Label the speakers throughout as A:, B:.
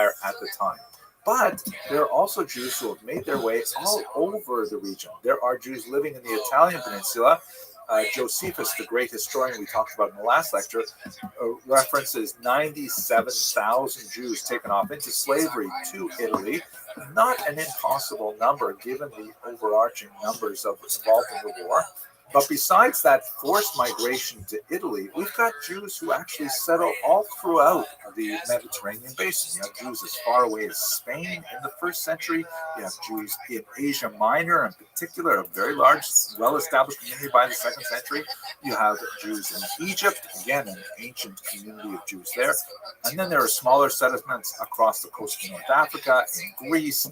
A: Empire at the time. But there are also Jews who have made their way all over the region. There are Jews living in the Italian peninsula. Josephus, the great historian we talked about in the last lecture, references 97,000 Jews taken off into slavery to Italy. Not an impossible number given the overarching numbers involved in the war. But besides that forced migration to Italy, we've got Jews who actually settle all throughout the Mediterranean basin. You have Jews as far away as Spain in the first century. You have Jews in Asia Minor in particular, a very large, well-established community by the second century. You have Jews in Egypt, again, an ancient community of Jews there. And then there are smaller settlements across the coast of North Africa, in Greece,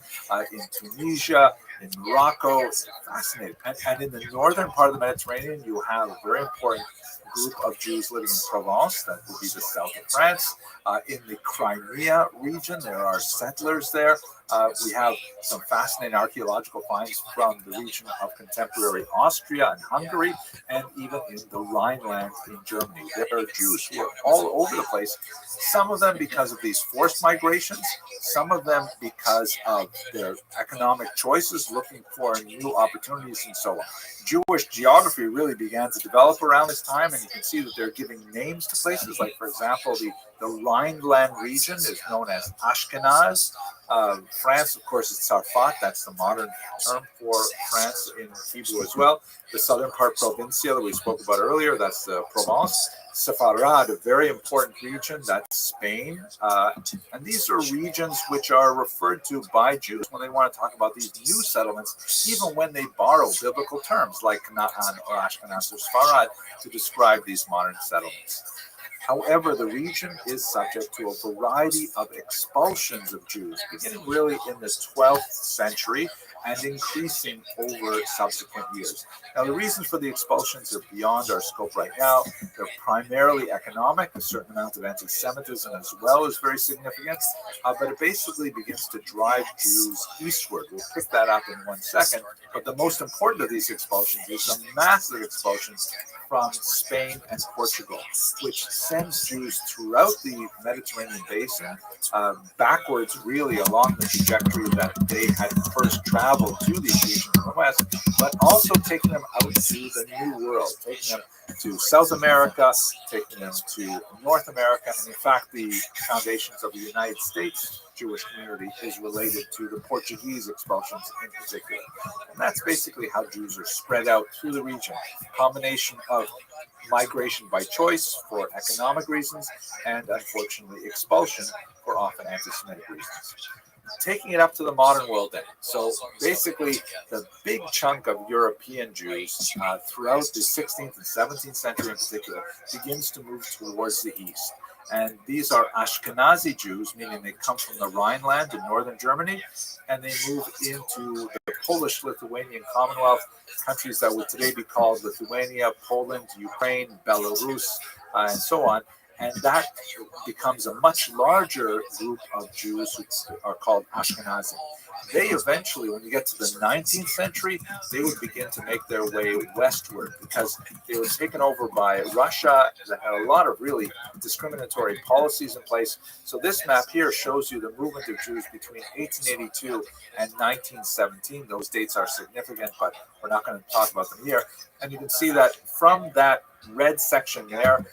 A: in Tunisia, in Morocco. It's fascinating. And in the northern part of the Mediterranean, you have a very important group of Jews living in Provence, that would be the south of France. In the Crimea region, there are settlers there. We have some fascinating archaeological finds from the region of contemporary Austria and Hungary, and even in the Rhineland in Germany. There are Jews who are all over the place, some of them because of these forced migrations, some of them because of their economic choices, looking for new opportunities and so on. Jewish geography really began to develop around this time, and you can see that they're giving names to places like, for example, the Rhineland region is known as Ashkenaz. France, of course, is Tzarfat. That's the modern term for France in Hebrew as well. The southern part, Provincia, that we spoke about earlier, that's Provence. Sepharad, a very important region, that's Spain. And these are regions which are referred to by Jews when they want to talk about these new settlements, even when they borrow biblical terms like Canaan or Ashkenaz or Sepharad to describe these modern settlements. However, the region is subject to a variety of expulsions of Jews, beginning really in the 12th century and increasing over subsequent years. Now, the reasons for the expulsions are beyond our scope right now. They're primarily economic. A certain amount of anti-Semitism as well is very significant, but it basically begins to drive Jews eastward. We'll pick that up in 1 second. But the most important of these expulsions is the massive expulsions from Spain and Portugal, which sends Jews throughout the Mediterranean basin, backwards really along the trajectory that they had first traveled to these regions in the West, but also taking them out to the New World, taking them to South America, taking them to North America, and in fact the foundations of the United States Jewish community is related to the Portuguese expulsions in particular. And that's basically how Jews are spread out through the region. A combination of migration by choice for economic reasons and, unfortunately, expulsion for often anti-Semitic reasons. Taking it up to the modern world then. So basically, the big chunk of European Jews throughout the 16th and 17th century in particular begins to move towards the east. And these are Ashkenazi Jews, meaning they come from the Rhineland in northern Germany, and they move into the Polish-Lithuanian Commonwealth, countries that would today be called Lithuania, Poland, Ukraine, Belarus, and so on. And that becomes a much larger group of Jews who are called Ashkenazi. They eventually, when you get to the 19th century, they would begin to make their way westward because they were taken over by Russia that had a lot of really discriminatory policies in place. So this map here shows you the movement of Jews between 1882 and 1917. Those dates are significant, but we're not going to talk about them here. And you can see that from that red section there,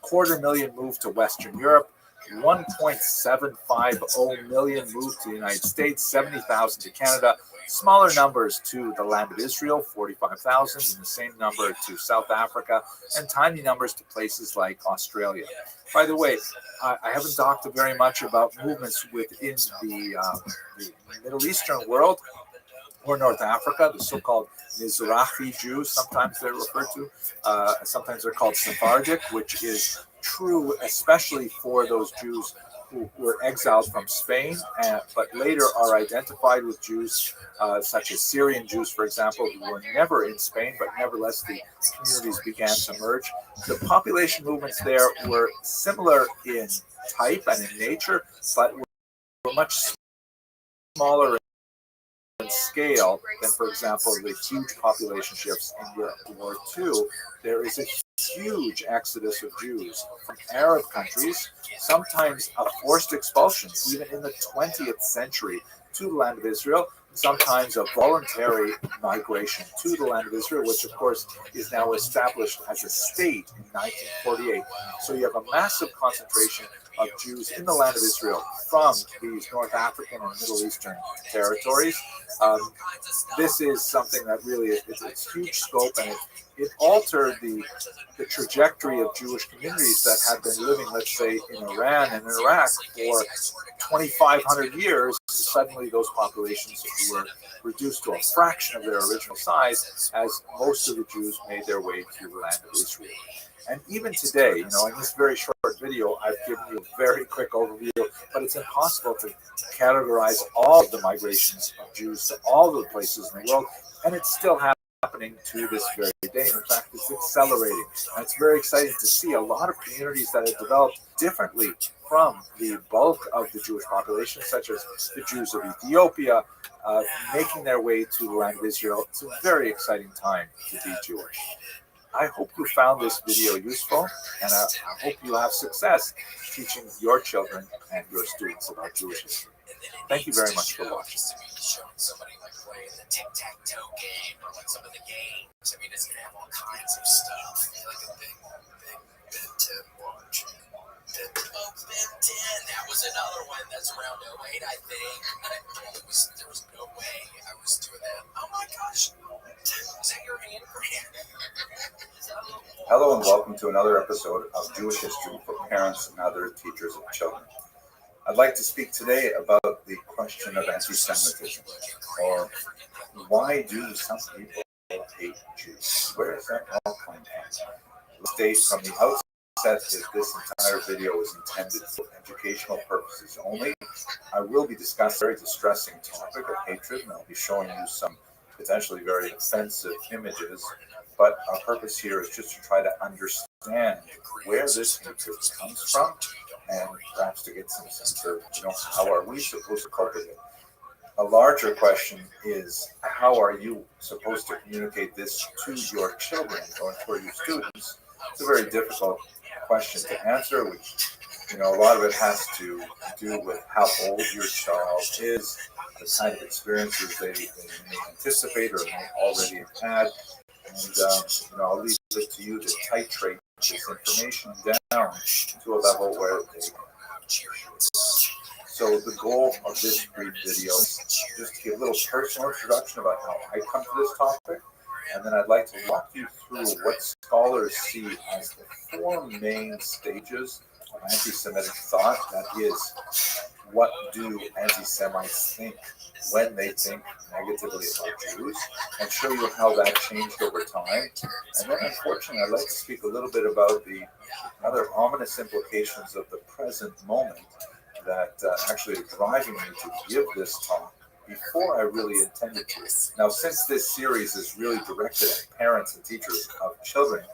A: 250,000 moved to Western Europe, 1.750 million moved to the United States, 70,000 to Canada, smaller numbers to the land of Israel, 45,000, and the same number to South Africa, and tiny numbers to places like Australia. By the way, I haven't talked very much about movements within the Middle Eastern world or North Africa, the so-called Mizrahi Jews, sometimes they're referred to. Sometimes they're called Sephardic, which is true especially for those Jews who were exiled from Spain, but later are identified with Jews such as Syrian Jews, for example, who were never in Spain, but nevertheless the communities began to merge. The population movements there were similar in type and in nature, but were much smaller scale than, for example, the huge population shifts in Europe. World War II, there is a huge exodus of Jews from Arab countries, sometimes a forced expulsion, even in the 20th century, to the land of Israel, sometimes a voluntary migration to the land of Israel, which of course is now established as a state in 1948. So you have a massive concentration of Jews in the land of Israel from these North African and Middle Eastern territories. This is something that really it's huge scope, and it altered the trajectory of Jewish communities that had been living, let's say, in Iran and Iraq for 2,500 years. Suddenly those populations were reduced to a fraction of their original size as most of the Jews made their way to the land of Israel. And even today, in this very short video, I've given you a very quick overview, but it's impossible to categorize all of the migrations of Jews to all the places in the world, and it's still happening to this very day. In fact, it's accelerating, and it's very exciting to see a lot of communities that have developed differently from the bulk of the Jewish population, such as the Jews of Ethiopia, making their way to the land of Israel. It's a very exciting time to be Jewish. I hope you found this video useful, and I hope you have success teaching your children and your students about Jewish history. Thank you very much for watching. Tic-tac-toe game, or like some of the games. I mean, it's gonna have all kinds of stuff. Like a big Ben 10 watch. Ben 10. That was another one that's around 08, I think. There was no way I was doing that. Oh my gosh. Is that your hand, Grant?
B: Hello and welcome to another episode of Jewish History for Parents and Other Teachers of Children. I'd like to speak today about the question of anti-Semitism, or why do some people hate Jews? Where does that all come from? Let's state from the outset that this entire video is intended for educational purposes only. I will be discussing a very distressing topic of hatred, and I'll be showing you some potentially very offensive images, but our purpose here is just to try to understand where this hatred comes from, and perhaps to get some sense of, how are we supposed to cope with it? A larger question is, how are you supposed to communicate this to your children or to your students? It's a very difficult question to answer, which, a lot of it has to do with how old your child is, the kind of experiences they may anticipate or may already have had. And, I'll leave it to you to titrate this information down to a level where they So the goal of this brief video is just to give a little personal introduction about how I come to this topic, and then I'd like to walk you through what scholars see as the four main stages of anti-Semitic thought. That is, what do anti-Semites think when they think negatively about Jews, and show you how that changed over time. And then, unfortunately, I'd like to speak a little bit about the other ominous implications of the present moment that actually are driving me to give this talk before I really intended to. Now, since this series is really directed at parents and teachers of children,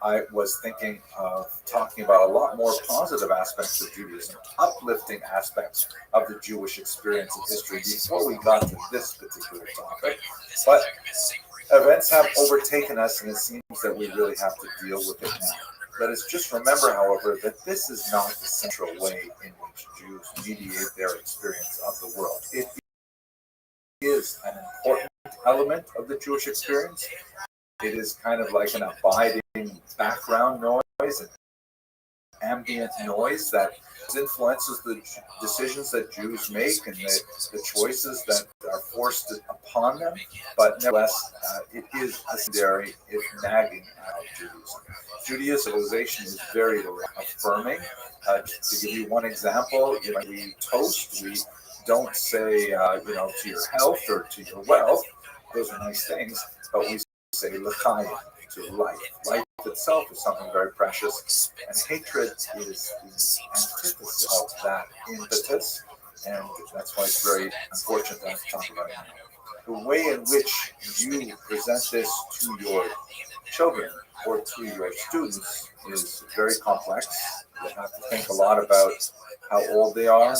B: I was thinking of talking about a lot more positive aspects of Judaism, uplifting aspects of the Jewish experience and history before we got to this particular topic. But events have overtaken us, and it seems that we really have to deal with it now. Let us just remember, however, that this is not the central way in which Jews mediate their experience of the world. It is an important element of the Jewish experience. It is kind of like an abiding background noise, an ambient noise that influences the decisions that Jews make and the choices that are forced upon them. But nevertheless, it is a secondary, if nagging, of Judaism. Civilization is very affirming. To give you one example, when we toast, we don't say, to your health or to your wealth. Those are nice things, but we say l'chaim, to life. Life itself is something very precious, and hatred is the antithesis of that impetus, and that's why it's very unfortunate to have to talk about it now. The way in which you present this to your children or to your students is very complex. You have to think a lot about how old they are,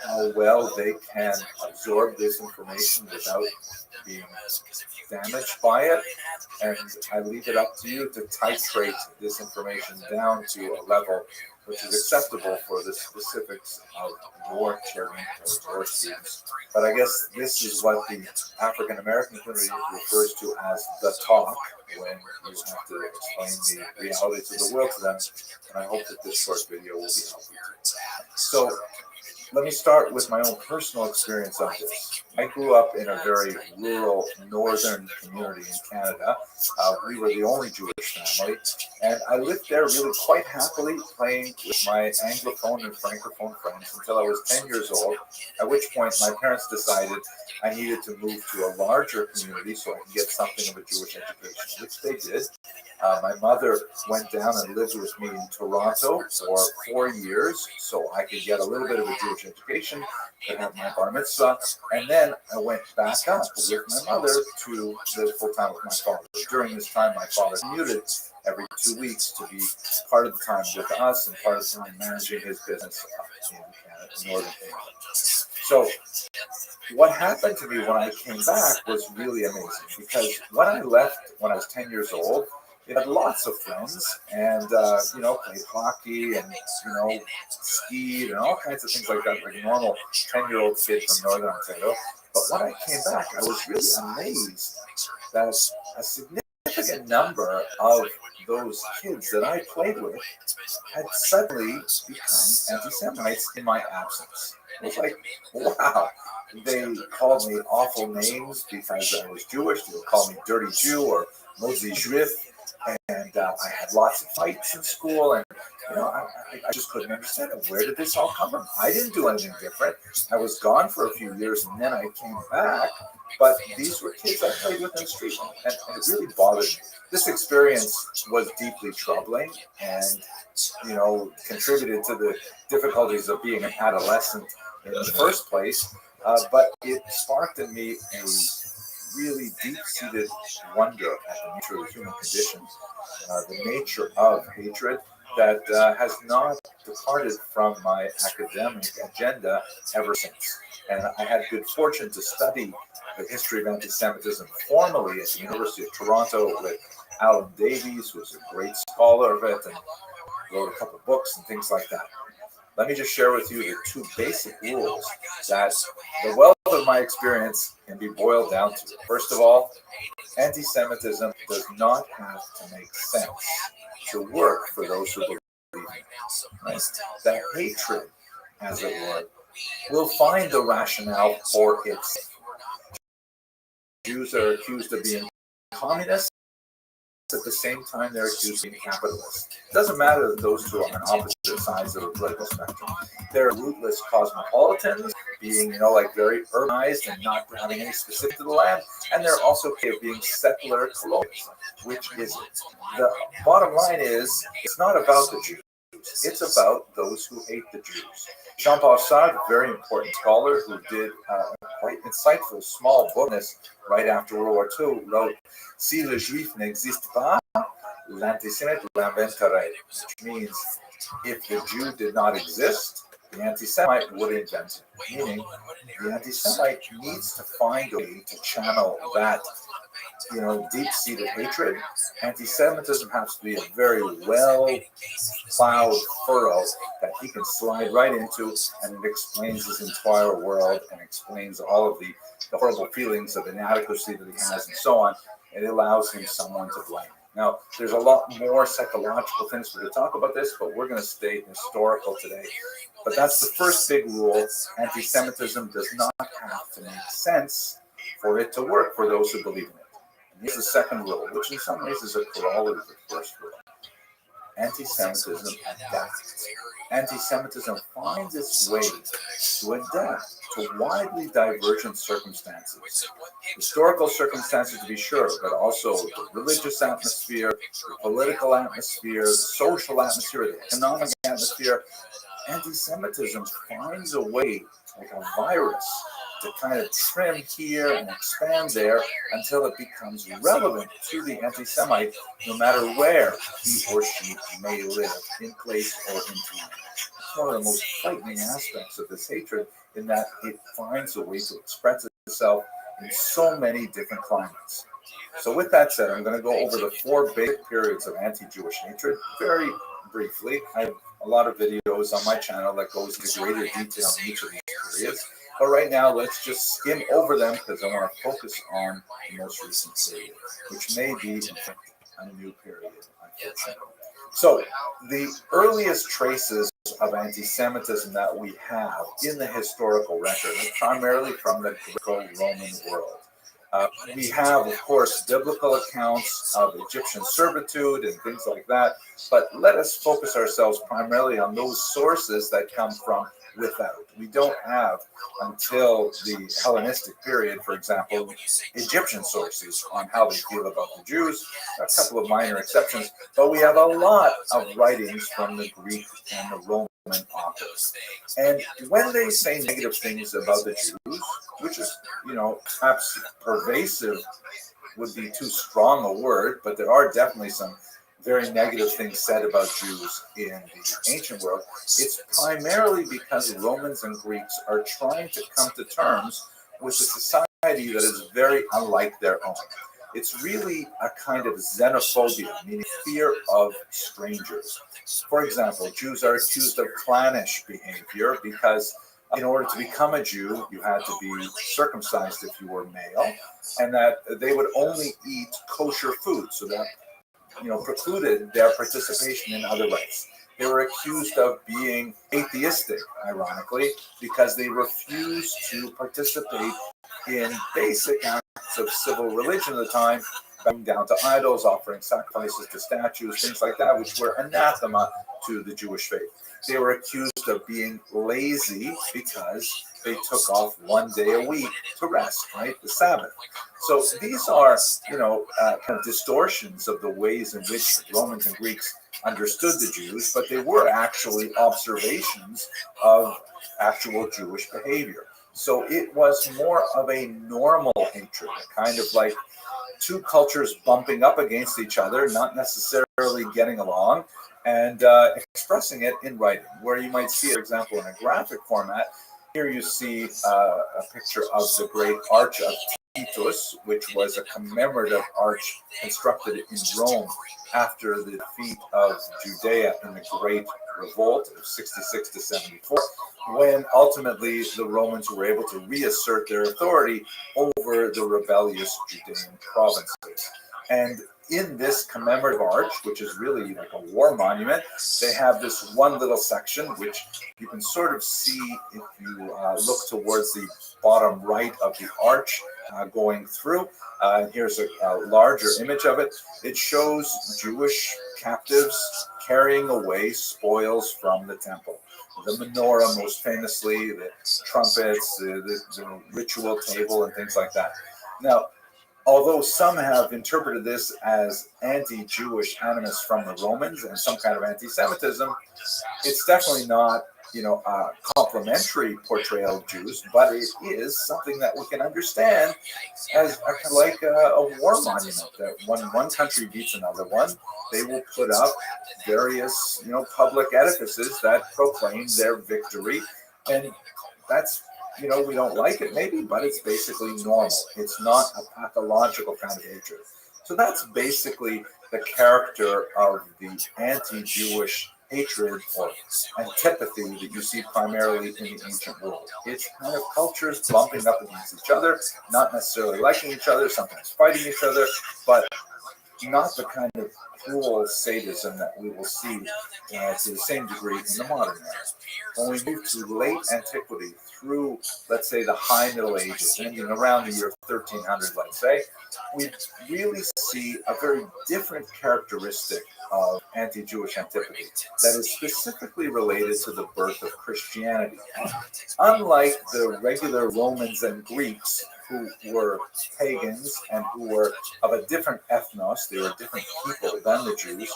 B: how well they can absorb this information without being damaged by it. And I leave it up to you to titrate this information down to a level which is acceptable for the specifics of your children or your students. But I guess this is what the African American community refers to as the talk when you have to explain the realities of the world to them. And I hope that this short video will be helpful. So let me start with my own personal experience on this. I grew up in a very rural northern community in Canada. We were the only Jewish family, and I lived there really quite happily, playing with my Anglophone and Francophone friends until I was 10 years old, at which point my parents decided I needed to move to a larger community so I could get something of a Jewish education, which they did. My mother went down and lived with me in Toronto for 4 years so I could get a little bit of a Jewish education, could have my bar mitzvah, and then I went back up with my mother to live full time with my father. During this time, my father commuted every 2 weeks to be part of the time with us and part of the time managing his business in Canada, northern Canada. So what happened to me when I came back was really amazing, because when I left when I was 10 years old, I had lots of friends and, played hockey and, skied and all kinds of things like that, like a normal 10-year-old kid from Northern Ontario. But when I came back, I was really amazed that a significant number of those kids that I played with had suddenly become anti-Semites in my absence. It was like, wow. They called me awful names because I was Jewish. They would call me Dirty Jew or Mosey Juif. And I had lots of fights in school, and I just couldn't understand it. Where did this all come from? I didn't do anything different. I was gone for a few years, and then I came back. But these were kids I played with in the street, and it really bothered me. This experience was deeply troubling, and contributed to the difficulties of being an adolescent in the first place. But it sparked in me a really deep-seated wonder at the nature of the human condition, the nature of hatred that has not departed from my academic agenda ever since. And I had good fortune to study the history of anti-Semitism formally at the University of Toronto with Alan Davies, who was a great scholar of it and wrote a couple of books and things like that. Let me just share with you the two basic rules that the wealth of my experience can be boiled down to. First of all, anti-Semitism does not have to make sense to work for those who believe in it. Right? The hatred, as it were, will find the rationale for its. Jews are accused of being communists. At the same time, they're accused of being capitalists. It doesn't matter that those two are on opposite sides of the political spectrum. They're rootless cosmopolitans, being, very urbanized and not having any specific to the land. And they're also capable of being secular colonialists, which is it. The bottom line is, it's not about the Jews. It's about those who hate the Jews. Jean-Paul Sartre, a very important scholar who did a quite insightful small book right after World War II, wrote, Si le juif n'existe pas, l'antisémite l'inventerait, which means if the Jew did not exist, the anti-Semite would invent it. Meaning, the anti-Semite needs to find a way to channel that deep-seated hatred. Anti-Semitism has to be a very well-plowed furrow that he can slide right into, and it explains his entire world and explains all of the horrible feelings of inadequacy that he has and so on. It allows him someone to blame. Now, there's a lot more psychological things to talk about this, but we're going to stay historical today. But that's the first big rule. Anti-Semitism does not have to make sense for it to work for those who believe in it. And here's the second rule, which in some ways is a corollary of the first rule. Anti-Semitism adapts. Anti-Semitism finds its way to adapt to widely divergent circumstances. Historical circumstances, to be sure, but also the religious atmosphere, the political atmosphere, the social atmosphere, the economic atmosphere. Anti-Semitism finds a way, like a virus, to kind of trim here and expand there until it becomes relevant to the anti-Semite, no matter where he or she may live, in place or in time. that's one of the most frightening aspects of this hatred, in that it finds a way to express itself in so many different climates. So with that said, I'm going to go over the 4 basic periods of anti-Jewish hatred very briefly. I have a lot of videos on my channel that goes into greater detail on each of these periods. But right now, let's just skim over them because I want to focus on the most recent period, which may be, in fact, a new period, unfortunately. So the earliest traces of anti-Semitism that we have in the historical record are primarily from the Greco-Roman world. We have, of course, biblical accounts of Egyptian servitude and things like that, but let us focus ourselves primarily on those sources that come from without. We don't have, until the Hellenistic period, for example, Egyptian sources on how they feel about the Jews, a couple of minor exceptions, but we have a lot of writings from the Greek and the Roman authors. And when they say negative things about the Jews, which is, perhaps pervasive would be too strong a word, but there are definitely some very negative things said about Jews in the ancient world, it's primarily because Romans and Greeks are trying to come to terms with a society that is very unlike their own. It's really a kind of xenophobia, meaning fear of strangers. For example, Jews are accused of clannish behavior because in order to become a Jew, you had to be circumcised if you were male, and that they would only eat kosher food, so that precluded their participation in other rites. They were accused of being atheistic, ironically, because they refused to participate in basic acts of civil religion at the time, bowing down to idols, offering sacrifices to statues, things like that, which were anathema to the Jewish faith. They were accused of being lazy because they took off one day a week to rest, right? The Sabbath. So these are, kind of distortions of the ways in which the Romans and Greeks understood the Jews, but they were actually observations of actual Jewish behavior. So it was more of a normal hatred, kind of like two cultures bumping up against each other, not necessarily getting along, and expressing it in writing, where you might see, for example, in a graphic format. Here you see a picture of the great Arch of Titus, which was a commemorative arch constructed in Rome after the defeat of Judea in the Great Revolt of 66 to 74, when ultimately the Romans were able to reassert their authority over the rebellious Judean provinces. And in this commemorative arch, which is really like a war monument, they have this one little section, which you can sort of see if you look towards the bottom right of the arch going through. Here's a larger image of it. It shows Jewish captives carrying away spoils from the temple. The menorah, most famously, the trumpets, the ritual table, and things like that. Now, although some have interpreted this as anti-Jewish animus from the Romans and some kind of anti-Semitism, it's definitely not, a complimentary portrayal of Jews, but it is something that we can understand as like a war monument, that when one country beats another one, they will put up various, public edifices that proclaim their victory, and that's, we don't like it maybe, but it's basically normal. It's not a pathological kind of hatred. So that's basically the character of the anti-Jewish hatred or antipathy that you see primarily in the ancient world. It's kind of cultures bumping up against each other, not necessarily liking each other, sometimes fighting each other, but not the kind of cruel sadism that we will see to the same degree in the modern era. When we move to late antiquity through, let's say, the high Middle Ages, ending around the year 1300, let's say, we really see a very different characteristic of anti-Jewish antipathy that is specifically related to the birth of Christianity. Unlike the regular Romans and Greeks, who were pagans and who were of a different ethnos, they were different people than the Jews,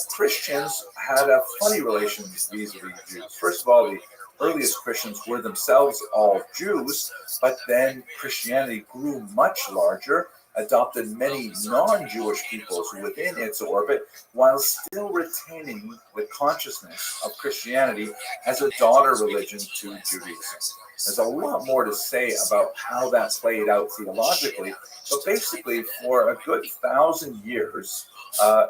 B: Christians had a funny relation vis-a-vis Jews. First of all, the earliest Christians were themselves all Jews, but then Christianity grew much larger,
A: adopted many non-Jewish peoples within its orbit while still retaining the consciousness of Christianity as a daughter religion to Judaism. There's a lot more to say about how that played out theologically, but basically for a good 1,000 years,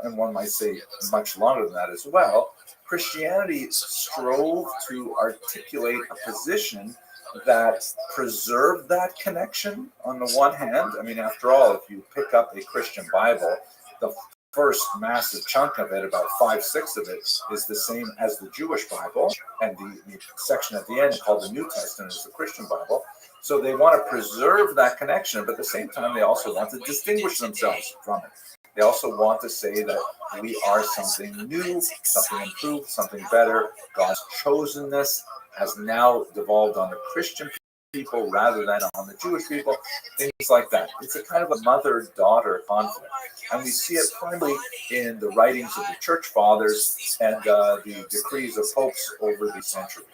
A: and one might say much longer than that as well, Christianity strove to articulate a position that preserved that connection on the one hand. I mean, after all, if you pick up a Christian Bible, the first massive chunk of it, about 5/6 of it, is the same as the Jewish Bible, and the section at the end called the New Testament is the Christian Bible. So they want to preserve that connection, but at the same time, they also want to distinguish themselves from it. They also want to say that we are something new, something improved, something better. God's chosenness has now devolved on the Christian people rather than on the Jewish people, things like that. It's a kind of a mother-daughter conflict. And we see it primarily in the writings of the church fathers and the decrees of popes over the centuries.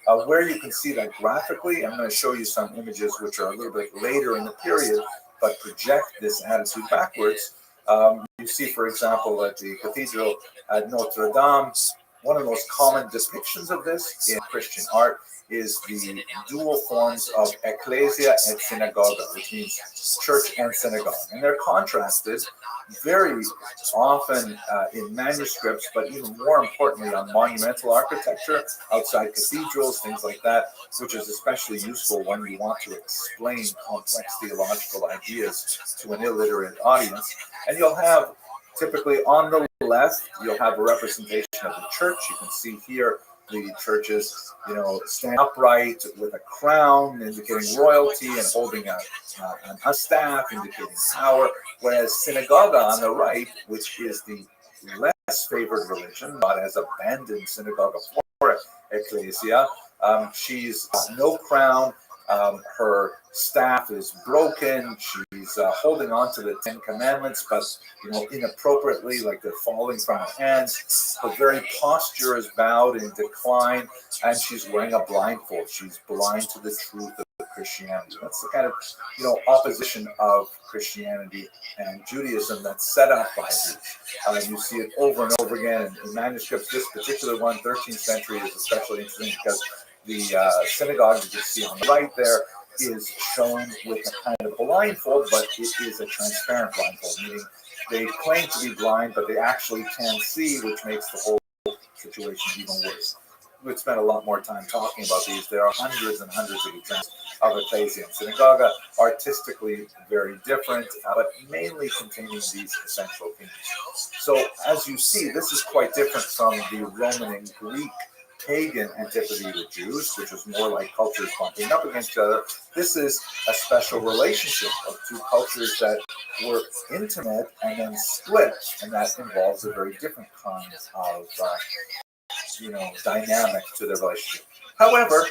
A: Where you can see that graphically, I'm going to show you some images which are a little bit later in the period, but project this attitude backwards. You see, for example, at the cathedral at Notre Dame, one of the most common depictions of this in Christian art is the dual forms of ecclesia and synagoga, which means church and synagogue. And they're contrasted very often in manuscripts, but even more importantly on monumental architecture outside cathedrals, things like that, which is especially useful when you want to explain complex theological ideas to an illiterate audience. And you'll have, typically on the left, you'll have a representation of the church. You can see here the churches, stand upright with a crown indicating royalty and holding a staff indicating power, whereas synagogue on the right, which is the less favored religion, God has abandoned synagogue for ecclesia. She's no crown. Her staff is broken. She's holding on to the Ten Commandments, but inappropriately, like they're falling from her hands. Her very posture is bowed in decline, and she's wearing a blindfold. She's blind to the truth of Christianity. That's the kind of opposition of Christianity and Judaism that's set up by these. You see it over and over again in manuscripts. This particular one, 13th century, is especially interesting because the synagogue that you see on the right there is shown with a kind of blindfold, but it is a transparent blindfold, meaning they claim to be blind, but they actually can see, which makes the whole situation even worse. We'd spend a lot more time talking about these. There are hundreds and hundreds of examples of ecclesia and synagogue, artistically very different, but mainly containing these essential themes. So as you see, this is quite different from the Roman and Greek pagan antipathy to Jews, which was more like cultures bumping up against each other. This is a special relationship of two cultures that were intimate and then split, and that involves a very different kind of dynamic to the relationship. However,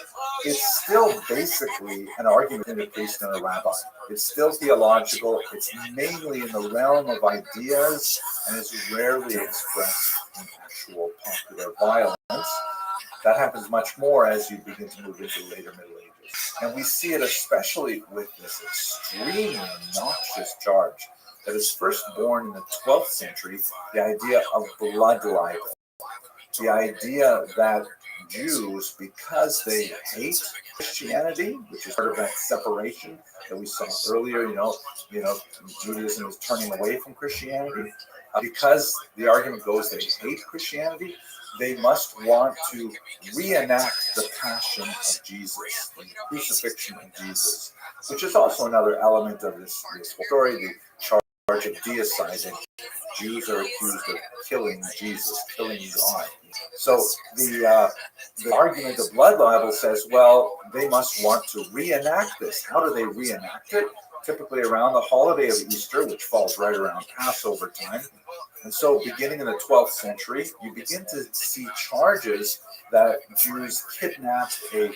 A: it's still basically an argument between a priest and a rabbi. It's still theological. It's mainly in the realm of ideas and is rarely expressed in actual popular violence. That happens much more as you begin to move into the later Middle Ages. And we see it especially with this extremely noxious charge that is first born in the 12th century, the idea of blood libel. The idea that Jews, because they hate Christianity, which is part of that separation that we saw earlier, Judaism is turning away from Christianity. Because the argument goes they hate Christianity, they must want to reenact the passion of Jesus, the crucifixion of Jesus, which is also another element of this story, the charge of deicide. Jews are accused of killing Jesus, killing God. So the argument of blood libel says, well, they must want to reenact this. How do they reenact it? Typically around the holiday of Easter, which falls right around Passover time. And so beginning in the 12th century, you begin to see charges that Jews kidnapped a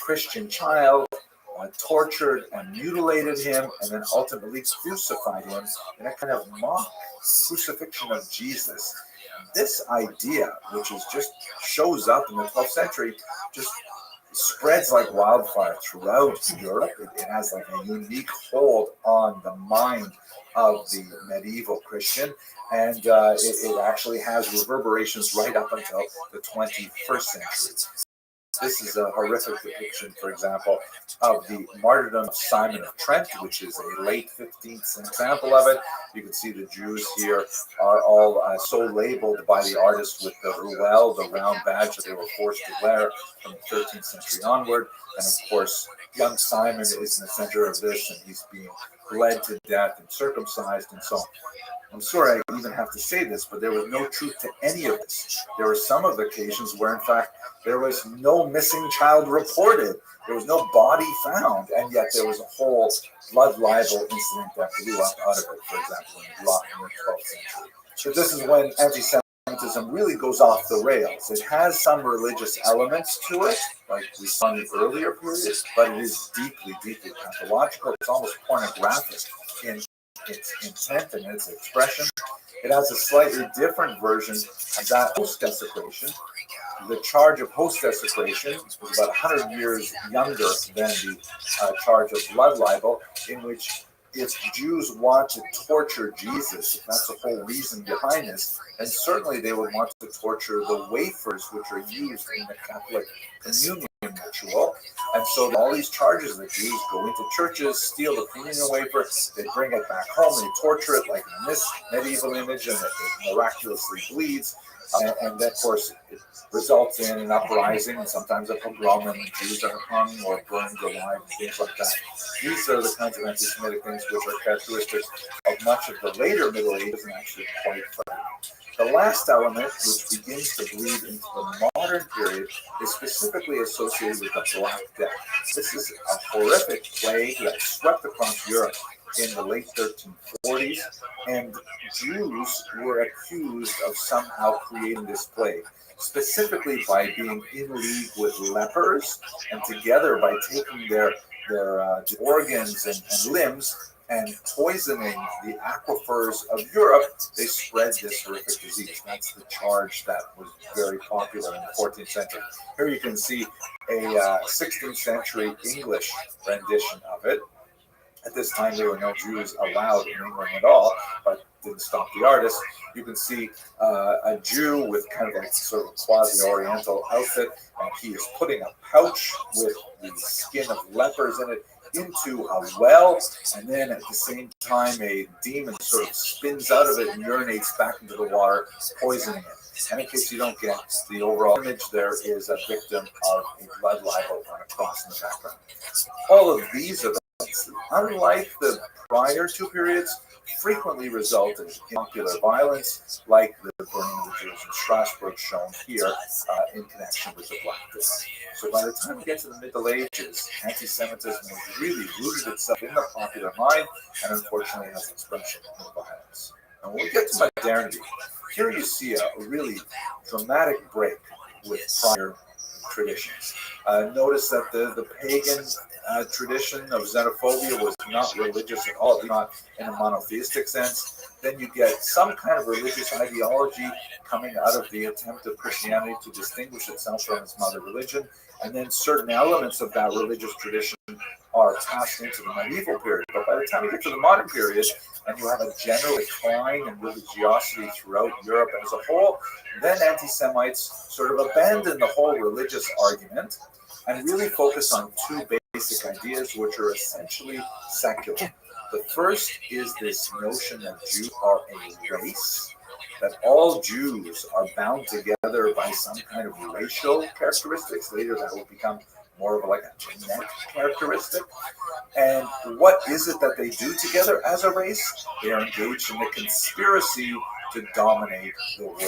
A: Christian child, tortured and mutilated him, and then ultimately crucified him in a kind of mock crucifixion of Jesus. This idea, which is just shows up in the 12th century, just
B: spreads like wildfire throughout Europe. It has like a unique hold on the mind of the medieval Christian, and it actually has reverberations right up until the 21st century. This is a horrific depiction, for example, of the martyrdom of Simon of Trent, which is a late 15th century example of it. You can see the Jews here are all so labeled by the artist with the ruel, the round badge that they were forced to wear from the 13th century onward. And of course, young Simon is in the center of this, and he's being bled to death and circumcised and so on. I'm sorry I even have to say this, but there was no truth to any of this. There were some of the occasions where, in fact, there was no missing child reported. There was no body found, and yet there was a whole blood libel incident that blew up out of it, for example, in Blois in the 12th century. So this is when anti-Semitism really goes off the rails. It has some religious elements to it, like we saw in the earlier periods, but it is deeply, deeply pathological. It's almost pornographic in its intent and its expression. It has a slightly different version of that host desecration. The charge of host desecration was about 100 years younger than the charge of blood libel, in which if Jews want to torture Jesus, if that's the whole reason behind this, then certainly they would want to torture the wafers which are used in the Catholic communion ritual. And so all these charges that Jews go into churches, steal the communion wafer, they bring it back home, they torture it like in this medieval image, and it miraculously bleeds. And then, of course, it results in an uprising and sometimes a pogrom, and Jews are hung or burned alive and things like that. These are the kinds of anti-Semitic things which are characteristics of much of the later Middle Ages and actually quite frightening. The last element, which begins to bleed into the modern period, is specifically associated with the Black Death. This is a horrific plague that swept across Europe in the late 1340s, and Jews were accused of somehow creating this plague, specifically by being in league with lepers, and together by taking their organs and limbs and poisoning the aquifers of Europe, they spread this horrific disease. That's the charge that was very popular in the 14th century. Here you can see a 16th century English rendition of it. At this time, there were no Jews allowed in England at all, but didn't stop the artist. You can see a Jew with kind of like sort of quasi-oriental outfit, and he is putting a pouch with the skin of lepers in it into a well, and then at the same time, a demon sort of spins out of it and urinates back into the water, poisoning it. And in case you don't get the overall image, there is a victim of a blood libel on a cross in the background. All of these events, unlike the prior two periods, frequently resulted in popular violence, like the burning of the Jews in Strasbourg, shown here in connection with the Black Death. So by the time we get to the Middle Ages, anti-Semitism has really rooted itself in the popular mind, and unfortunately has expression in violence. And when we get to modernity, here you see a really dramatic break with prior traditions. Notice that the pagan tradition of xenophobia was not religious at all, not in a monotheistic sense. Then you get some kind of religious ideology coming out of the attempt of Christianity to distinguish itself from its mother religion, and then certain elements of that religious tradition are passed into the medieval period. But by the time you get to the modern period, and you have a general decline in religiosity throughout Europe as a whole, then anti-Semites sort of abandon the whole religious argument and really focus on two basic ideas, which are essentially secular. The first is this notion that Jews are a race, that all Jews are bound together by some kind of racial characteristics. Later, that will become more of like a genetic characteristic. And what is it that they do together as a race? They are engaged in a conspiracy to dominate the world.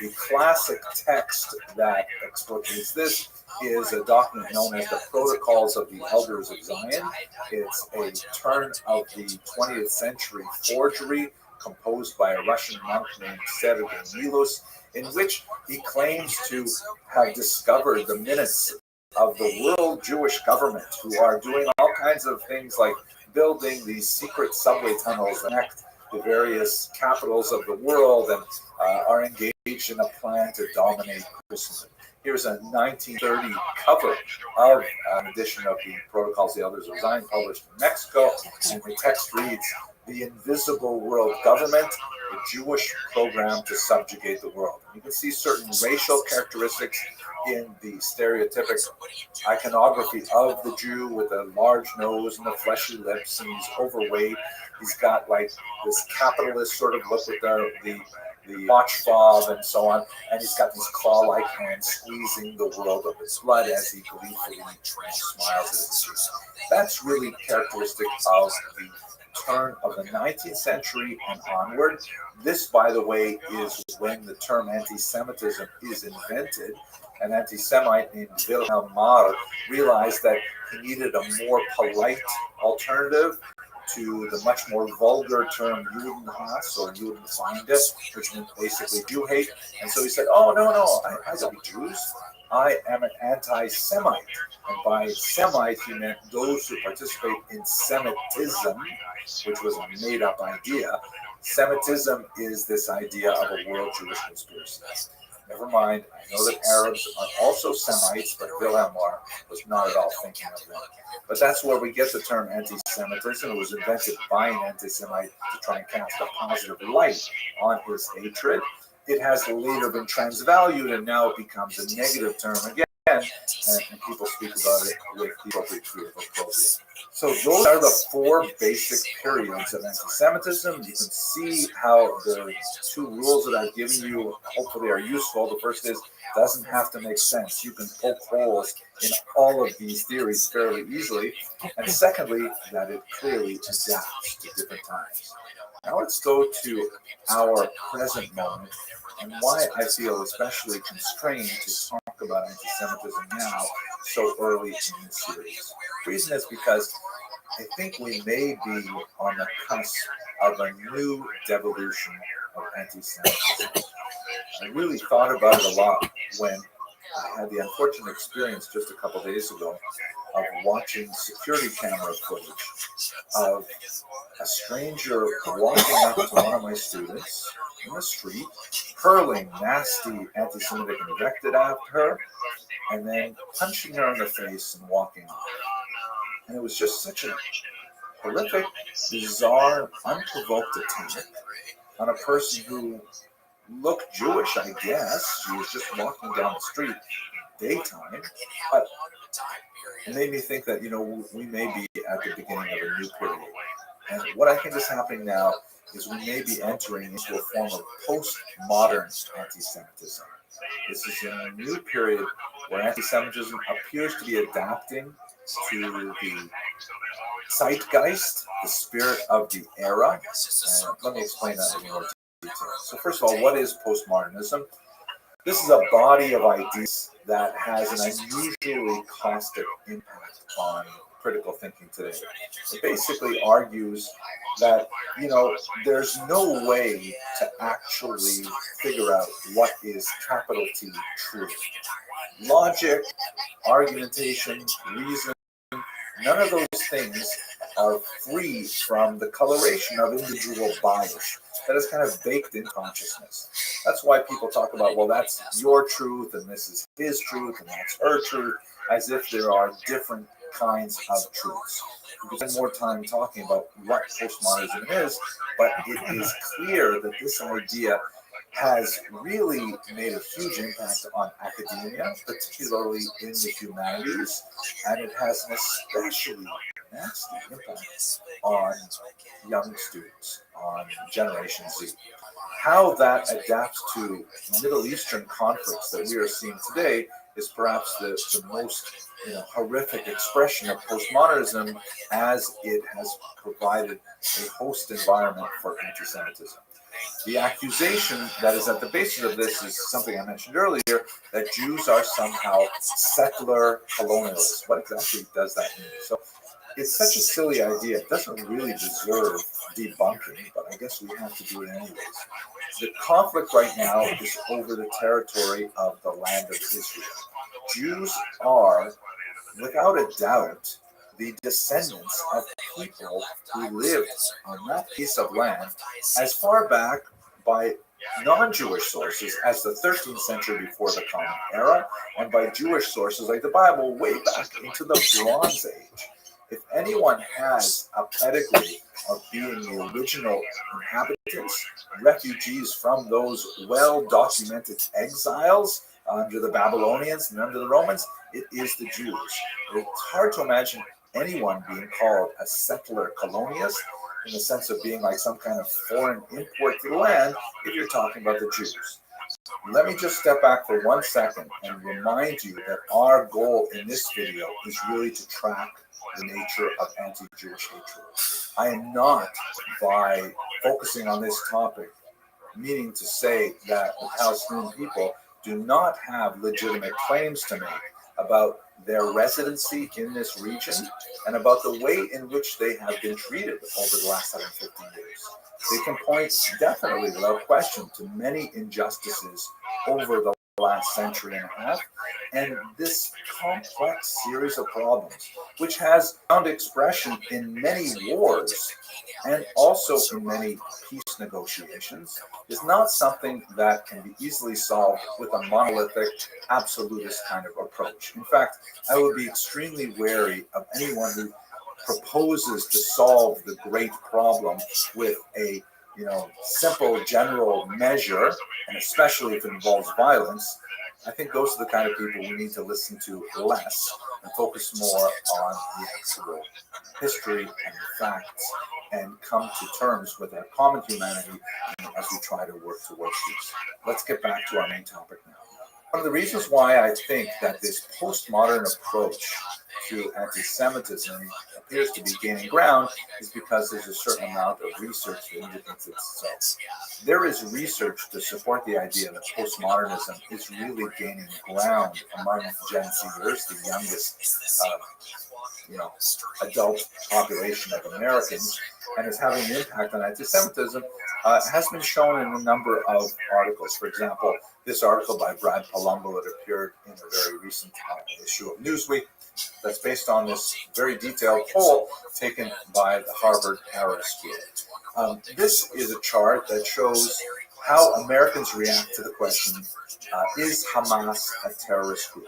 B: The classic text that explicates this is a document known as the Protocols of the Elders of Zion. It's a turn of the 20th century forgery composed by a Russian monk named Sergei Milos, in which he claims to have discovered the minutes of the world Jewish government, who are doing all kinds of things like building these secret subway tunnels that connect the various capitals of the world, and are engaged in a plan to dominate Christendom.
A: Here's a 1930 cover of an edition of the Protocols of the Elders of Zion, published in Mexico, and the text reads, "The Invisible World Government, a Jewish program to subjugate the world." You can see certain racial characteristics in the stereotypic iconography of the Jew, with a large nose and the fleshy lips, and he's overweight. He's got like this capitalist sort of look with the watch fob and so on, and he's got these claw-like hands squeezing the world of his blood as he gleefully smiles at his Jews. That's really characteristic of the turn of the 19th century and onward. This, by the way, is when the term anti-Semitism is invented. An anti-Semite named Wilhelm Marr realized that he needed a more polite alternative to the much more vulgar term Judenhass or Judenfeinde, which means basically Jew hate. And so he said, "Oh, no, I don't be Jews. I am an anti-Semite." And by Semite, he meant those who participate in Semitism, which was a made-up idea. Semitism is this idea of a world Jewish conspiracy. Never mind, I know that Arabs are also Semites, but Wilhelm Marr was not at all thinking of them. But that's where we get the term anti-Semitism. It was invented by an anti-Semite to try and cast a positive light on his hatred. It has later been transvalued, and now it becomes a negative term again, and people speak about it with the appropriate degree of appropriate. So those are the four basic periods of anti-Semitism. You can see how the two rules that I've given you hopefully are useful. The first is, doesn't have to make sense. You can poke holes in all of these theories fairly easily. And secondly, that it clearly adapts to different times. Now let's go to our present moment and why I feel especially constrained to talk about anti-Semitism now so early in this series. The reason is because I think we may be on the cusp of a new devolution of anti-Semitism. I really thought about it a lot when I had the unfortunate experience just a couple days ago of watching security camera footage of a stranger walking up to one of my students in the street, hurling nasty anti-Semitic invective at her, and then punching her in the face and walking off. And it was just such a horrific, bizarre, unprovoked attack on a person who looked Jewish, I guess. She was just walking down the street daytime. But it made me think that, we may be at the beginning of a new period. And what I think is happening now is we may be entering into a form of postmodern anti-Semitism. This is a new period where anti-Semitism appears to be adapting to the zeitgeist, the spirit of the era. And let me explain that in more detail. So first of all, what is postmodernism? This is a body of ideas that has an unusually caustic impact on critical thinking today. It basically argues that, there's no way to actually figure out what is capital T truth. Logic, argumentation, reason, none of those things are free from the coloration of individual bias that is kind of baked in consciousness. That's why people talk about, well, that's your truth, and this is his truth, and that's her truth, as if there are different kinds of truths. We can spend more time talking about what postmodernism is, but it is clear that this idea has really made a huge impact on academia, particularly in the humanities, and it has an especially nasty impact on young students, on Generation Z. How that adapts to Middle Eastern conflicts that we are seeing today is perhaps the most horrific expression of postmodernism, as it has provided a host environment for anti-Semitism. The accusation that is at the basis of this is something I mentioned earlier, that Jews are somehow settler colonialists. What exactly does that mean? So it's such a silly idea. It doesn't really deserve debunking, but I guess we have to do it anyways. The conflict right now is over the territory of the land of Israel. Jews are, without a doubt, the descendants of people who lived on that piece of land as far back by non-Jewish sources as the 13th century before the Common Era, and by Jewish sources like the Bible way back into the Bronze Age. If anyone has a pedigree of being the original inhabitants, refugees from those well-documented exiles under the Babylonians and under the Romans, it is the Jews. It's hard to imagine anyone being called a settler colonialist in the sense of being like some kind of foreign import to the land if you're talking about the Jews. Let me just step back for 1 second and remind you that our goal in this video is really to track the nature of anti-Jewish hatred. I am not, by focusing on this topic, meaning to say that the Palestinian people do not have legitimate claims to make about their residency in this region and about the way in which they have been treated over the last 150 years. They can point definitely, without question, to many injustices over the last century and a half, and this complex series of problems, which has found expression in many wars and also in many peace negotiations, is not something that can be easily solved with a monolithic, absolutist kind of approach. In fact, I would be extremely wary of anyone who proposes to solve the great problem with a simple general measure, and especially if it involves violence. I think those are the kind of people we need to listen to less and focus more on the actual history and the facts and come to terms with our common humanity as we try to work towards peace. Let's get back to our main topic now. One of the reasons why I think that this postmodern approach to anti-Semitism appears to be gaining ground is because there's a certain amount of research that indicates it. So there is research to support the idea that postmodernism is really gaining ground among Gen Zers, the youngest adult population of Americans, and is having an impact on anti-Semitism, has been shown in a number of articles. For example, this article by Brad Palumbo that appeared in a very recent issue of Newsweek that's based on this very detailed poll taken by the Harvard Harris School. This is a chart that shows how Americans react to the question, is Hamas a terrorist group?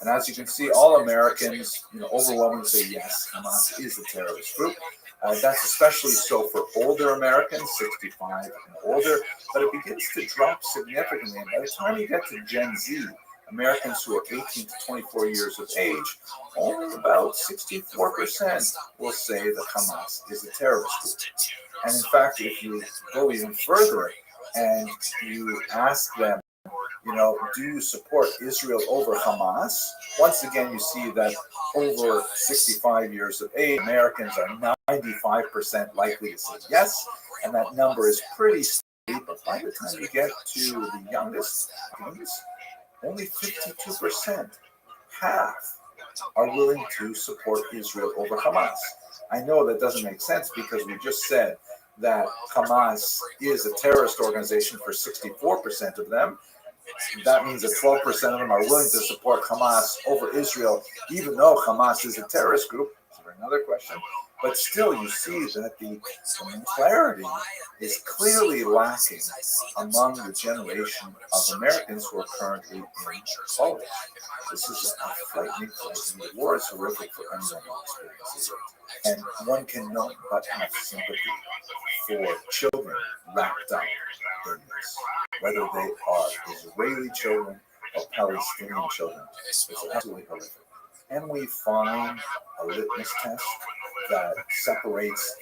A: And as you can see, all Americans overwhelmingly say yes, Hamas is a terrorist group. That's especially so for older Americans, 65 and older, but it begins to drop significantly. And by the time you get to Gen Z, Americans who are 18 to 24 years of age, only about 64% will say that Hamas is a terrorist group. And in fact, if you go even further and you ask them, do you support Israel over Hamas? Once again, you see that over 65 years of age, Americans are 95% likely to say yes, and that number is pretty steady. But by the time you get to the youngest, only 52%, half, are willing to support Israel over Hamas. I know that doesn't make sense because we just said that Hamas is a terrorist organization for 64% of them. That means that 12% of them are willing to support Hamas over Israel, even though Hamas is a terrorist group. That's another question. But still, you see that the clarity is clearly lacking among the generation of Americans who are currently in college. This is a frightening thing. The war is horrific for anyone who experiences it. And one cannot but have sympathy for children wrapped up in this, whether they are Israeli children or Palestinian children. It's absolutely horrific. Can we find a litmus test that separates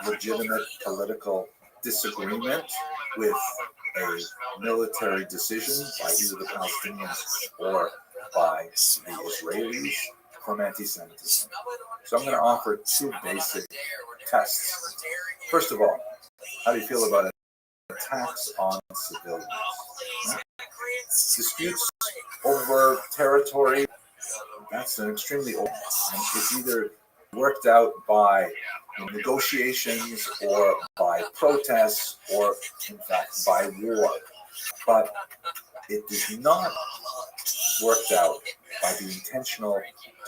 A: legitimate political disagreement with a military decision by either the Palestinians or by the Israelis from anti-Semitism? So I'm going to offer two basic tests. First of all, how do you feel about attacks on civilians? Disputes over territory, that's an extremely old one. It's either worked out by negotiations or by protests or, in fact, by war. But it is not worked out by the intentional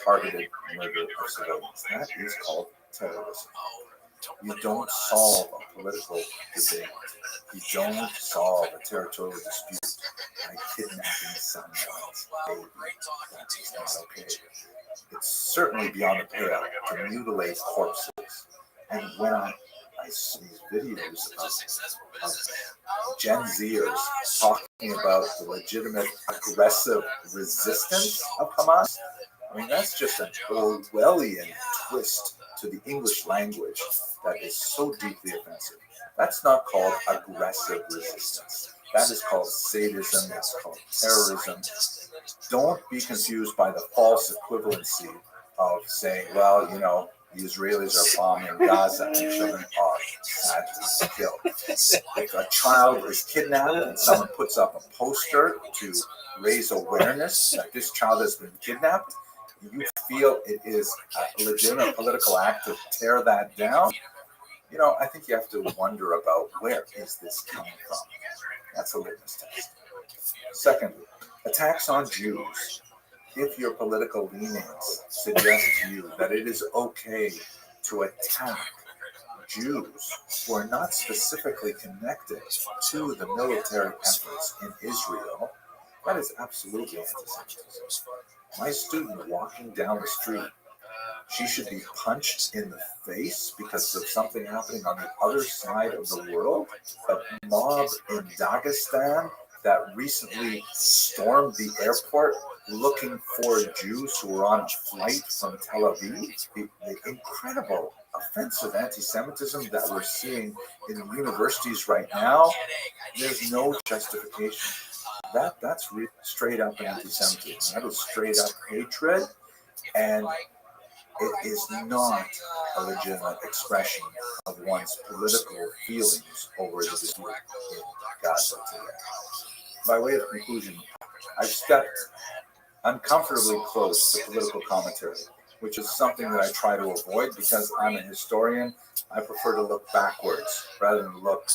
A: targeted murder of civilians. That is called terrorism.
B: You don't solve a political debate. You don't solve a territorial dispute by kidnapping someone's baby. That is not okay. It's certainly beyond the pale to mutilate corpses. And when I see these videos of Gen Zers talking about the legitimate aggressive resistance of Hamas, I mean, that's just an Orwellian twist to the English language that is so deeply offensive. That's not called aggressive resistance. That is called sadism. That's called terrorism. Don't be confused by the false equivalency of saying, well, you know, the Israelis are bombing Gaza and children are sadly killed. If a child is kidnapped and someone puts up a poster to raise awareness that this child has been kidnapped, you feel it is a legitimate political act to tear that down, you know, I think you have to wonder about where is this coming from. That's a litmus test. Secondly, attacks on Jews. If your political leanings suggest to you that it is okay to attack Jews who are not specifically connected to the military efforts in Israel, that is absolutely anti-Semitism. My student walking down the street, she should be punched in the face because of something happening on the other side of the world. A mob in Dagestan that recently stormed the airport looking for Jews who were on a flight from Tel Aviv. The incredible offensive anti-Semitism that we're seeing in universities right now, there's no justification. That's straight up anti-Semitism. That is straight up hatred, and it is not a legitimate expression of one's political feelings over the dispute in Gaza today. By way of conclusion, I've stepped uncomfortably close to political commentary, which is something that I try to avoid because I'm a historian. I prefer to look backwards rather than look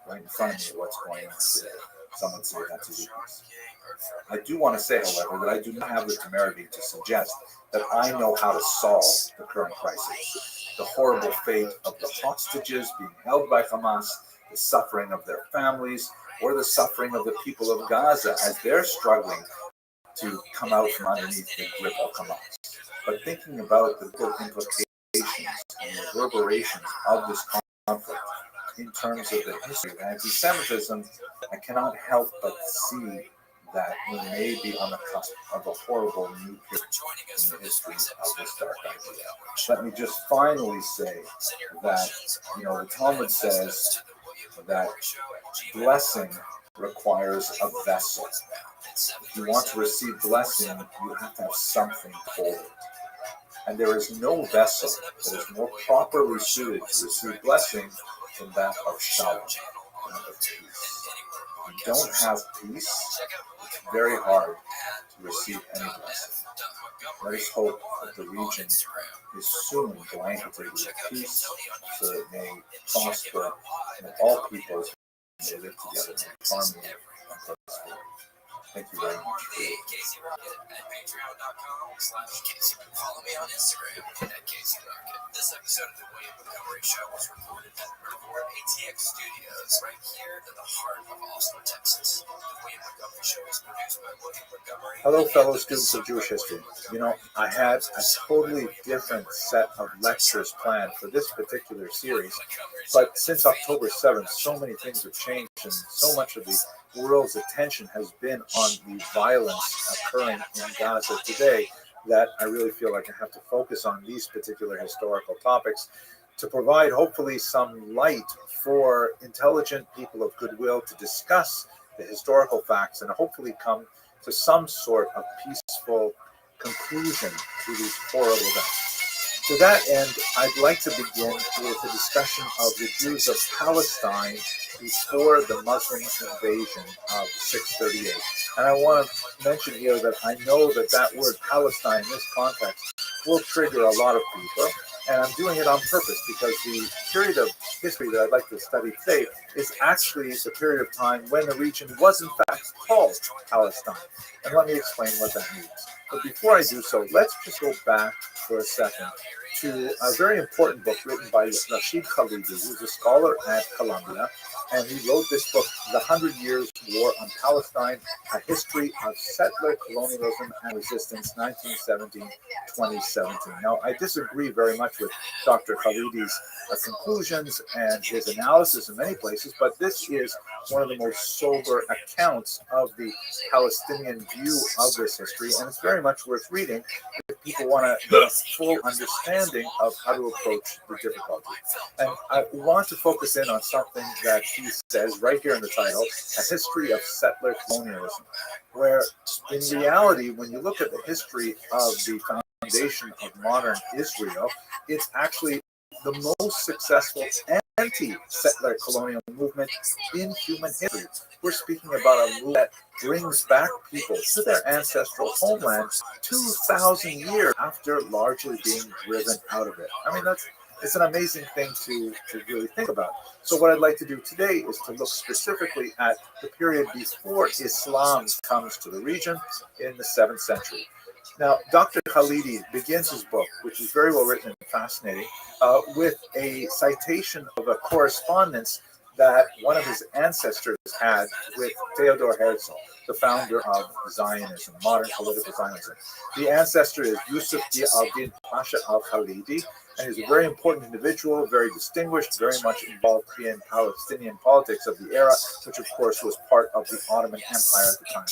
B: right in front of me at what's going on today. Some would say that's a weakness. I do want to say, however, that I do not have the temerity to suggest that I know how to solve the current crisis. The horrible fate of the hostages being held by Hamas, the suffering of their families, or the suffering of the people of Gaza as they're struggling to come out from underneath the grip of Hamas. But thinking about the implications and reverberations of this conflict in terms of the history of anti-Semitism, I cannot help but see that we may be on the cusp of a horrible new period in the history of this dark idea. Let me just finally say that, the Talmud says that blessing requires a vessel. If you want to receive blessing, you have to have something for it. And there is no vessel that is more properly suited to receive blessing than that of shalom, of peace. If you don't have peace, it's very hard to receive any blessing. Let us hope that the region is soon blanketed with peace so that it may prosper and that all peoples may live together in harmony and prosperity. Thank you very much.
C: Casey Rocket at patreon.com/Casey. Follow me on Instagram at Casey Rocket. This episode of the William Montgomery Show was recorded at the Record ATX Studios right here in the heart of Austin, Texas. The William Montgomery Show is produced by William Montgomery.
A: Hello, fellow students of Jewish history. I had a totally different set of lectures planned for this particular series, but since October 7th, so many things have changed, and so much of the world's attention has been on the violence occurring in Gaza today that I really feel like I have to focus on these particular historical topics to provide hopefully some light for intelligent people of goodwill to discuss the historical facts and hopefully come to some sort of peaceful conclusion to these horrible events. To that end, I'd like to begin with a discussion of the Jews of Palestine before the Muslim invasion of 638. And I want to mention here that I know that word Palestine in this context will trigger a lot of people, and I'm doing it on purpose because the period of history that I'd like to study today is actually the period of time when the region was in fact called Palestine. And let me explain what that means. But before I do so, let's just go back for a second to a very important book written by Rashid Khalidi, who's a scholar at Columbia, and he wrote this book, The 100 Years War on Palestine, A History of Settler Colonialism and Resistance, 1917-2017. Now, I disagree very much with Dr. Khalidi's conclusions and his analysis in many places, but this is one of the most sober accounts of the Palestinian view of this history, and it's very much worth reading if people want to get a full understanding of how to approach the difficulty. And I want to focus in on something that he says right here in the title, A History of Settler Colonialism, where in reality, when you look at the history of the foundation of modern Israel, it's actually the most successful anti-settler colonial movement in human history. We're speaking about a movement that brings back people to their ancestral homeland 2,000 years after largely being driven out of it. I mean, it's an amazing thing to really think about. So what I'd like to do today is to look specifically at the period before Islam comes to the region in the 7th century. Now, Dr. Khalidi begins his book, which is very well written and fascinating, with a citation of a correspondence that one of his ancestors had with Theodor Herzl, the founder of Zionism, modern political Zionism. The ancestor is Yusuf al-Din Pasha al-Khalidi, and he's a very important individual, very distinguished, very much involved in Palestinian politics of the era, which of course was part of the Ottoman Empire at the time.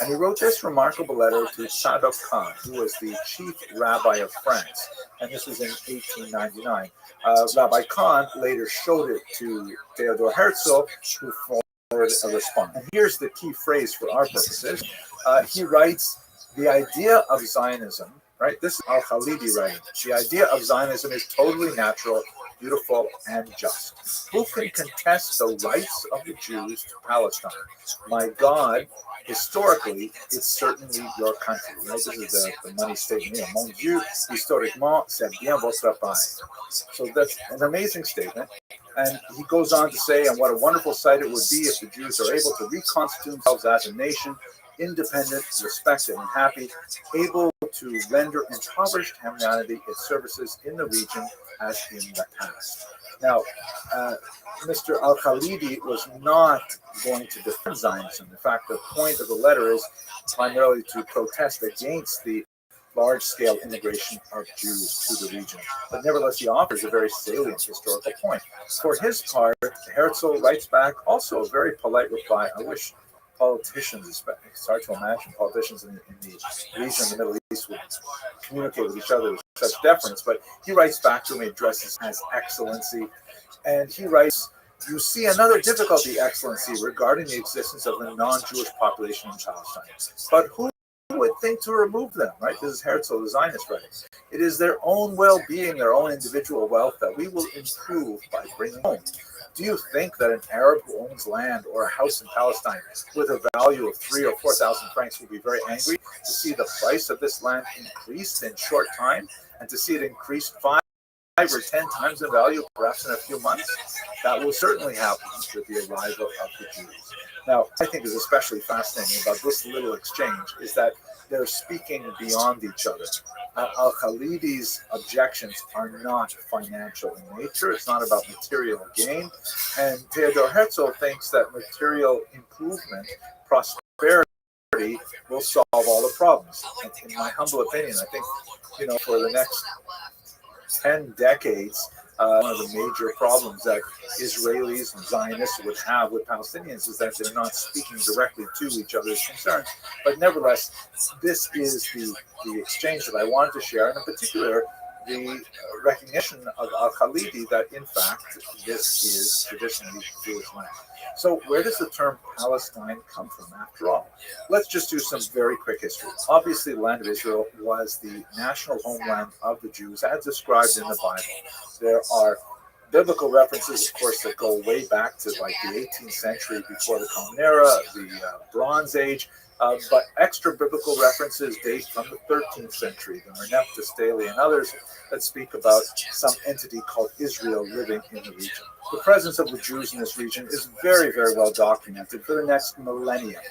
A: And he wrote this remarkable letter to Sadok Khan, who was the chief rabbi of France. And this was in 1899. Rabbi Khan later showed it to Theodor Herzl, who forwarded a response. And here's the key phrase for our purposes. He writes, the idea of Zionism, right? This is al-Khalidi writing. The idea of Zionism is totally natural, beautiful, and just. Who can contest the rights of the Jews to Palestine? My God, historically, it's certainly your country. Right? This is the money statement here. Mon Dieu, historiquement, c'est bien votre pays. So that's an amazing statement. And he goes on to say, and what a wonderful sight it would be if the Jews are able to reconstitute themselves as a nation, independent, respected, and happy, able to render impoverished humanity its services in the region as in the past. Now, Mr. al-Khalidi was not going to defend Zionism. In fact, the point of the letter is primarily to protest against the large-scale immigration of Jews to the region. But nevertheless, he offers a very salient historical point. For his part, Herzl writes back also a very polite reply. I wish politicians, it's hard to imagine politicians in the region of the Middle East would communicate with each other with such deference, but he writes back to him, he addresses as Excellency, and he writes, you see another difficulty, Excellency, regarding the existence of the non-Jewish population in Palestine. But who would think to remove them, right? This is Herzl, the Zionist writing. It is their own well-being, their own individual wealth that we will improve by bringing home. Do you think that an Arab who owns land or a house in Palestine with a value of 3,000 or 4,000 francs will be very angry to see the price of this land increased in short time and to see it increased 5 or 10 times in value, perhaps in a few months? That will certainly happen with the arrival of the Jews. Now, I think is especially fascinating about this little exchange is that they're speaking beyond each other. Al-Khalidi's objections are not financial in nature. It's not about material gain. And Theodor Herzl thinks that material improvement, prosperity, will solve all the problems. In my humble opinion, I think, for the next 10 decades, one of the major problems that Israelis and Zionists would have with Palestinians is that they're not speaking directly to each other's concerns. But nevertheless, this is the exchange that I wanted to share, and in particular, the recognition of al-Khalidi that, in fact, this is traditionally Jewish land. So where does the term Palestine come from, after all? Let's just do some very quick history. Obviously, the land of Israel was the national homeland of the Jews, as described in the Bible. There are biblical references, of course, that go way back to like the 18th century before the Common Era, the Bronze Age, but extra biblical references date from the 13th century, the Merneptah Stele and others that speak about some entity called Israel living in the region. The presence of the Jews in this region is very, very well documented for the next millennium.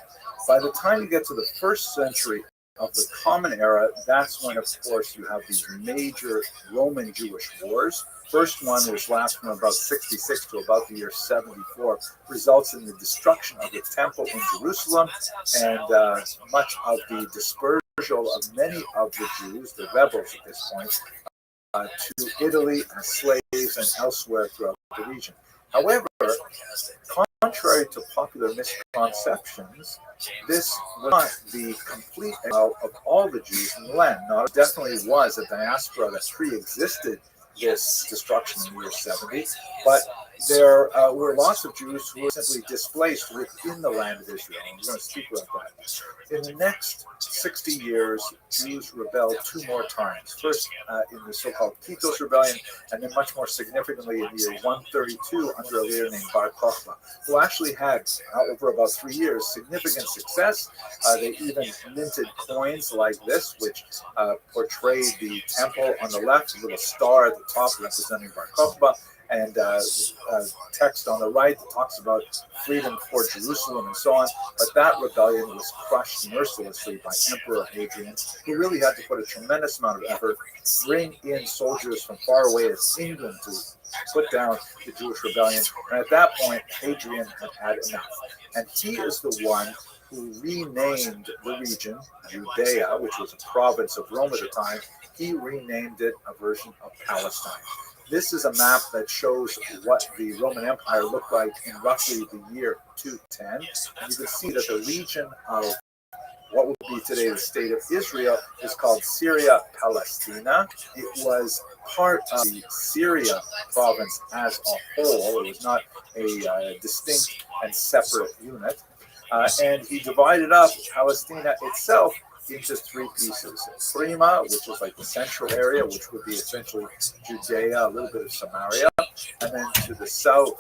A: By the time you get to the 1st century of the Common Era, that's when, of course, you have these major Roman Jewish wars. First one, which lasts from about 66 to about the year 74, results in the destruction of the temple in Jerusalem and much of the dispersion of many of the Jews, the rebels at this point, to Italy as slaves and elsewhere throughout the region. However, contrary to popular misconceptions, this was not the complete exile of all the Jews in the land. Now, it definitely was a diaspora that pre-existed this destruction in the year 70, but there were lots of Jews who were simply displaced within the land of Israel. And we're going to speak about that. In the next 60 years, Jews rebelled two more times. First, in the so-called Titus Rebellion, and then much more significantly in the year 132 under a leader named Bar Kokhba, who actually had, over about 3 years, significant success. They even minted coins like this, which portrayed the temple on the left, a little star at the top representing Bar Kokhba, and text on the right that talks about freedom for Jerusalem and so on. But that rebellion was crushed mercilessly by Emperor Hadrian, who really had to put a tremendous amount of effort, bring in soldiers from far away as England to put down the Jewish rebellion. And at that point, Hadrian had had enough. And he is the one who renamed the region, Judea, which was a province of Rome at the time. He renamed it a version of Palestine. This is a map that shows what the Roman Empire looked like in roughly the year 210. And you can see that the region of what would be today the state of Israel is called Syria Palestina. It was part of the Syria province as a whole. It was not a distinct and separate unit. And he divided up Palestina itself into three pieces. Prima, which is like the central area, which would be essentially Judea, a little bit of Samaria. And then to the south,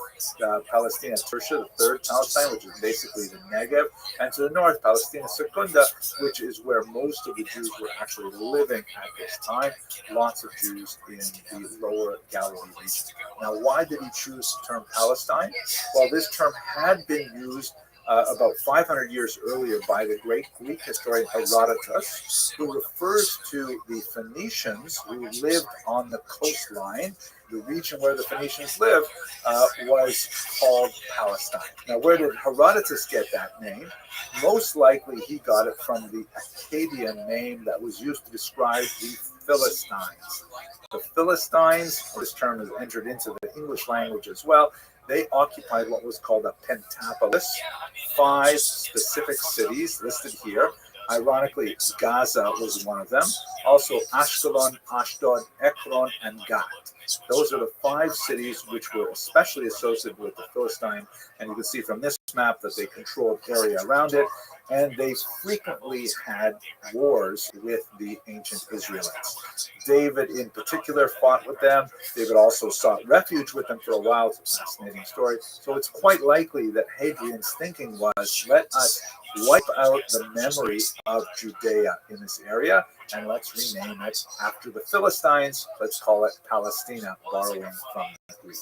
A: Palestina Tertia, the third Palestine, which is basically the Negev. And to the north, Palestina Secunda, which is where most of the Jews were actually living at this time. Lots of Jews in the lower Galilee region. Now, why did he choose the term Palestine? Well, this term had been used about 500 years earlier by the great Greek historian Herodotus, who refers to the Phoenicians who lived on the coastline. The region where the Phoenicians lived was called Palestine. Now, where did Herodotus get that name? Most likely he got it from the Akkadian name that was used to describe the Philistines. The Philistines, this term is entered into the English language as well. They occupied what was called a pentapolis, 5 specific cities listed here. Ironically, Gaza was one of them. Also, Ashkelon, Ashdod, Ekron, and Gat. Those are the 5 cities which were especially associated with the Philistine. And you can see from this map that they controlled area around it. And they frequently had wars with the ancient Israelites. David, in particular, fought with them. David also sought refuge with them for a while. It's a fascinating story. So it's quite likely that Hadrian's thinking was, let us wipe out the memory of Judea in this area, and let's rename it after the Philistines. Let's call it Palestina, borrowing from the Greek.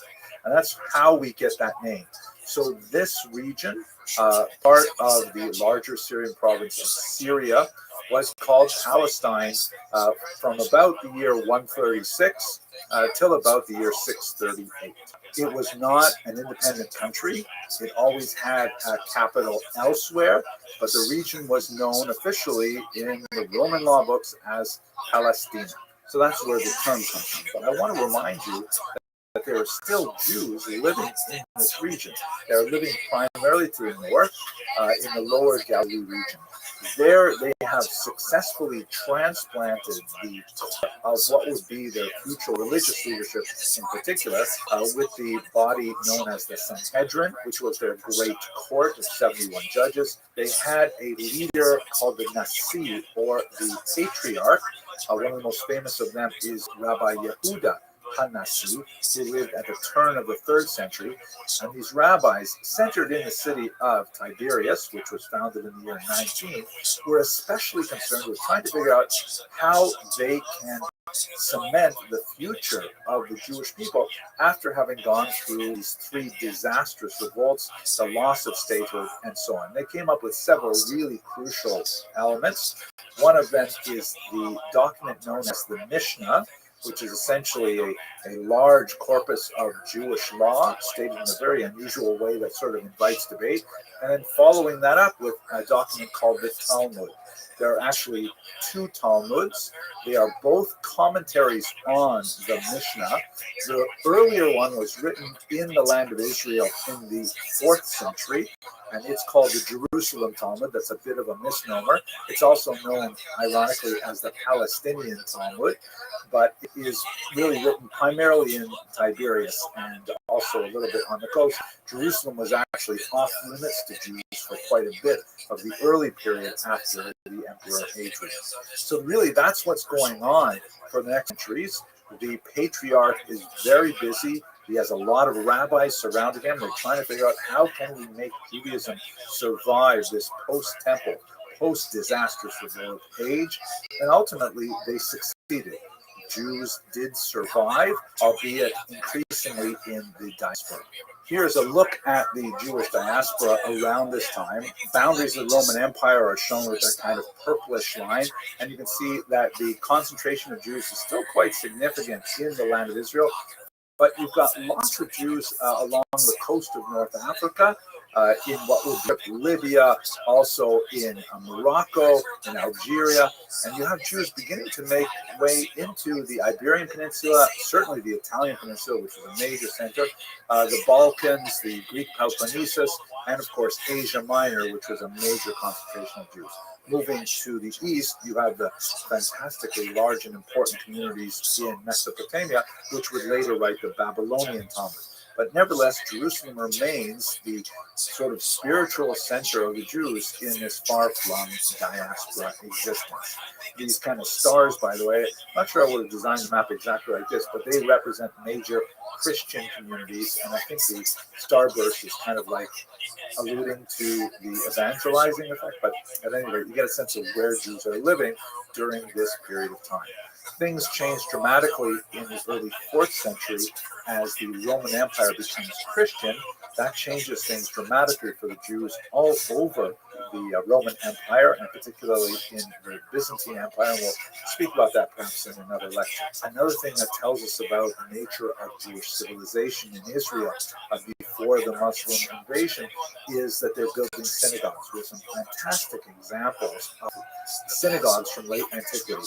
A: And that's how we get that name. So this region, part of the larger Syrian province of Syria, was called Palestine from about the year 136 till about the year 638. It was not an independent country. It always had a capital elsewhere, but the region was known officially in the Roman law books as Palestina. So that's where the term comes from. But I want to remind you that there are still Jews living in this region. They're living primarily to the north, in the lower Galilee region. There, they have successfully transplanted the of what would be their future religious leadership, in particular, with the body known as the Sanhedrin, which was their great court of 71 judges. They had a leader called the Nasi, or the Patriarch. One of the most famous of them is Rabbi Yehuda Hanasi, who lived at the turn of the 3rd century. And these rabbis, centered in the city of Tiberias, which was founded in the year 19, were especially concerned with trying to figure out how they can cement the future of the Jewish people after having gone through these 3 disastrous revolts, the loss of statehood, and so on. They came up with several really crucial elements. One of them is the document known as the Mishnah, which is essentially a large corpus of Jewish law stated in a very unusual way that sort of invites debate. And then following that up with a document called the Talmud. There are actually two Talmuds. They are both commentaries on the Mishnah. The earlier one was written in the land of Israel in the 4th century, and it's called the Jerusalem Talmud. That's a bit of a misnomer. It's also known, ironically, as the Palestinian Talmud, but it is really written primarily in Tiberias and also a little bit on the coast. Jerusalem was actually off limits to Jews for quite a bit of the early period after the Emperor Hadrian. So really, that's what's going on for the next centuries. The patriarch is very busy. He has a lot of rabbis surrounding him. They're trying to figure out how can we make Judaism survive this post-temple, post-disastrous revolt age, and ultimately they succeeded. Jews did survive, albeit increasingly in the diaspora. Here's a look at the Jewish diaspora around this time. Boundaries of the Roman Empire are shown with that kind of purplish line, and you can see that the concentration of Jews is still quite significant in the land of Israel. But you've got lots of Jews along the coast of North Africa, in what would be Libya, also in Morocco, in Algeria, and you have Jews beginning to make way into the Iberian Peninsula, certainly the Italian Peninsula, which is a major center, the Balkans, the Greek Peloponnesus, and of course Asia Minor, which was a major concentration of Jews. Moving to the east, you have the fantastically large and important communities in Mesopotamia, which would later write the Babylonian Talmud. But nevertheless, Jerusalem remains the sort of spiritual center of the Jews in this far-flung diaspora existence. These kind of stars, by the way, I'm not sure I would have designed the map exactly like this, but they represent major Christian communities, and I think the starburst is kind of like alluding to the evangelizing effect, but at any rate, you get a sense of where Jews are living during this period of time. Things changed dramatically in the early 4th century as the Roman Empire becomes Christian. That changes things dramatically for the Jews all over the Roman Empire, and particularly in the Byzantine Empire. And we'll speak about that perhaps in another lecture. Another thing that tells us about the nature of Jewish civilization in Israel before the Muslim invasion is that they're building synagogues. We have some fantastic examples of synagogues from late antiquity.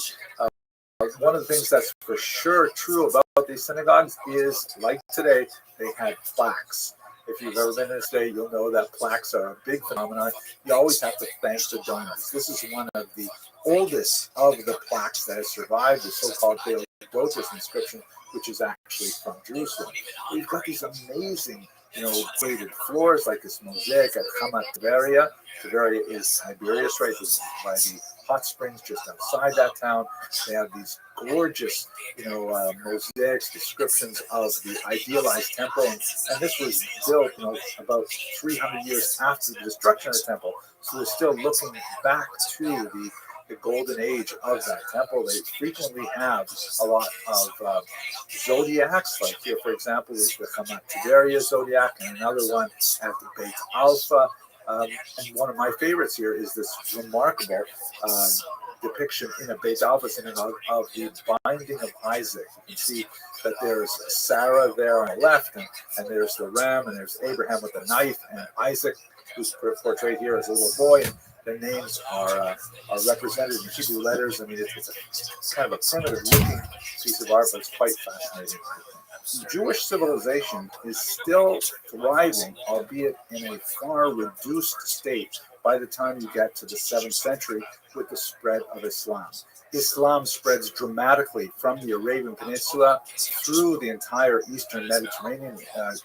A: One of the things that's for sure true about these synagogues is, like today, they had plaques. If you've ever been in this day, you'll know that plaques are a big phenomenon. You always have to thank the donors. This is one of the oldest of the plaques that has survived, the so-called Theodotus inscription, which is actually from Jerusalem. We've got these amazing, plated floors like this mosaic at Hamat Tiberia. Tiberia is Tiberias, right? This is by the hot springs just outside that town. They have these gorgeous, mosaics, descriptions of the idealized temple, and this was built, about 300 years after the destruction of the temple. So they're still looking back to the golden age of that temple. They frequently have a lot of zodiacs, like here, for example, is the Hamat Tiberia zodiac, and another one at the Beit Alpha. And one of my favorites here is this remarkable depiction in a Beit Alpha synagogue of the binding of Isaac. You can see that there's Sarah there on the left, and there's the ram, and there's Abraham with the knife, and Isaac, who's portrayed here as a little boy, and their names are represented in Hebrew letters. I mean, it's kind of a primitive looking piece of art, but it's quite fascinating. Jewish civilization is still thriving, albeit in a far reduced state by the time you get to the 7th century with the spread of Islam. Islam spreads dramatically from the Arabian Peninsula through the entire Eastern Mediterranean,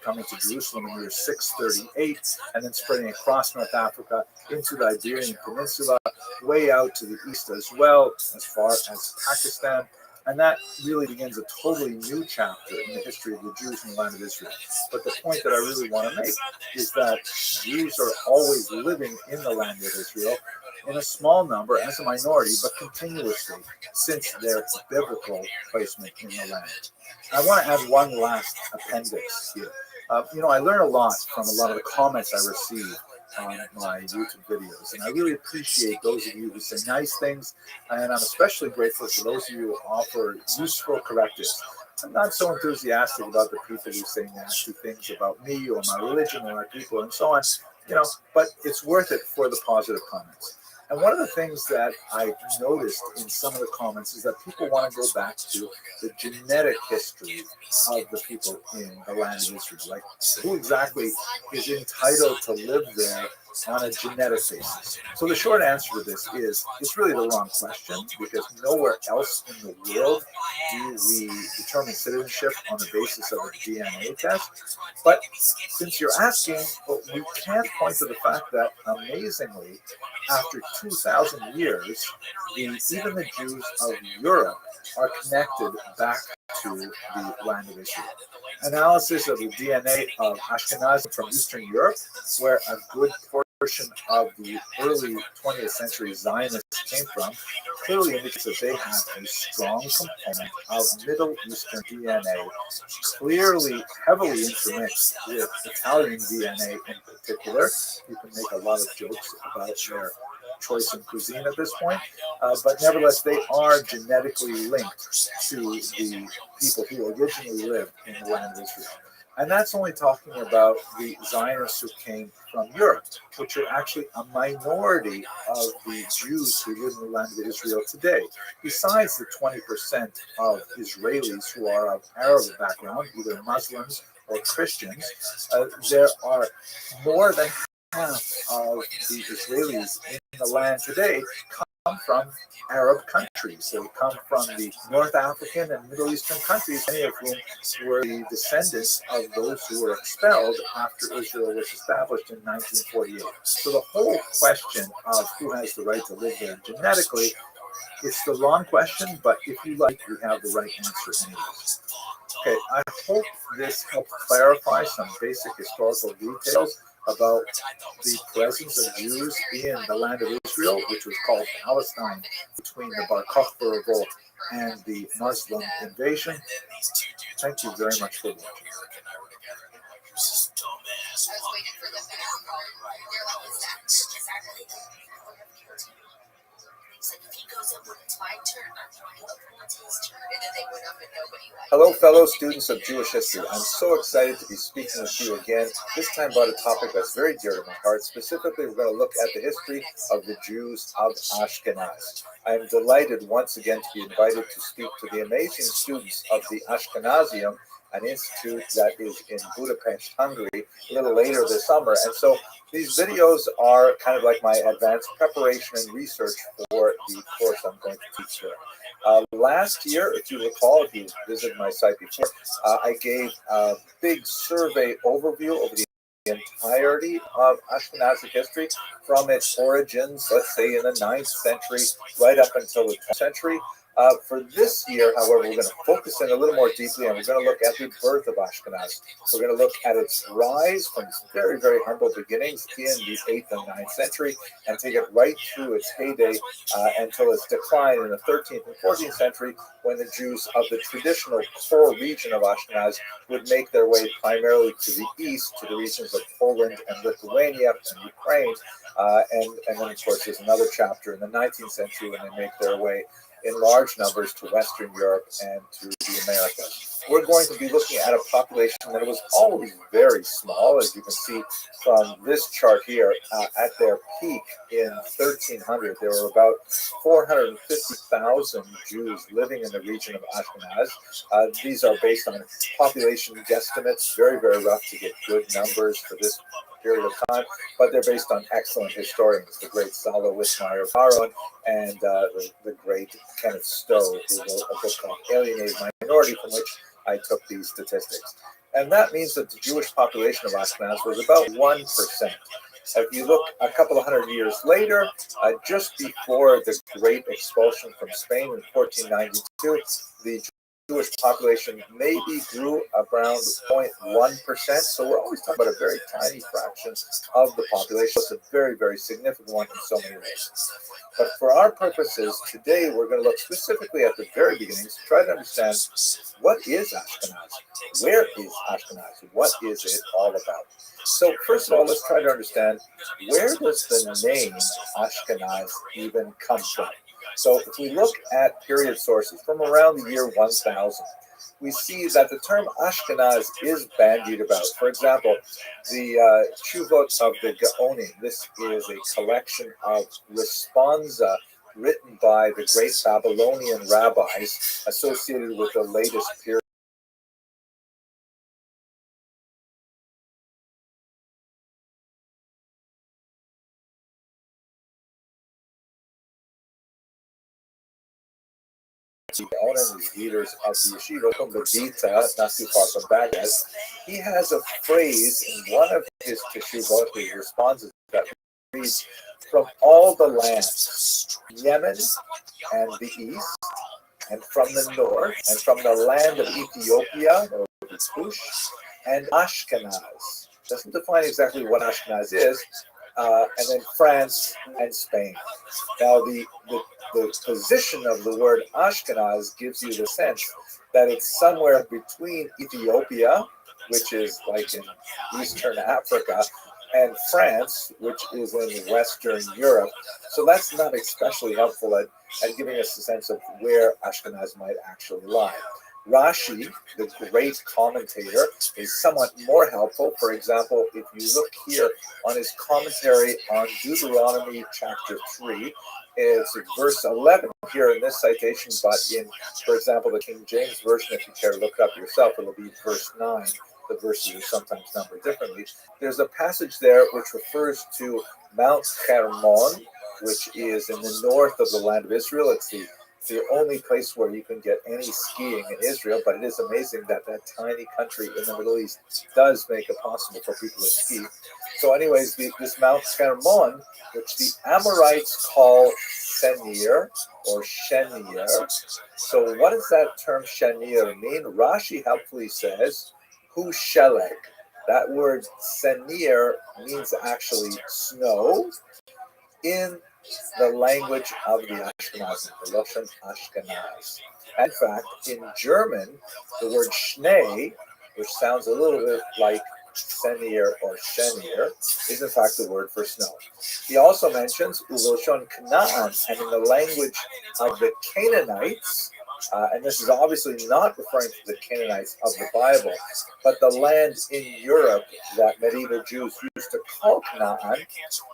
A: coming to Jerusalem in the year 638, and then spreading across North Africa into the Iberian Peninsula, way out to the east as well, as far as Pakistan. And that really begins a totally new chapter in the history of the Jews in the land of Israel. But the point that I really want to make is that Jews are always living in the land of Israel in a small number as a minority, but continuously since their biblical placement in the land. I want to add one last appendix here. I learn a lot from a lot of the comments I receive on my YouTube videos. And I really appreciate those of you who say nice things, and I'm especially grateful for those of you who offer useful correctives. I'm not so enthusiastic about the people who say nasty things about me or my religion or my people and so on, but it's worth it for the positive comments. And one of the things that I noticed in some of the comments is that people want to go back to the genetic history of the people in the land of Israel. Like, who exactly is entitled to live there on a genetic basis? So the short answer to this is it's really the wrong question, because nowhere else in the world do we determine citizenship on the basis of a DNA test. But since you're asking, well, we can't point to the fact that, amazingly, after 2,000 years, even the Jews of Europe are connected back to the land of Israel. Analysis of the DNA of Ashkenazim from Eastern Europe, where a good portion of the early 20th century Zionists came from, clearly indicates that they have a strong component of Middle Eastern DNA, clearly heavily intermixed with Italian DNA in particular. You can make a lot of jokes about their choice in cuisine at this point, but nevertheless, they are genetically linked to the people who originally lived in the land of Israel. And that's only talking about the Zionists who came from Europe, which are actually a minority of the Jews who live in the land of Israel today. Besides the 20% of Israelis who are of Arab background, either Muslims or Christians, there are more than half of the Israelis in the land today come from Arab countries. They come from the North African and Middle Eastern countries, many of whom were the descendants of those who were expelled after Israel was established in 1948. So the whole question of who has the right to live there genetically, it's the wrong question, but if you like, we have the right answer anyways. Okay, I hope this helped clarify some basic historical details about the presence of Jews in the land of Israel, which was called Palestine, between the Bar Kokhba revolt and the Muslim invasion. Thank you very much for watching.
B: Hello, fellow students of Jewish history. I'm so excited to be speaking with you again, this time about a topic that's very dear to my heart. Specifically, we're going to look at the history of the Jews of Ashkenaz. I am delighted once again to be invited to speak to the amazing students of the Ashkenazium, an institute that is in Budapest, Hungary, a little later this summer. And so these videos are kind of like my advanced preparation and research for the course I'm going to teach there. Last year, if you recall, if you visited my site before, I gave a big survey overview of the entirety of Ashkenazic history from its origins, let's say in the 9th century, right up until the 10th century. For this year, however, we're going to focus in a little more deeply, and we're going to look at the birth of Ashkenaz. We're going to look at its rise from its very, very humble beginnings in the 8th and 9th century, and take it right through its heyday until its decline in the 13th and 14th century, when the Jews of the traditional core region of Ashkenaz would make their way primarily to the east, to the regions of Poland and Lithuania and Ukraine. And then, of course, there's another chapter in the 19th century when they make their way in large numbers to Western Europe and to the Americas. We're going to be looking at a population that was always very small, as you can see from this chart here. At their peak in 1300, there were about 450,000 Jews living in the region of Ashkenaz. These are based on population guesstimates, very, very rough to get good numbers for this period of time, but they're based on excellent historians, the great Salo Wismeyer Baron and the great Kenneth Stowe, who wrote a book called Alienated Minority, from which I took these statistics. And that means that the Jewish population of Ashkenaz was about 1%. If you look a couple of hundred years later, just before the great expulsion from Spain in 1492, the
A: Jewish population maybe grew around 0.1%. So we're always talking about a very tiny fraction of the population. It's a very, very significant one in so many ways. But for our purposes, today we're going to look specifically at the very beginning to try to understand what is Ashkenaz? Where is Ashkenaz? What is it all about? So first of all, let's try to understand, where does the name Ashkenaz even come from? So if we look at period sources from around the year 1000, we see that the term Ashkenaz is bandied about. For example, the Chuvot of the Gaonim, this is a collection of responsa written by the great Babylonian rabbis associated with the latest period. The owner and the leaders of the yeshiva from Bedita, not too far from Baghdad, he has a phrase in one of his teshuvot, his responses, that reads, from all the lands, Yemen and the east, and from the north, and from the land of Ethiopia, or Kush, and Ashkenaz. Doesn't define exactly what Ashkenaz is, and then France and Spain. Now, the position of the word Ashkenaz gives you the sense that it's somewhere between Ethiopia, which is like in Eastern Africa, and France, which is in Western Europe. So that's not especially helpful at giving us a sense of where Ashkenaz might actually lie. Rashi, the great commentator, is somewhat more helpful. For example, if you look here on his commentary on Deuteronomy chapter 3, it's verse 11 here in this citation, but in, for example, the King James Version, if you care to look it up yourself, it'll be verse 9. The verses are sometimes numbered differently. There's a passage there which refers to Mount Hermon, which is in the north of the land of Israel. It's the only place where you can get any skiing in Israel, but it is amazing that that tiny country in the Middle East does make it possible for people to ski. So anyways, this Mount Hermon, which the Amorites call Senir or Shenir. So what does that term Shenir mean? Rashi helpfully says, Hu Sheleg. That word Senir means actually snow in the language of the Ashkenazim, the Lashon Ashkenaz. In fact, in German, the word Schnee, which sounds a little bit like Senir or Shenir, is in fact the word for snow. He also mentions Uloshon Canaan, and in the language of the Canaanites, and this is obviously not referring to the Canaanites of the Bible, but the land in Europe that medieval Jews used to call Canaan,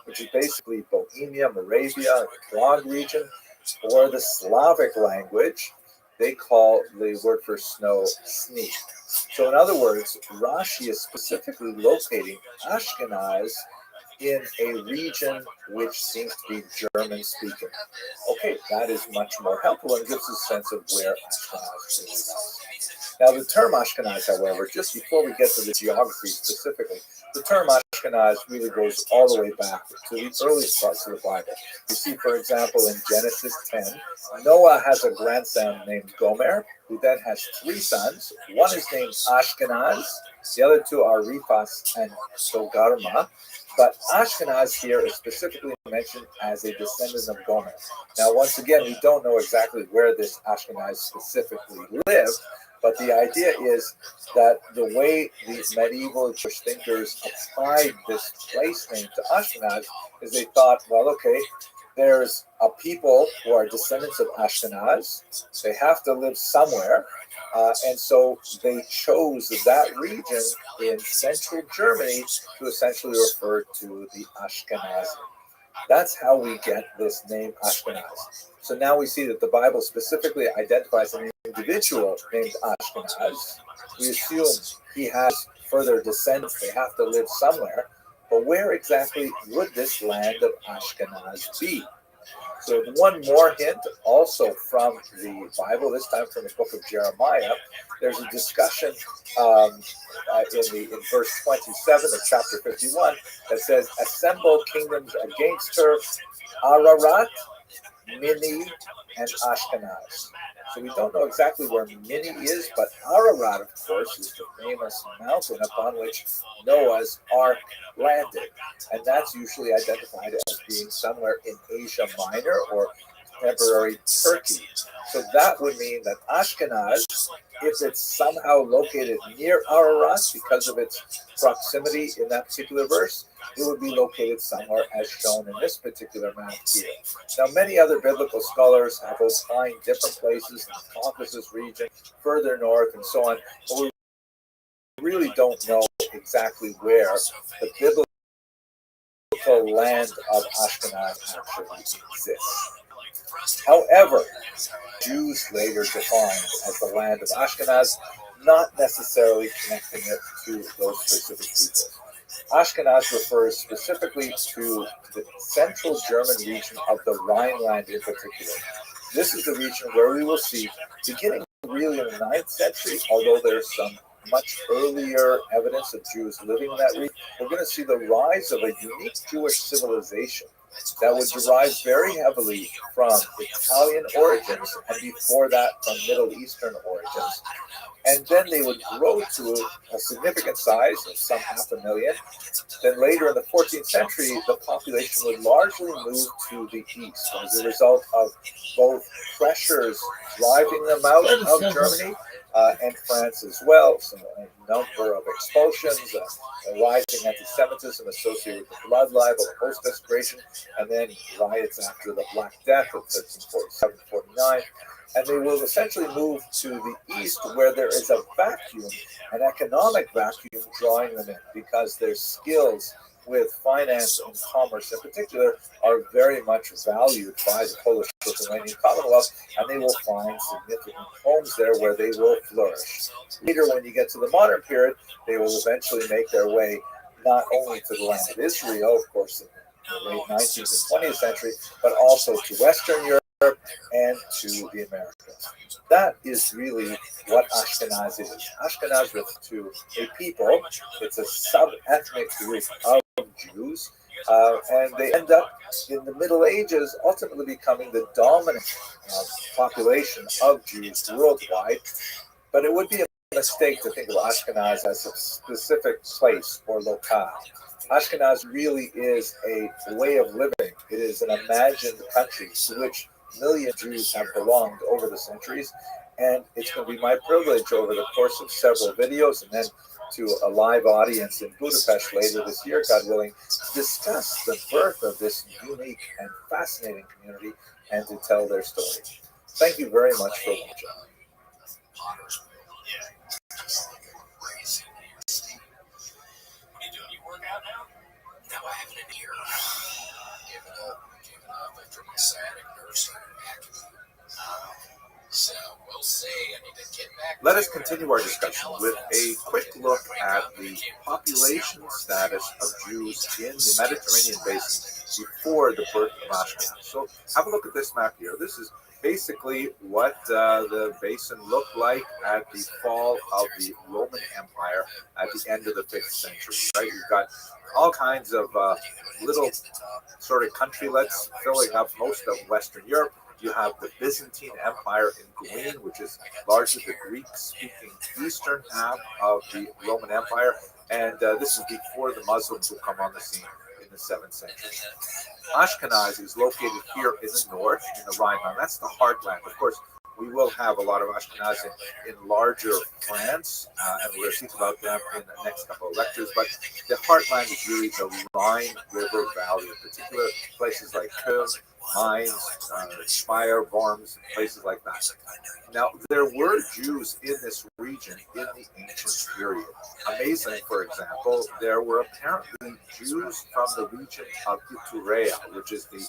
A: which is basically Bohemia, Moravia, the Prague region, or the Slavic language, they call the word for snow Sni. So in other words, Rashi is specifically locating Ashkenaz in a region which seems to be German-speaking. Okay, that is much more helpful and gives us a sense of where Ashkenaz is. Now, the term Ashkenaz, however, just before we get to the geography specifically, the term Ashkenaz really goes all the way back to the earliest parts of the Bible. You see, for example, in Genesis 10, Noah has a grandson named Gomer, who then has three sons. One is named Ashkenaz, the other two are Rifas and Sogarma. But Ashkenaz here is specifically mentioned as a descendant of Gomer. Now, once again, we don't know exactly where this Ashkenaz specifically lived, but the idea is that the way these medieval Jewish thinkers applied this place name to Ashkenaz is they thought, well, okay, there's a people who are descendants of Ashkenaz. They have to live somewhere. And so they chose that region in central Germany to essentially refer to the Ashkenaz. That's how we get this name Ashkenaz. So now we see that the Bible specifically identifies an individual named Ashkenaz. We assume he has further descendants. They have to live somewhere. But where exactly would this land of Ashkenaz be? So one more hint, also from the Bible, this time from the book of Jeremiah. There's a discussion in verse 27 of chapter 51 that says, assemble kingdoms against her, Ararat
B: Mini, and Ashkenaz. So we don't know exactly where Mini is, but Ararat, of course, is the famous mountain upon which Noah's Ark landed. And that's usually identified as being somewhere in Asia Minor or contemporary Turkey. So that would mean that Ashkenaz, if it's somehow located near Ararat because of its proximity in that particular verse, it would be located somewhere as shown in this particular map here. Now, many other biblical scholars have opined different places in the Caucasus region, further north, and so on, but we really don't know exactly where the biblical land of Ashkenaz actually exists. However, Jews later defined as the land of Ashkenaz, not necessarily connecting it to those specific people. Ashkenaz refers specifically to the central German region of the Rhineland in particular. This is the region where we will see, beginning really in the 9th century, although there's some much earlier evidence of Jews living in that region, we're going to see the rise of a unique Jewish civilization that would derive very heavily from Italian origins and before that from Middle Eastern origins. And then they would grow to a significant size of some 500,000. Then later in the 14th century, the population would largely move to the east as a result of both pressures driving them out of Germany and France as well. So a number of expulsions, rising anti-Semitism associated with the blood libel, post-desperation, and then riots after the Black Death of 1347-49. And they will essentially move to the east where there is a vacuum, an economic vacuum drawing them in because their skills with finance and commerce in particular are very much valued by the Polish-Lithuanian Commonwealth, and they will find significant homes there where they will flourish. Later, when you get to the modern period, they will eventually make their way not only to the land of Israel, of course, in the late 19th and 20th century, but also to Western Europe and to the Americas. That is really what Ashkenaz is. Ashkenaz refers to a people. It's a sub-ethnic group of Jews, and they end up in the Middle Ages ultimately becoming the dominant population of Jews worldwide. But it would be a mistake to think of Ashkenaz as a specific place or locale. Ashkenaz really is a way of living. It is an imagined country to which million Jews have belonged over the centuries, and it's going to be my privilege over the course of several videos and then to a live audience in Budapest later this year, God willing, to discuss the birth of this unique and fascinating community and to tell their story. Thank you very much for watching.
C: No, I haven't in a year. Giving up after my sciatic nerve started acting. So we'll see. I need to get back.
A: Let us continue our discussion with a quick look at the population status of Jews in the Mediterranean basin before the birth of Ashkenaz. So have a look at this map here. This is basically what the basin looked like at the fall of the Roman Empire at the end of the 5th century. Right, you've got all kinds of little sort of countrylets filling up most of Western Europe. You have the Byzantine Empire in green, which is largely the Greek-speaking eastern half of the Roman Empire, and this is before the Muslims will come on the scene in the 7th century. Ashkenaz is located here in the north, in the Rhineland. That's the heartland. Of course, we will have a lot of Ashkenaz in larger France, and we're going to speak about them in the next couple of lectures, but the heartland is really the Rhine River Valley, in particular places like Köln, Mainz, Speyer, Worms, places like that. Now, there were Jews in this region in the ancient period. Amazing, for example, there were apparently Jews from the region of Iturea, which is the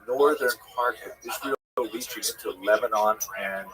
A: northern part of Israel, reaching into Lebanon and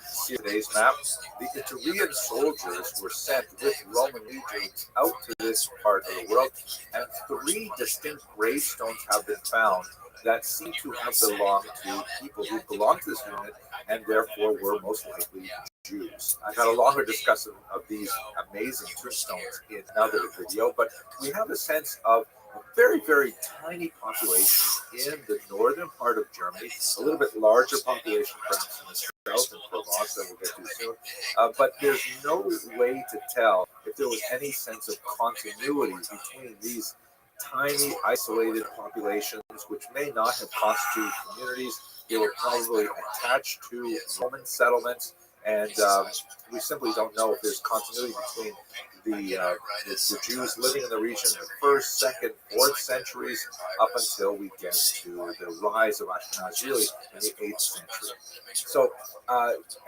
A: see today's map. The Iturean soldiers were sent with Roman legions out to this part of the world, and 3 distinct gravestones have been found that seem to have belonged to people who belonged to this unit and therefore were most likely Jews. I got a longer discussion of these amazing tombstones in another video, but we have a sense of a very, very tiny population in the northern part of Germany, a little bit larger population perhaps in the south in Provence that we'll get to soon. But there's no way to tell if there was any sense of continuity between these tiny isolated populations, which may not have constituted communities. They were probably attached to Roman settlements, and we simply don't know if there's continuity between the Jews living in the region in the first, second, fourth centuries up until we get to the rise of Ashkenaz really in the 8th century. So,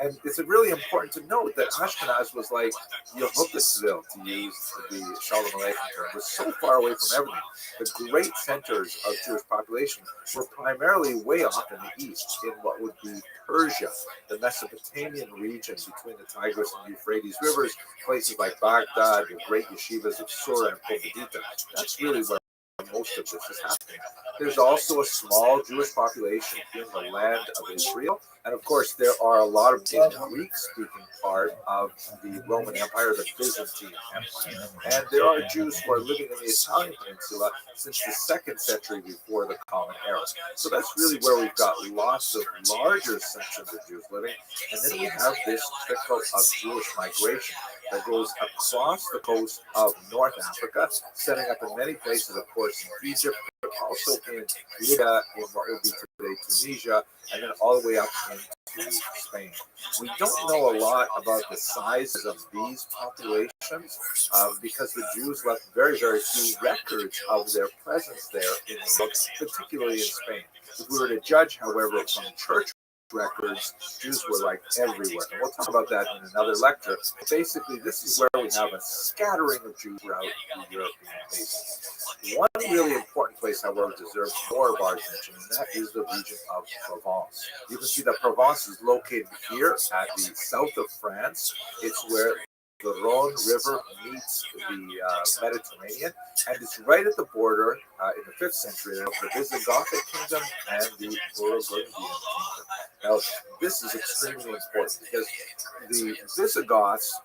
A: and it's really important to note that Ashkenaz was like Yehudatville, to use the Shalom Aleichem term, was so far away from everything. The great centers of Jewish population were primarily way off in the east, in what would be Persia, the Mesopotamian region between the Tigris and Euphrates rivers, places like Baghdad, the great yeshivas of Sura and Pobedita. That's really where most of this is happening. There's also a small Jewish population in the land of Israel. And of course, there are a lot of in the Greek-speaking part of the Roman Empire, the Byzantine Empire. And there are Jews who are living in the Italian peninsula since the 2nd century before the Common Era. So that's really where we've got lots of larger sections of Jews living. And then we have this trickle of Jewish migration that goes across the coast of North Africa, setting up in many places, of course, in Egypt, but also in Libya, in what would be today Tunisia, and then all the way up into Spain. We don't know a lot about the sizes of these populations because the Jews left very, very few records of their presence there in the book, particularly in Spain. If we were to judge, however, from church records, Jews were like everywhere. And we'll talk about that in another lecture. Basically, this is where we have a scattering of Jews throughout the European basin. One really important place, however, deserves more of our attention, and that is the region of Provence. You can see that Provence is located here at the south of France. It's where the Rhone River meets the Mediterranean, and it's right at the border in the 5th century of the Visigothic kingdom and the Burgundian kingdom. Now, this is extremely important because the Visigoths,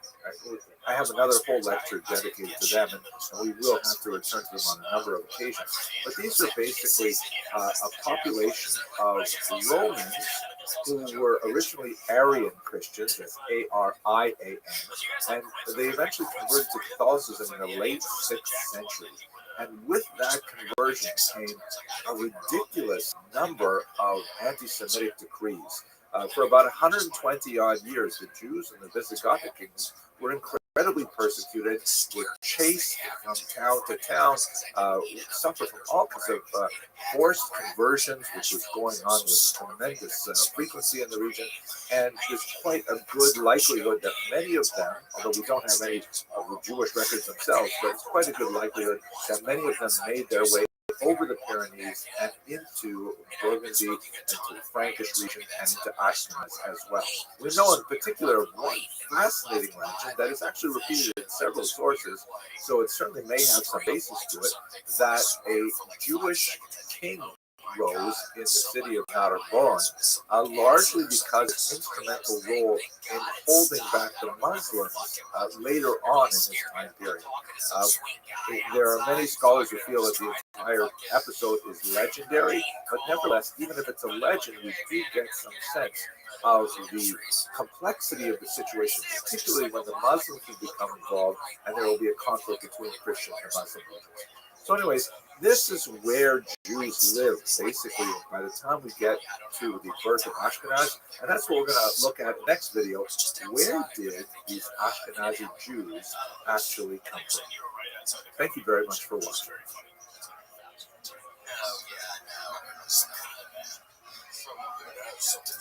A: I have another whole lecture dedicated to them, and we will have to return to them on a number of occasions. But these are basically a population of Romans who were originally Arian Christians, that's Arian, and they eventually converted to Catholicism in the late 6th century. And with that conversion came a ridiculous number of anti-Semitic decrees. For about 120 odd years, the Jews in the Visigothic kingdoms were incredibly persecuted, were chased from town to town, suffered from all kinds of forced conversions, which was going on with tremendous frequency in the region. And there's quite a good likelihood that many of them, although we don't have any of the Jewish records themselves, but it's quite a good likelihood that many of them made their way over the Pyrenees and into Burgundy and to the Frankish region and into Ashkenaz as well. We know in particular of one fascinating legend that is actually repeated in several sources, so it certainly may have some basis to it, that a Jewish king rose in the city of Narbonne, largely because of its instrumental role in holding back the Muslims later on in this time period. There are many scholars who feel that the entire episode is legendary, but nevertheless, even if it's a legend, we do get some sense of the complexity of the situation, particularly when the Muslims will become involved and there will be a conflict between Christian and Muslim religions. So anyways, this is where Jews live, basically, by the time we get to the birth of Ashkenaz. And that's what we're going to look at in the next video. Where did these Ashkenazi Jews actually come from? Thank you very much for watching.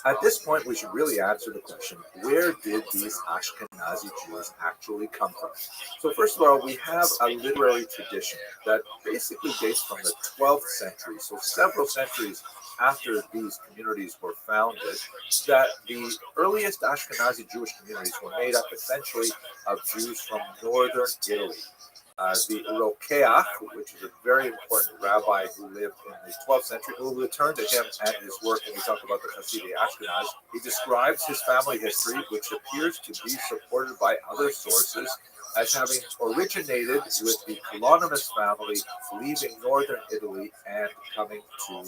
A: At this point, we should really answer the question, where did these Ashkenazi Jews actually come from? So first of all, we have a literary tradition that basically dates from the 12th century, so several centuries after these communities were founded, that the earliest Ashkenazi Jewish communities were made up essentially of Jews from northern Italy. The Rokeach, which is a very important rabbi who lived in the 12th century, we'll return to him and his work when we talk about the Hasidic Ashkenaz. He describes his family history, which appears to be supported by other sources, as having originated with the Colonimus family leaving northern Italy and coming to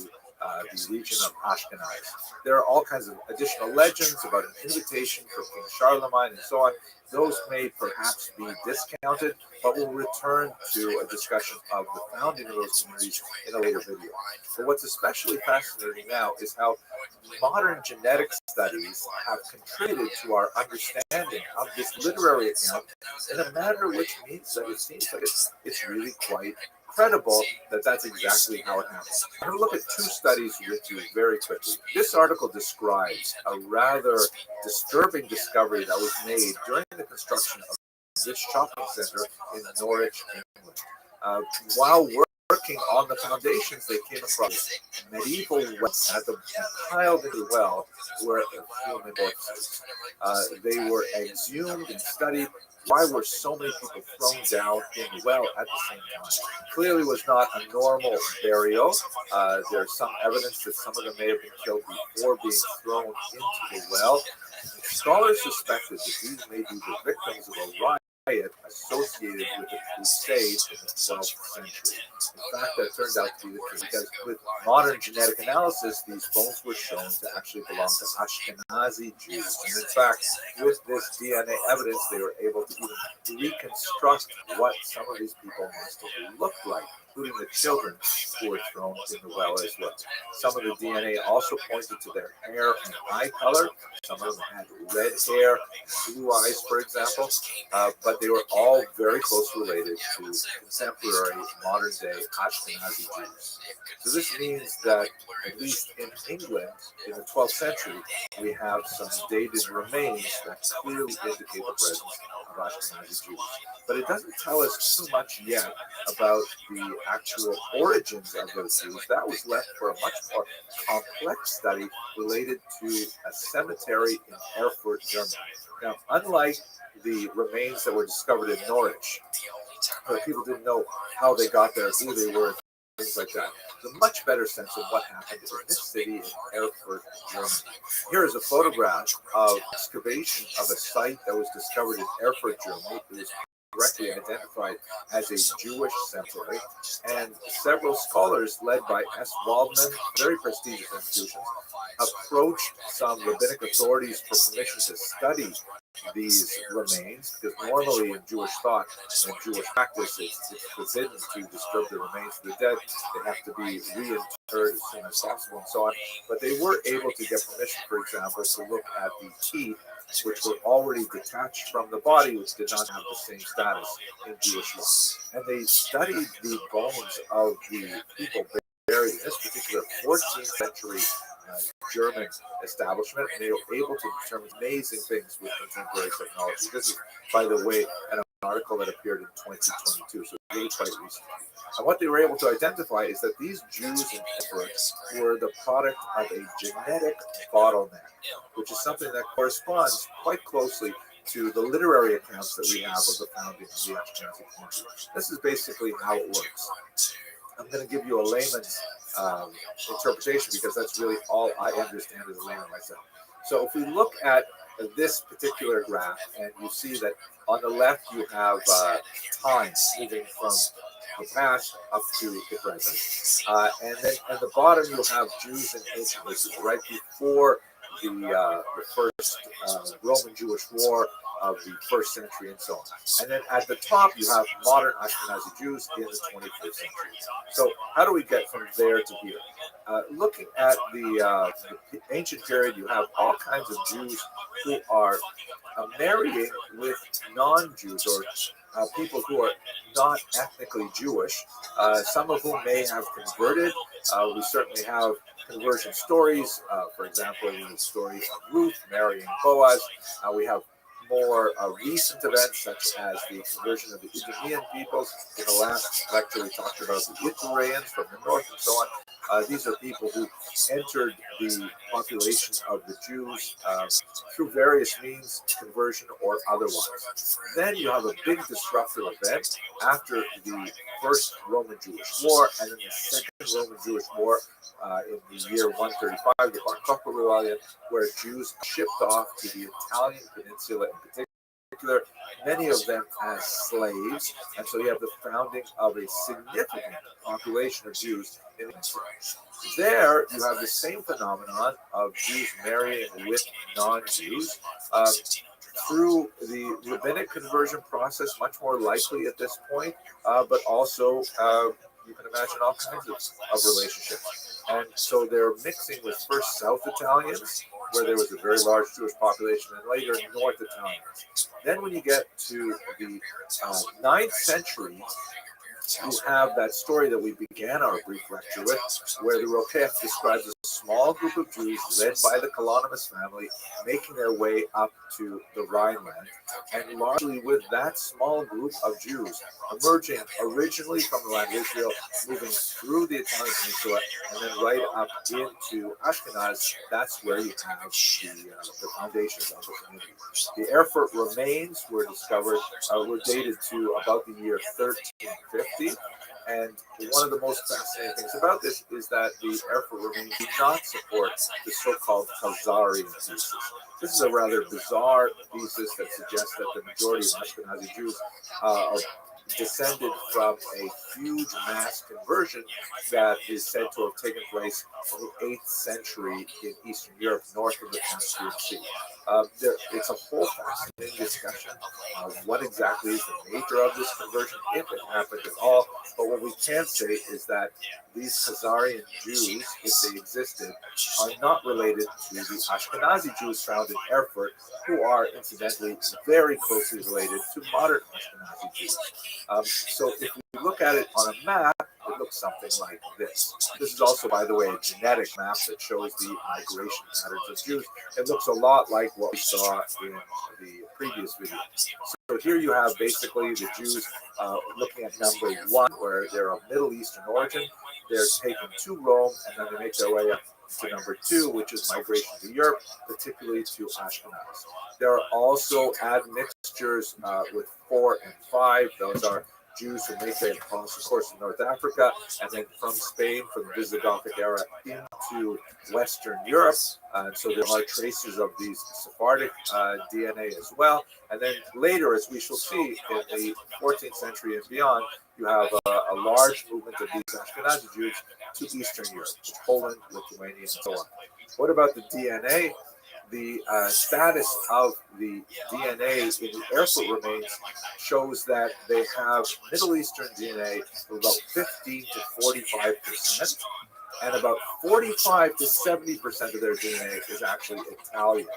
A: the region of Ashkenaz. There are all kinds of additional legends about an invitation from King Charlemagne and so on. Those may perhaps be discounted, but we'll return to a discussion of the founding of those communities in a later video. But what's especially fascinating now is how modern genetic studies have contributed to our understanding of this literary account in a manner which means that it seems like it's really quite credible that that's exactly how it happened. I'm going to look at two studies with you very quickly. This article describes a rather disturbing discovery that was made during the construction of this shopping center in Norwich, England. While working on the foundations, they came across medieval wells, and piled in the well were human corpses. They were exhumed and studied. Why were so many people thrown down in the well at the same time? Clearly was not a normal burial. There's some evidence that some of them may have been killed before being thrown into the well. Scholars suspected that these may be the victims of a riot associated with the Crusades in the 12th century. In fact, that turned out to be the case because with modern genetic analysis, these bones were shown to actually belong to Ashkenazi Jews. And in fact, with this DNA evidence, they were able to even reconstruct what some of these people must have looked like, including the children who were thrown in the well as well. Some of the DNA also pointed to their hair and eye color. Some of them had red hair, blue eyes, for example, but they were all very closely related to contemporary modern-day Ashkenazi Jews. So this means that, at least in England, in the 12th century, we have some dated remains that clearly indicate the presence of Ashkenazi Jews. But it doesn't tell us too much yet about the actual origins of those Jews. That was left for a much more complex study related to a cemetery in Erfurt, Germany. Now, unlike the remains that were discovered in Norwich, where people didn't know how they got there, who they were, things like that. There's a much better sense of what happened in this city in Erfurt, Germany. Here is a photograph of excavation of a site that was discovered in Erfurt, Germany. It was correctly identified as a Jewish cemetery, and several scholars led by S. Waldman, very prestigious institutions, approached some rabbinic authorities for permission to study these remains, because normally in Jewish thought and Jewish practice, it's forbidden to disturb the remains of the dead. They have to be reinterred as soon as possible and so on. But they were able to get permission, for example, to look at the teeth, which were already detached from the body, which did not have the same status in Jewish law. And they studied the bones of the people buried in this particular 14th century German establishment, and they were able to determine amazing things with contemporary technology. This is, by the way, an article that appeared in 2022, so really quite recent. And what they were able to identify is that these Jews in Erfurt were the product of a genetic bottleneck, which is something that corresponds quite closely to the literary accounts that we have of the founding of the Ashkenazi community. This is basically how it works. I'm going to give you a layman's interpretation because that's really all I understand as a layman myself. So if we look at this particular graph, and you see that on the left you have time moving from the past up to the present, and then at the bottom you have Jews in ancient history, right before the first Roman Jewish War of the first century and so on. And then at the top, you have modern Ashkenazi Jews in the 21st century. So how do we get from there to here? Looking at the ancient period, you have all kinds of Jews who are marrying with non-Jews or people who are not ethnically Jewish, some of whom may have converted. We certainly have conversion stories. For example, the story of Ruth marrying Boaz. We have more recent events, such as the conversion of the Idumean peoples. In the last lecture, we talked about the Itureans from the north and so on. These are people who entered the population of the Jews through various means, conversion or otherwise. Then you have a big disruptive event after the first Roman Jewish War, and then the second Roman Jewish War in the year 135, the Bar Kokhba Rebellion, where Jews shipped off to the Italian peninsula in particular particular, many of them as slaves. And so you have the founding of a significant population of Jews in the country. There, you have the same phenomenon of Jews marrying with non-Jews. Through the rabbinic conversion process, much more likely at this point, but also you can imagine all kinds of relationships. And so they're mixing with first South Italians, where there was a very large Jewish population, and later North Italians. Then when you get to the 9th century, you have that story that we began our brief lecture with, where the Rothschild describes a small group of Jews led by the Colonimus family making their way up to the Rhineland, and largely with that small group of Jews emerging originally from the land of Israel, moving through the Italian peninsula, and then right up into Ashkenaz. That's where you have the foundations of the community. The Erfurt remains were discovered, were dated to about the year 1350. And one of the most fascinating things about this is that the Erfurt remains do not support the so-called Khazarian thesis. This is a rather bizarre thesis that suggests that the majority of Ashkenazi Jews are descended from a huge mass conversion that is said to have taken place in the 8th century in Eastern Europe, north of the Caspian Sea. It's a whole fascinating discussion of what exactly is the nature of this conversion, if it happened at all. But what we can say is that these Khazarian Jews, if they existed, are not related to the Ashkenazi Jews found in Erfurt, who are incidentally very closely related to modern Ashkenazi Jews. So if we look at it on a map, it looks something like this. This is also, by the way, a genetic map that shows the migration patterns of Jews. It looks a lot like what we saw in the previous video. So here you have basically the Jews looking at number 1, where they're of Middle Eastern origin. They're taken to Rome, and then they make their way up to number 2, which is migration to Europe, particularly to Ashkenaz. There are also admixtures with 4 and 5. Those are Jews who make their cross, of course, in North Africa, and then from Spain, from the Visigothic era into Western Europe. So there are traces of these Sephardic DNA as well. And then later, as we shall see, in the 14th century and beyond, you have a large movement of these Ashkenazi Jews to Eastern Europe, to Poland, Lithuania, and so on. What about the DNA? The status of the DNA in the Erfurt remains shows that they have Middle Eastern DNA of about 15 to 45%, and about 45 to 70% of their DNA is actually Italian.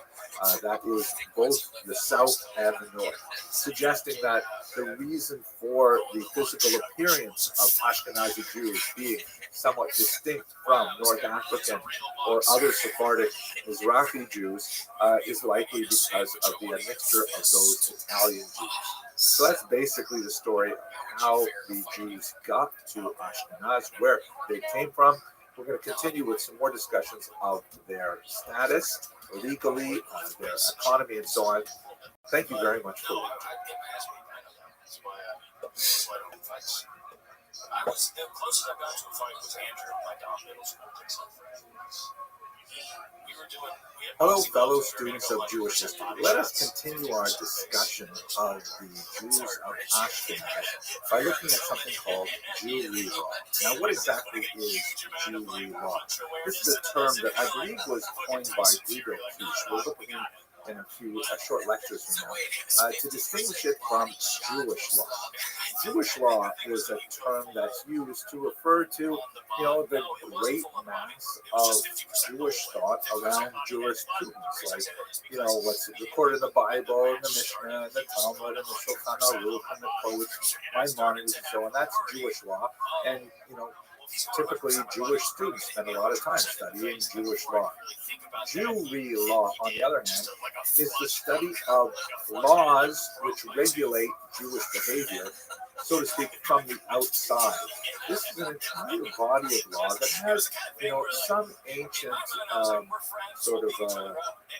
A: That is both the South and the North, suggesting that the reason for the physical appearance of Ashkenazi Jews being somewhat distinct from North African or other Sephardic Mizrahi Jews is likely because of the admixture of those Italian Jews. So that's basically the story of how the Jews got to Ashkenaz, where they came from. We're going to continue with some more discussions of their status legally, their economy, and so on. Thank you very much for watching.
C: I was the closest I got to a fight was Andrew, my middle school.
A: Hello, fellow students of Jewish history. Let us continue our discussion of the Jews of Ashkenaz by looking at something called Jewry law. Now, what exactly is Jewry law? This is a term that I believe was coined by Guido Kish. We're looking in a few short lectures from now to distinguish it from Jewish law. Jewish law is a term that's used to refer to, the great mass of Jewish thought around jurisprudence, like, what's recorded in the Bible, and the Mishnah, and the Talmud, and the Shulchan Aruch, and the Codes, Maimonides, and so on. That's Jewish law, and typically Jewish students spend a lot of time studying Jewish law. Jewry law, on the other hand, is the study of laws which regulate Jewish behavior, so to speak, from the outside. This is an entire body of law that has, some ancient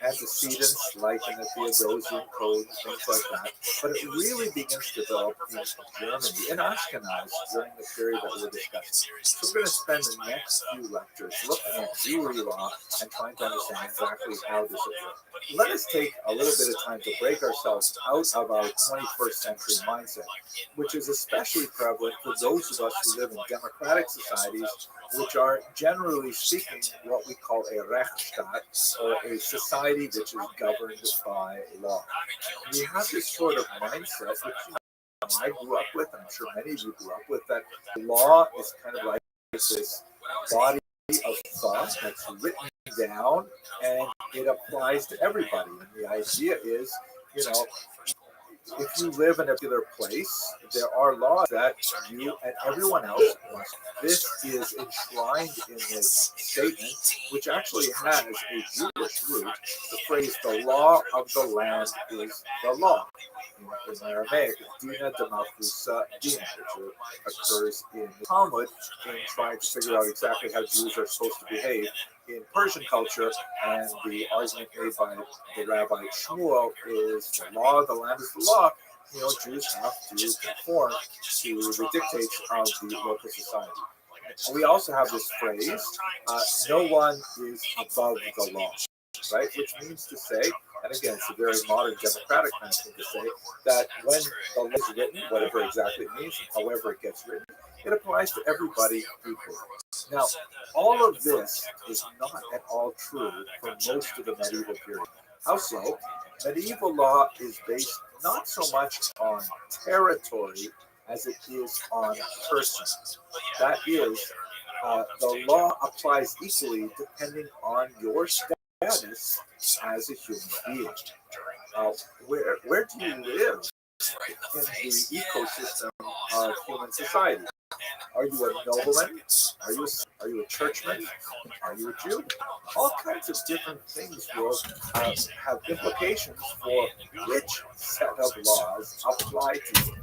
A: antecedents like in the Theodosian Code, things like that. But it really begins to develop in Germany, in Ashkenaz, during the period that we're discussing. So we're going to spend the next few lectures looking at Jewry law and trying to understand exactly how this works. Let us take a little bit of time to break ourselves out of our 21st century mindset, which is especially prevalent for those of us who live in democratic societies, which are generally speaking what we call a Rechtsstaat, or a society which is governed by law. We have this sort of mindset, which I grew up with, and I'm sure many of you grew up with, that law is kind of like this body of thought that's written down and it applies to everybody. And the idea is, if you live in a particular place, there are laws that you and everyone else must. This is enshrined in this statement, which actually has a Jewish root. The phrase, the law of the land is the law. In Aramaic, Dina de Malchusa Dina, which occurs in the Talmud in trying to figure out exactly how Jews are supposed to behave in Persian culture. And the argument made by the Rabbi Shmuel is the law of the land is the law. Jews have to conform to the dictates of the local society. We also have this phrase, no one is above the law, right? Which means to say, and again, it's a very modern democratic kind of thing to say, that when the law is written, whatever exactly it means, however it gets written, it applies to everybody equally. Now, all of this is not at all true for most of the medieval period. How so? Medieval law is based not so much on territory as it is on persons. That is, the law applies equally depending on your status as a human being. Where do you live in the ecosystem of human society? Are you a nobleman? Are you a churchman? Are you a Jew? All kinds of different things will have implications for which set of laws apply to you.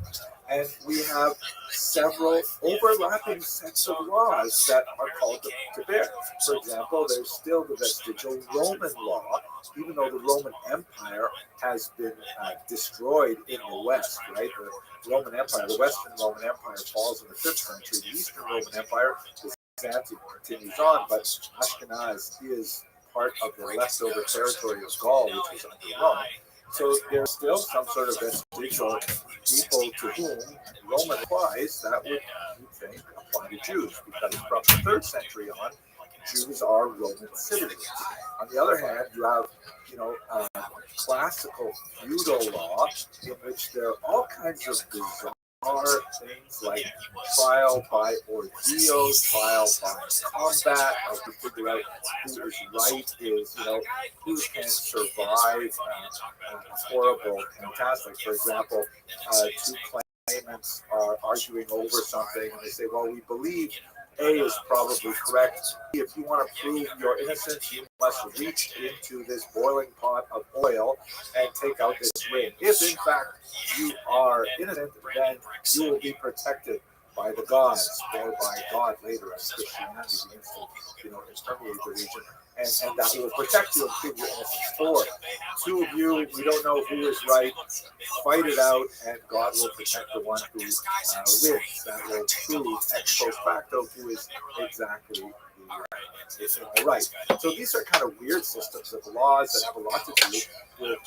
A: And we have several overlapping sets of laws that are called to bear. For example, there's still the vestigial Roman law, even though the Roman Empire has been destroyed in the West, right? The Roman Empire, the Western Roman Empire falls in the 5th century. The Eastern Roman Empire, Byzantium continues on, but Ashkenaz is part of the leftover territory of Gaul, which was under Rome. So there's still some sort of vestigial people to whom Roman applies that would, you think, apply to Jews, because from the 3rd century on, Jews are Roman citizens. On the other hand, you have, classical feudal law in which there are all kinds of bizarre things like trial by ordeal, trial by combat, how to figure out who is right, who can survive a horrible catastrophe. For example, two claimants are arguing over something, and they say, well, we believe A is probably correct. If you want to prove your innocence, you must reach into this boiling pot of oil and take out this ring. If in fact you are innocent, then you will be protected by the gods, or by God later as Christianity begins to, permeate the region, and that will protect you and prove your innocence. Or two of you, we don't know who is right, fight it out, and God will protect the one who wins. That will prove ex post facto who is exactly right. So these are kind of weird systems of laws that have a lot to do with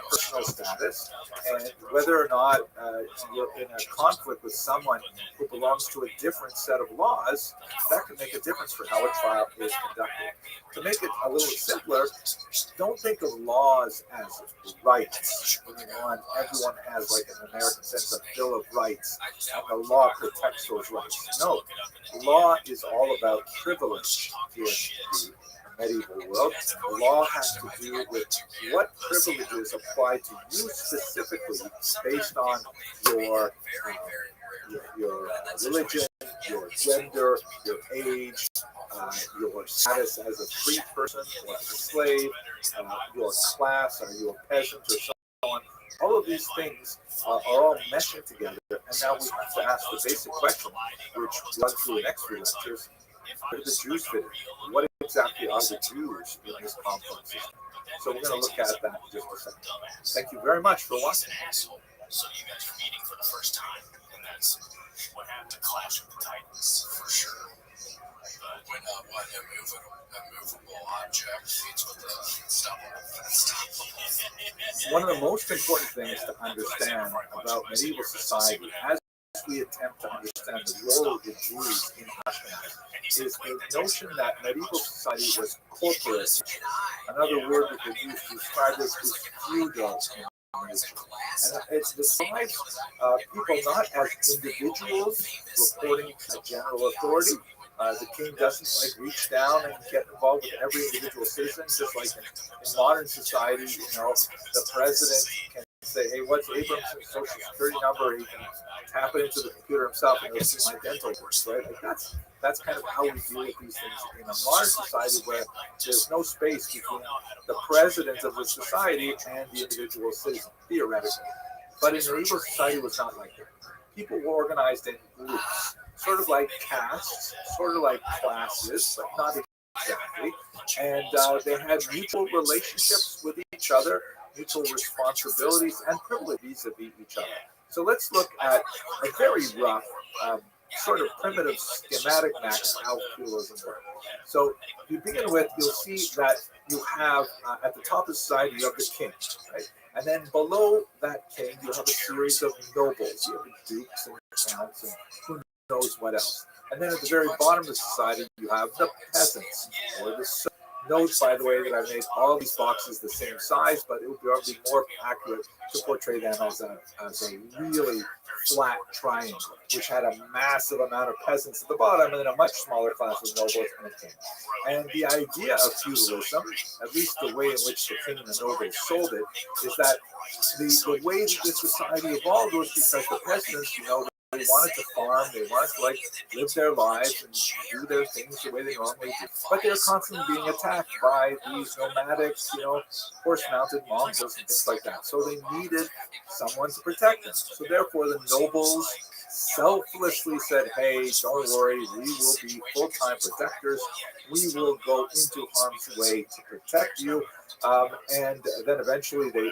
A: personal status, and whether or not you're in a conflict with someone who belongs to a different set of laws, that can make a difference for how a trial is conducted. To make it a little simpler, don't think of laws as rights. Everyone has, like in the American sense, a Bill of Rights, and the law protects those rights. No, law is all about privilege in the medieval world. Law has to do with what privileges apply to you specifically based on your religion, your gender, your age, your status as a free person or as a slave, your class, are you a peasant or so on. All of these things are all meshing together, and now we have to ask the basic question, which runs through the next few lectures: where do the Jews fit in? What exactly are the Jews in this complex system? So we're going to look at that in just a second. Thank you very much for watching.
C: So you guys are meeting for the first time, and that's what happened to Clash of the Titans, for sure. But when what immovable object meets with the unstoppable.
A: One of the most important things to understand about medieval society, as we attempt to understand the role of the Jews in Ashkenaz, is the notion that medieval society was corporate. Another word that they use to describe this is feudal. And it describes people not as individuals reporting a general authority. The king doesn't reach down and get involved with every individual citizen, just like in modern society. The president can say, "Hey, what's Abraham's social security number?" He can tap it into the computer himself and he'll see my dental works, right? That's kind of how we deal with these things in a modern society where there's no space between the president of the society and the individual citizen, theoretically. But in medieval society, it was not like that. People were organized in groups, sort of like castes, sort of like classes, but not exactly. And they had mutual relationships with each other, mutual responsibilities, and privilege vis-a-vis each other. So let's look at a very rough, sort of primitive schematic map of how feudalism worked. So you begin with, you'll see that you have at the top of society, you have the king, right? And then below that king, you have a series of nobles. You have dukes and counts and who knows what else. And then at the very bottom of the society, you have the peasants, or the serfs. Note, by the way, that I made all these boxes the same size, but it would be more accurate to portray them as a really flat triangle, which had a massive amount of peasants at the bottom and then a much smaller class of nobles and a king. And the idea of feudalism, at least the way in which the king and the nobles sold it, is that the way that this society evolved was because the peasants, they wanted to farm, they wanted to live their lives and do their things the way they normally do. But they're constantly being attacked by these nomadic, horse-mounted Mongols and things like that. So they needed someone to protect them. So therefore the nobles selflessly said, "Hey, don't worry, we will be full-time protectors. We will go into harm's way to protect you." And then eventually they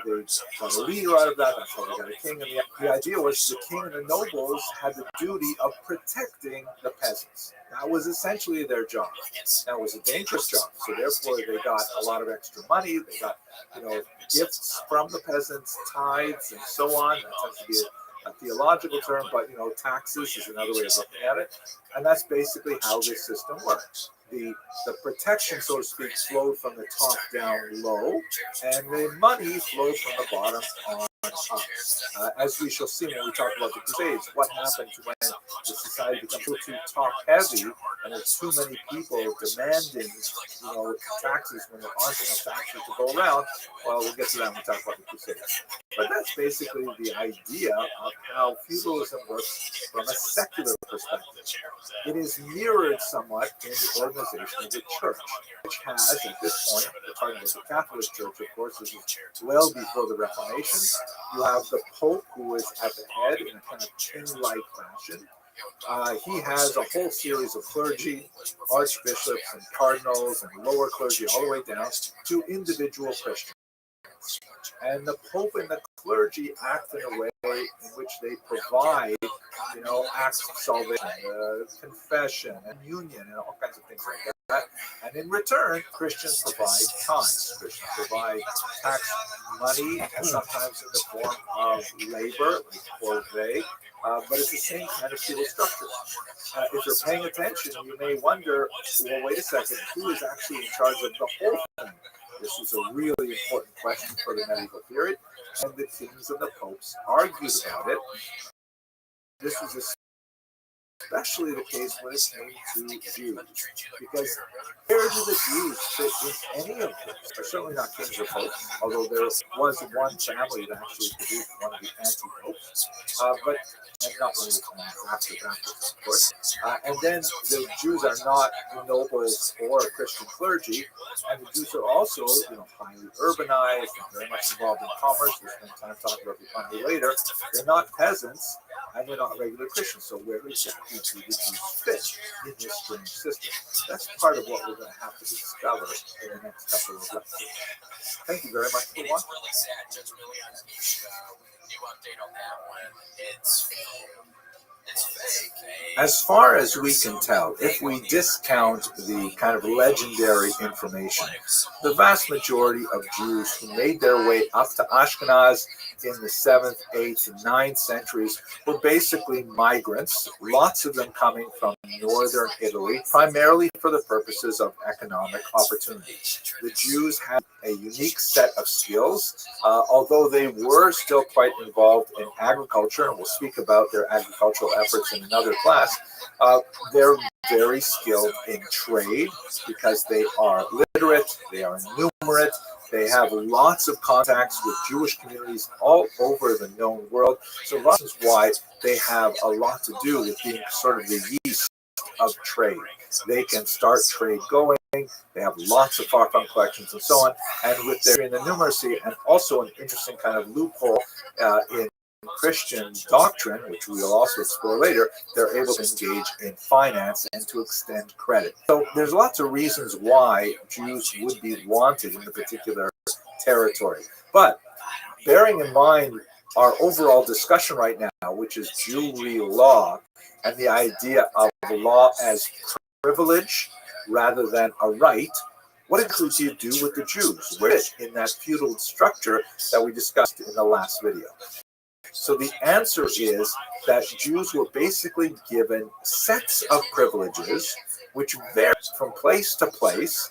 A: got a leader out of that. That's how they got a king. And the idea was the king and the nobles had the duty of protecting the peasants. That was essentially their job. Now, it was a dangerous job. So therefore, they got a lot of extra money. They got, gifts from the peasants, tithes, and so on. That tends to be a theological term, but, taxes is another way of looking at it. And that's basically how this system works. The protection, so to speak, flowed from the top down low, and the money flowed from the bottom on up. As we shall see when we talk about the Crusades, what happens when the society becomes too top heavy and there's too many people demanding, taxes when there aren't enough taxes to go around. Well, we'll get to that when we talk about the Crusades. But that's basically the idea of how feudalism works from a secular perspective. It is mirrored somewhat in the organization of the church, which has, at this point, we're talking about the Catholic Church, of course, this is well before the Reformation. You have the Pope, who is at the head in a kind of king-like fashion. He has a whole series of clergy, archbishops and cardinals and lower clergy, all the way down to individual Christians. And the Pope and the clergy act in a way in which they provide, acts of salvation, confession, and union, and all kinds of things like that. And in return, Christians provide tithes. Christians provide tax money, and sometimes in the form of labor, like corvée. But it's the same kind of feudal structure. If you're paying attention, you may wonder, well, wait a second, who is actually in charge of the whole thing? This is a really important question for the medieval period, and the kings and the popes argued about it. This was especially the case when it came to Jews, because where do the Jews fit in any of this? They're certainly not kings or popes, although there was one family that actually produced one of the anti-popes, but and not really after Baptists, of course. And then the Jews are not nobles or Christian clergy, and the Jews are also, highly urbanized and very much involved in commerce. We'll spend time talking about the economy later. They're not peasants, and they're not regular Christians. So where exactly do the Jews fit in this strange system? That's part of what we're going to have to discover in the next couple of lessons. Thank you very much for watching.
C: It's really sad, just really unusual. New update on that one. It's fake.
A: As far as we can tell, if we discount the kind of legendary information, the vast majority of Jews who made their way up to Ashkenaz in the 7th, 8th, and 9th centuries were basically migrants, lots of them coming from northern Italy, primarily for the purposes of economic opportunity. The Jews had a unique set of skills, although they were still quite involved in agriculture, and we'll speak about their agricultural efforts in another class. They're very skilled in trade because they are literate, they are numerate, they have lots of contacts with Jewish communities all over the known world. So that's why they have a lot to do with being sort of the yeast of trade. They can start trade going. They have lots of far-flung collections and so on. And with their numeracy, and also an interesting kind of loophole in Christian doctrine, which we will also explore later, they're able to engage in finance and to extend credit. So there's lots of reasons why Jews would be wanted in a particular territory. But bearing in mind our overall discussion right now, which is Jewry law, and the idea of law as privilege rather than a right, what exactly do you do with the Jews? Where in that feudal structure that we discussed in the last video? So the answer is that Jews were basically given sets of privileges which varied from place to place.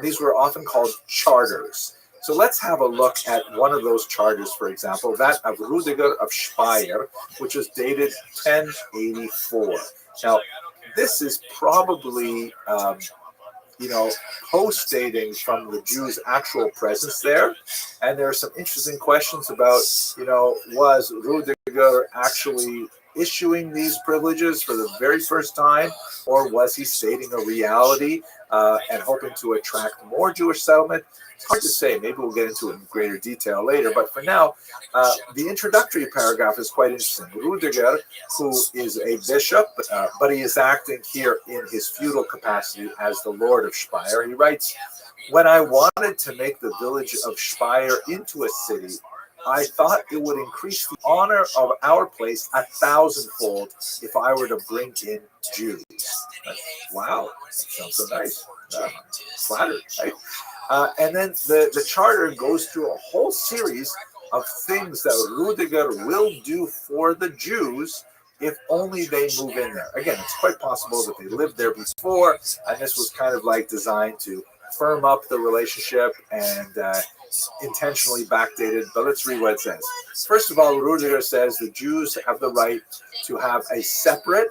A: These were often called charters. So let's have a look at one of those charters, for example, that of Rudiger of Speyer, which is dated 1084. Now, this is probably post-dating from the Jews' actual presence there. And there are some interesting questions about, was Rudiger actually issuing these privileges for the very first time, or was he stating a reality and hoping to attract more Jewish settlement? It's hard to say. Maybe we'll get into it in greater detail later. But for now, the introductory paragraph is quite interesting. Rudiger, who is a bishop, but he is acting here in his feudal capacity as the Lord of Speyer, he writes, "When I wanted to make the village of Speyer into a city, I thought it would increase the honor of our place 1,000-fold if I were to bring in Jews." Wow, that sounds so nice. Flattered, right? And then the charter goes through a whole series of things that Rudiger will do for the Jews if only they move in there. Again, it's quite possible that they lived there before, and this was kind of like designed to firm up the relationship and intentionally backdated. But let's read what it says. First of all, Rudiger says the Jews have the right to have a separate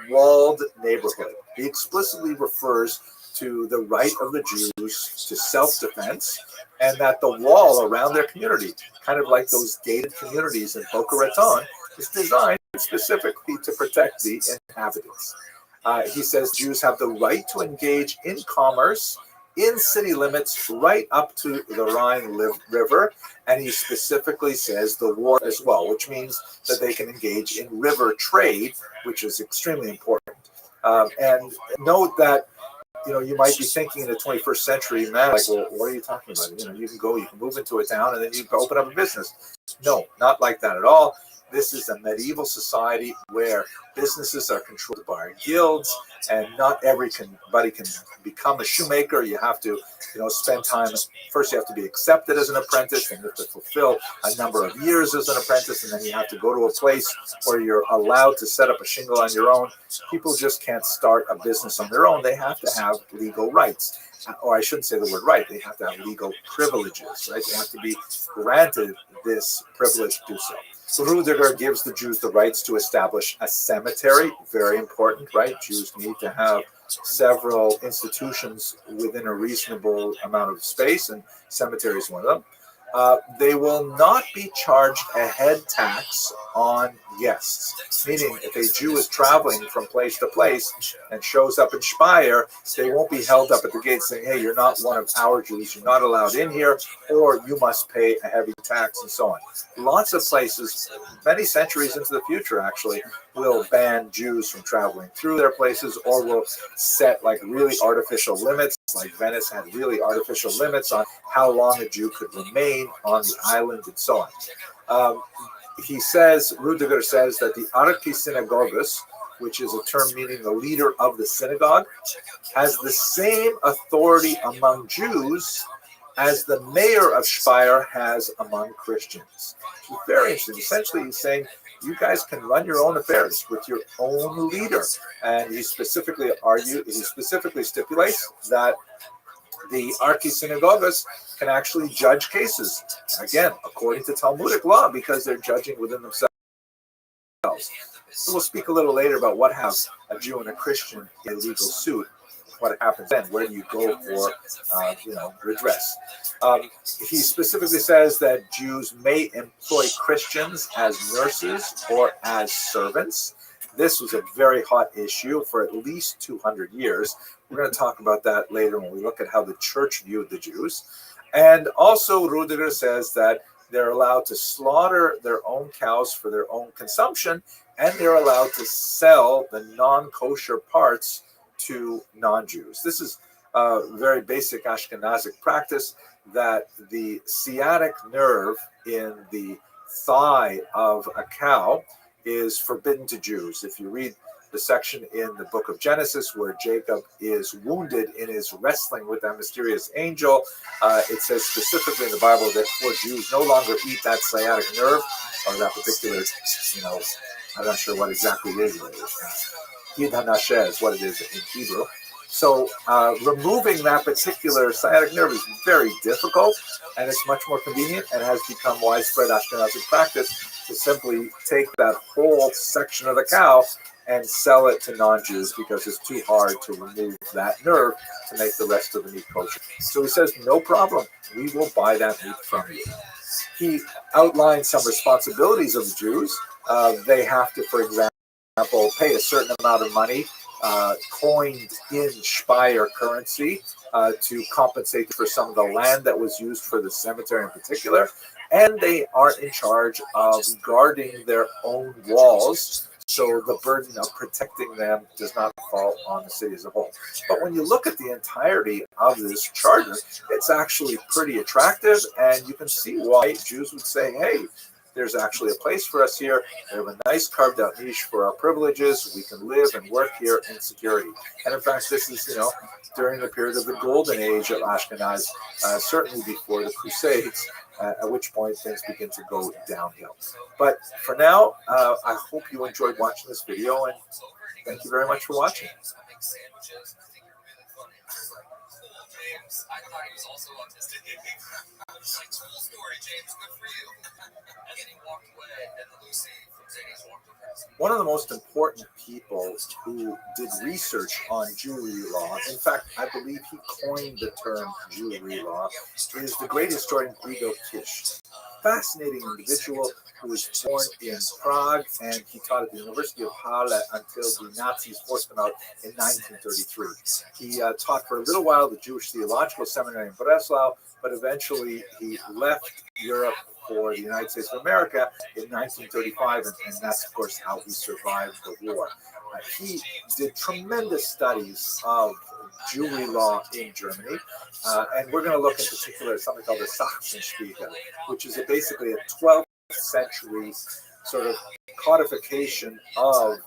A: walled neighborhood. He explicitly refers to the right of the Jews to self-defense, and that the wall around their community, kind of like those gated communities in Boca Raton, is designed specifically to protect the inhabitants. He says Jews have the right to engage in commerce in city limits right up to the Rhine River, and he specifically says the war as well, which means that they can engage in river trade, which is extremely important. And note that you might be thinking in the 21st century, man, like, well, what are you talking about? You can move into a town and then you can open up a business. No, not like that at all. This is a medieval society where businesses are controlled by guilds, and not everybody can become a shoemaker. You have to, spend time. First, you have to be accepted as an apprentice, and you have to fulfill a number of years as an apprentice, and then you have to go to a place where you're allowed to set up a shingle on your own. People just can't start a business on their own. They have to have legal rights. Or I shouldn't say the word right. They have to have legal privileges, right? They have to be granted this privilege to do so. So Rudiger gives the Jews the rights to establish a cemetery, very important, right? Jews need to have several institutions within a reasonable amount of space, and cemetery is one of them. They will not be charged a head tax on guests. Meaning, if a Jew is traveling from place to place and shows up in Speyer, they won't be held up at the gate saying, hey, you're not one of our Jews, you're not allowed in here, or you must pay a heavy tax, and so on. Lots of places, many centuries into the future actually, will ban Jews from traveling through their places, or will set like really artificial limits, like Venice had really artificial limits on how long a Jew could remain on the island, and so on. He says, Rudiger says that the Archisynagogus, which is a term meaning the leader of the synagogue, has the same authority among Jews as the mayor of Speyer has among Christians. It's very interesting. Essentially, he's saying you guys can run your own affairs with your own leader. And he specifically stipulates that the Archisynagogus can actually judge cases, again, according to Talmudic law, because they're judging within themselves. So we'll speak a little later about what has a Jew and a Christian in a legal suit. What happens then? Where do you go for, redress? He specifically says that Jews may employ Christians as nurses or as servants. This was a very hot issue for at least 200 years. We're going to talk about that later when we look at how the church viewed the Jews. And also, Rudiger says that they're allowed to slaughter their own cows for their own consumption, and they're allowed to sell the non-kosher parts to non-Jews. This is a very basic Ashkenazic practice, that the sciatic nerve in the thigh of a cow is forbidden to Jews. If you read the section in the book of Genesis where Jacob is wounded in his wrestling with that mysterious angel, it says specifically in the Bible that for Jews no longer eat that sciatic nerve, or that particular, I'm not sure what exactly it is. Yid HaNasheh is what it is in Hebrew. So removing that particular sciatic nerve is very difficult, and it's much more convenient, and has become widespread Ashkenazic practice to simply take that whole section of the cow and sell it to non-Jews, because it's too hard to remove that nerve to make the rest of the meat kosher. So he says, no problem, we will buy that meat from you. He outlines some responsibilities of the Jews. They have to, for example, pay a certain amount of money, coined in Speyer currency, to compensate for some of the land that was used for the cemetery in particular. And they are in charge of guarding their own walls, so the burden of protecting them does not fall on the city as a whole. But when you look at the entirety of this charter, it's actually pretty attractive, and you can see why Jews would say, hey, there's actually a place for us here. We have a nice carved out niche for our privileges. We can live and work here in security. And in fact, this is, during the period of the golden age of Ashkenaz, certainly before the Crusades, at which point things begin to go downhill. But for now, I hope you enjoyed watching this video, and thank you very much for watching.
C: I thought he was also autistic. Like, cool story, James. Good for you. And then he walked away, and Lucy from Zanies walked away.
A: One of the most important people who did research on Jewry law, in fact, I believe he coined the term Jewry law, is the great historian Guido Kish. Fascinating individual who was born in Prague, and he taught at the University of Halle until the Nazis forced him out in 1933. He taught for a little while the Jewish Theological Seminary in Breslau, but eventually he left Europe for the United States of America in 1935, and that's, of course, how he survived the war. He did tremendous studies of Jewry law in Germany, and we're going to look in particular at something called the Sachsenspiegel, which is basically a 12th century sort of codification of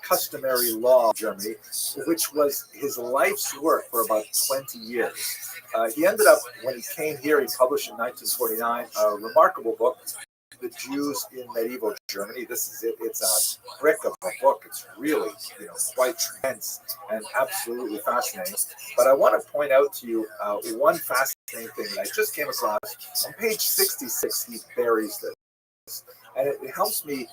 A: customary law in Germany, which was his life's work for about 20 years. He ended up, when he came here, he published in 1949 a remarkable book, The Jews in Medieval Germany. This is it. It's a brick of a book. It's really, quite dense and absolutely fascinating. But I want to point out to you one fascinating thing that I just came across. On page 66, he buries this. And it helps me,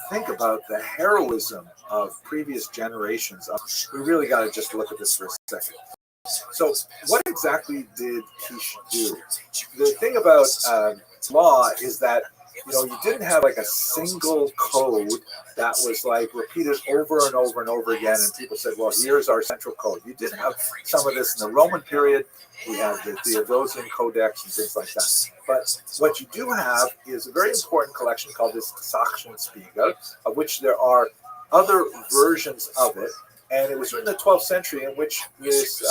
A: think about the heroism of previous generations. We really got to just look at this for a second. So what exactly did Kish do? The thing about law is that you didn't have like a single code that was like repeated over and over and over again, and people said, well, here's our central code. You did have some of this in the Roman period. We have the Theodosian Codex and things like that. But what you do have is a very important collection called this Sachsenspiegel, of which there are other versions of it. And it was written in the 12th century, in which this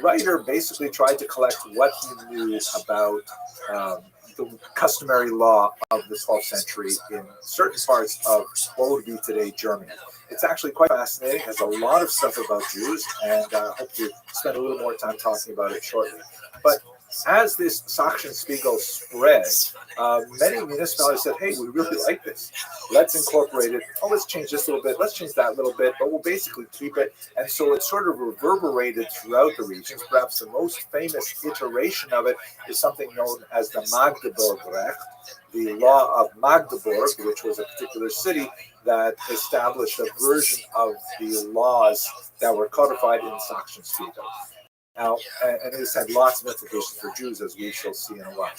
A: writer basically tried to collect what he knew about the customary law of the 12th century in certain parts of what would be today Germany. It's actually quite fascinating. It has a lot of stuff about Jews, and I hope to spend a little more time talking about it shortly. But as this Sachsenspiegel spread, many municipalities said, hey, we really like this. Let's incorporate it. Oh, let's change this a little bit. Let's change that a little bit, but we'll basically keep it. And so it sort of reverberated throughout the regions. Perhaps the most famous iteration of it is something known as the Magdeburg Recht, the law of Magdeburg, which was a particular city that established a version of the laws that were codified in Sachsenspiegel. Now, and this had lots of implications for Jews, as we shall see in a while.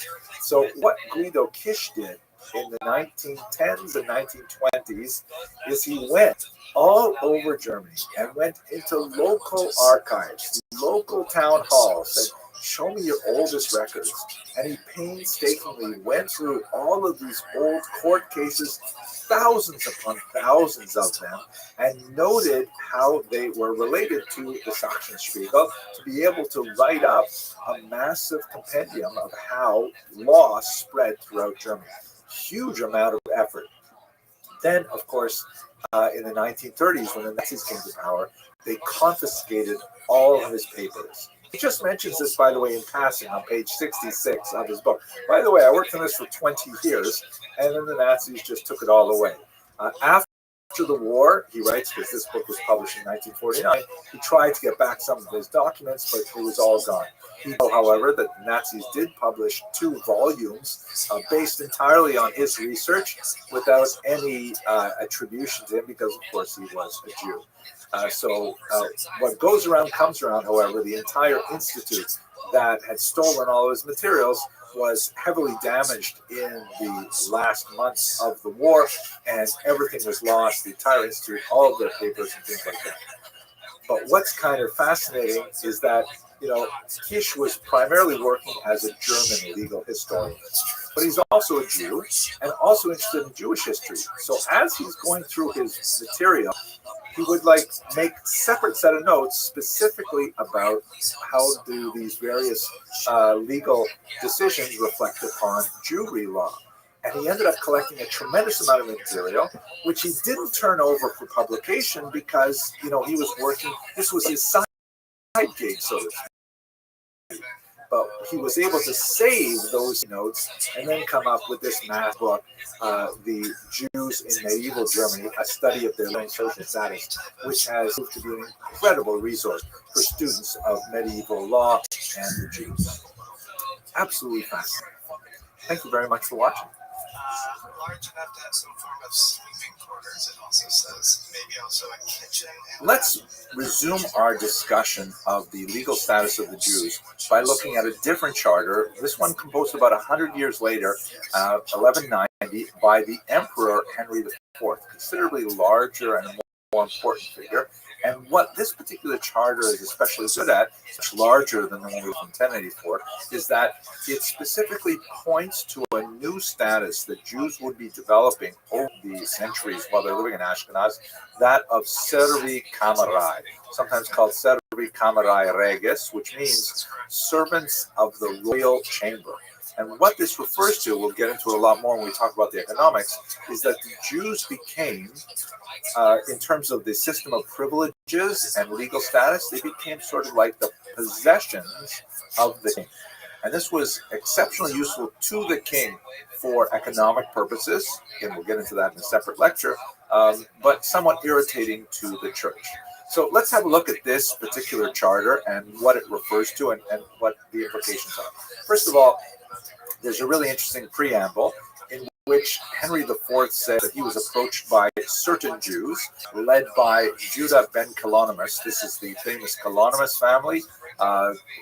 A: So what Guido Kish did in the 1910s and 1920s is he went all over Germany and went into local archives, local town halls, said, show me your oldest records. And he painstakingly went through all of these old court cases, thousands upon thousands of them, and noted how they were related to the Sachsenspiegel to be able to write up a massive compendium of how law spread throughout Germany. Huge amount of effort. Then, of course, in the 1930s, when the Nazis came to power, they confiscated all of his papers. He just mentions this, by the way, in passing on page 66 of his book. By the way, I worked on this for 20 years, and then the Nazis just took it all away. After the war, he writes, because this book was published in 1949, he tried to get back some of his documents, but it was all gone. He know, however, that the Nazis did publish 2 volumes based entirely on his research without any attribution to him, because, of course, he was a Jew. So what goes around comes around, however. The entire institute that had stolen all of his materials was heavily damaged in the last months of the war, and everything was lost, the entire institute, all of their papers and things like that. But what's kind of fascinating is that, Kish was primarily working as a German legal historian, but he's also a Jew and also interested in Jewish history. So as he's going through his material, he would make separate set of notes specifically about how do these various legal decisions reflect upon Jewry law. And he ended up collecting a tremendous amount of material, which he didn't turn over for publication because, he was working, this was his side gig, so to speak. But he was able to save those notes and then come up with this math book, The Jews in Medieval Germany, a study of their own social status, which has proved to be an incredible resource for students of medieval law and the Jews. Absolutely fascinating. Thank you very much for watching.
C: Large enough to have some form of sleeping quarters, it also says. Maybe also a kitchen.
A: Let's resume our discussion of the legal status of the Jews by looking at a different charter. This one composed about 100 years later, 1190, by the Emperor Henry IV, considerably larger and a more important figure. And what this particular charter is especially good at, much larger than the one from 1084, is that it specifically points to a new status that Jews would be developing over the centuries while they're living in Ashkenaz, that of servi camerai, sometimes called servi camerai regis, which means servants of the royal chamber. And what this refers to, we'll get into it a lot more when we talk about the economics, is that the Jews became, in terms of the system of privileges and legal status, they became sort of like the possessions of the king. And this was exceptionally useful to the king for economic purposes. Again, we'll get into that in a separate lecture, but somewhat irritating to the church. So let's have a look at this particular charter and what it refers to and what the implications are. First of all, there's a really interesting preamble in which Henry IV said that he was approached by certain Jews led by Judah ben Kalonymus. This is the famous Kalonymus family,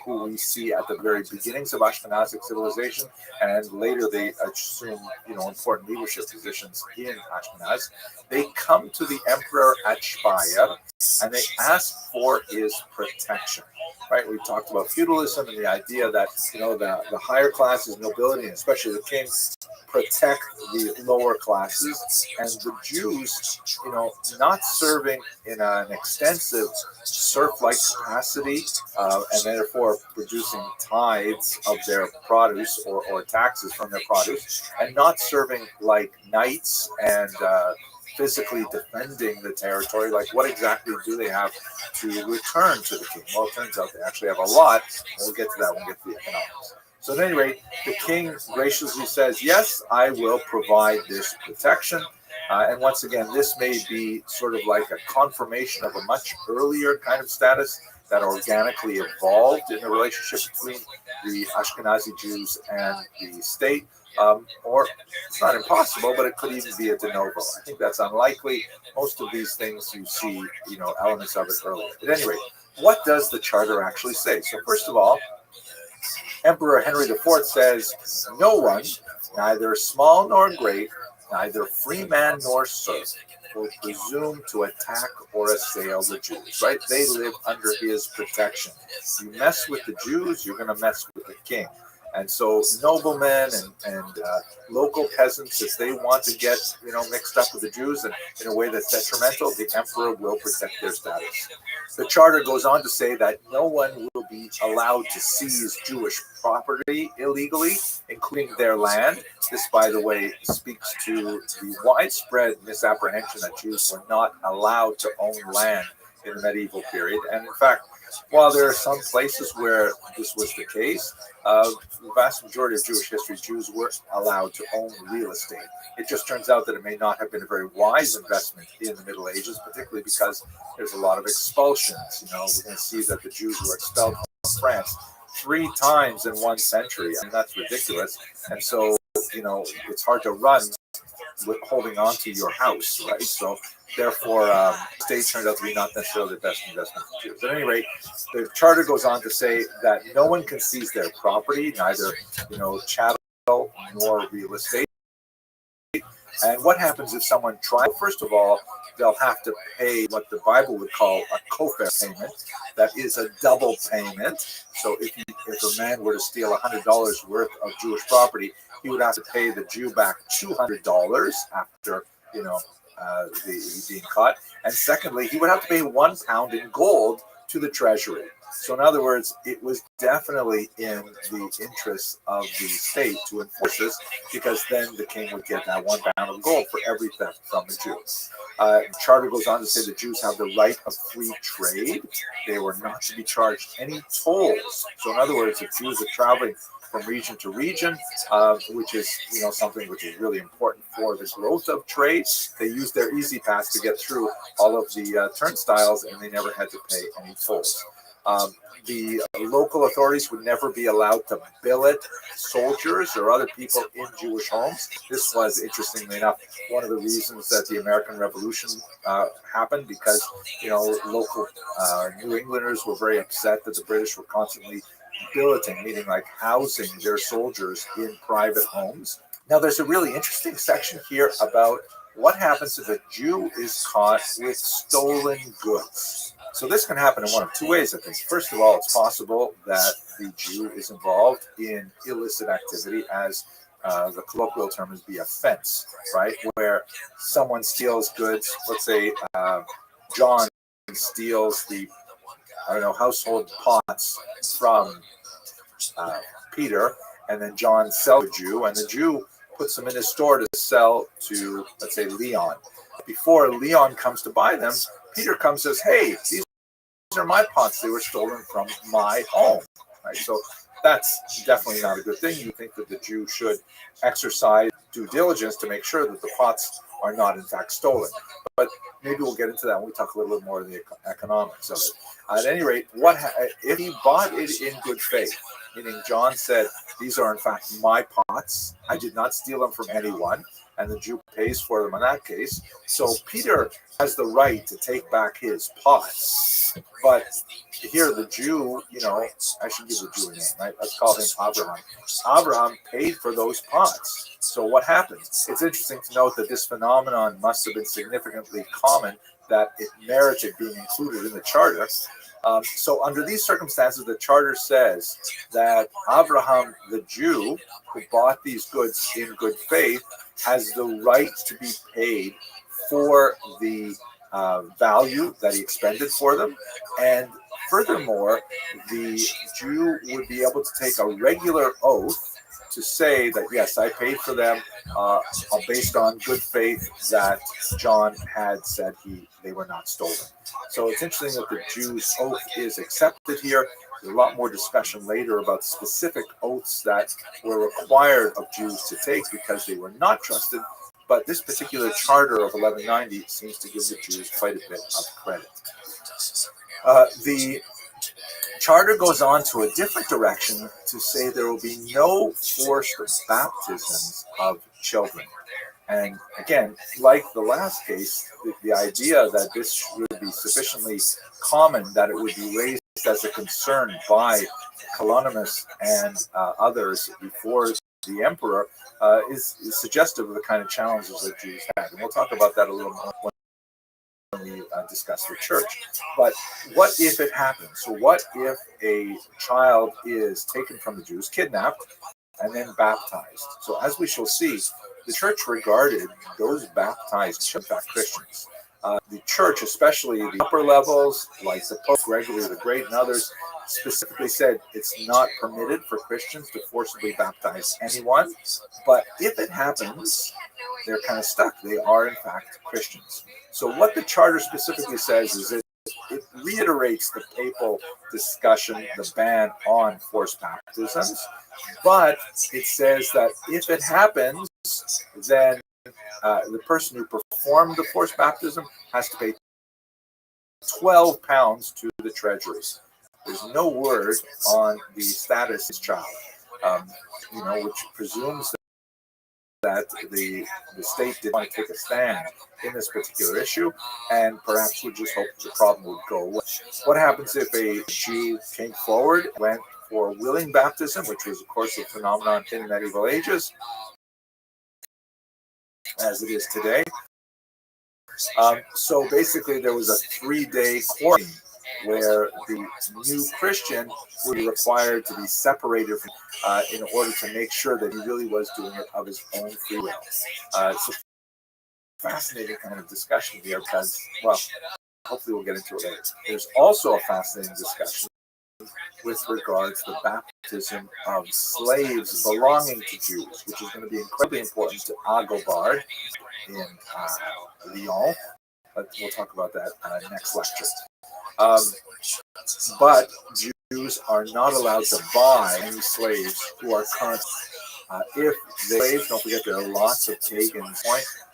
A: who we see at the very beginnings of Ashkenazic civilization, and later they assume, important leadership positions in Ashkenaz. They come to the emperor at Speyer, and they ask for his protection. Right, we talked about feudalism and the idea that the higher classes, nobility, and especially the king, protect the lower classes, and the Jews, not serving in an extensive serf-like capacity, and therefore producing tithes of their produce or taxes from their produce, and not serving like knights and physically defending the territory. Like, what exactly do they have to return to the king? Well, it turns out they actually have a lot. We'll get to that when we get to the economics. So at any rate, the king graciously says, yes, I will provide this protection. And once again, this may be sort of like a confirmation of a much earlier kind of status that organically evolved in the relationship between the Ashkenazi Jews and the state. Or it's not impossible, but it could even be a de novo. I think that's unlikely. Most of these things you see, elements of it earlier. At any rate, what does the charter actually say? So first of all, Emperor Henry IV says, no one, neither small nor great, neither free man nor serf, will presume to attack or assail the Jews, right? They live under his protection. You mess with the Jews, you're going to mess with the king. And so noblemen and local peasants, if they want to get, mixed up with the Jews and in a way that's detrimental, the emperor will protect their status. The charter goes on to say that no one will be allowed to seize Jewish property illegally, including their land. This, by the way, speaks to the widespread misapprehension that Jews were not allowed to own land in the medieval period. And in fact, while there are some places where this was the case, the vast majority of Jewish history, Jews were allowed to own real estate. It just turns out that it may not have been a very wise investment in the Middle Ages, particularly because there's a lot of expulsions. We're going to see that the Jews were expelled from France 3 times in 1 century. I mean, that's ridiculous. And so, it's hard to run with holding on to your house, right? So therefore, state turned out to be not necessarily the best investment for Jews. At any rate, the charter goes on to say that no one can seize their property, neither, chattel nor real estate. And what happens if someone tries? First of all, they'll have to pay what the Bible would call a kofar payment. That is a double payment. So if a man were to steal $100 worth of Jewish property, he would have to pay the Jew back $200 after, being caught. And secondly, he would have to pay £1 in gold to the treasury. So in other words, it was definitely in the interest of the state to enforce this, because then the king would get that £1 of gold for every theft from the Jews. The charter goes on to say the Jews have the right of free trade. They were not to be charged any tolls. So in other words, if Jews are traveling from region to region, which is something which is really important for the growth of trade, they used their easy pass to get through all of the turnstiles, and they never had to pay any tolls. The local authorities would never be allowed to billet soldiers or other people in Jewish homes. This was, interestingly enough, one of the reasons that the American Revolution happened, because local New Englanders were very upset that the British were constantly billeting, meaning like housing their soldiers in private homes. Now, there's a really interesting section here about what happens if a Jew is caught with stolen goods. So this can happen in one of 2 ways, I think. First of all, it's possible that the Jew is involved in illicit activity, as the colloquial term is the offense, right? Where someone steals goods. Let's say John steals the household pots from Peter, and then John sells to a Jew, and the Jew puts them in his store to sell to, let's say, Leon. Before Leon comes to buy them, Peter comes and says, hey, these are my pots. They were stolen from my home. Right? So that's definitely not a good thing. You think that the Jew should exercise due diligence to make sure that the pots are not in fact stolen. But maybe we'll get into that when we talk a little bit more of the economics of it. At any rate, if he bought it in good faith, meaning John said, these are in fact my pots, I did not steal them from anyone, and the Jew pays for them in that case. So Peter has the right to take back his pots. But here the Jew, I should give the Jew a name, right? Let's call him Abraham. Abraham paid for those pots. So what happens? It's interesting to note that this phenomenon must have been significantly common, that it merited being included in the charter. So under these circumstances, the charter says that Abraham, the Jew, who bought these goods in good faith, has the right to be paid for the value that he expended for them. And furthermore, the Jew would be able to take a regular oath to say that, yes, I paid for them based on good faith that John had said they were not stolen. So it's interesting that the Jew's oath is accepted here. There's a lot more discussion later about specific oaths that were required of Jews to take because they were not trusted. But this particular charter of 1190 seems to give the Jews quite a bit of credit. The charter goes on to a different direction to say there will be no forced baptisms of children. And again, like the last case, the idea that this would be sufficiently common that it would be raised as a concern by Colonimus and others before the emperor is suggestive of the kind of challenges that Jews had. And we'll talk about that a little more when we discuss the church. But what if it happens? So what if a child is taken from the Jews, kidnapped, and then baptized? So as we shall see, the church regarded those baptized children as Christians. The church, especially the upper levels, like the Pope Gregory the Great and others, specifically said it's not permitted for Christians to forcibly baptize anyone. But if it happens, they're kind of stuck. They are, in fact, Christians. So what the charter specifically says is it reiterates the papal discussion, the ban on forced baptisms. But it says that if it happens, then the person who performed the forced baptism has to pay £12 to the treasury. There's no word on the status of his child, which presumes that the state did not take a stand in this particular issue, and perhaps would just hope the problem would go away. What happens if a Jew came forward, went for willing baptism, which was, of course, a phenomenon in the medieval ages, as it is today? So basically, there was a 3-day quarantine where the new Christian would be required to be separated from, in order to make sure that he really was doing it of his own free will. It's a fascinating kind of discussion here because, well, hopefully we'll get into it later. There's also a fascinating discussion with regards to the baptism of slaves belonging to Jews, which is going to be incredibly important to Agobard in Lyon. But we'll talk about that next lecture. But Jews are not allowed to buy any slaves who are current. If the slaves, don't forget there are lots of pagans.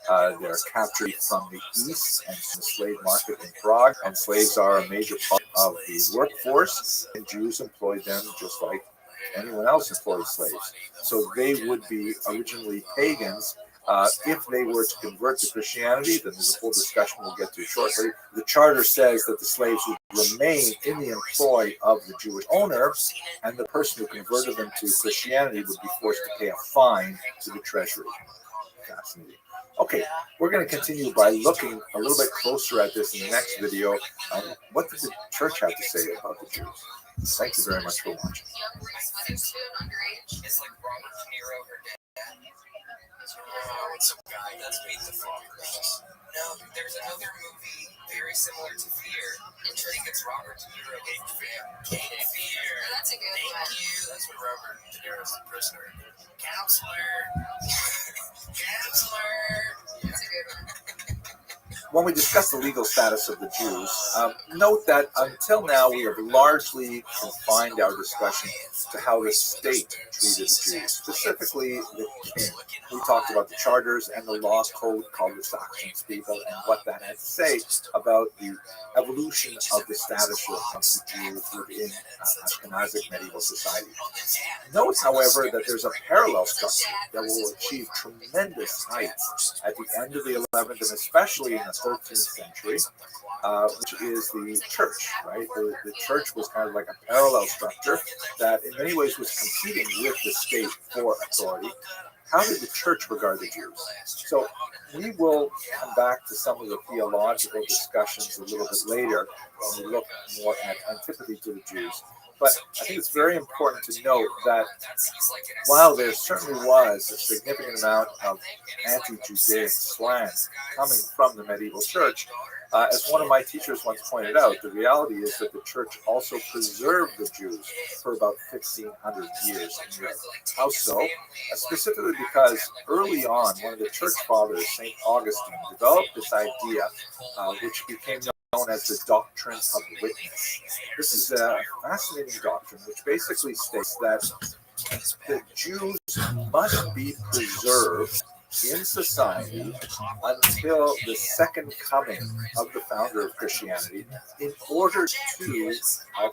A: They're captured from the east and from the slave market in Prague, and slaves are a major part of the workforce, and Jews employed them just like anyone else employs slaves. So they would be originally pagans. If they were to convert to Christianity, then there's a full discussion we'll get to shortly. The charter says that the slaves would remain in the employ of the Jewish owner, and the person who converted them to Christianity would be forced to pay a fine to the treasury. Fascinating. Okay, we're going to continue by looking a little bit closer at this in the next video. What does the church have to say about the Jews? Thank you very much for watching.
C: Some guy that's made the Fockers. No, there's another movie very similar to Fear. I think it's Robert De Niro in Fear. That's a good one. Thank you. That's what Robert De Niro's the prisoner. Counselor. Counselor. That's a good one.
A: when we discuss the legal status of the Jews, note that until now we have largely confined our discussion to how the state treated the Jews, specifically the king. We talked about the charters and the law code called the Sachsenspiegel and what that had to say about the evolution of the status of the Jews within Ashkenazic medieval society. Note, however, that there's a parallel structure that will achieve tremendous heights at the end of the 11th and especially in the 13th century, which is the church, right? The church was kind of like a parallel structure that in many ways was competing with the state for authority. How did the church regard the Jews? So we will come back to some of the theological discussions a little bit later when we look more at antipathy to the Jews. But I think it's very important to note that while there certainly was a significant amount of anti-Judaic slang coming from the medieval church, as one of my teachers once pointed out, the reality is that the church also preserved the Jews for about 1,500 years in Europe. How so? Specifically because early on, one of the church fathers, St. Augustine, developed this idea, which became known as the doctrine of witness. This is a fascinating doctrine which basically states that the Jews must be preserved in society until the second coming of the founder of Christianity in order to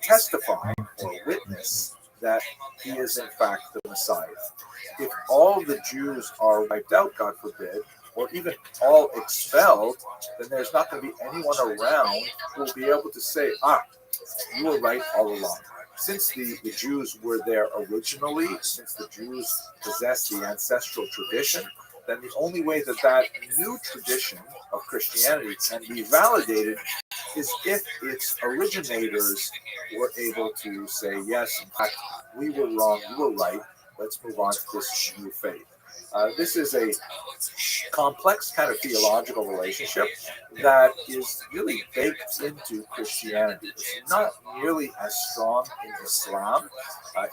A: testify or witness that he is in fact the Messiah. If all the Jews are wiped out, God forbid, or even all expelled, then there's not going to be anyone around who will be able to say, you were right all along. Since the Jews were there originally, since the Jews possessed the ancestral tradition, then the only way that new tradition of Christianity can be validated is if its originators were able to say, yes, in fact, we were wrong, you were right, let's move on to this new faith. This is a complex kind of theological relationship that is really baked into Christianity. It's not nearly as strong in Islam.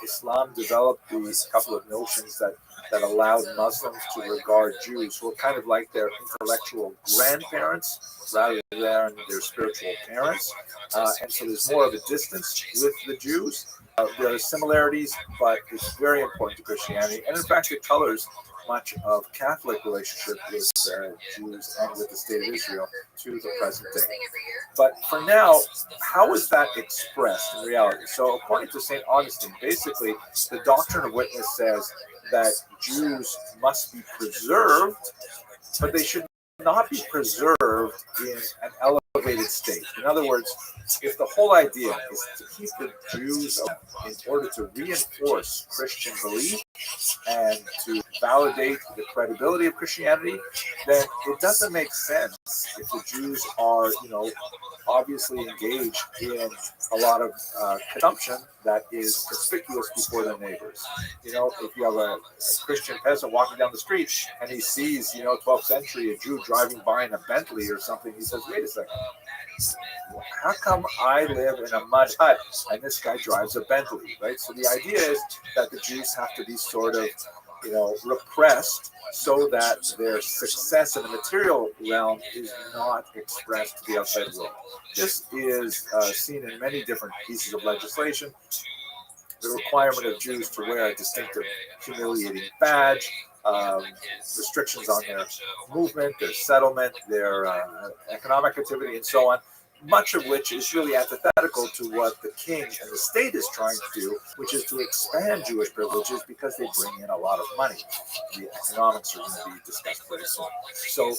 A: Islam developed these couple of notions that allowed Muslims to regard Jews who are kind of like their intellectual grandparents rather than their spiritual parents. And so there's more of a distance with the Jews. There are similarities, but it's very important to Christianity. And in fact, it colors much of Catholic relationship with Jews and with the state of Israel to the present day. But for now, how is that expressed in reality? So according to St. Augustine, basically, the doctrine of witness says that Jews must be preserved, but they should not be preserved in an elevated state. In other words, if the whole idea is to keep the Jews in order to reinforce Christian belief and to validate the credibility of Christianity, then it doesn't make sense if the Jews are, obviously engaged in a lot of consumption that is conspicuous before their neighbors. If you have a Christian peasant walking down the street and he sees, 12th century, a Jew driving by in a Bentley or something, he says, wait a second, how come I live in a mud hut and this guy drives a Bentley, right? So the idea is that the Jews have to be sort of, repressed so that their success in the material realm is not expressed to the outside world. This is seen in many different pieces of legislation. The requirement of Jews to wear a distinctive humiliating badge, restrictions on their movement, their settlement, their economic activity, and so on, much of which is really antithetical to what the king and the state is trying to do, which is to expand Jewish privileges because they bring in a lot of money. The economics are going to be discussed very soon. So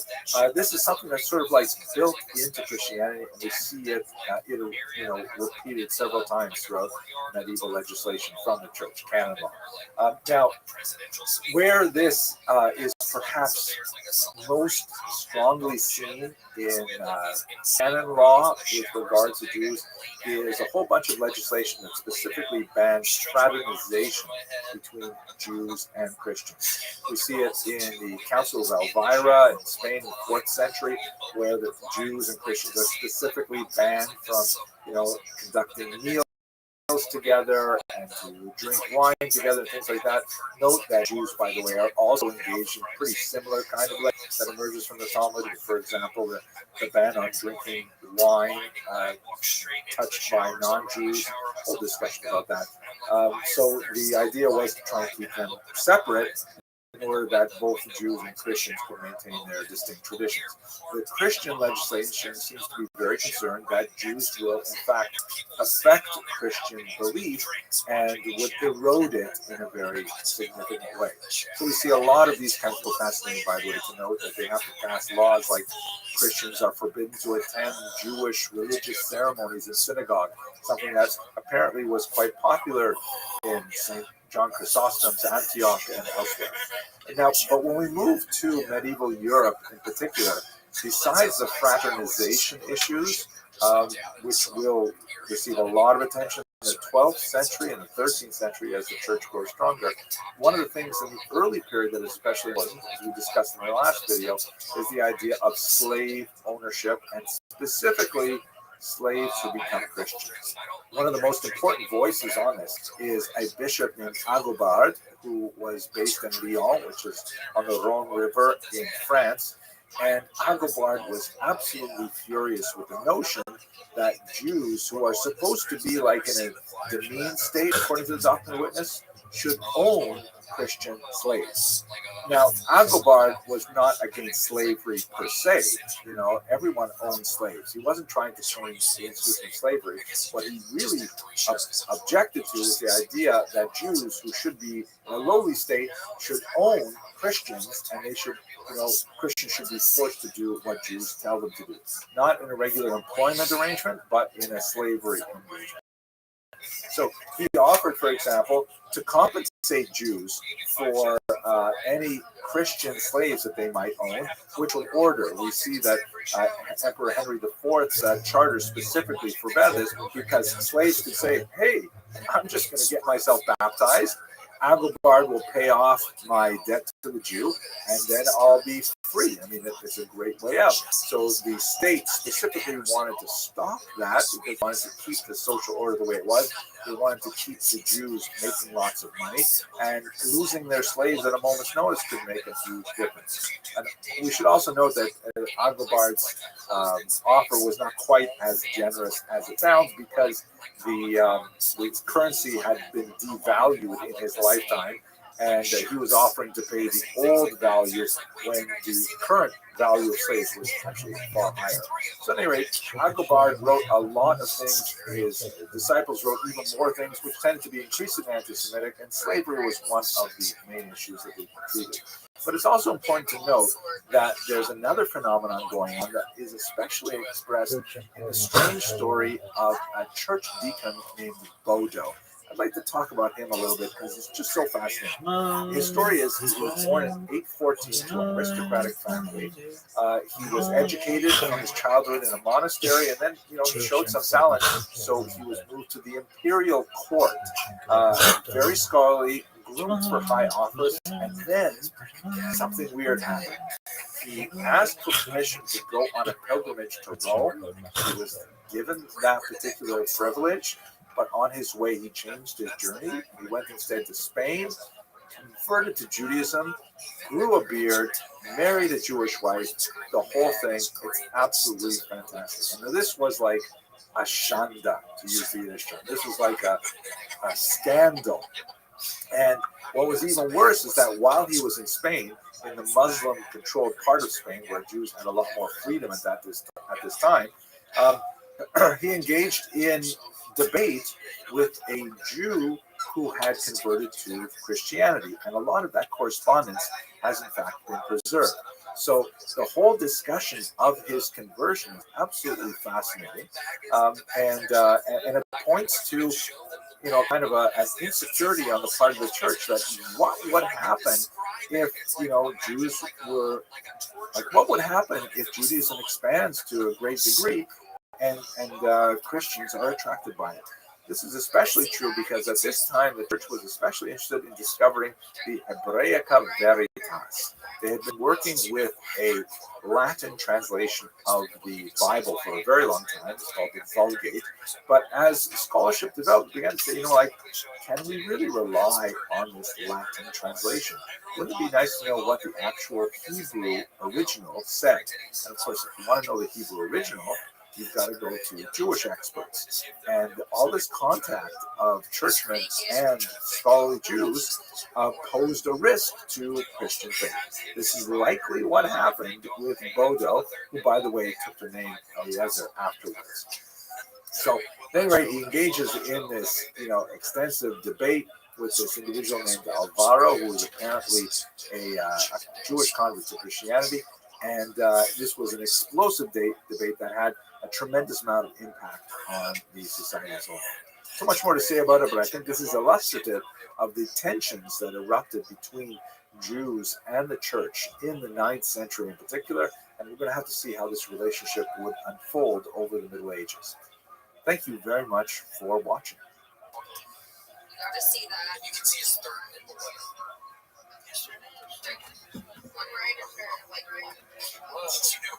A: this is something that's sort of like built into Christianity, and we see it repeated several times throughout medieval legislation from the church, canon law. Now, where this is perhaps most strongly seen in canon law with regards to Jews is a whole bunch of legislation that specifically bans fraternization between Jews and Christians. We see it in the Council of Elvira in Spain in the 4th century, where the Jews and Christians are specifically banned from, conducting meals meals together and to drink wine together and things like that. Note that Jews, by the way, are also engaged in pretty similar kind of life that emerges from the Talmud. For example, the ban on drinking wine touched by non-Jews. Whole discussion about that. So the idea was to try and keep them separate in order that both Jews and Christians could maintain their distinct traditions. The Christian legislation seems to be very concerned that Jews will, in fact, affect Christian belief and would erode it in a very significant way. So we see a lot of these kinds of fascinating, by the way, to note that they have to pass laws like Christians are forbidden to attend Jewish religious ceremonies in synagogue, something that apparently was quite popular in St. John Chrysostom's Antioch and elsewhere. Now, but when we move to medieval Europe in particular, besides the fraternization issues, which will receive a lot of attention in the 12th century and the 13th century as the church grows stronger, one of the things in the early period that is especially important, as we discussed in our last video, is the idea of slave ownership and specifically slaves who become Christians. One of the most important voices on this is a bishop named Agobard, who was based in Lyon, which is on the Rhone River in France. And Agobard was absolutely furious with the notion that Jews, who are supposed to be like in a demesne state, according to the Doctrine and Witness, should own Christian slaves. Now, Agobard was not against slavery per se. You know, everyone owned slaves. He wasn't trying to change the institution of slavery. What he really objected to was the idea that Jews who should be in a lowly state should own Christians, and they should, Christians should be forced to do what Jews tell them to do. Not in a regular employment arrangement, but in a slavery arrangement. So he offered, for example, to compensate Jews for any Christian slaves that they might own, which would order. We see that Emperor Henry IV's charter specifically forbade this because slaves could say, hey, I'm just going to get myself baptized. Agobard will pay off my debt to the Jew, and then I'll be free. I mean, it's a great way out. So the state specifically wanted to stop that because they wanted to keep the social order the way it was. They wanted to keep the Jews making lots of money, and losing their slaves at a moment's notice could make a huge difference. And we should also note that Agobard's offer was not quite as generous as it sounds because the currency had been devalued in his lifetime, and he was offering to pay the old value when the current value of slaves was actually far higher. So at any rate, Agobard wrote a lot of things. His disciples wrote even more things, which tended to be increasingly anti-Semitic, and slavery was one of the main issues that they treated. But it's also important to note that there's another phenomenon going on that is especially expressed in the strange story of a church deacon named Bodo. I'd like to talk about him a little bit because it's just so fascinating. His story is he was born in 814 to an aristocratic family. He was educated from his childhood in a monastery, and then he showed some talent, so he was moved to the imperial court. Very scholarly, groomed for high office, and then something weird happened. He asked for permission to go on a pilgrimage to Rome. He was given that particular privilege. But on his way, he changed his journey. He went instead to Spain, converted to Judaism, grew a beard, married a Jewish wife. The whole thing, it's absolutely fantastic. And this was like a shanda, to use the Yiddish term. This was like a scandal. And what was even worse is that while he was in Spain, in the Muslim-controlled part of Spain, where Jews had a lot more freedom at this time, he engaged in debate with a Jew who had converted to Christianity, and a lot of that correspondence has in fact been preserved. So the whole discussion of his conversion is absolutely fascinating, and it points to kind of an insecurity on the part of the church that what would happen if Jews were what would happen if Judaism expands to a great degree and Christians are attracted by it. This is especially true because at this time the church was especially interested in discovering the Hebraica Veritas. They had been working with a Latin translation of the Bible for a very long time. It's called the Vulgate. But as scholarship developed, we began to say, like, can we really rely on this Latin translation? Wouldn't it be nice to know what the actual Hebrew original said? And of course, if you want to know the Hebrew original, you've got to go to Jewish experts. And all this contact of churchmen and scholarly Jews posed a risk to Christian faith. This is likely what happened with Bodo, who, by the way, took the name Eliezer afterwards. So, anyway, he engages in this, extensive debate with this individual named Alvaro, who was apparently a Jewish convert to Christianity. And this was an explosive debate that had a tremendous amount of impact on the society as a whole. So much more to say about it, but I think this is illustrative of the tensions that erupted between Jews and the church in the 9th century in particular, and we're going to have to see how this relationship would unfold over the Middle Ages. Thank you very much for watching.
C: To see that. You can see his third nipple. One right or like right? Well, did you know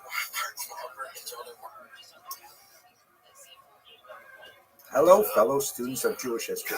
B: Hello, fellow students of Jewish history.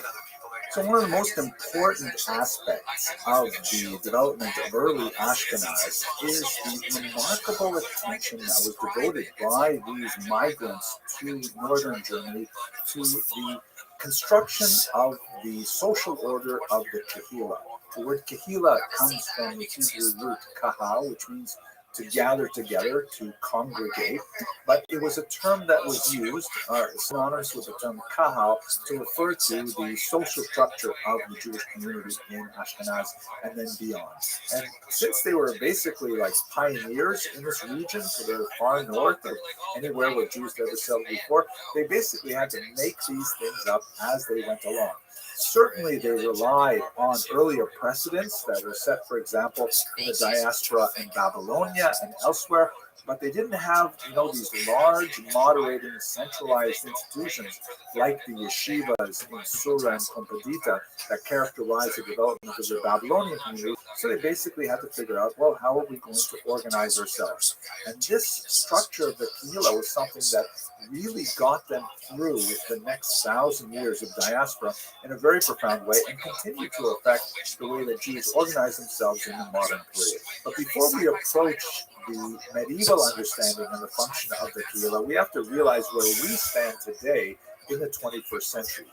B: So one of the most important aspects of the development of early Ashkenaz is the remarkable attention that was devoted by these migrants to northern Germany to the construction of the social order of the Kehillah. The word Kehillah comes from the Hebrew root kahal, which means to gather together, to congregate, but it was a term that was used, synonymous with the term kahal, to refer to the social structure of the Jewish community in Ashkenaz and then beyond. And since they were basically like pioneers in this region, so they're far north of anywhere where Jews ever settled before, they basically had to make these things up as they went along. Certainly, they relied on earlier precedents that were set, for example, in the diaspora in Babylonia and elsewhere, but they didn't have, these large, moderating, centralized institutions like the yeshivas in Sura and Kompadita that characterized the development of the Babylonian community. So they basically had to figure out, well, how are we going to organize ourselves? And this structure of the Kehillah was something that really got them through the next 1,000 years of diaspora in a very profound way and continued to affect the way that Jews organize themselves in the modern period. But before we approach the medieval understanding and the function of the Kehillah, we have to realize where we stand today in the 21st century.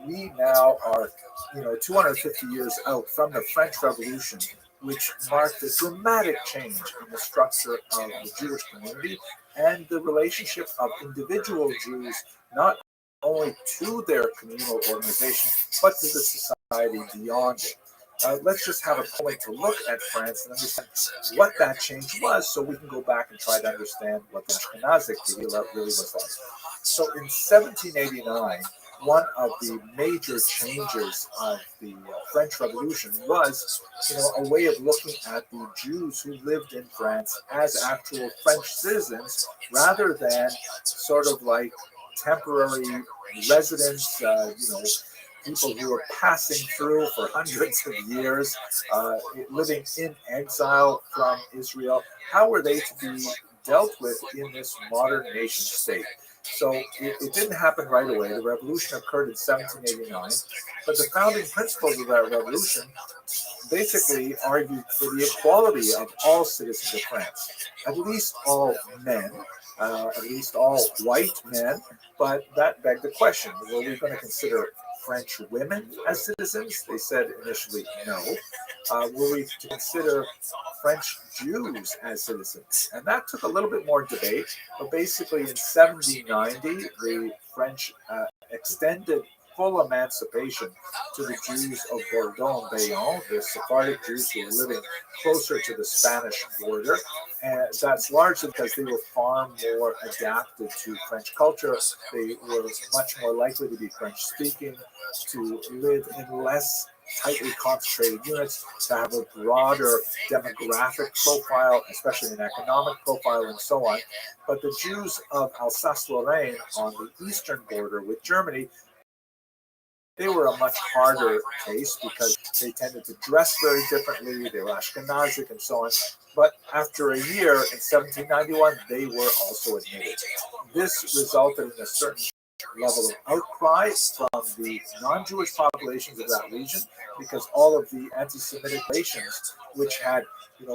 B: We now are, 250 years out from the French Revolution, which marked a dramatic change in the structure of the Jewish community and the relationship of individual Jews, not only to their communal organization, but to the society beyond it. Let's just have a moment to look at France and understand what that change was, so we can go back and try to understand what the Ashkenazic Kehillah really was like. So in 1789, one of the major changes of the French Revolution was, a way of looking at the Jews who lived in France as actual French citizens, rather than sort of like temporary residents, people who were passing through for hundreds of years, living in exile from Israel. How were they to be dealt with in this modern nation state? So it didn't happen right away. The revolution occurred in 1789, but the founding principles of that revolution basically argued for the equality of all citizens of France, at least all men, at least all white men. But that begged the question, were we going to consider French women as citizens? They said initially no. Were we to consider French Jews as citizens? And that took a little bit more debate, but basically in 1790, the French extended full emancipation to the Jews of Bordeaux and Bayonne, the Sephardic Jews who were living closer to the Spanish border. And that's largely because they were far more adapted to French culture. They were much more likely to be French-speaking, to live in less tightly concentrated units, to have a broader demographic profile, especially an economic profile, and so on. But the Jews of Alsace-Lorraine on the eastern border with Germany
A: They were a much harder case because they tended to dress very differently. They were Ashkenazic and so on. But after a year, in 1791, they were also admitted. This resulted in a certain level of outcry from the non-Jewish populations of that region, because all of the anti-Semitic relations, which had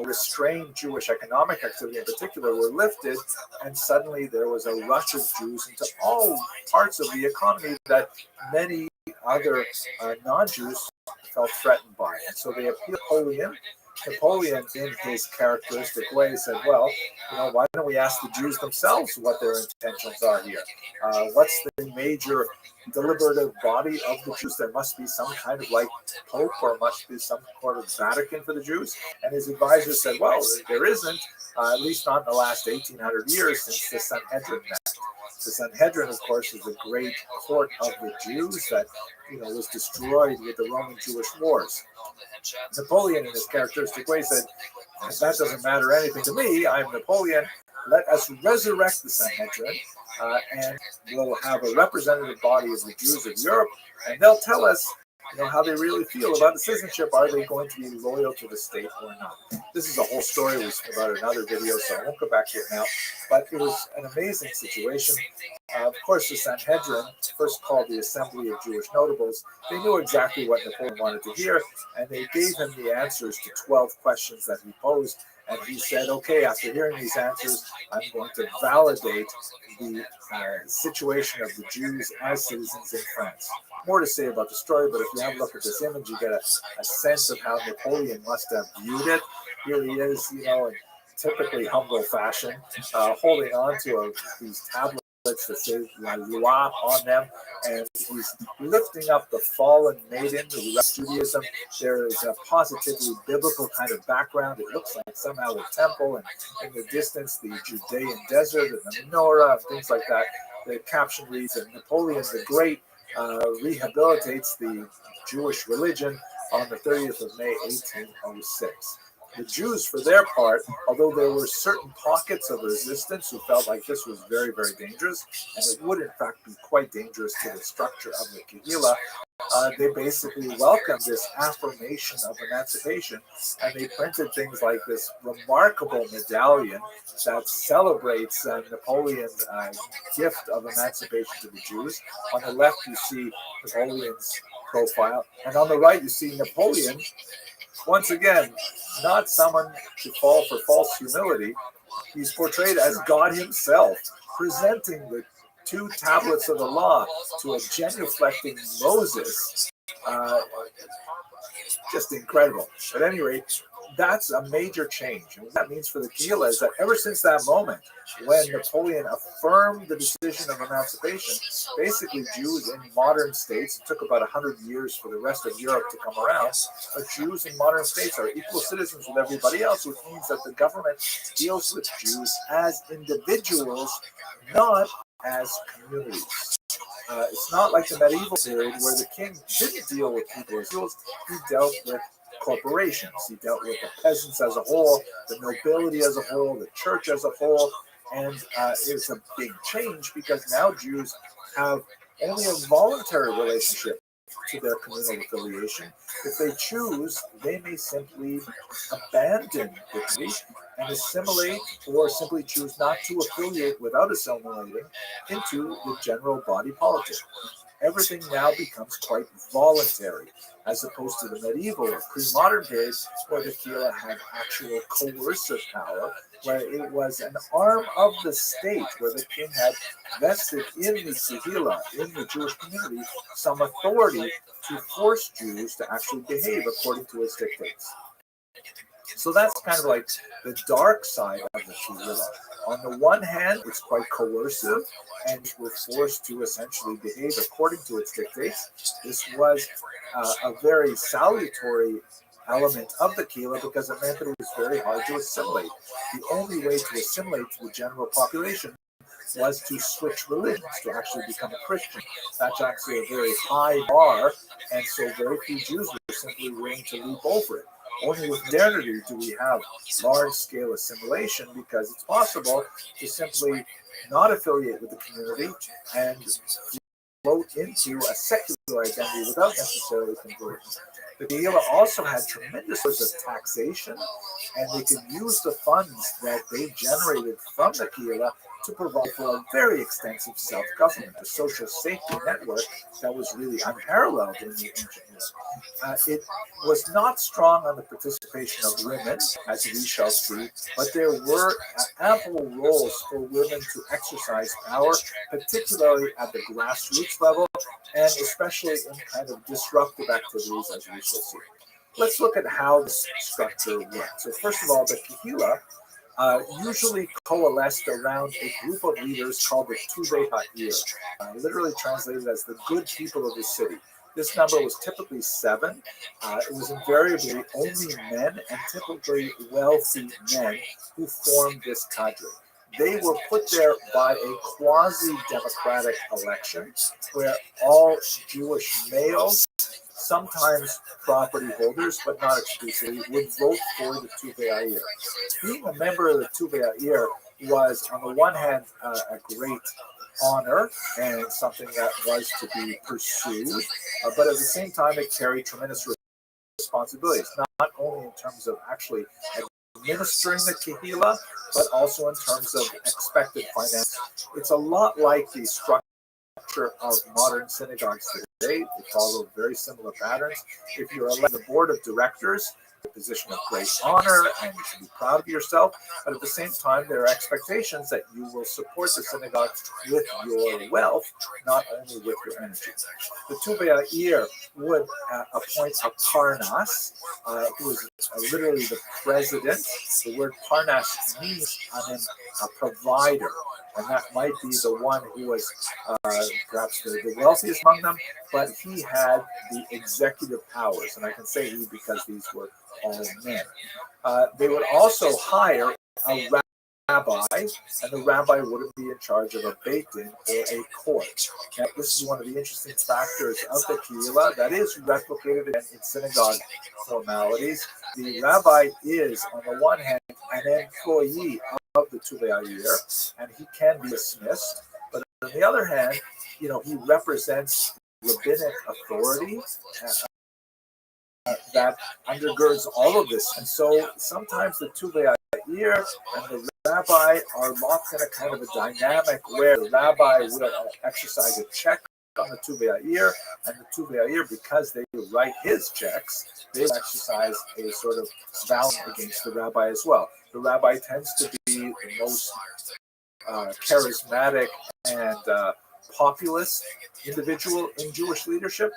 A: restrained Jewish economic activity in particular, were lifted, and suddenly there was a rush of Jews into all parts of the economy that many other non-Jews felt threatened by. And so they appealed to Napoleon. Napoleon, in his characteristic way, said, well, why don't we ask the Jews themselves what their intentions are here? What's the major deliberative body of the Jews? There must be some kind of Pope, or must be some sort of Vatican for the Jews. And his advisors said, well, there isn't, at least not in the last 1,800 years since the Sanhedrin met. The Sanhedrin, of course, is the great court of the Jews that was destroyed with the Roman Jewish wars. Napoleon, in his characteristic way, said, that doesn't matter anything to me. I'm Napoleon. Let us resurrect the Sanhedrin, and we'll have a representative body of the Jews of Europe, and they'll tell us how they really feel about the citizenship. Are they going to be loyal to the state or not? This is a whole story we spoke about in another video, so I won't go back to it now. But it was an amazing situation. Of course, the Sanhedrin, first called the Assembly of Jewish Notables, they knew exactly what Napoleon wanted to hear, and they gave him the answers to 12 questions that he posed. And he said, okay, after hearing these answers, I'm going to validate the situation of the Jews as citizens in France. More to say about the story, but if you have a look at this image, you get a sense of how Napoleon must have viewed it. Here he is, in typically humble fashion, holding on to these tablets that say La Loi on them, and he's lifting up the fallen maiden who left Judaism. There is a positively biblical kind of background. It looks like somehow a temple, and in the distance, the Judean desert and the menorah and things like that. The caption reads, that Napoleon the Great rehabilitates the Jewish religion on the 30th of May, 1806. The Jews, for their part, although there were certain pockets of resistance who felt like this was very, very dangerous, and it would in fact be quite dangerous to the structure of the Kehillah, they basically welcomed this affirmation of emancipation, and they printed things like this remarkable medallion that celebrates Napoleon's gift of emancipation to the Jews. On the left, you see Napoleon's profile, and on the right, you see Napoleon, once again, not someone to fall for false humility. He's portrayed as God himself, presenting the 2 tablets of the law to a genuflecting Moses. Just incredible. At any rate, that's a major change. And what that means for the Kehillah is that ever since that moment, when Napoleon affirmed the decision of emancipation, basically Jews in modern states, it took about 100 years for the rest of Europe to come around, but Jews in modern states are equal citizens with everybody else, which means that the government deals with Jews as individuals, not as communities. It's not like the medieval period where the king didn't deal with people as Jews, he dealt with corporations. He dealt with the peasants as a whole, the nobility as a whole, the church as a whole, and it's a big change because now Jews have only a voluntary relationship to their communal affiliation. If they choose, they may simply abandon the community and assimilate, or simply choose not to affiliate without assimilating into the general body politic. Everything now becomes quite voluntary, as opposed to the medieval or pre-modern days where the Kehillah had actual coercive power, where it was an arm of the state, where the king had vested in the Kehillah, in the Jewish community, some authority to force Jews to actually behave according to his dictates. So that's kind of like the dark side of the Kehillah. On the one hand, it's quite coercive, and we're forced to essentially behave according to its dictates. This was a very salutary element of the Kehillah because it meant that it was very hard to assimilate. The only way to assimilate to the general population was to switch religions, to actually become a Christian. That's actually a very high bar, and so very few Jews were simply willing to leap over it. Only with modernity do we have large-scale assimilation, because it's possible to simply not affiliate with the community and float into a secular identity without necessarily converting. The Kehillah also had tremendous sources of taxation, and they could use the funds that they generated from the Kehillah to provide for a very extensive self-government, a social safety network that was really unparalleled in the ancient world. It was not strong on the participation of women, as we shall see, but there were ample roles for women to exercise power, particularly at the grassroots level, and especially in kind of disruptive activities, as we shall see. Let's look at how this structure worked. So first of all, the Kehillah usually coalesced around a group of leaders called the Tuvei Ha'ir, literally translated as the good people of the city. This number was typically 7. It was invariably only men and typically wealthy men who formed this cadre. They were put there by a quasi-democratic election where all Jewish males, sometimes property holders, but not exclusively, would vote for the Tuvei Ha'ir. Being a member of the Tuvei Ha'ir was, on the one hand, a great honor and something that was to be pursued, but at the same time, it carried tremendous responsibilities, not only in terms of actually administering the Kehillah, but also in terms of expected finance. It's a lot like the structure of modern synagogues today. They follow very similar patterns. If you're elected to the board of directors, a position of great honor, and you should be proud of yourself, but at the same time, there are expectations that you will support the synagogue with your wealth, not only with your energy. The Tuvei Ha'ir would appoint a Parnas, who is literally the president. The word Parnas means a provider, and that might be the one who was perhaps the wealthiest among them, but he had the executive powers, and I can say he because these were all men. They would also hire a rabbi, and the rabbi wouldn't be in charge of a Beit Din or a court. Now, this is one of the interesting factors of the Kehillah that is replicated in synagogue formalities. The rabbi is, on the one hand, an employee of the Tuvei Ha'ir, and he can be dismissed. But on the other hand, he represents rabbinic authority that undergirds all of this. And so sometimes the Tuvei Ha'ir and the rabbi are locked in a kind of a dynamic where the rabbi will exercise a check on the Tuvei Ha'ir, and the Tuvei Ha'ir, because they write his checks, they exercise a sort of balance against the rabbi as well. The rabbi tends to be the most charismatic and populist individual in Jewish leadership,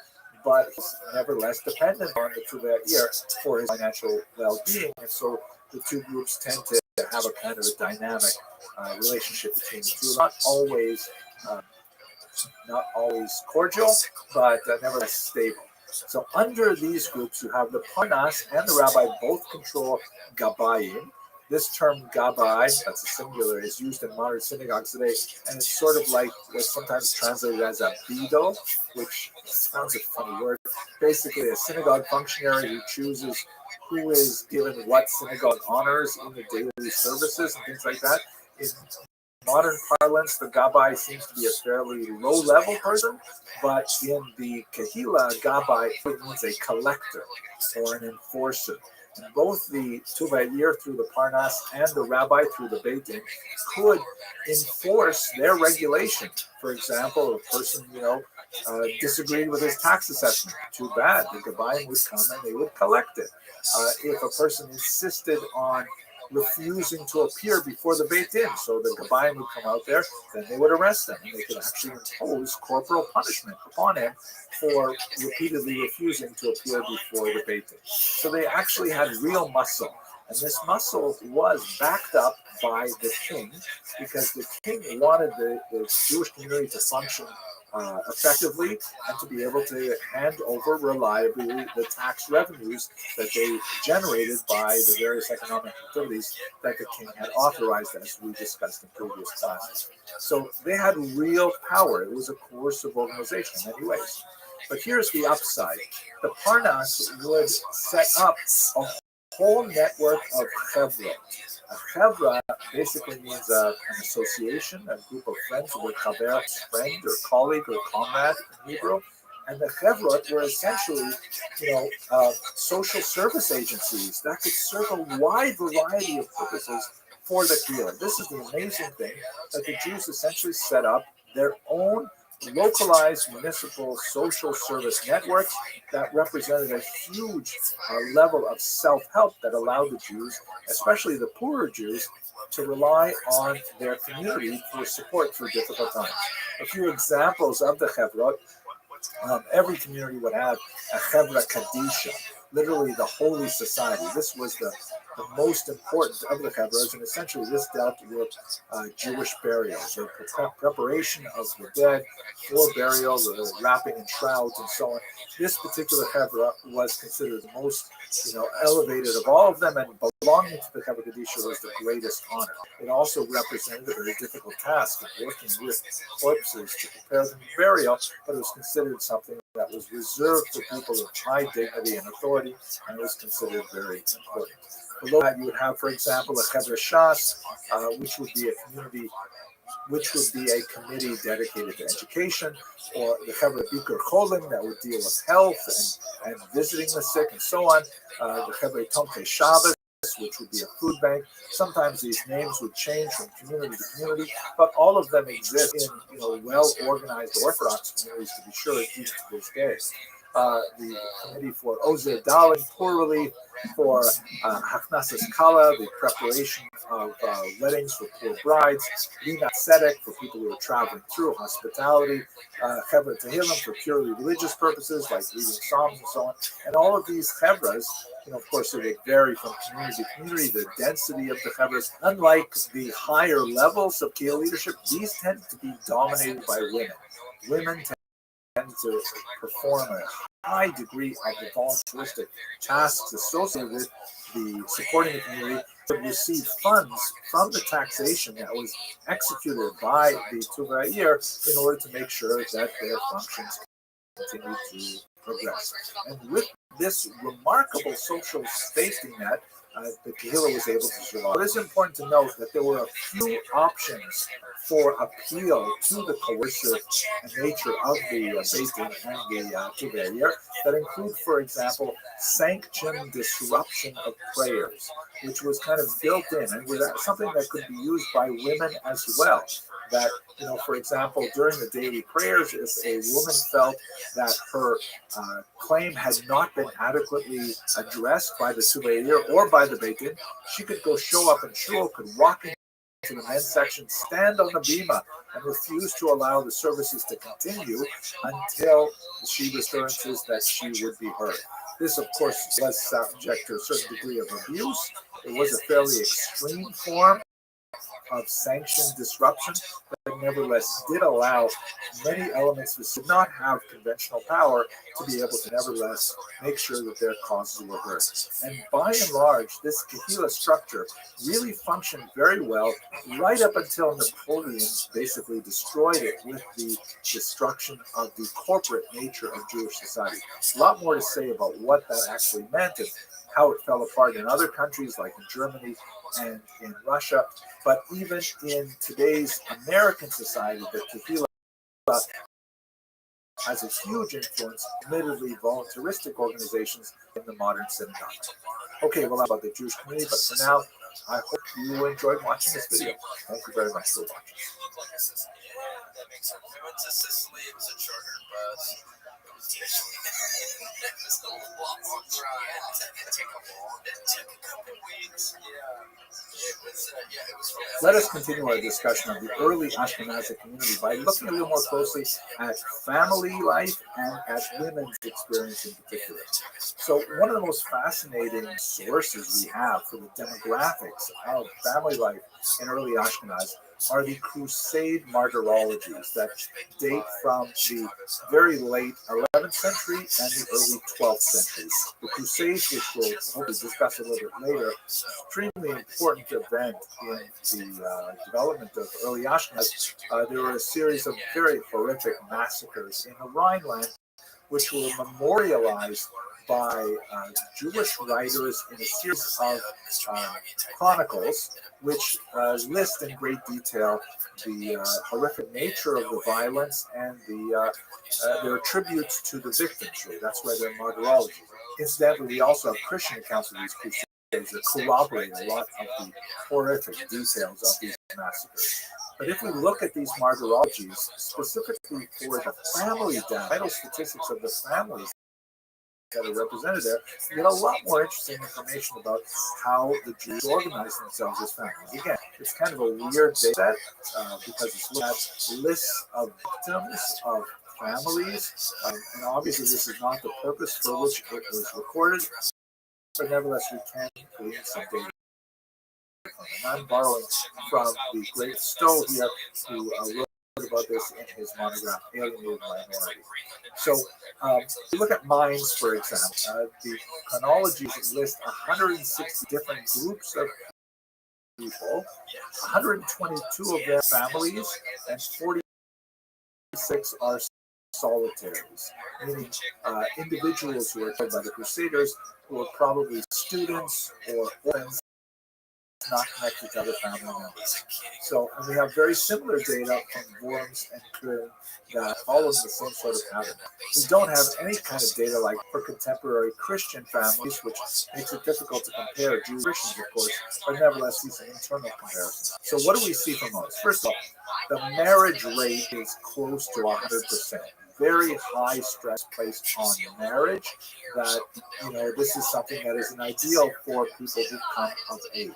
A: but is nevertheless dependent on the Tuvei Ha'ir for his financial well-being. And so the two groups tend to have a kind of a dynamic relationship between the two. Not always cordial, but nevertheless stable. So under these groups, you have the Parnas and the rabbi both control Gabayim. This term Gabbai, that's a singular, is used in modern synagogues today, and it's sort of like what's sometimes translated as a beadle, which sounds a funny word. Basically, a synagogue functionary who chooses who is given what synagogue honors in the daily services and things like that. In modern parlance, the Gabbai seems to be a fairly low-level person, but in the Kehillah, Gabbai means a collector or an enforcer. And both the Tuvei Ha'ir through the Parnas and the rabbi through the Beit Din could enforce their regulation. For example, a person, disagreed with his tax assessment. Too bad. The Gabayim would come and they would collect it. If a person insisted on refusing to appear before the Beit Din, so the Gabayim would come out there, then they would arrest him, and they could actually impose corporal punishment upon him for repeatedly refusing to appear before the Beit Din. So they actually had real muscle, and this muscle was backed up by the king, because the king wanted the Jewish community to function effectively and to be able to hand over reliably the tax revenues that they generated by the various economic activities that the king had authorized, as we discussed in previous classes. So they had real power. It was a coercive organization in many ways. But here's the upside. The Parnas would set up a whole network of chevra. A chevra basically means an association, a group of friends, the word chaver, friend or colleague or comrade in Hebrew. And the chevrot were essentially, social service agencies that could serve a wide variety of purposes for the Kehillah. This is the amazing thing, that the Jews essentially set up their own localized municipal social service networks that represented a huge level of self-help that allowed the Jews, especially the poorer Jews, to rely on their community for support through difficult times. A few examples of the chevrot. Every community would have a chevra kadisha, literally the holy society. This was the most important of the chevras, and essentially this dealt with Jewish burials, or preparation of the dead for burial, wrapping in shrouds and so on. This particular chevra was considered the most elevated of all of them, and belonging to the chevra kadisha was the greatest honor. It also represented a very difficult task of working with corpses to prepare them for burial, but it was considered something that was reserved for people of high dignity and authority, and it was considered very important. Below that, you would have, for example, a chevra shas, which would be a committee dedicated to education, or the chevra bikur cholim that would deal with health and visiting the sick and so on. The chevra tomchei Shabbos, which would be a food bank. Sometimes these names would change from community to community, but all of them exist in well-organized Orthodox communities, to be sure, even to this day. The committee for Ozer Dalit, poor relief, for Haknasas Kala, the preparation of weddings for poor brides, Lina Tzedek, for people who are traveling through, hospitality, Chevra Tehillim, for purely religious purposes, like reading Psalms and so on. And all of these chevras, of course, it would vary from community to community, the density of the chevras. Unlike the higher levels of Kehillah leadership, these tend to be dominated by women. Women tend to perform a high degree of the voluntaristic tasks associated with the supporting the community, to receive funds from the taxation that was executed by the Tuvayir in order to make sure that their functions continue to progress. And with this remarkable social safety net, the Kehillah was able to survive. It is important to note that there were a few options for appeal to the coercive nature of the Beit Din and the Tuvayir that include, for example, sanctioned disruption of prayers, which was kind of built in, and was something that could be used by women as well. That, for example, during the daily prayers, if a woman felt that her claim had not been adequately addressed by the Tuvayir or by the Beit Din, she could go show up in shul, could walk into the men's section, stand on the bima, and refuse to allow the services to continue until she assurances that she would be heard. This, of course, was subject to a certain degree of abuse. It was a fairly extreme form of sanctioned disruption, but nevertheless did allow many elements that did not have conventional power to be able to nevertheless make sure that their causes were heard. And by and large, this Kehillah structure really functioned very well right up until Napoleon basically destroyed it with the destruction of the corporate nature of Jewish society. A lot more to say about what that actually meant and how it fell apart in other countries like in Germany and in Russia. But even in today's American society, the Kehillah has a huge influence, admittedly voluntaristic organizations in the modern synagogue. Okay, well, about the Jewish community, but for now, I hope you enjoyed watching this video. Thank you very much for watching.
C: That makes sense. We went to Sicily. It was a chartered bus. It was a long drive. It took a couple weeks. It was
A: Let us continue our discussion of the early Ashkenazi community by looking a little more closely at family life and at women's experience in particular. So one of the most fascinating sources we have for the demographics of family life in early Ashkenaz are the Crusade martyrologies that date from the very late 11th century and the early 12th century. The Crusades, which we'll hopefully discuss a little bit later, extremely important event in the development of early Ashkenaz. There were a series of very horrific massacres in the Rhineland, which were memorialized by Jewish writers in a series of chronicles, which list in great detail the horrific nature of the violence and their tributes to the victims. Really. That's why they're martyrologies. Incidentally, we also have Christian accounts of these crusades that corroborate a lot of the horrific details of these massacres. But if we look at these martyrologies, specifically for the family death, vital statistics of the families that are represented there, you get a lot more interesting information about how the Jews organize themselves as families. Again, it's kind of a weird data set because it's looking at lists of victims of families, and obviously this is not the purpose for which it was recorded, but nevertheless we can glean some data. And I'm borrowing from the great Stowe here, who wrote about this in his monograph, Alienated Minority. So, we look at mines, for example. The chronologies list 160 different groups of people, 122 of their families, and 46 are solitaries, meaning individuals who are killed by the Crusaders who are probably students or orphans not connected to other family members. So, and we have very similar data from Worms and Köln that follows the same sort of pattern. We don't have any kind of data like for contemporary Christian families, which makes it difficult to compare Jews and Christians, of course, but nevertheless see some internal comparisons. So what do we see from those? First of all, the marriage rate is close to 100%. Very high stress placed on marriage, that, this is something that is an ideal for people who come of age.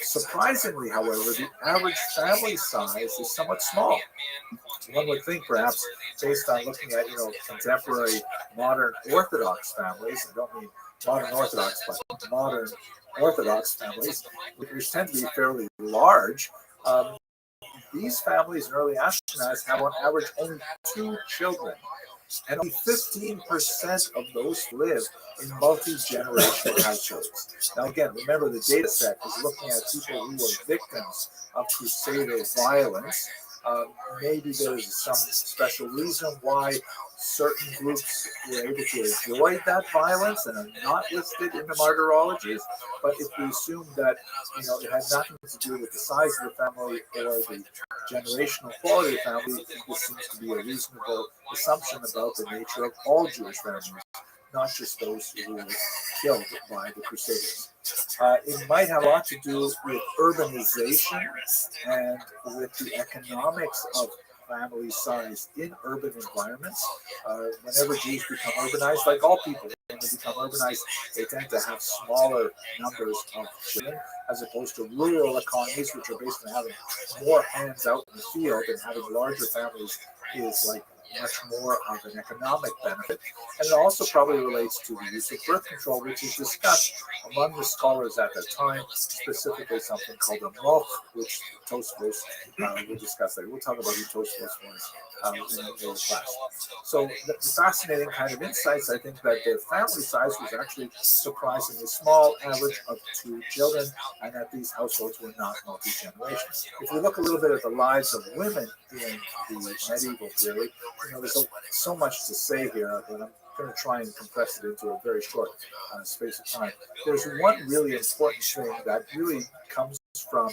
A: Surprisingly, however, the average family size is somewhat small. One would think, perhaps, based on looking at, contemporary modern Orthodox families, I don't mean modern Orthodox, but modern Orthodox families, which tend to be fairly large, these families in early Ashkenaz have on average only 2 children, and only 15% of those live in multi-generational households. Now again, remember the data set is looking at people who were victims of Crusader violence. Maybe there's some special reason why certain groups were able to avoid that violence and are not listed in the martyrologies. But if we assume that it had nothing to do with the size of the family or the generational quality of the family, this seems to be a reasonable assumption about the nature of all Jewish families, not just those who were killed by the Crusaders. It might have a lot to do with urbanization and with the economics of family size in urban environments. Whenever Jews become urbanized, like all people, when they become urbanized, they tend to have smaller numbers of children, as opposed to rural economies, which are based on having more hands out in the field, and having larger families is like much more of an economic benefit. And it also probably relates to the use of birth control, which is discussed among the scholars at that time, specifically something called a moch, which Tosfos will discuss later. We'll talk about who Tosfos was in a later class. So the fascinating kind of insights, I think, that the family size was actually surprisingly small, average of 2 children, and that these households were not multi-generational. If we look a little bit at the lives of women in the medieval period, there's so much to say here, but I'm going to try and compress it into a very short space of time. There's one really important thing that really comes from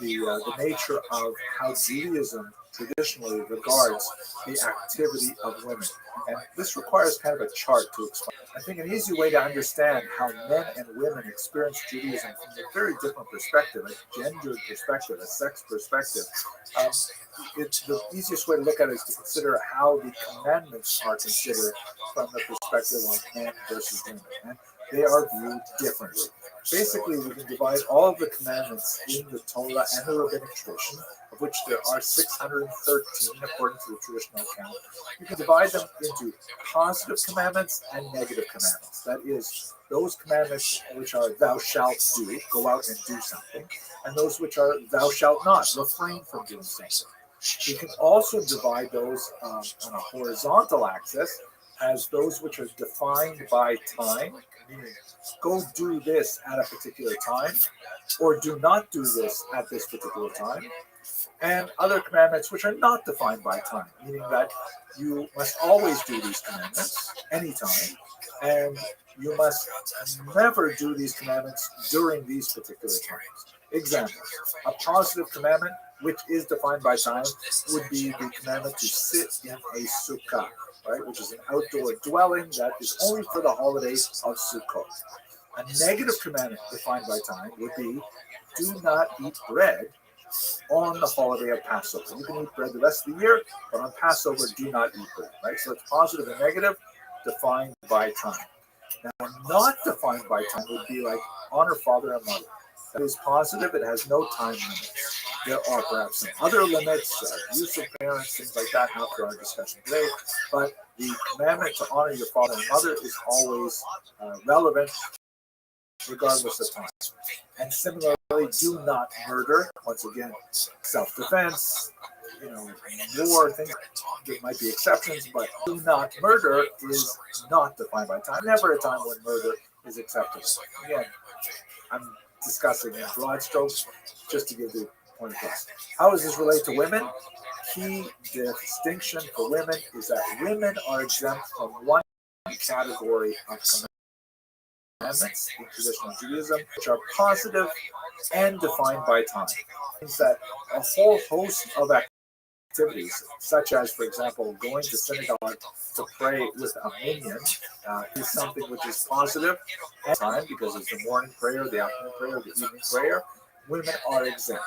A: the nature of how Judaism traditionally regards the activity of women. And this requires kind of a chart to explain. I think an easy way to understand how men and women experience Judaism from a very different perspective, a gendered perspective, a sex perspective, the easiest way to look at it is to consider how the commandments are considered from the perspective of men versus women. And they are viewed differently. Basically, we can divide all of the commandments in the Torah and the rabbinic tradition, of which there are 613 according to the traditional account. You can divide them into positive commandments and negative commandments. That is, those commandments which are thou shalt do, go out and do something, and those which are thou shalt not, refrain from doing something. We can also divide those on a horizontal axis as those which are defined by time, meaning go do this at a particular time, or do not do this at this particular time. and other commandments which are not defined by time, meaning that you must always do these commandments anytime, and you must never do these commandments during these particular times. Examples: a positive commandment, which is defined by time, would be the commandment to sit in a sukkah, right, which is an outdoor dwelling that is only for the holidays of Sukkot. A negative commandment defined by time would be do not eat bread on the holiday of Passover. You can eat bread the rest of the year, but on Passover, do not eat bread, right? So it's positive and negative defined by time. Now, not defined by time would be like honor father and mother. That is positive. It has no time limits. There are perhaps some other limits, use of parents, things like that, not for our discussion today. But the commandment to honor your father and mother is always relevant, regardless of time. And similarly, do not murder. Once again, self-defense, war, things. There might be exceptions, but do not murder is not defined by time. Never a time when murder is acceptable. Again, I'm discussing in broad strokes just to give the point across. How does this relate to women? Key distinction for women is that women are exempt from one category of commandments in traditional Judaism, which are positive and defined by time. It means that a whole host of activities, such as, for example, going to synagogue to pray with a minyan, is something which is positive and time, because it's the morning prayer, the afternoon prayer, the evening prayer. Women are exempt.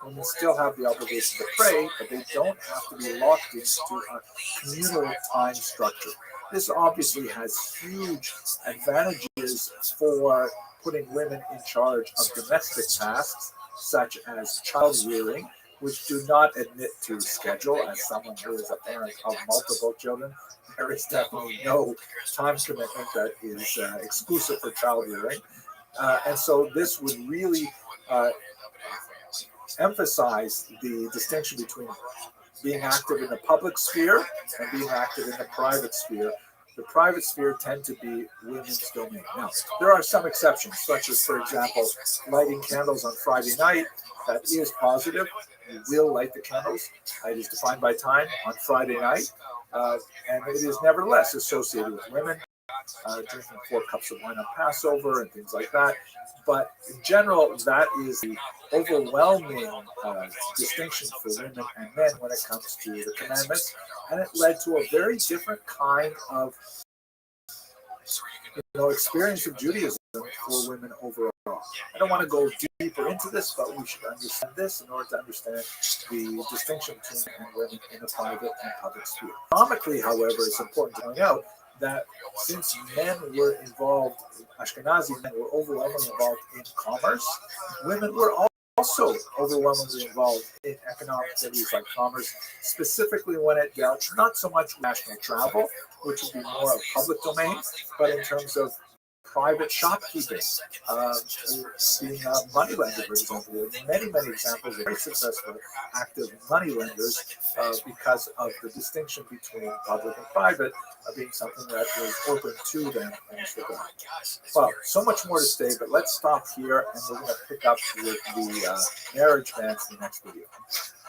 A: Women still have the obligation to pray, but they don't have to be locked into a communal time structure. This obviously has huge advantages for putting women in charge of domestic tasks, such as child rearing, which do not admit to schedule. As someone who is a parent of multiple children, there is definitely no time commitment that is exclusive for child rearing. And so this would really emphasize the distinction between being active in the public sphere and being active in the private sphere. The private sphere tend to be women's domain. Now, there are some exceptions, such as, for example, lighting candles on Friday night. That is positive. You will light the candles. It is defined by time on Friday night, and it is nevertheless associated with women, drinking 4 cups of wine on Passover and things like that. But in general, that is the overwhelming distinction for women and men when it comes to the commandments, and it led to a very different kind of experience of Judaism for women overall. I don't want to go deeper into this, but we should understand this in order to understand the distinction between men and women in the private and public sphere. Economically, however, it's important to point out that since men were involved, Ashkenazi men were overwhelmingly involved in commerce, women were also overwhelmingly involved in economic activities like commerce, specifically when it dealt not so much with national travel, which would be more of public domain, but in terms of private shopkeeping, being a money lender, for example. There are many, many examples of very successful active money lenders because of the distinction between public and private being something that was open to them in this regard. Well, so much more to say, but let's stop here and we're going to pick up with the marriage bans in the next video.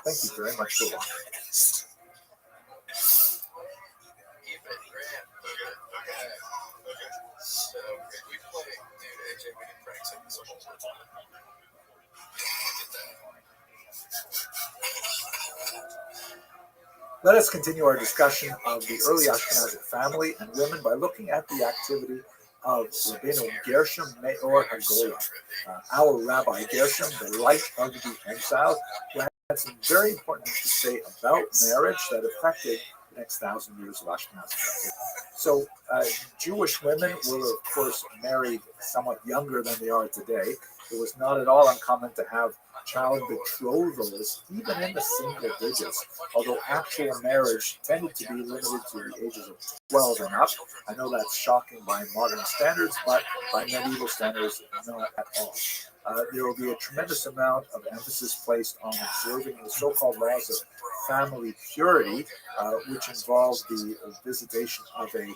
A: Thank you very much for watching.
C: So if we play, dude, AJ, we can prank some whole time.
A: Let us continue our discussion of the early Ashkenazic family and women by looking at the activity of Rabbeinu Gershom Meor Hagoyah, our Rabbi Gershom, the light of the exile, who had some very important things to say about marriage that affected the next 1,000 years of Ashkenazic. So Jewish women were, of course, married somewhat younger than they are today. It was not at all uncommon to have child betrothals, even in the single digits, although actual marriage tended to be limited to the ages of 12 and up. I know that's shocking by modern standards, but by medieval standards, not at all. there will be a tremendous amount of emphasis placed on observing the so-called laws of family purity, which involve the visitation of a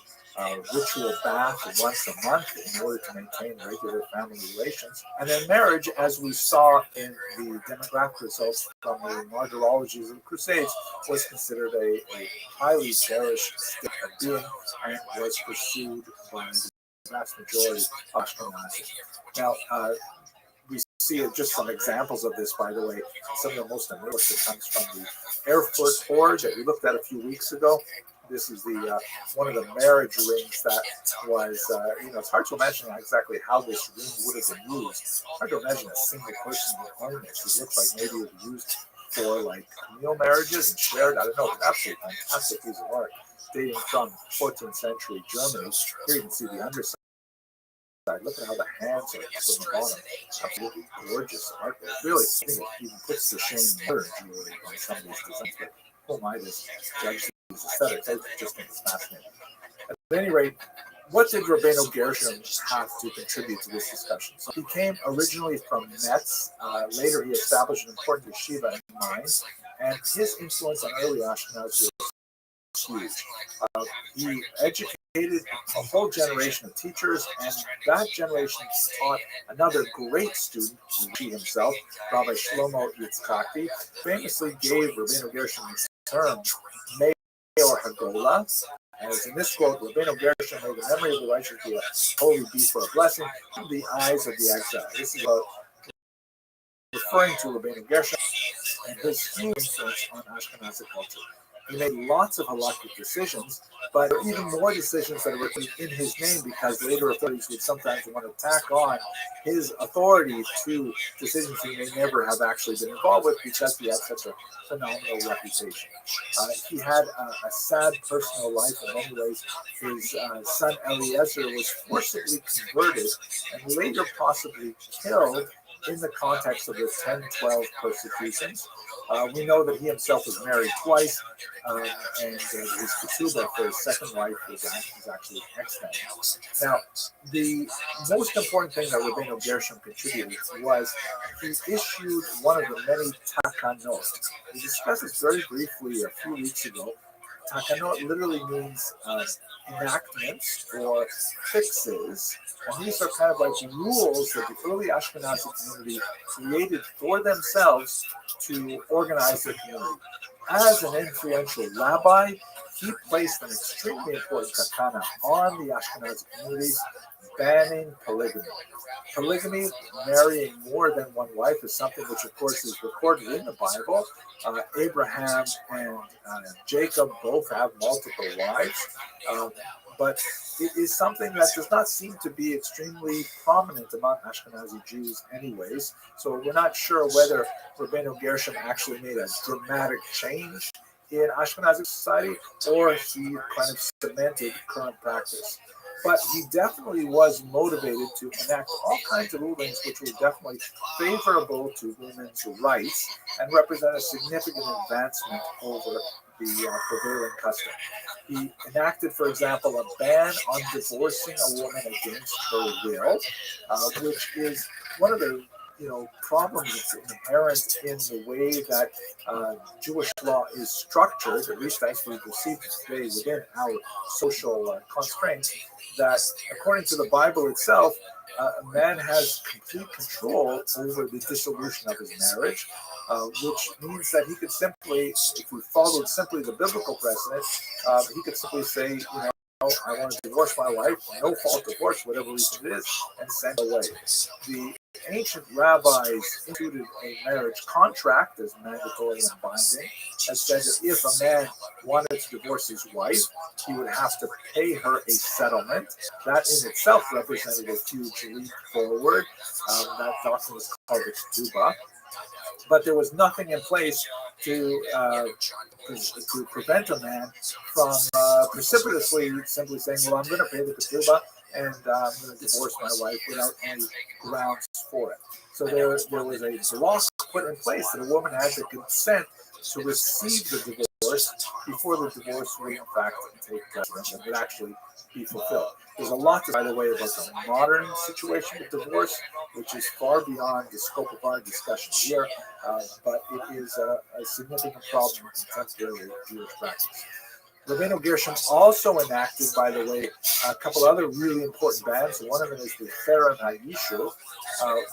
A: ritual bath once a month in order to maintain regular family relations. And then marriage, as we saw in the demographic results from the martyrologies of the Crusades, was considered a highly cherished state of being and was pursued by the vast majority of Ashkenazis. Now, we see just some examples of this, by the way. Some of the most notable comes from the Erfurt Hoard that we looked at a few weeks ago. This is the one of the marriage rings that was, it's hard to imagine exactly how this ring would have been used. It's hard to imagine a single person would own this. It looks like maybe it was used for like communal marriages and shared. I don't know. It's an absolutely fantastic piece of art dating from 14th century Germany. Here you can see the underside. Look at how the hands are from the bottom. Absolutely gorgeous artwork. Really, I think it even puts to shame modern jewelry on some of these designs. But who am I to judge these aesthetics? I just think it's fascinating. At any rate, what did Rabbeinu Gershom have to contribute to this discussion? So he came originally from Metz. Later, he established an important yeshiva in Mainz, and his influence on early Ashkenaz was huge. He educated a whole generation of teachers, and that generation taught another great student, he himself, Rabbi Shlomo Yitzchaki, famously gave Rabbeinu Gershom the term Meor Hagola. As in this quote, Rabbeinu Gershom, may the memory of the righteous be a holy be for a blessing in the eyes of the exile. This is about referring to Rabbeinu Gershom and his huge influence on Ashkenazi culture. He made lots of halakhic decisions, but there were even more decisions that were in his name because later authorities would sometimes want to tack on his authority to decisions he may never have actually been involved with because he had such a phenomenal reputation. He had a sad personal life in many ways. His son Eliezer was forcibly converted and later possibly killed in the context of the 10-12 persecutions. We know that he himself was married twice, and his ketubah for his second wife was actually extant. Now, the most important thing that Rabbeinu Gershom contributed was he issued one of the many takanot. We discussed this very briefly a few weeks ago. Takanot literally means enactments or fixes, and these are kind of like rules that the early Ashkenazi community created for themselves to organize their community. As an influential rabbi, he placed an extremely important takana on the Ashkenazi communities, banning polygamy. Polygamy, marrying more than one wife, is something which, of course, is recorded in the Bible. Abraham and Jacob both have multiple wives, but it is something that does not seem to be extremely prominent among Ashkenazi Jews anyways. So we're not sure whether Rabbeinu Gershom actually made a dramatic change in Ashkenazi society or he kind of cemented current practice. But he definitely was motivated to enact all kinds of rulings which were definitely favorable to women's rights and represent a significant advancement over the prevailing custom. He enacted, for example, a ban on divorcing a woman against her will, which is one of the problems that's inherent in the way that Jewish law is structured, at least as we perceive it today within our social constraints, that according to the Bible itself, a man has complete control over the dissolution of his marriage, which means that he could simply, if we followed simply the biblical precedent, he could simply say, I want to divorce my wife, no fault divorce, whatever reason it is, and send away. The ancient rabbis instituted a marriage contract as mandatory and binding, and said that if a man wanted to divorce his wife, he would have to pay her a settlement. That in itself represented a huge leap forward. That doctrine was called the ketubah. But there was nothing in place to prevent a man from precipitously simply saying, well, I'm going to pay the ketubah and I'm going to divorce my wife without any grounds for it. So there was a law put in place that a woman had to consent to receive the divorce divorce before the divorce would in fact take place and would actually be fulfilled. There's a lot, by the way, about the modern situation with divorce, which is far beyond the scope of our discussion here, but it is a significant problem in contemporary Jewish practice. Rabbeinu Gershom also enacted, by the way, a couple other really important bans. One of them is the Cherem HaYishuv,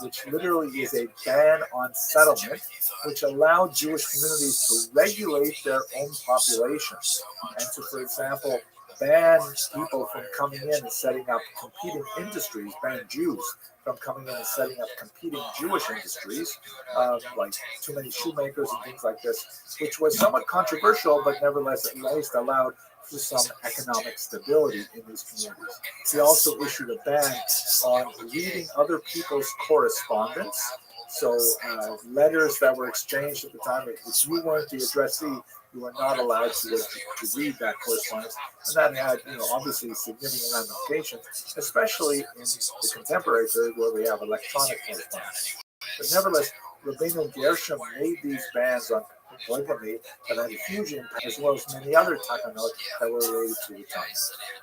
A: which literally is a ban on settlement, which allowed Jewish communities to regulate their own population and to, for example, ban people from coming in and setting up competing industries, ban Jews from coming in and setting up competing Jewish industries, like too many shoemakers and things like this, which was somewhat controversial, but nevertheless at least allowed for some economic stability in these communities. He also issued a ban on reading other people's correspondence. So letters that were exchanged at the time, if you weren't the addressee, you were not allowed to read that correspondence. And that had, obviously significant ramifications, especially in the contemporary period where we have electronic correspondence. But nevertheless, Rabbeinu Gershom made these bans on polygamy that had a huge impact, as well as many other takanot that were related to the time.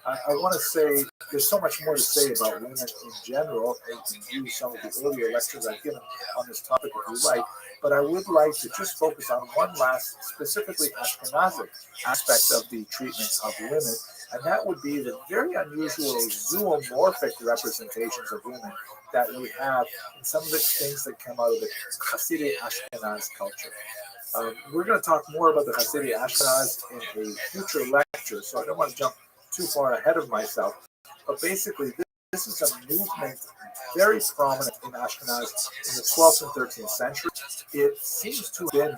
A: I want to say there's so much more to say about women in general, and you can view some of the earlier lectures I've given on this topic if you like, but I would like to just focus on one last, specifically Ashkenazic aspect of the treatment of women, and that would be the very unusual zoomorphic representations of women that we have in some of the things that come out of the Hasidic Ashkenaz culture. We're going to talk more about the Hasidic Ashkenaz in a future lecture, so I don't want to jump too far ahead of myself. But basically, this is a movement very prominent in Ashkenaz in the 12th and 13th century. It seems to have been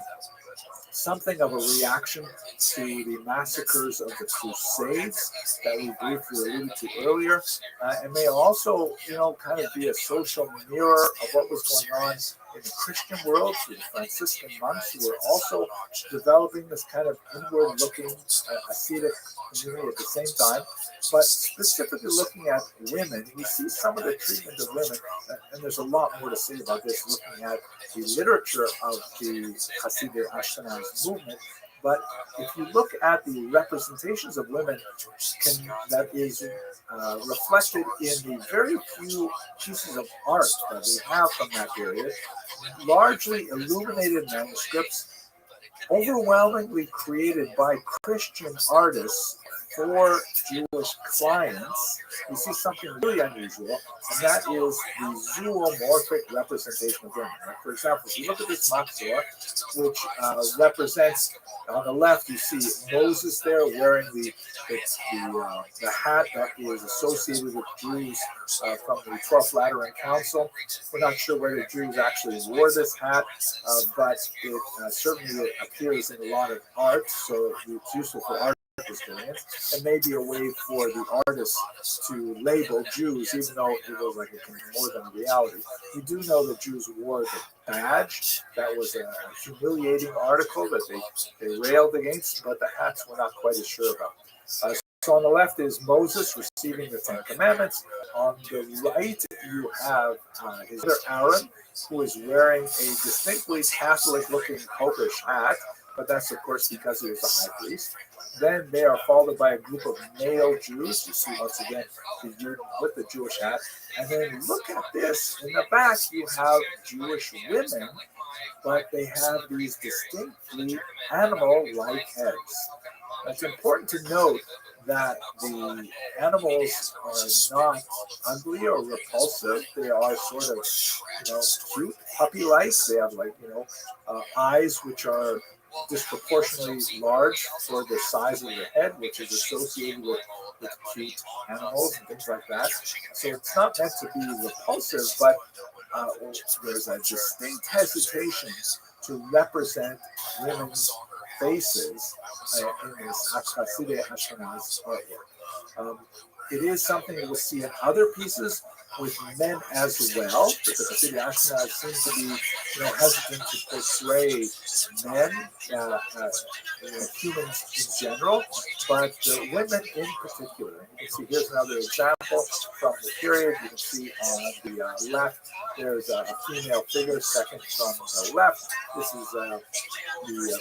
A: something of a reaction to the massacres of the Crusades that we briefly alluded to earlier, and may also, kind of be a social mirror of what was going on in the Christian world through the Franciscan monks, who were also developing this kind of inward-looking ascetic community at the same time. But specifically looking at women, we see some of the treatment of women, and there's a lot more to say about this, looking at the literature of the Hasidic Ashkenaz movement. But if you look at the representations of women that is reflected in the very few pieces of art that we have from that period, largely illuminated manuscripts, overwhelmingly created by Christian artists for Jewish clients, we see something really unusual, and that is the zoomorphic representation of women. Like, for example, if you look at this Machzor, which represents, on the left, you see Moses there wearing the hat that is associated with Jews from the 12th Lateran Council. We're not sure whether Jews actually wore this hat, but it certainly appears in a lot of art, so it's useful for art historians, and maybe a way for the artists to label Jews, even though it was like more than a reality. We do know that Jews wore the badge. That was a humiliating article that they railed against, but the hats we're not quite as sure about. So on the left is Moses receiving the Ten Commandments. On the right, you have his brother Aaron, who is wearing a distinctly Catholic-looking popish hat, but that's, of course, because he was a high priest. Then they are followed by a group of male Jews. You see, once again, the Jew with the Jewish hat. And then look at this. In the back, you have Jewish women, but they have these distinctly animal-like heads. It's important to note that the animals are not ugly or repulsive. They are sort of, cute, puppy-like. They have, eyes which are disproportionately large for the size of the head, which is associated with cute animals and things like that. So it's not meant to be repulsive, but there's a distinct hesitation to represent women's faces in this Hasidic Ashkenaz artwork. It is something that we'll see in other pieces with men as well. But the Hasidic Ashkenaz seem to be, hesitant to portray men, humans in general, but women in particular. And you can see here's another example from the period. You can see on the left, there's a female figure, second from the left. This is the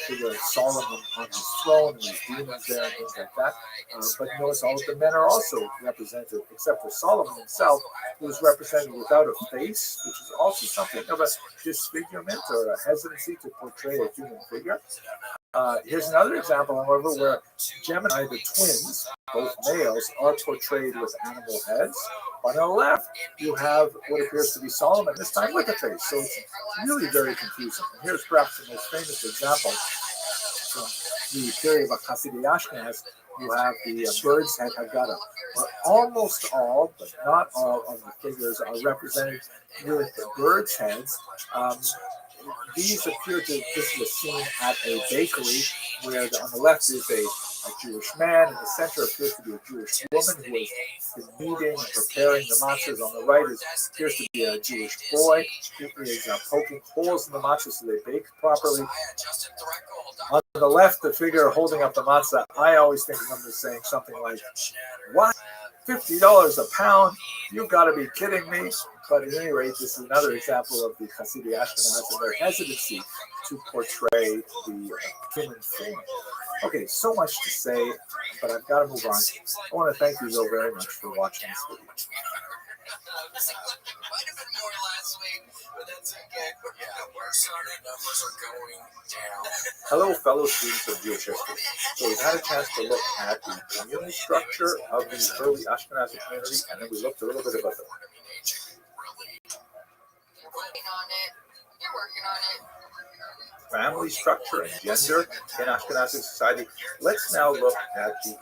A: figure of Solomon on his throne, and his demons there and things like that. But notice all of the men are also represented, except for Solomon himself, who is represented without a face, which is also something of a disfigurement or a hesitancy to portray a human figure. Here's another example, however, where Gemini, the twins, both males, are portrayed with animal heads. On the left, you have what appears to be Solomon, this time with a face. So it's really very confusing. And here's perhaps the most famous example from the period of Hasidic Ashkenaz. You have the bird's head Haggadah, where almost all, but not all of the figures are represented with the bird's heads. These appear to, this is a scene at a bakery where on the left is a Jewish man, in the center appears to be a Jewish woman who has been kneading and preparing the matzahs. On the right appears to be a Jewish boy who is poking holes in the matzah so they bake properly. On the left, the figure holding up the matzah, I always think of him as saying something like, "What? $50 a pound? You've got to be kidding me." But at any rate, this is another example of the Hasidic Ashkenaz and their hesitancy to portray the human form. Okay, so much to say, but I've got to move on. I want to thank you so very much for watching this video. Hello, fellow students of Jewish history. So we've had a chance to look at the community structure of the early Ashkenazi community, and then we looked a little bit about the family structure and gender in Ashkenazi society. Let's now look at the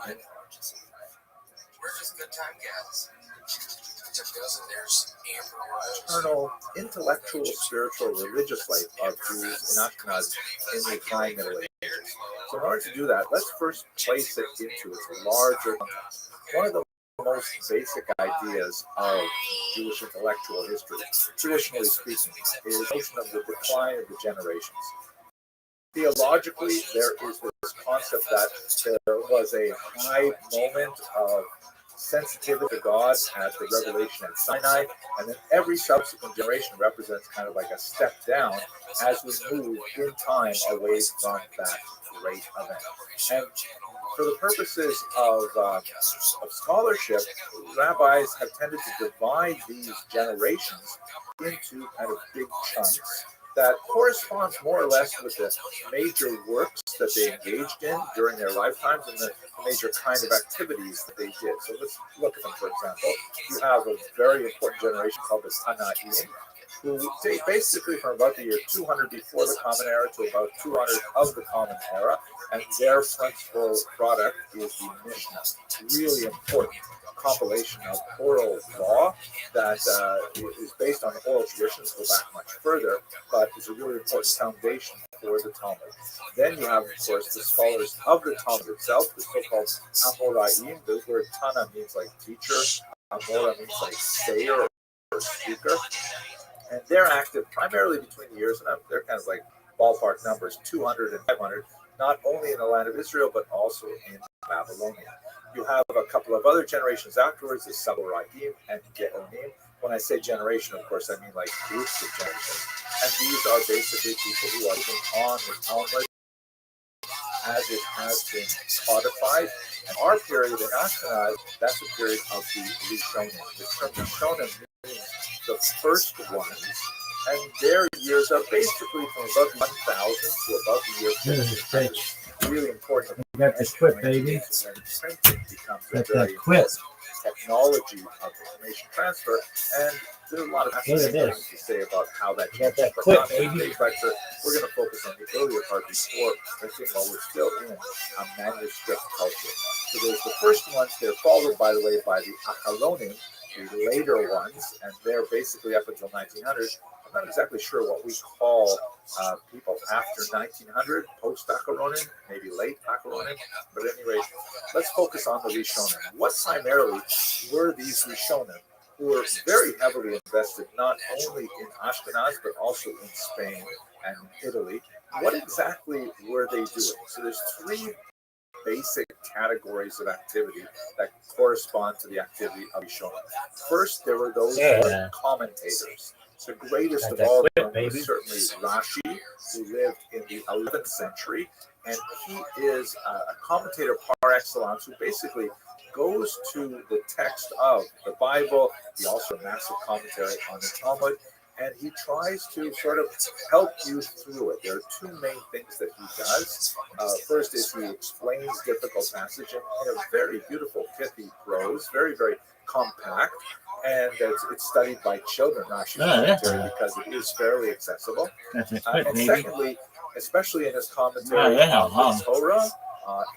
A: internal, intellectual, spiritual, religious life of Jews in Ashkenaz in the High Middle Ages. So in order to do that, let's first place it into its larger context. One of the most basic ideas of Jewish intellectual history, traditionally speaking, is the notion of the decline of the generations. Theologically, there is this concept that there was a high moment of sensitivity to God at the revelation at Sinai, and then every subsequent generation represents kind of like a step down as we move in time away from that great event. And for the purposes of scholarship, rabbis have tended to divide these generations into kind of big chunks that corresponds more or less with the major works that they engaged in during their lifetimes and the major kind of activities that they did. So let's look at them, for example. You have a very important generation called the Tanaim, who date basically from about the year 200 before the Common Era to about 200 of the Common Era, and their principal product is the Mishnah, really important compilation of oral law that is based on oral traditions, go back much further, but is a really important foundation for the Talmud. Then you have, of course, the scholars of the Talmud itself, the so-called Amoraim. The word Tana means like teacher, Amora means like sayer or speaker, and they're active primarily between the years, and they're kind of like ballpark numbers, 200 and 500, not only in the land of Israel, but also in Babylonia. You have a couple of other generations afterwards, the Saboraim and Geonim. When I say generation, of course, I mean like groups of generations. And these are basically people who are living on the Talmud as it has been codified. And our period in Ashkenaz, that's a period of the Rishonim. The term Rishonim means the first ones, and their years are basically from about 1,000 to about the year 1500. Really important.
D: You got the quit, baby.
A: Printing becomes a
D: Got
A: very
D: that quit.
A: technology of information transfer, and there's a lot of things to say about how that
D: Got
A: changed.
D: that
A: But
D: quit,
A: not in
D: baby.
A: today's lecture. We're going to focus on the earlier part before printing while we're still in a manuscript culture. So there's the first ones. They're followed, by the way, by the Achalonim, the later ones, and they're basically up until 1900. I'm not exactly sure what we call people after 1900, post-Acharonim, maybe late Acharonim, but at any rate, let's focus on the Rishonim. What primarily were these Rishonim who were very heavily invested not only in Ashkenaz but also in Spain and Italy. What exactly were they doing? So there's three basic categories of activity that correspond to the activity of Rishonim. First, there were those who were commentators. The greatest of all of them was certainly Rashi, who lived in the 11th century, and he is a commentator par excellence who basically goes to the text of the Bible. He also has a massive commentary on the Talmud, and he tries to sort of help you through it. There are two main things that he does. First is he explains difficult passages in a very beautiful, pithy prose, very, very compact, and it's studied by children, not commentary, because it is fairly accessible. And secondly, especially in his commentary on the Torah,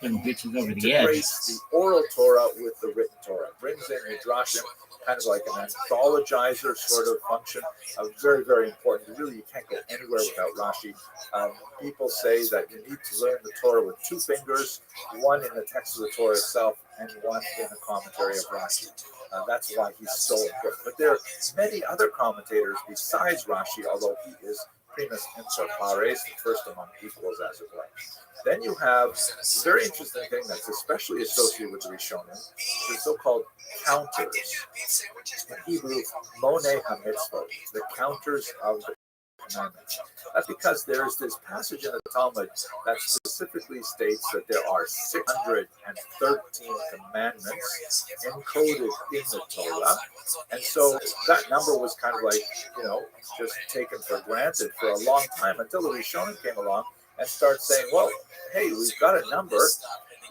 A: he integrates the oral Torah with the written Torah, brings in Midrashim, kind of like an anthologizer sort of function, very, very important. Really, you can't go anywhere without Rashi. People say that you need to learn the Torah with two fingers, one in the text of the Torah itself and one in the commentary of Rashi. That's why he's so important. But there are many other commentators besides Rashi, although he is primus inter pares, the first among equals, as it were. Then you have a very interesting thing that's especially associated with the Rishonim, the so-called counters. In Hebrew, monei hamitzvot, the counters of the commandments. That's because there's this passage in the Talmud that specifically states that there are 613 commandments encoded in the Torah. And so that number was kind of like, just taken for granted for a long time until the Rishonim came along and started saying, well, hey, we've got a number.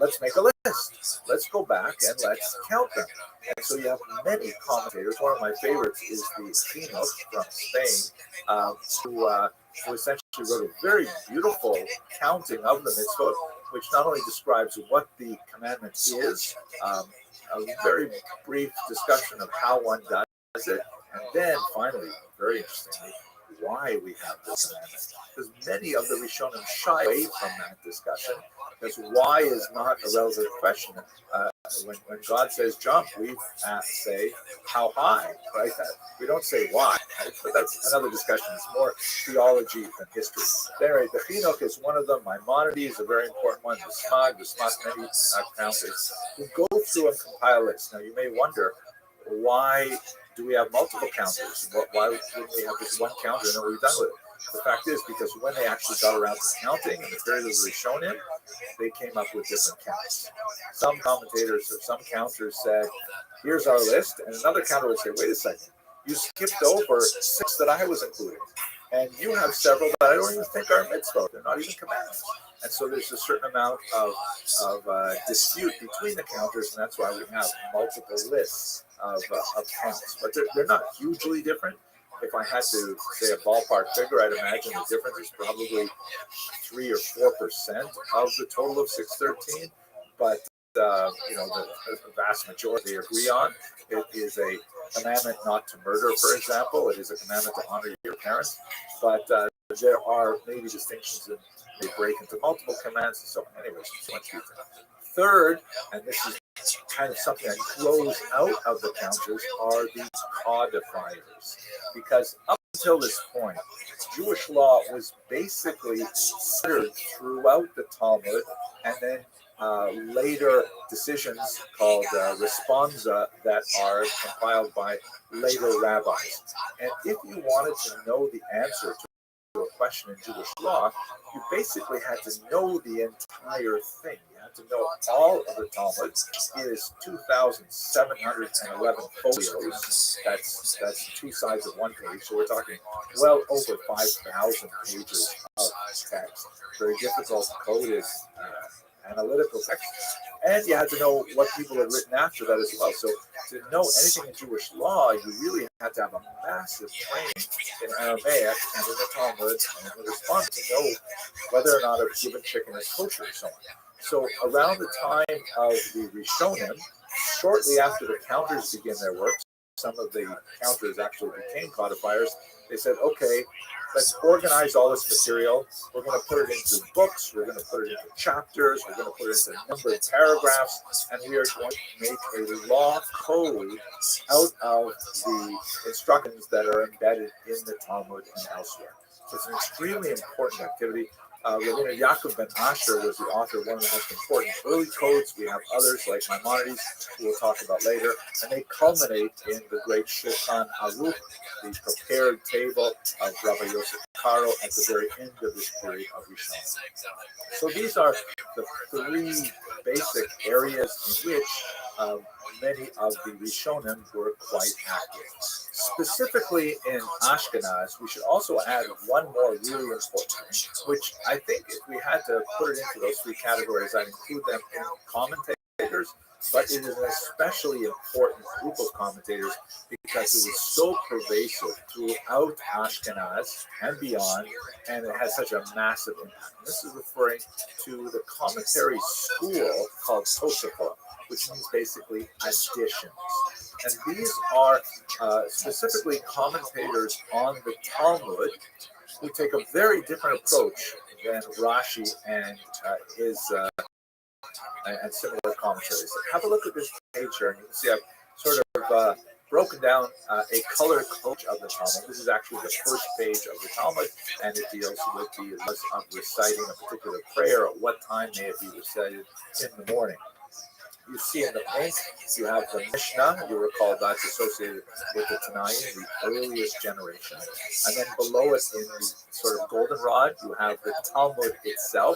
A: Let's make a list. Let's go back and let's count them. And so you have many commentators. One of my favorites is the Chinuch from Spain, who essentially wrote a very beautiful counting of the mitzvot, which not only describes what the commandment is, a very brief discussion of how one does it, and then finally, very interestingly, why we have this commandment. Because many of the Rishonim shy away from that discussion, because why is not a relevant question. When God says jump, we say how high, right? We don't say why, right? But that's another discussion. It's more theology than history. Anyway, the Chinuch is one of them. Maimonides is a very important one. The Smag, many counters who go through and compile lists. Now, you may wonder, why do we have multiple counters? Why wouldn't we have just one counter and then we're done with it? The fact is, because when they actually got around to counting in the period of the Rishonim, they came up with different counts. Some commentators or some counters said, here's our list, and another counter would say, wait a second, you skipped over 6 that I was including, and you have several that I don't even think are mitzvot. They're not even commandments. And so there's a certain amount of dispute between the counters, and that's why we have multiple lists of counts. But they're not hugely different. If I had to say a ballpark figure, I'd imagine the difference is probably 3 or 4% of the total of 613. But the vast majority agree on it is a commandment not to murder, for example. It is a commandment to honor your parents. But there are maybe distinctions in they break into multiple commands and so on. Anyways, so much detail. Third, and this is kind of something that grows out of the counters, are the codifiers. Because up until this point, Jewish law was basically centered throughout the Talmud, and then later decisions called responsa that are compiled by later rabbis. And if you wanted to know the answer to a question in Jewish law, you basically had to know the entire thing. You had to know all of the Talmud. It is 2,711 folios. That's 2 sides of 1 page. So we're talking well over 5,000 pages of text. Very difficult, coded, analytical text. And you had to know what people had written after that as well. So to know anything in Jewish law, you really had to have a massive training in Aramaic and in the Talmud and in the response to know whether or not a given chicken is kosher and so on. So around the time of the Rishonim, shortly after the counters begin their work, some of the counters actually became codifiers. They said, okay, let's organize all this material. We're going to put it into books. We're going to put it into chapters. We're going to put it into numbered paragraphs. And we are going to make a law code out of the instructions that are embedded in the Talmud and elsewhere. So it's an extremely important activity. Rabbi Yaakov ben Asher was the author of one of the most important early codes. We have others like Maimonides, who we'll talk about later, and they culminate in the great Shulchan Aruch, the prepared table of Rabbi Yosef Karo at the very end of this period of Rishon. So these are the three basic areas in which many of the Rishonim were quite active. Specifically in Ashkenaz, we should also add one more really important thing, which I think if we had to put it into those three categories, I'd include them in commentators, but it is an especially important group of commentators because it was so pervasive throughout Ashkenaz and beyond, and it has such a massive impact. And this is referring to the commentary school called Tosafot, which means basically additions. And these are specifically commentators on the Talmud who take a very different approach than Rashi and his and similar commentaries. So have a look at this page here, and you can see I've sort of broken down a color code of the Talmud. This is actually the first page of the Talmud, and it deals with the list of reciting a particular prayer, at what time may it be recited in the morning. You see in the pink, you have the Mishnah. You recall that's associated with the Tanaim, the earliest generation. And then below it in the sort of goldenrod, you have the Talmud itself,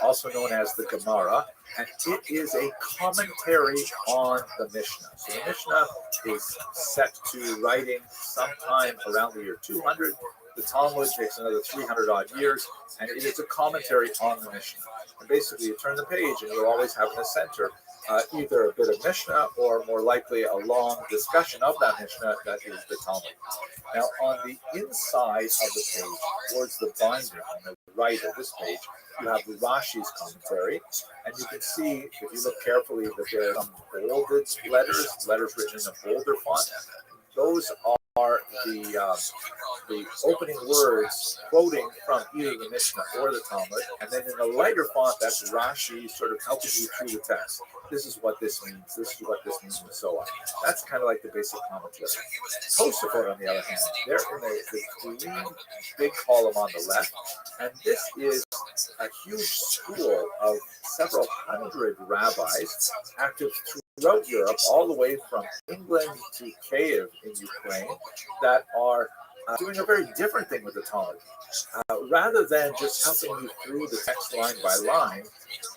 A: also known as the Gemara. And it is a commentary on the Mishnah. So the Mishnah is set to writing sometime around the year 200. The Talmud takes another 300 odd years, and it is a commentary on the Mishnah. And basically, you turn the page, and you'll always have in the center either a bit of Mishnah or more likely a long discussion of that Mishnah that is the Talmud. Now, on the inside of the page, towards the binding on the right of this page, you have Rashi's commentary, and you can see, if you look carefully, that there are some bolded letters written in a bolder font. Those are the opening words quoting from either the Mishnah or the Talmud, and then in a lighter font, that's Rashi sort of helping you through the text. This is what this means, this is what this means, and so on. That's kind of like the basic commentary. Tosafot, on the other hand, they're in the green big column on the left, and this is a huge school of several hundred rabbis active throughout Europe, all the way from England to Kiev in Ukraine, that are doing a very different thing with the Talmud. Rather than just helping you through the text line by line,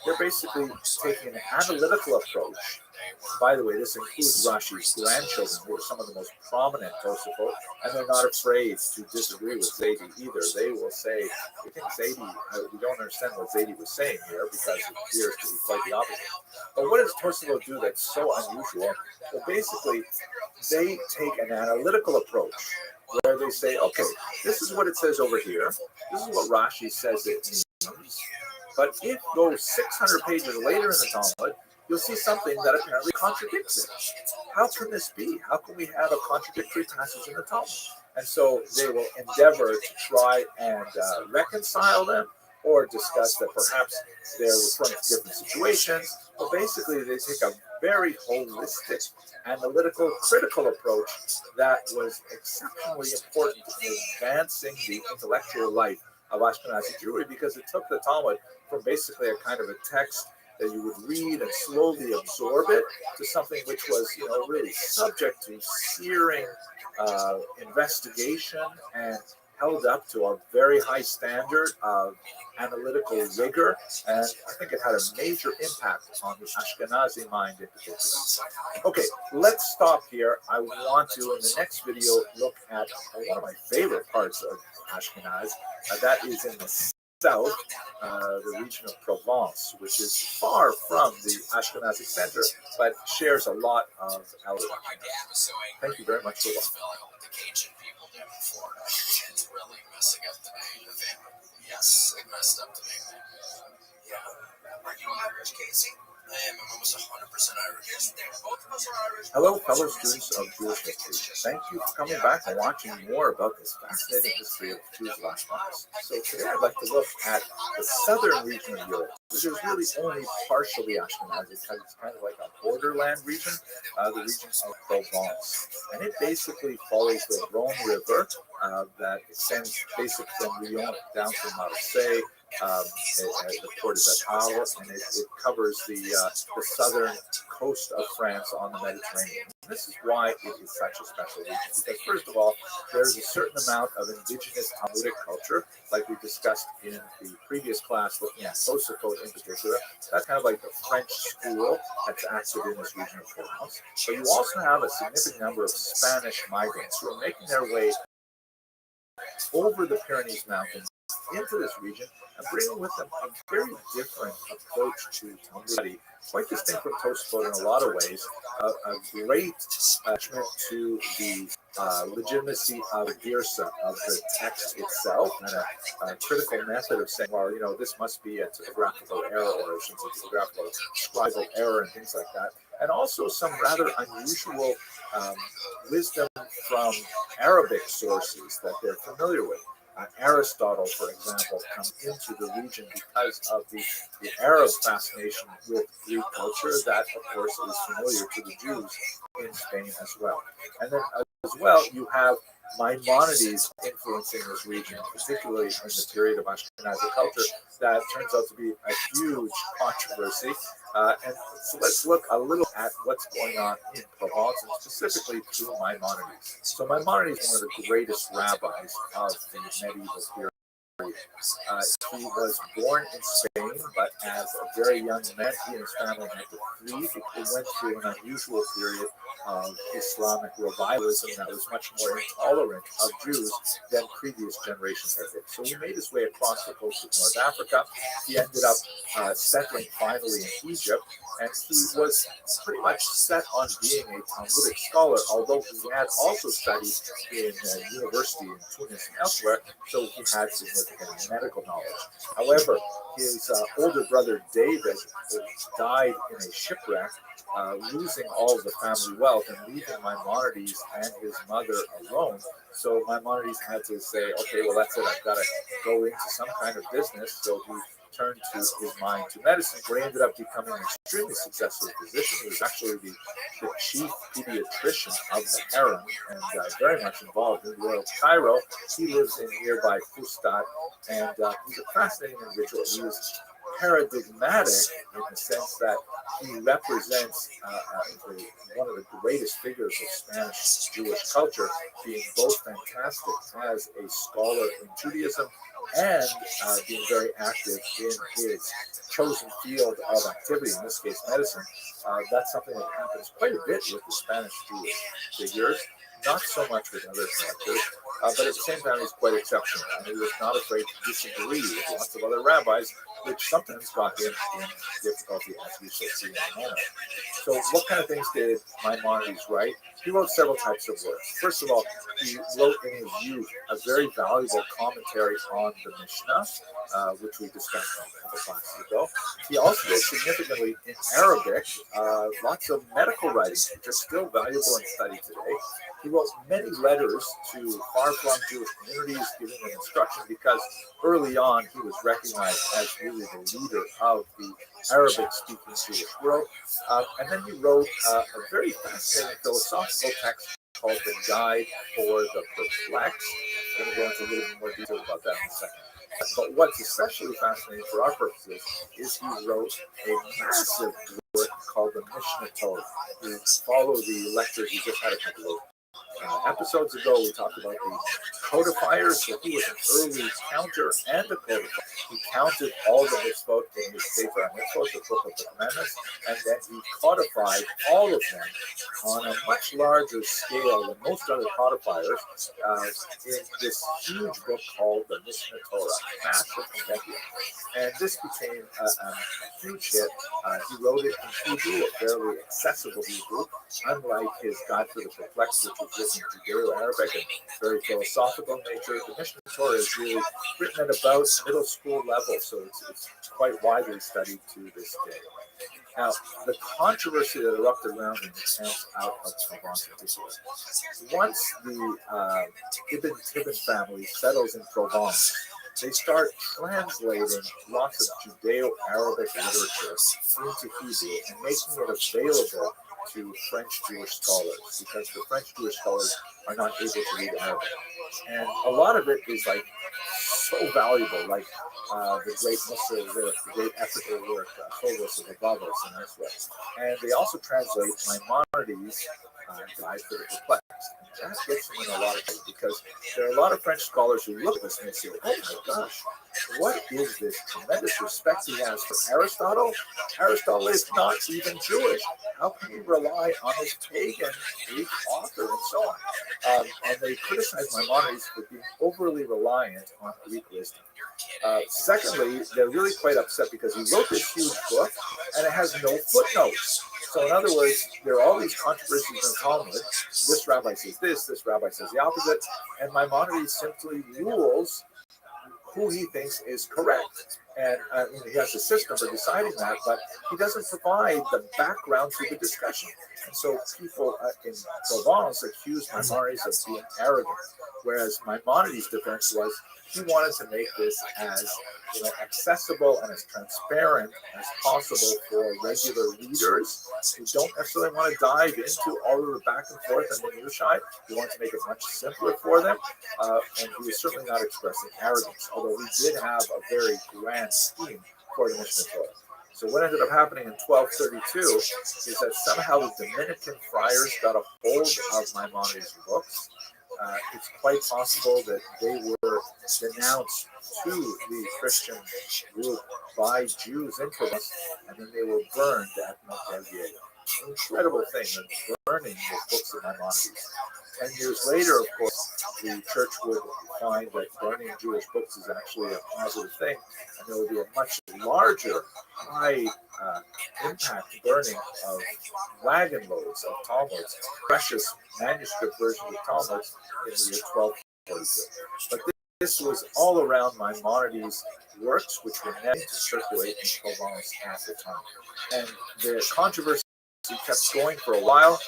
A: they're basically taking an analytical approach. By the way, this includes Rashi's grandchildren, who are some of the most prominent Tosafot, and they're not afraid to disagree with Zaidi either. They will say, we think Zaidi, we don't understand what Zaidi was saying here, because it appears to be quite the opposite. But what does Tosafot do that's so unusual? Well, basically, they take an analytical approach, where they say, okay, this is what it says over here. This is what Rashi says it means. But if you go 600 pages later in the Talmud, you'll see something that apparently contradicts it. How can this be? How can we have a contradictory passage in the Talmud? And so they will endeavor to try and reconcile them, or discuss that perhaps they're referring to different situations. But basically, they take a very holistic, analytical, critical approach that was exceptionally important in advancing the intellectual life of Ashkenazi Jewry, because it took the Talmud from basically a kind of a text that you would read and slowly absorb it to something which was, really subject to searing investigation and held up to a very high standard of analytical rigor, and I think it had a major impact on the Ashkenazi mind in particular. Okay, let's stop here. I want to, in the next video, look at one of my favorite parts of Ashkenaz. That is in the south, the region of Provence, which is far from the Ashkenazi center, but shares a lot of elements. Thank you very much for watching.
C: It's really messing up the name of it. Yes, it messed up the name. Yeah. Are you Irish, Casey? I am. I'm almost 100% Irish. Both of us are Irish.
A: Hello, fellow students of Jewish history. Thank you for coming back and watching more about this fascinating history of Jews last month. So today I'd like to look at the southern region of Europe, which is really only partially Ashkenazi, because it's kind of like a borderland region, the region of Provence. And it basically follows the Rhone River that extends basically from Lyon down to Marseille. The port is at Havre, and it covers the southern coast of France on the Mediterranean. And this is why it is such a special region, because first of all, there's a certain amount of indigenous Talmudic culture, like we discussed in the previous class looking at Tosafot in particular. That's kind of like the French school that's active in this region of Provence. But you also have a significant number of Spanish migrants who are making their way over the Pyrenees Mountains into this region and bringing with them a very different approach to Talmud study, quite distinct from Tosafot in a lot of ways, a great attachment to the legitimacy of Girsa, of the text itself, and a critical method of saying, well, this must be a typographical error, or a typographical scribal error, and things like that. And also some rather unusual wisdom from Arabic sources that they're familiar with. Aristotle, for example, comes into the region because of the Arab fascination with Greek culture that, of course, is familiar to the Jews in Spain as well. And then as well, you have Maimonides influencing this region, particularly in the period of Ashkenazi culture, that turns out to be a huge controversy. And so let's look a little at what's going on in Provence, and specifically through Maimonides. So Maimonides is one of the greatest rabbis of the medieval period. He was born in Spain, but as a very young man, he and his family had to flee. They went through an unusual period of Islamic revivalism that was much more intolerant of Jews than previous generations had been. So he made his way across the coast of North Africa. He ended up settling finally in Egypt, and he was pretty much set on being a Talmudic scholar, although he had also studied in university in Tunis and elsewhere, so he had significant medical knowledge. However, his older brother David died in a shipwreck, losing all of the family wealth and leaving Maimonides and his mother alone. So Maimonides had to say, okay, well, that's it. I've got to go into some kind of business. So he turned to his mind to medicine, where he ended up becoming an extremely successful physician. He was actually the chief pediatrician of the harem, and very much involved in royal Cairo. He lives in nearby Fustat, and he's a fascinating individual. He was paradigmatic in the sense that he represents one of the greatest figures of Spanish Jewish culture, being both fantastic as a scholar in Judaism and being very active in his chosen field of activity, in this case medicine. That's something that happens quite a bit with the Spanish Jewish figures, not so much with other characters, but at the same time he's quite exceptional, and he was not afraid to disagree with lots of other rabbis, which sometimes got him in difficulty, as we shall see in a moment. So what kind of things did Maimonides write? He wrote several types of works. First of all, he wrote in his youth a very valuable commentary on the Mishnah, which we discussed a couple classes ago. He also wrote significantly in Arabic, lots of medical writings, which are still valuable and studied today. He wrote many letters to far-flung Jewish communities, giving them instruction, because early on he was recognized as really the leader of the Arabic-speaking Jewish world. And then he wrote a very fascinating philosophical text called The Guide for the Perplexed. I'm going to go into a little bit more detail about that in a second. But what's especially fascinating for our purposes is he wrote a massive work called the Mishnah Torah. You follow the lecture he just had a couple of episodes ago. We talked about the codifiers. So he was an early counter and a codifier. He counted all the mitzvot in his Sefer HaMitzvot, the Book of the Commandments, and then he codified all of them on a much larger scale than most other codifiers in this huge book called the Mishnah Torah, massive compendium. And this became a huge hit. He wrote it in Hebrew, a fairly accessible Hebrew, unlike his Guide for the Perplexed, which was written in Judeo-Arabic and very philosophical in nature. The Mishnah Torah is really written at about middle school level, so it's quite widely studied to this day. Now, the controversy that erupted around him comes out of Provence in particular. Once the Ibn Tibbon family settles in Provence, they start translating lots of Judeo-Arabic literature into Hebrew and making it available to French Jewish scholars, because the French Jewish scholars are not able to read Arabic. And a lot of it is like so valuable, like the great Muslim work, the great ethical work, Phobos and Babos and elsewhere. And they also translate Maimonides' Guide for the Perplexed. And that gets them in a lot of trouble, because there are a lot of French scholars who look at this and say, oh my gosh, what is this tremendous respect he has for Aristotle? Aristotle is not even Jewish. How can you rely on his pagan Greek author and so on? And they criticize Maimonides for being overly reliant on Greek wisdom. Secondly, they're really quite upset because he wrote this huge book and it has no footnotes. So in other words, there are all these controversies in the Talmud. This rabbi says this rabbi says the opposite, and Maimonides simply rules who he thinks is correct. And he has a system for deciding that, but he doesn't provide the background to the discussion. And so people in Provence accuse Maimonides of being arrogant, whereas Maimonides' defense was he wanted to make this as accessible and as transparent as possible for regular readers who don't necessarily want to dive into all of the back and forth and the minutiae. He wanted to make it much simpler for them, and he was certainly not expressing arrogance, although he did have a very grand scheme for the Mishnah Torah. So what ended up happening in 1232 is that somehow the Dominican friars got a hold of Maimonides' books. It's quite possible that they were denounced to the Christian group by Jews in Provence, and then they were burned at Montpellier. An incredible thing, the burning the books of Maimonides. 10 years later, of course, the church would find that burning Jewish books is actually a positive thing, and there would be a much larger, high impact burning of wagon loads of Talmuds, precious manuscript versions of Talmuds in the year 1242. But this was all around Maimonides' works, which were meant to circulate in Provence at the time. And the controversy kept going for a while.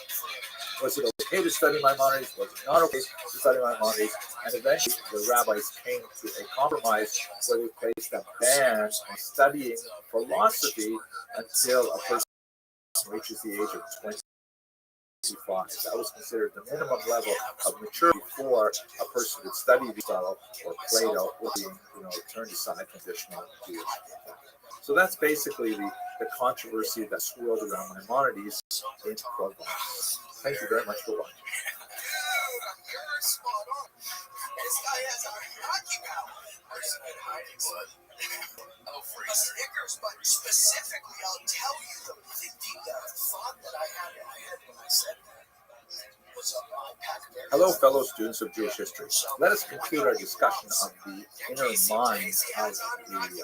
A: Was it okay to study Maimonides? Was it not okay to study Maimonides? And eventually the rabbis came to a compromise where they placed a ban on studying philosophy until a person reaches the age of 25. That was considered the minimum level of maturity before a person could study Aristotle or Plato or being, turned aside conditional Jewish. So that's basically the controversy that swirled around Maimonides in Provence. Thank you very much for watching.
C: You're spot on. This guy has a hockey mouth. Oh, free stickers, but specifically, I'll tell you the thought that I had in my head when I said that was a pack of berries.
A: Hello, fellow students of Jewish history. Let us conclude our discussion of the inner mind of the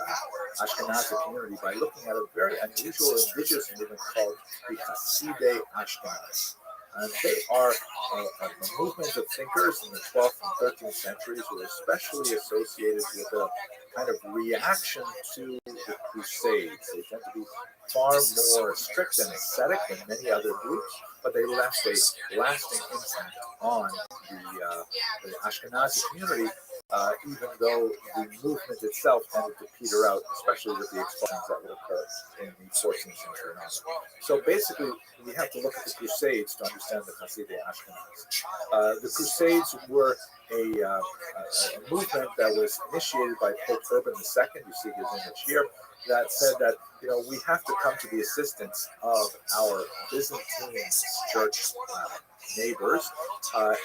A: Ashkenazi community by looking at a very unusual indigenous movement called the Hasidei Ashkenaz. And they are a movement of thinkers in the 12th and 13th centuries who are especially associated with a kind of reaction to the Crusades. They tend to be far more strict and ascetic than many other groups, but they left a lasting impact on the Ashkenazi community, even though the movement itself tended to peter out, especially with the explosions that would occur in the 14th century and on. So basically, we have to look at the Crusades to understand the Hasidei Ashkenaz. The Crusades were a movement that was initiated by Pope Urban II. You see his image here. That said that we have to come to the assistance of our Byzantine church neighbors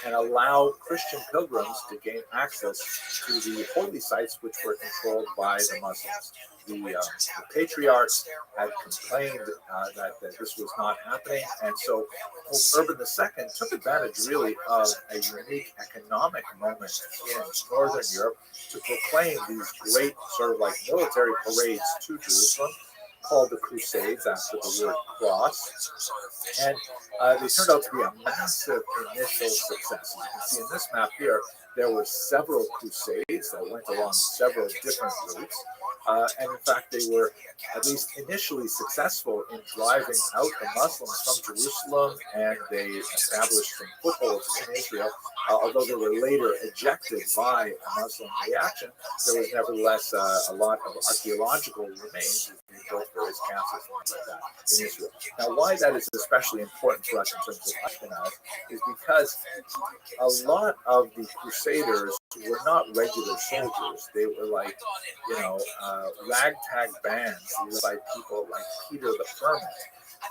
A: and allow Christian pilgrims to gain access to the holy sites which were controlled by the Muslims. The patriarchs had complained that this was not happening, and so Pope Urban II took advantage really of a unique economic moment in Northern Europe to proclaim these great sort of like military parades to Jerusalem, called the Crusades after the word cross, and they turned out to be a massive initial success. You can see in this map here, there were several crusades that went along several different routes. And in fact, they were at least initially successful in driving out the Muslims from Jerusalem, and they established some footholds in Israel. Although they were later ejected by a Muslim reaction, there was nevertheless a lot of archaeological remains. They built various castles and things like that in Israel. Now, why that is especially important for us in terms of Ashkenaz is because a lot of the Crusaders were not regular soldiers. They were like, ragtag bands led by people like Peter the Hermit,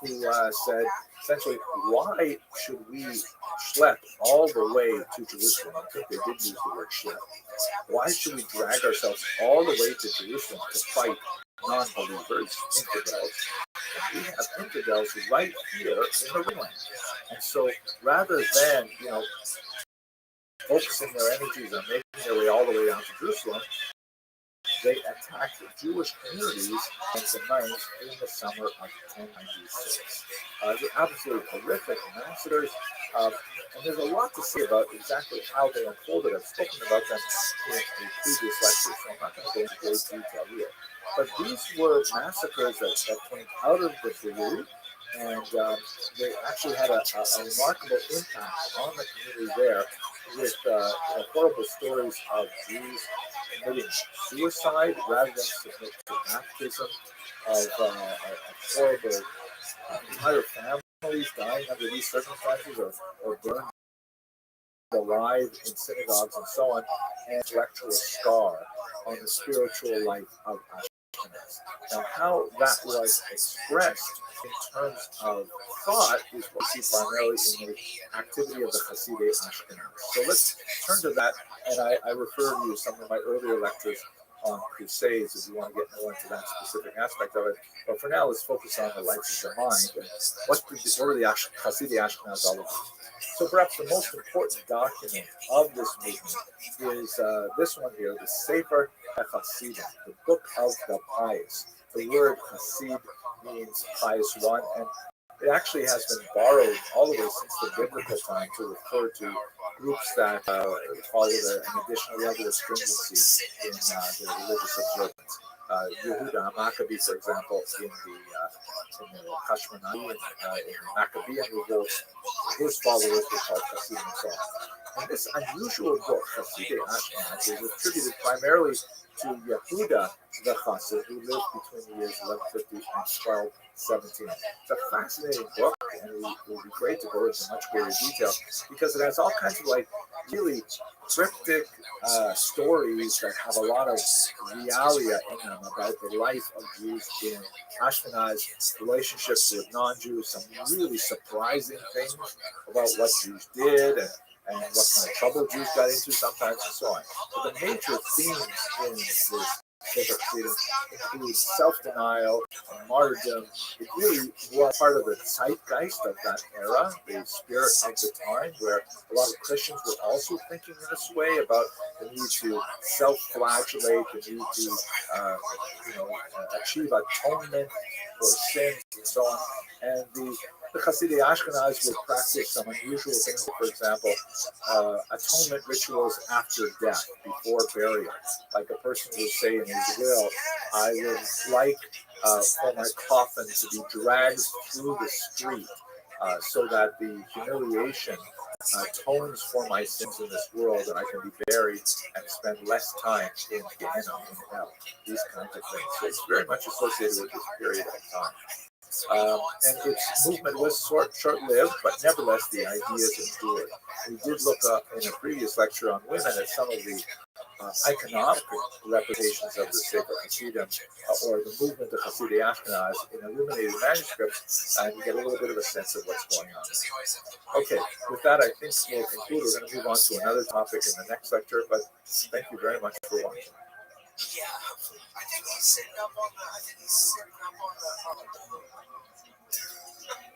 A: who said, essentially, why should we schlep all the way to Jerusalem? I think they did use the word schlep. Why should we drag ourselves all the way to Jerusalem to fight non-believers, infidels? And we have infidels right here in the Ringland. And so rather than, focusing their energies on making their way all the way down to Jerusalem, they attacked Jewish communities and Semites in the summer of 1096. They're absolutely horrific massacres, and there's a lot to say about exactly how they unfolded. I've spoken about them in a previous lecture, so I'm not going to go into great detail here. But these were massacres that came out of the Beirut, and they actually had a remarkable impact on the community there, with horrible stories of Jews committing suicide rather than submit to baptism, of horrible entire families dying under these circumstances, or burned alive in synagogues and so on, and intellectual scar on the spiritual life of Ashkenaz. Now, how that was expressed in terms of thought is what we see primarily in the activity of the Hasidei Ashkenaz. So let's turn to that, and I refer you to some of my earlier lectures on crusades if you want to get more into that specific aspect of it. But for now, let's focus on the life of the mind and what were the Hasidei Ashkenaz all about. So perhaps the most important document of this movement is this one here, the Sefer HaChasidim, the Book of the Pious. The word Hasid means pious one, and it actually has been borrowed all the way since the biblical time to refer to groups that followed an additional level of stringency in their religious observance. Yehuda Maccabee, for example, in the Hashmonai, in the Maccabean revolts, his followers were called Hasidim and so on. And this unusual book, Hasidei Ashkenaz, is attributed primarily to Yehuda the Chassid, who lived between the years 1150 and 1217. It's a fascinating book, and it would be great to go into much greater detail because it has all kinds of really cryptic stories that have a lot of realia in them about the life of Jews in Ashkenaz, relationships with non-Jews, some really surprising things about what Jews did and what kind of trouble Jews got into sometimes and so on. But the major themes in this include self-denial, martyrdom. It really was part of the zeitgeist of that era, the spirit of the time, where a lot of Christians were also thinking in this way about the need to self-flagellate, the need to achieve atonement for sins and so on. And the Hasidei Ashkenaz would practice some unusual things, for example, atonement rituals after death, before burial. Like a person would say in his will, I would like for my coffin to be dragged through the street so that the humiliation atones for my sins in this world, and I can be buried and spend less time in Gehenna, in hell. These kinds of things. So it's very much associated with this period of time. And its movement was short-lived, but nevertheless the ideas endured. We did look up in a previous lecture on women at some of the iconographic representations of the Sefer Hasidim, or the movement of Hasidei Ashkenaz in illuminated manuscripts, and you get a little bit of a sense of what's going on there. Okay, with that, I think we'll conclude. We're going to move on to another topic in the next lecture, but thank you very much for watching.
C: Yeah, I think he's sitting up on the.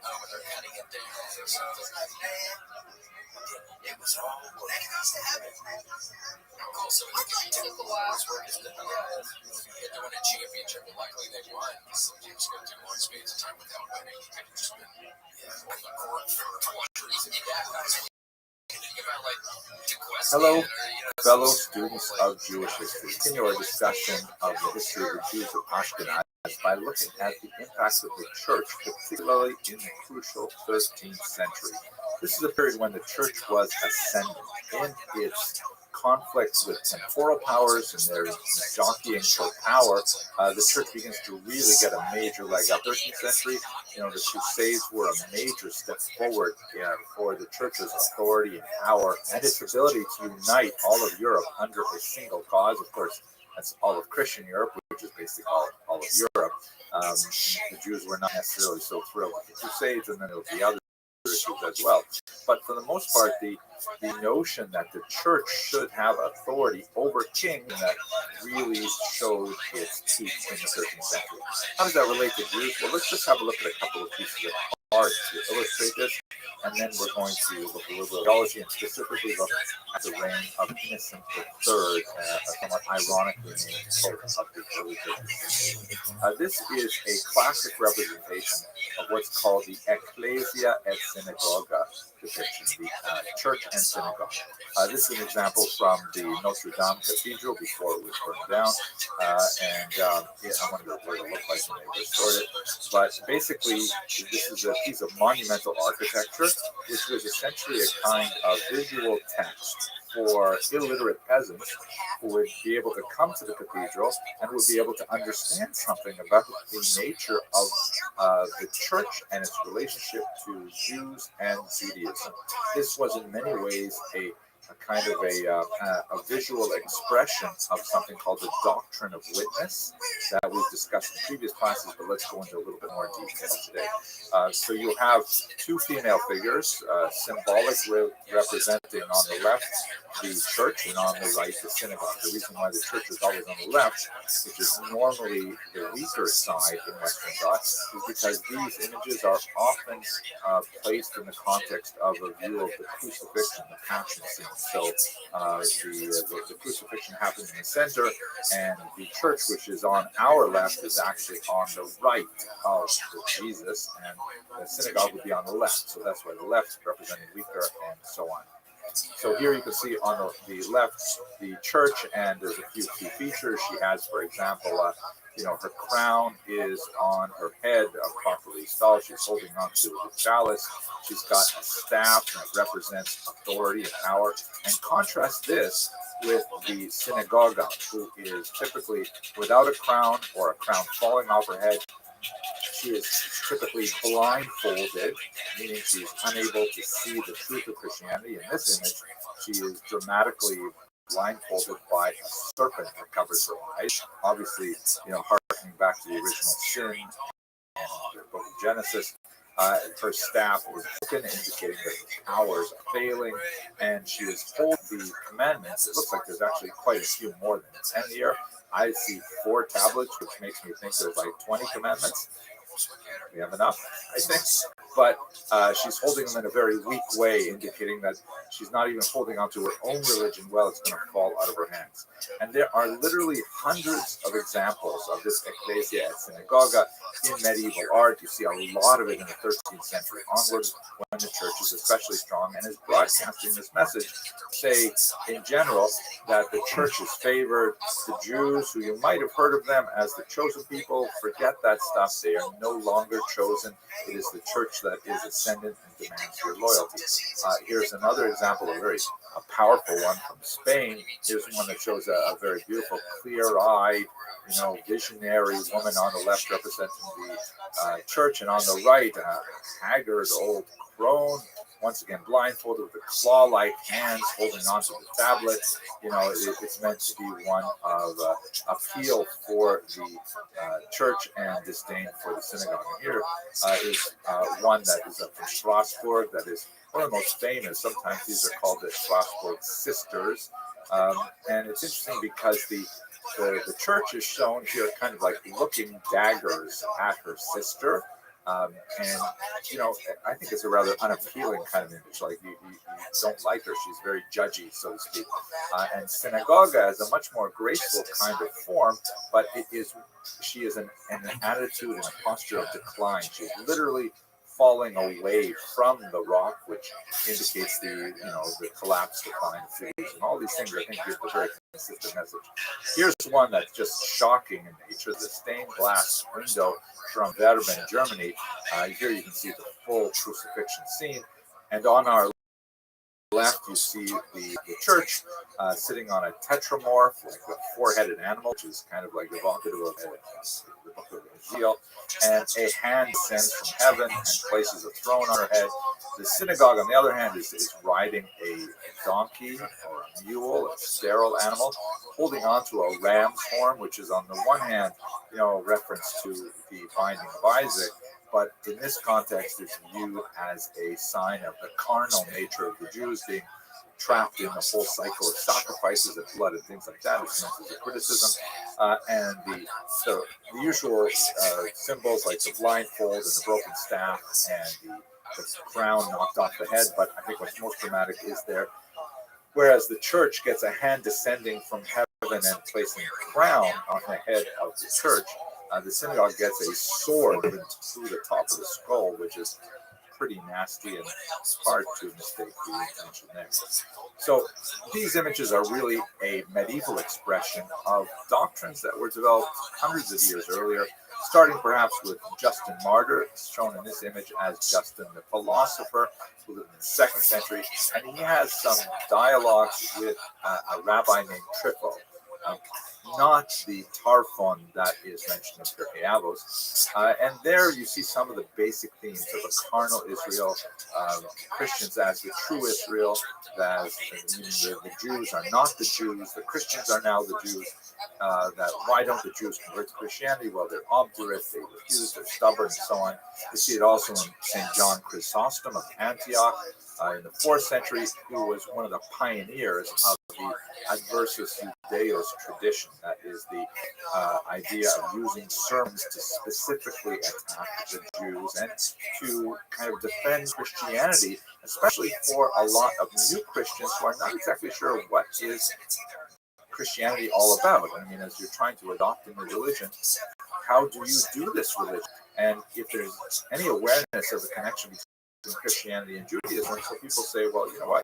C: Oh, they're cutting it down. It was all. Also, it took a while. They're doing a championship, and luckily they won. Some teams go through long spans of time without winning. They've just been on the court for 20 years.
A: Hello, fellow students of Jewish history. Continue our discussion of the history of the Jews of Ashkenaz by looking at the impacts of the church, particularly in the crucial 13th century. This is a period when the church was ascendant in its conflict with temporal powers and their jockeying for power. The church begins to really get a major leg up. 13th century, the Crusades were a major step forward for the church's authority and power and its ability to unite all of Europe under a single cause. Of course, that's all of Christian Europe, which is basically all of Europe. The Jews were not necessarily so thrilled with the Crusades, and then there was the other issues as well. But for the most part, the notion that the church should have authority over kings that really showed its teeth in the 13th century. How does that relate to Jews? Well, let's just have a look at a couple of pieces of art to illustrate this, and then we're going to look a little bit at theology and specifically look at the reign of Innocent III, a somewhat ironically named pope of the early 13th century. This is a classic representation of what's called the Ecclesia et Synagoga depiction, the church and synagogue. This is an example from the Notre Dame Cathedral before it was burned down, I wonder what it looked like when they restored it. But basically, this is a piece of monumental architecture, which was essentially a kind of visual text for illiterate peasants who would be able to come to the cathedral and would be able to understand something about the nature of the church and its relationship to Jews and Judaism. This was in many ways a kind of a visual expression of something called the doctrine of witness that we've discussed in previous classes, but let's go into a little bit more detail today. So you have two female figures, symbolically representing on the left the church and on the right the synagogue. The reason why the church is always on the left, which is normally the weaker side in Western thought, is because these images are often placed in the context of a view of the crucifixion, the passion scene. So the crucifixion happens in the center, and the church, which is on our left, is actually on the right of Jesus, and the synagogue would be on the left. So that's why the left is representing weaker, and so on. So here you can see on the left the church, and there's a few key features. She has, for example, her crown is on her head, properly installed. She's holding onto the chalice. She's got a staff that represents authority and power. And contrast this with the synagogue, who is typically without a crown or a crown falling off her head. She is typically blindfolded, meaning she's unable to see the truth of Christianity. In this image, she is dramatically blindfolded by a serpent that covers her eyes. Obviously, harkening back to the original sin in the book of Genesis. Her staff is broken, indicating that her powers are failing, and she is holding the commandments. It looks like there's actually quite a few more than 10 here. I see 4 tablets, which makes me think there's like 20 commandments. We have enough, I think. But she's holding them in a very weak way, indicating that she's not even holding on to her own religion well. It's going to fall out of her hands. And there are literally hundreds of examples of this Ecclesia et Synagoga in medieval art. You see a lot of it in the 13th century onwards, when the church is especially strong and is broadcasting this message, say in general that the church is favored. The Jews, who you might have heard of them as the chosen people, forget that stuff. They are no longer chosen. It is the church that is ascendant and demands your loyalty. Here's another example, a powerful one from Spain. Here's one that shows a very beautiful, clear-eyed, visionary woman on the left representing the church, and on the right, a haggard old crone, once again blindfolded with claw-like hands holding onto the tablet. It's meant to be one of appeal for the church and disdain for the synagogue. And here is one that is from Strasbourg, that is one of the most famous. Sometimes these are called the Strasbourg Sisters. And it's interesting because the church is shown here kind of like looking daggers at her sister. I think it's a rather unappealing kind of image. Like you don't like her. She's very judgy, so to speak. And synagoga is a much more graceful kind of form, but she is in an attitude and a posture of decline. She's literally falling away from the rock, which indicates the collapse, decline of cities, and all these things I think give a very consistent message. Here's one that's just shocking in nature: the stained glass window from Werben, Germany. Here you can see the full crucifixion scene, and on our left you see the church sitting on a tetramorph, like a four-headed animal, which is kind of like evocative of the book of Ezekiel, and a hand descends from heaven and places a throne on her head. The synagogue, on the other hand, is riding a donkey or a mule, a sterile animal, holding on to a ram's horn, which is on the one hand, a reference to the binding of Isaac, but in this context, it's viewed as a sign of the carnal nature of the Jews being trapped in the whole cycle of sacrifices and blood and things like that. It's meant as a criticism. And the usual symbols like the blindfold and the broken staff and the crown knocked off the head. But I think what's most dramatic is there, whereas the church gets a hand descending from heaven and placing a crown on the head of the church, the synagogue gets a sword through the top of the skull, which is pretty nasty and hard to mistake the intention there. So these images are really a medieval expression of doctrines that were developed hundreds of years earlier, starting perhaps with Justin Martyr, shown in this image as Justin the philosopher, who lived in the 2nd century, and he has some dialogues with a rabbi named Trypho. Not the Tarfon that is mentioned in Pirkei Avos. And there you see some of the basic themes of a carnal Israel, Christians as the true Israel, that the Jews are not the Jews, the Christians are now the Jews, that why don't the Jews convert to Christianity? Well, they're obdurate, they refuse, they're stubborn, and so on. You see it also in St. John Chrysostom of Antioch in the 4th century, who was one of the pioneers of the Adversus Judaeos tradition. That is the idea of using sermons to specifically attack the Jews and to kind of defend Christianity, especially for a lot of new Christians who are not exactly sure what is Christianity all about. I mean, as you're trying to adopt a new religion, how do you do this religion? And if there's any awareness of the connection between Christianity and Judaism, so people say, well, you know what?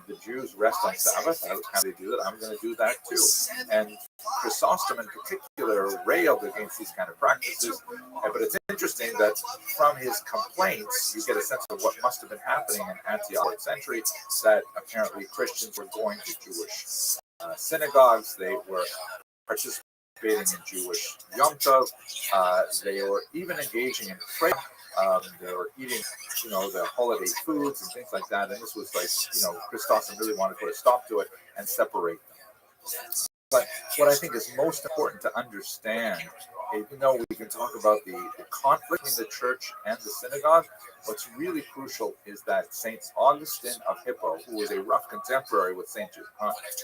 A: The Jews rest on Sabbath. How do they do that? I'm going to do that too. And Chrysostom in particular railed against these kind of practices. But it's interesting that from his complaints, you get a sense of what must have been happening in Antioch 4th century, that apparently Christians were going to Jewish synagogues. They were participating in Jewish Yom Tov. They were even engaging in prayer. They were eating, the holiday foods and things like that. And this was like, Chrysostom really wanted to put a stop to it and separate them. But what I think is most important to understand, even though we can talk about the conflict between the church and the synagogue, what's really crucial is that St. Augustine of Hippo, who was a rough contemporary with St.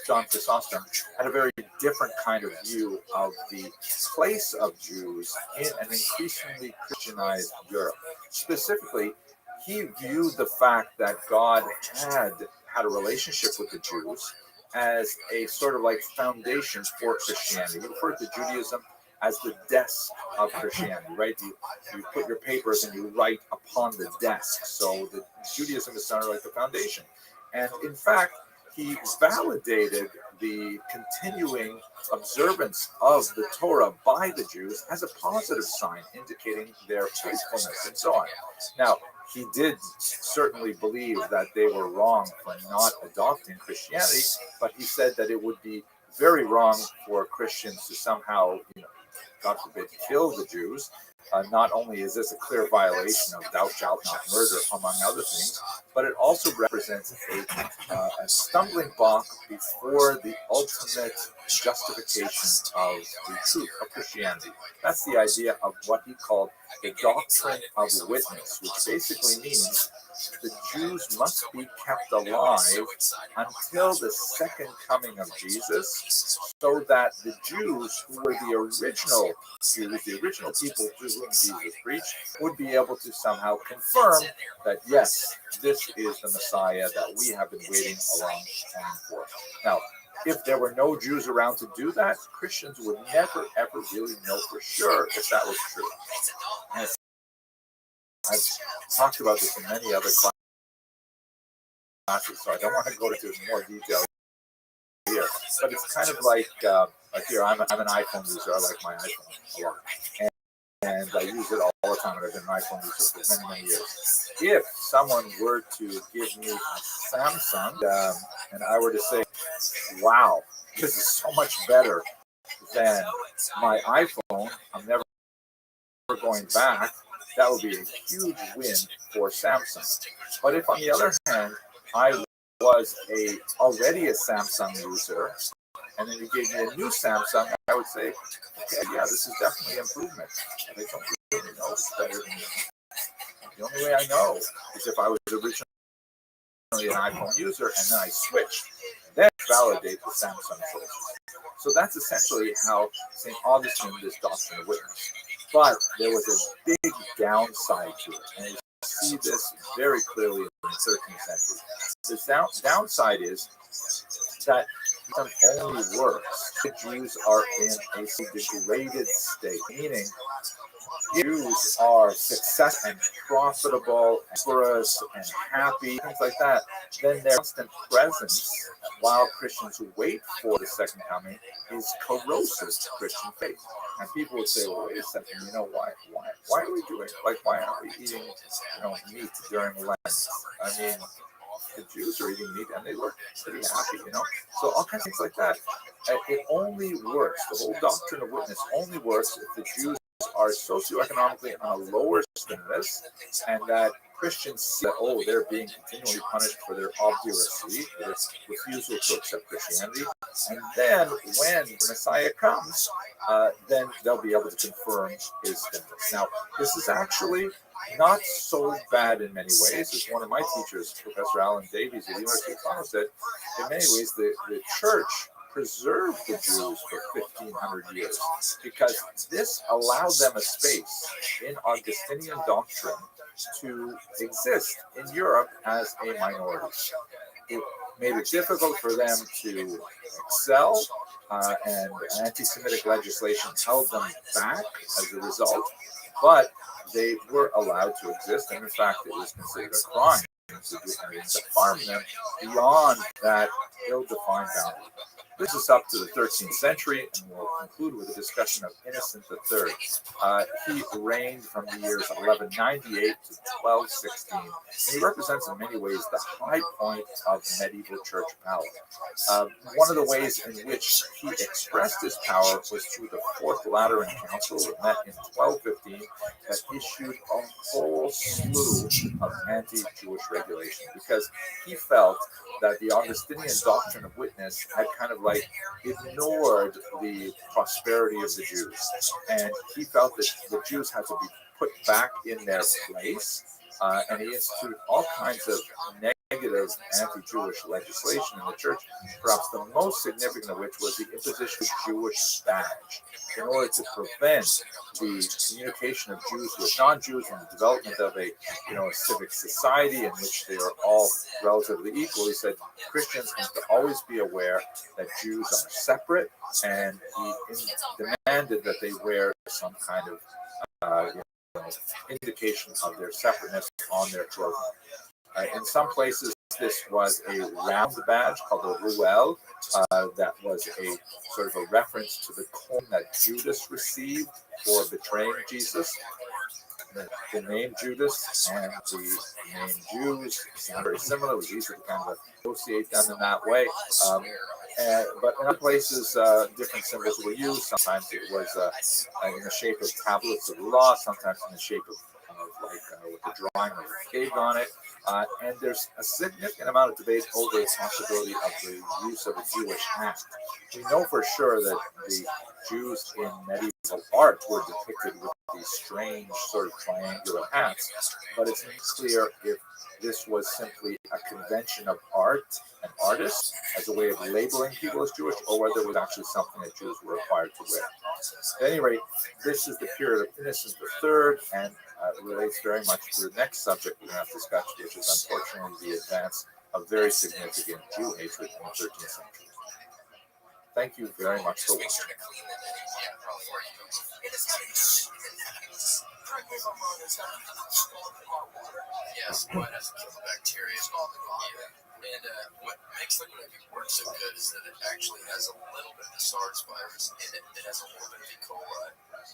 A: John Chrysostom, had a very different kind of view of the place of Jews in an increasingly Christianized Europe. Specifically, he viewed the fact that God had a relationship with the Jews as a sort of like foundation for Christianity. He referred to Judaism as the desk of Christianity, right? You put your papers and you write upon the desk. So the Judaism is sort of like the foundation. And in fact, he validated the continuing observance of the Torah by the Jews as a positive sign, indicating their faithfulness and so on. Now, he did certainly believe that they were wrong for not adopting Christianity, but he said that it would be very wrong for Christians to somehow, God forbid, kill the Jews. Not only is this a clear violation of thou shalt not murder, among other things, but it also represents a stumbling block before the ultimate justification of the truth of Christianity. That's the idea of what he called the doctrine of witness, which basically means the Jews must be kept alive until the second coming of Jesus, so that the Jews, who were the original Jews, the original people to whom Jesus preached, would be able to somehow confirm that, yes, this is the Messiah that we have been waiting a long time for. Now, if there were no Jews around to do that, Christians would never, ever really know for sure if that was true. And I've talked about this in many other classes, so I don't want to go into more detail here. But it's kind of like here, I'm an iPhone user. I like my iPhone a lot. And I use it all the time, and I've been an iPhone user for many, many years. If someone were to give me a Samsung, and I were to say, wow, this is so much better than my iPhone, I'm never going back, that would be a huge win for Samsung. But if, on the other hand, I was already a Samsung user, and then you gave me a new Samsung, I would say, okay, yeah, this is definitely an improvement. But I don't really know it's better than you. The only way I know is if I was originally an iPhone user and then I switched, then validate the Samsung choice. So that's essentially how St. Augustine did this doctrine of witness. But there was a big downside to it, and you see this very clearly in the 13th century. The downside is that it only works if Jews are in a degraded state, meaning Jews are successful and profitable, and prosperous and happy, things like that, then their constant presence while Christians wait for the second coming is corrosive to Christian faith. And people would say, well, wait a second, why are we doing, why aren't we eating, meat during Lent? I mean, the Jews are eating meat and they look pretty happy, So all kinds of things like that. It only works. The whole doctrine of witness only works if the Jews are socioeconomically on a lower status, and that Christians see that, they're being continually punished for their obduracy, their refusal to accept Christianity. And then when the Messiah comes, then they'll be able to confirm his status. Now, this is actually not so bad in many ways. As one of my teachers, Professor Alan Davies at the University of Toronto, said, in many ways, the church preserved the Jews for 1,500 years because this allowed them a space in Augustinian doctrine to exist in Europe as a minority. It made it difficult for them to excel, and anti-Semitic legislation held them back as a result, but they were allowed to exist, and in fact, it was considered a crime to farm them beyond that ill-defined boundary. This is up to the 13th century, and we'll conclude with a discussion of Innocent III. He reigned from the years 1198 to 1216. And he represents in many ways the high point of medieval church power. One of the ways in which he expressed his power was through the Fourth Lateran Council that met in 1215 that issued a whole slew of anti-Jewish regulation because he felt that the Augustinian doctrine of witness had kind of ignored the prosperity of the Jews. And he felt that the Jews had to be put back in their place, and he instituted all kinds of negative anti-Jewish legislation in the church, perhaps the most significant of which was the imposition of Jewish badge, in order to prevent the communication of Jews with non-Jews and the development of a civic society in which they are all relatively equal. He said Christians have to always be aware that Jews are separate, and he demanded that they wear some kind of indication of their separateness on their clothing. In some places, this was a round badge called a ruel, that was a sort of a reference to the coin that Judas received for betraying Jesus. The name Judas and the name Jews sound very similar. It was easy to kind of associate them in that way. But in other places, different symbols were used. Sometimes it was in the shape of tablets of the law, sometimes in the shape of with the drawing of a pig on it. And there's a significant amount of debate over the possibility of the use of a Jewish hat. We know for sure that the Jews in medieval art were depicted with these strange sort of triangular hats, but it's not clear if this was simply a convention of art and artists as a way of labeling people as Jewish, or whether it was actually something that Jews were required to wear. At any rate, this is the period of Innocent III, and relates very much to the next subject we're going to have to discuss, which is unfortunately the advance of very significant Jew hatred in the 13th century. Thank you very much for watching.
C: Yes, but has to kill the bacteria. And what makes liquid IV work so good is that it actually has a little bit of SARS virus in it. It has a little bit of E. coli.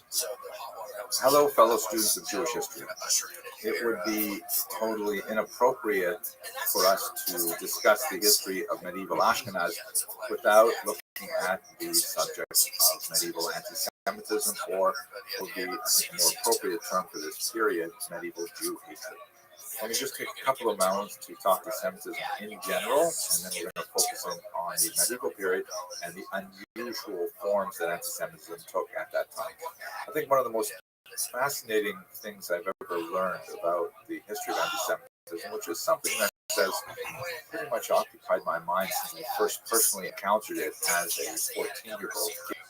C: So the hot water helps.
A: Hello, fellow students of Jewish history. It would be totally inappropriate for us to discuss the history of medieval Ashkenaz without looking at the subject of medieval anti-Semitism, or would be, I think, a more appropriate term for this period, medieval Jew hatred. Let me just take a couple of moments to talk anti-Semitism in general, and then we're going to focus in on the medieval period and the unusual forms that anti-Semitism took at that time. I think one of the most fascinating things I've ever learned about the history of anti-Semitism, which is something that has pretty much occupied my mind since I first personally encountered it as a 14-year-old kid.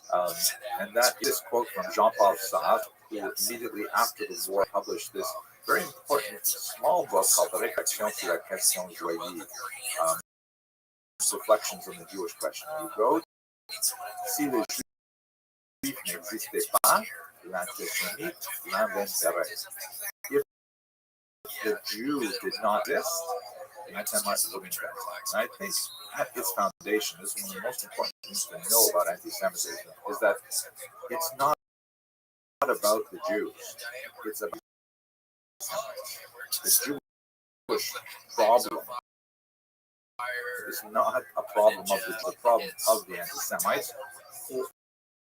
A: And that is this quote from Jean-Paul Sartre, who immediately after the war published this very important small book called Réflexions sur la question juive, Reflections on the Jewish Question. He wrote, Si les Juifs n'existaient pas, l'antisémite l'inventerait. If the Jew did not exist, the anti-Semite would invent it. And I think at its foundation, this is one of the most important things to know about anti-Semitism, is that it's not about the Jews. It's about the Jewish problem is not a problem of the problem of the anti-Semites, who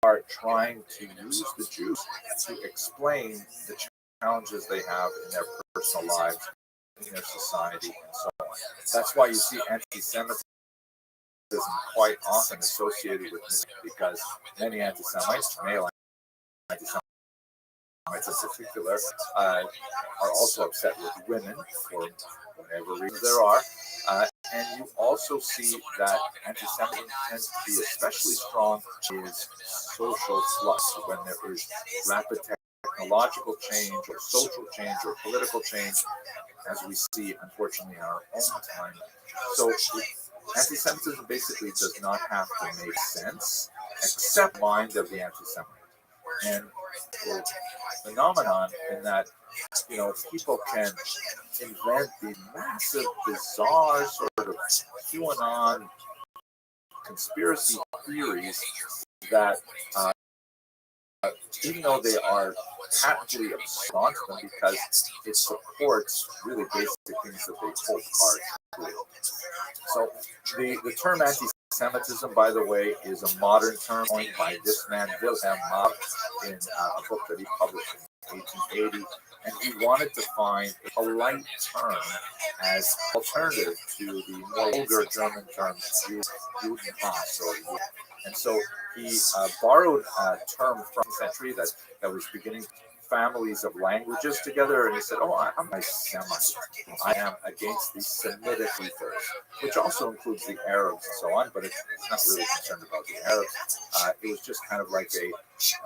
A: are trying to use the Jews to explain the challenges they have in their personal lives, in their society, and so on. That's why you see anti-Semitism quite often associated with this, because many anti-Semites, male anti-Semites in particular, are also upset with women for whatever reason there are. And you also see that anti-Semitism tends to be especially strong is social flux, when there is rapid technological change or social change or political change, as we see, unfortunately, in our own time. So anti-Semitism basically does not have to make sense, except mind of the anti-Semite. And the phenomenon in that, people can invent these massive, bizarre sort of QAnon conspiracy theories that, even though they are patently absurd to them, because it supports really basic things that they hope are true. So the term anti-Semitism, by the way, is a modern term coined by this man, Wilhelm Marx, in a book that he published in 1880. And he wanted to find a polite term as alternative to the more vulgar German terms, Judenhass, and so he borrowed a term from the century that was beginning families of languages together, and he said, I'm a Semite. I am against the Semitic ethos, which also includes the Arabs and so on, but it's not really concerned about the Arabs. It was just kind of like a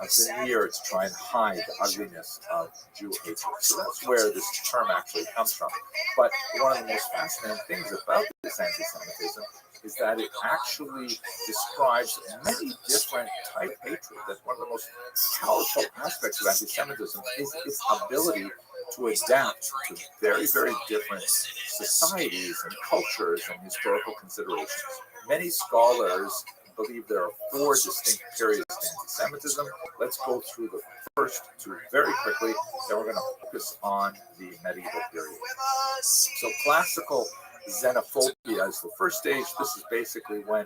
A: veneer to try and hide the ugliness of Jew hatred. So that's where this term actually comes from. But one of the most fascinating things about this anti-Semitism is that it actually describes many different types of hatred. That's one of the most powerful aspects of anti-Semitism is its ability to adapt to very, very different societies and cultures and historical considerations. Many scholars believe there are 4 distinct periods of anti-Semitism. Let's go through the first 2 very quickly, then we're going to focus on the medieval period. So classical xenophobia is the first stage. This is basically when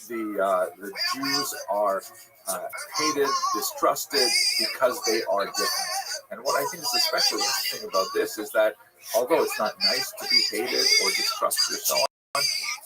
A: the Jews are hated, distrusted because they are different. And what I think is especially interesting about this is that although it's not nice to be hated or distrusted or so on,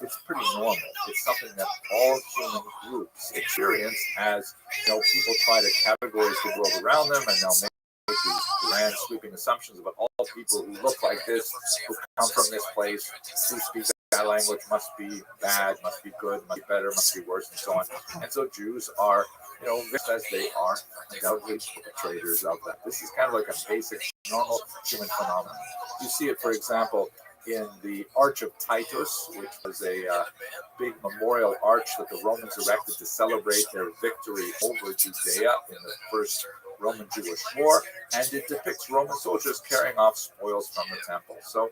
A: it's pretty normal. It's something that all human groups experience as people try to categorize the world around them, and they'll make these grand sweeping assumptions about all people who look like this, who come from this place, who speak that language must be bad, must be good, must be better, must be worse, and so on. And so Jews are, as they are undoubtedly perpetrators of that. This is kind of like a basic, normal human phenomenon. You see it, for example, in the Arch of Titus, which was a big memorial arch that the Romans erected to celebrate their victory over Judea in the First Roman-Jewish War, and it depicts Roman soldiers carrying off spoils from the temple. So,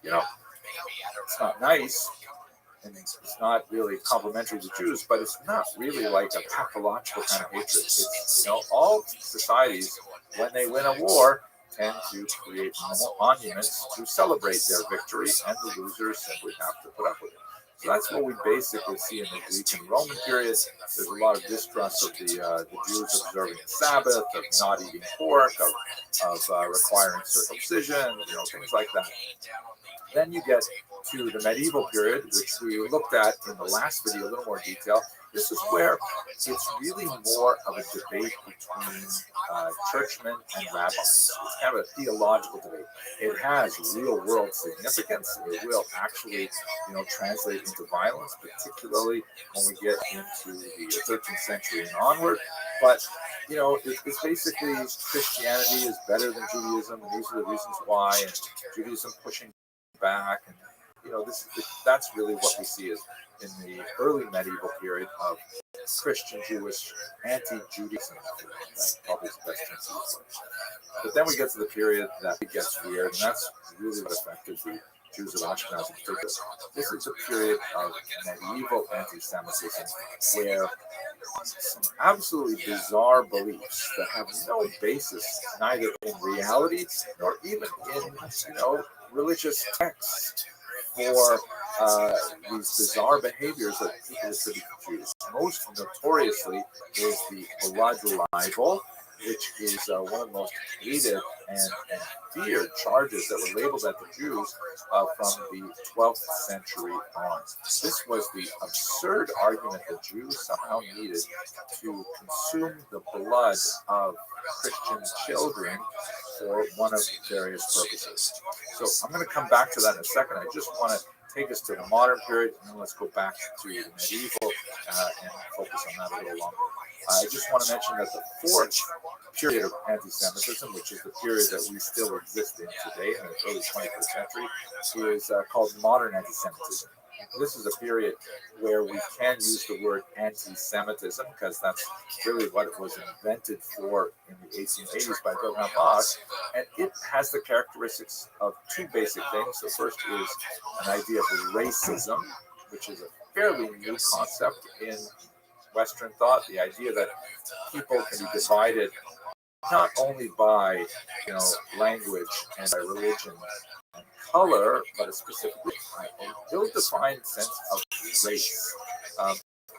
A: it's not nice, and it's not really complimentary to Jews, but it's not really like a pathological kind of hatred. It's, all societies, when they win a war, tend to create monuments to celebrate their victory, and the losers simply have to put up with it. So that's what we basically see in the Greek and Roman period. There's a lot of distrust of the Jews observing the Sabbath, of not eating pork, of requiring circumcision, things like that. Then you get to the medieval period, which we looked at in the last video in a little more detail. This is where it's really more of a debate between churchmen and rabbis. It's kind of a theological debate. It has real-world significance. It will actually, translate into violence, particularly when we get into the 13th century and onward. But it's basically Christianity is better than Judaism, and these are the reasons why. And Judaism pushing back, and that's really what we see is in the early medieval period of Christian Jewish anti-Judaism. That's probably the best term to use. But then we get to the period that it gets weird, and that's really what affected the Jews of Ashkenaz in particular. This is a period of medieval anti-Semitism where some absolutely bizarre beliefs that have no basis neither in reality nor even in religious texts for these bizarre behaviors that people attribute to Jews. Most notoriously is the blood libel, which is one of the most hated and feared charges that were labeled at the Jews from the 12th century on. This was the absurd argument that Jews somehow needed to consume the blood of Christian children for one of various purposes. So I'm going to come back to that in a second. I just want to take us to the modern period, and then let's go back to the medieval and focus on that a little longer. I just want to mention that the fourth period of anti-Semitism, which is the period that we still exist in today in the early 21st century, is called modern anti-Semitism. This is a period where we can use the word anti-Semitism because that's really what it was invented for in the 1880s by Wilhelm Haas, and it has the characteristics of two basic things. The first is an idea of racism, which is a fairly new concept in Western thought, the idea that people can be divided not only by language and by religion and color, but a specific ill-defined sense of race,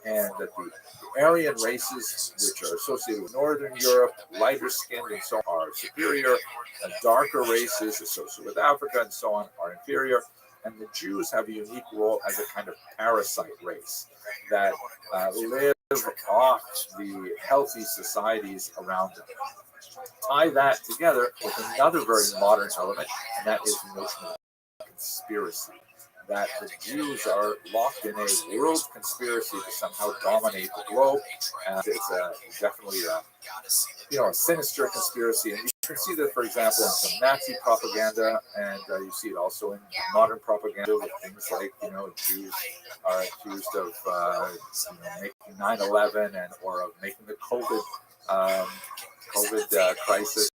A: and that the Aryan races, which are associated with Northern Europe, lighter skinned and so on, are superior, and darker races associated with Africa and so on are inferior. And the Jews have a unique role as a kind of parasite race that live off the healthy societies around them. Tie that together with another very modern element, and that is the notion of conspiracy. That the Jews are locked in a world conspiracy to somehow dominate the globe, and it's definitely a sinister conspiracy. And you can see that, for example, in some Nazi propaganda, and you see it also in modern propaganda with things like Jews are accused of making 9/11 or of making the COVID crisis.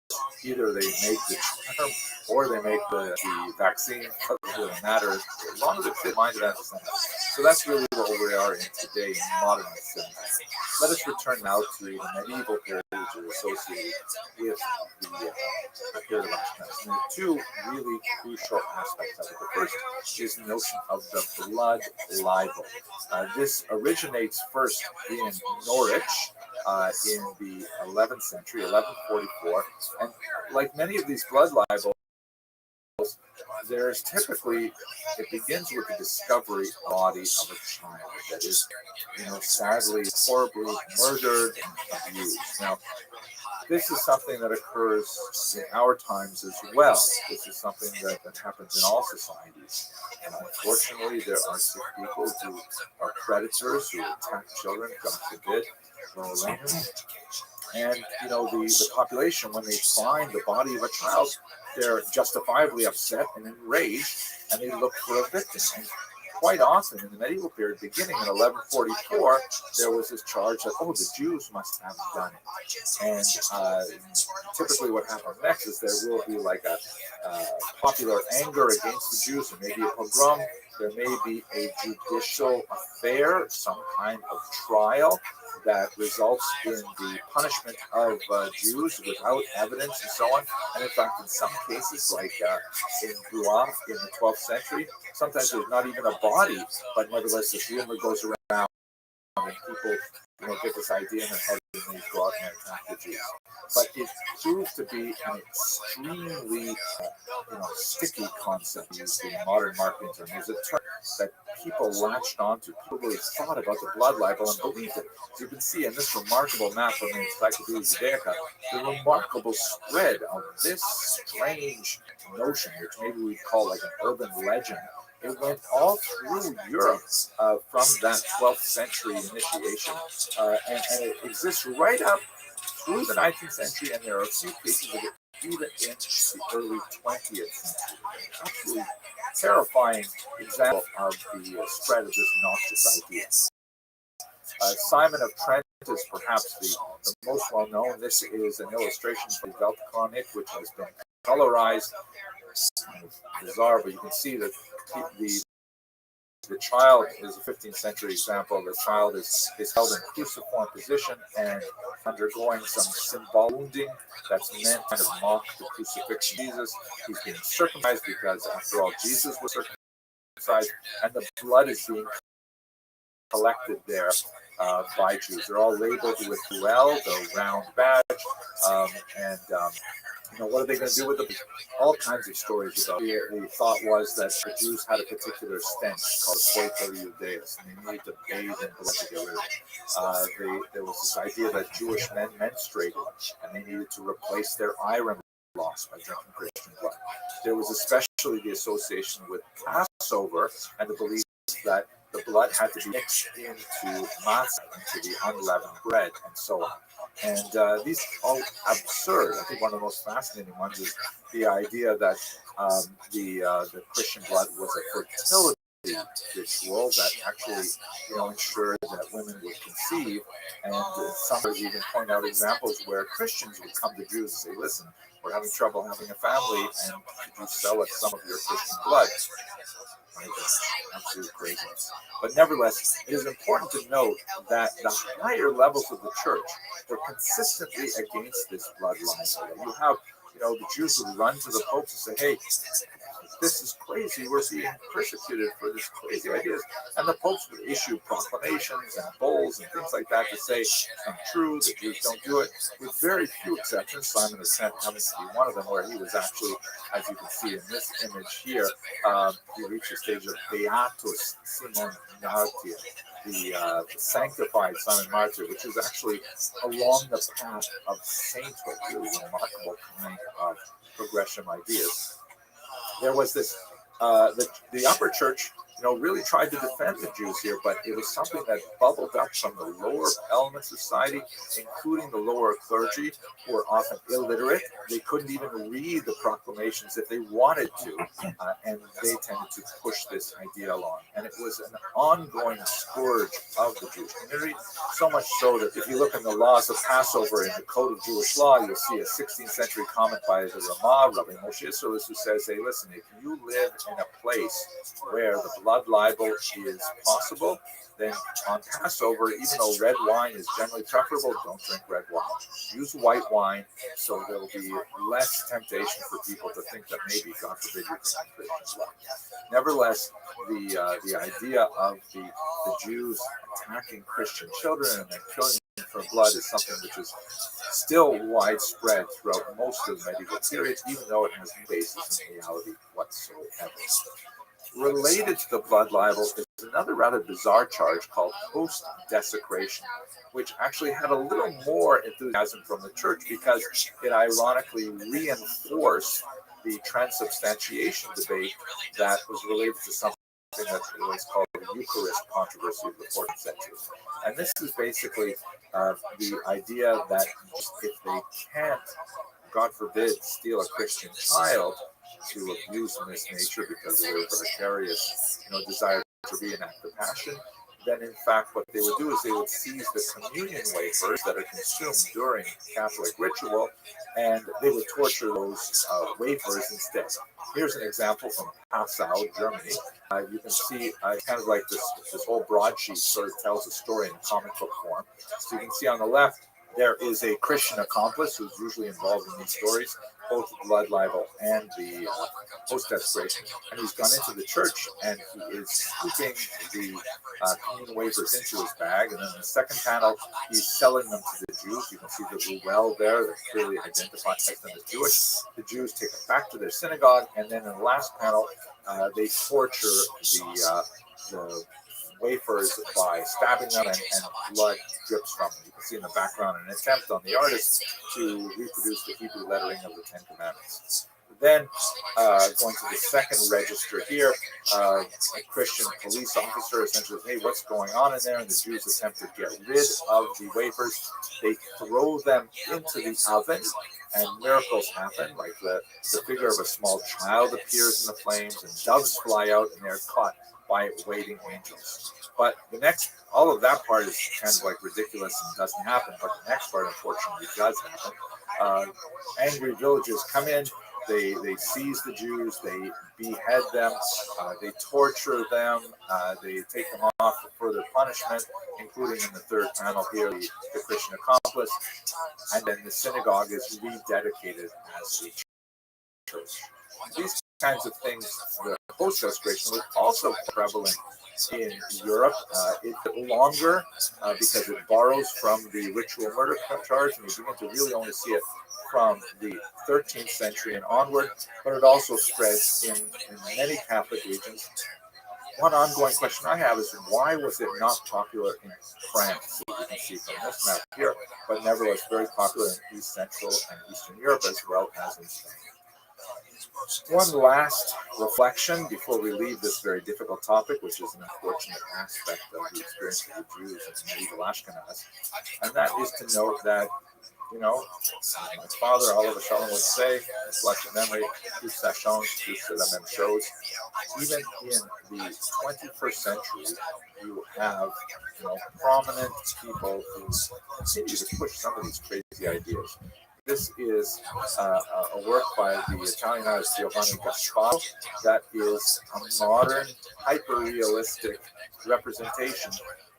A: Either they make the germ or they make the vaccine. It doesn't really matter as long as it's minded anti-Semitism. So that's really what we are in today in modern anti-Semitism. Let us return now to the medieval period, which is associated with the period of Ashkenaz. And there are two really crucial aspects of it. The first is the notion of the blood libel. This originates first in Norwich, in the 11th century, 1144, and like many of these blood libels, there's typically, it begins with the discovery of the body of a child that is, sadly, horribly murdered and abused. Now, this is something that occurs in our times as well. This is something that happens in all societies. And unfortunately, there are sick people who are predators who attack children, God forbid. And the population, when they find the body of a child, they're justifiably upset and enraged, and they look for a victim. And quite often in the medieval period, beginning in 1144, there was this charge that, oh, the Jews must have done it. And typically what happens next is there will be like a popular anger against the Jews. There may be a pogrom. There may be a judicial affair, some kind of trial that results in the punishment of Jews without evidence and so on. And in fact, in some cases, like in Blois in the 12th century, sometimes there's not even a body, but nevertheless, this rumor goes around, and people, get this idea in their head and they go out and attack the Jews. But it proves to be an extremely, sticky concept used in modern marketing terms. There's a term that people latched onto. People really thought about the blood libel and believed it. As you can see in this remarkable map from the Encyclopedia Judaica, the remarkable spread of this strange notion, which maybe we'd call like an urban legend. It went all through Europe from that 12th century initiation, and it exists right up through the 19th century, and there are a few cases of it even in the early 20th century. Absolutely terrifying example of the spread of this noxious idea. Simon of Trent is perhaps the most well known. This is an illustration from the Weltchronik, which has been colorized. It's bizarre, but you can see that the child is a 15th century example. The child is held in cruciform position and undergoing some symbol wounding that's meant to kind of mock the crucifixion of Jesus. He's being circumcised because, after all, Jesus was circumcised, and the blood is being collected there by Jews. They're all labeled with Ruel, the round badge, what are they going to do with them? All kinds of stories about it. The thought was that the Jews had a particular stench called Poiter Judaeus, and they needed to bathe in blood to get rid of it. There was this idea that Jewish men menstruated, and they needed to replace their iron loss by drinking Christian blood. There was especially the association with Passover and the belief that the blood had to be mixed into matzah, into the unleavened bread, and so on. And these are all absurd. I think one of the most fascinating ones is the idea that the Christian blood was a fertility ritual that actually, ensured that women would conceive. And some would even point out examples where Christians would come to Jews and say, "Listen, we're having trouble having a family, and could you sell us some of your Christian blood?" Absolute craziness. But nevertheless, it is important to note that the higher levels of the church were consistently against this blood libel. You have, the Jews would run to the Pope to say, "Hey, this is crazy. We're being persecuted for this crazy ideas." And the popes would issue proclamations and bulls and things like that to say it's not true, the Jews don't do it, with very few exceptions. Simon of Trent having to be one of them, where he was actually, as you can see in this image here, he reached the stage of Beatus Simon Martyr, the sanctified Simon Martyr, which is actually along the path of sainthood, really remarkable kind of progression ideas. There was this, the upper church, really tried to defend the Jews here, but it was something that bubbled up from the lower elements of society, including the lower clergy, who were often illiterate. They couldn't even read the proclamations if they wanted to, and they tended to push this idea along. And it was an ongoing scourge of the Jewish community, so much so that if you look in the laws of Passover in the Code of Jewish Law, you'll see a 16th century comment by the Rabbi, Moshe Isserles, who says, "Hey, listen, if you live in a place where the blood libel is possible, then on Passover, even though red wine is generally preferable, don't drink red wine. Use white wine, so there will be less temptation for people to think that maybe, God forbid, you can Christian blood." Nevertheless, the idea of the Jews attacking Christian children and then killing them for blood is something which is still widespread throughout most of the medieval period, even though it has no basis in reality whatsoever. Related to the blood libel is another rather bizarre charge called post-desecration, which actually had a little more enthusiasm from the church because it ironically reinforced the transubstantiation debate that was related to something that was called the Eucharist controversy of the 14th century. And this is basically the idea that if they can't God forbid, steal a Christian child to abuse in this nature because of their vicarious, desire to reenact the passion, then in fact what they would do is they would seize the communion wafers that are consumed during Catholic ritual, and they would torture those wafers instead. Here's an example from Passau, Germany. You can see kind of like this whole broadsheet sort of tells a story in comic book form. So you can see on the left, there is a Christian accomplice who's usually involved in these stories, both the blood libel and the post-desperation. And he's gone into the church and he is scooping the communion wafers into his bag. And then in the second panel, he's selling them to the Jews. You can see the ruel there that clearly identifies them as Jewish. The Jews take it back to their synagogue. And then in the last panel, they torture the wafers by stabbing them, and blood drips from them. You can see in the background an attempt on the artist to reproduce the Hebrew lettering of the Ten Commandments. Then, going to the second register here, a Christian police officer essentially says, hey, what's going on in there? And the Jews attempt to get rid of the wafers. They throw them into the oven, and miracles happen, like the figure of a small child appears in the flames, and doves fly out, and they're caught by waiting angels. But all of that part is kind of like ridiculous and doesn't happen, but the next part unfortunately does happen. Angry villagers come in, they seize the Jews, they behead them, they torture them, they take them off for further punishment, including in the third panel here, the Christian accomplice, and then the synagogue is rededicated as a church. These kinds of things, the post-restoration was also prevalent in Europe. It's longer because it borrows from the ritual murder charge, and you begin to really only see it from the 13th century and onward, but it also spreads in many Catholic regions. One ongoing question I have is why was it not popular in France? So you can see from this map here, but nevertheless very popular in East Central and Eastern Europe as well as in Spain. One last reflection before we leave this very difficult topic, which is an unfortunate aspect of the experience of the Jews in medieval Ashkenaz, and that is to note that, my father, Oliver Shalom, would say, blessed memory, tous sachons, tous c'est la même chose. Even in the 21st century, you have, prominent people who continue to push some of these crazy ideas. This is a work by the Italian artist Giovanni Gasparo that is a modern, hyper-realistic representation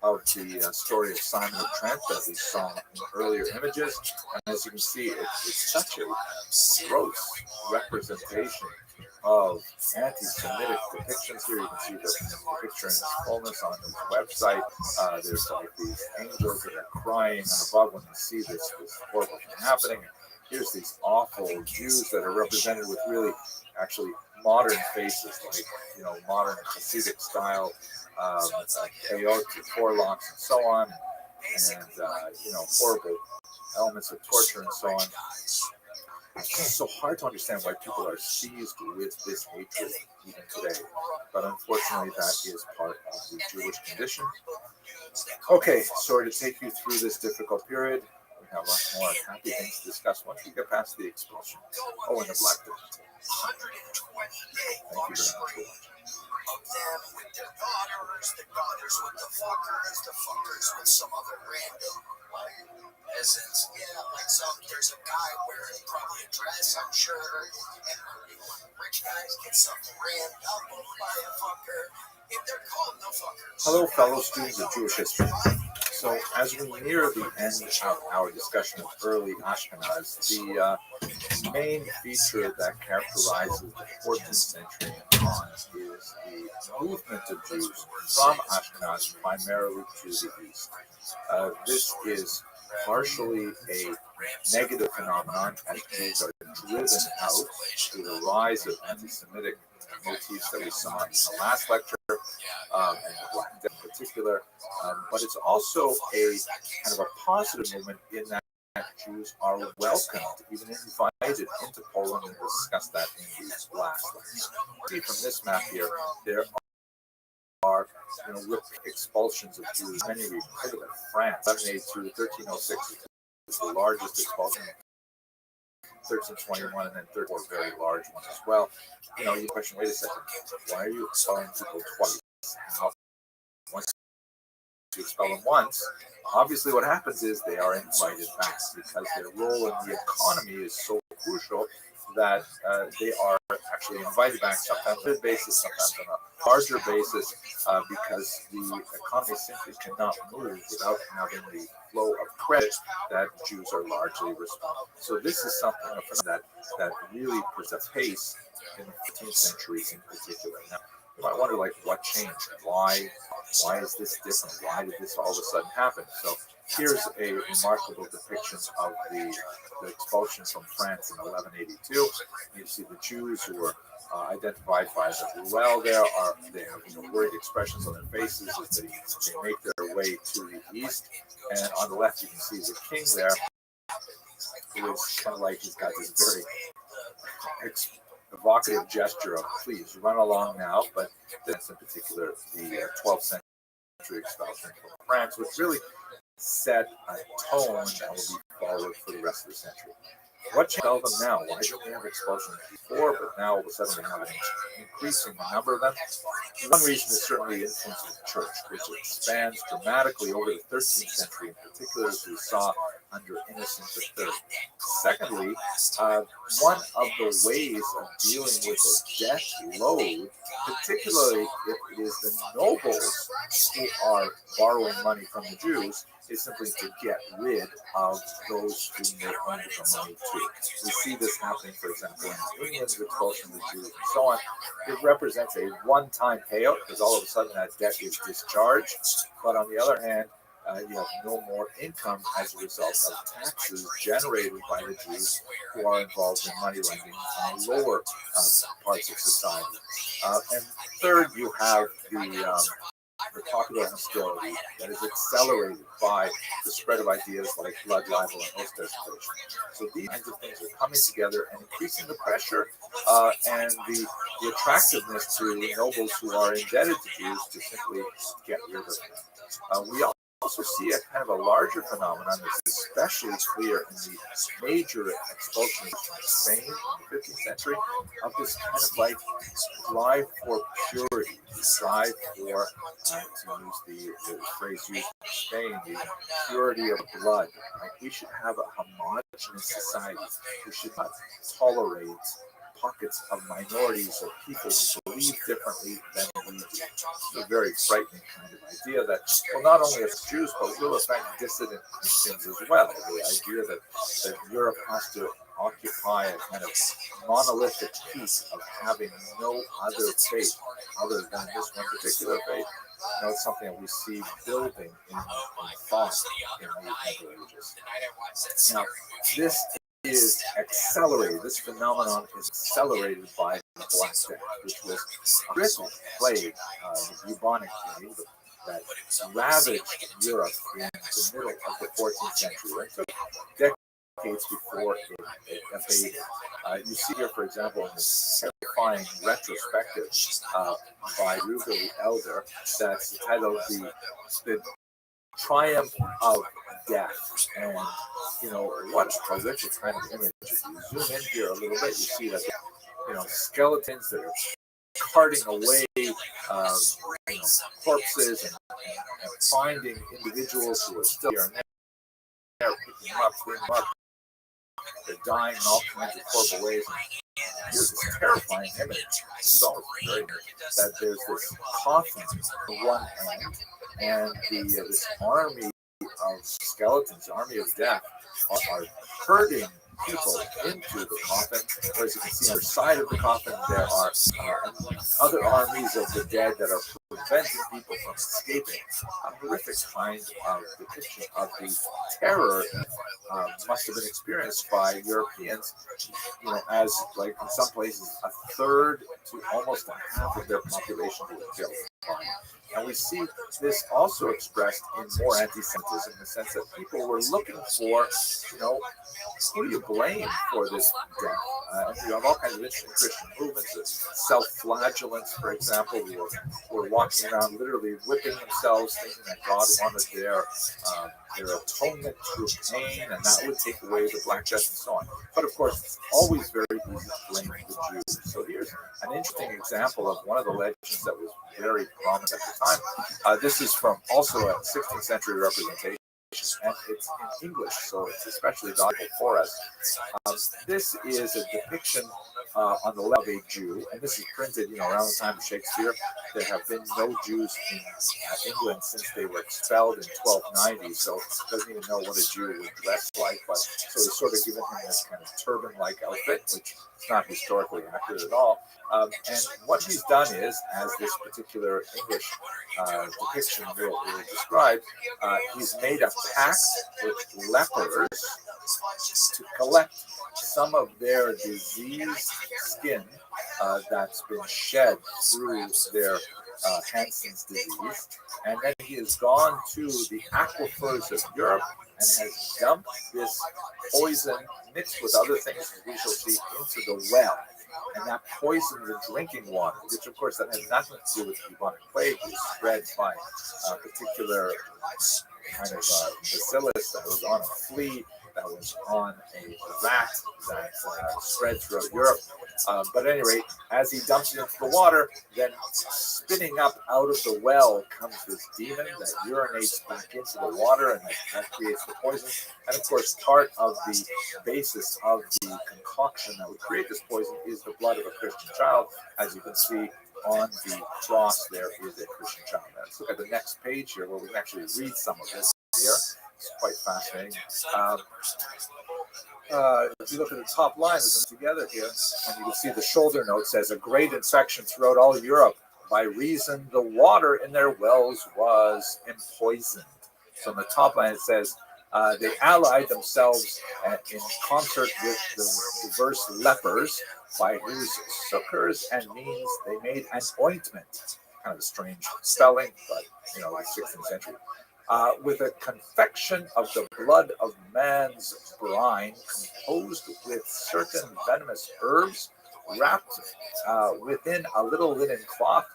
A: of the story of Simon of Trent that we saw in earlier images. And as you can see, it's such a gross representation of anti-Semitic depictions here. You can see the picture in its fullness on the website. There's like these angels that are crying above when you see this horrible thing happening. Here's these awful Jews that are represented with really, actually modern faces, like modern Hasidic style, peyote, forelocks, and so on, and horrible elements of torture and so on. It's so hard to understand why people are seized with this hatred even today, but unfortunately that is part of the Jewish condition. Okay, sorry to take you through this difficult period. We have lots more happy things to discuss once we get past the expulsion. Oh, and the Black Death. Thank you very much for watching.
C: Of them with their daughters, the daughters with the fuckers with some other random peasants. Yeah, like there's a guy wearing probably a dress, I'm sure, and rich guys get something rammed up by a fucker. If they're called no fuckers.
A: Hello, fellow students of Jewish history. So, as we near the end of our discussion of early Ashkenaz, the main feature that characterizes the 14th century and on is the movement of Jews from Ashkenaz primarily to the east. This is partially a negative phenomenon as Jews are driven out through the rise of anti-Semitic motifs that we saw in the last lecture, and the Black Death in particular, but it's also a kind of a positive movement in that Jews are welcomed, even invited into Poland, and we'll discuss that in the last lecture. See from this map here, there are expulsions of Jews in many regions. Look at France, 1182 to 1306 is the largest expulsion. 1321, and then 34 very large ones as well. You question, wait a second, why are you expelling people twice? How, once you expel them once, obviously what happens is they are invited back because their role in the economy is so crucial that they are actually invited back, sometimes on a basis, sometimes on a larger basis, because the economy simply cannot move without having the flow of credit that Jews are largely responsible. So this is something that really puts a pace in the 15th century in particular. Now, you might wonder, what changed? Why is this different? Why did this all of a sudden happen? So here's a remarkable depiction of the expulsion from France in 1182. You see the Jews who were identified by the Ruel there. They have worried expressions on their faces as they make their way to the east. And on the left, you can see the king there, who is kind of like he's got this very evocative gesture of please run along now. But that's in particular the 12th century expulsion from France, which really set a tone that will be followed for the rest of the century. What changed them now? Why didn't we have expulsions before, but now all of a sudden we have an increasing number of them? One reason is certainly the influence of the church, which expands dramatically over the 13th century, in particular, as we saw under Innocent III. Secondly, one of the ways of dealing with a debt load, particularly if it is the nobles who are borrowing money from the Jews, is simply to get rid of those whom they owe the money to. We see this happening, for example, in England's expulsion of the Jews and so on. It represents a one-time payout because all of a sudden that debt is discharged. But on the other hand, you have no more income as a result of taxes generated by the Jews who are involved in money lending on lower parts of society. And third, you have the popular hostility that is accelerated by the spread of ideas like blood libel and host desecration. So these kinds of things are coming together and increasing the pressure and the attractiveness to nobles who are indebted to Jews to simply get rid of them. We also see a kind of a larger phenomenon that's especially clear in the major expulsions from Spain in the 15th century of this kind of like drive for purity, drive for, to use the phrase used in Spain, the purity of blood. We should have a homogeneous society. We should not tolerate pockets of minorities or people who believe differently than we do. It's a very frightening kind of idea that will not only affect Jews, but will affect dissident Christians as well. The idea that Europe has to occupy a kind of monolithic piece of having no other faith other than this one particular faith. It's something that we see building in thought in the Middle Ages. Now, this is accelerated. This phenomenon is accelerated by the Black Death, which was a horrific plague, the bubonic plague that ravaged Europe in the middle of the 14th century. It took decades before it abated. You see here, for example, in this terrifying retrospective by Ruger the Elder, that's titled the Triumph of Death. And what a horrific kind of image. If you zoom in here a little bit, you see that skeletons that are carting away corpses and finding individuals who are still here and there, picking them up, bringing them up. They're dying in all kinds of horrible ways. And here's this terrifying image. It's always very that there's this coffin on one end, and this army of skeletons, army of death, are herding people into the coffin. Whereas you can see on the side of the coffin, there are other armies of the dead that are preventing people from escaping. A horrific kind of depiction of the terror must have been experienced by Europeans, as like in some places a third to almost a half of their population were killed. And we see this also expressed in more anti-Semitism in the sense that people were looking for, who do you blame for this death? And you have all kinds of interesting Christian movements, self-flagellants, for example, who were walking around literally whipping themselves, thinking that God wanted their atonement through pain, and that would take away the Black Death and so on. But of course, it's always very easy to blame the Jews. So here's an interesting example of one of the legends that was very prominent at the time. This is from also a 16th century representation, and it's in English, so it's especially valuable for us. This is a depiction on the left of a Jew, and this is printed, around the time of Shakespeare. There have been no Jews in England since they were expelled in 1290, so doesn't even know what a Jew would dress like. But so he's sort of given him this kind of turban-like outfit, which is not historically accurate at all. And what he's done is, as this particular English depiction will describe, he's made a pact with lepers to collect some of their diseased skin that's been shed through their Hansen's disease, and then he has gone to the aquifers of Europe and has dumped this poison mixed with other things, as we shall see, into the well. And that poisoned the drinking water, which of course that has nothing to do with bubonic plague. It was spread by a particular kind of bacillus that was on a flea, that was on a rat that spread throughout Europe. But at any rate, as he dumps it into the water, then spitting up out of the well comes this demon that urinates back into the water, and that creates the poison. And of course, part of the basis of the concoction that would create this poison is the blood of a Christian child. As you can see on the cross, there is a Christian child. Now, let's look at the next page here, where we can actually read some of this here. It's quite fascinating. If you look at the top line, it's together here, and you can see the shoulder note says, a great infection throughout all Europe by reason the water in their wells was empoisoned. So in the top line it says, they allied themselves in concert with the diverse lepers, by whose succors and means they made an ointment. Kind of a strange spelling, but the 16th century. With a confection of the blood of man's brine, composed with certain venomous herbs, wrapped within a little linen cloth,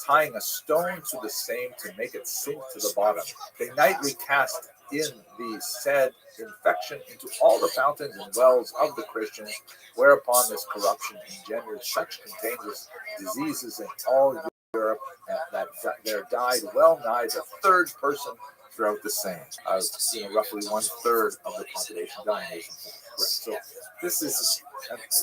A: tying a stone to the same to make it sink to the bottom. They nightly cast in the said infection into all the fountains and wells of the Christians, whereupon this corruption engendered such contagious diseases in all Europe that there died well nigh the third person throughout the same. Roughly 1/3 of the population dying. So this is,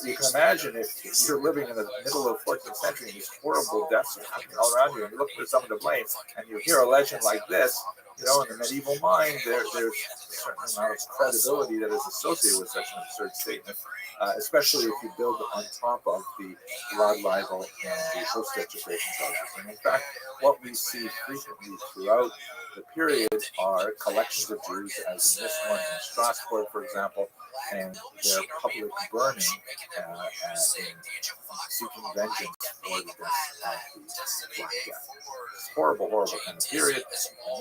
A: you can imagine if you're living in the middle of the 14th century and these horrible deaths are happening all around you, and you look for someone to blame, and you hear a legend like this, in the medieval mind, there's a certain amount of credibility that is associated with such an absurd statement, especially if you build it on top of the blood libel and the post-education charges. And in fact, what we see frequently throughout the period are collections of Jews, as in this one in Strasbourg, for example, and their public burning in seeking vengeance for the death of the Black Death. It's horrible, horrible kind of period.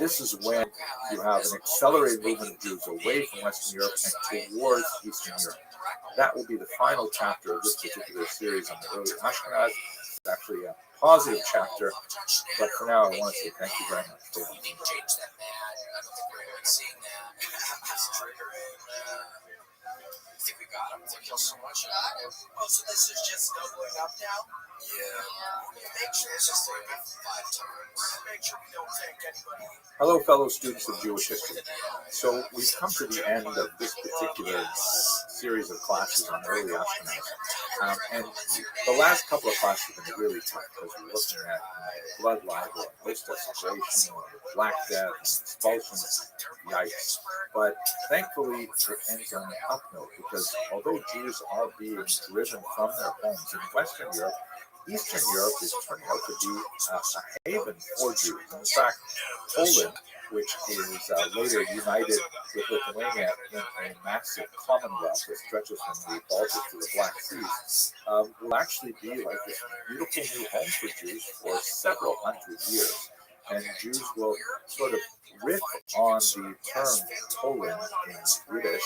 A: This is when you have an accelerated movement of Jews away from Western Europe and towards Eastern Europe. That will be the final chapter of this particular series on the early Ashkenaz. It's actually a positive chapter, but for now I want to say thank you very much for watching.
C: I think we got him. Thank you so much. Oh, so this is just going up now? Yeah. Make sure it's just going up 5 times. Make sure we don't take anybody.
A: Hello, fellow students of Jewish history. So we've come to the end of this particular series of classes on early Ashkenaz. And the last couple of classes have been really tough because we're looking at blood libel, post-desecration, Black Death, expulsion. Yikes. But thankfully, it ends on an up note because although Jews are being driven from their homes in Western Europe, Eastern Europe is turning out to be a haven for Jews. In fact, Poland, which is later united with Lithuania in a massive commonwealth that stretches from the Baltic to the Black Sea, will actually be like this beautiful new home for Jews for several hundred years. And Jews will sort of riff on the term Poland in Yiddish,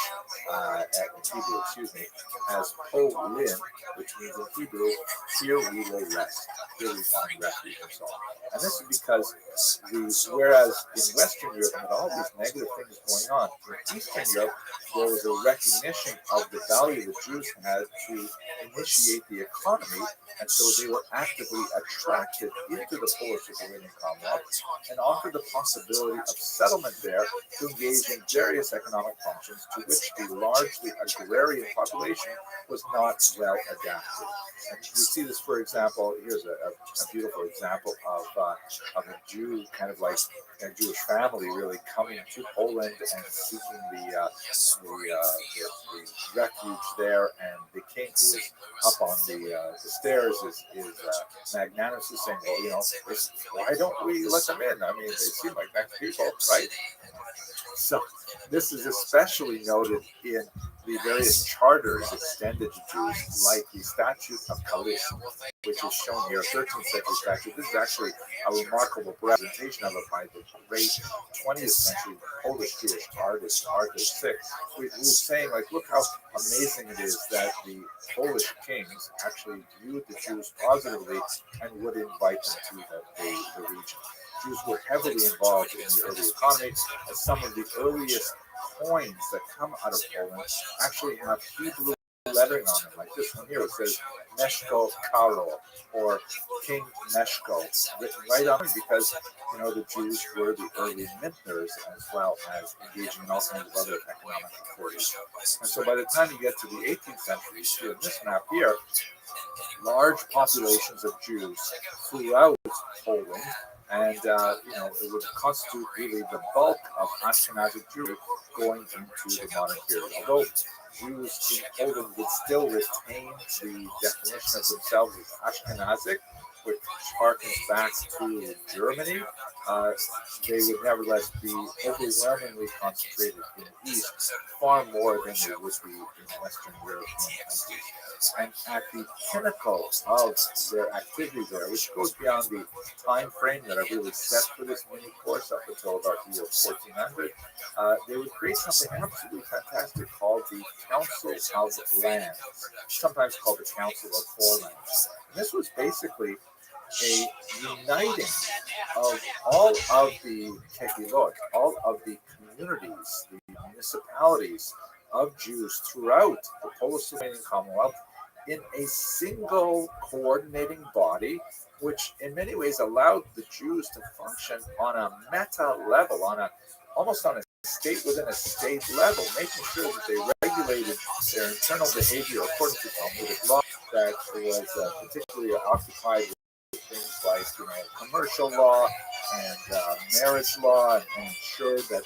A: in Hebrew, as Polin, which means in Hebrew, here we will rest, here we find refuge and so on. And this is because whereas in Western Europe you had all these negative things going on, in Eastern Europe there was a recognition of the value the Jews had to initiate the economy, and so they were actively attracted into the Polish-Lithuanian Commonwealth and offered the possibility of settlement there to engage in various economic functions to which the largely agrarian population was not well adapted. And you see this, for example, here's a beautiful example of a Jew, kind of like a Jewish family, really coming to Poland and seeking the refuge there. And the king, who is up on the stairs, is magnanimously saying, "Well, why don't we let them in? I mean, they seem like nice people, right?" So this is especially noted in the various charters extended to Jews, like the Statute of Kalis, which is shown here, a 13th century statute. This is actually a remarkable representation of it by the great 20th century Polish Jewish artist, Arthur VI, who was saying, like, look how amazing it is that the Polish kings actually viewed the Jews positively and would invite them to the region. Jews were heavily involved in the early economy, as some of the earliest coins that come out of Poland actually have Hebrew lettering on them, like this one here. It says Meshko Karol, or King Meshko, written right on it, because the Jews were the early minters, as well as engaging in all kinds of other economic activities. And so by the time you get to the 18th century, you see in this map here, large populations of Jews throughout Poland. And, it would constitute really the bulk of Ashkenazic Jewry going into the modern period. Although Jews in Poland would still retain the definition of themselves as Ashkenazic, which harkens back to Germany, they would nevertheless be overwhelmingly concentrated in the East, far more than they would be in Western European countries. And at the pinnacle of their activity there, which goes beyond the time frame that I've really set for this mini course up until about the year 1400, they would create something absolutely fantastic called the Council of Lands, sometimes called the Council of Forelands. And this was basically a uniting of all of the kehilot, all of the communities, the municipalities of Jews throughout the Polish-Lithuanian Commonwealth in a single coordinating body, which in many ways allowed the Jews to function on a meta level, almost on a state within a state level, making sure that they regulated their internal behavior according to Talmudic law that was particularly occupied with things like commercial law and marriage law, and ensured that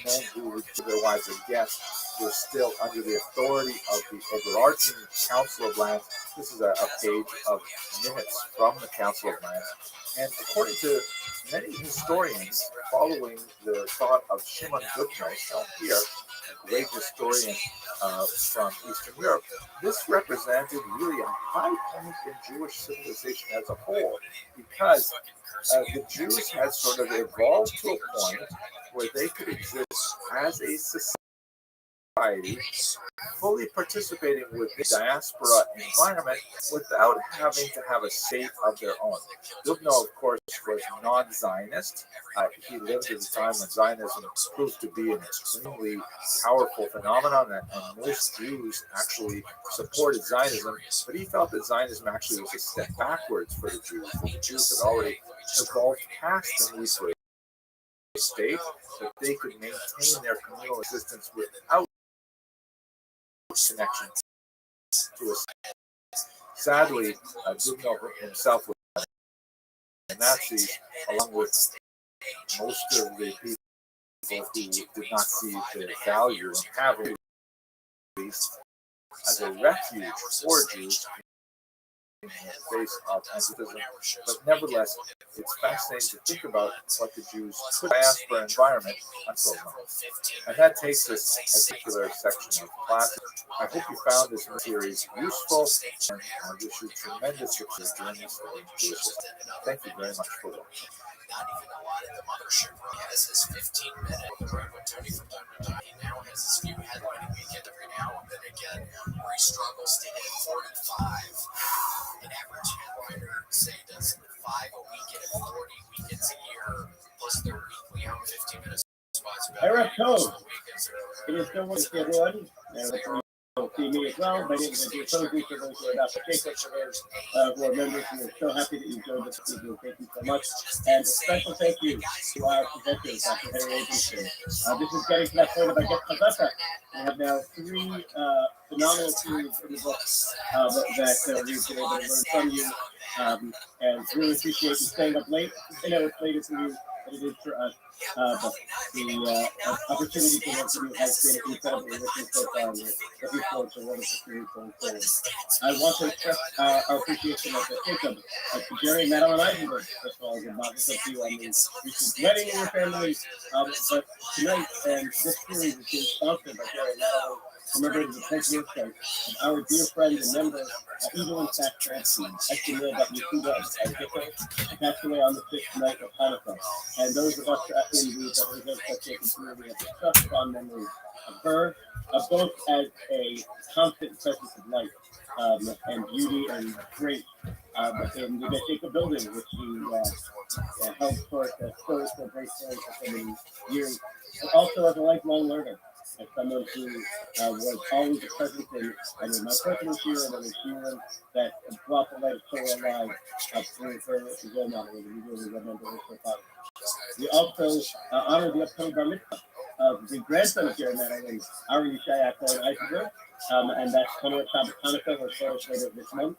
A: men who would give their wives a gift were still under the authority of the overarching Council of Lands. This is a page of minutes from the Council of Lands. And according to many historians, following the thought of Shimon Dubno, shown here, a great historian from Eastern Europe, this represented really a high point in Jewish civilization as a whole, because the Jews had sort of evolved to a point where they could exist as a society, fully participating with the diaspora environment without having to have a state of their own. Dubno, of course, was non-Zionist. He lived at a time when Zionism proved to be an extremely powerful phenomenon, and most Jews actually supported Zionism, but he felt that Zionism actually was a step backwards for the Jews. The Jews had already evolved past the need for a state, that they could maintain their communal existence without connection to a state. Sadly, Dubno himself was a Nazi, along with most of the people who did not see the value in having peace as a refuge for Jews in the face of anti-Semitism. But nevertheless, it's fascinating to think about what the Jews could diaspora environment until now. And that takes us to a particular section of class. I hope you found this series useful, and I wish you tremendous success during this study. Thank you very much for watching.
C: not even a lot of the mothership. He has his 15-minute with the road with Tony from time to time. He now has his few headlining weekend every now and then again, where he struggles to hit 45. An average headliner, say, does 5 a weekend and 40 weekends a year, plus their weekly out 15-minute spots.
D: Hey, Rothschild. It is so much to everyone. See me as well. My name is Rabbi for those who are not Jacob, for those who are members. We are so happy that you joined us this evening. Thank you so much. And a special thank you to our presenters, Dr. Henry Agency. This is getting to that point of I get Chazaka. We have now 3 phenomenal series in the book that we've been able to learn from you. And really appreciate you staying up late. I know it's later for you than it is for us. But the opportunity to work with you has been incredibly enriching so far. We're looking forward to wonderful series going forward. I want to express our appreciation of Jacob, to Jerry, Madeline, and Eisenberg. First of all, good morning to you on the recent wedding in your family. But tonight, and this series is being sponsored by Jerry, Madeline, commemorating the 20th birthday of our dear friend and member, Evelyn Sack-Francis, Estimate that Yehuda Jacob, passed away on the 5th night of Hanukkah. And those of us in the Jacob community have such fond memories of her, both as a constant presence of light and beauty and grace in the Jacob building, which she held for stories for great stories for so many years, but also as a lifelong learner. As someone who was always a presence in either my personal year or the year that brought the light of Torah alive through her role model, and we really remember her so far. We also honor the upcoming bar mitzvah of the grandson of Jerry Madeline, Ari Yishaya Cohen Eisenberg, and that's coming at Shabbat Hanukkah, or shortly later this month.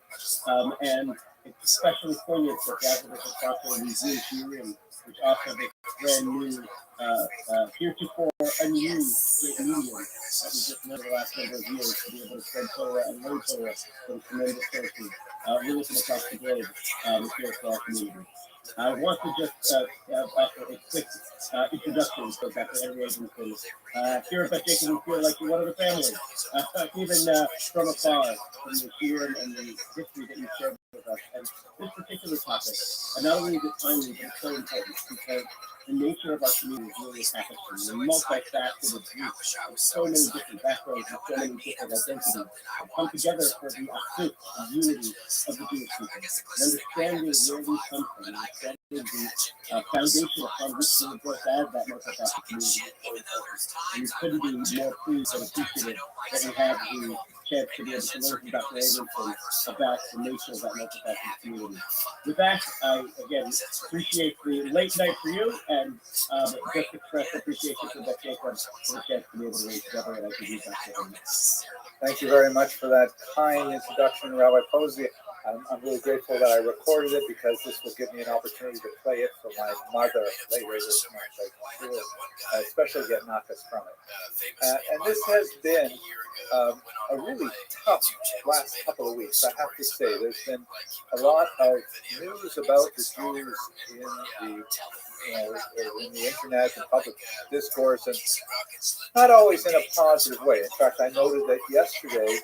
D: And it's especially poignant that the Academic Sponsor review hearing, which also has a brand new, heretofore unused great medium that we just learned the last number of years to be able to spread Torah and learn Torah from tremendous sources, really from across the globe, here for our community. I want to just offer a quick introduction to Dr. Henry Agency. Here at Jacob, we feel like you're one of the family, even from afar, from the cheer and the history that you shared with us. And this particular topic, not only is it timely, but it's so important because the nature of our community is really a tapestry. We're multifaceted group with so many different backgrounds and so many different identities come together for the achut, the unity of the Jewish people. And understanding where we come from, understanding the foundation upon which we were built as that multifaceted community is so important. And we couldn't be more pleased and appreciative that we have the chance to be able to learn from Dr. Agency about the nature of that multifaceted community. With that, I again appreciate the late night for you, and just express appreciation for Dr. Jacob for the chance to be able to work together, and I can use that for him.
B: Thank you very much for that kind introduction, Rabbi Posey. I'm really grateful that I recorded it because this will give me an opportunity to play it for my mother later this month. I especially get nakas from it. And this has been a really tough last couple of weeks, I have to say. There's been a lot of news about the Jews in the internet and public discourse, and not always in a positive way. In fact, I noted that yesterday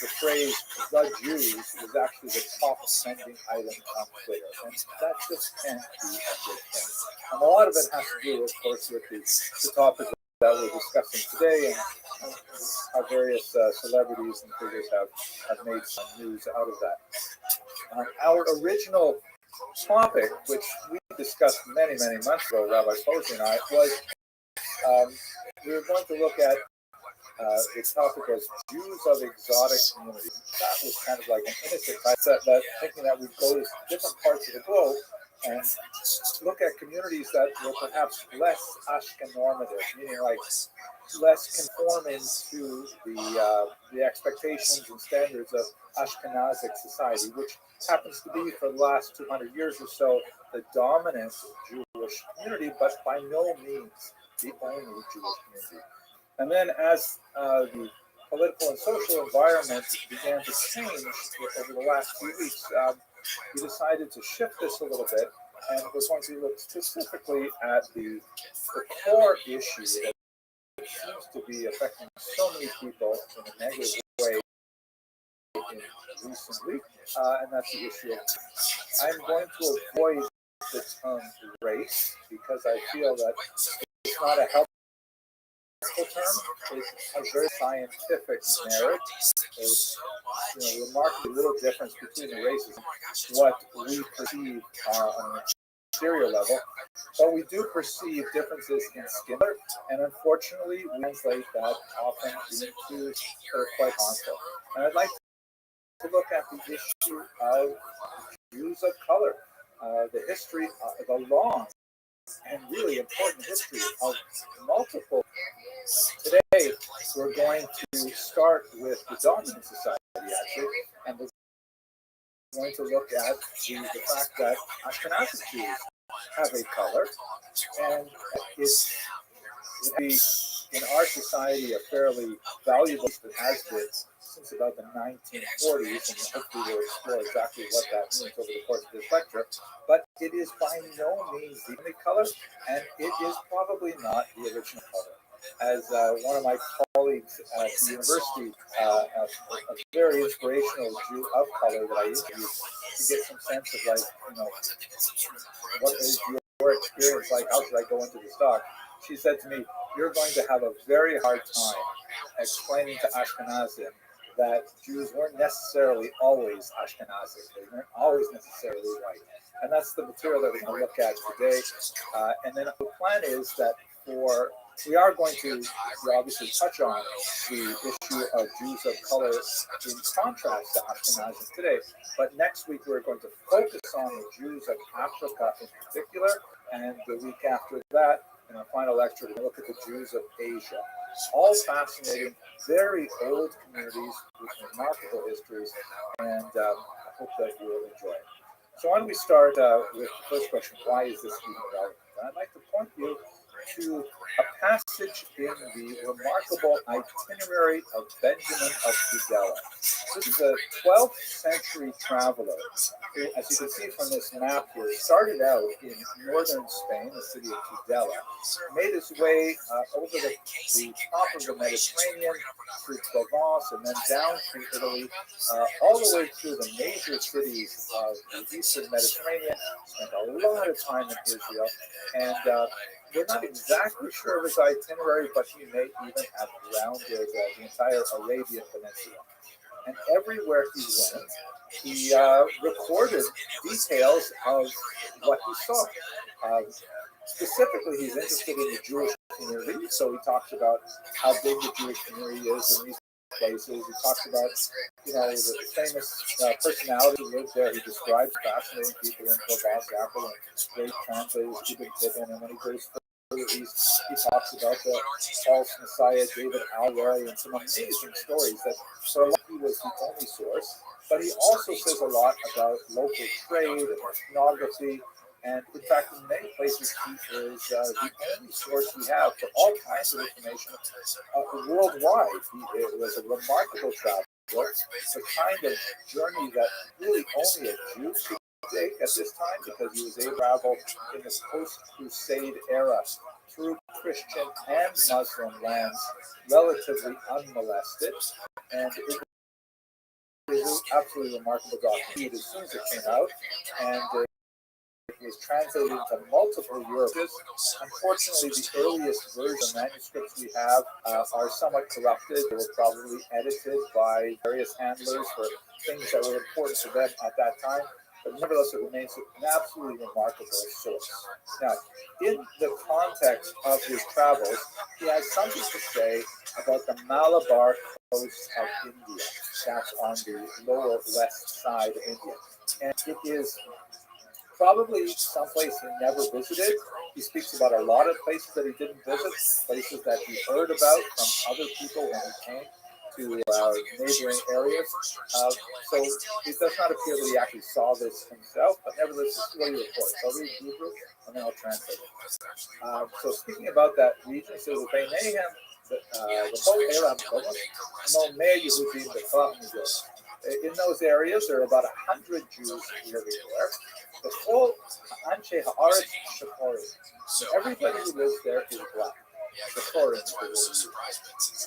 B: the phrase "the Jews" was actually the top trending item on Twitter, and that just can't be a good thing. And a lot of it has to do, of course, with the topic that we're discussing today, and how various celebrities and figures have made some news out of that. Our original topic, which we discussed many months ago, Rabbi Posey and I, was we were going to look at the topic as Jews of exotic communities. That was kind of like an innocent concept, that thinking that we'd go to different parts of the globe and look at communities that were perhaps less Ashkenormative, meaning like less conforming to the expectations and standards of Ashkenazic society, which happens to be for the last 200 years or so the dominant Jewish community, but by no means the only Jewish community. And then as the political and social environment began to change over the last few weeks, we decided to shift this a little bit, and we're going to look specifically at the core issue that seems to be affecting so many people in a negative way in recent weeks, and that's the issue of I'm going to avoid the term race because I feel that it's not a helpful term. It has very scientific merit. There's remarkably little difference between the races, what we perceive on a material level, but we do perceive differences in skin color, and unfortunately, we translate that often into quite harmful. And I'd like to look at the issue of Jews of color, the history, the long and really important history of multiple. Today, we're going to start with the dominant society, actually, and we're going to look at the fact that Ashkenazi Jews have a color, and it's in our society a fairly valuable that has been since about the 1940s, and hopefully we'll explore exactly what that means over the course of this lecture. But it is by no means the only color, and it is probably not the original color. As one of my colleagues at the university, a very inspirational Jew of color that I interviewed to get some sense of, like, what is your experience like? How should I go into this talk? She said to me, "You're going to have a very hard time explaining to Ashkenazim that Jews weren't necessarily always Ashkenazic. They weren't always necessarily white." And that's the material that we're going to look at today. And then the plan is that we are going to obviously touch on the issue of Jews of color in contrast to Ashkenazim today. But next week we're going to focus on the Jews of Africa in particular, and the week after that, in our final lecture, we're going to look at the Jews of Asia. All fascinating, very old communities with remarkable histories, and I hope that you will enjoy it. So why don't we start with the first question: why is this even relevant? And I'd like to point you to a passage in the remarkable itinerary of Benjamin of Tudela. This is a 12th century traveler who, as you can see from this map here, started out in northern Spain, the city of Tudela, made his way over the top of the Mediterranean, through Provence, and then down through Italy, all the way through the major cities of the eastern Mediterranean, spent a lot of time in Israel, and we're not exactly sure of his itinerary, but he may even have rounded the entire Arabian Peninsula. And everywhere he went, he recorded details of what he saw. Specifically, he's interested in the Jewish community, so he talks about how big the Jewish community is in these places. He talks about, the famous personality who lived there. He describes fascinating people in Provence, Africa, and great translators, Ibn Tibbon, and when he goes further east, he talks about the false Messiah, David Alroy, and some amazing stories that for a lot he was the only source. But he also says a lot about local trade and ethnography. And in fact, in many places, he is the only source we have for all kinds of information worldwide. He was a remarkable traveler, the kind of journey that really only a Jew could take at this time, because he was able to travel in this post-Crusade era through Christian and Muslim lands relatively unmolested. And it was an absolutely remarkable document as soon as it came out. And it was translated into multiple Europeans. Unfortunately, the earliest version manuscripts we have are somewhat corrupted. They were probably edited by various handlers for things that were important to them at that time. But nevertheless, it remains an absolutely remarkable source. Now, in the context of his travels, he has something to say about the Malabar coast of India. That's on the lower west side of India. And it is probably someplace he never visited. He speaks about a lot of places that he didn't visit, places that he heard about from other people when he came to neighboring areas. So it does not appear that he actually saw this himself, but nevertheless, this is what he reports. I'll read Hebrew and then I'll translate it. So speaking about that region, it says, in those areas, there are about 100 Jews living there. The full Anshe Haaretz Shakorim. Everybody who lives there is black. Shakorim is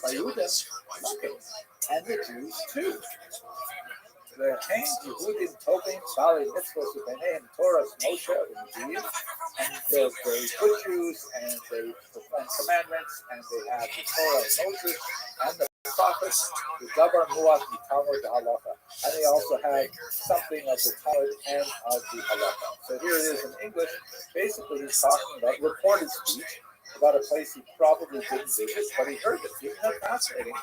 B: the word. By Yehudim, nothing. And the Jews too.
A: V'chein Yehudim tovim bali mitzvos u'beineim Torah Moshe u'Nevi'im, and they're good Jews, and they perform commandments, and they have the Torah of Moses and the prophets, the Dabar Muat Talmud Halacha, and they also have something of the Talmud and of the Halacha. So here it is in English. Basically, he's talking about recorded speech about a place he probably didn't visit, but he heard it. Isn't that fascinating?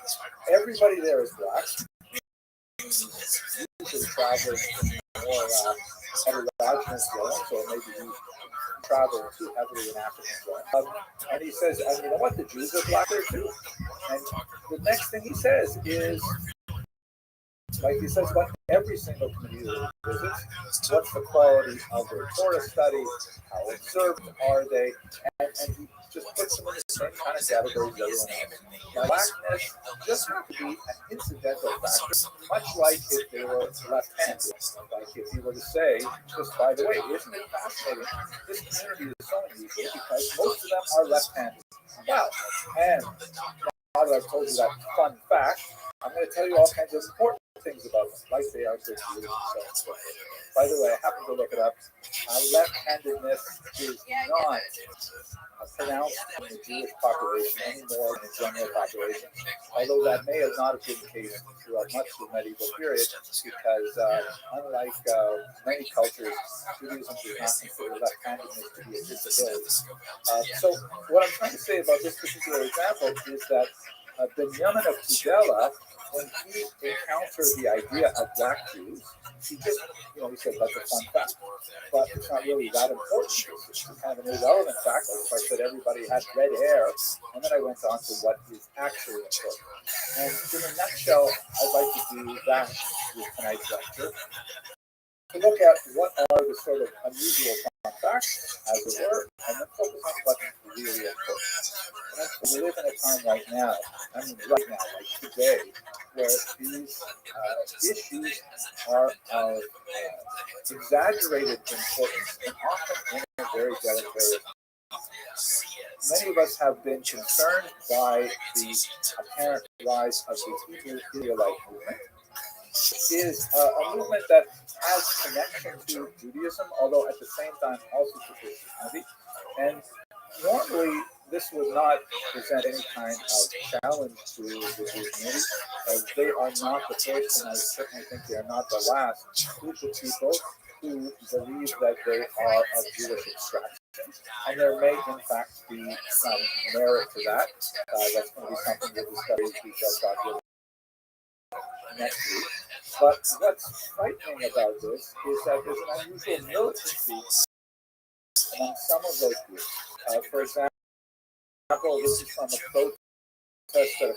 A: Everybody there is black. Usually traveling in more heterogeneous zones, or maybe he's traveling too heavily in African zone. And he says, and you know what? The Jews are black there too. And the next thing he says is, like he says, what every single community visits, what's the quality of their Torah study, how observant are they, and he just puts them in the same kind of category as everyone else. Now, blackness just have to be an incidental factor, much like if they were left-handed. Like if you were to say, just by the way, isn't it fascinating? This community is so unusual because most of them are left-handed. Wow, and now that I've told you that fun fact, I'm going to tell you all kinds of important things about them, like they are good Jews and so on. By the way, I happened to look it up. Left-handedness is not pronounced in the Jewish population any more than the general population, although that may have not been the case throughout much of the medieval period, because unlike many cultures, Judaism does not consider left-handedness to be a disability. So what I'm trying to say about this particular example is that Benjamin of Tudela, when he encountered the idea of black Jews, he just, he said, that's a fun fact. But it's not really that important. It's kind of an irrelevant fact. Like if I said everybody had red hair, and then I went on to what is actually important. And in a nutshell, I'd like to do that with tonight's lecture. To look at what are the sort of unusual fun facts, as it were, and then focus on what's really important. And we live in a time right now, like today, where these issues are of exaggerated importance and often in a very deleterious. Many of us have been concerned by the apparent rise of the Hebrew Israelite movement. It is a movement that has connection to Judaism, although at the same time also to Christianity. And normally, this would not present any kind of challenge to the Jewish community, as they are not the first, and I certainly think they are not the last group of people who believe that they are of Jewish extraction. And there may, in fact, be some merit to that. That's going to be something we'll discuss in detail about next week. But what's frightening about this is that there's an unusual militancy among some of those groups. For example, this is from a protest that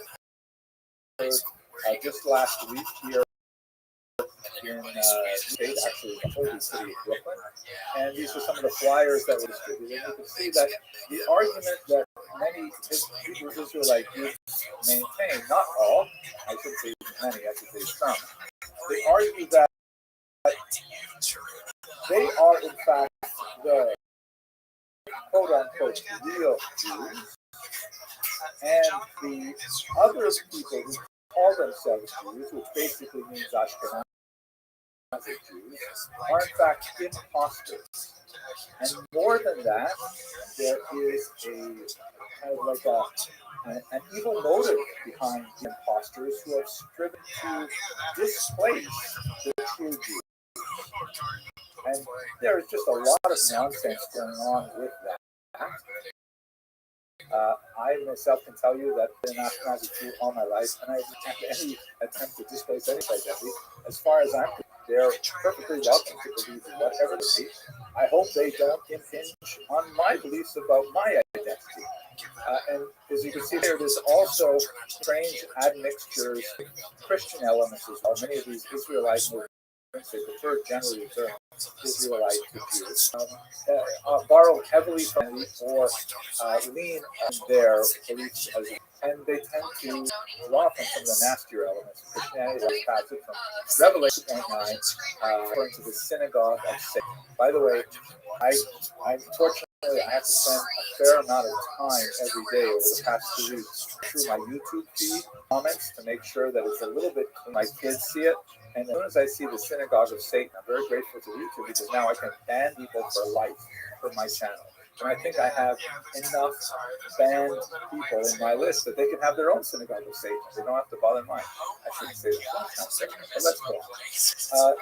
A: occurred just last week here in the state, actually the whole city of Brooklyn. And these are some of the flyers that were distributed. And you can see that the argument that many Hebrew Israelite groups maintain, not all, I should say many, I should say some, they argue that they are in fact the quote-unquote real Jews, and the other people who call themselves Jews, which basically means Ashkenazi Jews, are in fact imposters. And more than that, there is a kind of like an evil motive behind the imposters who have striven to displace the true Jews. And there is just a lot of nonsense going on with that. I myself can tell you that I've been an Ashkenazi Jew all my life, and I haven't had any attempt to displace any identity. As far as I'm concerned, they're perfectly welcome to believe in whatever they believe. I hope they don't impinge on my beliefs about my identity. And as you can see there, there's also strange admixtures, Christian elements as well. Many of these Israelite movements, they prefer generally the term Israelite to Jews, borrow heavily from or lean on their beliefs, and they tend to draw from some of the nastier elements of Christianity, like passage from Revelation 2.9, referring to the synagogue of Satan. By the way, I'm fortunate
B: I have to spend a fair amount of time every day over the past 2 weeks through my YouTube feed, comments to make sure that it's a little bit clean. My kids see it. And as soon as I see the Synagogue of Satan, I'm very grateful to YouTube because now I can ban people for life from my channel. And I think I have enough banned people in my list that they can have their own Synagogue of Satan. They don't have to bother mine. I shouldn't say that. But let's go on.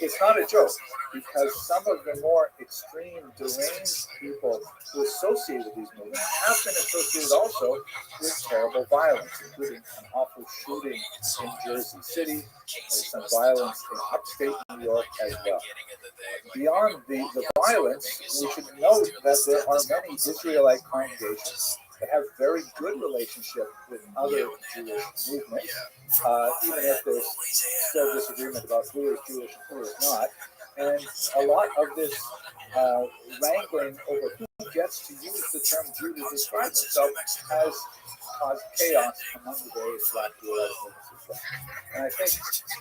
B: It's not a joke because some of the more extreme, deranged people who associate with these movements have been associated also with terrible violence, including an awful shooting in Jersey City. There's some violence in upstate New York as well. Beyond the violence, we should note that there are many Israelite congregations that have very good relationship with other Jewish movements, even if there's still disagreement about who is Jewish and who is not. And a lot of this wrangling over who gets to use the term Jew to describe himself has caused chaos among the various Black Jewish movements as well. And I think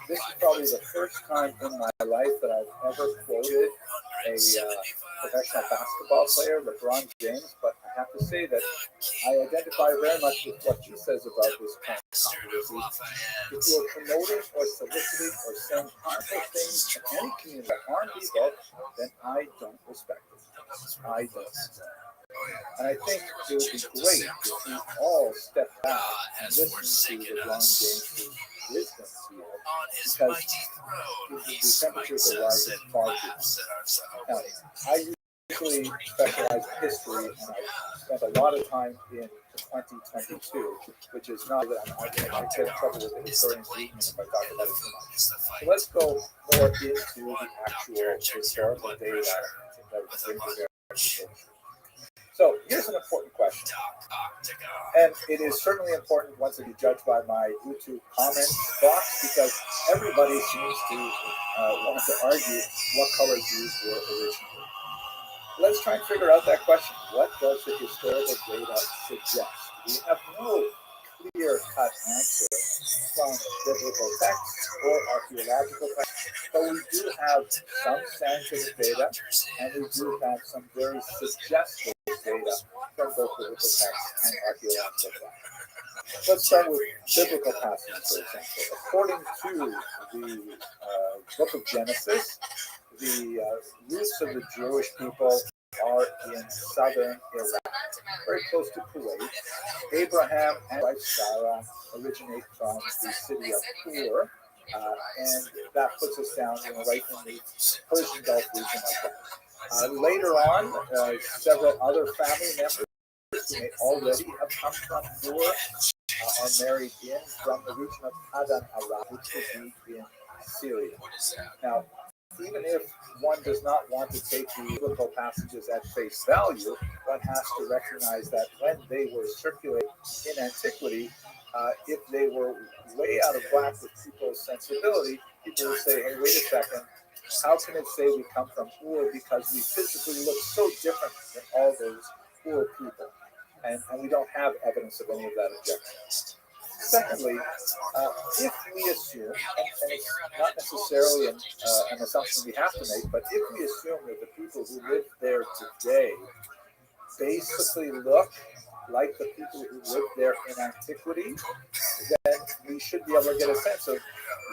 B: this is probably the first time in my life that I've ever quoted a professional basketball player, LeBron James, but I have to say that I identify very much with what he says about this kind of controversy. If you're promoting or soliciting or saying harmful things to any community that harm people, then I don't respect it. I don't. And I think it would be great if we all step back and listen to LeBron James' wisdom here, because the temperatures are rising far too much. Now, I usually specialize in history, and I spent a lot of time in 2022, which is not that I get in trouble with the historian's reading if I talk about it too much. So let's go more into the actual historical data that we bring to bear. So here's an important question, and it is certainly important once it is judged by my YouTube comment box, because everybody seems to want to argue what color Jews were originally. Let's try and figure out that question. What does the historical data suggest? We have no clear-cut answer from biblical texts or archaeological texts, but we do have some scientific data, and we do have some very suggestive data from both biblical texts and archaeological texts. Let's start with biblical passages, for example. According to the book of Genesis, the roots of the Jewish people are in southern Iraq, very close to Kuwait. Abraham and wife Sarah originate from the city of Ur, and that puts us down right in the Persian Gulf region like that. Later on, several other family members who may already have come from Ur are married in from the region of Padan Aram, which would be in Syria. Now, even if one does not want to take the biblical passages at face value, one has to recognize that when they were circulated in antiquity, if they were way out of whack with people's sensibility, people would say, hey, wait a second, how can it say we come from Ur because we physically look so different than all those Ur people? And we don't have evidence of any of that objection. Secondly, if we assume, and it's not necessarily an assumption we have to make, but if we assume that the people who live there today basically look like the people who lived there in antiquity, then we should be able to get a sense of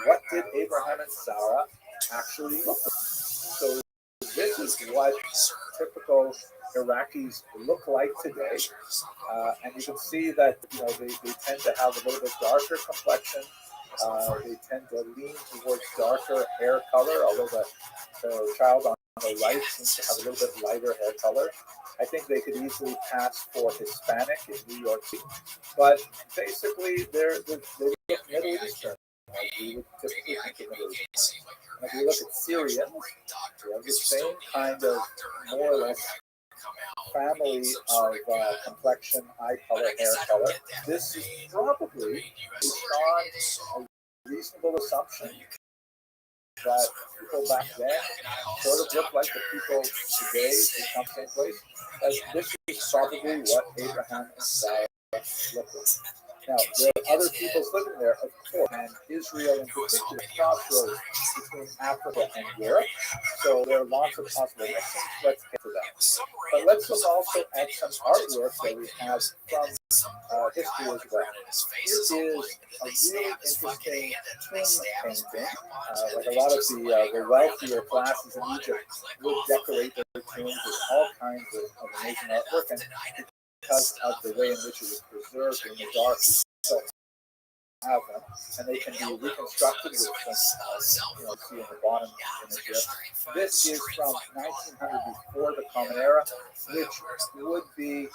B: what did Abraham and Sarah actually look like. So this is what typical Iraqis look like today, and you can see that they tend to have a little bit darker complexion. They tend to lean towards darker hair color, although the child on the right seems to have a little bit lighter hair color. I think they could easily pass for Hispanic in New York City, but basically they look Middle Eastern. We would typically think of Middle Eastern. And if you look at Syrians, they have the same kind of more or less family of complexion, eye color, hair color. This is probably based on a reasonable assumption that people back then sort of look like the people today who come to the same place. This is probably what Abraham and Sarah looked like. Now, there are other peoples living there, of course, and Israel in particular, crossroads between Africa and Europe. So there are lots of possible mixings. Let's get to that. But let's look also at some artwork that we have from history as well. Here is a really interesting tomb painting. Like a lot of the wealthier classes in Egypt would decorate their tombs with all kinds of amazing artwork, and because of the way in which it was preserved in the dark, we still have them, and they can be reconstructed with some, see in the bottom image here. This is from 1900 before the Common Era, which would be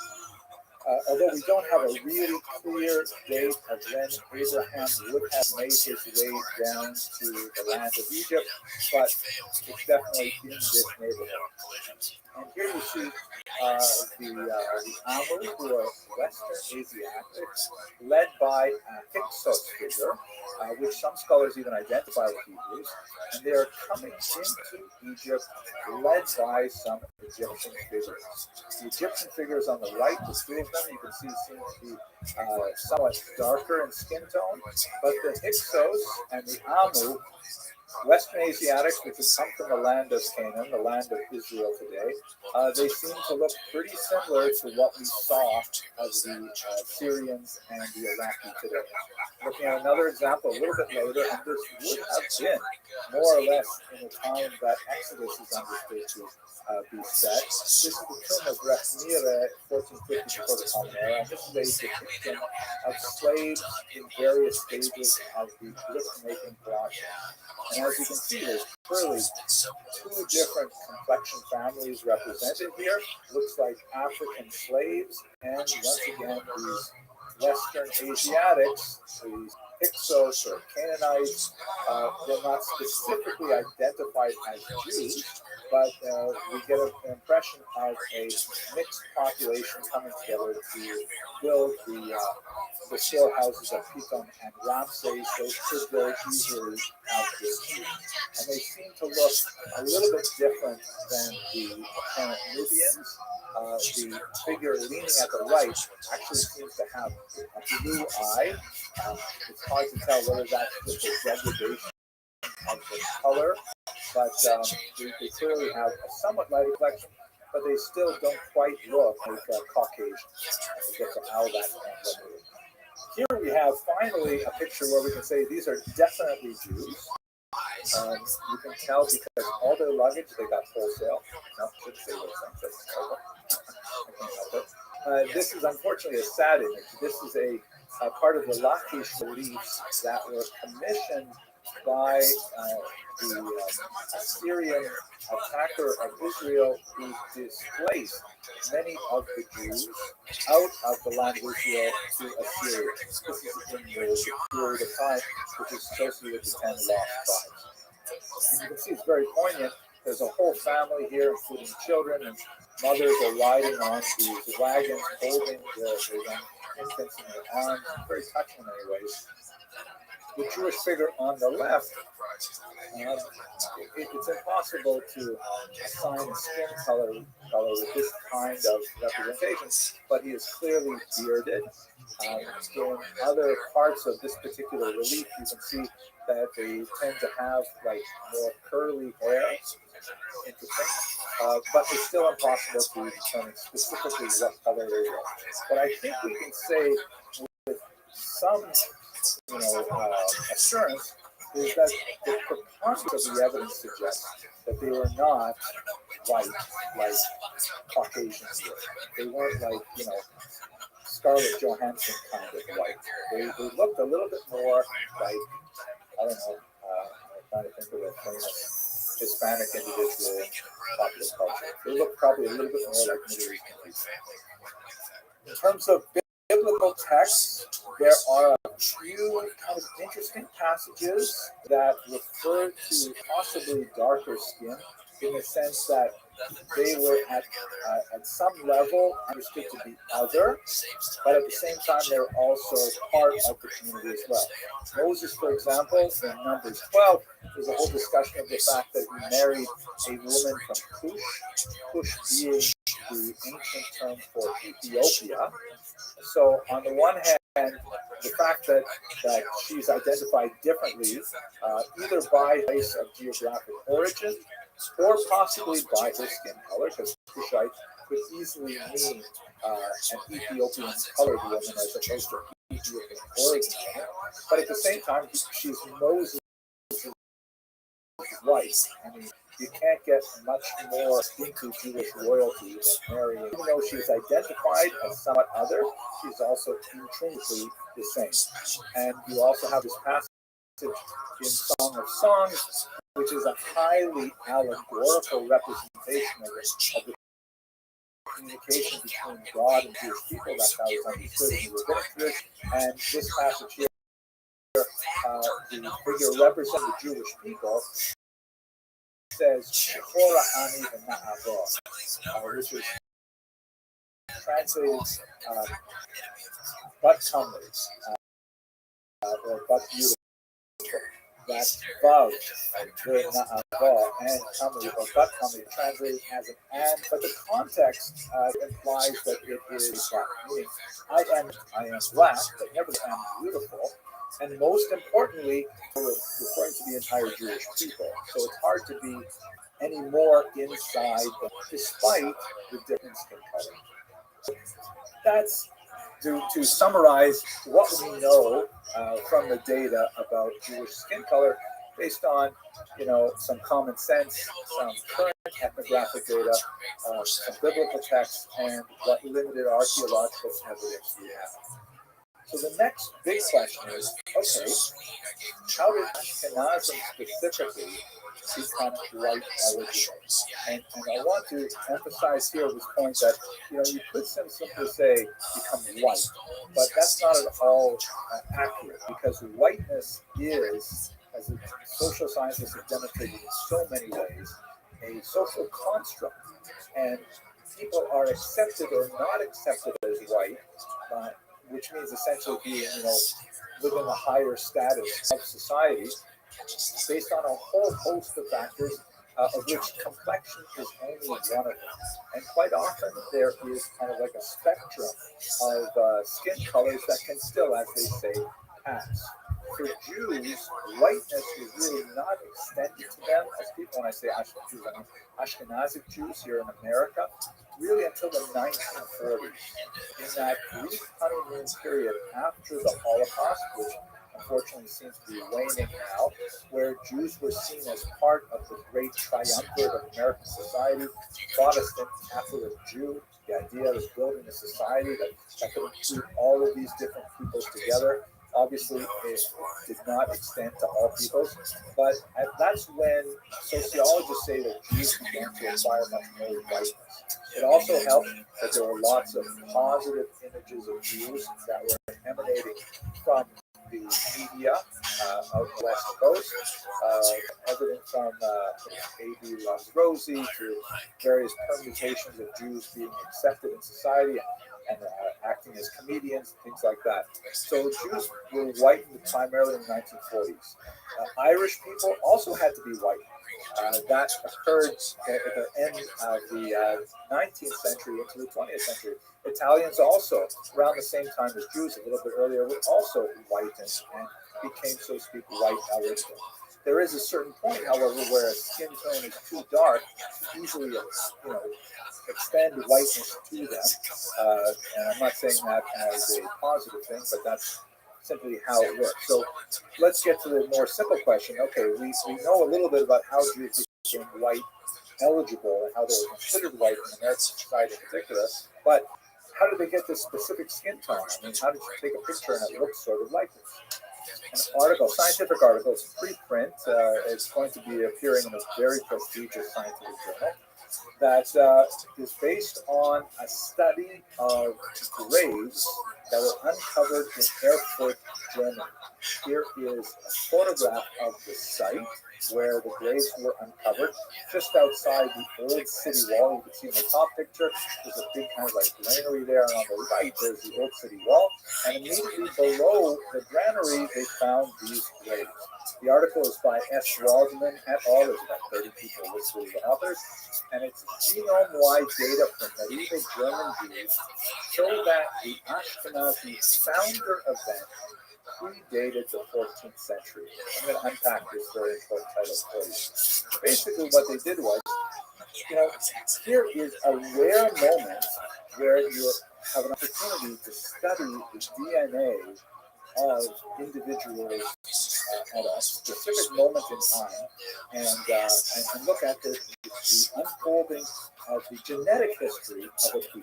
B: although we don't have a really clear date of when Abraham would have made his way down to the land of Egypt, but it's definitely in this neighborhood. And here you see the Amu, who are Western Asiatics, led by a Hyksos figure, which some scholars even identify with Hebrews, and they are coming into Egypt led by some Egyptian figures. The Egyptian figures on the right, the two of them, you can see seem to be somewhat darker in skin tone, but the Hyksos and the Amu, Western Asiatics, which has come from the land of Canaan, the land of Israel today, they seem to look pretty similar to what we saw of the Syrians and the Iraqi today. Looking at another example a little bit later, and this would have been more or less in the time that Exodus is understood to be set. This is the tomb of Rabbi, 1450 before the Common Era, and this is a depiction of slaves in various stages of the brick-making process. And as you can see, there's clearly two different complexion families represented here. Looks like African slaves, and once again, these Western Asiatics, these Hyksos or Canaanites, they're not specifically identified as Jews, but we get an impression of a mixed population coming together to build the storehouses of Pithom and Ramses. Those should very easily have this. And they seem to look a little bit different than the apparent Nubians. The figure leaning at the right actually seems to have a blue eye. It's hard to tell whether that's just a degradation of the color, but they clearly have a somewhat lighter complexion, but they still don't quite look like Caucasian. We'll get to how that ends up. Here we have finally a picture where we can say these are definitely Jews. You can tell because all their luggage they got wholesale. No, should say those things. I can't help it. This is unfortunately a sad image. This is a part of the Lachish reliefs that were commissioned by the Assyrian attacker of Israel, who displaced many of the Jews out of the land of Israel to Assyria. This is in the period of time which is associated with the 10 lost tribes. And you can see it's very poignant. There's a whole family here, including children, and mothers are riding on these wagons, holding their young infants in their arms. Very touching in many ways. The Jewish figure on the left, it's impossible to assign a skin color with this kind of representation, but he is clearly bearded. In other parts of this particular relief, you can see that they tend to have like more curly hair. Interesting, but it's still impossible to determine specifically what color they are. But I think we can say with some assurance is that the preponderance of the evidence suggests that they were not white like Caucasians were. They weren't like, Scarlett Johansson kind of white. They looked a little bit more like, I don't know, I'm trying to think of a famous Hispanic individual in popular culture. They look probably a little bit more like Middle Eastern people. In terms of biblical texts, there are a few kind of interesting passages that refer to possibly darker skin, in the sense that they were at some level understood to be other, but at the same time they were also part of the community as well. Moses, for example, in Numbers 12, there's a whole discussion of the fact that he married a woman from Cush being the ancient term for Ethiopia. So on the one hand, the fact that she's identified differently, either by place of geographic origin
A: or possibly by his skin color, because Cushite could easily mean an Ethiopian colored woman as opposed to Ethiopian origin woman. But at the same time, she's Moses' wife. I mean, you can't get much more into Jewish royalty than Mary. Even though she's identified as somewhat other, she's also intrinsically the same. And you also have this passage in Song of Songs, which is a highly allegorical representation of the communication between God and Jewish people. That's how it's understood in the rabbinic tradition. And this passage here, the figure representing the Jewish people says Shechora Ani v'Na'avo, which is translated but comely, or but beautiful. That Vav, Na'avo, and comely, or but comely, translated as an and, but the context implies that it is black, meaning I am black, but never am beautiful. And most importantly, we're referring to the entire Jewish people. So it's hard to be any more inside, despite the different skin color. That's to summarize what we know from the data about Jewish skin color, based on some common sense, some current ethnographic data, some biblical texts, and what limited archaeological evidence we have. So the next big question is, okay, how did Ashkenazim specifically become white eligible? And I want to emphasize here this point that, you could simply say become white, but that's not at all accurate, because whiteness is, as the social scientists have demonstrated in so many ways, a social construct, and people are accepted or not accepted as white, which means essentially being, within a higher status of society, based on a whole host of factors, of which complexion is only one of them. And quite often there is kind of like a spectrum of skin colors that can still, as they say, pass. For Jews, whiteness was really not extended to them as people. When I say Jews, I mean Ashkenazic Jews here in America, really until the 1940s. In that brief honeymoon period after the Holocaust, which unfortunately seems to be waning now, where Jews were seen as part of the great triumvirate of American society, Protestant, Catholic, Jew. The idea of building a society that could include all of these different peoples together. Obviously, it did not extend to all peoples, but that's when sociologists say that Jews began to acquire much more whiteness. It also helped that there were lots of positive images of Jews that were emanating from the media of the West Coast, evident from A.B. Las Rosie to various permutations of Jews being accepted in society and acting as comedians, things like that. So Jews were whitened primarily in the 1940s. Irish people also had to be white. That occurred at the end of the 19th century into the 20th century. Italians also, around the same time as Jews, a little bit earlier, were also whitened and became, so to speak, white eligible. There is a certain point, however, where a skin tone is too dark to easily, extend whiteness to them. And I'm not saying that as a positive thing, but that's simply how it works. So let's get to the more simple question. Okay, we know a little bit about how Jews became white eligible and how they were considered white in American society in particular, but how did they get this specific skin tone? I mean, how did you take a picture and it looks sort of like this? An article, scientific article, it's preprint. It's going to be appearing in a very prestigious scientific journal that is based on a study of graves that were uncovered in Erfurt, Germany. Here is a photograph of the site where the graves were uncovered, just outside the old city wall. You can see in the top picture, there's a big kind of like granary there, and on the right, there's the old city wall. And immediately below the granary, they found these graves. The article is by S. Waldman et al. There's about 30 people listed as authors. And it's genome-wide data from medieval German Jews show that the
B: the founder event predated the 14th century. I'm going to unpack this very important title for you. Basically, what they did was, here is a rare moment where you have an opportunity to study the DNA of individuals at a specific moment in time, and look at the unfolding of the genetic history of a people.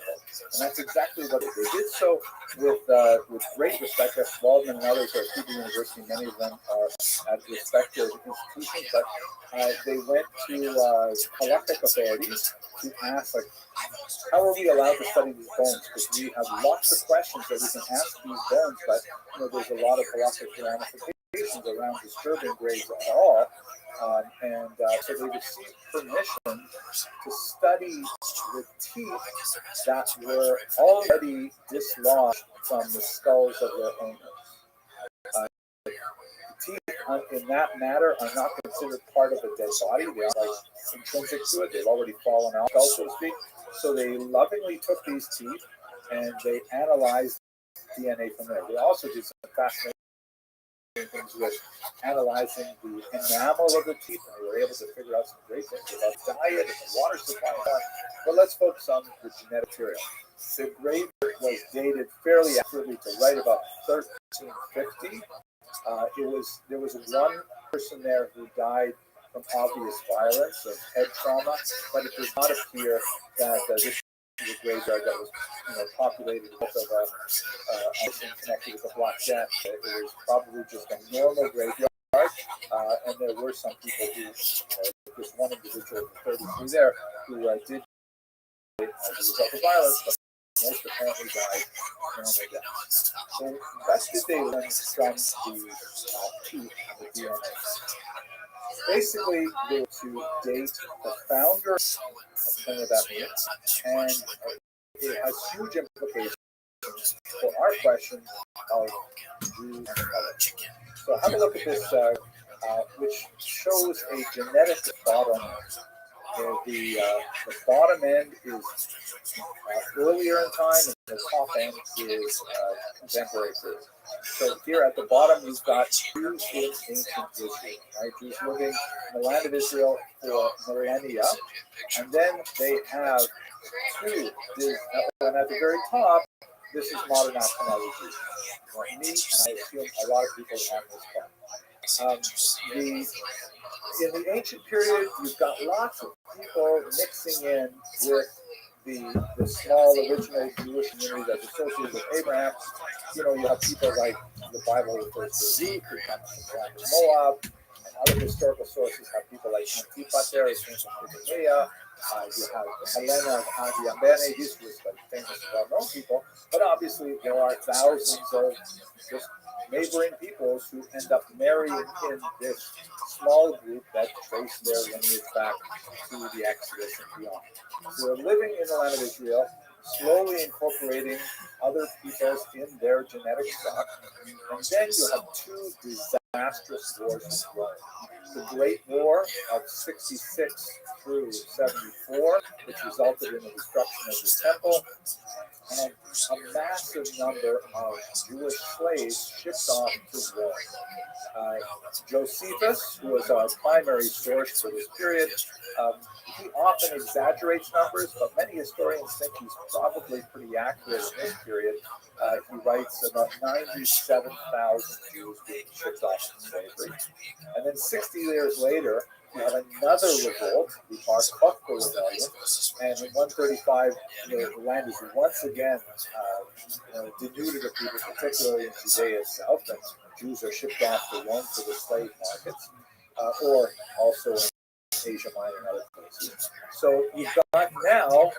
B: And that's exactly what they did. So with great respect. Waldman and others are at Cooper University. Many of them are at respected institutions, but they went to electric authorities to ask, like, how are we allowed to study these bones? Because we have lots of questions that we can ask these bones, but there's a lot of philosophical ramifications around disturbing grades at all. So they received permission to study the teeth that were already dislodged from the skulls of their owners. Teeth in that matter are not considered part of a dead body. They are like intrinsic to it. They've already fallen out, so to speak. So they lovingly took these teeth and they analyzed DNA from there. They also did some fascinating things with analyzing the enamel of the teeth, and they were able to figure out some great things about diet and the water supply. But let's focus on the genetic material. The grave was dated fairly accurately to right about 1350. There was one person there who died from obvious violence of head trauma, but it does not appear that this was a graveyard that was populated with a person connected with a Black Death. It was probably just a normal graveyard, and there were some people who, this one individual, 33 there, who did as a result of violence, but most apparently died normal death. So what did they learn from the teeth of the DNA? Basically, they were to date the founder of Trinidad, and it has huge implications for our question of Jews and color. So have a look at this, which shows a genetic bottom. The bottom end is earlier in time, and the top end is contemporary period. So here at the bottom, you've got Jews in ancient Israel, right? Jews living in the land of Israel for millennia, and then they have two. And at the very top, this is modern Ashkenazi Jews. Me, and I assume a lot of people on this part. In the ancient period, you've got lots of people mixing in with the small original Jewish community that's associated with Abraham. You have people like the Bible refers to Ruth, who comes from the land of Moab, and other historical sources have people like Antipater, who came from Ptolemy. You have Helena of Adiambene. These were like famous, well-known people, but obviously there are thousands of just neighboring peoples who end up marrying in this small group that trace their lineage back to the Exodus and beyond. So they're living in the land of Israel, slowly incorporating other peoples in their genetic stock. And then you have two disastrous wars in Rome. The Great War of 66 through 74, which resulted in the destruction of the temple, and a massive number of Jewish slaves shipped off to Rome. Josephus, who was our primary source for this period, he often exaggerates numbers, but many historians think he's probably pretty accurate in this period. He writes about 97,000 Jews being shipped off to slavery. And then 60 years later, you have another revolt, the Bar Kokhba rebellion, and in 135, the land is once again denuded of people, particularly in Judea itself, and Jews are shipped off to Rome for the slave markets, or also in Asia Minor and other places. So you've got now a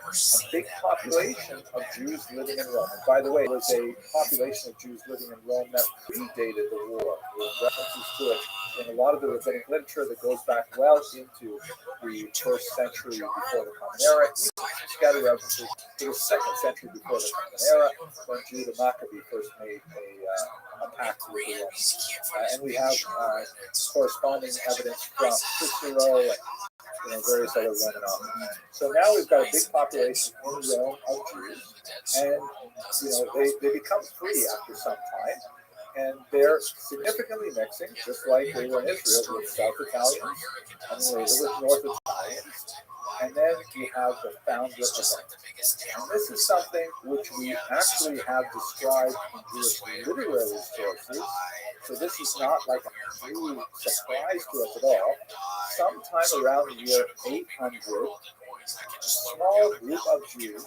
B: big population of Jews living in Rome. And by the way, it was a population of Jews living in Rome that predated the war. There's references to it in a lot of the rabbinic literature that goes back well into the first century before the Common Era, even scattered references to the second century before the Common Era, when Judah Maccabee first made a pact with the Romans. And we have corresponding evidence from Cicero and
A: various other Romanov. So now we've got a big population in Rome of Jews, and they become free after some time, and they're significantly mixing, just like they were in Israel, with South Italians and later with North Italians. And then you have the founder event. And this is something which we actually have described in Jewish literary sources. So this is not like a new surprise to us at all. Sometime around the year 800, a small group of Jews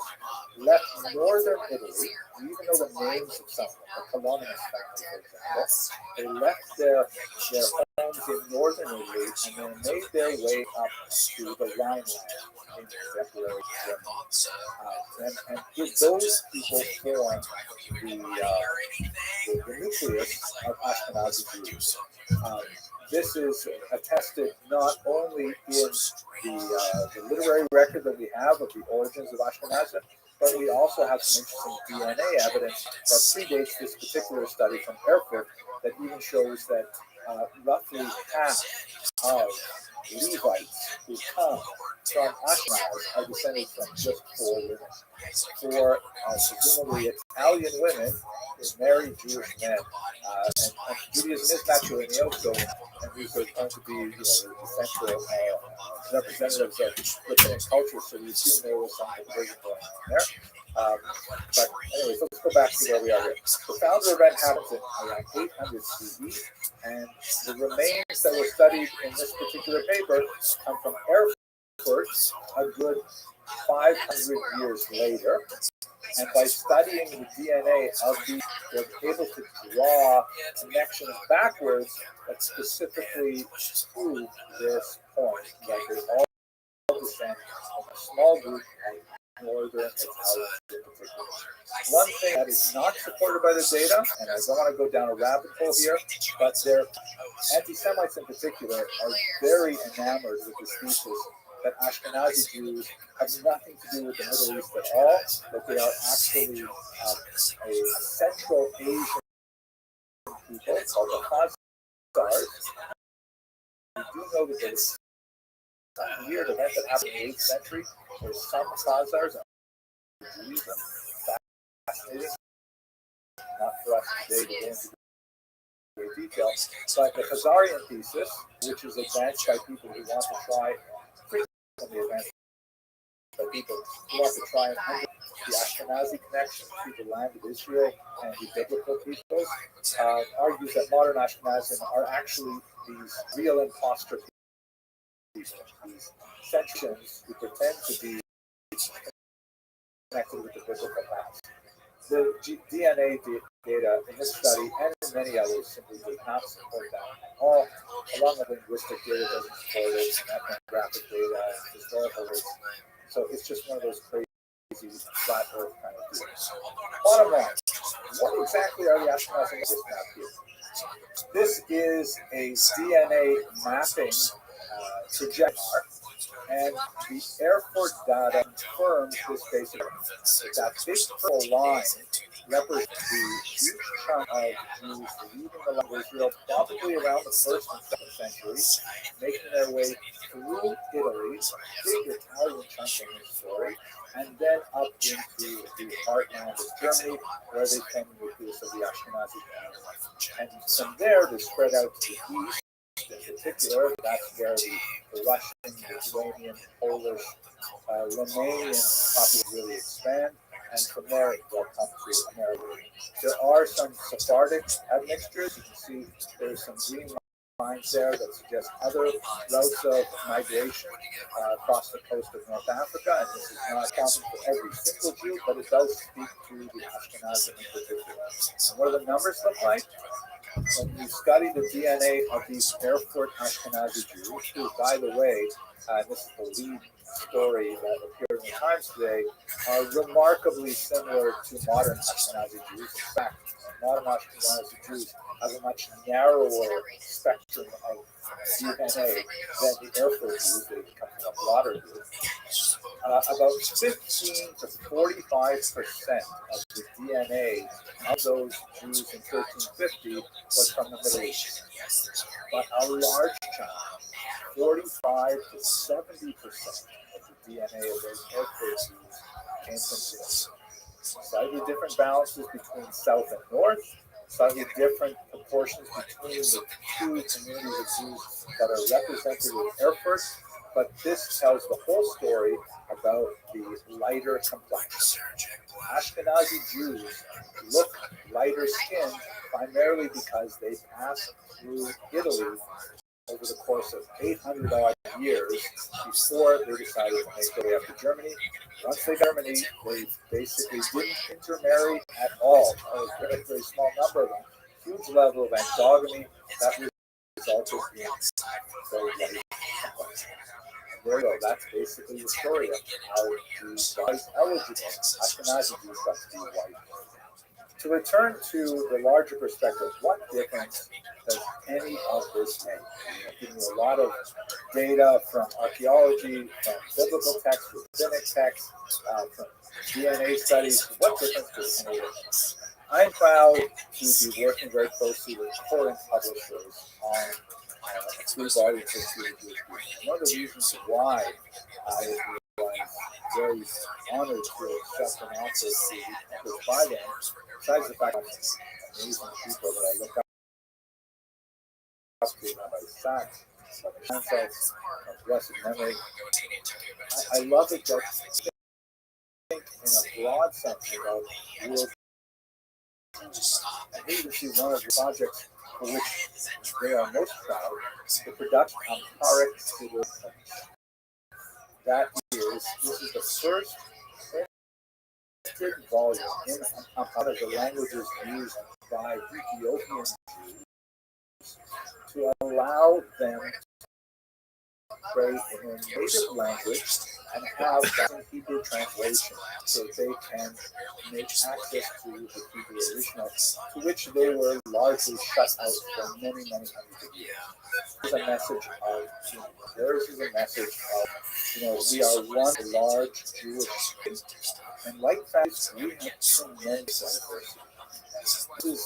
A: left northern Italy, even though the names of some of them, the Colonius family, for example, they left their homes in northern Italy and then made their way up to the Rhineland in contemporary Germany. And those people formed the nucleus of Ashkenazi Jews. This is attested not only in the literary record that we have of the origins of Ashkenazim, but we also have some interesting DNA evidence that predates this particular study from Erfurt that even shows that roughly half of Levites who come from Ashkenaz are descended from just 4 women. 4 presumably Italian women who married Jewish men. And Judaism is matrilineal, and these are going to be the essential representatives of Rabbinic culture, so we assume there was some conversion going on there. But anyways, let's go back to where we are here. The founder event happens in around 800 CE, and the remains that were studied in this particular paper come from Erfurt a good 500 years later. And by studying the DNA of these, they're able to draw connections backwards that specifically prove this point, that they all descend from a small group of northern Italians in particular. One thing that is not supported by the data, and I don't want to go down a rabbit hole here, but their anti-Semites in particular are very enamored with this thesis that Ashkenazi Jews have nothing to do with the Middle East at all, that they are actually a Central Asian people called the Khazars. We do know that there was some weird event that happened in the 8th century where some Khazars are Judaism. Fascinating. Not for us today to go into great detail, but the Khazarian thesis, which is advanced by people who want to try the event, by people who want to try and under the Ashkenazi connection to the land of Israel and the biblical peoples, argues that modern Ashkenazim are actually these real imposter people, these sections who pretend to be connected with the biblical past. The DNA data in this study and in many others simply does not support that at all, along with linguistic data doesn't support it, and ethnographic data, and historical data. So it's just one of those crazy flat earth kind of theories. Bottom line, what exactly are the Ashkenazi in this map here? This is a DNA mapping trajectory, and the Erfurt data confirms this basic. That big purple line represents the huge chunk of Jews leaving the land of Israel, probably around the 1st and 2nd centuries, making their way through Italy, big Italian chunk in this story, and then up into the heartland of Germany, where they became the nucleus of the Ashkenazi family. And from there, they spread out to the east. In particular, that's where the Russian, Lithuanian, Polish, Romanian population really expand, and from there they'll come to America. There are some Sephardic admixtures. You can see there's some green lines there that suggest other routes of migration across the coast of North Africa, and this is not counting for every single Jew, but it does speak to the Ashkenazim in particular. And what do the numbers look like? When you study the DNA of these Erfurt Ashkenazi Jews, who, by the way, this is the lead story that appeared in the Times today, are remarkably similar to modern Ashkenazi Jews. In fact, modern Ashkenazi Jews have a much narrower spectrum of DNA than the Erfurt Jews. They become a broader group. About 15 to 45% of the DNA of those Jews in 1350 was from the Middle East. But a large chunk, 45 to 70% of the DNA of those Airford Jews came from Jews. Slightly different balances between South and North, slightly different proportions between the two communities of Jews that are represented in Erfurt, but this tells the whole story about the lighter complexion. Ashkenazi Jews look lighter skinned primarily because they passed through Italy over the course of 800 odd years before they decided to make their way up to Germany. Once they got Germany, they basically didn't intermarry at all. A very, very small number of them. Huge level of endogamy that resulted in very light complexion. There you go. That's basically the story of how Jews got eligible. Ashkenazi Jews got to be white. To return to the larger perspective, what difference does any of this make? I'm giving you a lot of data from archaeology, from biblical texts, rabbinic texts, from DNA studies. What difference does any of this make? I'm proud to be working very closely with Corinth publishers on a 3-volume history of Jewish people. One of the reasons why I was very honored to accept an offer to publish by them, besides the fact that I'm amazing people that I look up to, Rabbi Sachs, Rabbi Scheinfeld, of blessed memory. I love it that I think in a broad sense about world. I even see one of the projects for which they are most proud, the production of Amharic literature. That is, this is the first printed volume in Amharic, the languages used by Ethiopian Jews, to allow them to pray in their native language and have that Hebrew translation so they can make access to the Hebrew original, to which they were largely shut out for many, many hundreds of years. There's a message of unity. Theirs is a message of, we are one large Jewish state, and like that, we have tremendous diversity. This is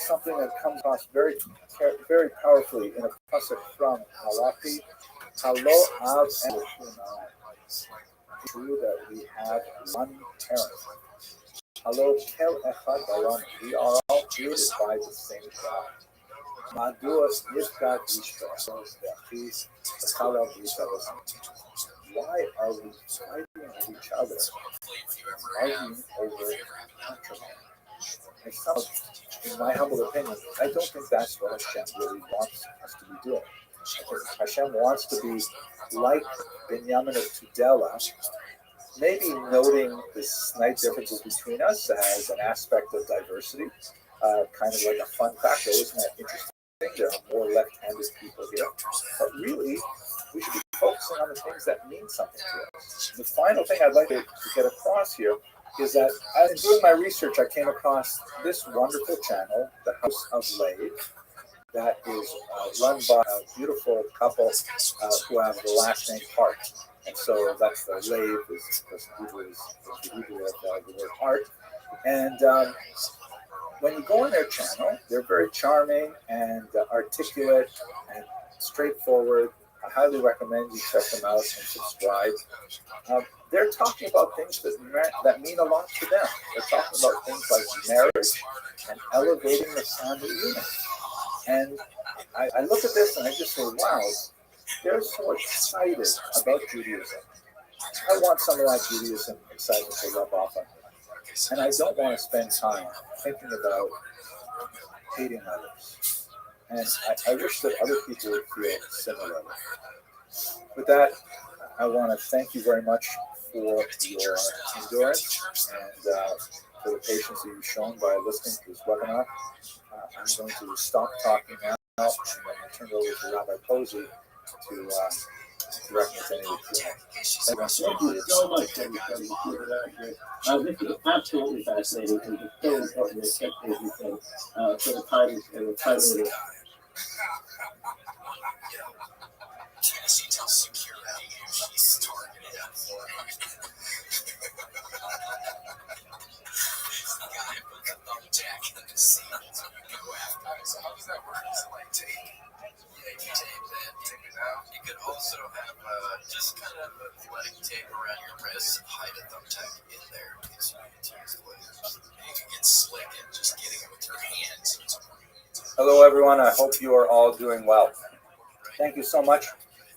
A: something that comes across very, very powerfully in a pasuk from Malachi. Halo av and true that we have one parent. Halo kel echad balam. We are all created by the same God. Maduas nifgad ishbah. Why are we fighting with each other, arguing over matrimony? In my humble opinion, I don't think that's what Hashem really wants us to be doing. Hashem wants to be like Binyamin of Tudela, maybe noting the slight differences between us as an aspect of diversity, kind of like a fun fact. Isn't that interesting? There are more left-handed people here, but really, we should be focusing on the things that mean something to us. The final thing I'd like to get across here is that in doing my research, I came across this wonderful channel, the House of Lev, that is run by a beautiful couple who have the last name Hart. And so that's the Lev, is the Hebrew of the word heart. And when you go on their channel, they're very charming and articulate and straightforward. I highly recommend you check them out and subscribe. They're talking about things that mean a lot to them. They're talking about things like marriage and elevating the family unit. And I look at this and I just say, wow, they're so excited about Judaism. I want some of that Judaism excitement to rub off on me. And I don't want to spend time thinking about hating others. And I wish that other people would feel similarly. With that, I want to thank you very much for your endurance and for the patience that you've shown by listening to this webinar. I'm going to stop talking now, and I'm going to turn it over to Rabbi Posey to direct me to any of the Q&A.
D: Thank you so much, everybody. This is absolutely fascinating because it's so important to take everything for the time and the time it is.
C: Cassie tells security she's targeted for a guy with a thumbtack in the seat. So you go after. So how does that work? Is it like take? tape it. You could also have just kind of athletic tape around your wrist and hide a thumbtack in there in case you need to use it later. You can get slick at just getting it with your hands.
B: Hello, everyone. I hope you are all doing well. Thank you so much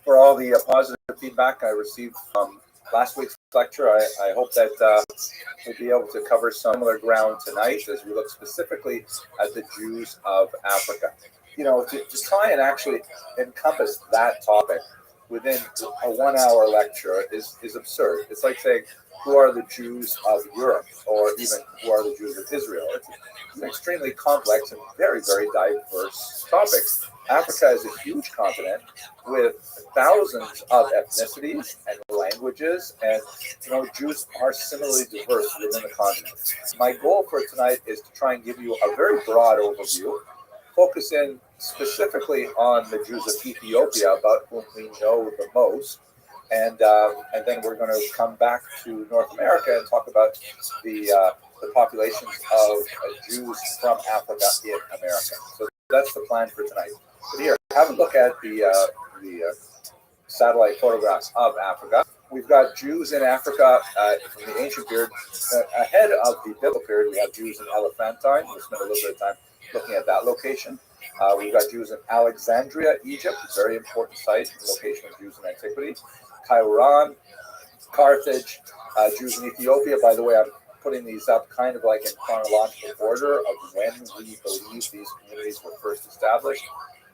B: for all the positive feedback I received from last week's lecture. I hope that we'll be able to cover similar ground tonight as we look specifically at the Jews of Africa. You know, to try and actually encompass that topic within a 1 hour lecture is absurd. It's like saying, who are the Jews of Europe, or even who are the Jews of Israel? It's an extremely complex and very, very diverse topic. Africa is a huge continent with thousands of ethnicities and languages, and Jews are similarly diverse within the continent. My goal for tonight is to try and give you a very broad overview, focus in specifically on the Jews of Ethiopia, about whom we know the most, and then we're going to come back to North America and talk about the populations of Jews from Africa in America. So that's the plan for tonight. But here, have a look at the satellite photographs of Africa. We've got Jews in Africa from the ancient period. Ahead of the biblical period, we have Jews in Elephantine. We'll spend a little bit of time looking at that location. We've got Jews in Alexandria, Egypt, a very important site and location of Jews in antiquity. Kairouan, Carthage, Jews in Ethiopia. By the way, I'm putting these up kind of like in chronological order of when we believe these communities were first established.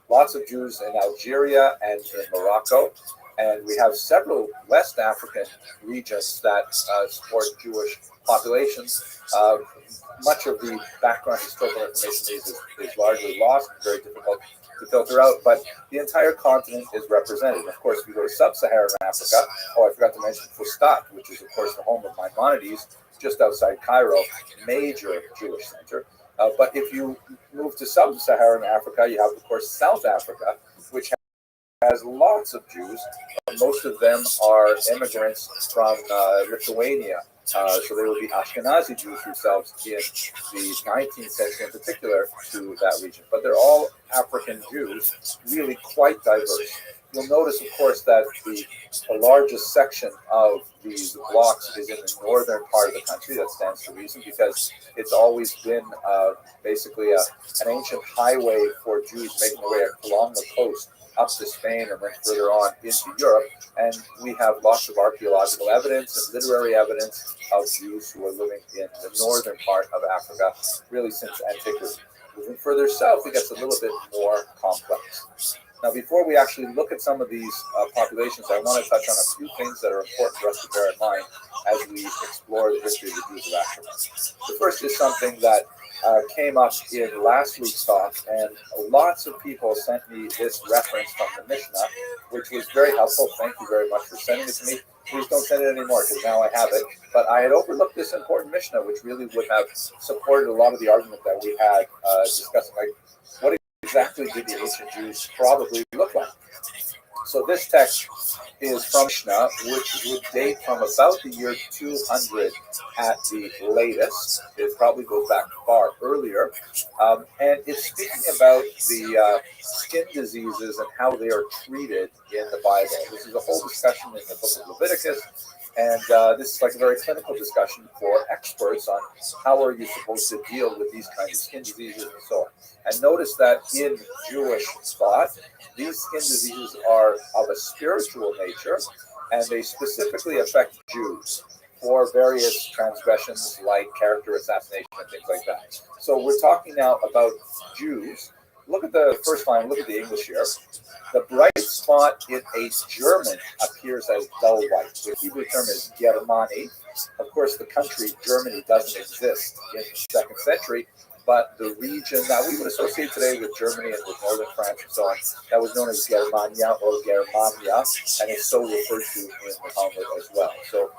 B: Lots of Jews in Algeria and in Morocco. And we have several West African regions that support Jewish populations. Much of the background historical information is largely lost and very difficult to filter out, but the entire continent is represented. Of course, if you go to sub-Saharan Africa, I forgot to mention Fustat, which is, of course, the home of Maimonides, just outside Cairo, major Jewish center. But if you move to sub-Saharan Africa, you have, of course, South Africa, which has lots of Jews. Most of them are immigrants from Lithuania. So they would be Ashkenazi Jews themselves in the 19th century in particular to that region. But they're all African Jews, really quite diverse. You'll notice, of course, that the largest section of these blocks is in the northern part of the country. That stands to reason because it's always been basically an ancient highway for Jews making their way along the coast up to Spain and then further on into Europe. And we have lots of archaeological evidence and literary evidence of Jews who are living in the northern part of Africa, really since antiquity. Moving further south, it gets a little bit more complex. Now, before we actually look at some of these populations, I want to touch on a few things that are important for us to bear in mind as we explore the history of the Jews of Africa. The first is something that came up in last week's talk, and lots of people sent me this reference from the Mishnah, which was very helpful. Thank you very much for sending it to me. Please don't send it anymore because now I have it. But I had overlooked this important Mishnah, which really would have supported a lot of the argument that we had discussing, like, what exactly did the ancient Jews probably look like? So this text is from Mishnah, which would date from about the year 200 at the latest. It probably goes back far earlier. And it's speaking about the skin diseases and how they are treated in the Bible. This is a whole discussion in the book of Leviticus. And this is like a very clinical discussion for experts on how are you supposed to deal with these kinds of skin diseases and so on. And notice that in Jewish thought, these skin diseases are of a spiritual nature, and they specifically affect Jews for various transgressions like character assassination and things like that. So we're talking now about Jews. Look at the first line, look at the English here. The bright spot in a German appears as dull white. The Hebrew term is Germani. Of course, the country Germany doesn't exist in the 2nd century, but the region that we would associate today with Germany and with northern France and so on, that was known as Germania or Germania, and it's so referred to in the Talmud as well. So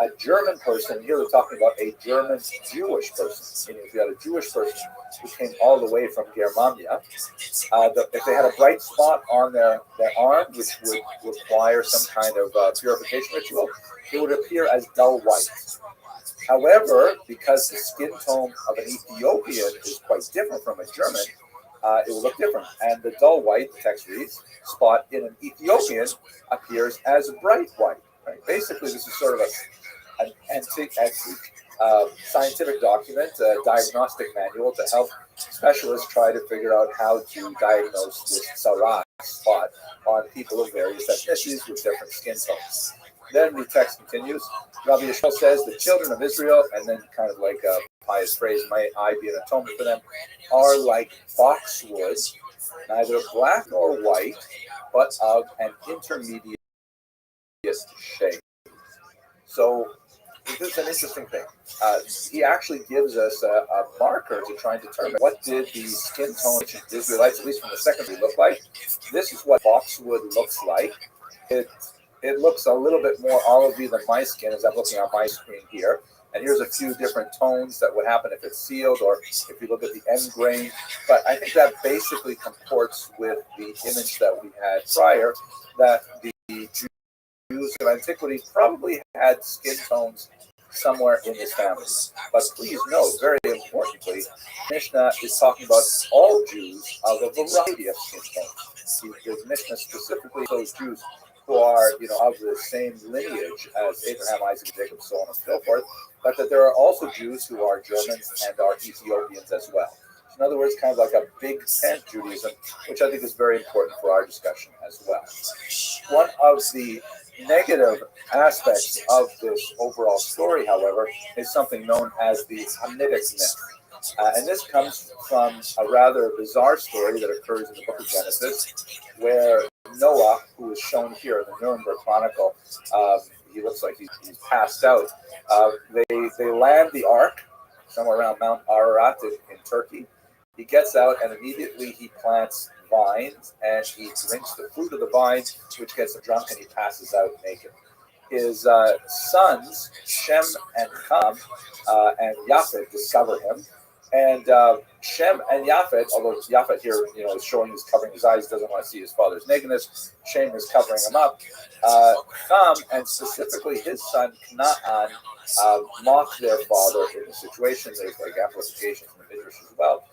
B: a German person, here we're talking about a German Jewish person, meaning if you had a Jewish person who came all the way from Germania, if they had a bright spot on their arm, which would require some kind of purification ritual, it would appear as dull white. However, because the skin tone of an Ethiopian is quite different from a German, it will look different. And the dull white, the text reads, spot in an Ethiopian appears as bright white. Right? Basically, this is sort of an antique scientific document, a diagnostic manual to help specialists try to figure out how to diagnose this tzara spot on people of various ethnicities with different skin tones. Then the text continues. Rabbi Yishmael says, the children of Israel, and then kind of like a pious phrase, may I be an atonement for them, are like boxwood, neither black nor white, but of an intermediate shade. So this is an interesting thing. He actually gives us a marker to try and determine what did the skin tone of the Israelites, at least from the secondary, look like. This is what boxwood looks like. It looks a little bit more olivey than my skin as I'm looking on my screen here. And here's a few different tones that would happen if it's sealed or if you look at the end grain. But I think that basically comports with the image that we had prior, that the Jews of antiquity probably had skin tones somewhere in this family. But please note, very importantly, Mishnah is talking about all Jews of a variety of skin tones. The Mishnah specifically those Jews who are, of the same lineage as Abraham, Isaac, Jacob, so on and so forth, but that there are also Jews who are Germans and are Ethiopians as well. In other words, kind of like a big tent Judaism, which I think is very important for our discussion as well. One of the negative aspects of this overall story, however, is something known as the Hamitic myth. And this comes from a rather bizarre story that occurs in the book of Genesis, where Noah, who is shown here in the Nuremberg Chronicle, he looks like he's passed out. They land the ark somewhere around Mount Ararat in Turkey. He gets out and immediately he plants vines and he drinks the fruit of the vines, which gets him drunk, and he passes out naked. His sons, Shem and Ham and Japheth, discover him. And Shem and Japheth, although Japheth here, is showing he's covering his eyes, doesn't want to see his father's nakedness. Shem is covering him up. Ham, and specifically his son Canaan, mock their father in the situation. There's like amplification from the Midrash as well.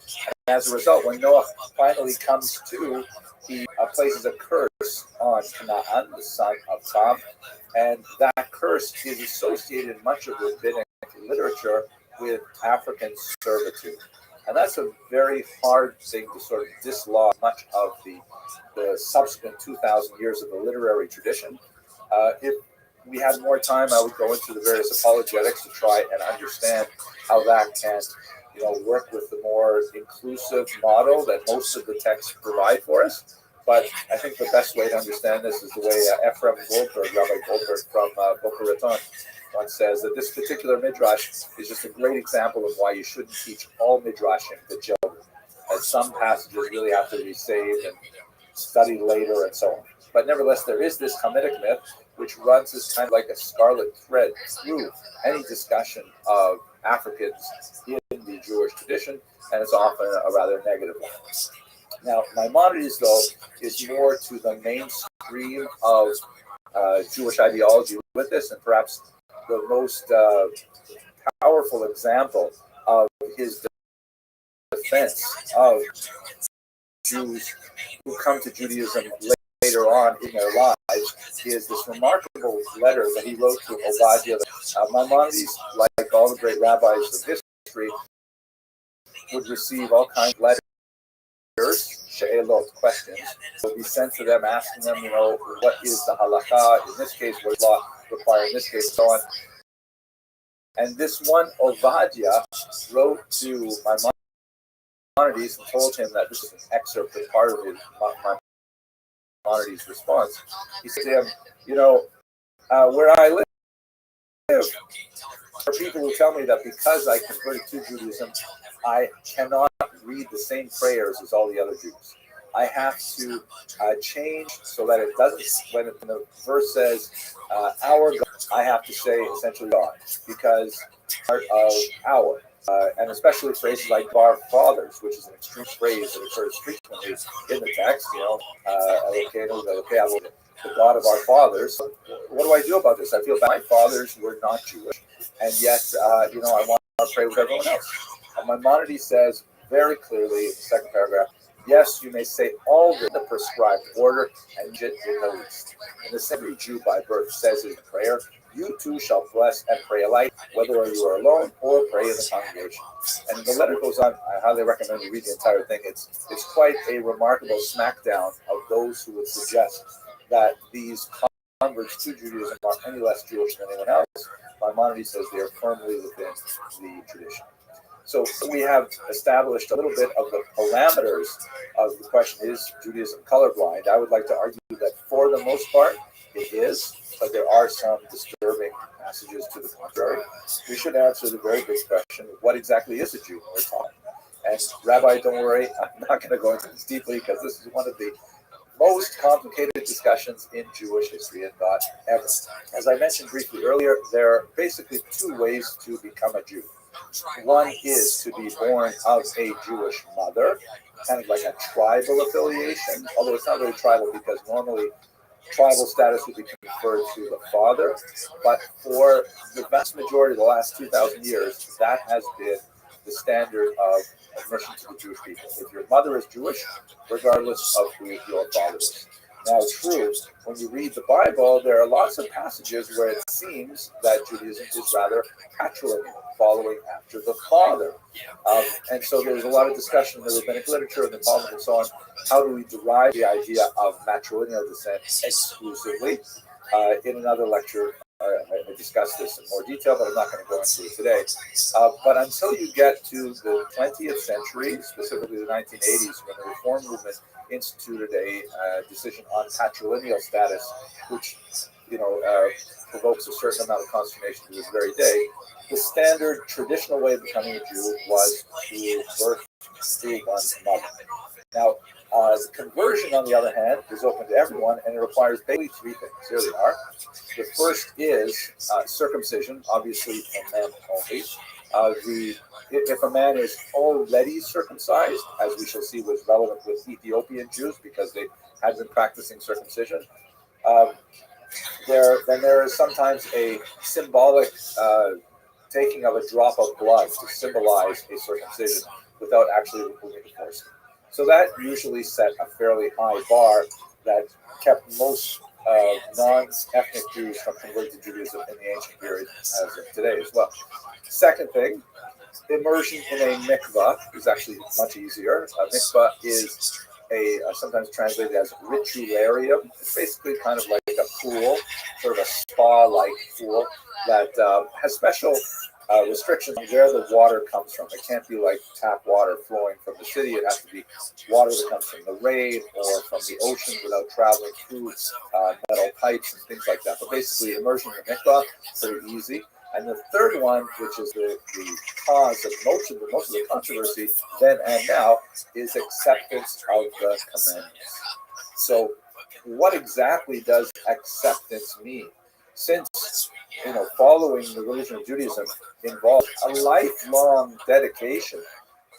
B: And as a result, when Noah finally comes to, he places a curse on Canaan, the son of Ham, and that curse is associated in much of rabbinic literature with African servitude. And that's a very hard thing to sort of dislodge much of the subsequent 2,000 years of the literary tradition. If we had more time, I would go into the various apologetics to try and understand how that can work with the more inclusive model that most of the texts provide for us. But I think the best way to understand this is the way Ephraim Goldberg, Rabbi Goldberg from Boca Raton, once says that this particular midrash is just a great example of why you shouldn't teach all midrashim to children, as some passages really have to be saved and studied later and so on. But nevertheless, there is this Hamitic myth, which runs as kind of like a scarlet thread through any discussion of Africans in the Jewish tradition, and it's often a rather negative one. Now, Maimonides, though, is more to the mainstream of Jewish ideology with this, and perhaps the most powerful example of his defense of Jews who come to Judaism later on in their lives is this remarkable letter that he wrote to Obadiah. Maimonides, like all the great rabbis of history, would receive all kinds of letters, she'elot, questions, would be sent to them asking them, what is the halakha in this case, what law require in this case, so on. And this one Obadiah wrote to Maimonides and told him that this is an excerpt of part of his Maimonides' response. He said to him, where I live, there are people who tell me that because I converted to Judaism, I cannot read the same prayers as all the other Jews. I have to change so that it doesn't, when the verse says, our God, I have to say essentially God, because part of our, and especially phrases like our fathers, which is an extreme phrase that occurs frequently in the text, the God of our fathers. So what do I do about this? I feel that my fathers were not Jewish, and yet, I want to pray with everyone else. And Maimonides says very clearly in the second paragraph, Yes, you may say all in the prescribed order and jit in the least. And the same Jew by birth says in prayer, you too shall bless and pray alike, whether you are alone or pray in the congregation. And the letter goes on. I highly recommend you read the entire thing. It's quite a remarkable smackdown of those who would suggest that these converts to Judaism are any less Jewish than anyone else. Maimonides says they are firmly within the tradition. So we have established a little bit of the parameters of the question, is Judaism colorblind? I would like to argue that for the most part, it is, but there are some disturbing passages to the contrary. We should answer the very big question, what exactly is a Jew when we're talking? And Rabbi, don't worry, I'm not going to go into this deeply because this is one of the most complicated discussions in Jewish history and thought ever. As I mentioned briefly earlier, there are basically two ways to become a Jew. One is to be born of a Jewish mother, kind of like a tribal affiliation, although it's not really tribal because normally tribal status would be conferred to the father. But for the vast majority of the last 2,000 years, that has been the standard of admission to the Jewish people. If your mother is Jewish, regardless of who your father is. Now, true, when you read the Bible, there are lots of passages where it seems that Judaism is rather patrilineal, following after the father. And so there's a lot of discussion in the rabbinic literature and the Talmud and so on. How do we derive the idea of matrilineal descent exclusively? In another lecture, I discussed this in more detail, but I'm not going to go into it today. But until you get to the 20th century, specifically the 1980s, when the Reform movement instituted a decision on patrilineal status, which provokes a certain amount of consternation to this very day. The standard traditional way of becoming a Jew was through birth through one's mother. Now, the conversion, on the other hand, is open to everyone, and it requires basically three things. Here they are. The first is circumcision, obviously for men only. If a man is already circumcised, as we shall see was relevant with Ethiopian Jews because they had been practicing circumcision, there is sometimes a symbolic taking of a drop of blood to symbolize a circumcision without actually removing the foreskin. So that usually set a fairly high bar that kept most non-ethnic Jews from converting to Judaism in the ancient period as of today as well. Second thing, immersion in a mikvah is actually much easier. A mikvah is sometimes translated as ritualarium. It's basically kind of like a pool, sort of a spa-like pool that has special restrictions on where the water comes from. It can't be like tap water flowing from the city. It has to be water that comes from the rain or from the ocean without traveling through metal pipes and things like that. But basically, immersion in the mikvah, pretty easy. And the third one, which is the cause of most of the controversy then and now, is acceptance of the commandments. So what exactly does acceptance mean? Since following the religion of Judaism involves a lifelong dedication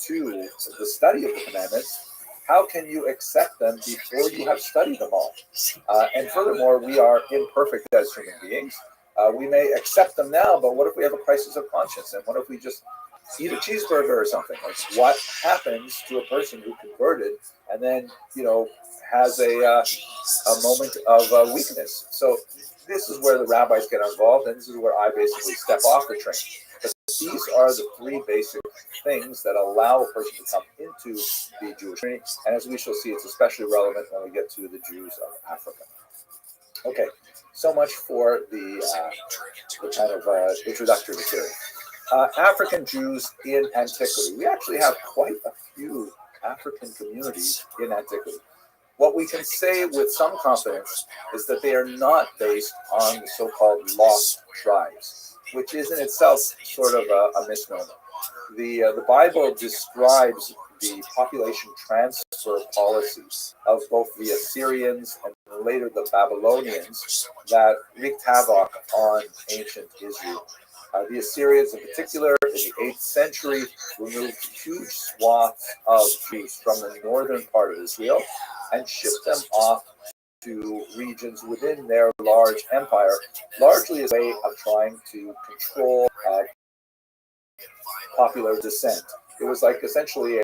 B: to the study of the commandments, how can you accept them before you have studied them all? And furthermore, we are imperfect as human beings. We may accept them now, but what if we have a crisis of conscience? And what if we just eat a cheeseburger or something? Like, what happens to a person who converted and then, has a moment of weakness? So this is where the rabbis get involved, and this is where I basically step off the train. But these are the three basic things that allow a person to come into the Jewish community. And as we shall see, it's especially relevant when we get to the Jews of Africa. Okay, so much for the kind of introductory material. African Jews in antiquity. We actually have quite a few African communities in antiquity. What we can say with some confidence is that they are not based on the so-called lost tribes, which is in itself sort of a misnomer. The Bible describes the population transfer policies of both the Assyrians and later the Babylonians that wreaked havoc on ancient Israel. The Assyrians in particular, in the 8th century, removed huge swaths of Jews from the northern part of Israel and shipped them off to regions within their large empire, largely as a way of trying to control popular dissent. It was like essentially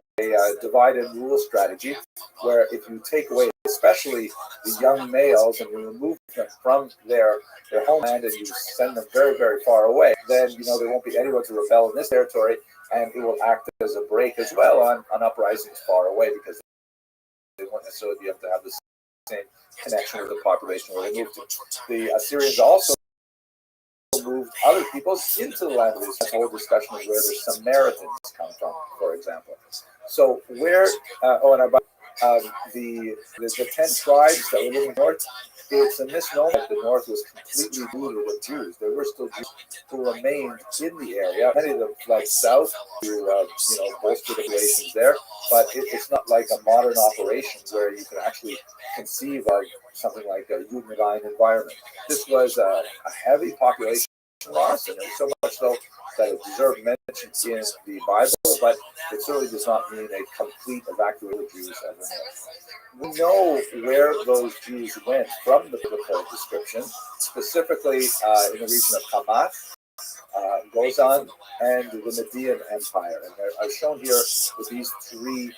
A: divide and rule strategy, where if you take away, especially the young males, and you remove them from their homeland and you send them very, very far away, then there won't be anyone to rebel in this territory, and it will act as a break as well on uprisings far away, because they won't necessarily be able to have the same connection with the population where they moved to. The Assyrians also moved other peoples into the land of Israel. This whole discussion of where the Samaritans come from, for example. So where, and about the 10 tribes that were living north, it's a misnomer that the north was completely rooted with Jews. There were still Jews who remained in the area. Many of them fled south to bolster the relations there, but it's not like a modern operation where you can actually conceive of something like a Judenine environment. This was a heavy population loss, and it was so much so that it deserved mention in the Bible, but it certainly does not mean a complete evacuation of Jews as a whole. We know where those Jews went from the biblical description, specifically in the region of Hamath, Gozan, and the Median Empire. And I've shown here with these three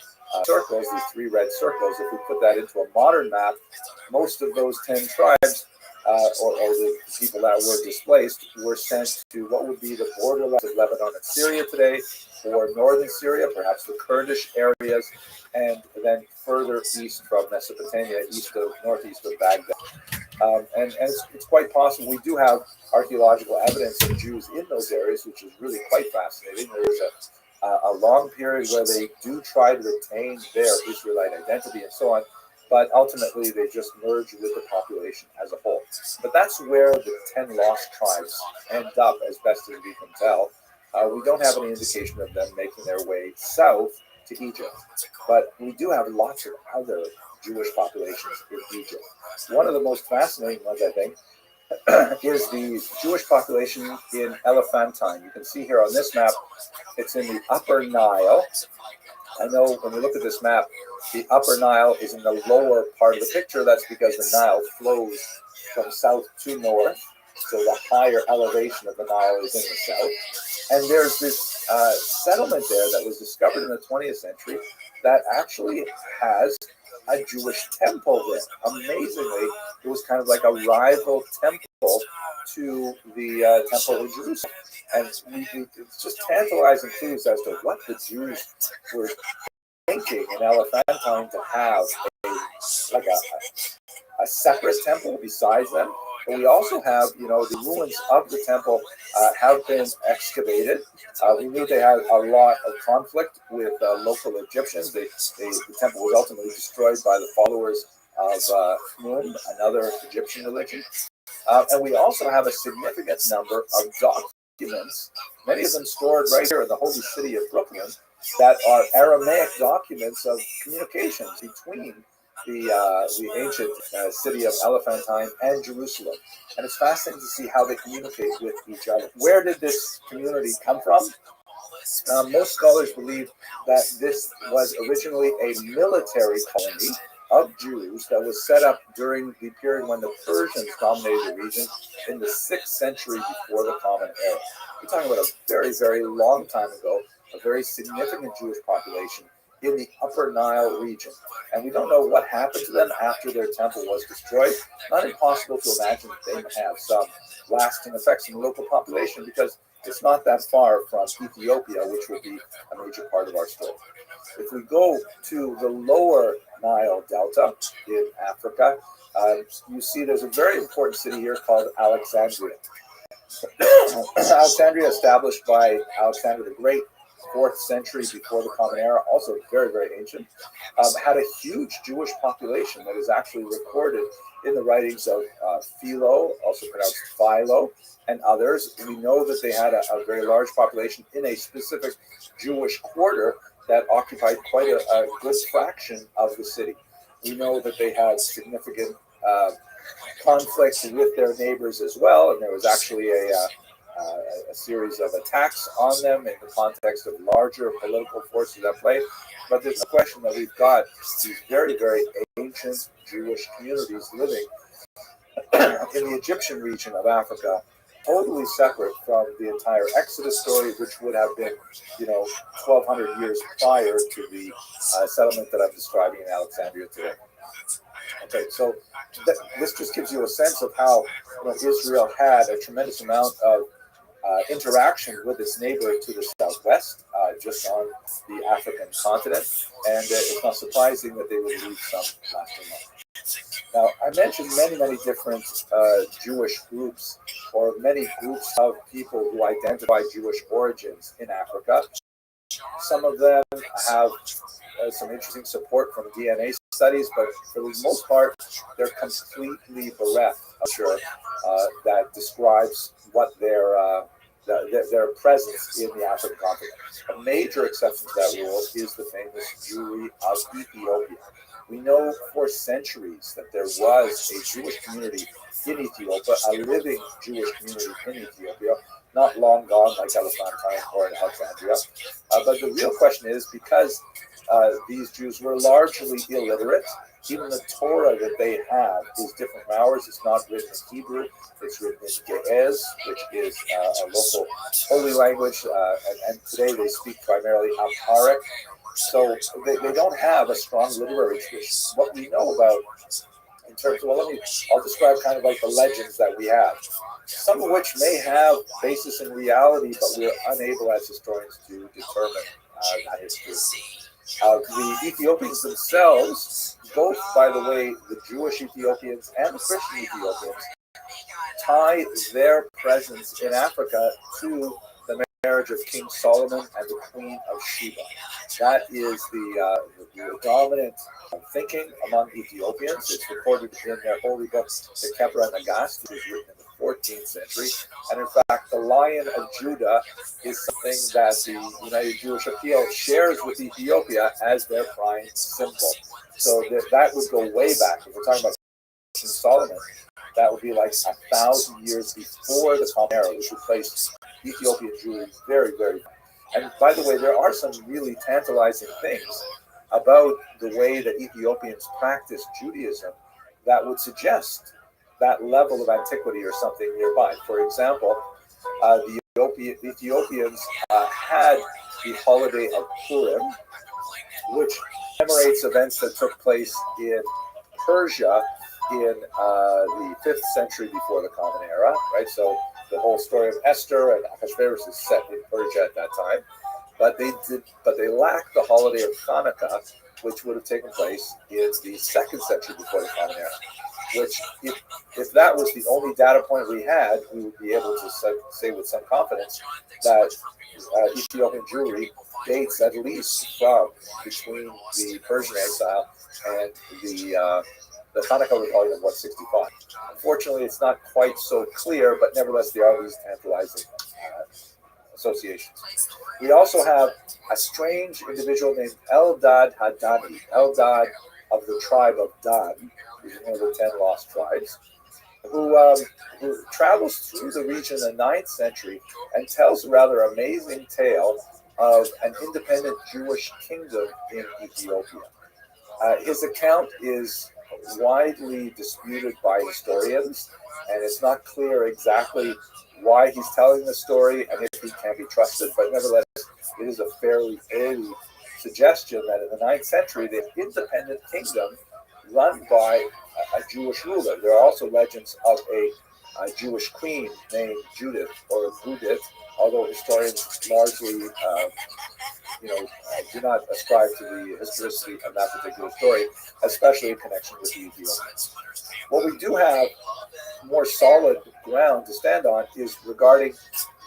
A: circles, these three red circles. If we put that into a modern map, most of those 10 tribes, or the people that were displaced, were sent to what would be the borderlands of Lebanon and Syria today, or northern Syria, perhaps the Kurdish areas, and then further east from Mesopotamia, northeast of Baghdad. And it's quite possible. We do have archaeological evidence of Jews in those areas, which is really quite fascinating. There is a long period where they do try to retain their Israelite identity and so on, but ultimately they just merge with the population as a whole. But that's where the 10 lost tribes end up, as best as we can tell. We don't have any indication of them making their way south to Egypt, but we do have lots of other Jewish populations in Egypt. One of the most fascinating ones, I think, is the Jewish population in Elephantine. You can see here on this map, it's in the Upper Nile. I know when we look at this map, the Upper Nile is in the lower part of the picture. That's because the Nile flows from south to north, so the higher elevation of the Nile is in the south. And there's this settlement there that was discovered in the 20th century that actually has a Jewish temple there. Amazingly, it was kind of like a rival temple to the temple in Jerusalem. And it's just tantalizing clues as to what the Jews were thinking in Elephantine to have a separate temple besides them. But we also have, the ruins of the temple have been excavated. We knew they had a lot of conflict with local Egyptians. The temple was ultimately destroyed by the followers of Mun, another Egyptian religion. And we also have a significant number of documents, many of them stored right here in the holy city of Brooklyn, that are Aramaic documents of communications between the ancient city of Elephantine and Jerusalem. And it's fascinating to see how they communicate with each other. Where did this community come from? Most scholars believe that this was originally a military colony of Jews that was set up during the period when the Persians dominated the region in the 6th century before the Common Era. We're talking about a very, very long time ago, a very significant Jewish population in the Upper Nile region. And we don't know what happened to them after their temple was destroyed. Not impossible to imagine that they may have some lasting effects in the local population, because it's not that far from Ethiopia, which will be a major part of our story. If we go to the lower Nile Delta in Africa, you see there's a very important city here called Alexandria. Alexandria, established by Alexander the Great, 4th century before the Common Era, also very, very ancient, had a huge Jewish population that is actually recorded in the writings of Philo, also pronounced Philo, and others. We know that they had a very large population in a specific Jewish quarter that occupied quite a good fraction of the city. We know that they had significant conflicts with their neighbors as well, and there was actually a series of attacks on them in the context of larger political forces at play. But there's no question that we've got these very, very ancient Jewish communities living in the Egyptian region of Africa totally separate from the entire Exodus story, which would have been, 1,200 years prior to the settlement that I'm describing in Alexandria today. Okay, so this just gives you a sense of how Israel had a tremendous amount of interaction with its neighbor to the southwest, just on the African continent, and it's not surprising that they would leave some lasting mark. Now, I mentioned many different Jewish groups, or many groups of people who identify Jewish origins in Africa. Some of them have some interesting support from DNA studies, but for the most part, they're completely bereft of sure that describes what their presence in the African continent. A major exception to that rule is the famous Jewry of Ethiopia. We know for centuries that there was a Jewish community in Ethiopia, a living Jewish community in Ethiopia, not long gone like Alexandria or in Alexandria. But the real question is, because these Jews were largely illiterate, even the Torah that they have is different from ours. It's not written in Hebrew. It's written in Ge'ez, which is a local holy language, and today they speak primarily Amharic. So they don't have a strong literary tradition. What we know about, in terms of, I'll describe kind of like the legends that we have, some of which may have basis in reality, but we're unable as historians to determine that history. The Ethiopians themselves, both, by the way, the Jewish Ethiopians and the Christian Ethiopians, tie their presence in Africa to the marriage of King Solomon and the Queen of Sheba. That is the dominant thinking among Ethiopians. It's recorded in their holy book, the Kebra Nagast, which was written in the 14th century. And in fact, the Lion of Judah is something that the United Jewish Appeal shares with Ethiopia as their prime symbol. So that would go way back. If we're talking about King Solomon, that would be like 1,000 years before the Common Era, which would place Ethiopian Jewry very, very. And by the way, there are some really tantalizing things about the way that Ethiopians practice Judaism that would suggest that level of antiquity or something nearby. For example, the Ethiopians had the holiday of Purim, which commemorates events that took place in Persia in the 5th century before the Common Era, right? So the whole story of Esther and Ahasuerus is set in Persia at that time. But they lack the holiday of Hanukkah, which would have taken place in the 2nd century before the Common Era. Which, if that was the only data point we had, we would be able to say with some confidence that Ethiopian Jewry dates at least from between the Persian exile and the Hanukkah rebellion of 165. Unfortunately, it's not quite so clear, but nevertheless, there are these tantalizing associations. We also have a strange individual named Eldad Hadani, Eldad of the tribe of Dan, who's one of the 10 lost tribes, who travels through the region in the 9th century and tells a rather amazing tale of an independent Jewish kingdom in Ethiopia. His account is widely disputed by historians, and it's not clear exactly why he's telling the story and if he can be trusted, but nevertheless, it is a fairly early suggestion that in the 9th century, the independent kingdom run by a Jewish ruler. There are also legends of a Jewish queen named Judith or Judith, although historians largely do not ascribe to the historicity of that particular story, especially in connection with the Ethiopians. What we do have more solid ground to stand on is regarding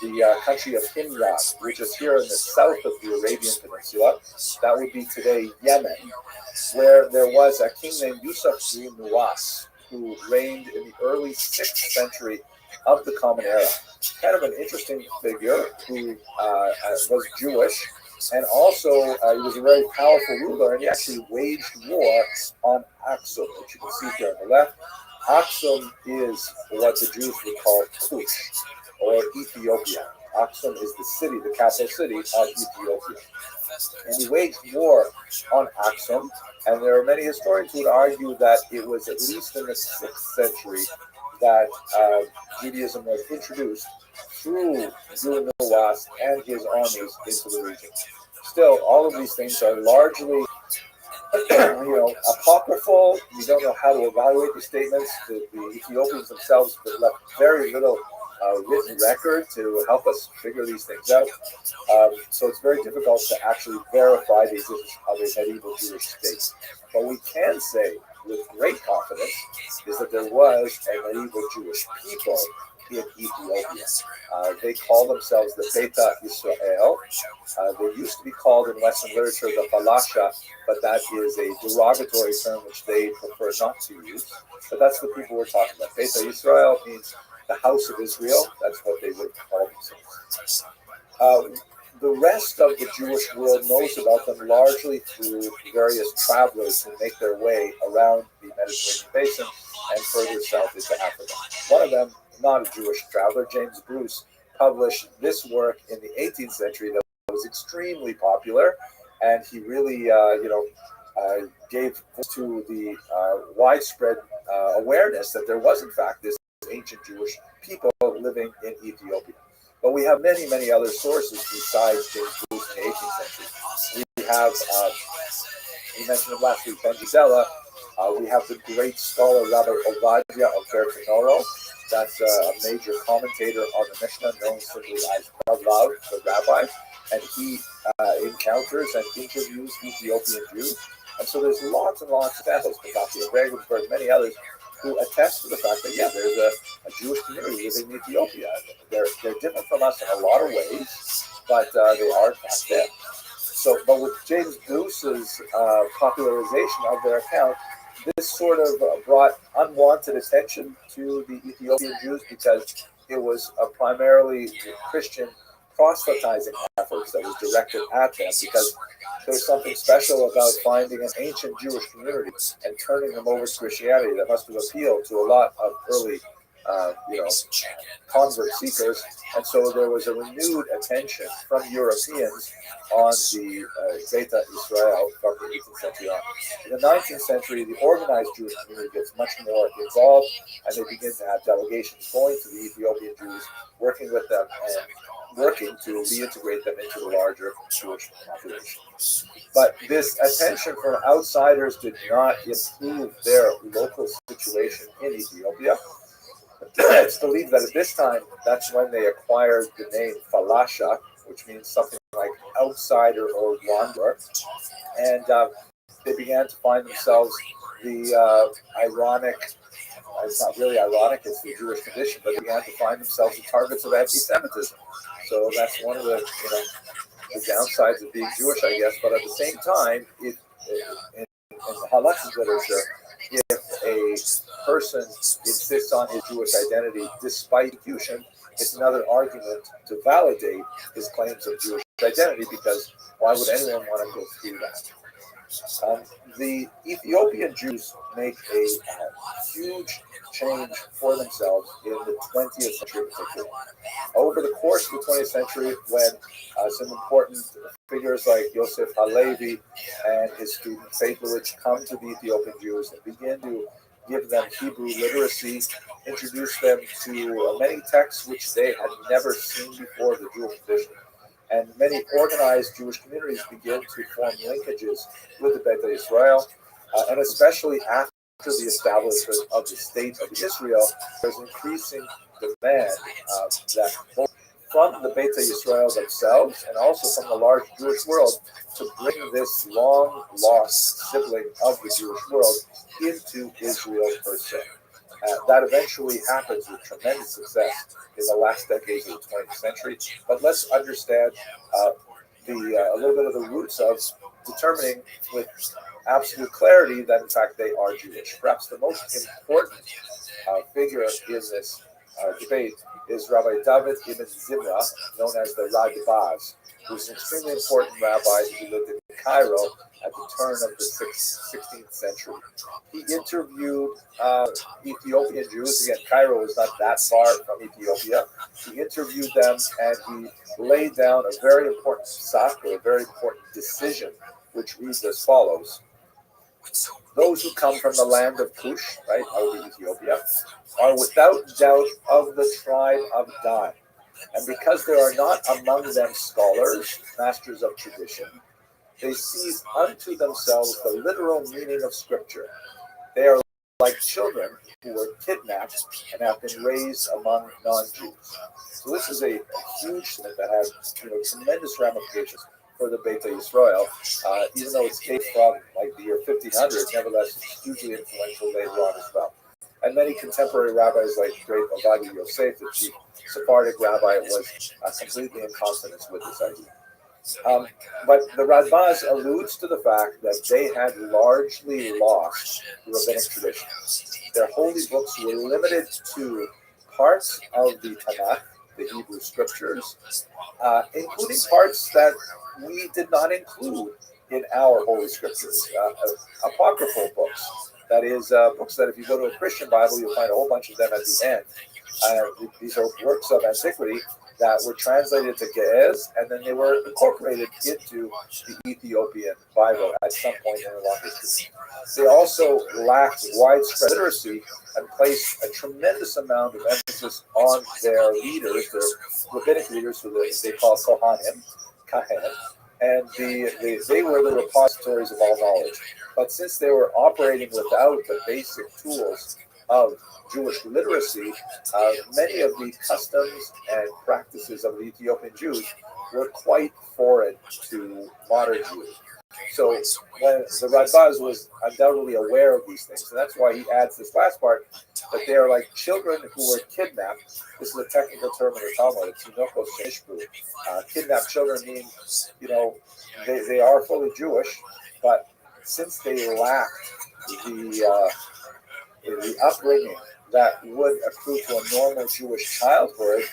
A: the country of Himyat, which is here in the south of the Arabian Peninsula. That would be today Yemen, where there was a king named Yusuf ibn Nuwas, who reigned in the early 6th century of the Common Era. Kind of an interesting figure who was Jewish, and also he was a very powerful ruler, and he actually waged war on Aksum, which you can see here on the left. Aksum is what the Jews would call Kush, or Ethiopia. Aksum is the city, the capital city of Ethiopia. And he waged war on Aksum, and there are many historians who would argue that it was at least in the 6th century
B: that Judaism was introduced through Nuwas and his armies into the region. Still, all of these things are largely apocryphal. We don't know how to evaluate the statements. The Ethiopians themselves left very little written record to help us figure these things out. So it's very difficult to actually verify the existence of a medieval Jewish state. But we can say with great confidence is that there was a medieval Jewish people in Ethiopia. They call themselves the Beta Israel. They used to be called in Western literature the Falasha, but that is a derogatory term which they prefer not to use. But that's the people we're talking about. Beta Israel means the house of Israel. That's what they would call themselves. The rest of the Jewish world knows about them largely through various travelers who make their way around the Mediterranean basin and further south into Africa. One of them, not a Jewish traveler, James Bruce, published this work in the 18th century that was extremely popular, and he really, gave to the widespread awareness that there was, in fact, this ancient Jewish people living in Ethiopia. But we have many, many other sources besides James Bruce in the 18th century. We have, we mentioned him last week, Ben Gisela. We have the great scholar Rabbi Ovadia of Bertinoro. That's a major commentator on the Mishnah, known simply as Rabbi, the Rabbi. And he encounters and interviews Ethiopian Jews. And so there's lots and lots of examples, Pataki of Regensburg, many others, who attest to the fact that, yeah, there's a Jewish community living in Ethiopia. They're different from us in a lot of ways, but they are in fact there. So, but with James Bruce's popularization of their account, this sort of brought unwanted attention to the Ethiopian Jews because it was primarily Christian proselytizing efforts that was directed at them, because there's something special about finding an ancient Jewish community and turning them over to Christianity that must have appealed to a lot of early, convert seekers. And so there was a renewed attention from Europeans on the Beta Israel from the 18th century on. In the 19th century, the organized Jewish community gets much more involved, and they begin to have delegations going to the Ethiopian Jews, working with them and working to reintegrate them into the larger Jewish population. But this attention from outsiders did not improve their local situation in Ethiopia. It's believed that at this time, that's when they acquired the name Falasha, which means something like outsider or wanderer. And they began to find themselves the ironic, it's not really ironic, it's the Jewish condition, but they began to find themselves the targets of anti-Semitism. So that's one of the downsides of being Jewish, I guess. But at the same time, in the halakhic literature, if a person insists on his Jewish identity despite persecution, it's another argument to validate his claims of Jewish identity, because why would anyone want to go through that? The Ethiopian Jews make a huge change for themselves in the 20th century in particular. Over the course of the 20th century, when some important figures like Yosef Halevi and his student Faith Village come to the Ethiopian Jews and begin to give them Hebrew literacy, introduce them to many texts which they had never seen before, the Jewish tradition. And many organized Jewish communities begin to form linkages with the Beta Israel, and especially after the establishment of the state of Israel, there's increasing demand that both from the Beta Israel themselves and also from the large Jewish world to bring this long-lost sibling of the Jewish world into Israel per se. That eventually happens with tremendous success in the last decades of the 20th century. But let's understand a little bit of the roots of determining with absolute clarity that, in fact, they are Jewish. Perhaps the most important figure in this debate is Rabbi David ibn Zimra, known as the Rabbi, who's an extremely important rabbi who lived in Cairo at the turn of the 16th century. He interviewed Ethiopian Jews. Again, Cairo is not that far from Ethiopia. He interviewed them, and he laid down a very important psak, or a very important decision, which reads as follows. Those who come from the land of Cush, right, out of Ethiopia, are without doubt of the tribe of Dan. And because there are not among them scholars, masters of tradition, they seize unto themselves the literal meaning of Scripture. They are like children who were kidnapped and have been raised among non-Jews. So this is a huge thing that has tremendous ramifications for the Beta Yisrael. Even though it's dated from like the year 1500, nevertheless it's hugely influential later on as well. And many contemporary rabbis like great Rabbi Yosef, the chief Sephardic rabbi, was completely in consonance with this idea. But the Radbaz alludes to the fact that they had largely lost the rabbinic tradition. Their holy books were limited to parts of the Tanakh, the Hebrew scriptures, including parts that we did not include in our holy scriptures, apocryphal books. That is, books that if you go to a Christian Bible, you'll find a whole bunch of them at the end. These are works of antiquity that were translated to Ge'ez, and then they were incorporated into the Ethiopian Bible at some point in their long history. They also lacked widespread literacy and placed a tremendous amount of emphasis on their leaders, their rabbinic leaders, who they call Kohanim, and they were the repositories of all knowledge. But since they were operating without the basic tools of Jewish literacy, many of the customs and practices of the Ethiopian Jews were quite foreign to modern Jews. So when the Radbaz was undoubtedly aware of these things, and that's why he adds this last part, that they are like children who were kidnapped. This is a technical term in the Talmud, it's Tinokos Sheshbu. Kidnapped children mean, they are fully Jewish, but since they lacked the upbringing that would accrue to a normal Jewish childhood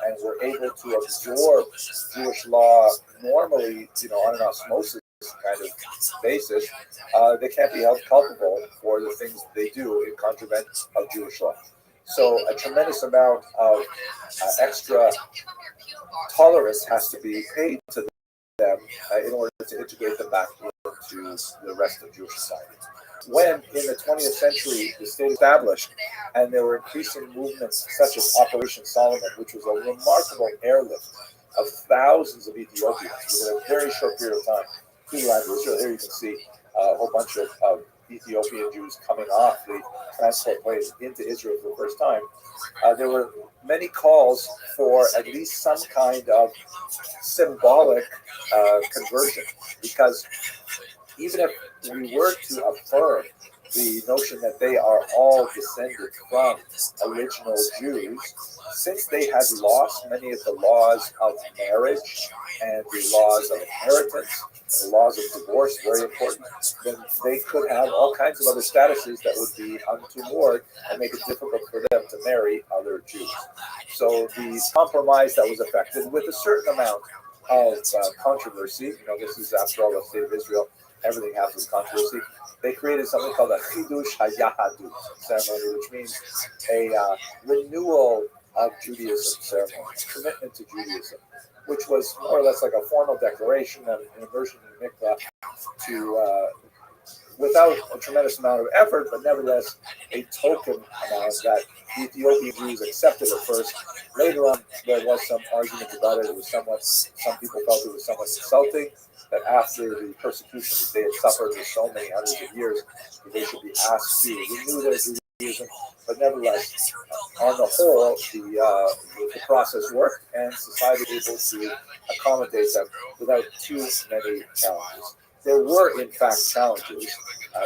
B: and were able to absorb Jewish law normally, on an osmosis kind of basis, they can't be held culpable for the things they do in contravention of Jewish law. So a tremendous amount of extra tolerance has to be paid to them in order to integrate them back into the rest of Jewish society. When in the 20th century the state established and there were increasing movements such as Operation Solomon, which was a remarkable airlift of thousands of Ethiopians within a very short period of time to the land of Israel. Here you can see a whole bunch of Ethiopian Jews coming off the transport planes into Israel for the first time. There were many calls for at least some kind of symbolic conversion, because even if we were to affirm the notion that they are all descended from original Jews, since they had lost many of the laws of marriage and the laws of inheritance, the laws of divorce, very important, then they could have all kinds of other statuses that would be untoward and make it difficult for them to marry other Jews. So the compromise that was effected with a certain amount of controversy, this is after all the state of Israel, everything has this controversy. They created something called a Chidush HaYahadut ceremony, which means a renewal of Judaism ceremony, commitment to Judaism, which was more or less like a formal declaration of an immersion in mikvah to, without a tremendous amount of effort, but nevertheless a token amount that the Ethiopian Jews accepted at first. Later on, there was some argument about it. It was some people felt it was somewhat insulting that after the persecution that they had suffered for so many hundreds of years, they should be asked to renew their Judaism. But nevertheless, on the whole, the process worked, and society was able to accommodate them without too many challenges. There were, in fact, challenges.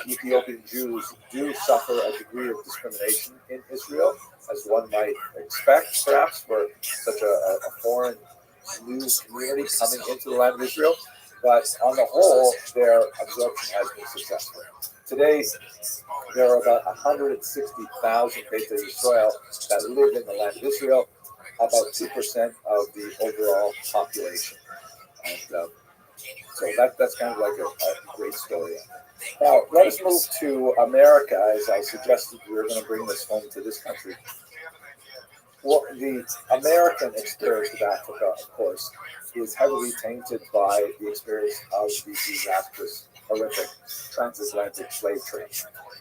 B: Ethiopian Jews do suffer a degree of discrimination in Israel, as one might expect, perhaps, for such a foreign new community coming into the land of Israel. But on the whole, their absorption has been successful. Today, there are about 160,000 Beta Yisrael that live in the land of Israel, about 2% of the overall population. And so that's kind of like a great story. Now, let us move to America, as I suggested we were going to bring this home to this country. Well, the American experience of Africa, of course, is heavily tainted by the experience of the disastrous, horrific
A: transatlantic slave trade,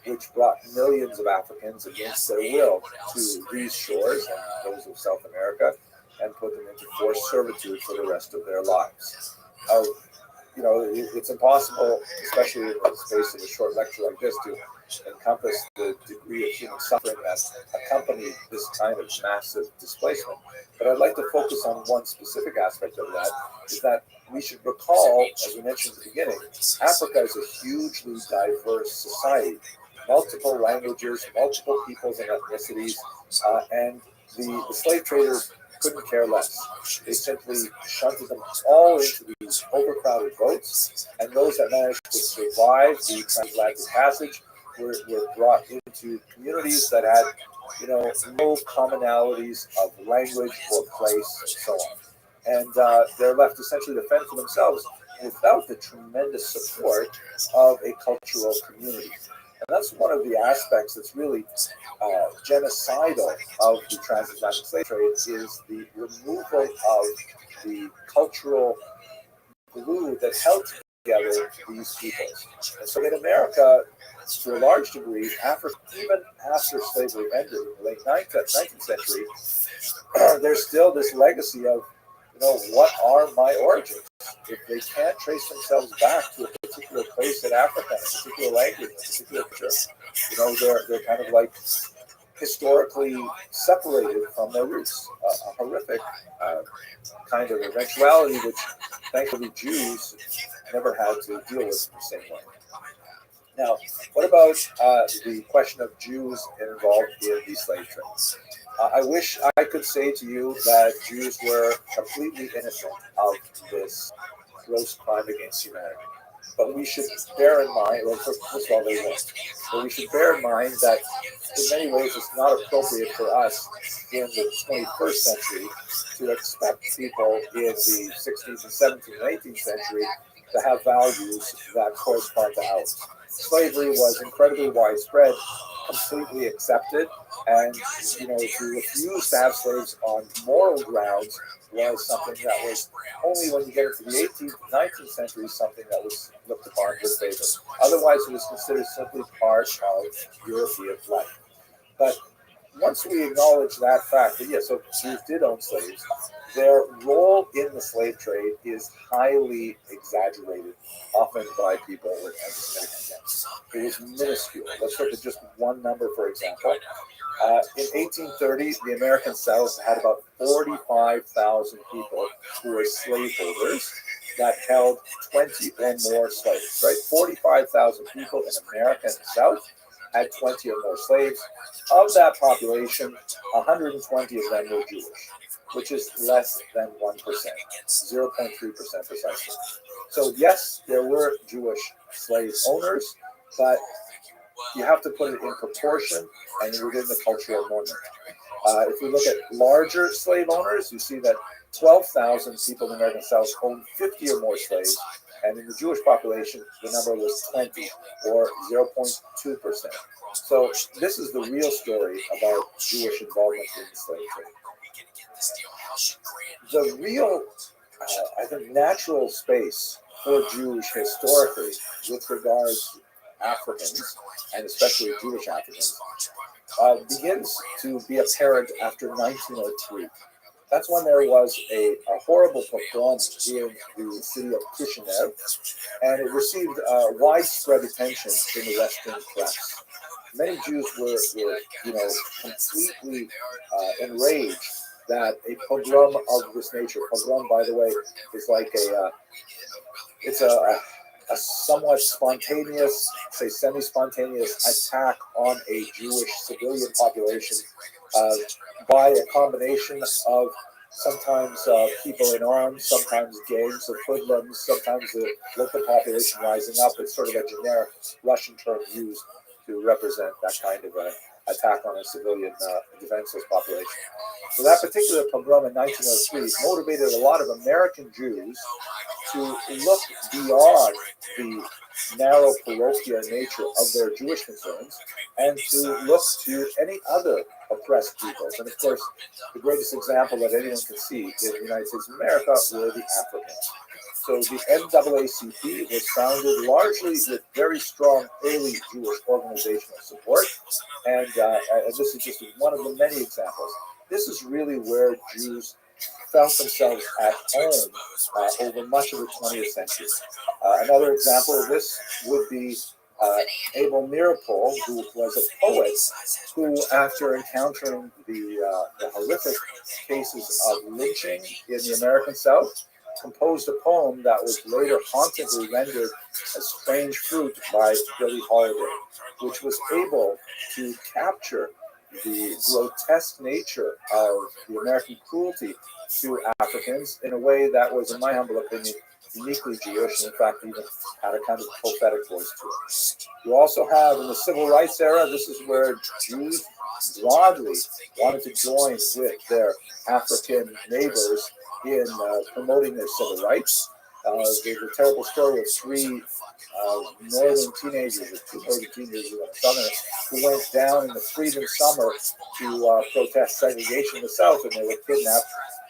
A: which brought millions of Africans against their will to these shores and those of South America, and put them into forced servitude for the rest of their lives. Now, it's impossible, especially in the space of a short lecture like this, to encompass the degree of human suffering that accompanied this kind of massive displacement. But I'd like to focus on one specific aspect of that, is that we should recall, as we mentioned at the beginning, Africa is a hugely diverse society, multiple languages, multiple peoples and ethnicities, and the slave traders couldn't care less. They simply shunted them all into these overcrowded boats, and those that managed to survive the transatlantic passage were brought into communities that had, no commonalities of language or place and so on. And they're left essentially to fend for themselves without the tremendous support of a cultural community. And that's one of the aspects that's really genocidal of the transatlantic slave trade, is the removal of the cultural glue that held together these peoples. And so in America, to a large degree, even after slavery ended in the late 19th century, there's still this legacy of, what are my origins? If they can't trace themselves back to a particular place in Africa, a particular language, a particular culture, they're kind of like historically separated from their roots. A horrific kind of eventuality, which thankfully Jews never had to deal with in the same way. Now, what about the question of Jews involved in the slave trade? I wish I could say to you that Jews were completely innocent of this gross crime against humanity. But we should bear in mind, well, first of all, they weren't. But we should bear in mind that in many ways it's not appropriate for us in the 21st century to expect people in the 16th and 17th and 18th century to have values that correspond to ours. Slavery was incredibly widespread, completely accepted, and to refuse to have slaves on moral grounds was something that was only when you get into the 18th and 19th century something that was looked upon with favor. Otherwise, it was considered simply part of European life. But once we acknowledge that fact, that yes, so Jews did own slaves, their role in the slave trade is highly exaggerated, often by people with anti-Semitic intent. It was minuscule. Let's look at just one number, for example. In 1830, the American South had about 45,000 people who were slaveholders that held 20 or more slaves, right? 45,000 people in America and the South had 20 or more slaves. Of that population, 120 of them were Jewish, which is less than 1%, 0.3% precisely. So yes, there were Jewish slave owners, but you have to put it in proportion and within the cultural moment. If we look at larger slave owners, you see that 12,000 people in the American South owned 50 or more slaves, and in the Jewish population, the number was 20, or 0.2%. So this is the real story about Jewish involvement in the slave trade. The real, I think, natural space for Jews historically with regards to Africans, and especially Jewish Africans, begins to be apparent after 1903. That's when there was a horrible pogrom in the city of Kishinev, and it received widespread attention in the Western press. Many Jews were completely enraged that a pogrom of this nature. Pogrom, by the way, is like a somewhat spontaneous, say semi-spontaneous attack on a Jewish civilian population by a combination of sometimes people in arms, sometimes gangs of hoodlums, sometimes the local population rising up. It's sort of a generic Russian term used to represent that kind of attack on a civilian defenseless population. So that particular pogrom in 1903 motivated a lot of American Jews to look beyond the narrow parochial nature of their Jewish concerns and to look to any other oppressed peoples. And of course, the greatest example that anyone can see in the United States of America were the Africans. So the NAACP was founded largely with very strong early Jewish organizational support, and this is just one of the many examples. This is really where Jews felt themselves at home over much of the 20th century. Another example of this would be Abel Meeropol, who was a poet who, after encountering the horrific cases of lynching in the American South, composed a poem that was later hauntingly rendered as Strange Fruit by Billie Holiday, which was able to capture the grotesque nature of the American cruelty to Africans in a way that was, in my humble opinion, uniquely Jewish, and in fact even had a kind of prophetic voice to it. You also have, in the civil rights era, this is where Jews broadly wanted to join with their African neighbors in promoting their civil rights. There's a terrible story of three northern teenagers, or two northern teenagers and a southerner, who went down in the Freedom Summer to protest segregation in the South, and they were kidnapped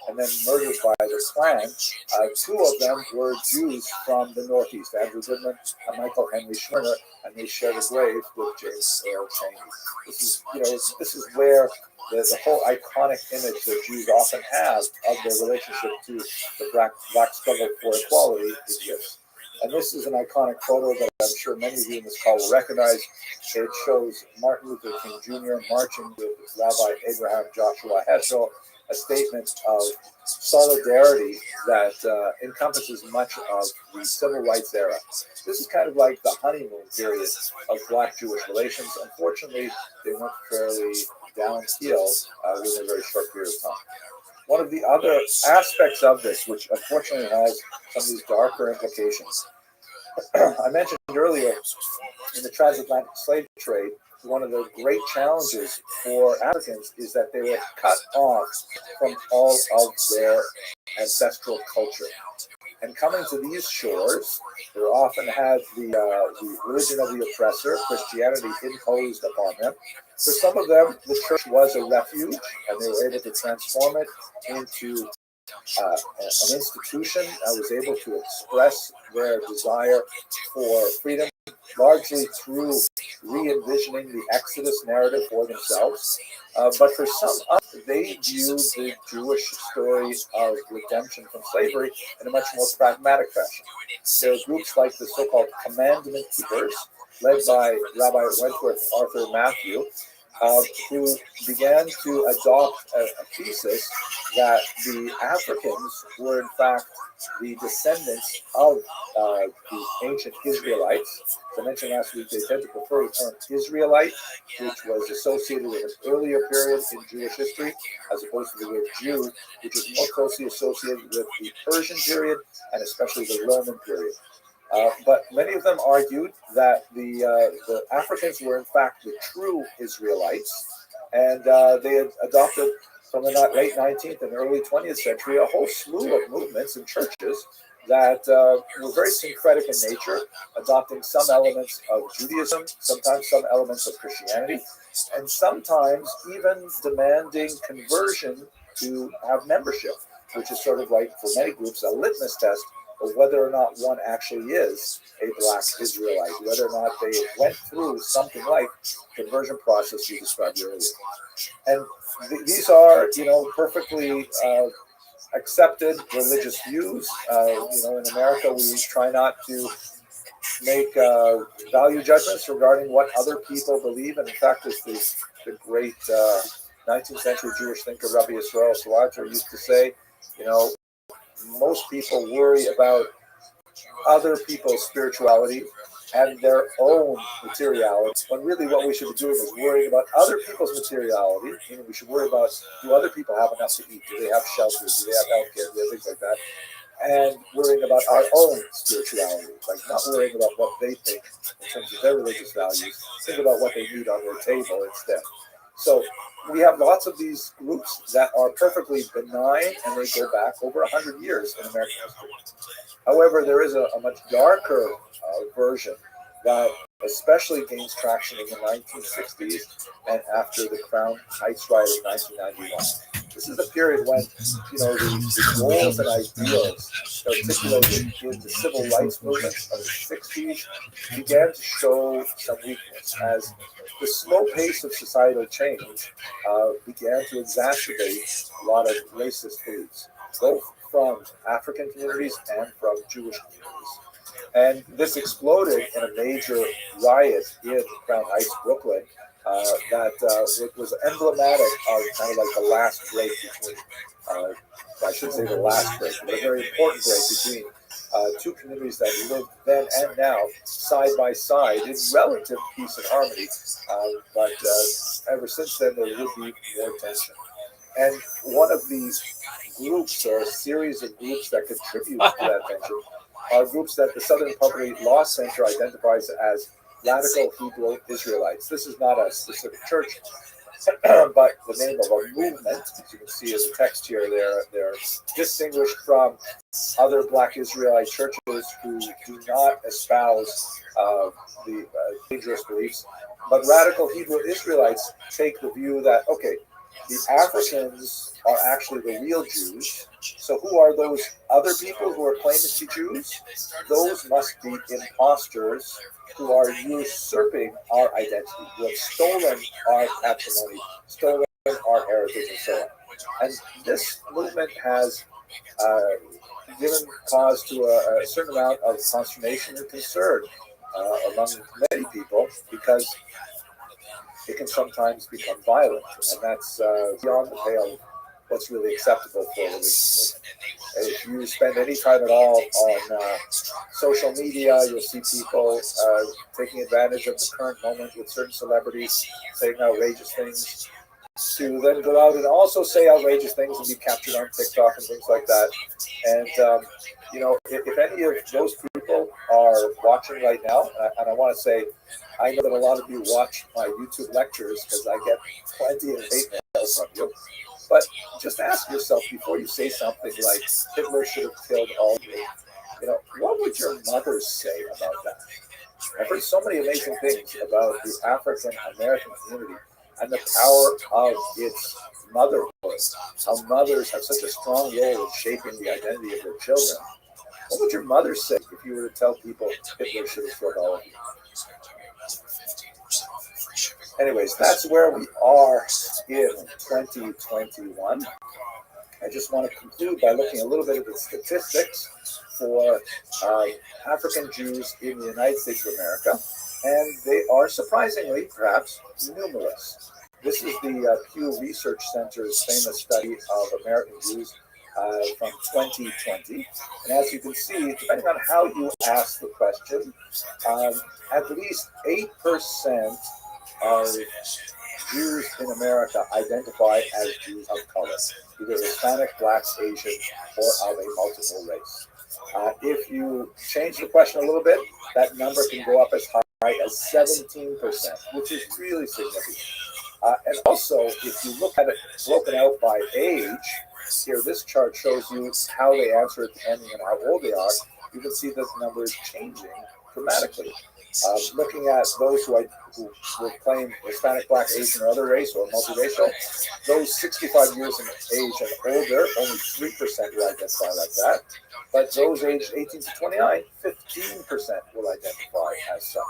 A: and then murdered by the Klan. Two of them were Jews from the Northeast, Andrew Goodman and Michael Henry Schwerner, and they shared a grave with James Earl Chaney. This is where the whole iconic image that Jews often have of their relationship to the black struggle for equality exists. And this is an iconic photo that I'm sure many of you in this call will recognize. It shows Martin Luther King Jr. marching with Rabbi Abraham Joshua Heschel, a statement of solidarity that encompasses much of the civil rights era. This is kind of like the honeymoon period of Black-Jewish relations. Unfortunately, they went fairly downhill within a very short period of time. One of the other aspects of this, which unfortunately has some of these darker implications, I mentioned earlier, in the transatlantic slave trade, one of the great challenges for Africans is that they were cut off from all of their ancestral culture. And coming to these shores, they often had the religion of the oppressor, Christianity, imposed upon them. For some of them, the church was a refuge, and they were able to transform it into an institution that was able to express their desire for freedom, largely through re-envisioning the Exodus narrative for themselves. But for some others, they viewed the Jewish story of redemption from slavery in a much more pragmatic fashion. There are groups like the so-called Commandment Keepers, led by Rabbi Wentworth Arthur Matthew, who began to adopt a thesis that the Africans were in fact the descendants of the ancient Israelites. As I mentioned last week, they tend to prefer the term Israelite, which was associated with an earlier period in Jewish history, as opposed to the word Jew, which is more closely associated with the Persian period and especially the Roman period. But many of them argued that the Africans were in fact the true Israelites, and they had adopted from the late 19th and early 20th century a whole slew of movements and churches that were very syncretic in nature, adopting some elements of Judaism, sometimes some elements of Christianity, and sometimes even demanding conversion to have membership, which is sort of like, for many groups, a litmus test of whether or not one actually is a Black Israelite, whether or not they went through something like the conversion process we described earlier. And these are, perfectly accepted religious views. In America, we try not to make value judgments regarding what other people believe. And in fact, as the great 19th century Jewish thinker Rabbi Yisrael Salanter used to say, most people worry about other people's spirituality and their own materiality, when really what we should be doing is worrying about other people's materiality. Meaning we should worry about, do other people have enough to eat? Do they have shelters? Do they have healthcare? Do they have things like that? And worrying about our own spirituality, like not worrying about what they think in terms of their religious values. Think about what they need on their table instead. So we have lots of these groups that are perfectly benign, and they go back over 100 years in American history. However, there is a much darker version that especially gains traction in the 1960s and after the Crown Heights riot of 1991. This is a period when, the goals and ideals articulated in the civil rights movements of the 60s began to show some weakness as the slow pace of societal change began to exacerbate a lot of racist beliefs, both from African communities and from Jewish communities. And this exploded in a major riot in Crown Heights, Brooklyn, that was emblematic of kind of like the last break between, I shouldn't say the last break, but a very important break between two communities that lived then and now side by side in relative peace and harmony. But ever since then, there would be more tension. And one of these groups, or a series of groups that contribute to that tension, are groups that the Southern Poverty Law Center identifies as radical Hebrew Israelites. This is not a specific church, but the name of a movement. As you can see in the text here, they're distinguished from other Black Israelite churches who do not espouse the dangerous beliefs. But radical Hebrew Israelites take the view that, okay, the Africans are actually the real Jews. So who are those other people who are claiming to be Jews? Those must be imposters who are usurping our identity, who have stolen our patrimony, stolen our heritage, and so on. And this movement has given cause to a certain amount of consternation and concern among many people, because it can sometimes become violent, and that's beyond the pale of what's really acceptable for a religious movement. If you spend any time at all on social media, you'll see people taking advantage of the current moment with certain celebrities saying outrageous things, to then go out and also say outrageous things and be captured on TikTok and things like that. And if any of those people are watching right now, and I want to say, I know that a lot of you watch my YouTube lectures because I get plenty of hate mail from you. But just ask yourself before you say something like Hitler should have killed all of you. What would your mother say about that? I've heard so many amazing things about the African American community and the power of its motherhood. How mothers have such a strong role in shaping the identity of their children. What would your mother say if you were to tell people Hitler should have killed all of you? Anyways, that's where we are in 2021. I just want to conclude by looking a little bit at the statistics for African Jews in the United States of America, and they are surprisingly, perhaps, numerous. This is the Pew Research Center's famous study of American Jews from 2020. And as you can see, depending on how you ask the question, at least 8% of Jews in America identify as Jews of color, either Hispanic, Black, Asian, or of a multiple race. If you change the question a little bit, that number can go up as high as 17%, which is really significant. And also, if you look at it broken out by age, here this chart shows you how they answer it depending on how old they are. You can see that the number is changing dramatically. Looking at those who will claim Hispanic, Black, Asian, or other race, or multiracial, those 65 years in age and older, only 3% will identify like that. But those aged 18 to 29, 15% will identify as such.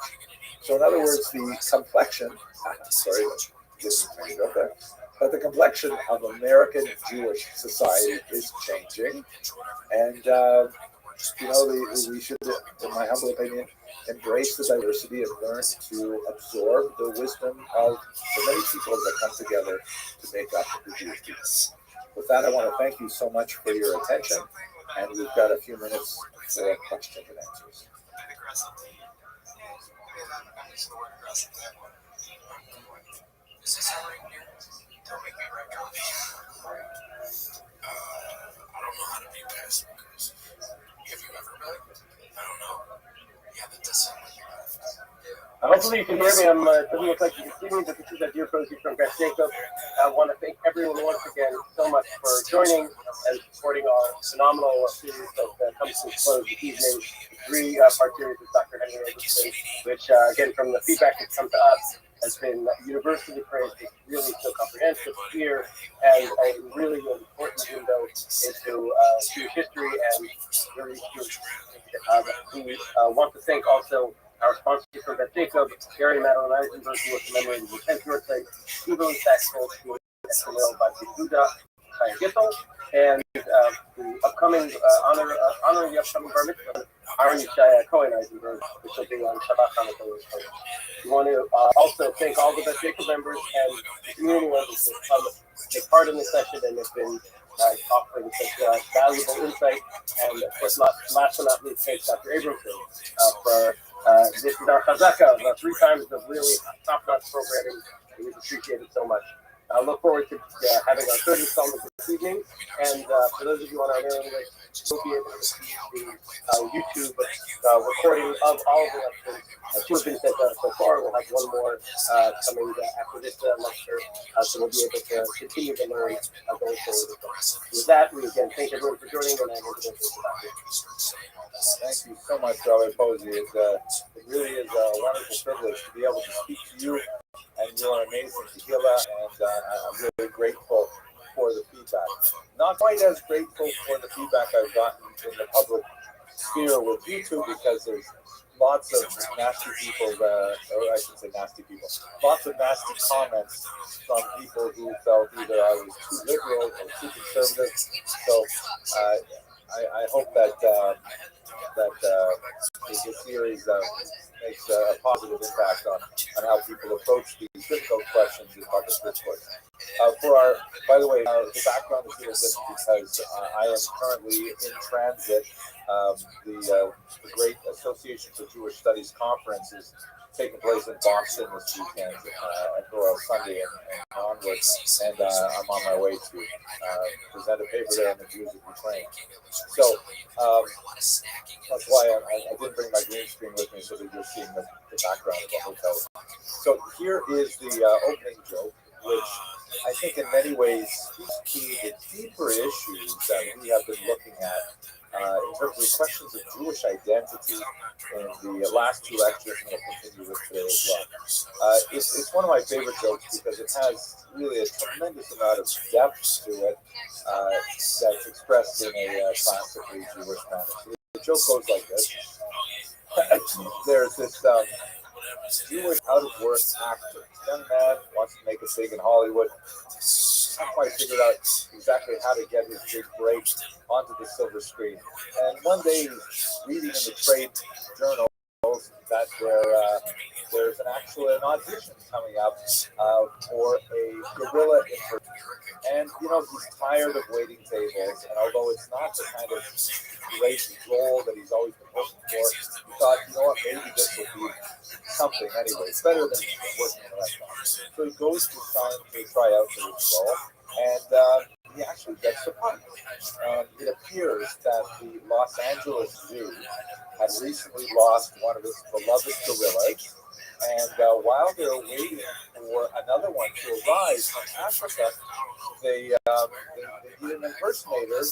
A: So in other words, the complexion, but the complexion of American Jewish society is changing. And, we should, in my humble opinion, embrace the diversity and learn to absorb the wisdom of the many people that come together to make up the Jewish people. With that, I want to thank you so much for your attention, and we've got a few minutes for questions and answers.
C: Is this how right here? Don't make me write copy. I don't know how to be passive aggressive. Have you ever been? I don't know. Yeah, that does sound like you have.
D: Hopefully you can hear me. It doesn't look like you can see me, but this is a dear cozy from Greg Jacob. I want to thank everyone once again so much for joining and supporting our phenomenal series that comes to close this evening. 3-part series with Dr. Henry Anderson, which, again, from the feedback that's come to us, has been universally praised as really so comprehensive, clear, and a really important window into Jewish history and really Jewish. We want to thank also our sponsor for that Jacob, Gary Madeline Eisenberg, who was commemorating the 10th birthday, Evelyn Saxford, who is SNL by Yehuda Gittel, and the upcoming honoring the upcoming bar mitzvah, Aaron Yishaya Cohen Eisenberg, which will be on Shabbat Hanukkah. We want to also thank all the best Jacob members and community members who have come take part in this session and have been offering such valuable insight. And of course, last but not least, thanks Dr. Abramson for this is our chazaka of 3 times of really top-notch programming. We appreciate it so much. I look forward to having our third installment this evening. And for those of you on our mailing list, you'll be able to see the YouTube recording of all of the lectures. 2 have been sent out so far. We'll have 1 more coming after this lecture. So we'll be able to continue to learn going forward. With that, we again thank everyone for joining. And I hope
B: Thank you so much, Rabbi Posey. It really is a wonderful privilege to be able to speak to you and your amazing tequila, and I'm really grateful for the feedback. Not quite as grateful for the feedback I've gotten in the public sphere with YouTube, because there's lots of nasty people, or I should say nasty people, lots of nasty comments from people who felt either I was too liberal or too conservative. So I hope that this series makes a positive impact on how people approach these difficult questions in public discourse. By the way, the background is a little different because I am currently in transit. The Great Association for Jewish Studies Conference is taking place in Boston this weekend, Sunday and onwards, and I'm on my way to present a paper there on the Jews of Ukraine. So that's why I didn't bring my green screen with me, so that you're seeing the background of the hotel. So here is the opening joke, which I think in many ways speaks to the deeper issues that we have been looking at in terms of questions of Jewish identity in the last 2 lectures, and we'll continue with today as well. It's one of my favorite jokes because it has really a tremendous amount of depth to it that's expressed in a classically Jewish manner. So the joke goes like this. There's this Jewish out-of-work actor. Young man wants to make it big in Hollywood. Not quite figured out exactly how to get his big break onto the silver screen. And one day he's reading in the trade journals that there's an audition coming up for a gorilla impersonator. And, he's tired of waiting tables. And although it's not the kind of great role that he's always been hoping for, he thought, maybe this will be something anyway. It's better than working in a restaurant. So he goes to try out for this role, and he actually gets the part. And it appears that the Los Angeles Zoo had recently lost one of its beloved gorillas, and while they're waiting for another one to arrive from Africa, they need an impersonator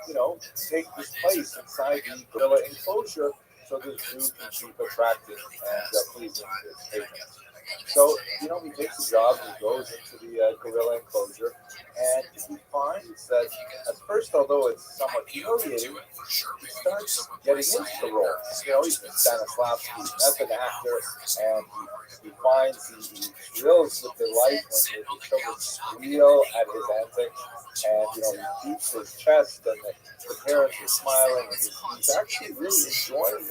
B: to, take this place inside the gorilla enclosure, so the zoo can keep attracting and pleasing its patrons. So, he takes the job and he goes into the gorilla enclosure, and he finds that at first, although it's somewhat humiliating, he starts getting into the role. He's been Stanislavski, method actor, and he finds he thrills with delight when the children squeal at his antics, and he beats his chest, and the parents are smiling, and he's actually really enjoying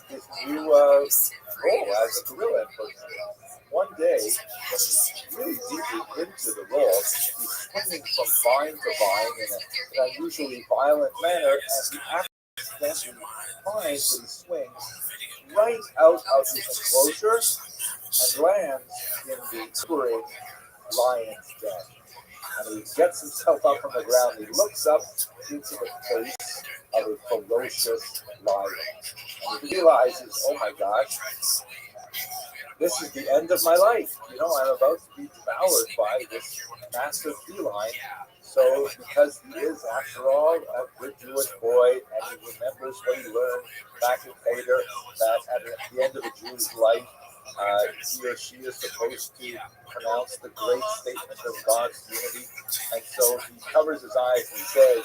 B: his new role as a gorilla impersonator. One day, when he's really deeply into the role, he's swinging from vine to vine in an unusually violent manner, and he accidentally finds that he swings right out of his enclosure and lands in the quivering lion's den. And he gets himself up from the ground, he looks up into the face of a ferocious lion, and he realizes, oh my gosh, this is the end of my life. I'm about to be devoured by this massive feline. So, because he is, after all, a good Jewish boy, and he remembers what he learned back in Cheder, that at the end of a Jew's life, he or she is supposed to pronounce the great statement of God's unity. And so he covers his eyes and he says,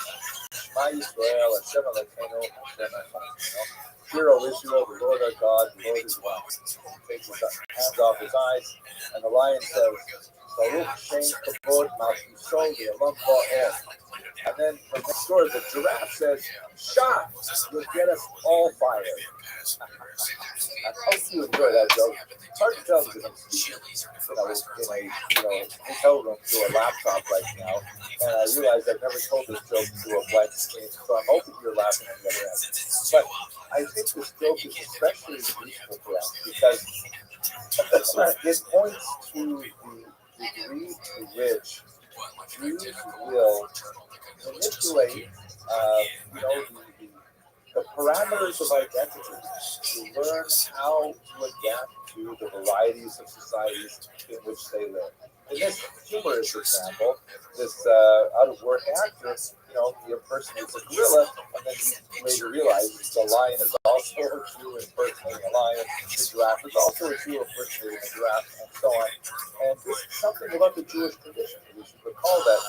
B: Shema Yisrael, Hashem Elokeinu, Hashem Echad. Hear, O Israel, the Lord our God, the Lord is one. He takes his hands off his eyes, and the lion says, Baruch Shem Kavod Malchusol Le'olam Va'ed. And then from next door, the giraffe says, Shah, you'll get us all fired. I hope you enjoy that joke. It's hard to tell because I'm speaking in a hotel room through a laptop right now, and I realize I've never told this joke through a blank screen, so I'm hoping you're laughing on the other end. But I think this joke is especially useful for us because it points to the degree to which Jews will manipulate, the parameters of identity to learn how to adapt to the varieties of societies in which they live. In this humorous example, this out-of-work actor, he impersonates a gorilla, and then he later realizes the lion is also a Jew impersonating a lion, the giraffe is also a Jew impersonating a giraffe, and so on. And this is something about the Jewish tradition. We should recall that,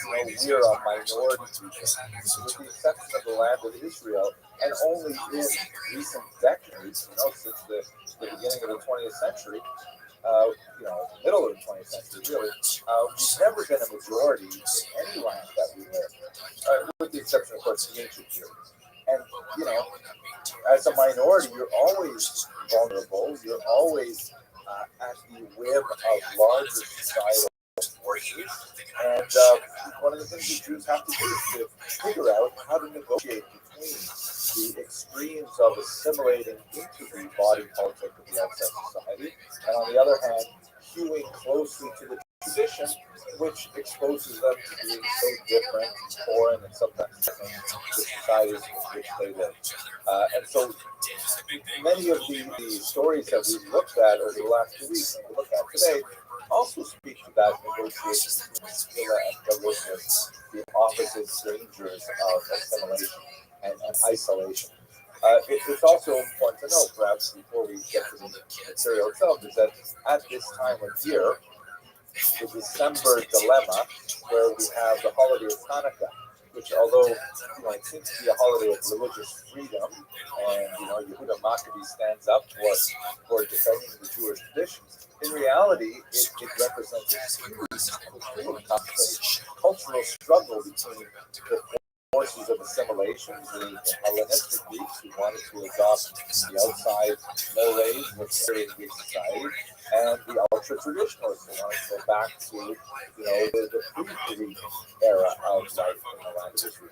B: we are a minority people, with the exception of the land of Israel, and only in recent decades, since the beginning of the 20th century, middle of the 20th century, really, we've never been a majority in any land that we live, with the exception, of course, the ancient period. And, as a minority, you're always vulnerable. You're always at the whim of larger societal forces. And one of the things that Jews have to do is to figure out how to negotiate between the extremes of assimilating into the body politic of the outside society, and on the other hand, hewing closely to the tradition, which exposes them to being so different, foreign, and sometimes the societies in which they live. And so many of the stories that we've looked at over the last 2 weeks, and we look at today, also speak to that negotiation between Scylla and Delicious, the opposite dangers of assimilation and isolation. It's also important to know, perhaps, before we get to the material itself, is that at this time of year, the December dilemma, where we have the holiday of Hanukkah, which, although it seems to be a holiday of religious freedom, and Yehuda Maccabi stands up for defending the Jewish traditions, in reality, it represents a huge cultural struggle between the forces of assimilation, the Hellenistic Greeks who wanted to adopt the outside mores of very Greek society, and the ultra-traditionalists who wanted to go back to, the pre-Greek era of life in the land of Israel.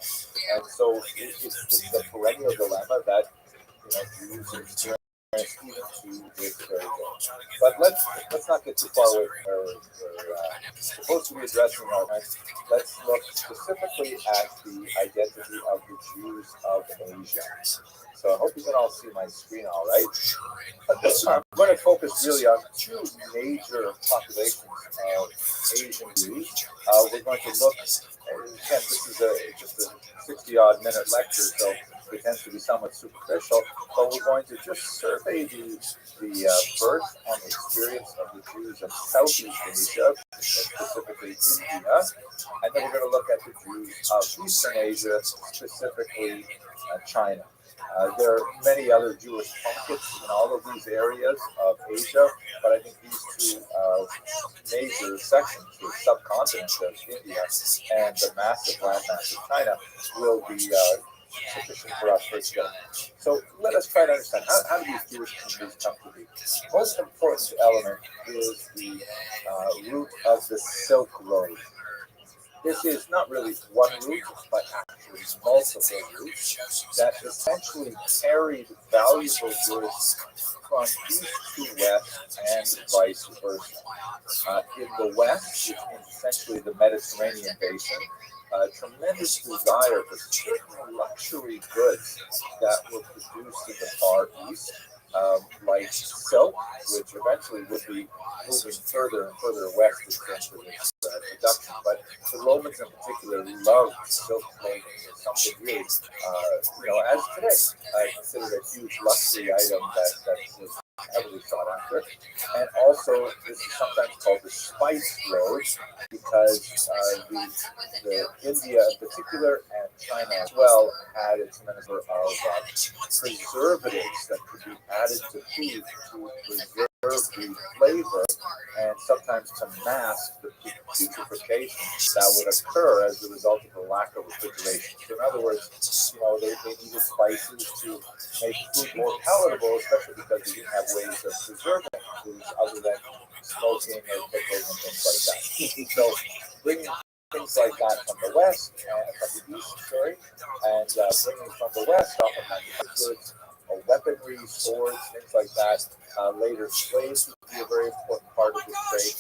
B: And so it's a perennial dilemma that, Jews experience even to this very day. But let's not get too far away from where we're supposed to be addressing our next. Let's look specifically at the identity of the Jews of Asia. So I hope you can all see my screen all right. But this time, I'm going to focus really on two major populations of Asian Jews. We're going to look, again, this is just a 60-odd minute lecture, so it tends to be somewhat superficial, but we're going to just survey the birth and experience of the Jews of Southeast Asia, specifically India, and then we're going to look at the Jews of Eastern Asia, specifically China. There are many other Jewish pockets in all of these areas of Asia, but I think these two major sections, the subcontinent of India and the massive landmass of China, will be sufficient for us for today. So let us try to understand how do these Jewish communities come to be. The most important element is the route of the Silk Road. This is not really one route, but actually multiple routes that essentially carried valuable goods from east to west and vice versa. In the west, which means essentially the Mediterranean basin, tremendous desire for certain luxury goods that were produced in the Far East, like silk, which eventually would be moving further and further west in terms of its production. But the Romans in particular loved silk clothing. It's something really, as today, considered a huge luxury item that was heavily sought after. And also, this is sometimes called the Spice Road because the India in particular and China as well had a tremendous number of preservatives that could be added to food to preserve the flavor and sometimes to mask the putrefaction that would occur as a result of the lack of refrigeration. So in other words, they needed spices to make food more palatable, especially because they didn't have ways of preserving foods other than smoking or pickling and things like that. So bringing things like that from the west and from the east, and bringing from the west often goods, weaponry, swords, things like that. Later, slaves would be a very important part of this trade.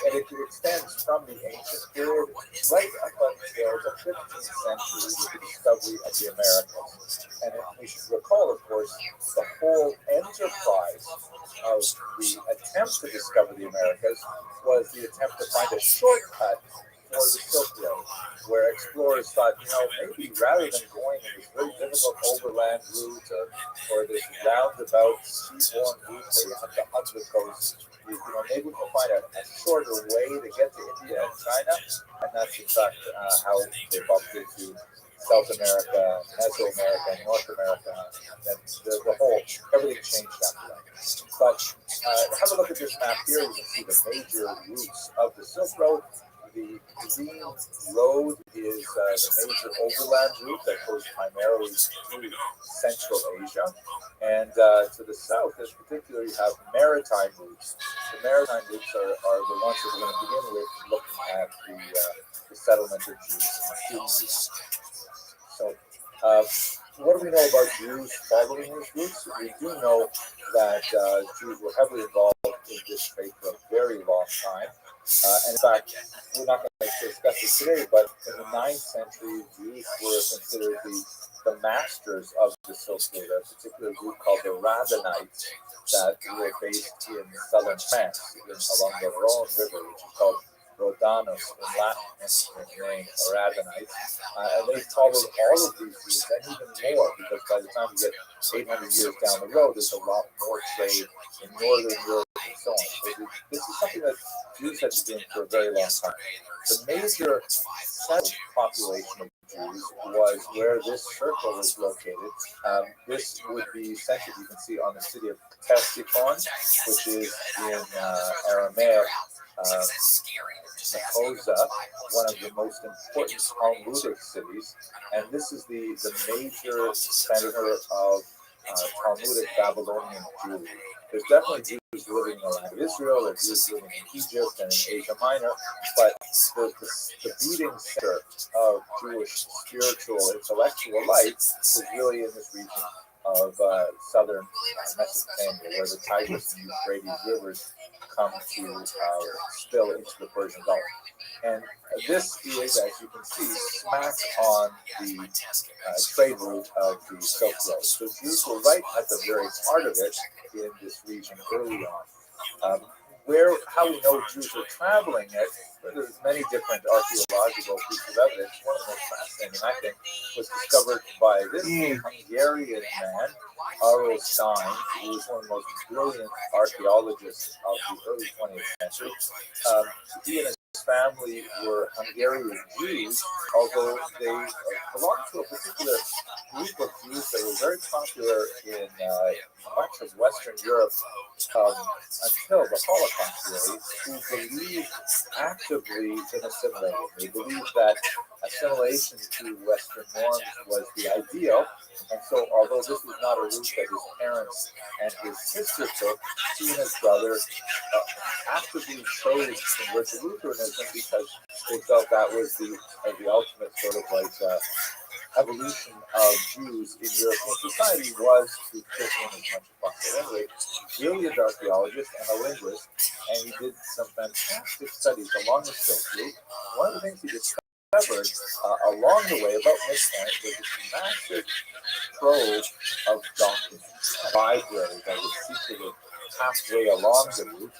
B: And it extends from the ancient period right up until the 15th century with the discovery of the Americas. And we should recall, of course, the whole enterprise of the attempt to discover the Americas was the attempt to find a shortcut for the Silk Road, where explorers thought, maybe rather than going in this very difficult overland route or this roundabout seaborne route where you have to hug the coast, maybe we can find a shorter way to get to India and China, and that's in fact how they bumped into South America, Mesoamerica, and North America, and the whole, everything changed after that. But have a look at this map here. You can see the major routes of the Silk Road. The green road is the major overland route that goes primarily through Central Asia. And to the south, in particular, you have maritime routes. The maritime routes are the ones that we're going to begin with, looking at the settlement of Jews in the Jews. So, what do we know about Jews following these routes? We do know that Jews were heavily involved in this trade for a very long time. And in fact, we're not going to discuss it today, but in the 9th century, Jews were considered the masters of the Silk Road, a particular group called the Rabbinites that were based in southern France, along the Rhone River, which is called Rhodanus in Latin, and name Rabbinites. And they followed all of these routes and even more, because by the time you get 800 years down the road, there's a lot more trade in northern Europe and so on. So this is something that Jews had been doing for a very long time. The major settled population of Jews was where this circle is located. This would be centered, you can see, on the city of Ctesiphon, which is in Aramaic, Nicosia, one of the most important Talmudic cities, and this is the major center of Talmudic Babylonian Jewry. There's definitely Jews living in the land of Israel, there's Jews living in Egypt and in Asia Minor, but the beating center of Jewish spiritual, intellectual life was really in this region of southern Mesopotamia, where the Tigris and Euphrates rivers come to spill into the Persian Gulf. And this is, as you can see, smack on the trade route of the Silk Road. So Jews were right at the very heart of it in this region early on. How we know Jews were traveling it, there's many different archaeological pieces of evidence. One of the most fascinating, I think, was discovered by this Hungarian man, Arlo Stein, who was one of the most brilliant archaeologists of the early 20th century. He and his family were Hungarian Jews, although they belonged to a particular group of Jews that were very popular in much of Western Europe until the Holocaust, really, who believed actively in assimilating. They believed that assimilation to Western norms was the ideal, and so although this was not a route that his parents and his sister took, he and his brother actively chose to convert to Lutheranism because they felt that was the ultimate sort of like evolution of Jews in European society was to fit in as much as possible. Anyway, brilliant archaeologist and a linguist, and he did some fantastic studies along the Silk Route. One of the things he discovered along the way, about midpoint, was this massive trove of documents, a library that was secreted halfway along the route,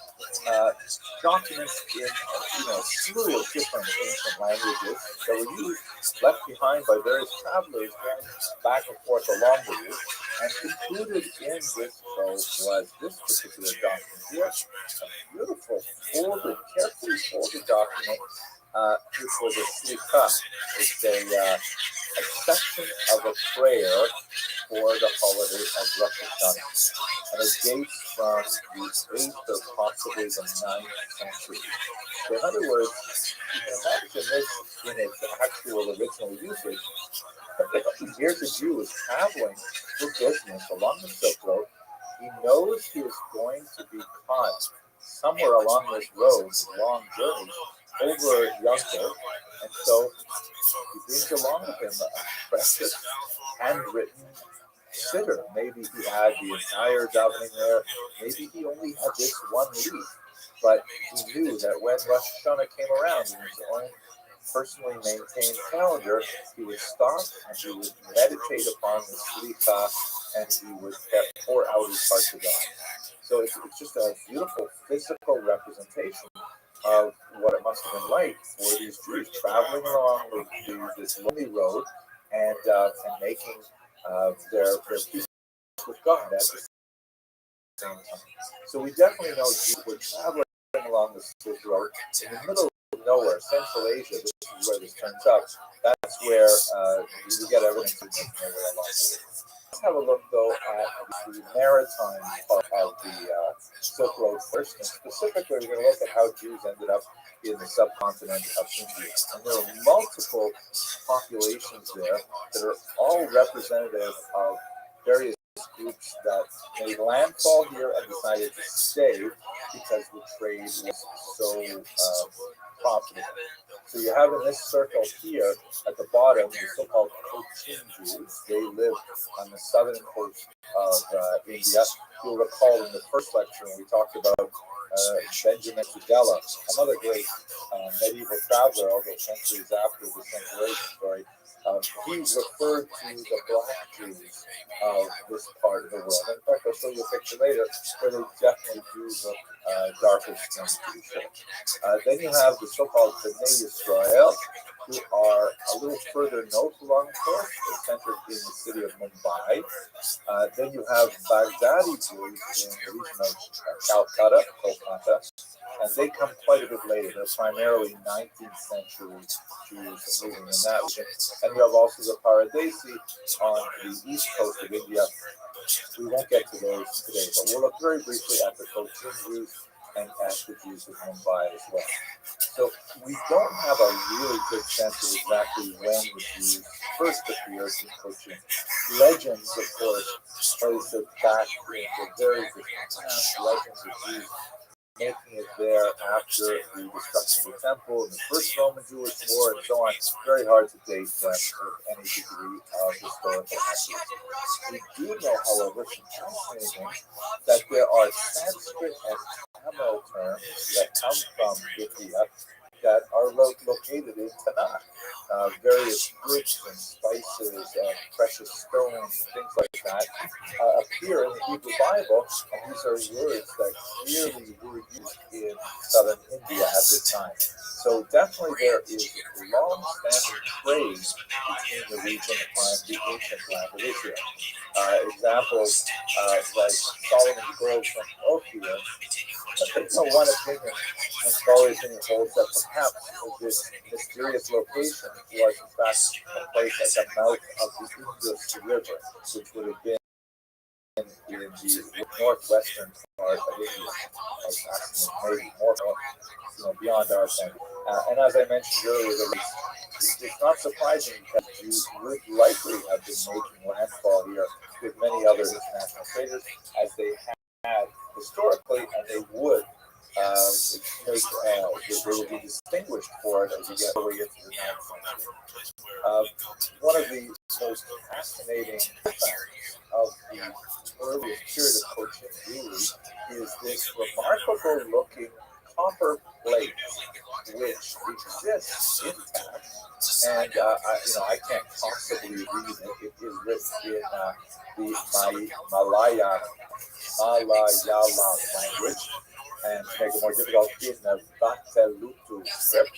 B: documents in a slew of different ancient languages that were used, left behind by various travelers going back and forth along the route. And included in this book was this particular document here, a beautiful, folded, carefully folded document, which was a slicha. It's a section of a prayer for the holiday of Rosh Hashanah. And it dates from the 8th or possibly the 9th century. So in other words, you can imagine this in its actual original usage. Here's a Jew who's traveling for business along the Silk Road. He knows he is going to be caught somewhere along this road, long journey, over Yom Tov, and so he brings along with him a precious handwritten siddur. Maybe he had the entire davening there. Maybe he only had this one leaf. But he knew that when Rosh Hashanah came around in his own personally maintained calendar, he would stop and he would meditate upon the slicha and he would pour out his heart to God. So it's just a beautiful physical representation of what it must have been like for these Jews traveling along this lonely road and making their peace with God at the same time. So we definitely know Jews were traveling along this road in the middle of nowhere, Central Asia. This is where this turns up. That's where we get evidence of making their way along the way. Let's have a look, though, at the maritime part of the Silk Road first, and specifically, we're going to look at how Jews ended up in the subcontinent of India. And there are multiple populations there that are all representative of various groups that made landfall here and decided to stay because the trade was so profitable. So you have in this circle here at the bottom the so-called Cochin Jews. They live on the southern coast of India. You'll recall in the first lecture when we talked about Benjamin Tudela, another great medieval traveler, although centuries after the Central Asian story. He referred to the black Jews of this part of the world. In fact, I'll show you a picture later where they definitely do look darker skinned to be sure. Then you have the so-called Bnei Yisrael, who are a little further north along the coast. They're centered in the city of Mumbai. Then you have Baghdadi Jews in the region of Calcutta, Kolkata, and they come quite a bit later. They're primarily 19th century Jews moving in that region. And you have also the Paradesi on the east coast of India. We won't get to those today, but we'll look very briefly at the Cochin Jews and at the Jews of Mumbai as well. So we don't have a really good sense of exactly when the Jews first appeared in Cochin. Legends, of course, place it back in the very past legends of Jews making it there after the destruction of the temple, the first Roman Jewish war, and so on. It's very hard to date them with any degree of historical accuracy. We do know, however, some fascinating that there are Sanskrit and Tamil terms that come from India that are located in Tanakh. Various fruits and spices, precious stones, things like that appear in the Hebrew Bible, and these are words that clearly were used in southern India at this time. So definitely there is long-standing trade between the region and the ancient land of Israel. Examples like Solomon's Grove from Ophir. There's no one opinion, and scholarly opinion holds that perhaps this mysterious location was in fact a place at the mouth of the Indus River, which would have been in the northwestern part of India, maybe more beyond our country. And as I mentioned earlier, it's not surprising because Jews would likely have been making landfall here with many other international traders, as they had historically, and they would they would be distinguished for it as you get all the way into the 9th century. One of the most fascinating facts of the earliest period of Cochin jewelry is this remarkable looking copper plate which exists intact, and I can't possibly read it. It is written in the Malayalam language, and to make it more difficult, in the Batelutu script.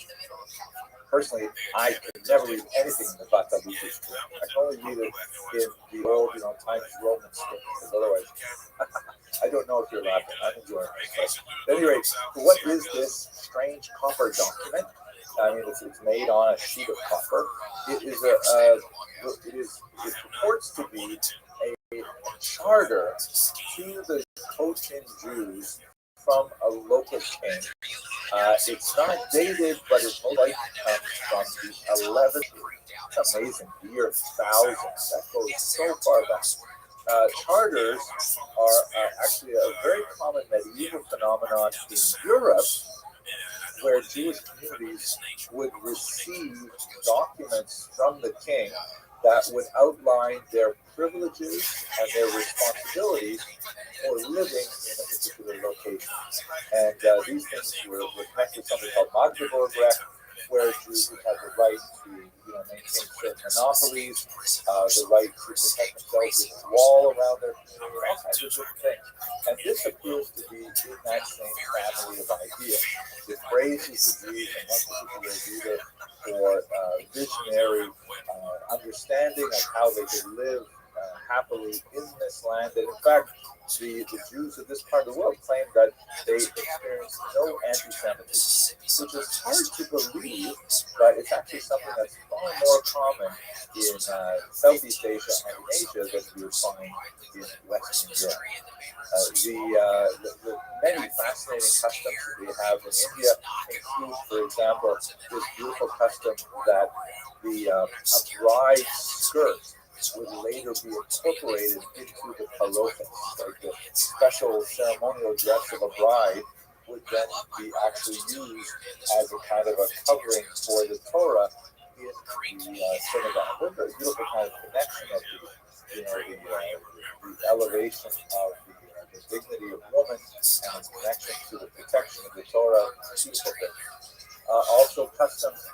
B: personally, I can never read anything in the Bata Lucis. I can only read it in the old, Times Roman script, because otherwise, I don't know if you're laughing. I'm enjoying it. But at any rate, what is this strange copper document? I mean, it's made on a sheet of copper. It purports to be a charter to the Cochin Jews from a local king. It's not dated, but it most likely comes from the 11th, it's amazing, year 1000. That goes so far back. Charters are actually a very common medieval phenomenon in Europe, where Jewish communities would receive documents from the king that would outline their privileges and their responsibilities for living in a particular location. And these things were connected to something called Magdeburg Recht, where Jews would have the right to maintain certain monopolies, the right to protect themselves with a wall around their community, all kinds of different things. And this appears to be in that same family of ideas. It praises the Jews in one particular leader for visionary understanding of how they could live happily in this land. And in fact, the Jews of this part of the world claim that they experienced no anti-Semitism, which is hard to believe, but it's actually something that's far more common in Southeast Asia and Asia than you would find in Western Europe. The many fascinating customs that we have in India include, for example, this beautiful custom that a bride's skirt would later be incorporated into the parochas. Like the special ceremonial dress of a bride would then be actually used as a kind of a covering for the Torah in the synagogue. A very beautiful kind of connection of the elevation of the dignity of woman and its connection to the protection of the Torah. Beautiful thing. Also, customs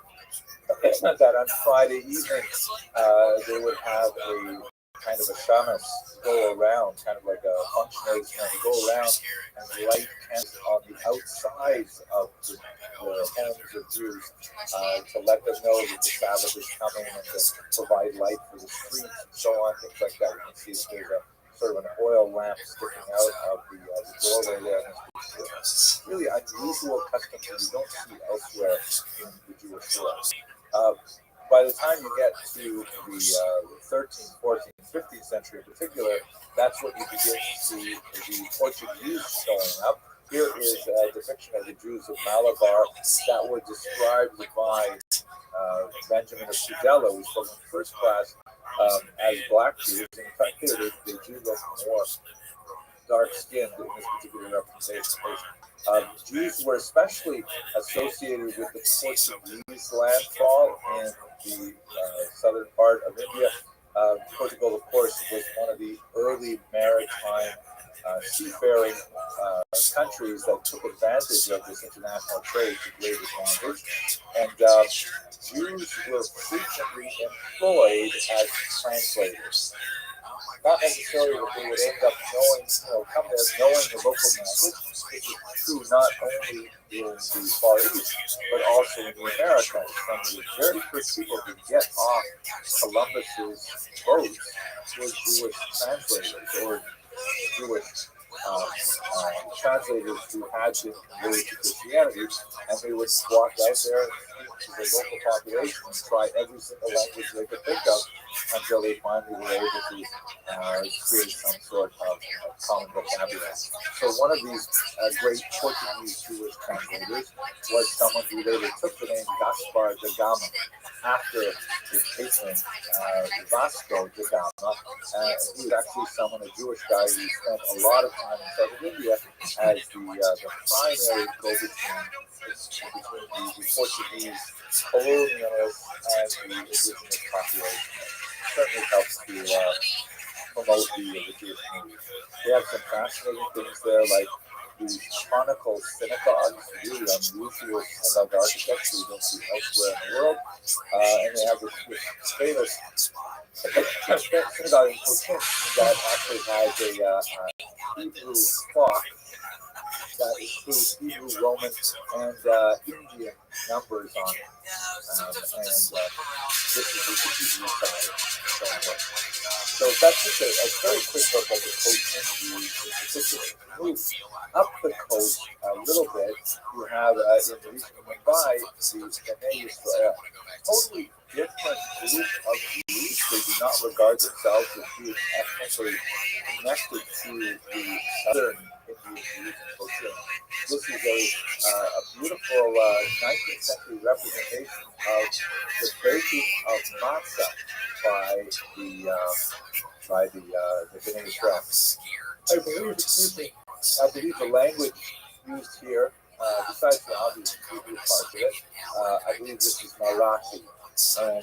B: that on Friday evening they would have a kind of a shamus go around, kind of like a functionary kind of go around and light candles on the outsides of the homes of Jews to let them know that the Sabbath is coming and to provide light for the streets and so on, things like that. You can see that there's a sort of an oil lamp sticking out of the doorway there. Really unusual customs that you don't see elsewhere in the Jewish world. By the time you get to the 13th, 14th, 15th century in particular, that's when you begin to see the Portuguese showing up. Here is a depiction of the Jews of Malabar that were described by Benjamin of Tudela, who spoke in first class, as black Jews. In fact, here they do look more dark-skinned in this particular representation. Jews were especially associated with the Portuguese landfall in the southern part of India. Portugal, of course, was one of the early maritime seafaring countries that took advantage of this international trade to great advantage. And Jews were frequently employed as translators. Not necessarily that they would end up knowing, come there knowing the local language, which is true not only in the Far East, but also in the Americas. Some of the very first people to get off Columbus's boats were Jewish translators or Jewish translators who had been converted to Christianity, and they would walk out there to the local population and try every single language they could think of until they finally were able to create some sort of common vocabulary. So one of these great Portuguese Jewish translators was someone who later took the name Gaspar da Gama after his patron Vasco da Gama. He was actually a Jewish guy who spent a lot of time in southern India as the primary go-between between the Portuguese colonialists and the indigenous population. Certainly helps to promote the Jewish community. They have some fascinating things there, like these conical synagogues, really unusual synagogue architecture you don't see elsewhere in the world. And they have this famous synagogue in Cochin that actually has a Hebrew clock
A: that includes Hebrew, Roman, and Indian numbers on it. And this is the Hebrew side. So that's just a very quick look at the Cochin Jews in particular. Move up the coast a little bit, you have in the region of Mumbai, the Bnei Israel. Totally different group of Jews. They do not regard themselves as being ethnically connected to the southern Indian Jews in Cochin. This is a beautiful 19th century representation of the baking of matzah by the Bnei Israel. I believe the language used here, besides the obvious Hebrew part of it, I believe this is Marathi. And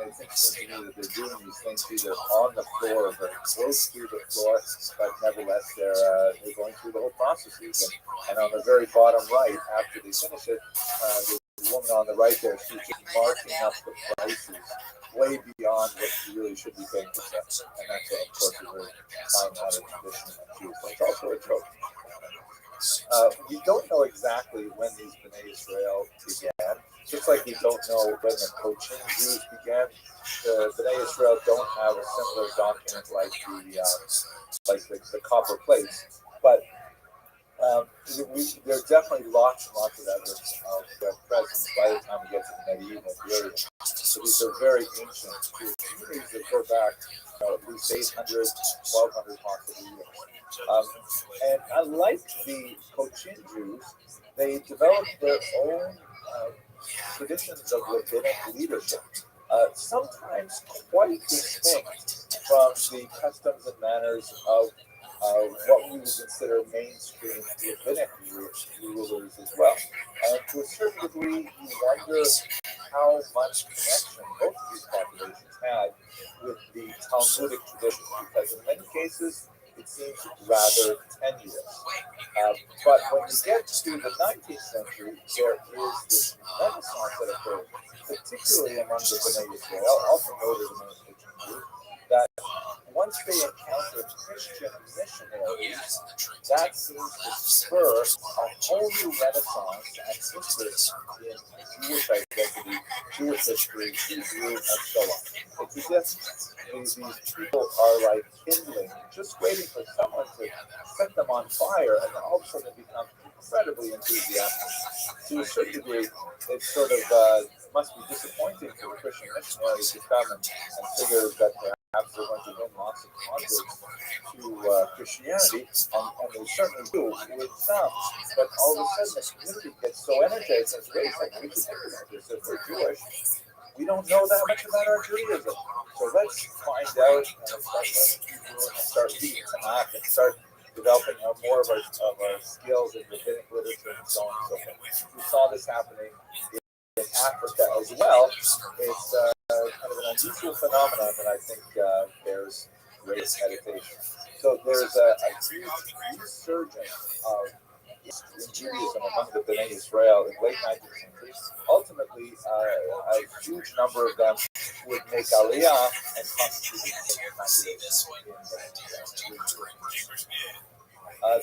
A: it's interesting to me that they're doing these things either on the floor or very close to the floor, but nevertheless they're going through the whole processes. And on the very bottom right, after they finish it, the woman on the right there, she's just marking up the prices way beyond what you really should be paying for stuff. And that's, of course, a very time-honored tradition of Jews. But it's also a trope. We don't know exactly when these Bnei Israel began. Just like we don't know when the Cochin Jews began, the Bnei Israel don't have a similar document like the copper plates. But there are definitely lots and lots of evidence of their presence by the time we get to the medieval period. So these are very ancient communities that go back at least 800, 1200 possibly years. And unlike the Cochin Jews, they developed their own traditions of rabbinic leadership, sometimes quite distinct from the customs and manners of what we would consider mainstream rabbinic rulers as well. And to a certain degree, you wonder how much connection both of these populations had with the Talmudic tradition, because in many cases, it seems rather tenuous. But when you get to the 19th century, there is this renaissance that occurred, particularly among the Bnei Israel, also noted among the Jews, that once they encountered Christian missionaries, that seems to spur a whole new renaissance and interest in Jewish identity, Jewish history, Hebrew, and so on. It's as if these people are like kindling, just waiting for someone to set them on fire, and then all of a sudden become incredibly enthusiastic. To a certain degree, it sort of must be disappointing for the Christian missionaries to come and figure that perhaps they're going to win lots of converts to Christianity, and they certainly do with some. But all of a sudden, the community gets so energized and says, wait a second, we should think about this. If we're Jewish, we don't know that much about our Judaism. So let's find out and start learning Hebrew and start reading Tanakh and start developing more of our skills in rabbinic literature and so on and so forth. We saw this happening in Africa as well. It's kind of an unusual phenomenon that I think bears great meditation. So there's a huge resurgence of Judaism among the Bnei Israel in late 19th century. Ultimately, a huge number of them would make Aliyah and constitute a congregation in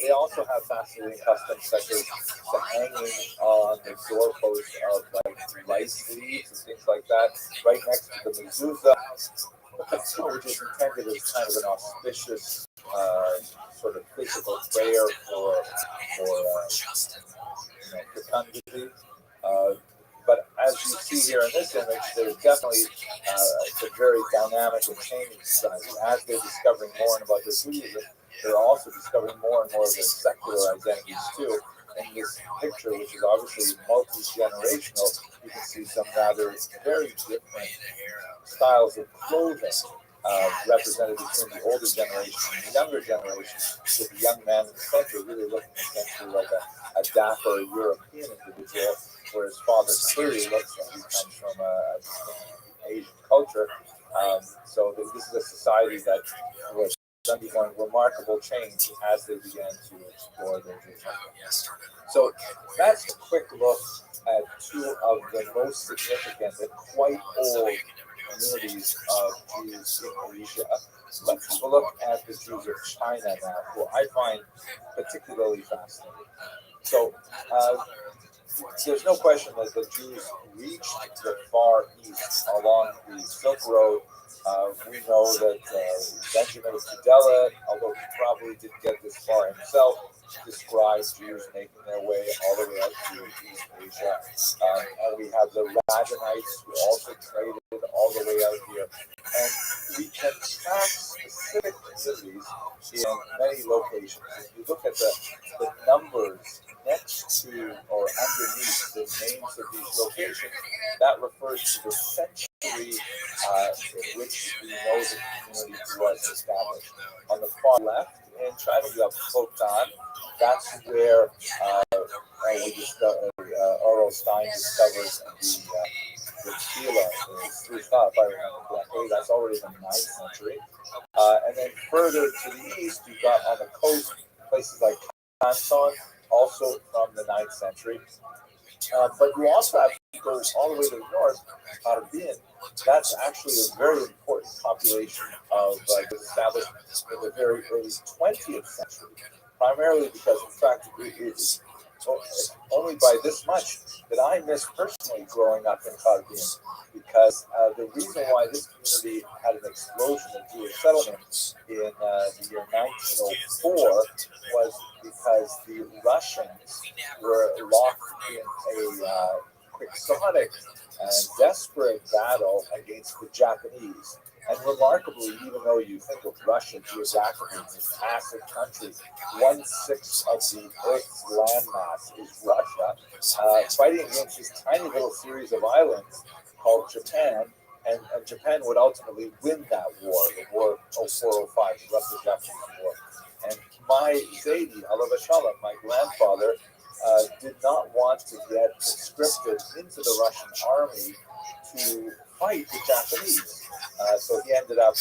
A: they also have fascinating customs such as the hanging on the doorpost of like rice leaves and things like that, right next to the mezuzah, which is intended as kind of an auspicious sort of physical prayer for fecundity. But as you see here in this image, there's definitely a very dynamic and changing society. As they're discovering more about their Judaism, they're also discovering more and more of their secular identities too. In this picture, which is obviously multi-generational, you can see some rather very different styles of clothing represented between the older generation and the younger generation, with the young man in the center really looking essentially like a dapper European individual, whereas father clearly looks like he comes from an Asian culture. So this is a society that was undergoing remarkable change as they began to explore their Judaism. So that's a quick look at two of the most significant and quite old
B: communities of Jews in Asia. Let's have a look at the Jews of China now, who I find particularly fascinating. So, there's no question that the Jews reached the Far East along the Silk Road. We know that Benjamin of Tudela, although he probably didn't get this far himself, describes Jews making their way all the way out to East Asia. And we have the Radhanites who also traded all the way out here. And we can track specific communities in many locations. If you look at the numbers next to or underneath the names of these locations, that refers to the century in which we know the community was established. On the far left in China, you have Khotan. That's where Oral Stein discovers the Stela, the Stela, if I remember correctly. That's already in the 9th century. And then further to the east, you've got on the coast places like Canton, also from the 9th century. But you also have to go all the way to the north, Harbin. That's actually a very important population of established in the very early 20th century, primarily because, in fact, it's only by this much that I miss personally growing up in Harbin, because the reason why this community had an explosion of Jewish settlement in the year 1904 was because the Russians were locked in a quixotic and desperate battle against the Japanese. And remarkably, even though you think of Russia geographically as a massive country, 1/6 of the Earth's landmass is Russia, fighting against this tiny little series of islands called Japan. And Japan would ultimately win that war, the War of 0405, the Russo-Japanese War. And my Zaidi, Alav Shalom, my grandfather, did not want to get conscripted into the Russian army to fight the Japanese. So he ended up,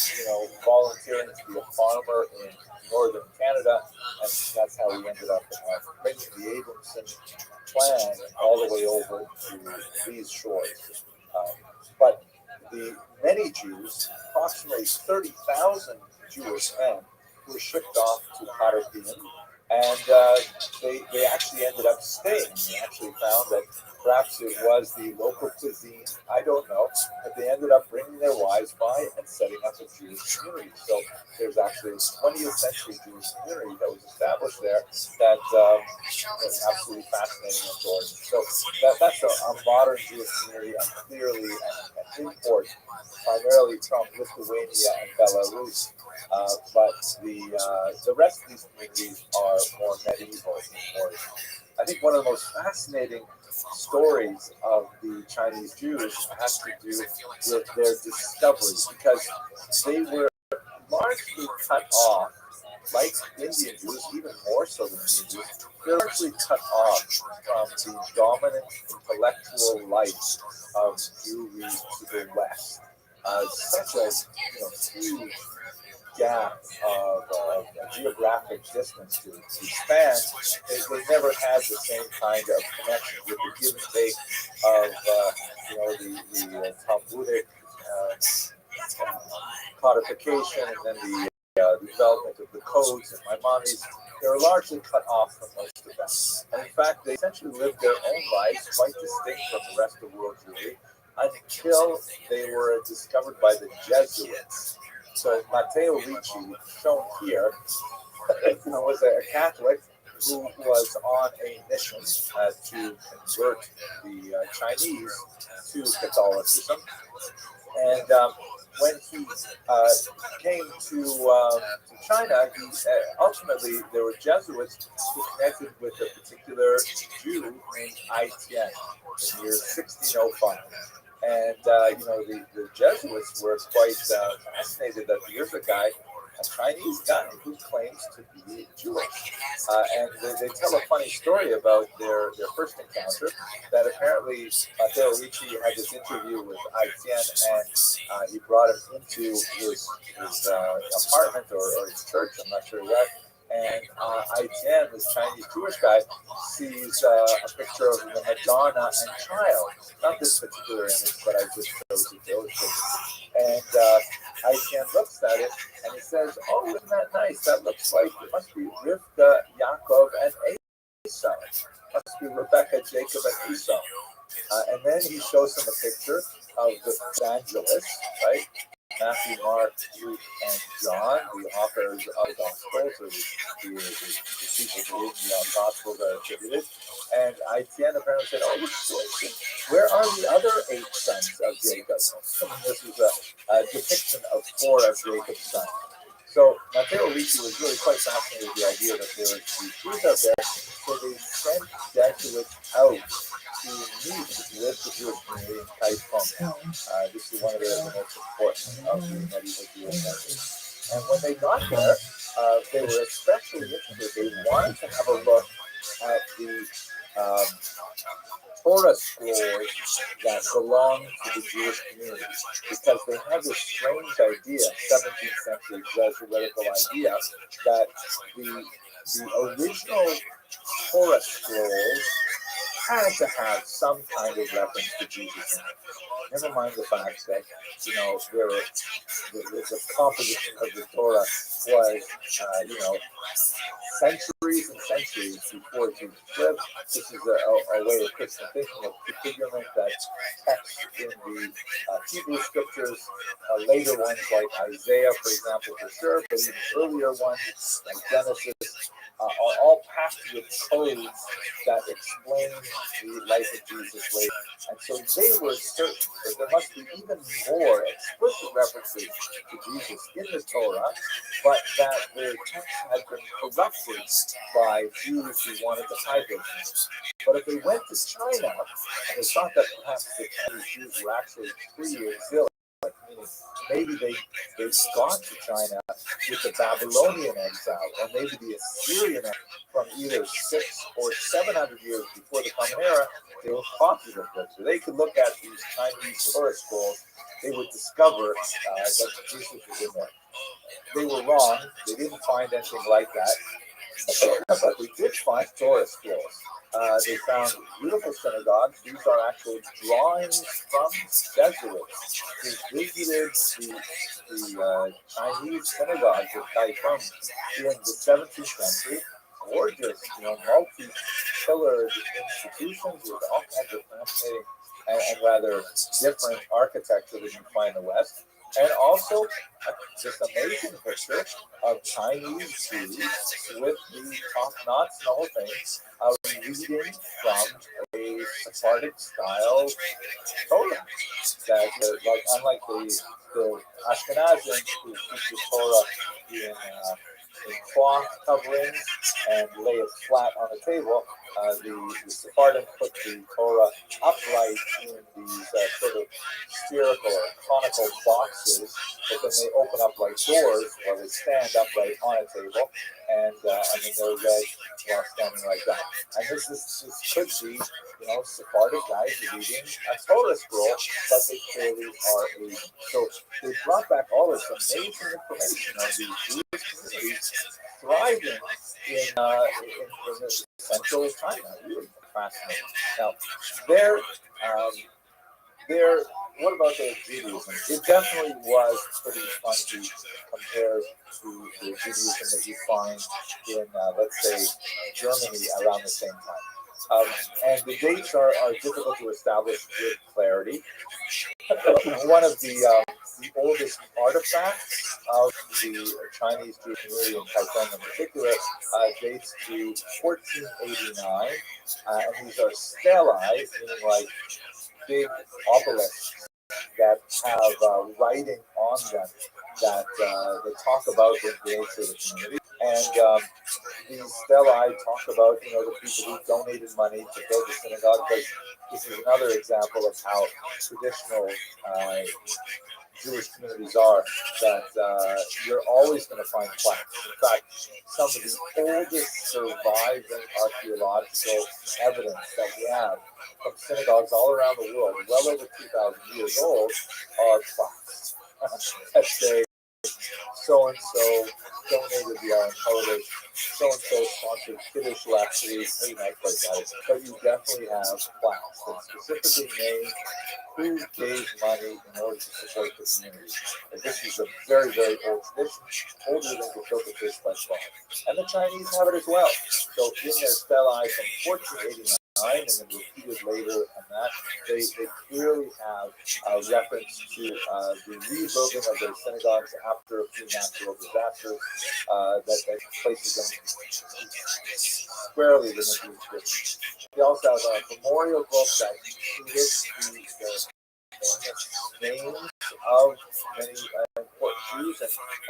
B: volunteering to be a farmer in northern Canada, and that's how he ended up bringing the Abramson clan all the way over to these shores. But the many Jews, approximately 30,000 Jewish men, were shipped off to Harbin, and they actually ended up staying. They actually found that perhaps it was the local cuisine, I don't know, but they ended up bringing their wives by and setting up a Jewish community. So there's actually a 20th century Jewish community that was established there that is absolutely fascinating and gorgeous. So that's a modern Jewish community, and clearly an import primarily from Lithuania and Belarus. But the rest of these communities are more medieval. I think one of the most fascinating stories of the Chinese Jews has to do with their discovery, because they were largely cut off, like Indian Jews, even more so than Indian Jews. They're largely cut off from the dominant intellectual life of Jewry to the west. Such a huge gap of geographic distance to span, they never had the same kind of connection with the give and take of the Talmudic codification, and then the development of the codes and Maimonides. They were largely cut off from most of them. And in fact, they essentially lived their own lives quite distinct from the rest of world Jewry until they were discovered by the Jesuits. So Matteo Ricci, shown here, was a Catholic who was on a mission to convert the Chinese to Catholicism. And when he came to China, ultimately there were Jesuits who connected with a particular Jew named Ai Tian in the year 1605. And, the Jesuits were quite fascinated that here's a guy, a Chinese guy, who claims to be Jewish. And they tell a funny story about their first encounter, that apparently Matteo Ricci had this interview with Ai Tian, and he brought him into his apartment or his church, I'm not sure yet.
A: And Etienne, this Chinese Jewish guy, sees a picture of the Madonna and child. Not this particular image, but I just chose it to illustrate. And Etienne looks at it and he says, "Oh, isn't that nice? That looks like it must be Rivka, Yaakov, and Esau. Must be Rebecca, Jacob, and Esau." And then he shows him a picture of the evangelists, right? Matthew, Mark, Luke, and John, the authors of the Gospels, or the people who wrote the Gospels are attributed. And Etienne apparently said, "Oh, where are the other 8 sons of Jacob?" This is a depiction of 4 of Jacob's sons. So Matteo Ricci was really quite fascinated with the idea that there was these Jews out there, so they sent Jesuits out to meet with the Jewish community in California. This is one of the most important of the medieval Jewish centers. And when they got there, they were especially interested. They wanted to have a look at the Torah scrolls that belong to the Jewish community, because they had this strange idea, 17th century Jesuitical idea, that the original Torah scrolls had to have some kind of reference to Jesus in it. Never mind the fact that, the composition of the Torah was, centuries and centuries before Jesus lived. This is a way of Christian thinking of prefigurement, that text in the Hebrew scriptures, later ones like Isaiah, for example, for sure, but even earlier ones like Genesis, are all packed with codes that explain the life of Jesus later. And so they were certain that there must be even more explicit references to Jesus in the Torah, but that their text had been corrupted by Jews who wanted to hide those things. But if they went to China, and they thought that perhaps the Chinese Jews were actually pre-exilic, meaning maybe they got to China with the Babylonian exile, or maybe the Assyrian exile from either 600 or 700 years before the Common Era, they were copies of books. So they could look at these Chinese Torah scrolls, they would discover that Jesus was in there. They were wrong. They didn't find anything like that. But they did find Torah scrolls. They found beautiful synagogues. These are actual drawings from Jesuits who visited the Chinese synagogues of Kaifeng in the 17th century. Gorgeous, multi-pillared institutions with all kinds of fascinating and rather different architecture that you find in the West. And also this amazing picture of Chinese Jews with the top knots and the whole thing, reading from a Sephardic style Torah. That, unlike the Ashkenazim who keep the Torah in cloth coverings and lay it flat on the table, the Sephardim put the Torah upright in these sort of spherical or conical boxes, but then they open up like doors, or they stand upright on a table, and then they're read while standing like that. And this could be, Sephardic guys reading a Torah scroll, but they clearly are reading. So they brought back all this amazing information of these Jewish communities thriving in the central China. Really fascinating. Now, what about the Judaism? It definitely was pretty fun to compare to the Judaism that you find in, let's say, Germany around the same time. And the dates are difficult to establish with clarity. One of the oldest artifacts of the Chinese Jewish community in Kaifeng in particular dates to 1489, and these are stelae, meaning like big obelisks that have writing on them that talk about the nature of the community. And these stelae talk about, the people who donated money to build the synagogue. But this is another example of how traditional Jewish communities are, that you're always going to find plaques. In fact, some of the oldest surviving archaeological evidence that we have from synagogues all around the world, well over 2,000 years old, are plaques that say so and so donated the Iron Holiday, so and so sponsored Kiddush last week, maybe not quite that, but you definitely have plaques that specifically name who gave money in order to support the community. And this is a very, very old tradition, older than the Gefilte fish festival. And the Chinese have it as well. So in their stelae from 1489, and then repeated later on that, they clearly have a reference to the rebuilding of their synagogues after a few natural disasters that places them squarely within the tradition. We also have a memorial book that includes the names of many important Jews,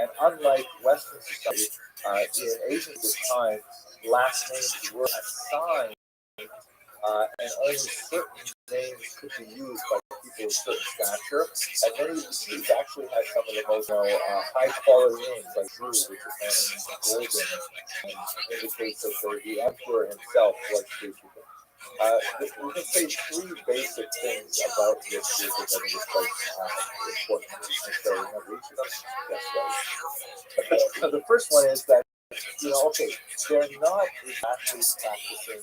A: and unlike Western society, in Asian time, last names were assigned, and only certain names could be used by people of certain stature. And many of the Jews actually had some of the most high quality names, like Drew, which is golden, and indicates that the emperor himself was Jewish. We can say three basic things about this group that I think is quite important to remember each of them. Yes, right. The first one is that, okay, they're not exactly practicing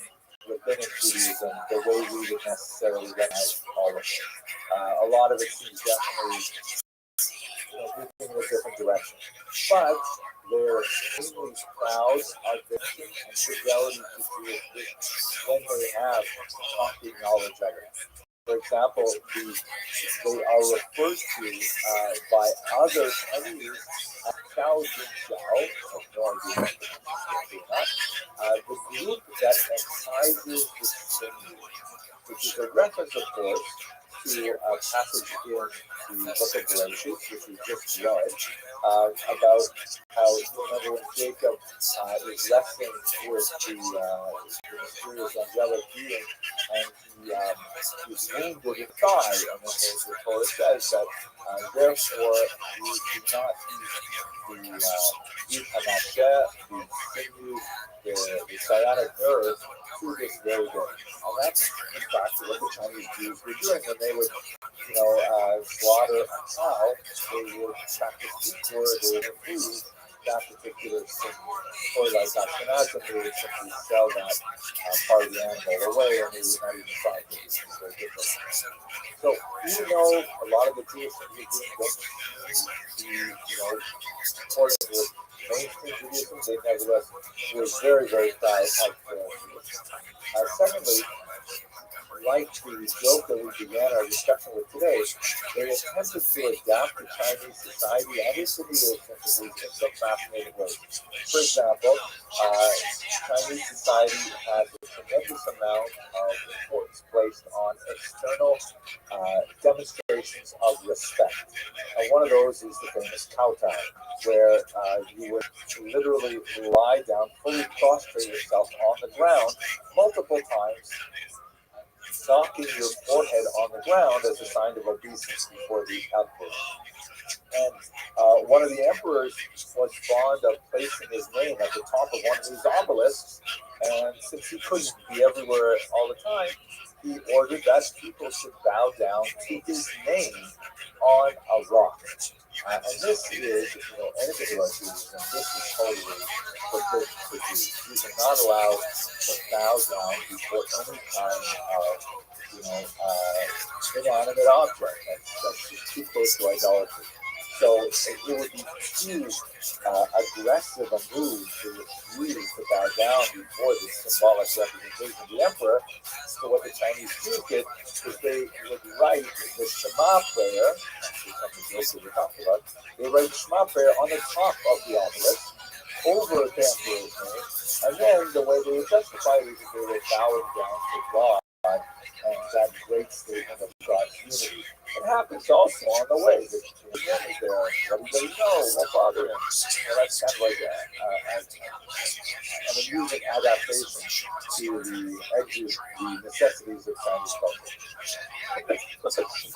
A: rabbinic Judaism the way we would necessarily recognize all of it. A lot of it seems definitely moving in a different direction. But they're extremely proud of their and fidelity to Jewish when they have concrete knowledge of it. For example, they are referred to by other Chinese as Xiao Jin Xiao, no idea the group that excises the Trinity, which is a reference, of course, to a passage in the book of Galatians, which we just read, about how, remember when Jacob is wrestling with the mysterious angelic being, and he's wounded in the thigh, and then the Torah says that, therefore, you do not eat the Hamashe, the sinews, the sciatic nerve, to this very day. And that's, in fact, what the Chinese Jews were doing when they would, slaughter a cow. They would practice equal, they would remove that particular sinew. Or like Ashkenazim, they would simply sell that part of the animal away, and they would not even try to use it. So even though a lot of the Jewish things are doing don't according to mainstream Judaism, they nevertheless were very, very proud of their Judaism. Secondly, like the joke that we began our discussion with today, they attempted to adapt to Chinese society and its idiosyncrasies in some fascinating ways. For example, Chinese society has a tremendous amount of importance placed on external demonstrations of respect. And one of those is the famous kowtow, where you would literally lie down, fully prostrate yourself on the ground multiple times, knocking your forehead on the ground as a sign of obeisance before the emperor. And one of the emperors was fond of placing his name at the top of one of these obelisks, and since he couldn't be everywhere all the time, he ordered that people should bow down to his name on a rock. And this is, anything about Judaism, this is totally forbidden for Jews. Jews are not allowed to bow down before any kind of, inanimate object. That's just too close to idolatry. So it would be too aggressive a move to refuse to bow down before this symbolic representation of the emperor. So what the Chinese Jews did is they would write the Shema prayer, actually something else that we're talking about, they write the Shema prayer on the top of the obelisk over the emperor's name, and then the way they would justify it is that they were bowing down to God and that great statement of God's unity. It happens also on the way. The name is there. Everybody knows. Won't bother him. That's kind of like an amusing adaptation to the necessities of Chinese culture.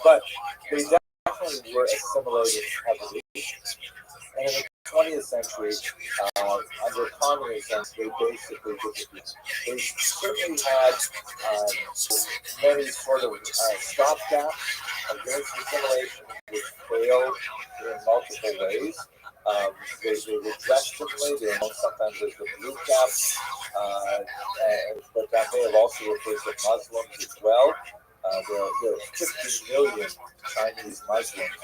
A: But they definitely were assimilated heavily. And in the 20th century, under communism, they basically disappeared. They certainly had many sort of stopgaps against assimilation, which failed in multiple ways.
B: They were dressed differently. They were known sometimes as the blue caps, but that may have also referred to Muslims as well. There are 50 million Chinese Muslims,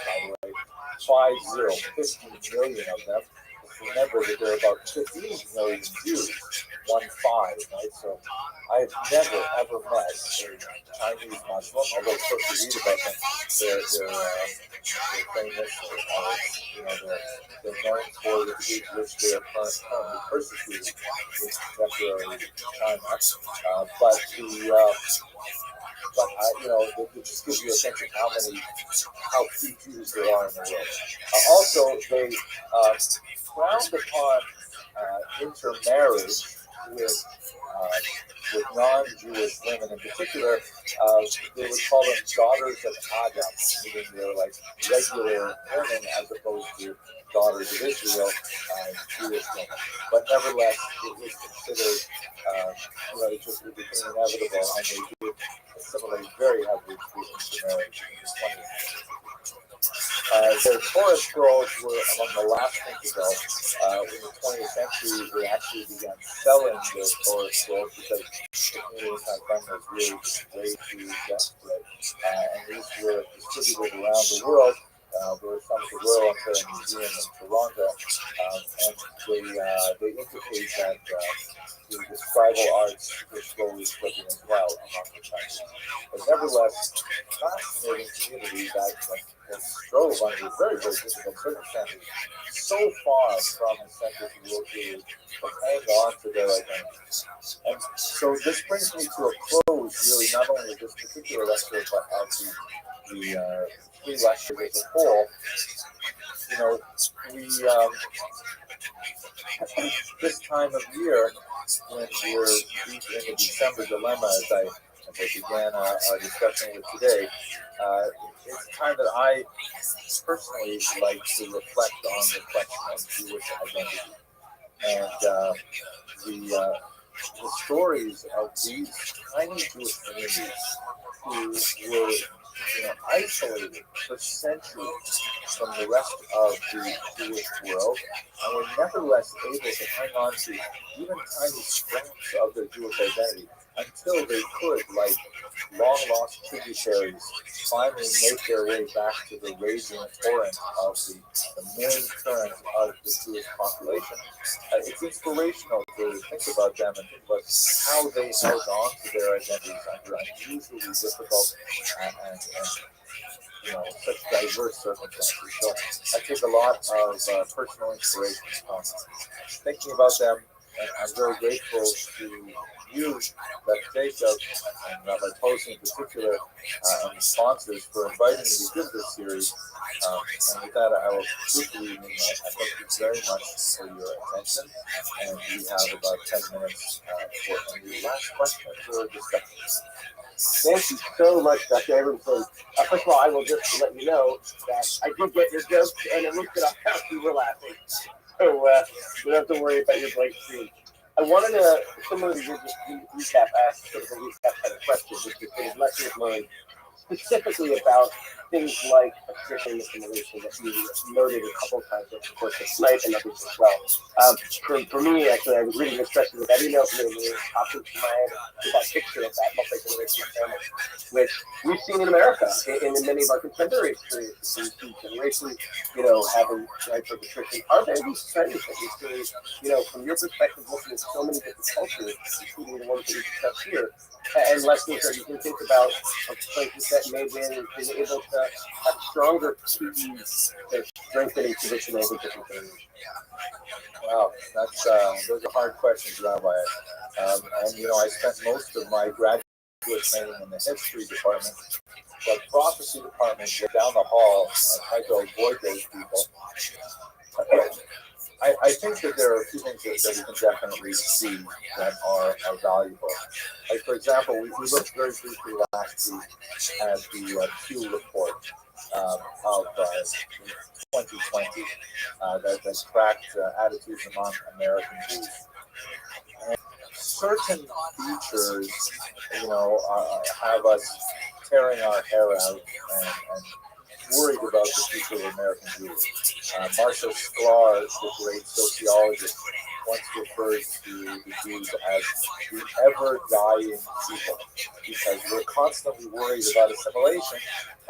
B: by the way, 50 million of them. Remember that there are about 15 million Jews, 1-5, right? So I have never ever met a Chinese Muslim, although of course you read about them, they're famous, they're known for the degree to which they are currently persecuted in contemporary China. It just gives you a sense of how few Jews there are in the world. Also, they frowned upon intermarriage with non-Jewish women. In particular, they would call them daughters of Adam, meaning they're like regular women as opposed to daughters of Israel, Jewish women. But nevertheless, it was considered, it became inevitable, and they did assimilate very heavily to intermarriage in the 20th century. The Torah scrolls were among the last things to go. In the 20th century, they actually began selling the Torah scrolls because the community back then was really way too desperate. And these were distributed around the world. There were some at the Royal Ontario Museum in Toronto, and they indicate that the scribal arts were slowly slipping as well among the Chinese. But nevertheless, fascinating community that strove under very, very difficult circumstances, so far from the center of the world period, but hang on to their identity. And so this brings me to a close, really, not only of this particular lecture, but of the three lectures as a whole. This time of year, when we're deep in the December dilemma, as I began our discussion with today, it's a time that I personally like to reflect on the question of Jewish identity. And the stories of these tiny Jewish communities who were isolated for centuries from the rest of the Jewish world, and were nevertheless able to hang on to even tiny scraps of their Jewish identity until they could, like long-lost tributaries, finally make their way back to the raging torrent of the main current of the Jewish population. It's inspirational to think about them and think about how they held on to their identities under unusually difficult and such diverse circumstances. So I take a lot of personal inspiration from thinking about them, and I'm very grateful to you, Rabbi Jacob, and Rabbi Posey in particular, and the sponsors for inviting me to give this series. And with that, I will quickly I thank you very much for your attention, and we have about 10 minutes for any last questions or discussions.
D: Thank you so much, Dr. Abramson. First of all, I will just let you know that I did get your joke, and it looked at how you were laughing. So you don't have to worry about your blank screen. I wanted to similarly just recap, ask sort of a recap kind of question, just to sort of lessons learned specifically about things like attrition assimilation that you noted a couple of times over the course of tonight and others as well. For me, actually, I was reading this question with that email from me, and it popped into my head with that picture of that multi-generational family, which we've seen in America and in many of our contemporary experiences in generations, having types of attrition. Are there these trends that you see, from your perspective, looking at so many different cultures, including the ones that we discussed here, and lessons that you can think about of places that may have been able to have stronger keys to strengthening tradition over different things?
B: Wow, those are hard questions, Rabbi. And I spent most of my graduate training in the history department. The prophecy department went down the hall and tried to avoid those people. I think that there are a few things that we can definitely see that are valuable. Like, for example, we looked very briefly last week at the Pew report of 2020 that tracked attitudes among American Jews. And certain features, have us tearing our hair out and worried about the future of American Jews. Marshall Sklar, the great sociologist, once referred to the Jews as the ever-dying people, because we're constantly worried about assimilation,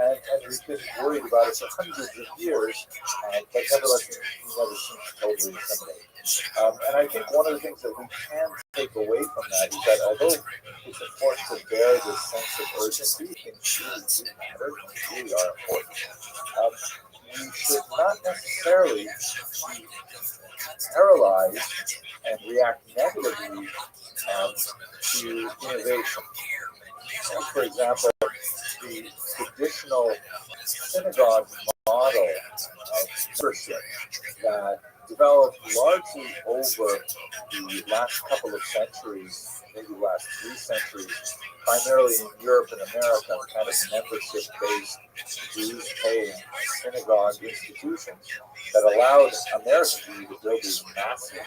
B: and we've been worried about it for hundreds of years, but nevertheless, we never seem to totally assimilate. And I think one of the things that we can take away from that is that although it's important to bear this sense of urgency, things really do matter, and really are important, we should not necessarily be paralyzed and react negatively to innovation. So, for example, the traditional synagogue model of membership that developed largely over the last couple of centuries, maybe the last 3 centuries, primarily in Europe and America, kind of membership-based Jews paying synagogue institutions that allowed American Jews to build these massive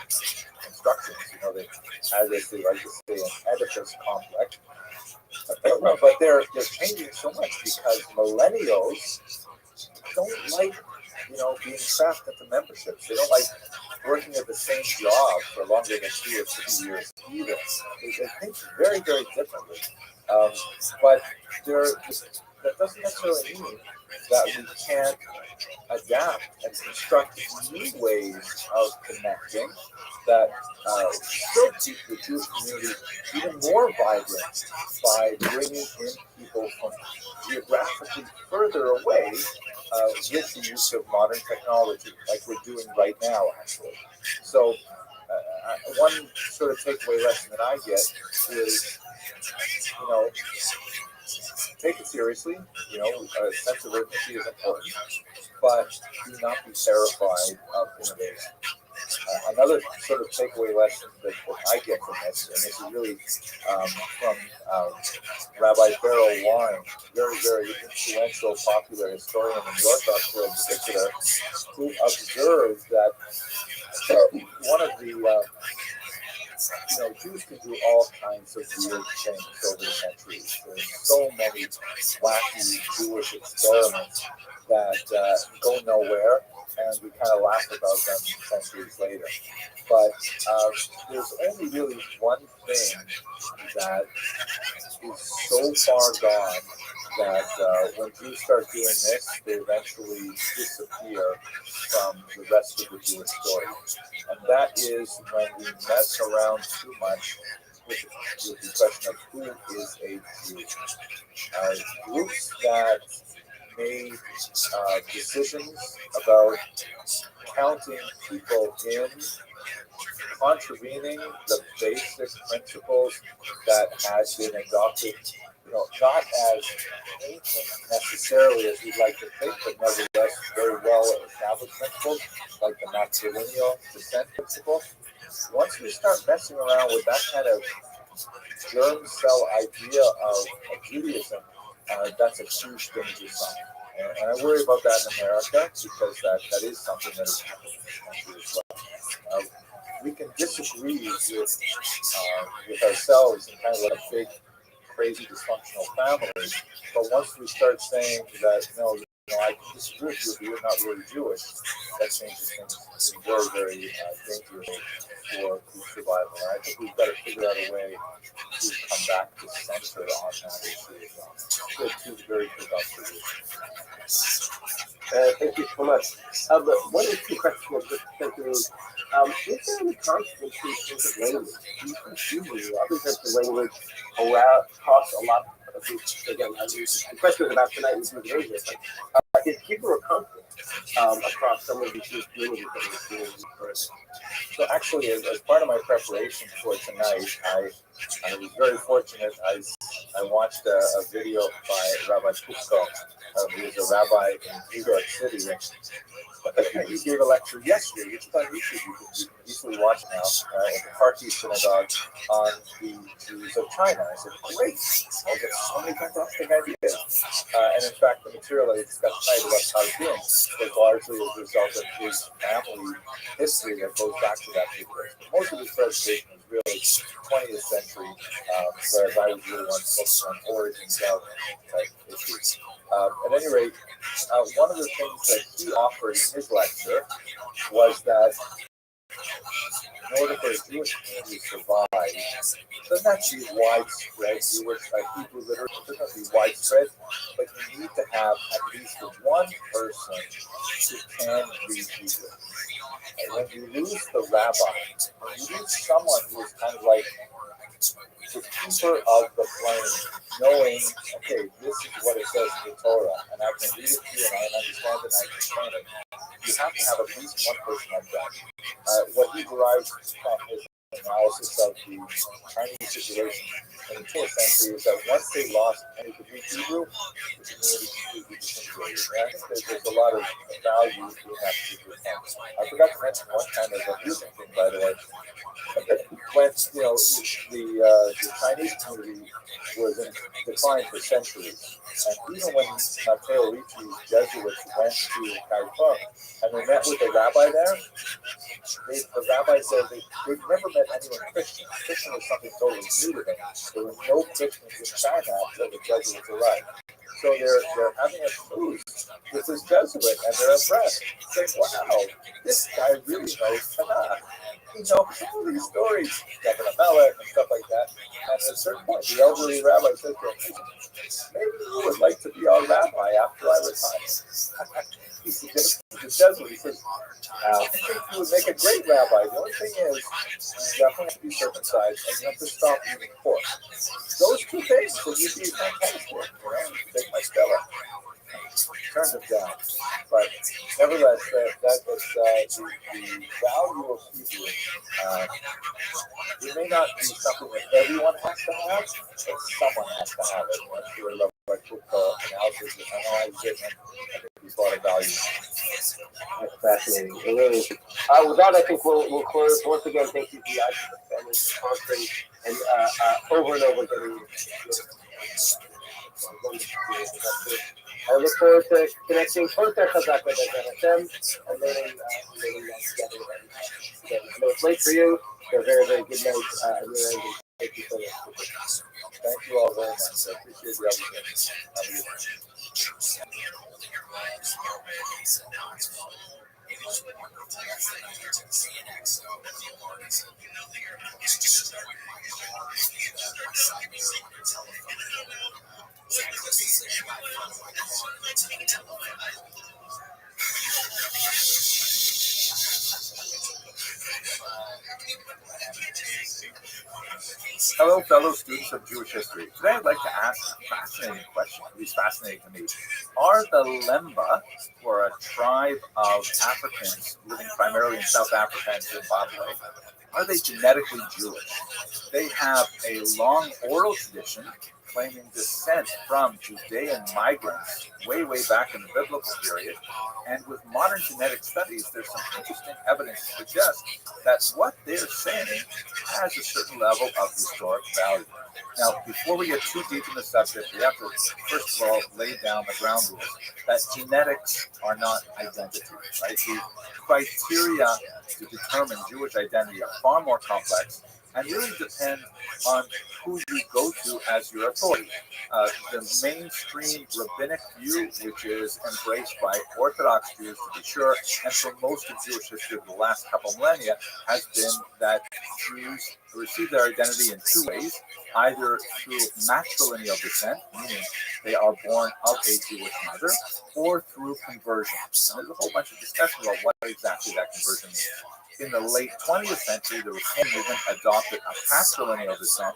B: constructions. They had, as they like to say, an edifice complex. But they're changing so much because millennials don't like, being trapped into memberships. They don't like working at the same job for longer than 2 or 3 years either. They think very, very differently. But that doesn't necessarily mean that we can't adapt and construct new ways of connecting that still keep the Jewish community even more vibrant by bringing in people from geographically further away with the use of modern technology, like we're doing right now, actually. So one sort of takeaway lesson that I get is, take it seriously. A sense of urgency is important, but do not be terrified of innovation. Another sort of takeaway lesson that I get from this, and this is really from Rabbi Beryl Warren, very, very influential, popular historian in the Orthodox world in particular, who observed that one of the Jews can do all kinds of weird things over the centuries. There's so many wacky Jewish experiments that go nowhere, and we kind of laugh about them centuries later. But there's only really one thing that is so far gone that when Jews start doing this, they eventually disappear from the rest of the Jewish story. And that is when we mess around too much with the question of who is a Jew. Groups that made decisions about counting people in, contravening the basic principles that had been adopted, not as ancient necessarily as we'd like to think, but nevertheless very well established principles, like the matrilineal descent principle. Once we start messing around with that kind of germ cell idea of Judaism, that's a huge danger sign. And I worry about that in America because that is something that is happening in this country as well. We can disagree with ourselves and kind of like a big, crazy, dysfunctional family, but once we start saying that, I can disagree with you, but you're not really Jewish, that changes things in very, very dangerous for survival. And I think we've got to figure out a way to come back to center on that issue as well. So two very productive issues.
D: Thank you so much. But one interesting question was just thinking, is there any consequences in language? Obviously, language costs a lot of these. Again, the question was about tonight in Asia. Is Hebrew a conflict across some of these communities that we're seeing first?
B: So actually, as part of my preparation for tonight, I was very fortunate. I watched a video by Rabbi Pusko, who is a rabbi in New York City. He gave a lecture yesterday, which is on YouTube. You can easily watch now at the Parkey Synagogue on the Jews of China. I said, great, I'll get so many fantastic ideas. And in fact, the material I discussed tonight about Targum is largely as a result of his family history that goes back to that period. Most of his presentation is really 20th century, whereas I was really want to focus on origins of type issues. At any rate, one of the things that he offered in his lecture was that in order for a Jewish community to survive, it doesn't have to be widespread Jewish Hebrew literacy, it doesn't have to be widespread, but you need to have at least one person who can read Hebrew. And when you lose the rabbi, when you lose someone who is kind of like the keeper of the flame, knowing, okay, this is what it says in the Torah, and I can read it to you, and I understand it, and I can explain it. You have to have at least one person like that. What he derives from his analysis of the Chinese situation in the 12th century is that once they lost and they could read Hebrew, the community completely disintegrated. And I think there's a lot of value in that particular point. I forgot to mention one kind of amusing thing, by the way. When the Chinese community was in decline for centuries, and even when Matteo Ricci's Jesuits went to California and they met with the rabbi there, the rabbi said they'd never met anyone Christian. Christian was something totally new to them. There were no Christians in China until the Jesuits arrived. So they're having a cruise with this Jesuit, and they're impressed. Saying, "Wow, this guy really knows Tanakh. He knows all these stories, Kevin Amelech and stuff like that." And at a certain point, the elderly rabbi says to him, "Maybe you would like to be our rabbi after I retire." He suggests to the Jesuit, he says, "I think you would make a great rabbi. The only thing is, you definitely have to be circumcised, and you have to stop eating pork. Those two things would be fantastic, take my Stella." Turned it down. But nevertheless, that was the value of Hebrew. It may not be something that everyone has to have, but someone has to have it. That's really love my book analysis and analyze it, and I think there's a lot of value.
D: That's fascinating. It really is. With that, I think we'll close. Once again, thank you, Di, for sponsoring and over and over getting. I look forward to connecting further Chazak with Hashem and learning together. I know it's late for you. So a very, very good night. Thank you so much.
B: Thank you all very much. I appreciate the opportunity. Hello, fellow students of Jewish history. Today I'd like to ask a fascinating question, at least fascinating to me. Are the Lemba, who are a tribe of Africans living primarily in South Africa and Zimbabwe, are they genetically Jewish? They have a long oral tradition claiming descent from Judean migrants way, way back in the biblical period. And with modern genetic studies, there's some interesting evidence to suggest that what they're saying has a certain level of historic value. Now, before we get too deep in the subject, we have to, first of all, lay down the ground rules that genetics are not identity, right? The criteria to determine Jewish identity are far more complex and really depend on who you go to as your authority. The mainstream rabbinic view, which is embraced by Orthodox Jews to be sure, and for most of Jewish history of the last couple millennia, has been that Jews receive their identity in two ways, either through matrilineal descent, meaning they are born of a Jewish mother, or through conversion. And there's a whole bunch of discussion about what exactly that conversion means. In the late 20th century, the Reform movement adopted a patrilineal descent,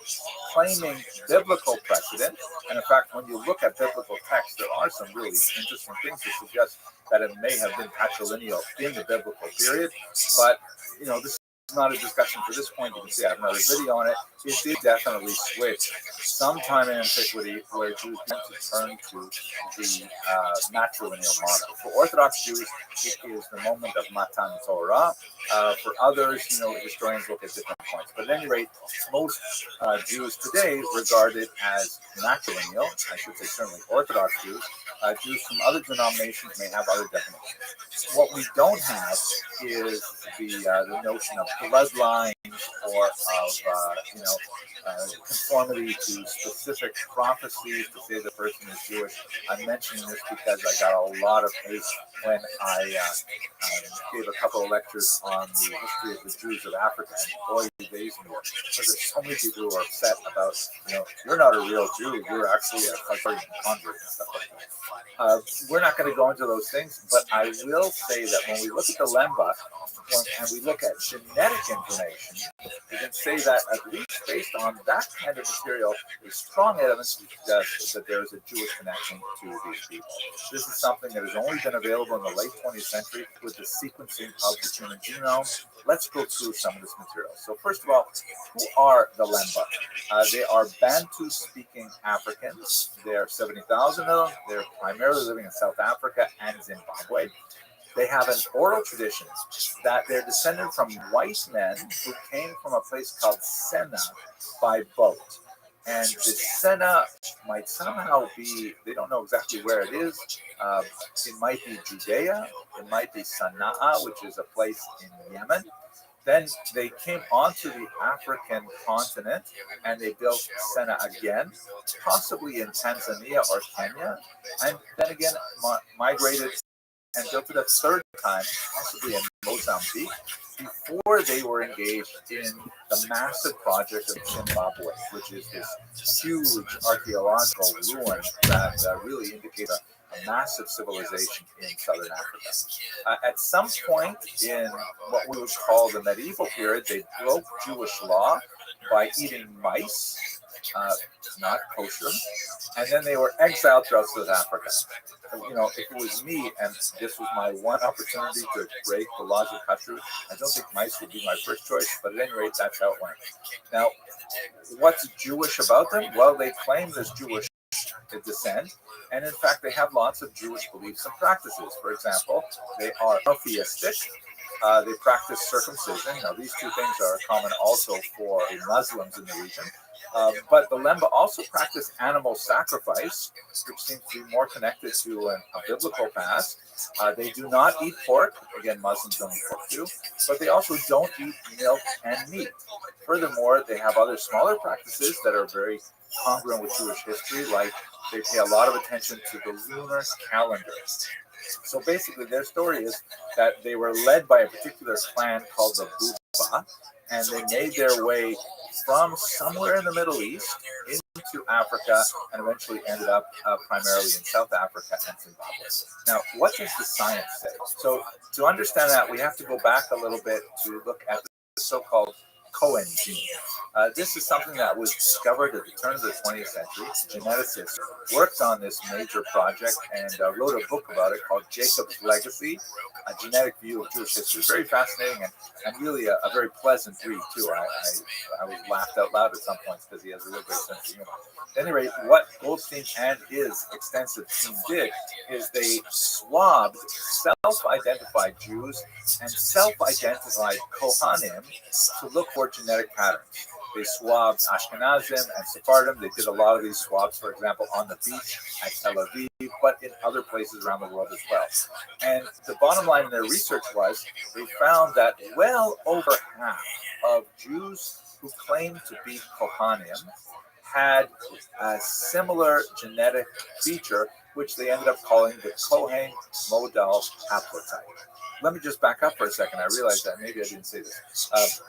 B: claiming biblical precedent. And in fact, when you look at biblical texts, there are some really interesting things to suggest that it may have been patrilineal in the biblical period. But, this is not a discussion for this point. You can see I have another video on it. It did definitely switch sometime in antiquity where Jews began to turn to the matrilineal model. For Orthodox Jews, it is the moment of Matan Torah. For others, historians look at different points. But at any rate, most Jews today regard it as matrilineal. I should say certainly Orthodox Jews. Jews from other denominations may have other definitions. What we don't have is the notion of bloodline
A: or of conformity to specific prophecies to say the person is Jewish. I'm mentioning this because I got a lot of hate when I gave a couple of lectures on the history of the Jews of Africa, and boy, did they me because there's so many people who are upset about, you're not a real Jew, you're actually a converted convert and stuff like that. We're not going to go into those things, but I will say that when we look at the Lemba and we look at genetic information, we can say that at least based on that kind of material, there's strong evidence to suggest that there is a Jewish connection to these people. This is something that has only been available in the late 20th century with the sequencing of the human genome. Let's go through some of this material. So first of all, who are the Lemba? They are Bantu-speaking Africans. There are 70,000 of them. They're primarily living in South Africa and Zimbabwe. They have an oral tradition that they're descended from white men who came from a place called Sena by boat. And the Sena might somehow be, they don't know exactly where it is. It might be Judea. It might be Sana'a, which is a place in Yemen. Then they came onto the African continent and they built Sena again, possibly in Tanzania or Kenya. And then again migrated and built it a third time, possibly in Mozambique, before they were engaged in the massive project of Zimbabwe, which is this huge archaeological ruin that really indicates a massive civilization in southern Africa. At some point in what we would call the medieval period, they broke Jewish law by eating mice, not kosher, and then they were exiled throughout South Africa. If it was me and this was my one opportunity to break the laws of country, I don't think mice would be my first choice, but at any rate, that's how it went. Now, what's Jewish about them? Well, they claim this Jewish descent, and in fact, they have lots of Jewish beliefs and practices. For example, they are monotheistic. They practice circumcision. Now, these two things are common also for the Muslims in the region. But the Lemba also practice animal sacrifice, which seems to be more connected to a biblical past. They do not eat pork. Again, Muslims don't eat pork too. But they also don't eat milk and meat. Furthermore, they have other smaller practices that are very congruent with Jewish history, like they pay a lot of attention to the lunar calendar. So basically, their story is that they were led by a particular clan called the Buba, and they made their way from somewhere in the Middle East into Africa and eventually ended up primarily in South Africa and Zimbabwe. Now, what does the science say? So to understand that, we have to go back a little bit to look at the so-called Cohen gene. This is something that was discovered at the turn of the 20th century. Geneticists worked on this major project and wrote a book about it called Jacob's Legacy, a genetic view of Jewish history. Very fascinating and really a very pleasant read, too. I was laughed out loud at some points because he has a real great sense of humor. At any rate, what Goldstein and his extensive team did is they swabbed self-identified Jews and self-identified Kohanim to look for genetic patterns. They swabbed Ashkenazim and Sephardim. They did a lot of these swabs, for example, on the beach at Tel Aviv, but in other places around the world as well. And the bottom line in their research was they found that well over half of Jews who claimed to be Kohanim had a similar genetic feature, which they ended up calling the Kohen modal haplotype. Let me just back up for a second. I realized that maybe I didn't say this.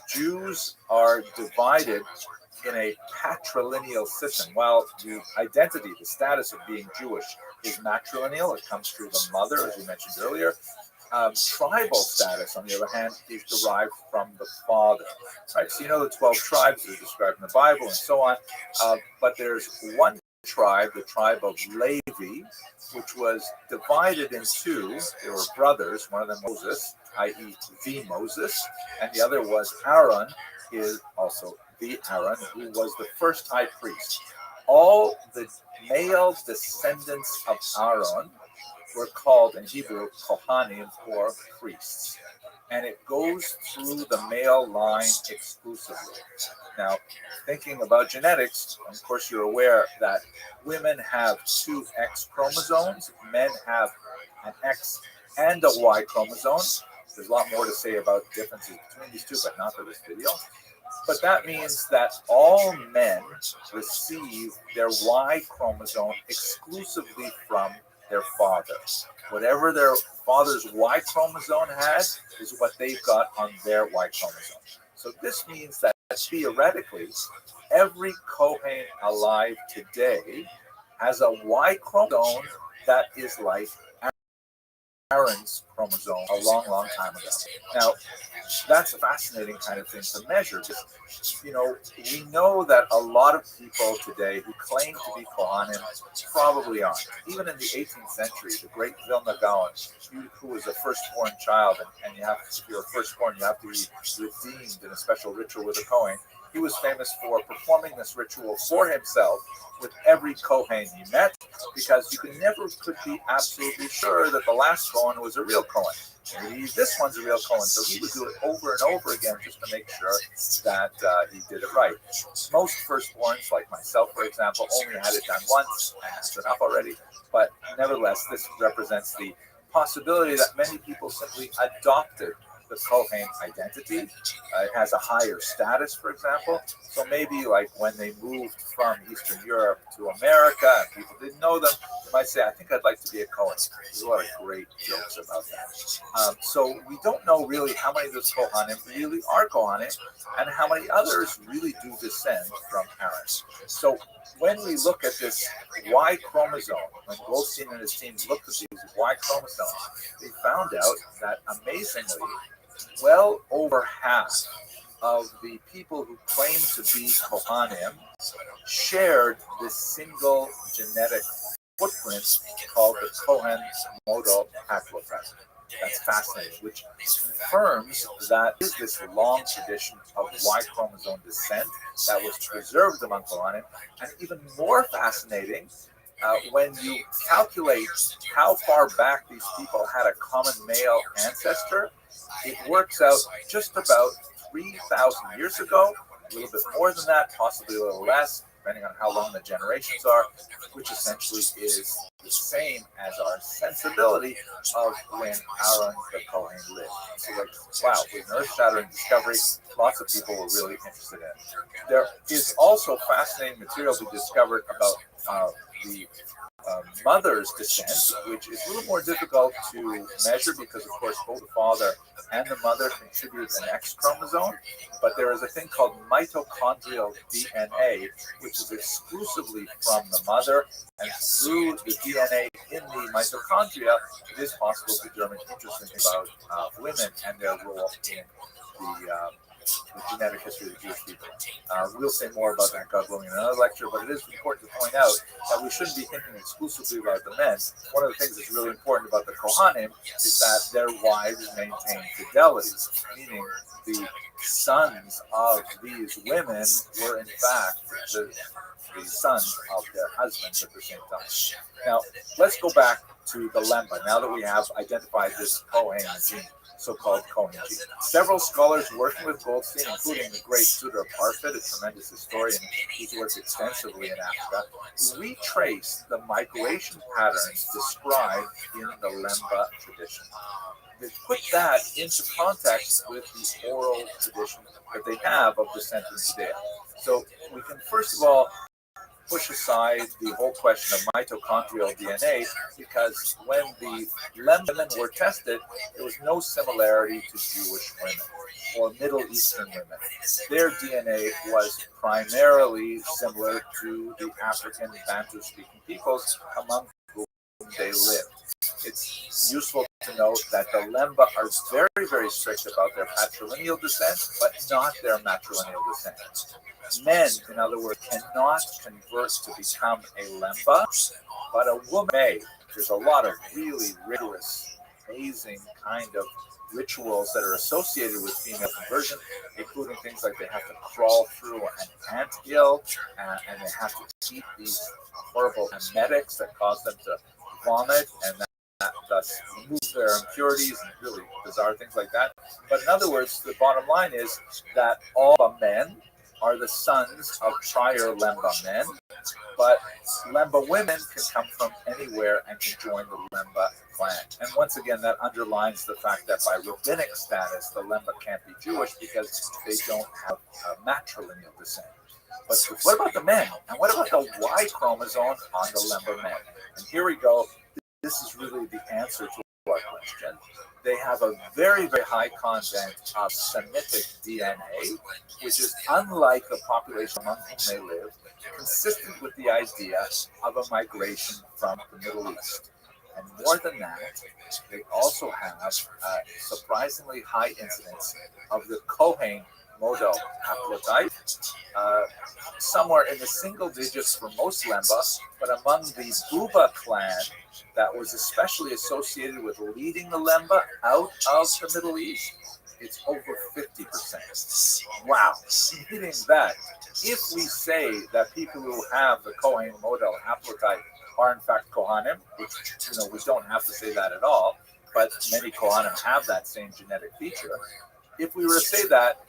A: Jews are divided in a patrilineal system. While the identity, the status of being Jewish is matrilineal, it comes through the mother, as we mentioned earlier. Tribal status, on the other hand, is derived from the father. Right? So the 12 tribes that are described in the Bible and so on. But there's one tribe, the tribe of Levi, which was divided in two. They were brothers, one of them Moses, i.e. the Moses, and the other was Aaron, is also the Aaron, who was the first high priest. All the male descendants of Aaron were called in Hebrew Kohanim, or priests. And it goes through the male line exclusively. Now, thinking about genetics, of course you're aware that women have two X chromosomes, men have an X and a Y chromosome. There's a lot more to say about differences between these two, but not for this video. But that means that all men receive their Y chromosome exclusively from their father. Whatever their father's Y chromosome had is what they've got on their Y chromosome. So this means that theoretically, every Kohen alive today has a Y chromosome that is like Aaron's chromosome a long, long time ago. Now, that's a fascinating kind of thing to measure. Because, we know that a lot of people today who claim to be Kohanim probably aren't. Even in the 18th century, the great Vilna Gaon, who was a firstborn child, and if you're a firstborn, you have to be redeemed in a special ritual with a Kohen. He was famous for performing this ritual for himself with every Kohen he met, because you could be absolutely sure that the last Kohen was a real Kohen. Maybe this one's a real Kohen, so he would do it over and over again just to make sure that he did it right. Most firstborns, like myself, for example, only had it done once, and that's enough already. But nevertheless, this represents the possibility that many people simply adopted the Kohen identity. It has a higher status, for example. So maybe like when they moved from Eastern Europe to America and people didn't know them, they might say, I think I'd like to be a Kohen. There's a lot of great jokes about that. So we don't know really how many of those Kohanim really are Kohanim and how many others really do descend from Aaron. So when we look at this Y chromosome, when Goldstein and his team looked at these Y chromosomes, they found out that amazingly, well over half of the people who claim to be Kohanim shared this single genetic footprint called the Kohen modal haplotest. That's fascinating, which confirms that is this long tradition of Y chromosome descent that was preserved among Kohanim. And even more fascinating, when you calculate how far back these people had a common male ancestor, it works out just about 3,000 years ago, a little bit more than that, possibly a little less, depending on how long the generations are, which essentially is the same as our sensibility of when Aaron the Kohen lived. So wow, with an earth-shattering discovery, lots of people were really interested in it. There is also fascinating material we discovered about the mother's descent, which is a little more difficult to measure because, of course, both the father and the mother contribute an X chromosome. But there is a thing called mitochondrial DNA, which is exclusively from the mother, and through the DNA in the mitochondria, it is possible to determine interesting about women and their role in the genetic history of the Jewish people. We'll say more about that, God willing, in another lecture, but it is important to point out that we shouldn't be thinking exclusively about the men. One of the things that's really important about the Kohanim is that their wives maintain fidelity, meaning the sons of these women were in fact the sons of their husbands at the same time. Now, let's go back to the lemba, now that we have identified this Kohen gene, so-called Kohen gene. Several scholars working with Goldstein, including the great Suda Parfit, a tremendous historian who's worked extensively in Africa, retrace the migration patterns described in the lemba tradition. They put that into context with the oral tradition that they have of descent in Judea. So we can first of all push aside the whole question of mitochondrial DNA, because when the lemba women were tested, there was no similarity to Jewish women or Middle Eastern women. Their DNA was primarily similar to the African Bantu-speaking peoples among whom they lived. It's useful to note that the lemba are very, very strict about their patrilineal descent, but not their matrilineal descent. Men, in other words, cannot convert to become a lemba, but a woman may. There's a lot of really rigorous, amazing kind of rituals that are associated with female conversion, including things like they have to crawl through an anthill, and they have to eat these horrible emetics that cause them to vomit, and that thus remove their impurities and really bizarre things like that. But in other words, the bottom line is that all the men are the sons of prior lemba men, but lemba women can come from any anywhere and can join the Lemba clan. And once again, that underlines the fact that by rabbinic status, the Lemba can't be Jewish because they don't have a matrilineal descent. But what about the men? And what about the Y chromosome on the Lemba men? And here we go. This is really the answer to our question. They have a very, very high content of Semitic DNA, which is unlike the population among whom they live, consistent with the idea of a migration from the Middle East. And more than that, they also have a surprisingly high incidence of the Kohen model haplotype, somewhere in the single digits for most Lemba, but among the Buba clan, that was especially associated with leading the Lemba out of the Middle East, it's over 50%. Wow, meaning that if we say that people who have the Kohen model haplotype are in fact Kohanim, which we don't have to say that at all, but many Kohanim have that same genetic feature. If we were to say that,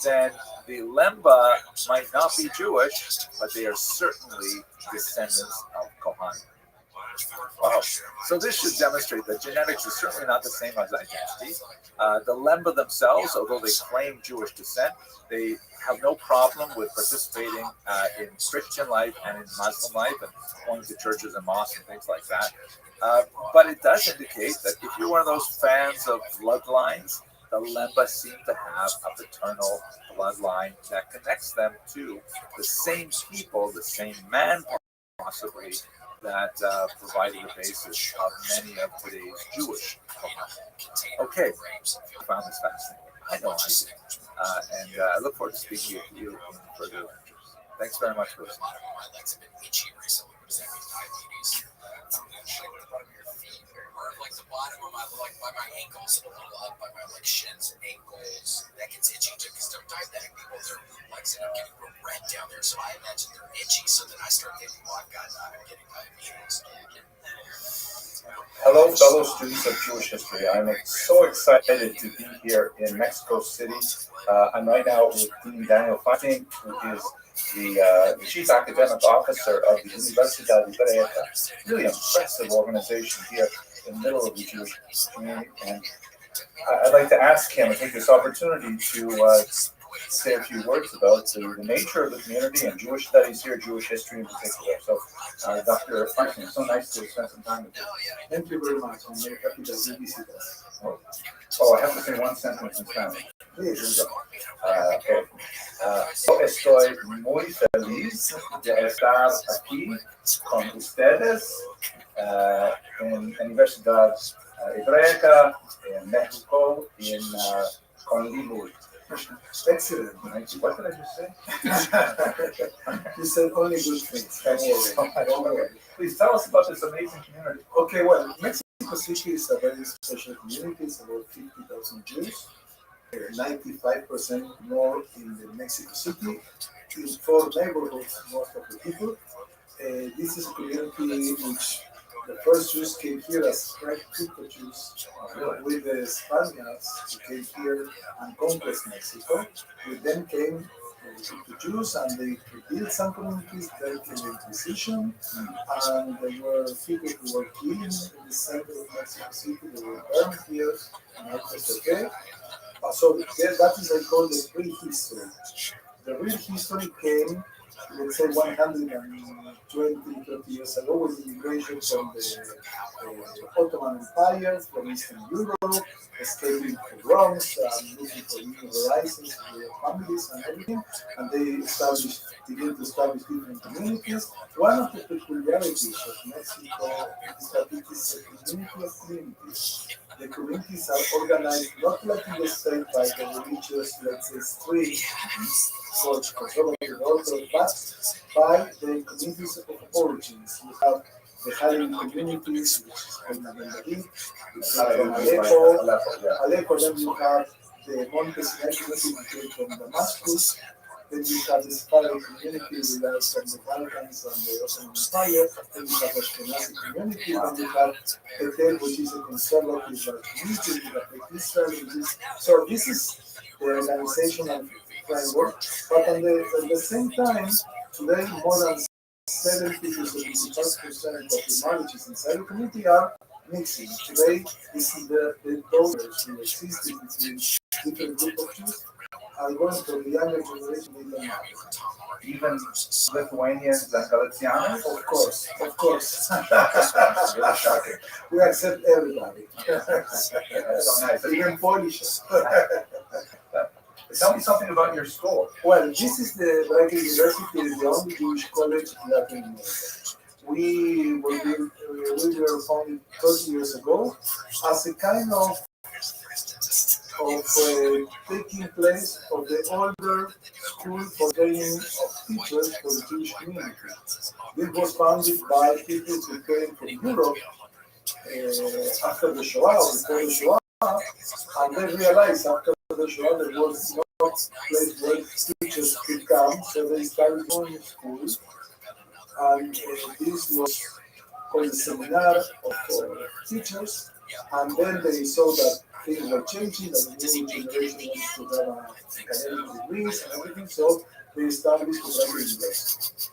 A: then the Lemba might not be Jewish, but they are certainly descendants of Kohanim. Wow. So this should demonstrate that genetics is certainly not the same as identity. The Lemba themselves, although they claim Jewish descent, they have no problem with participating in Christian life and in Muslim life and going to churches and mosques and things like that. But it does indicate that if you're one of those fans of bloodlines, the Lemba seem to have a paternal bloodline that connects them to the same people, the same man possibly, that provided the basis of many of today's Jewish Kohanim. Okay, I found this fascinating. I know I did. And I look forward to speaking with you in further lectures. Thanks very much for listening.
C: Like the bottom of my, like by my ankles, a little up by my like shins and ankles. That gets itchy too, because they're diabetic people. Their legs end up getting real red down there. So I imagine they're itchy. So then I start thinking, well, I'm getting diabetes.
B: Hello, fellow students of Jewish history. I'm so excited to be here in Mexico City. I'm right now with Dean Daniel Feinstein, who is the chief academic officer of the Universidad Hebrea. Really impressive organization here in the middle of the Jewish community. And I'd like to ask him and take this opportunity to say a few words about the nature of the community and Jewish studies here, Jewish history in particular. So, Dr. Feinstein, it's so nice to spend some time with you.
E: Thank you very much. I'm very happy that you visit us.
B: Oh, I have to say one sentence in Spanish.
E: Please.
B: Okay. Estoy muy feliz de estar aquí con ustedes en la Universidad Hebrea en México en Colima.
E: Excellent.
B: What did I just say?
E: You said only good things.
B: Please tell us about this amazing community.
E: Okay, well, Mexico City is a very special community. It's about 50,000 Jews. 95% more in the Mexico City. In 4 neighborhoods, most of the people. This is a community which the first Jews came here as practical Jews with the Spaniards who came here and conquered Mexico. With them came the Jews and they built some communities. Then came the Inquisition, and there were people who were killed in the center of Mexico City. They were burned here, and that was okay. So that is I call the prehistory. The real history came, let's say, 120 years ago with the immigration from the Ottoman Empire, from Eastern Europe, escaping from Rome, looking for new horizons for their families and everything, and they began to establish different communities. One of the peculiarities of Mexico is that it is a community of communities. The communities are organized not like in the state by the religious, let's say, stream, for conservative Orthodox, but by the communities of origins. You have the Hallelujah communities, which is called Nagendari, from Aleppo, then you have the Montesquieu community, which came from Damascus, then you have the Sephardic community, which are from the Balkans and the Ottoman Empire, then you have the Ashkenazi community, then you have Bethel, which is a conservative community, you have Israel, which is, so this is the organizational framework, but at the same time, today more than 70 to 75% of the marriages inside the community are mixing. Today, this is those who existed between different groups of Jews are going for the younger generation in the market.
B: Even Lithuanians and Galicianos?
E: Of course, of course.
B: Really shocking.
E: We accept everybody.
B: That's so nice.
E: Even Polish.
B: Tell me something about your school.
E: Well, this is the Rabbi University, the only Jewish college in Latin America. We were founded 30 years ago as a kind of taking place of the older school for training of teachers for the Jewish community. This was founded by people who came from Europe after the Shoah or before the Shoah, and they realized after the Shoah there was no place where teachers could come, so they started going to schools, and this was called the Seminar of Teachers, and then they saw that things were changing, that the new generation wanted to have academic degrees and everything, so they established the Rabbi University.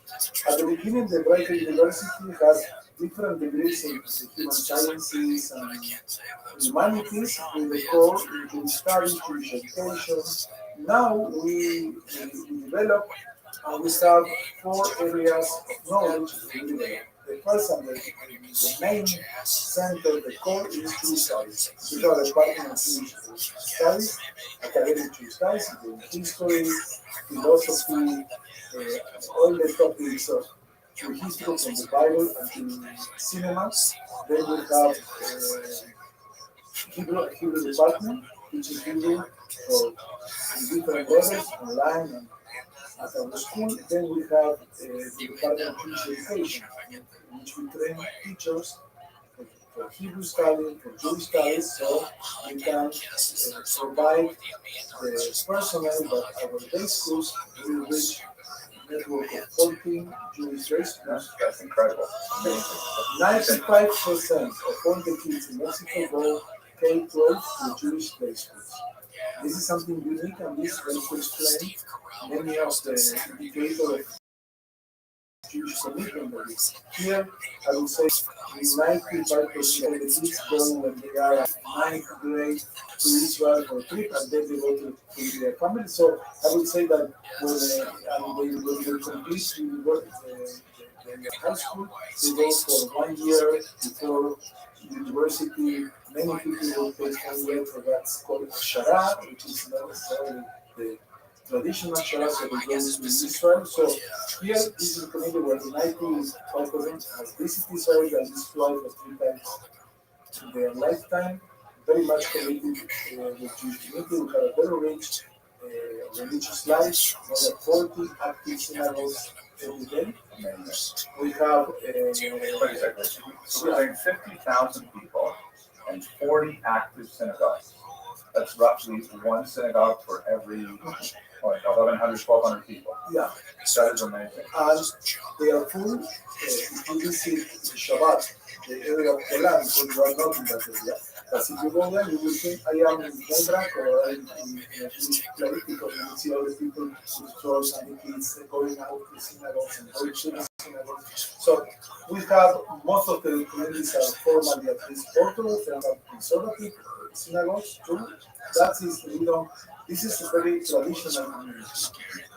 E: At the beginning, the Rabbi University has different degrees in human sciences and humanities with the core in Jewish studies, Jewish education. Now we develop and we have 4 areas of knowledge we develop. The first and the main center, the core, is Jewish studies. We have a department of Jewish studies, academic Jewish studies, history, philosophy, all the topics of history from the Bible and to cinema. Then we have Hebrew department, which is Hebrew for different levels, online and at our school. Then we have the department of Jewish education, in which we train teachers for Hebrew studies, for Jewish studies, so we can provide the personnel that our day schools will reach a network of 14 Jewish day schools.
B: That's incredible.
E: 95% of all the kids in Mexico go K-12 to Jewish day schools. This is something unique, and this will explain many of the indicators of Jewish commitment. Here, I would say 95% of the kids go when they are at 9th grade to Israel for a trip, and then they go to their family. So I would say that when they complete the high school, they go for 1 year before university. Many people will take 1 year for that's called Shara, which is not necessarily the traditional Shara, so they go to Israel. So here, this is a community where the 95% has visited Israel at least 2 or 3 times in their lifetime. Very much committed with Jewish community. We have a very rich religious life, more than 40 active synagogues every day. We have
B: Wait a second. So we're saying 50,000 people and 40 active synagogues. That's roughly one synagogue for every 1,100, 1,200 people.
E: Yeah,
B: That is amazing.
E: and they are full. If you visit Shabbat, the area of Poland, so you are not in that area. But if you go there, you will think I am in Nebrak or in a Jewish place, because you will see all the people with church and the kids going out to synagogues and going to the synagogues. So we have most of the communities are formally at least Orthodox and conservative synagogues too. That is, this is a very traditional community,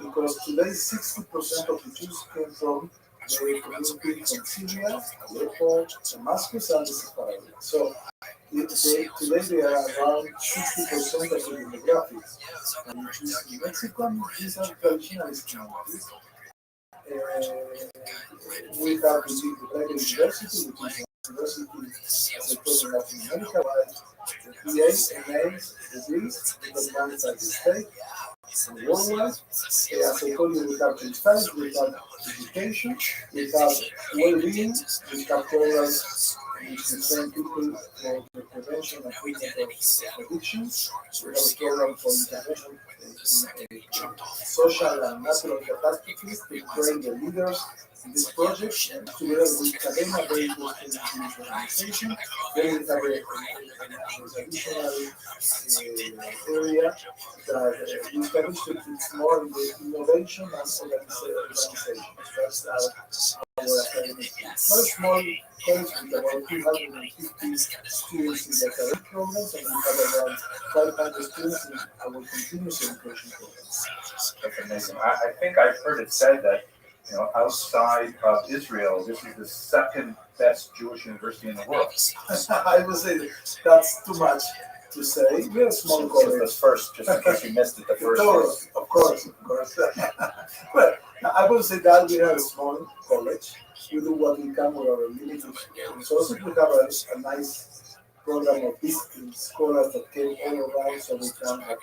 E: because today 60% of the Jews came from the community from Syria, Aleppo, Damascus, and the Sephardim. So today they are around 60% of the demographics. And Jews in Mexico, these are traditionalist communities. We have the Rabbi University, which is university as a Latin America, by the BA, MA degrees, recognized by the state and worldwide. As I told you, we have Jewish studies, we have education, we have well-being, we have programs which train people for the prevention and treatment of addictions. We have a program for intervention in social and natural catastrophes to train the leaders in this project, and together with Cadena, very important Jewish organization. Then we have an additional area that we established, it's more in the innovation and organization. That's our academic. Very small college with about 250 students in the academic programs, and we have around 500 students in our continuous education programs.
B: That's amazing. I think I've heard it said that, outside of Israel, this is the second best Jewish university in the world.
E: I would say that's too much to say. We're a small
B: So the
E: college.
B: first, just in case you missed it, the first was.
E: Of course. Well, I would say that we are a small college. We do what we can with our limited resources. We have a nice program of visiting scholars that came all around, so we can have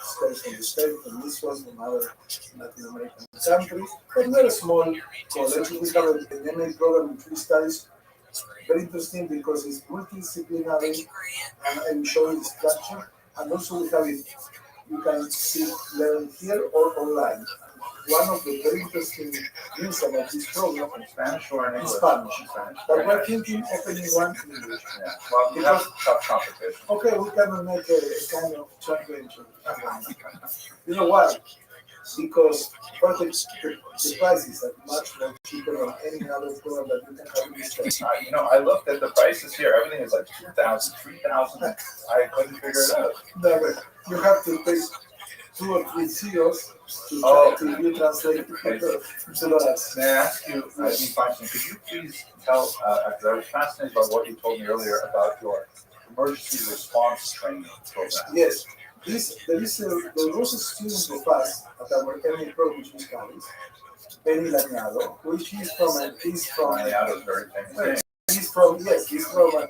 E: scholars from the States, from this one, from other Latin American countries. But we're a small college. We have an MA program in 3 studies. Very interesting because it's multidisciplinary, and I'm showing the structure. And also we have it, you can see learn here or online. One of the very interesting things about this program
B: In Spanish or in
E: is
B: English?
E: Spanish. But we're thinking opening one in English.
B: Yeah. Well, you have tough competition.
E: Okay, we can make a kind of joint venture. You know why? Because first the prices are much more cheaper than any other program that you can have in this place.
B: I looked at the prices here. Everything is like 2,000, 3,000. I couldn't figure it out.
E: No, but you have to pay 2 or 3 zeros to you translate it to dollars.
B: May I ask you, I'd be fascinated, could you please tell, because I was fascinated by what you told me earlier about your emergency response training program.
E: Yes, there was a student of us at our MA program, which is Cali, Benny Lagnado, which he's from
B: Lagnado is very famous.
E: he's from a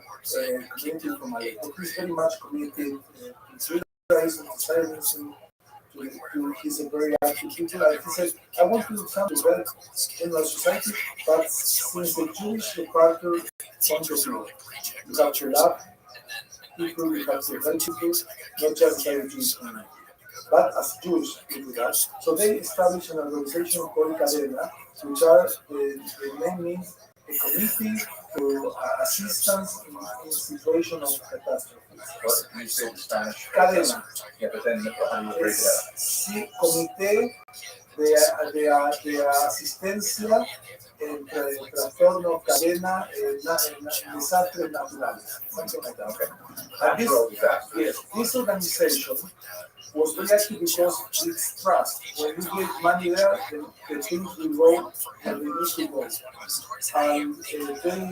E: community from Aleppo. He's very much committed to judaism, to Zionism, he's a very active people. Like he said, I want to do something to help general society, but since the Jewish departure point of view, you have to love people, you have to help people, not just by the Jewish community, but as Jewish people. That. So they established an organization called Cadena, which are the main means a committee for assistance in situation of catastrophe.
B: What do you say in Spanish?
E: Cadena.
B: Yeah, but then how do you break it up?
E: Sí, comité de asistencia en trastorno cadena desastres naturales. Something like that.
B: Okay.
E: And
B: Natural disaster.
E: yes, this organization was very active because it's trust. When you give money there, the things will go and they need to go. And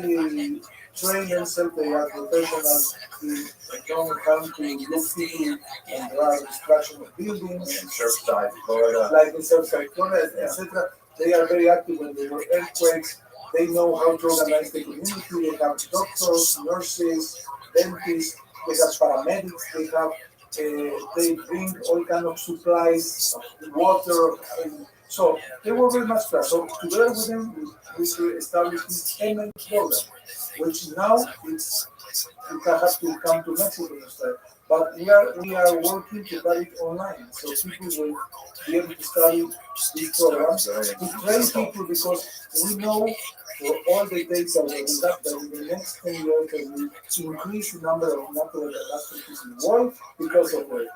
E: they train themselves, they are professionals, they don't come to look people and there are destruction of buildings.
B: In Surfside, Florida.
E: Like in Surfside, Florida, etc. They are very active when there were earthquakes. They know how to organize the community. They have doctors, nurses, dentists, they have paramedics, they bring all kind of supplies, water. So they were very much there. So together with them, we established this MA program, which now you have to come to Mexico to start. But we are working to get it online, so people will be able to study this program to train people, because we know for all the data that we have that in the next 10 years we will increase the number of natural catastrophes in the world because of the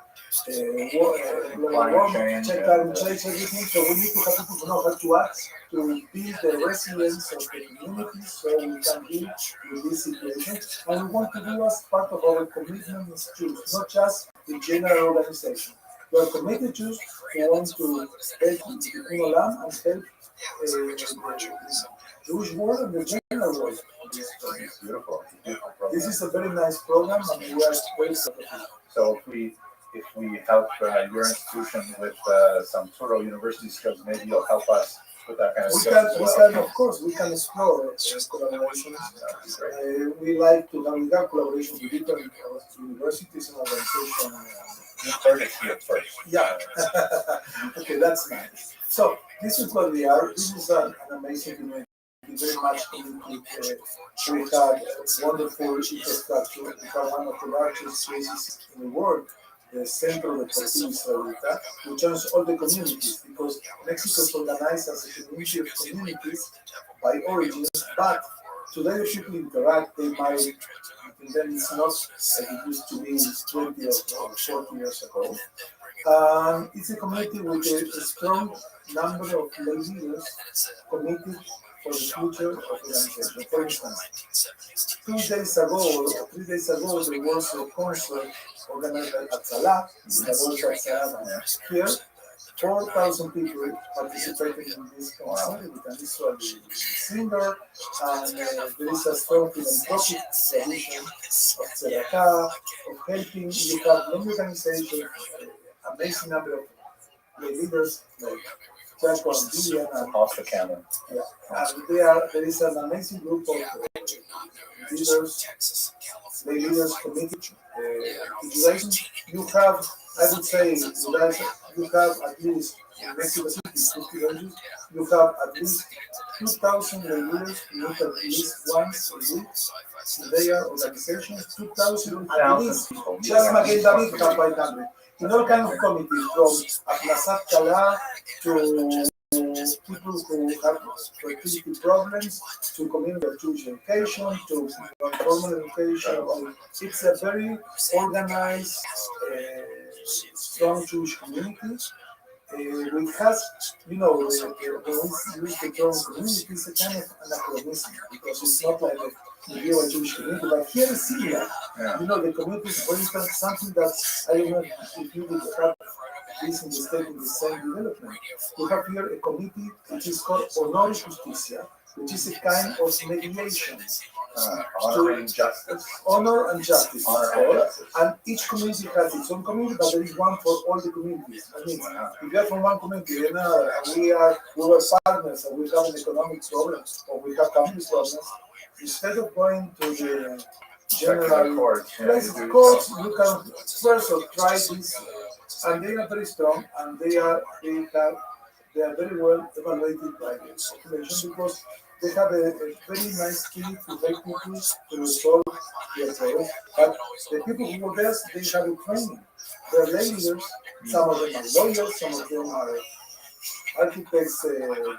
E: global warming, climate change, everything. So we need to have people who know how to act to build the resilience of the community so we can deal with this situation. And we want to do as part of our commitment as Jews, not just the general organization. We are committed Jews who want to help the Olam and help the Jewish world and the general world.
B: Beautiful.
E: This is a very nice program, and we are very supportive.
B: So if we help your institution with some Toro University skills, maybe you'll help us with that kind of
E: We can, of course, we can explore collaborations. We like to have collaboration with different universities and organizations.
B: You heard it here first.
E: Yeah. Okay, that's nice. So this is what we are. This is an amazing community. Very much committed. We have wonderful infrastructure. We have one of the largest places in the world, the Centro Deportivo Israelita, which joins all the communities, because Mexico is organized as a community of communities by origins, but today people interact, they might, and then it's not like it used to be 20 or 40 years ago. It's a community with a strong number of lay leaders committed for the future of organization. For instance, 2 days ago or 3 days ago, there was a concert organized at Salah, here. 4,000 people participated in this concert with an Israeli singer, and there is a strong philanthropic tradition of tzedakah, of helping. You have many organizations, amazing number of leaders like Jacob and Vivian and
B: Off the camera.
E: yeah, and there is an amazing group of leaders, the leaders committee to Judaism. You have, I would say, you have at least in Mexico City, 50 villages, you have at least 2,000 leaders who meet at least once a week. They are organizations, 2,000 at least. Just Magen David have 500. In all kinds of committees, from Aplasat Kala to people who have fertility problems, to community of Jewish education, to non-formal education. It's a very organized, strong Jewish community. Which has, when we use the term community, it's a kind of anachronism because it's not like the medieval Jewish community, but here is similar.
B: Yeah.
E: The community is, for instance, something that I don't know if you would have this in the state in the same development. We have here a committee which is called Honor y Justicia, which is a kind of mediation.
B: Honor and justice.
E: Honor and justice.
B: Honor and justice.
E: And each community has its own community, but there is one for all the communities. I mean, if you are from one community and we were partners and we have an economic problem or we have family problems, instead of going to the general courts, you can first try this, and they are very strong and they are very well evaluated by the population because they have a very nice skill to help people to resolve their problems. But the people who work there, they have a training. They are leaders, some of them are lawyers, some of them are architects,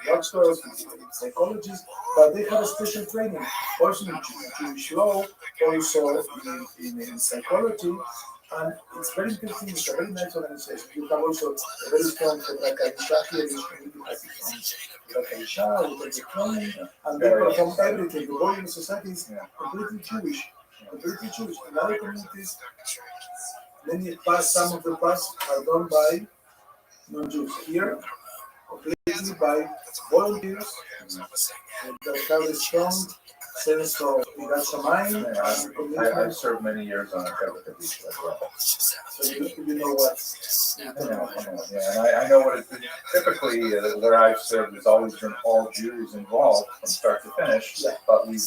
E: doctors, psychologists, but they have a special training, also in Jewish law, also in psychology, and it's very interesting. It's a very nice organization. You have also a very strong Federacarisha here in the community. Federacarisha, with the training, and they perform everything. The whole society is completely Jewish. Completely Jewish. In other communities, some of the pasts are done by non-Jews. Here, completely by volunteers that have a strong sense of Shamayim.
B: I've served many years on a Federacarisha as well.
E: So you know what?
B: I know what it's been. Typically, where I've served, there's always been all Jews involved from start to finish, but we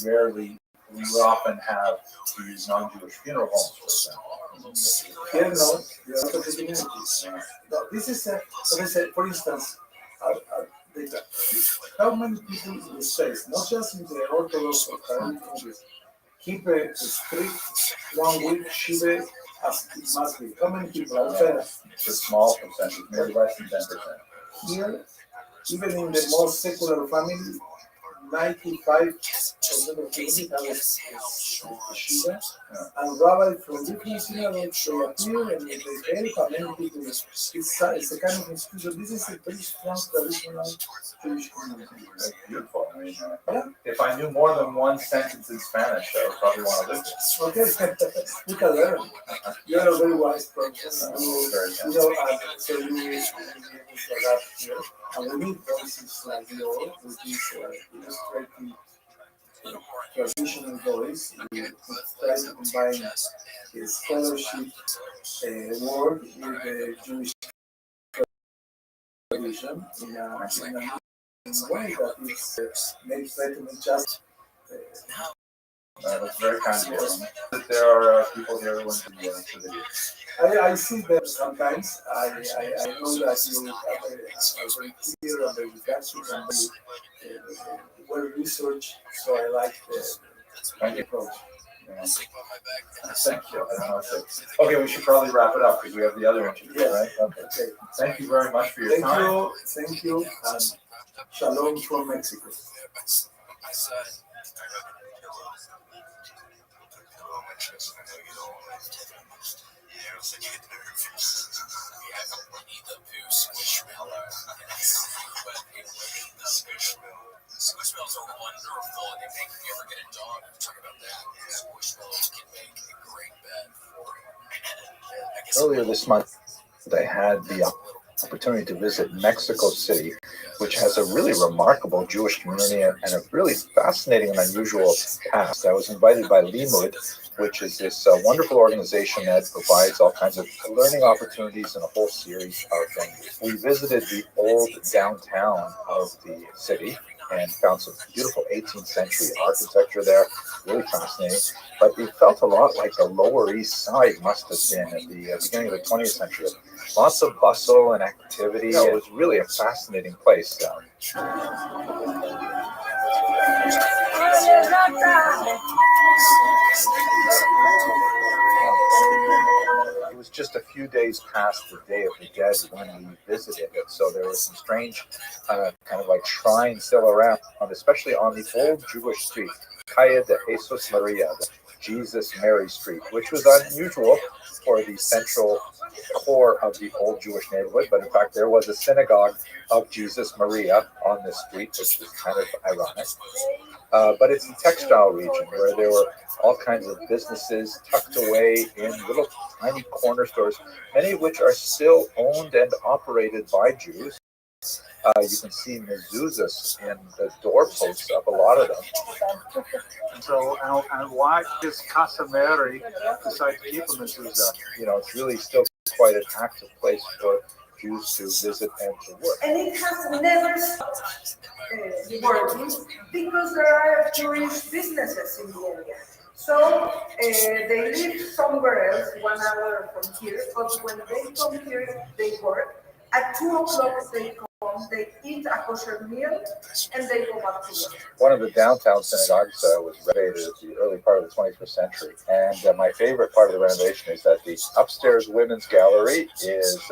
B: often have these non-Jewish funeral homes, for example.
E: Here, no, this is, as I said, for instance, how many people in the States, not just in the Orthodox or Haredi countries, keep a strict 1 week Shiva as it must be? How many people outside?
B: It's a small percentage, maybe less than 10%.
E: Here, even in the most secular family, 95% of people have a Shiva, and Rabbi from different synagogues they appear and they help and many people. It's a kind of institution. This is a very strong traditional Jewish community.
B: That's beautiful. I mean, if I knew more than one sentence in Spanish, I would probably want to live there.
E: Okay, you can learn. You're a very wise person. So you need that here. And we need voices like yours, which is illustrating traditional voice. We try to combine the scholarship work with the Jewish tradition in a way that makes better than just.
B: That's very kind of you. There are people here who want to be to the
E: I see them sometimes. I know that you have a very clear and very effective and well researched, so I like the approach.
B: Thank you. Okay, we should probably wrap it up because we have the other interview, right? Okay. Thank you very much for your time.
E: Thank you, and shalom from Mexico.
C: Squishmallows are wonderful. They make, if you ever get a dog, talk about that. Squishmallows can make a great bed for you.
B: Earlier this month, I had the opportunity to visit Mexico City, which has a really remarkable Jewish community and a really fascinating and unusual past. I was invited by Limud, which is this wonderful organization that provides all kinds of learning opportunities and a whole series of things. We visited the old downtown of the city and found some beautiful 18th century architecture there, really fascinating. But it felt a lot like the Lower East Side must have been at the beginning of the 20th century. Lots of bustle and activity. It was really a fascinating place. It was just a few days past the Day of the Dead when we visited it, so there was some strange kind of like shrines still around, especially on the old Jewish street, Calle de Jesus Maria, the Jesus Mary Street, which was unusual for the central core of the old Jewish neighborhood, but in fact there was a synagogue of Jesus Maria on this street, which was kind of ironic. But it's the textile region where there were all kinds of businesses tucked away in little tiny corner stores, many of which are still owned and operated by Jews. You can see mezuzahs in the doorposts of a lot of them.
A: So, and why does Casa Mary decide to keep a mezuzah?
B: You know, it's really still quite an active place for Jews to visit and to work.
F: And it has never stopped working because there are Jewish businesses in the area. So they live somewhere else, 1 hour from here, but when they come here, they work. At 2 o'clock, they come, they eat a kosher meal, and they go back to work.
B: One of the downtown synagogues was renovated at the early part of the 21st century. And my favorite part of the renovation is that the upstairs women's gallery is,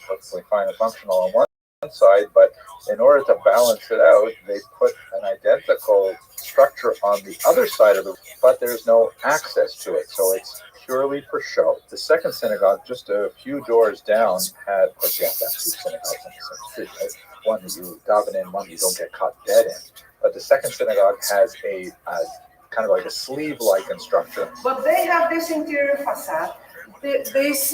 B: perfectly fine and functional on one side, but in order to balance it out, they put an identical structure on the other side of it, but there's no access to it. So it's purely for show. The second synagogue, just a few doors down, had, of course, you have to have 2 synagogues on the same street, right? One that you daven in, one you don't get caught dead in. But the second synagogue has a kind of like a sleeve-like construction.
F: But they have this interior facade, this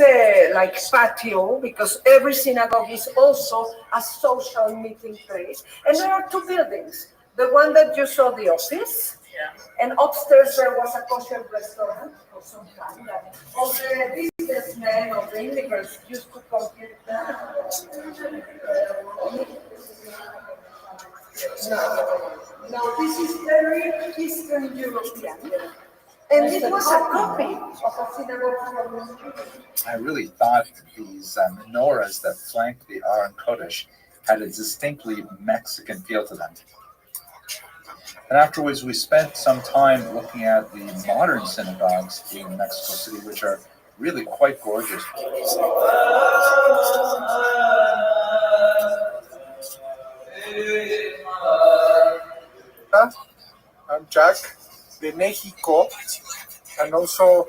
F: like patio, because every synagogue is also a social meeting place. And there are 2 buildings. The one that you saw, the office, and upstairs there was a kosher restaurant for some time. All the businessmen or the immigrants used to come here. No, this is very Eastern European. And it was a copy of a synagogue.
B: I really thought these menorahs that flanked the Aron Kodesh had a distinctly Mexican feel to them. And afterwards, we spent some time looking at the modern synagogues in Mexico City, which are really quite gorgeous.
E: I'm Jack de México, and also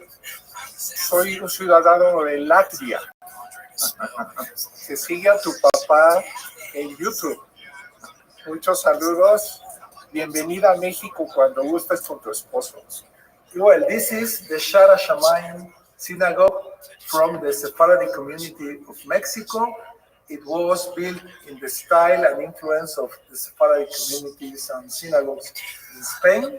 E: soy un ciudadano de Latvia. Que sigue a tu papá en YouTube. Muchos saludos. Bienvenida a México cuando gustes con tu esposo. Well, this is the Shara Shamayim Synagogue from the Sephardic community of Mexico. It was built in the style and influence of the Sephardic communities and synagogues in Spain.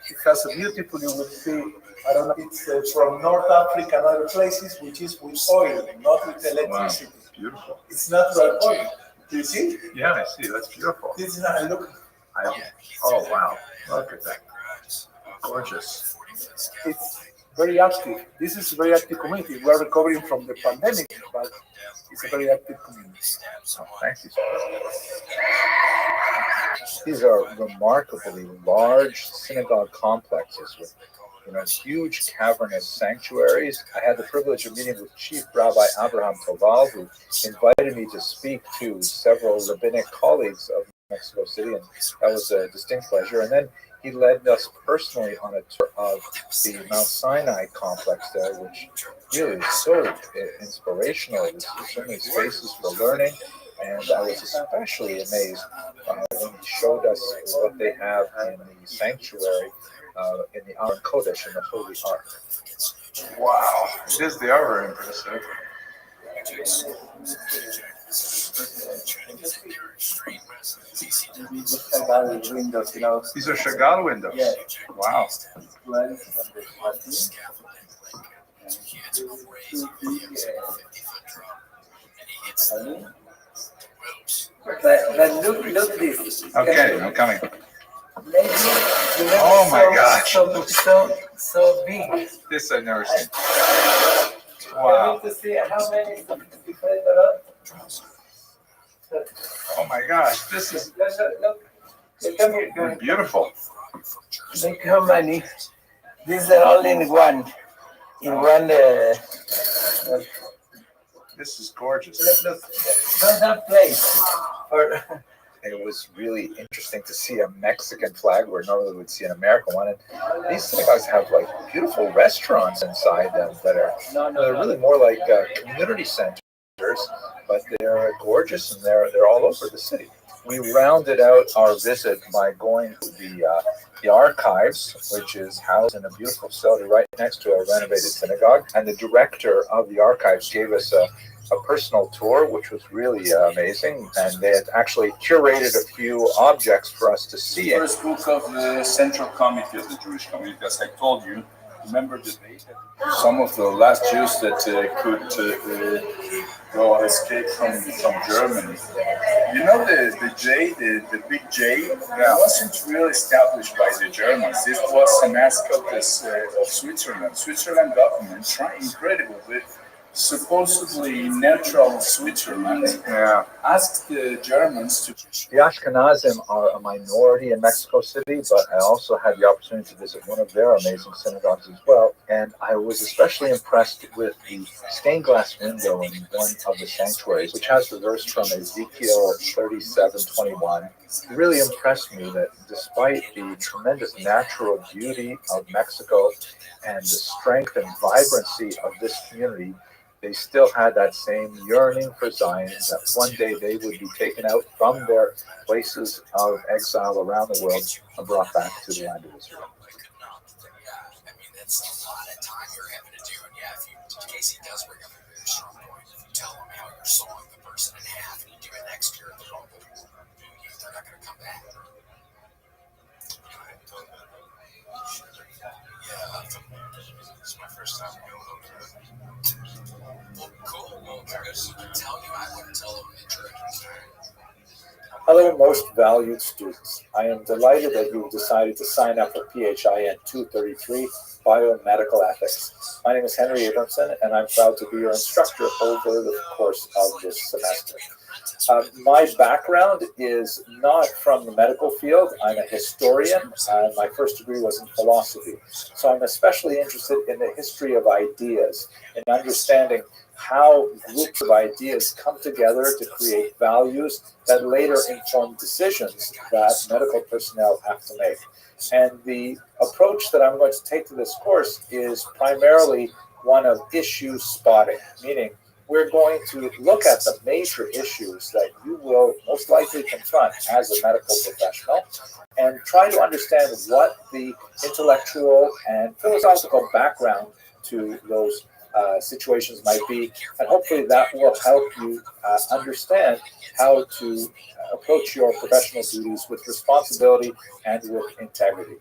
E: It has a beautiful, you will see, I don't know, it's from North Africa and other places, which is with oil, not with electricity.
B: Wow, beautiful.
E: It's natural oil. Do you see?
B: Yeah, I see. That's beautiful.
E: This is a look.
B: Oh, wow. Look at that. Gorgeous.
E: It's very active. This is a very active community. We are recovering from the pandemic, but it's a very active community.
B: Oh, thank you. These are remarkably large synagogue complexes with huge cavernous sanctuaries. I had the privilege of meeting with Chief Rabbi Abraham Toval, who invited me to speak to several rabbinic colleagues of Mexico City, and that was a distinct pleasure. And then he led us personally on a tour of the Mount Sinai complex there, which really is so inspirational. There's so many spaces for learning, and I was especially amazed by when he showed us what they have in the sanctuary, in the Aron Kodesh, in the Holy Ark.
A: Wow, it is. They are very impressive.
E: Windows, you know.
A: These are Chagall windows.
E: Yeah.
A: Wow.
E: But look this.
A: Okay, I'm coming.
E: Maybe
A: Oh my gosh.
E: So big.
A: This I've never seen.
E: I
A: Wow.
E: need to see how many different around.
A: Oh my gosh. This is
E: Look, come here.
A: beautiful.
E: Look how many. These are all in one. In one.
A: This is gorgeous.
E: Look. Don't have place. Or
B: It was really interesting to see a Mexican flag where normally we'd see an American one. And these synagogues have like beautiful restaurants inside them that are they're really more like community centers, but they're gorgeous and they're all over the city. We rounded out our visit by going to the archives, which is housed in a beautiful facility right next to a renovated synagogue. And the director of the archives gave us a personal tour, which was really amazing. And they had actually curated a few objects for us to see.
G: First book of the Central Committee of the Jewish Community, as I told you. Remember the day that some of the last Jews that could go escape from Germany. You know the J, the big J, wasn't really established by the Germans. This was a mascot of Switzerland. Switzerland government trying incredibly. Supposedly neutral Switzerland asked the Germans to.
B: The Ashkenazim are a minority in Mexico City, but I also had the opportunity to visit one of their amazing synagogues as well. And I was especially impressed with the stained glass window in one of the sanctuaries, which has the verse from Ezekiel 37:21. It really impressed me that despite the tremendous natural beauty of Mexico and the strength and vibrancy of this community, they still had that same yearning for Zion, that one day they would be taken out from their places of exile around the world and brought back to the land of Israel.
C: I mean, that's a lot of time you're having to do. And if Casey does bring up a very strong point, if you tell them how you're sawing the person in half and you do it next year, they're not going to come back. Yeah, this is my first time going over it. Well, cool. Well, there's tell you I wouldn't tell them that you're interested.
B: Hello, most valued students. I am delighted that you've decided to sign up for PHIN 233 Biomedical Ethics. My name is Henry Abramson, and I'm proud to be your instructor over the course of this semester. My background is not from the medical field. I'm a historian. My first degree was in philosophy. So I'm especially interested in the history of ideas and understanding how groups of ideas come together to create values that later inform decisions that medical personnel have to make. And the approach that I'm going to take to this course is primarily one of issue spotting, meaning we're going to look at the major issues that you will most likely confront as a medical professional and try to understand what the intellectual and philosophical background to those situations might be, and hopefully that will help you understand how to approach your professional duties with responsibility and with integrity.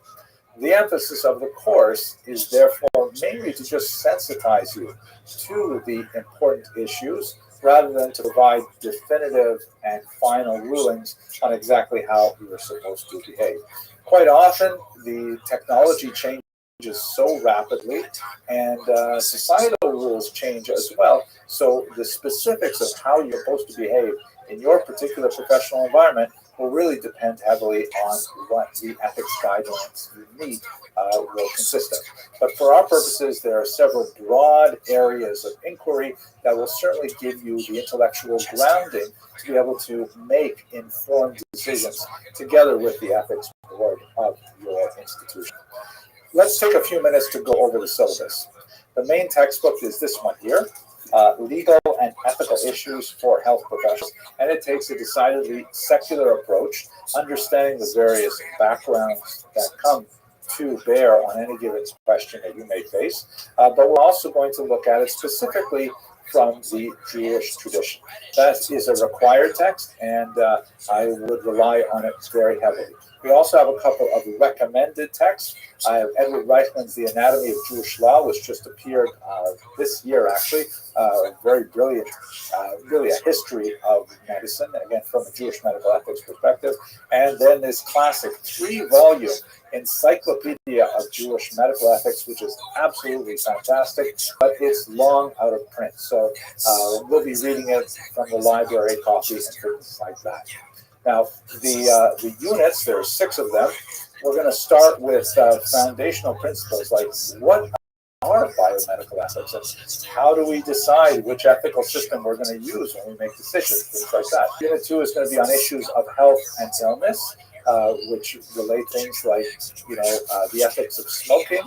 B: The emphasis of the course is therefore mainly to just sensitize you to the important issues rather than to provide definitive and final rulings on exactly how you are supposed to behave. Quite often, the technology changes so rapidly, and societal rules change as well. So the specifics of how you're supposed to behave in your particular professional environment will really depend heavily on what the ethics guidelines you need will consist of. But for our purposes, there are several broad areas of inquiry that will certainly give you the intellectual grounding to be able to make informed decisions together with the ethics board of your institution. Let's take a few minutes to go over the syllabus. The main textbook is this one here, legal and ethical issues for health professionals, and it takes a decidedly secular approach, understanding the various backgrounds that come to bear on any given question that you may face. But we're also going to look at it specifically from the Jewish tradition. That is a required text, and I would rely on it very heavily. We also have a couple of recommended texts. I have Edward Reichman's The Anatomy of Jewish Law, which just appeared this year, actually. Very brilliant, really a history of medicine, again, from a Jewish medical ethics perspective. And then this classic 3-volume Encyclopedia of Jewish Medical Ethics, which is absolutely fantastic, but it's long out of print. So we'll be reading it from the library copy and things like that. Now, the units, there are 6 of them. We're going to start with foundational principles like what are biomedical ethics and how do we decide which ethical system we're going to use when we make decisions, things like that. Unit 2 is going to be on issues of health and illness, which relate things like, the ethics of smoking,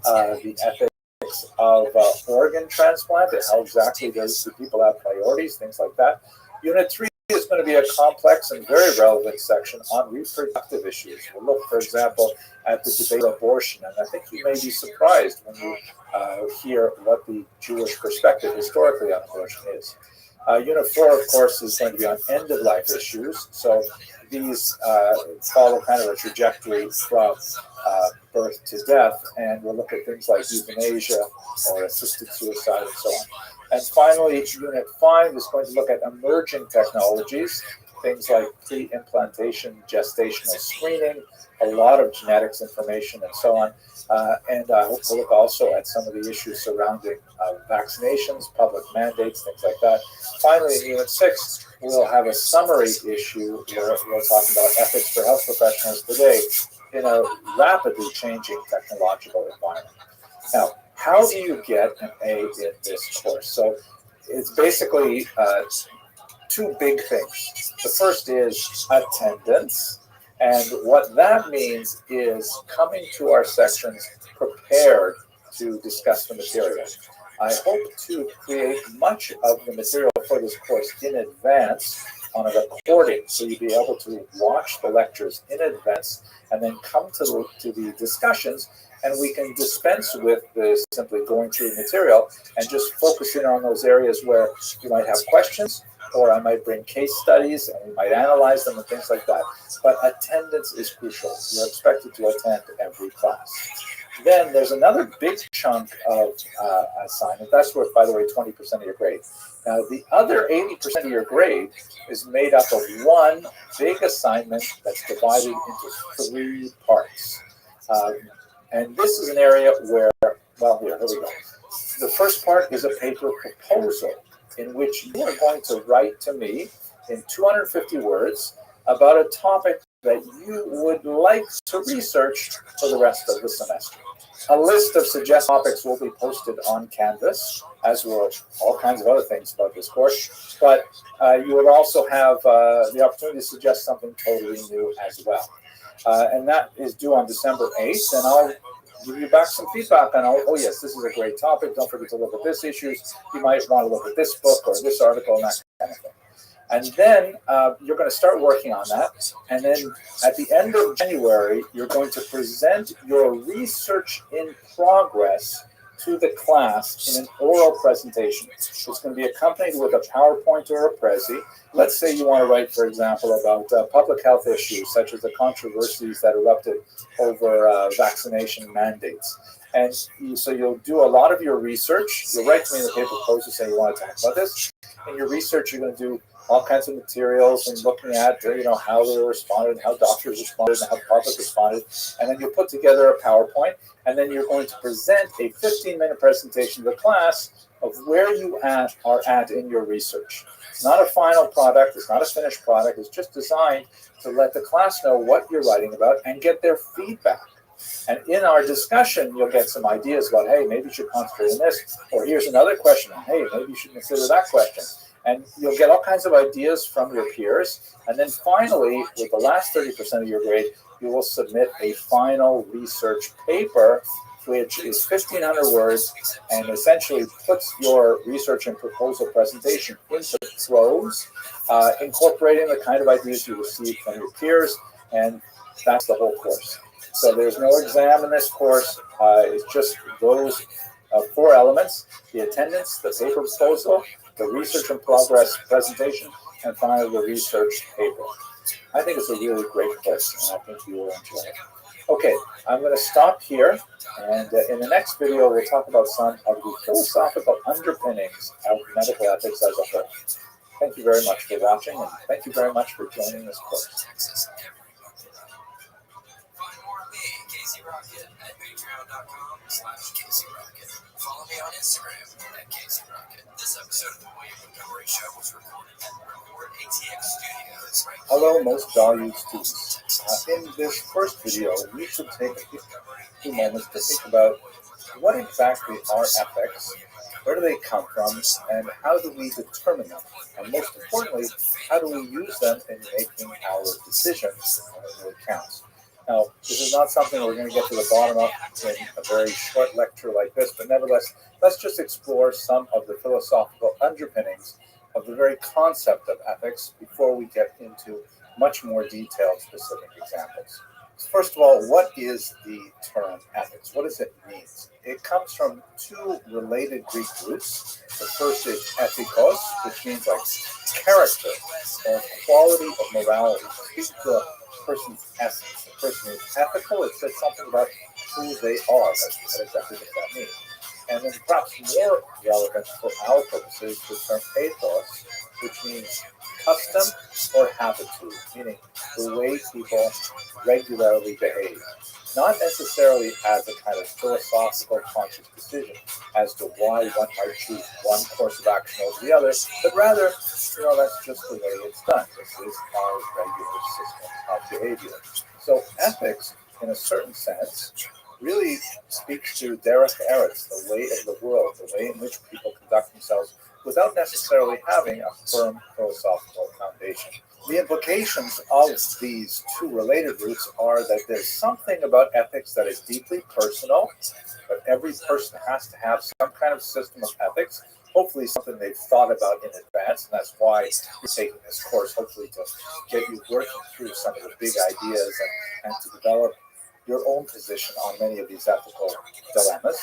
B: the ethics of organ transplant, and how exactly do people have priorities, things like that. Unit 3 is going to be a complex and very relevant section on reproductive issues. We'll look, for example, at the debate of abortion, and I think you may be surprised when you hear what the Jewish perspective historically on abortion is. Unit 4, of course, is going to be on end-of-life issues. So these follow kind of a trajectory from birth to death, and we'll look at things like euthanasia or assisted suicide and so on. And finally, Unit 5 is going to look at emerging technologies, things like pre-implantation, gestational screening, a lot of genetics information, and so on. And I hope to look also at some of the issues surrounding vaccinations, public mandates, things like that. Finally, in Unit 6, we'll have a summary issue where we'll talk about ethics for health professionals today in a rapidly changing technological environment. Now, how do you get an A in this course? So it's basically 2 big things. The first is attendance. And what that means is coming to our sections prepared to discuss the material. I hope to create much of the material for this course in advance on a recording, so you'll be able to watch the lectures in advance and then come to the discussions, and we can dispense with simply going through the material and just focusing on those areas where you might have questions, or I might bring case studies and we might analyze them and things like that. But attendance is crucial. You're expected to attend every class. Then there's another big chunk of assignment. That's worth, by the way, 20% of your grade. Now, the other 80% of your grade is made up of one big assignment that's divided into 3 parts. And this is an area where, well, here we go. The first part is a paper proposal in which you are going to write to me in 250 words about a topic that you would like to research for the rest of the semester. A list of suggested topics will be posted on Canvas, as will all kinds of other things about this course, but you will also have the opportunity to suggest something totally new as well. And that is due on December 8th, and I'll give you back some feedback on, oh yes, this is a great topic, don't forget to look at this issues, you might want to look at this book or this article and that kind of thing. And then you're going to start working on that, and then at the end of January, you're going to present your research in progress to the class in an oral presentation. It's going to be accompanied with a PowerPoint or a Prezi. Let's say you want to write, for example, about public health issues, such as the controversies that erupted over vaccination mandates. And so you'll do a lot of your research. You'll write to me in the paper proposal saying you want to talk about this. In your research, you're going to do all kinds of materials and looking at how they responded, how doctors responded, and how the public responded. And then you'll put together a PowerPoint, and then you're going to present a 15-minute presentation to the class of where you are at in your research. It's not a final product. It's not a finished product. It's just designed to let the class know what you're writing about and get their feedback. And in our discussion, you'll get some ideas about, hey, maybe you should concentrate on this, or here's another question, hey, maybe you should consider that question. And you'll get all kinds of ideas from your peers. And then finally, with the last 30% of your grade, you will submit a final research paper which is 1,500 words and essentially puts your research and proposal presentation into prose, incorporating the kind of ideas you receive from your peers, and that's the whole course. So there's no exam in this course. It's just those 4 elements: the attendance, the paper proposal, the research and progress presentation, and finally the research paper. I think it's a really great course, and I think you will enjoy it. Okay, I'm going to stop here, and in the next video we'll talk about some of the philosophical underpinnings of medical ethics as a whole. Thank you very much for watching, and thank you very much for joining this course.
C: Find more of me, Casey Rocket, at patreon.com/CaseyRocket. Follow me on Instagram at Casey Rocket. This episode of the William Montgomery Show was recorded at Record ATX Studios.
B: Hello, most valued students. In this first video, we should take a few moments to think about what exactly are ethics, where do they come from, and how do we determine them? And most importantly, how do we use them in making our decisions when it counts? Now, this is not something we're going to get to the bottom of in a very short lecture like this, but nevertheless, let's just explore some of the philosophical underpinnings of the very concept of ethics before we get into much more detailed specific examples. First of all, what is the term ethics? What does it mean? It comes from 2 related Greek roots. The first is ethikos, which means like character or quality of morality. Speaking to a person's essence. A person is ethical, it says something about who they are. That's exactly what that means. And then perhaps more relevant for our purposes, the term ethos, which means custom or habitude, meaning the way people regularly behave. Not necessarily as a kind of philosophical conscious decision as to why one might choose one course of action over the other, but rather, that's just the way it's done. This is our regular system of behavior. So ethics, in a certain sense, really speaks to derech eretz, the way of the world, the way in which people conduct themselves without necessarily having a firm philosophical foundation. The implications of these 2 related roots are that there's something about ethics that is deeply personal, but every person has to have some kind of system of ethics, hopefully something they've thought about in advance, and that's why you're taking this course, hopefully to get you working through some of the big ideas and to develop your own position on many of these ethical dilemmas.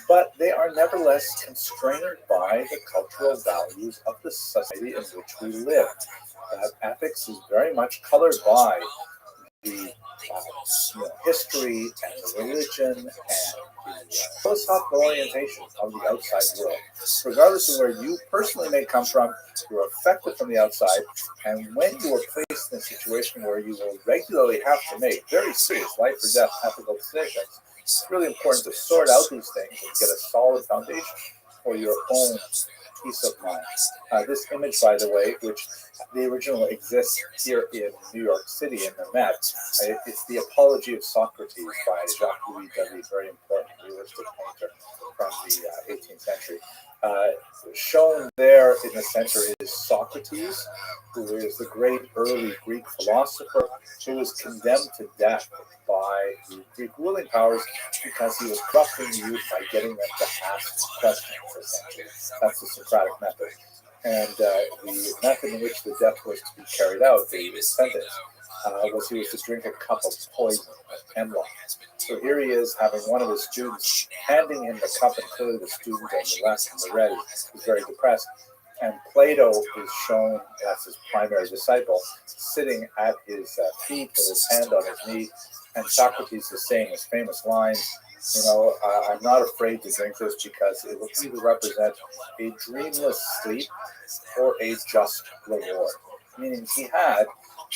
B: But they are nevertheless constrained by the cultural values of the society in which we live. Ethics is very much colored by the history and the religion and the philosophical orientation of the outside world. Regardless of where you personally may come from, you're affected from the outside, and when you are placed in a situation where you will regularly have to make very serious life or death ethical decisions, it's really important to sort out these things and get a solid foundation for your own peace of mind. This image, by the way, which the original exists here in New York City in the Met, it's the Apology of Socrates by Jacques-Louis David, very important realistic painter from the 18th century. Shown there in the center is Socrates, who is the great early Greek philosopher who was condemned to death by the Greek ruling powers because he was corrupting the youth by getting them to ask questions, essentially. That's the Socratic method. And the method in which the death was to be carried out, the sentence, was he was to drink a cup of poison, of hemlock. So here he is having one of his students handing him the cup, and clearly the student on the left and the red is very depressed. And Plato is shown as his primary disciple, sitting at his feet with his hand on his knee, and Socrates is saying his famous lines, I'm not afraid to drink this because it will either represent a dreamless sleep or a just reward. Meaning he had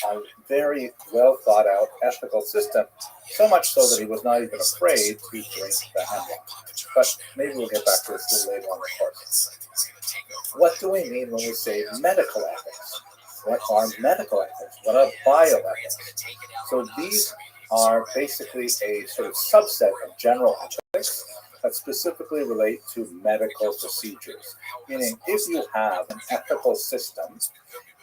B: a very well thought out ethical system, so much so that he was not even afraid to drink the hemlock. But maybe we'll get back to this a little later on in the course. What do we mean when we say medical ethics? What are medical ethics? What are bioethics? So these are basically a sort of subset of general ethics that specifically relate to medical procedures. Meaning, if you have an ethical system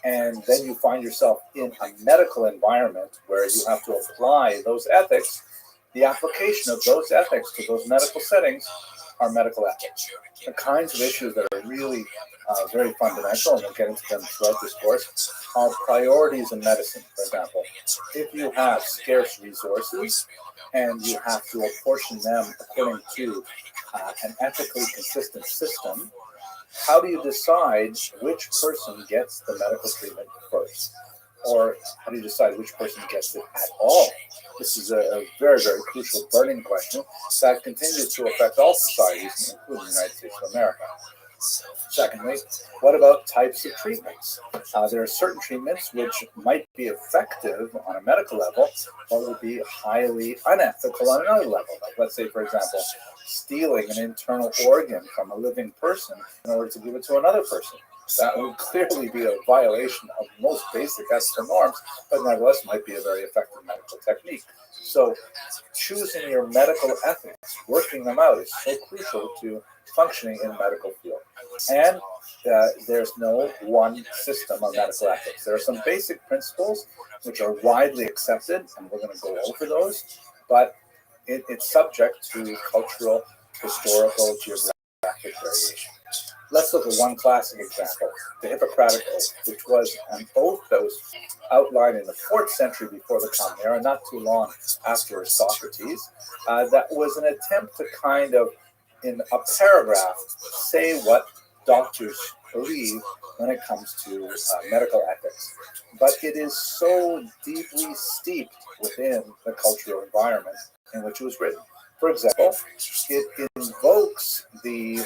B: and then you find yourself in a medical environment where you have to apply those ethics, the application of those ethics to those medical settings are medical ethics. The kinds of issues that are really very fundamental, and we'll get into them throughout this course, are priorities in medicine, for example. If you have scarce resources and you have to apportion them according to an ethically consistent system, how do you decide which person gets the medical treatment first? Or how do you decide which person gets it at all? This is a very, very crucial burning question that continues to affect all societies, including the United States of America. Secondly, what about types of treatments? There are certain treatments which might be effective on a medical level, but will be highly unethical on another level. Like, let's say, for example, stealing an internal organ from a living person in order to give it to another person. That would clearly be a violation of most basic ethical norms, but nevertheless might be a very effective medical technique. So choosing your medical ethics, working them out, is so crucial to functioning in the medical field. And there's no one system of medical ethics. There are some basic principles which are widely accepted, and we're going to go over those, but it's subject to cultural, historical, geographic variation. Let's look at one classic example, the Hippocratic Oath, which was an oath that was outlined in the 4th century before the Common Era, not too long after Socrates. That was an attempt to kind of, in a paragraph, say what doctors believe when it comes to medical ethics. But it is so deeply steeped within the cultural environment in which it was written. For example, it invokes the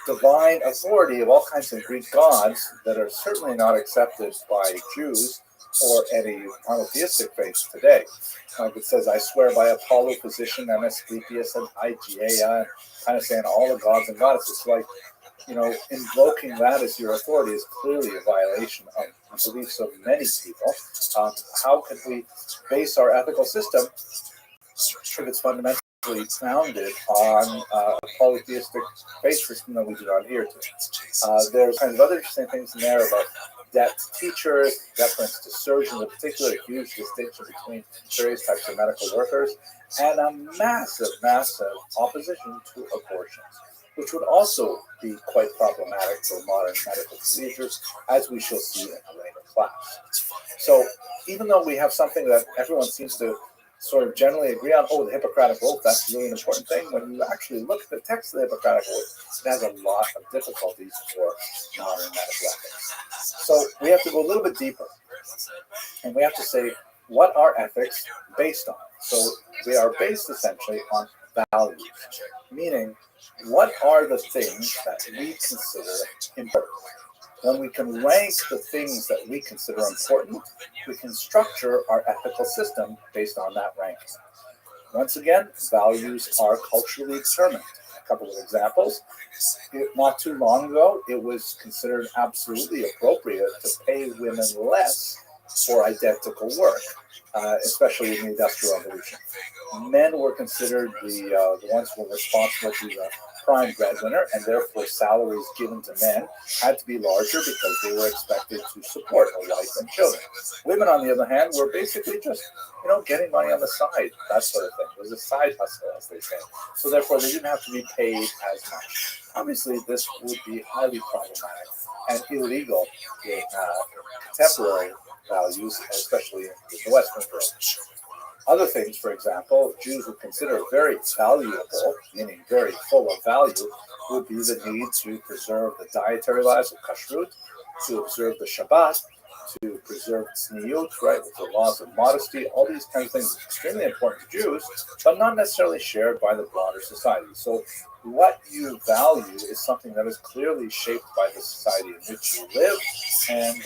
B: divine authority of all kinds of Greek gods that are certainly not accepted by Jews or any monotheistic faiths today. It says, I swear by Apollo, physician, and Asclepius, and Hygeia, kind of saying all the gods and goddesses. Like, invoking that as your authority is clearly a violation of the beliefs of many people. How can we base our ethical system if it's fundamentally founded on a polytheistic faith system that we do not adhere to? There's kind of other interesting things in there about debt to teachers, deference to surgeons, in particular, a huge distinction between various types of medical workers, and a massive, massive opposition to abortions, which would also be quite problematic for modern medical procedures, as we shall see in a later class. So even though we have something that everyone seems to sort of generally agree on, the Hippocratic Oath, that's really an important thing, when you actually look at the text of the Hippocratic Oath, it has a lot of difficulties for modern medical ethics. So we have to go a little bit deeper, and we have to say, what are ethics based on? So they are based essentially on values, meaning what are the things that we consider important? When we can rank the things that we consider important, we can structure our ethical system based on that ranking. Once again, values are culturally determined. A couple of examples. Not too long ago, it was considered absolutely appropriate to pay women less for identical work, especially in the Industrial Revolution. Men were considered the ones who were responsible for the prime breadwinner, and therefore salaries given to men had to be larger because they were expected to support a wife and children. Women, on the other hand, were basically just, getting money on the side, that sort of thing. It was a side hustle, as they say. So therefore, they didn't have to be paid as much. Obviously, this would be highly problematic and illegal in contemporary values, especially in the Western world. Other things, for example, Jews would consider very valuable, meaning very full of value, would be the need to preserve the dietary laws of kashrut, to observe the Shabbat, to preserve tzniut, right, with the laws of modesty. All these kinds of things are extremely important to Jews, but not necessarily shared by the broader society. So what you value is something that is clearly shaped by the society in which you live, and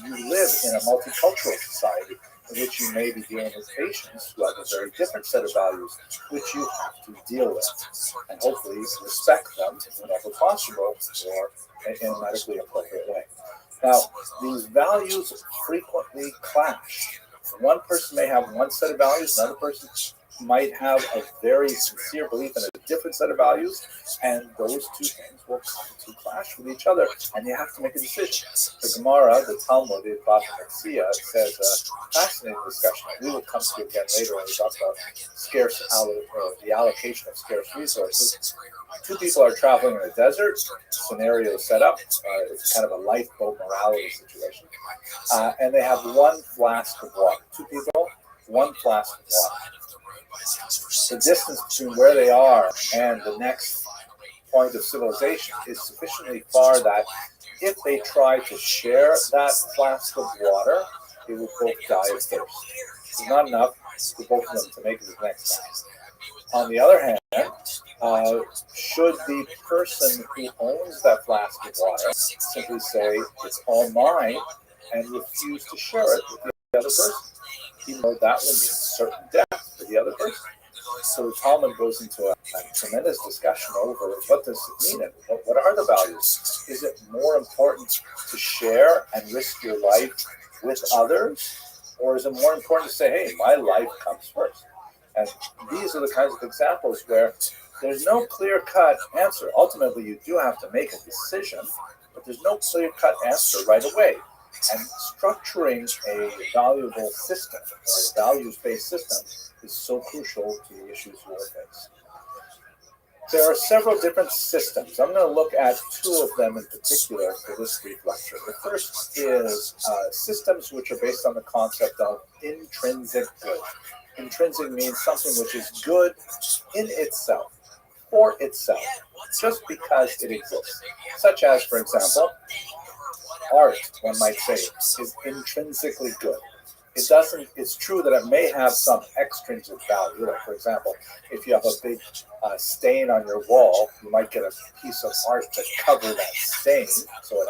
B: you live in a multicultural society in which you may be dealing with patients who have a very different set of values, which you have to deal with, and hopefully respect them whenever possible or in a medically appropriate way. Now, these values frequently clash. One person may have one set of values, another person
A: might have a very sincere belief in a different set of values, and those two things will come to clash with each other, and you have to make a decision. The Gemara, the Talmud, the Bava Metzia says a fascinating discussion that we will come to again later when we talk about the allocation of scarce resources. Two people are traveling in a desert, scenario set up, it's kind of a lifeboat morality situation, and they have one flask of water. Two people, one flask of water. The distance between where they are and the next point of civilization is sufficiently far that if they try to share that flask of water, they will both die of thirst. It's not enough for both of them to make it to the next time. On the other hand, should the person who owns that flask of water simply say, it's all mine, and refuse to share it with the other person, even though that would mean certain death for the other person? So the Talmud goes into a tremendous discussion over what does it mean and what are the values. Is it more important to share and risk your life with others, or is it more important to say, hey, my life comes first? And these are the kinds of examples where there's no clear-cut answer. Ultimately, you do have to make a decision, but there's no clear-cut answer right away. And structuring a valuable system or a values-based system is so crucial to the issues we'll face. There are several different systems. I'm going to look at two of them in particular for this brief lecture. The first is systems which are based on the concept of intrinsic good. Intrinsic means something which is good in itself, for itself, just because it exists. Such as, for example, art, one might say, is intrinsically good. It's true that it may have some extrinsic value. Like, for example, if you have a big stain on your wall, you might get a piece of art to cover that stain, so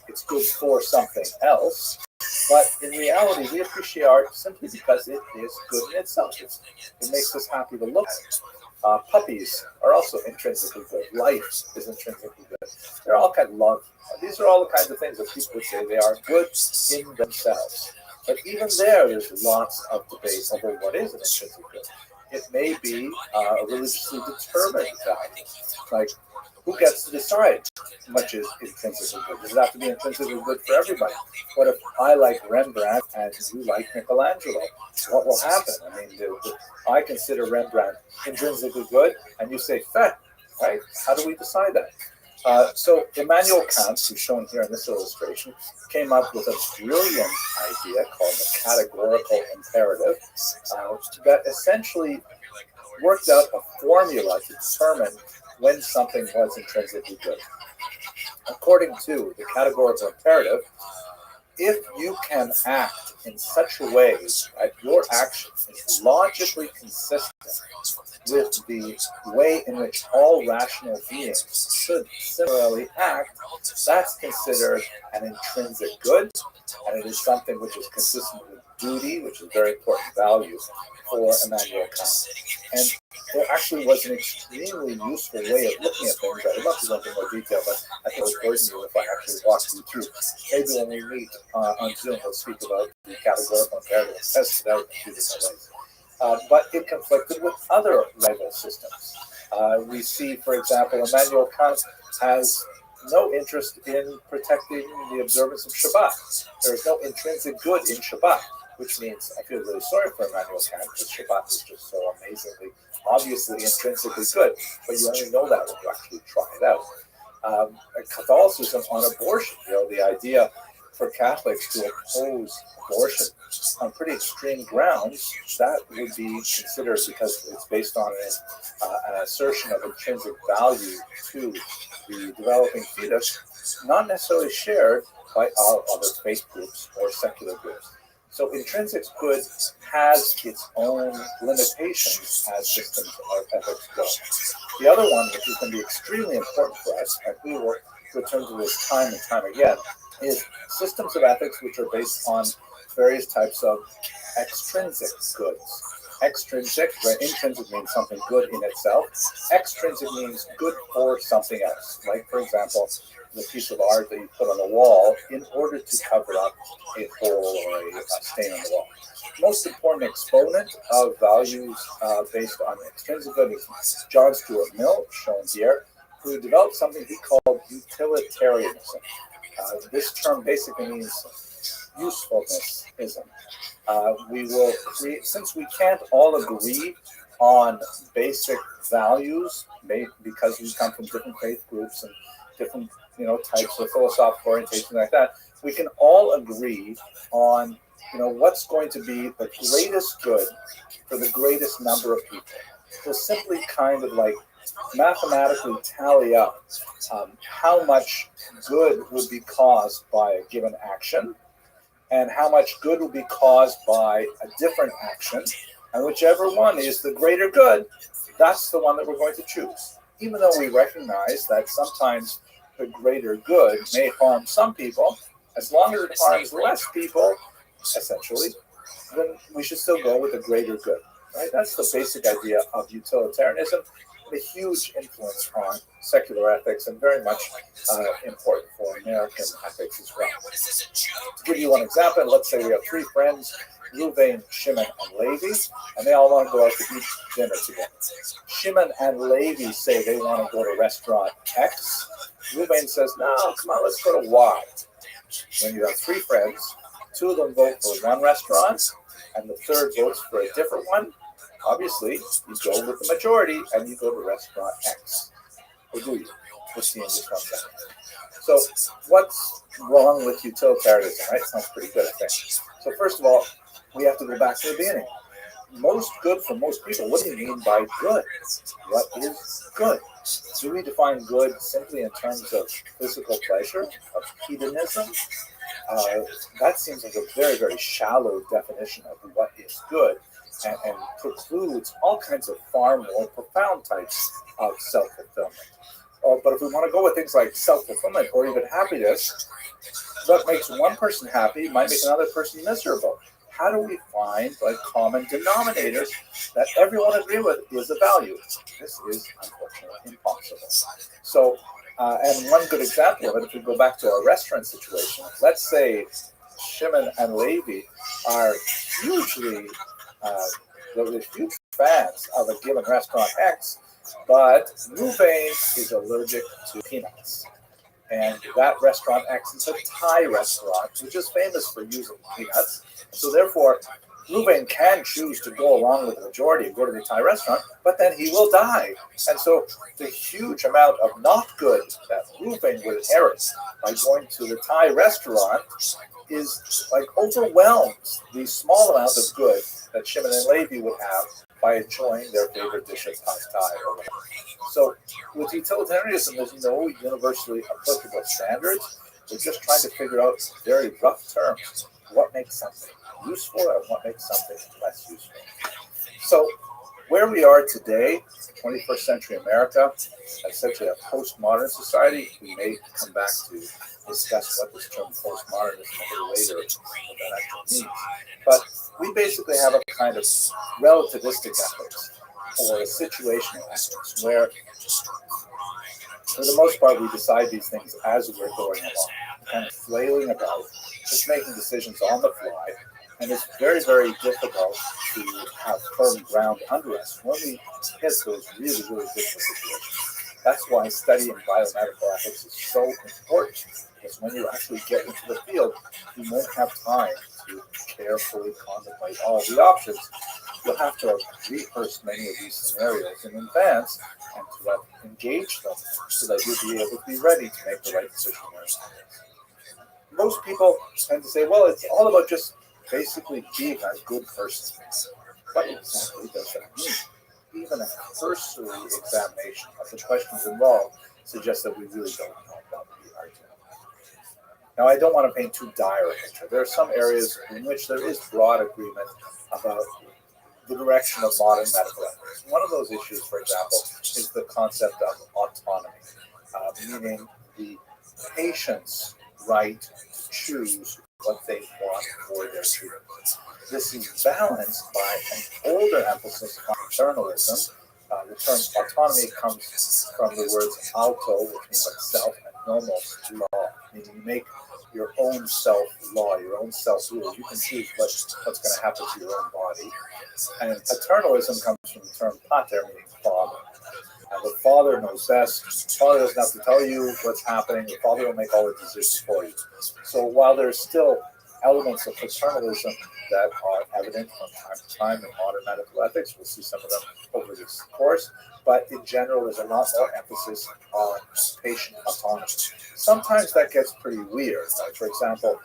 A: it's good for something else. But in reality, we appreciate art simply because it is good in itself. It makes us happy to look at it. Puppies are also intrinsically good. Life is intrinsically good. They're all kind of love. These are all the kinds of things that people would say they are good in themselves. But even there's lots of debate over what is an intrinsic good. It may be a religiously determined value. Like, who gets to decide how much is intrinsically good? Does it have to be intrinsically good for everybody? What if I like Rembrandt and you like Michelangelo? What will happen? I mean, I consider Rembrandt intrinsically good, and you say feh, right? How do we decide that? So Immanuel Kant, who's shown here in this illustration, came up with a brilliant idea called the categorical imperative that essentially worked out a formula to determine when something was intrinsically good. According to the categorical imperative, if you can act in such a way that your action is logically consistent with the way in which all rational beings should similarly act, that's considered an intrinsic good, and it is something which is consistent with duty, which is a very important value for Immanuel Kant. And there actually was an extremely useful way of looking at things. I would love to go into more detail, but I think it would burden you if I actually walked you through. Maybe when we meet on Zoom, we'll speak about the categorical imperative and test it out in two different ways. But it conflicted with other rival systems. We see, for example, Immanuel Kant has no interest in protecting the observance of Shabbat. There is no intrinsic good in Shabbat, which means I feel really sorry for Immanuel Kant because Shabbat is just so amazingly, obviously intrinsically good, but you only know that when you actually try it out. Catholicism on abortion, the idea for Catholics to oppose abortion on pretty extreme grounds, that would be considered, because it's based on an assertion of intrinsic value to the developing fetus, not necessarily shared by all other faith groups or secular groups. So intrinsic good has its own limitations as systems of ethics go. The other one, which is going to be extremely important for us, and we will return to this time and time again, is systems of ethics which are based on various types of extrinsic goods.
B: extrinsic, where intrinsic means something good in itself. Extrinsic means good for something else. Like, for example, the piece of art that you put on the wall in order to cover up a hole or a stain on the wall. Most important exponent of values based on extrinsic good is John Stuart Mill, shown here, who developed something he called utilitarianism. This term basically means usefulnessism. We will create, since we can't all agree on basic values, because we come from different faith groups and different types of philosophical orientation like that, we can all agree on what's going to be the greatest good for the greatest number of people. We'll simply kind of like mathematically tally up how much good would be caused by a given action and how much good will be caused by a different action, and whichever one is the greater good, that's the one that we're going to choose. Even though we recognize that sometimes the greater good may harm some people, as long as it harms less people, essentially, then we should still go with the greater good. Right? That's the basic idea of utilitarianism, a huge influence on secular ethics and very much important for American ethics as well. To give you one example, let's say we have three friends, Reuven, Shimon, and Levi, and they all want to go out to eat dinner together. Shimon and Levi say they want to go to restaurant X. Reuven says, no, come on, let's go to Y. When you have three friends, two of them vote for one restaurant, and the third votes for a different one, obviously, you go with the majority and you go to restaurant X. Or do you? We'll see in just 1 second. So, what's wrong with utilitarianism, right? Sounds pretty good, I think. So, first of all, we have to go back to the beginning. Most good for most people. What do you mean by good? What is good? Do we define good simply in terms of physical pleasure, of hedonism? That seems like a very, very shallow definition of what is good. And precludes all kinds of far more profound types of self-fulfillment. But if we want to go with things like self-fulfillment or even happiness, what makes one person happy might make another person miserable. How do we find common denominators that everyone agree with is a value? This is unfortunately impossible. So, and one good example of it, if we go back to our restaurant situation, let's say Shimon and Levi are hugely they're huge fans of a given restaurant X, but Reuven is allergic to peanuts. And that restaurant X is a Thai restaurant, which is famous for using peanuts. So therefore, Reuven can choose to go along with the majority and go to the Thai restaurant, but then he will die. And so the huge amount of not good that Reuven would inherit by going to the Thai restaurant is overwhelms the small amount of good that Shimon and Levi would have by enjoying their favorite dish of Thai or whatever. So with utilitarianism, there's no universally applicable standards. We're just trying to figure out in very rough terms what makes something useful and what makes something less useful. So where we are today, 21st century America, essentially a postmodern society, we may come back to discuss what this term postmodernism a little later, what that actually means. But we basically have a kind of relativistic ethics or a situational ethics where, for the most part, we decide these things as we're going along, kind of flailing about, just making decisions on the fly. And it's very, very difficult to have firm ground under us when we hit those really, really difficult situations. That's why studying biomedical ethics is so important, because when you actually get into the field, you won't have time to carefully contemplate all the options. You'll have to rehearse many of these scenarios in advance and to engage them so that you'll be able to be ready to make the right decision. Most people tend to say, well, it's all about just basically being a good person. What exactly does that mean? Even a cursory examination of the questions involved suggests that we really don't know what we are doing. Now, I don't want to paint too dire a picture. There are some areas in which there is broad agreement about the direction of modern medical ethics. One of those issues, for example, is the concept of autonomy, meaning the patient's right to choose what they want for their treatment.
A: this is balanced by an older emphasis on paternalism. The term autonomy comes from the words auto, which means like self, and nomos, law, meaning you make your own self-law, your own self-rule. You can choose what's going to happen to your own body. And paternalism comes from the term pater, meaning father. The father knows best. The father doesn't have to tell you what's happening. The father will make all the decisions for you. So while there's still elements of paternalism that are evident from time to time in modern medical ethics, we'll see some of them over this course, but in general, there's a lot more emphasis on patient autonomy. Sometimes that gets pretty weird. Like, for example,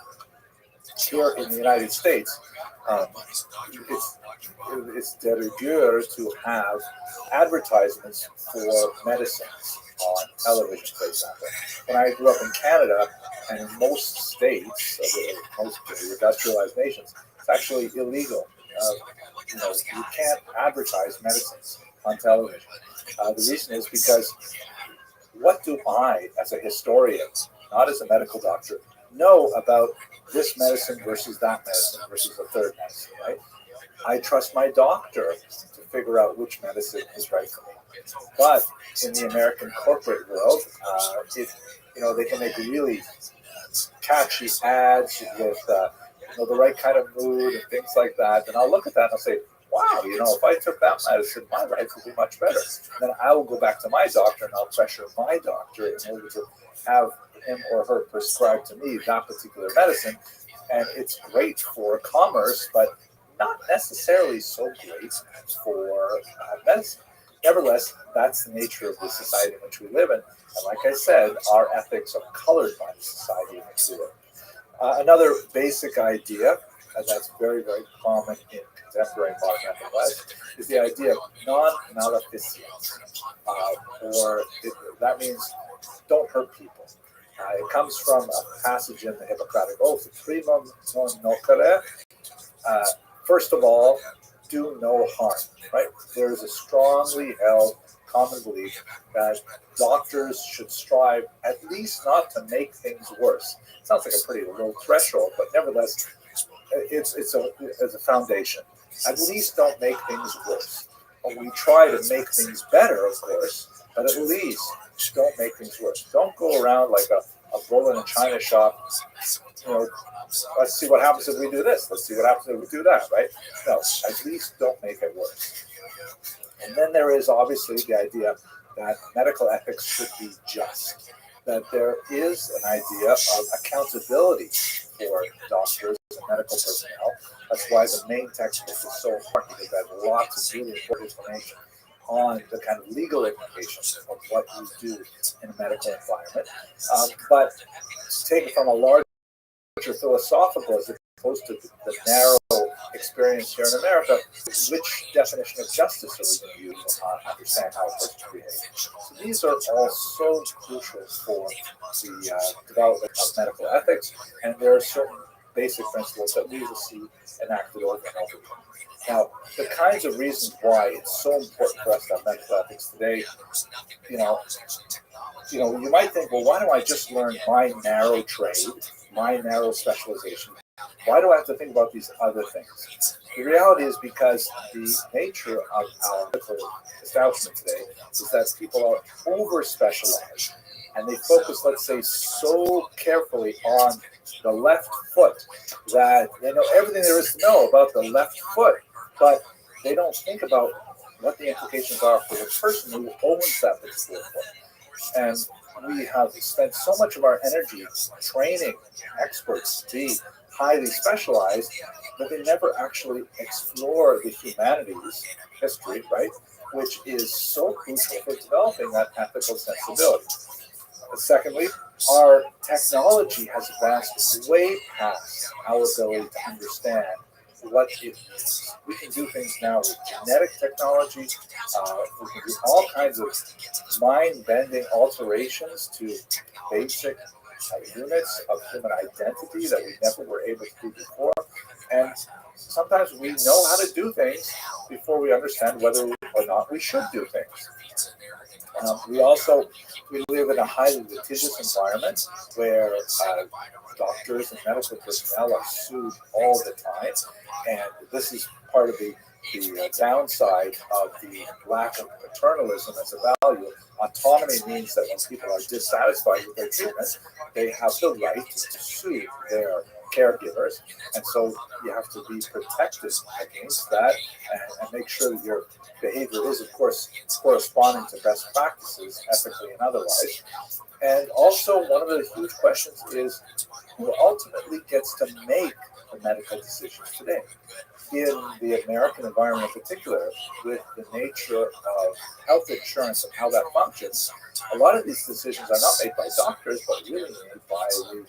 A: here in the United States, it's de rigueur to have advertisements for medicines on television, for example. When I grew up in Canada, and in most states, most industrialized nations, it's actually illegal. You can't advertise medicines on television. The reason is because what do I, as a historian, not as a medical doctor, know about this medicine versus that medicine versus the third medicine, right? I trust my doctor to figure out which medicine is right for me. But in the American corporate world, they can make really catchy ads with the right kind of mood and things like that. And I'll look at that and I'll say, wow, if I took that medicine, my life would be much better. And then I will go back to my doctor and I'll pressure my doctor in order to have him or her prescribe to me that particular medicine. And it's great for commerce, but not necessarily so great for medicine. Nevertheless, that's the nature of the society in which we live in. And like I said, our ethics are colored by the society in which we live. Another basic idea, and that's very, very common in contemporary modern ethical ethics, is the idea of non-maleficence, that means don't hurt people. It comes from a passage in the Hippocratic Oath, primum non nocere. First of all, do no harm, right? There is a strongly held common belief that doctors should strive at least not to make things worse. Sounds like a pretty low threshold, but nevertheless, it's a foundation. At least don't make things worse. We try to make things better, of course, but at least don't make things worse. Don't go around like a bull in a china shop, let's see what happens if we do this. Let's see what happens if we do that, right? No, at least don't make it worse. And then there is obviously the idea that medical ethics should be just, that there is an idea of accountability for doctors and medical personnel. That's why the main textbook is so hard, because it has lots of really important information on the kind of legal implications of what you do in a medical environment. But take it from a larger philosophical as opposed to the narrow experience here in America, which definition of justice are we going to use to understand how a person behaves? So these are all so crucial for the development of medical ethics, and there are certain basic principles that we will see enacted over and over again. Now, the kinds of reasons why it's so important for us to have medical ethics today, you might think, well, why don't I just learn my narrow trade, my narrow specialization? Why do I have to think about these other things? The reality is because the nature of our medical establishment today is that people are over-specialized, and they focus, let's say, so carefully on the left foot that they know everything there is to know about the left foot, but they don't think about what the implications are for the person who owns that particular foot. And we have spent so much of our energy training experts to be highly specialized that they never actually explore the humanities history, right, which is so crucial for developing that ethical sensibility. Secondly, our technology has advanced way past our ability to understand what it is. We can do things now with genetic technology. We can do all kinds of mind-bending alterations to basic units of human identity that we never were able to do before. And sometimes we know how to do things before we understand whether or not we should do things. We also We live in a highly litigious environment where doctors and medical personnel are sued all the time, and this is part of the downside of the lack of paternalism as a value. Autonomy means that when people are dissatisfied with their treatment, they have the right to sue their caregivers, and so you have to be protected against that and make sure that your behavior is, of course, corresponding to best practices, ethically and otherwise. And also, one of the huge questions is who ultimately gets to make the medical decisions today. In the American environment in particular, with the nature of health insurance and how that functions, a lot of these decisions are not made by doctors, but really made by the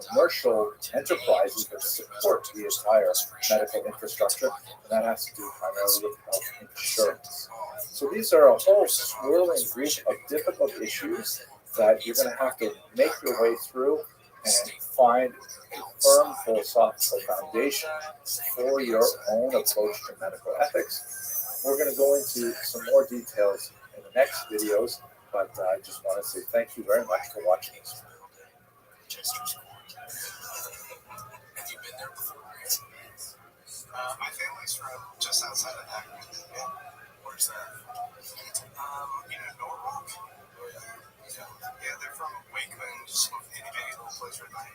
A: commercial enterprises that support the entire medical infrastructure, and that has to do primarily with health insurance. So these are a whole swirling group of difficult issues that you're going to have to make your way through and find a firm philosophical foundation for your own approach to medical ethics. We're going to go into some more details in the next videos, but I just want to say thank you very much for watching this.
C: Have you been there before? My family's from just outside of Akron. Yeah. Where's that? Norwalk. Yeah, they're from Wakeman, just a itty bitty little place right by.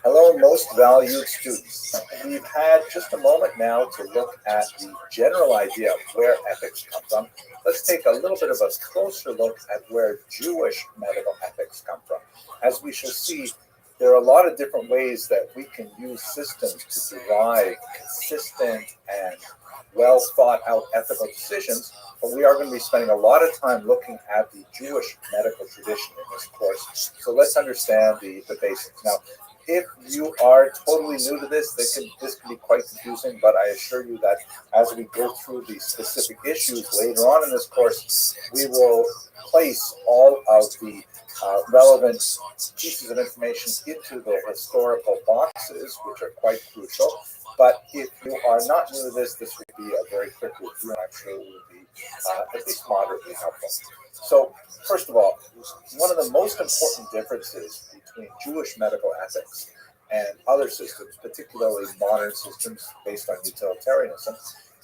A: Hello, most valued students. We've had just a moment now to look at the general idea of where ethics come from. Let's take a little bit of a closer look at where Jewish medical ethics come from. As we shall see, there are a lot of different ways that we can use systems to derive consistent and well thought out ethical decisions, but we are going to be spending a lot of time looking at the Jewish medical tradition in this course. So let's understand the basics. Now, if you are totally new to this, this can be quite confusing, but I assure you that as we go through the specific issues later on in this course, we will place all of the relevant pieces of information into the historical boxes, which are quite crucial. But if you are not new to this, this will be a very quick review, and I'm sure it will be at least moderately helpful. So, first of all, one of the most important differences between Jewish medical ethics and other systems, particularly modern systems based on utilitarianism,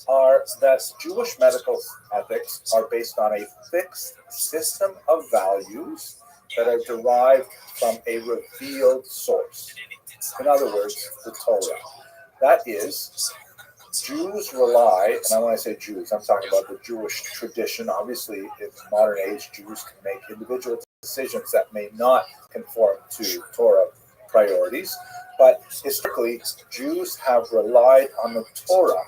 A: are that Jewish medical ethics are based on a fixed system of values that are derived from a revealed source. In other words, the Torah. That is, Jews rely, and when I say Jews, I'm talking about the Jewish tradition. Obviously, in modern age, Jews can make individual decisions that may not conform to Torah priorities, but historically, Jews have relied on the Torah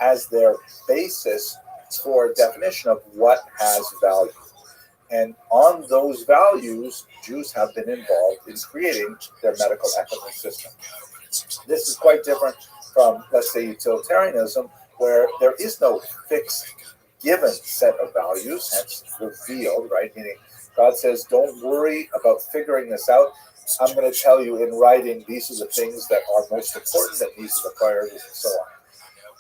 A: as their basis for definition of what has value. And on those values, Jews have been involved in creating their medical ethical system. This is quite different from, let's say, utilitarianism, where there is no fixed given set of values, hence revealed, right? Meaning God says, don't worry about figuring this out. I'm going to tell you in writing, these are the things that are most important, and these are the priorities, and so on.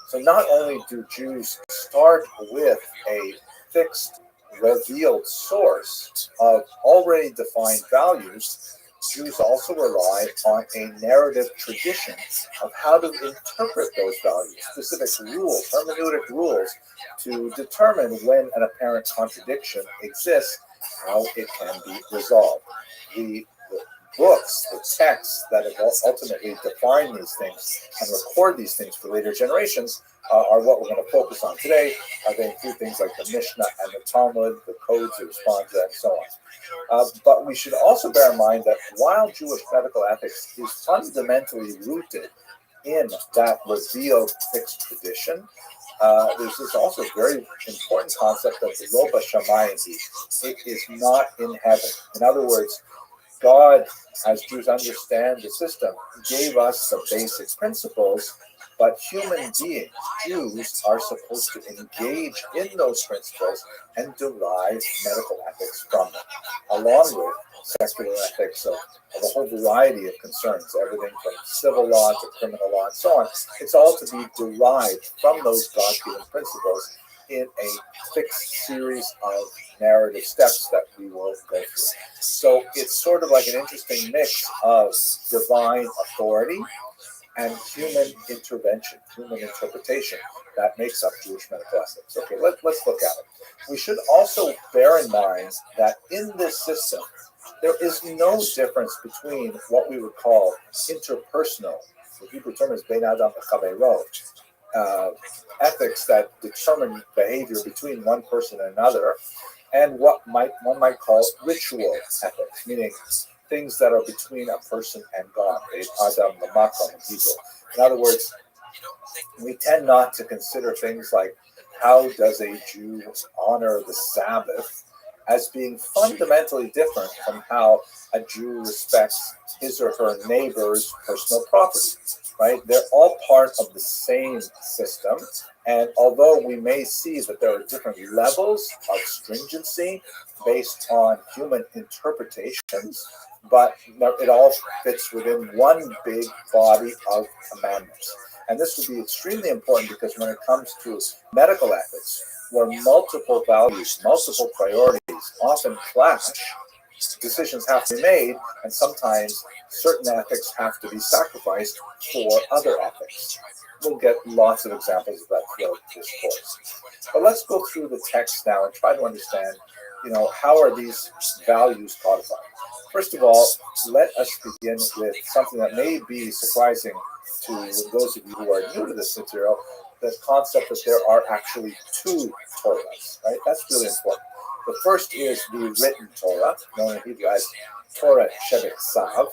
A: So not only do Jews start with a fixed, revealed source of already defined values, Jews also rely on a narrative tradition of how to interpret those values, specific rules, hermeneutic rules, to determine when an apparent contradiction exists, how it can be resolved. The books, the texts that have ultimately defined these things and record these things for later generations are what we're going to focus on today. They include things like the Mishnah and the Talmud, the codes that respond to that, and so on. But we should also bear in mind that while Jewish medical ethics is fundamentally rooted in that revealed fixed tradition, there's this also very important concept of the Lo B'Shamayim. It is not in heaven. In other words, God, as Jews understand the system, gave us the basic principles, but human beings, Jews, are supposed to engage in those principles and derive medical ethics from them, along with secular ethics of a whole variety of concerns, everything from civil law to criminal law and so on. It's all to be derived from those God-given principles in a fixed series of narrative steps that we will go through. So it's sort of like an interesting mix of divine authority and human intervention, human interpretation that makes up Jewish medical ethics. Okay, let's look at it. We should also bear in mind that in this system, there is no difference between what we would call interpersonal, the Hebrew term is bein adam v'chaveiro, ethics that determine behavior between one person and another, and what one might call ritual ethics, meaning things that are between a person and God, adam l'makom in Hebrew. In other words, we tend not to consider things like how does a Jew honor the Sabbath as being fundamentally different from how a Jew respects his or her neighbor's personal property, right? They're all part of the same system. And although we may see that there are different levels of stringency based on human interpretations, but it all fits within one big body of commandments. And this would be extremely important because when it comes to medical ethics, where multiple values, multiple priorities often clash, decisions have to be made, and sometimes certain ethics have to be sacrificed for other ethics. We'll get lots of examples of that throughout this course. But let's go through the text now and try to understand, how are these values codified? First of all, let us begin with something that may be surprising to those of you who are new to this material, the concept that there are actually two Torahs, right? That's really important. The first is the written Torah, known in Hebrew as Torah Shebeksav,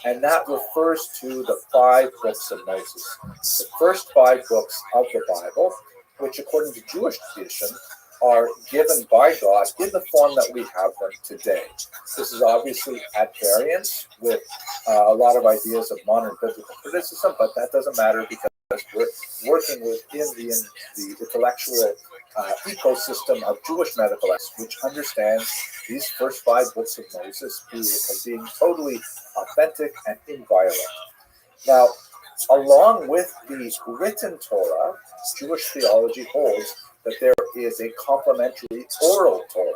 A: and that refers to the 5 books of Moses. The first 5 books of the Bible, which according to Jewish tradition, are given by God in the form that we have them today. This is obviously at variance with a lot of ideas of modern biblical criticism, but that doesn't matter because we're working within the intellectual ecosystem of Jewish medical ethics, which understands these first 5 books of Moses as being totally authentic and inviolate. Now, along with the written Torah, Jewish theology holds that there is a complementary oral Torah,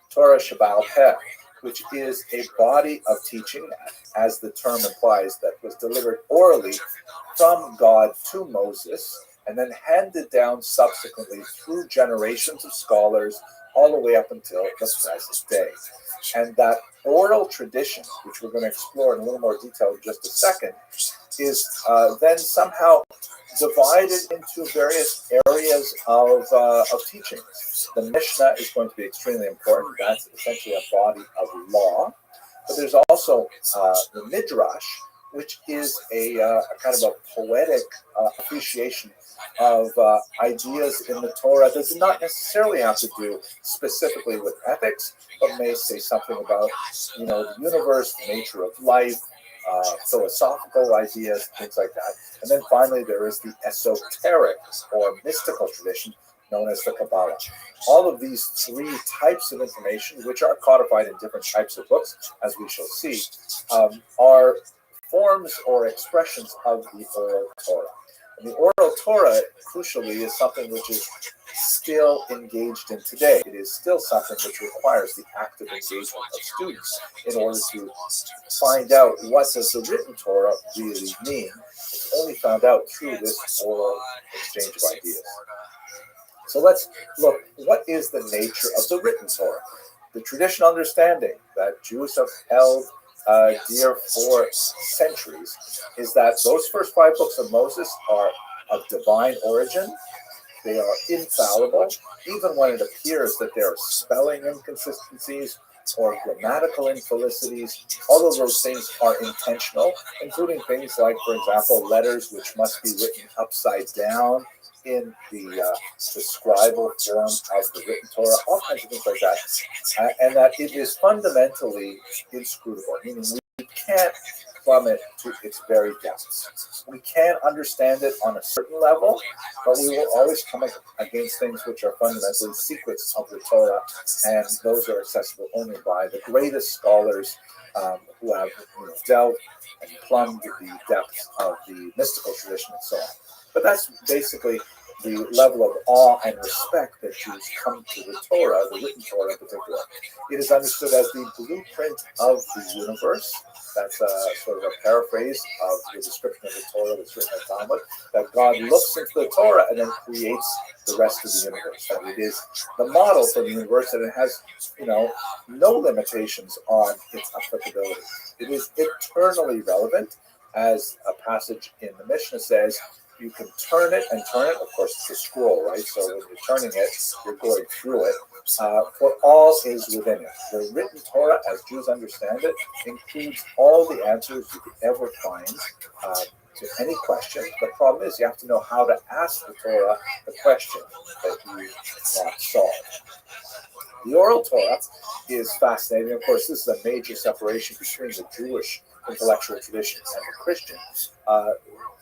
A: Torah Sheba'al Peh, which is a body of teaching, as the term implies, that was delivered orally from God to Moses and then handed down subsequently through generations of scholars all the way up until the present day. And that oral tradition, which we're going to explore in a little more detail in just a second, is then somehow divided into various areas of teaching. The Mishnah is going to be extremely important. That's essentially a body of law. But there's also the Midrash, which is a kind of a poetic appreciation of ideas in the Torah that does not necessarily have to do specifically with ethics, but may say something about, the universe, the nature of life, philosophical ideas, things like that. And then finally, there is the esoteric or mystical tradition known as the Kabbalah. All of these 3 types of information, which are codified in different types of books, as we shall see, are forms or expressions of the oral Torah. And the oral Torah, crucially, is something which is still engaged in today. It is still something which requires the active engagement of students in order to find out what does the written Torah really mean. It's only found out through this oral exchange of ideas. So let's look, what is the nature of the written Torah? The traditional understanding that Jews have held dear for centuries is that those first 5 books of Moses are of divine origin. They are infallible, even when it appears that there are spelling inconsistencies or grammatical infelicities. All of those things are intentional, including things like, for example, letters which must be written upside down in the scribal form of the written Torah, all kinds of things like that, and that it is fundamentally inscrutable, meaning we can't plumb it to its very depths. We can understand it on a certain level, but we will always come against things which are fundamentally secrets of the Torah, and those are accessible only by the greatest scholars who have delved and plumbed the depths of the mystical tradition and so on. But that's basically the level of awe and respect that Jews come to the Torah, the written Torah in particular. It is understood as the blueprint of the universe. That's sort of a paraphrase of the description of the Torah that's written in the Talmud, that God looks into the Torah and then creates the rest of the universe. That it is the model for the universe, and it has, no limitations on its applicability. It is eternally relevant, as a passage in the Mishnah says. You can turn it and turn it. Of course, it's a scroll, right? So when you're turning it, you're going through it. For all is within it. The written Torah, as Jews understand it, includes all the answers you could ever find to any question. The problem is you have to know how to ask the Torah the question that you want solved. The oral Torah is fascinating. Of course, this is a major separation between the Jewish intellectual tradition and the Christian.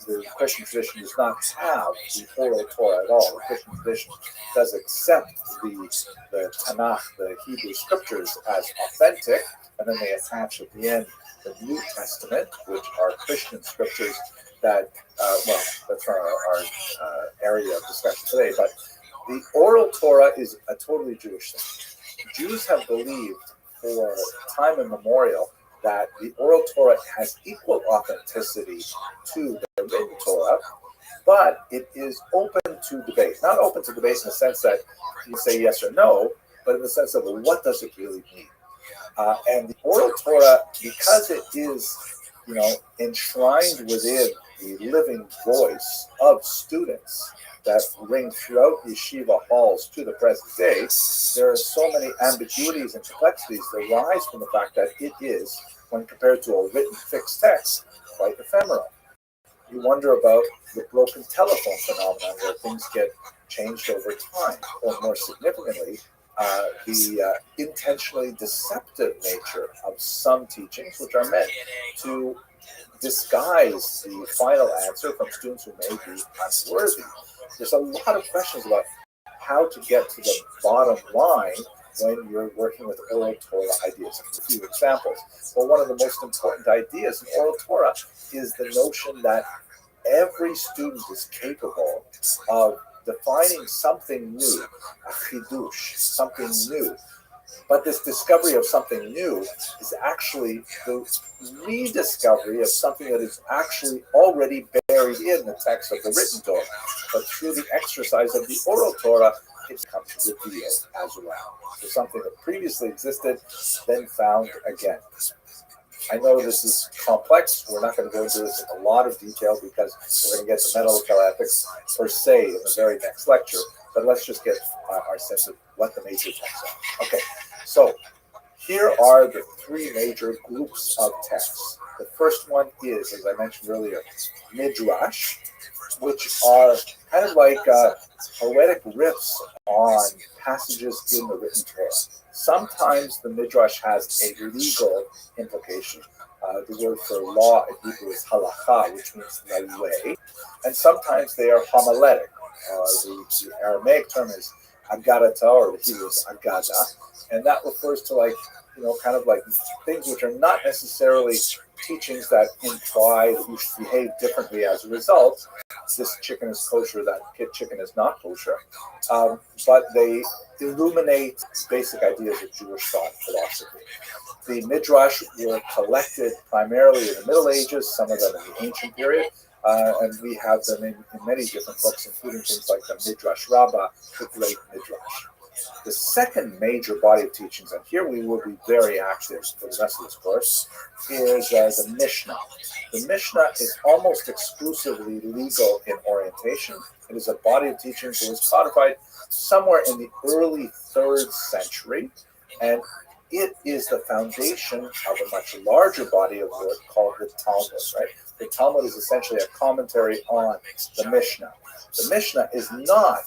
A: The Christian tradition does not have the oral Torah at all. The Christian tradition does accept the Tanakh, the Hebrew scriptures, as authentic, and then they attach at the end the New Testament, which are Christian scriptures that, that's not our area of discussion today, but the oral Torah is a totally Jewish thing. Jews have believed for time immemorial that the oral Torah has equal authenticity to the written Torah, but it is open to debate. Not open to debate in the sense that you say yes or no, but in the sense of, well, what does it really mean? And the oral Torah, because it is, enshrined within the living voice of students that ring throughout yeshiva halls to the present day, there are so many ambiguities and complexities that rise from the fact that it is, when compared to a written fixed text, quite ephemeral. You wonder about the broken telephone phenomenon, where things get changed over time, or more significantly, the intentionally deceptive nature of some teachings, which are meant to disguise the final answer from students who may be unworthy. There's a lot of questions about how to get to the bottom line when you're working with oral Torah ideas. A few examples. Well, one of the most important ideas in oral Torah is the notion that every student is capable of defining something new, a chidush, something new. But this discovery of something new is actually the rediscovery of something that is actually already buried in the text of the written Torah. But through the exercise of the oral Torah, it becomes revealed as well. So something that previously existed, then found again. I know this is complex. We're not going to go into this in a lot of detail because we're going to get to metallurgical ethics per se in the very next lecture. But let's just get our sense of what the major texts are. Okay, so here are the three major groups of texts. The first one is, as I mentioned earlier, midrash, which are kind of like poetic riffs on passages in the written Torah. Sometimes the midrash has a legal implication. The word for law in Hebrew is halacha, which means the way. And sometimes they are homiletic. The Aramaic term is agadata, or the Hebrew is agada. And that refers to kind of like things which are not necessarily teachings that imply that you should behave differently as a result. This chicken is kosher, that chicken is not kosher. But they illuminate basic ideas of Jewish thought and philosophy. The midrash were collected primarily in the Middle Ages, some of them in the ancient period, and we have them in many different books, including things like the Midrash Rabbi, the Great Midrash. The second major body of teachings, and here we will be very active for the rest of this course, is the Mishnah. The Mishnah is almost exclusively legal in orientation. It is a body of teachings that was codified somewhere in the early 3rd century, and it is the foundation of a much larger body of work called the Talmud, right? The Talmud is essentially a commentary on the Mishnah. The Mishnah is not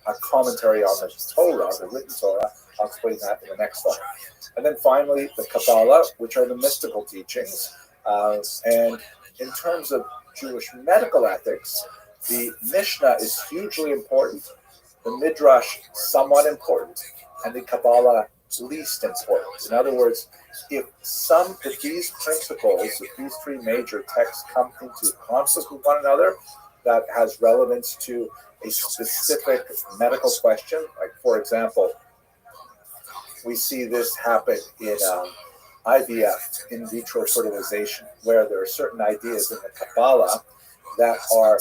A: a commentary on the Torah, the written Torah. I'll explain that in the next slide. And then finally, the Kabbalah, which are the mystical teachings. And in terms of Jewish medical ethics, the Mishnah is hugely important, the Midrash somewhat important, and the Kabbalah least important. In other words,
B: if these principles, if these three major texts come into conflict with one another, that has relevance to a specific medical question, like for example, we see this happen in IVF, in vitro fertilization, where there are certain ideas in the Kabbalah that are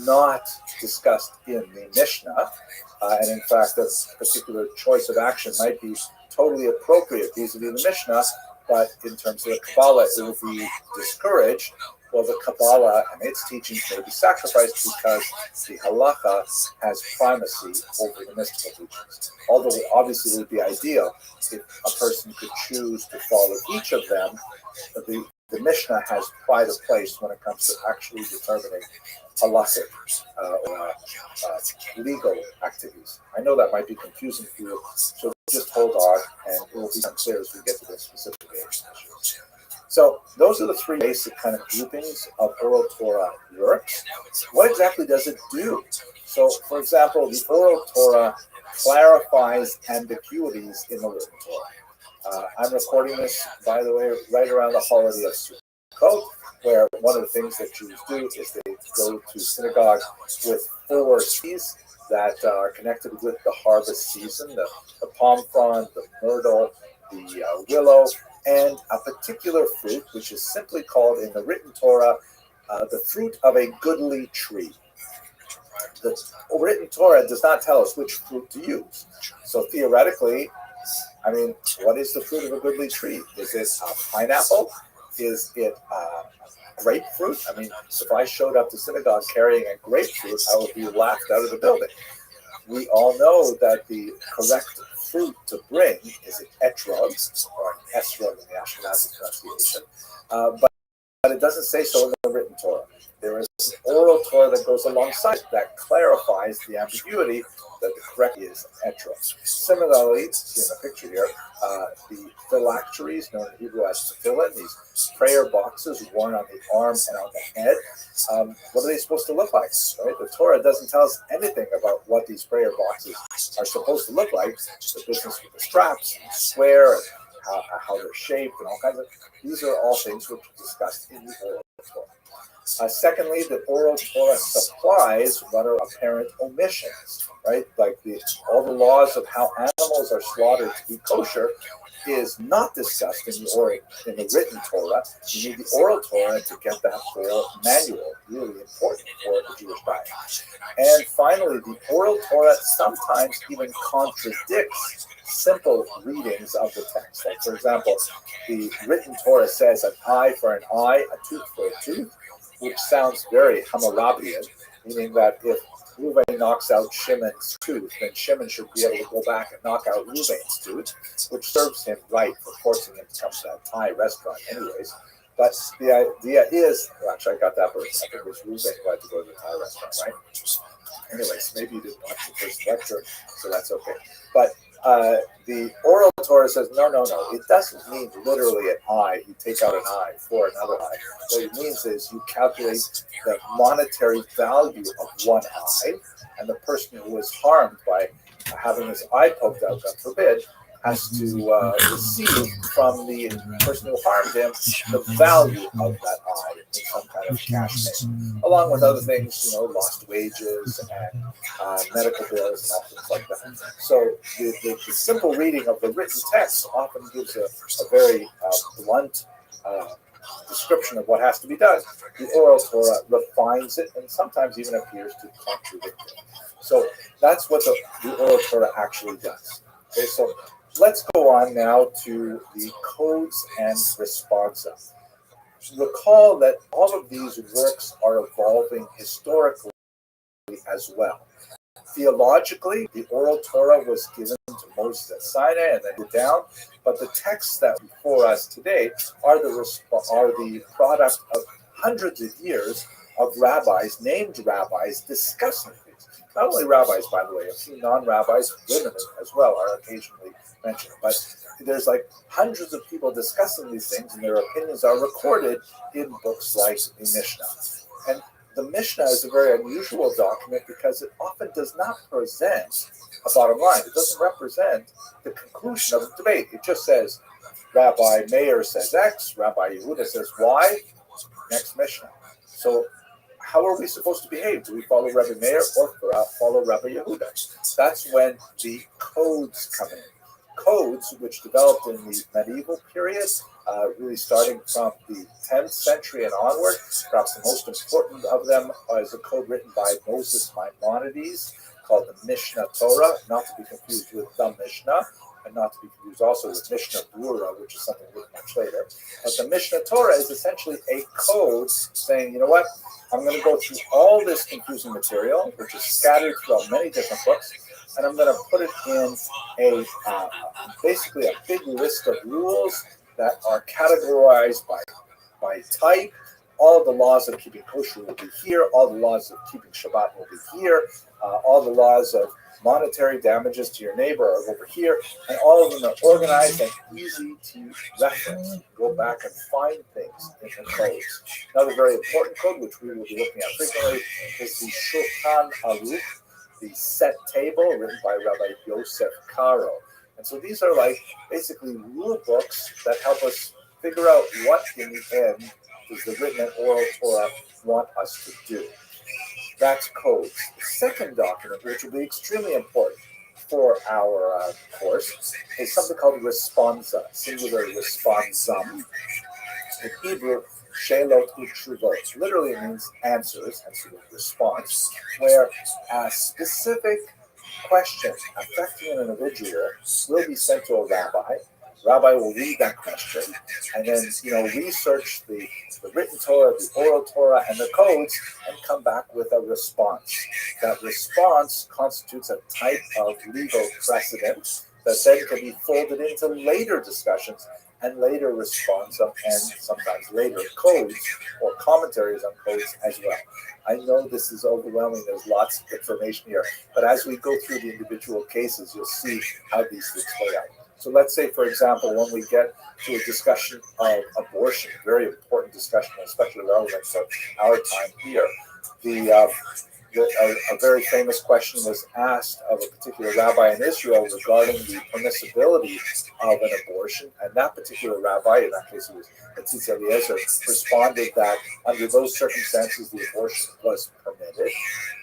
B: not discussed in the Mishnah, and in fact, a particular choice of action might be totally appropriate vis-a-vis the Mishnah, but in terms of the Kabbalah, it will be discouraged. Well, the Kabbalah and its teachings may be sacrificed because the halacha has primacy over the mystical teachings. Although obviously it would be ideal if a person could choose to follow each of them, the Mishnah has pride of place when it comes to actually determining halachic or legal activities. I know that might be confusing for you, so just hold on and it will become clear as we get to the specific issues. So those are the three basic kind of groupings of oral Torah works. What exactly does it do? So, for example, the oral Torah clarifies ambiguities in the written Torah. I'm recording this, by the way, right around the holiday of Sukkot, where one of the things that Jews do is they go to synagogue with 4 trees that are connected with the harvest season, the palm frond, the myrtle, the willow, and a particular fruit, which is simply called in the written Torah, the fruit of a goodly tree. The written Torah does not tell us which fruit to use. So theoretically, I mean, what is the fruit of a goodly tree? Is it a pineapple? Is it grapefruit? I mean, if I showed up to synagogue carrying a grapefruit, I would be laughed out of the building. We all know that the correct fruit to bring is an etrog, or an esrog in the Ashkenazi pronunciation, but it doesn't say so in the written Torah. There is an oral Torah that goes alongside that clarifies the ambiguity that the correct is etrog. Similarly, see in the picture here, the phylacteries, known in Hebrew as tefillin, these prayer boxes worn on the arm and on the head, what are they supposed to look like? Right? The Torah doesn't tell us anything about what these prayer boxes are supposed to look like. The business with the straps, and square, and how they're shaped, and all kinds of these are all things which are discussed in the oral Torah. Secondly, the oral Torah supplies what are apparent omissions, right? Like all the laws of how animals are slaughtered to be kosher is not discussed in the written Torah. You need the oral Torah to get that whole manual, really important for the Jewish diet. And finally, the oral Torah sometimes even contradicts simple readings of the text. Like, for example, the written Torah says an eye for an eye, a tooth for a tooth, which sounds very Hammurabian, meaning that if Reuven knocks out Shimon's tooth, then Shimon should be able to go back and knock out Reuven's tooth, which serves him right for forcing him to come to that Thai restaurant anyways. But the idea is, well, actually I got that verse, I think it was Reuven who had to go to the Thai restaurant, right? Anyways, maybe you didn't watch the first lecture, so that's okay. But the oral Torah says, no. It doesn't mean literally an eye. You take out an eye for another eye. What it means is you calculate the monetary value of one eye, and the person who was harmed by having his eye poked out, God forbid, has to receive from the person who harmed him the value of that eye in some kind of cash payment, along with other things, lost wages and medical bills and all things like that. So the simple reading of the written text often gives a very blunt description of what has to be done. The oral Torah refines it and sometimes even appears to contradict it. So that's what the oral Torah actually does. Okay, so let's go on now to the codes and responsa. Recall that all of these works are evolving historically as well. Theologically, the oral Torah was given to Moses at Sinai and then down, but the texts that are before us today are the product of hundreds of years of named rabbis, discussing things. Not only rabbis, by the way, a few non-rabbis, women as well, are occasionally mentioned, but there's like hundreds of people discussing these things, and their opinions are recorded in books like the Mishnah. And the Mishnah is a very unusual document because it often does not present a bottom line. It doesn't represent the conclusion of the debate. It just says,
A: Rabbi Meir says X, Rabbi Yehuda says Y, next Mishnah. So how are we supposed to behave? Do we follow Rabbi Meir or follow Rabbi Yehuda? That's when the codes come in. Codes, which developed in the medieval period, really starting from the 10th century and onward. Perhaps the most important of them is a code written by Moses Maimonides called the Mishnah Torah, not to be confused with the Mishnah, and not to be confused also with Mishnah Brura, which is something written much later. But the Mishnah Torah is essentially a code saying, you know what, I'm going to go through all this confusing material, which is scattered throughout many different books, and I'm going to put it in a basically a big list of rules that are categorized by type. All the laws of keeping kosher will be here. All the laws of keeping Shabbat will be here. All the laws of monetary damages to your neighbor are over here. And all of them are organized and easy to reference. Go back and find things in the codes. Another very important code, which we will be looking at frequently, is the Shulchan Aruch, the set table written by Rabbi Yosef Karo. And so these are like basically rule books that help us figure out what in the end does the written and oral Torah want us to do. That's codes. The second document, which will be extremely important for our course, is something called responsa, singular responsum. In Hebrew, Shelot Utshuvot. Literally it means answers, and sort of response, where a specific question affecting an individual will be sent to a rabbi. Rabbi will read that question and then, research the written Torah, the oral Torah, and the codes, and come back with a response. That response constitutes a type of legal precedent that then can be folded into later discussions and later responsa, and sometimes later codes or commentaries on codes as well. I know this is overwhelming. There's lots of information here, but as we go through the individual cases, you'll see how these things play out. So let's say, for example, when we get to a discussion of abortion, very important discussion, especially relevant to our time here, a very famous question was asked of a particular rabbi in Israel regarding the permissibility of an abortion, and that particular rabbi, in that case it was Tzitz Eliezer, responded that under those circumstances the abortion was permitted.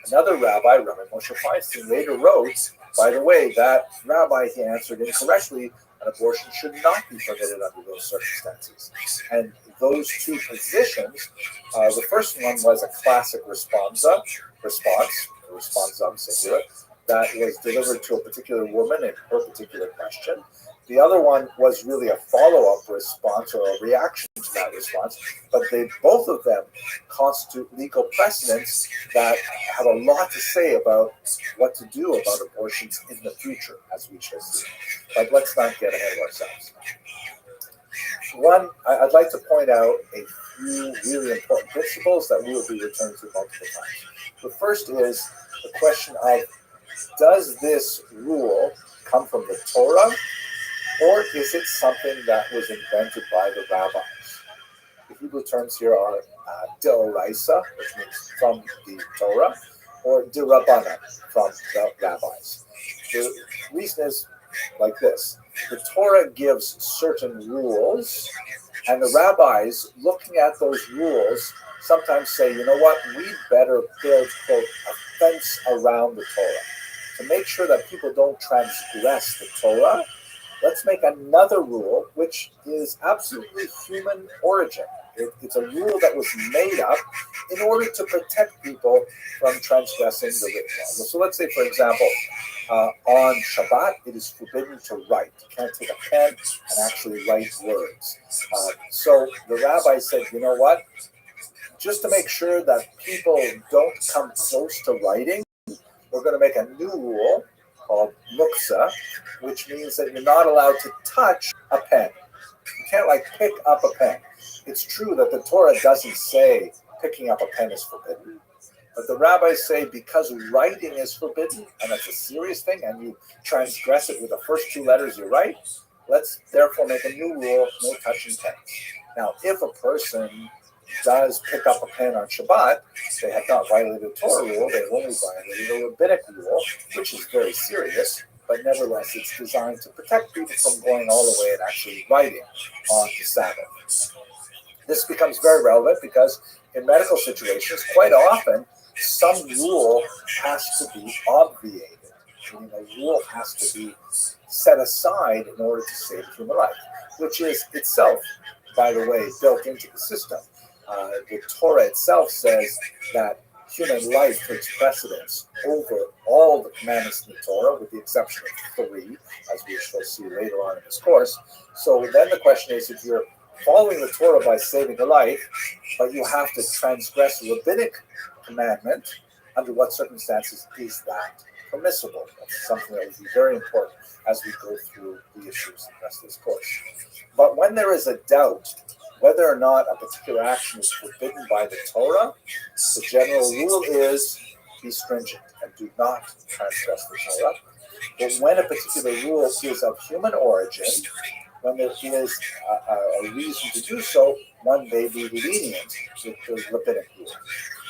A: Another rabbi, Rabbi Moshe Feinstein, later wrote, by the way, that rabbi, he answered incorrectly, an abortion should not be permitted under those circumstances. And those two positions, the first one was a classic response, singular, that was delivered to a particular woman in her particular question. The other one was really a follow-up response or a reaction to that response, but both of them constitute legal precedents that have a lot to say about what to do about abortions in the future, as we shall see. But let's not get ahead of ourselves. One, I'd like to point out a few really important principles that we will be returning to multiple times. The first is the question of, does this rule come from the Torah, or is it something that was invented by the rabbis? The Hebrew terms here are deoraisa, which means from the Torah, or derabbanan, from the rabbis. The reason is like this. The Torah gives certain rules, and the rabbis, looking at those rules, sometimes say, you know what, we better build, quote, a fence around the Torah. To make sure that people don't transgress the Torah, let's make another rule, which is absolutely human origin. It's a rule that was made up in order to protect people from transgressing the written law. So let's say, for example, on Shabbat, it is forbidden to write. You can't take a pen and actually write words. So the rabbi said, you know what? Just to make sure that people don't come close to writing, we're going to make a new rule called muksa, which means that you're not allowed to touch a pen. You can't pick up a pen. It's true that the Torah doesn't say picking up a pen is forbidden, but the rabbis say because writing is forbidden, and that's a serious thing, and you transgress it with the first two letters you write, let's therefore make a new rule, no touching pens. Now, if a person does pick up a pen on Shabbat, they have not violated the Torah rule, they've only violated a rabbinic rule, which is very serious. but nevertheless, it's designed to protect people from going all the way and actually writing on the Sabbath. This becomes very relevant because in medical situations, quite often, some rule has to be obviated. Meaning a rule has to be set aside in order to save human life, which is itself, by the way, built into the system. The Torah itself says that human life takes precedence over all the commandments in the Torah, with the exception of 3, as we shall see later on in this course. So then the question is, if you're following the Torah by saving a life, but you have to transgress a rabbinic commandment, under what circumstances is that permissible? That's something that would be very important as we go through the issues in the rest of this course. But when there is a doubt whether or not a particular action is forbidden by the Torah, the general rule is be stringent and do not transgress the Torah. But when a particular rule is of human origin, when there is a reason to do so, one may be lenient with the rabbinic rule.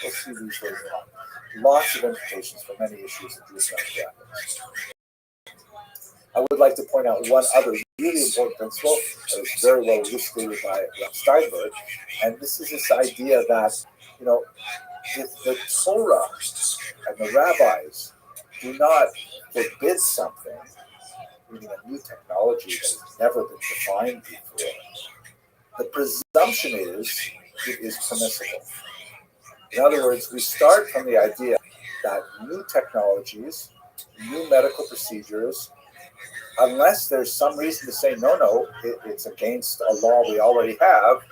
A: We'll see these later on. Lots of implications for many issues in Jewish medical ethics. I would like to point out one other really important principle that is very well elucidated by Rothschild, and this is this idea that, if the Torah and the rabbis do not forbid something, meaning a new technology that has never been defined before, the presumption is it is permissible. In other words, we start from the idea that new technologies, new medical procedures, unless there's some reason to say, no, it's against a law we already have,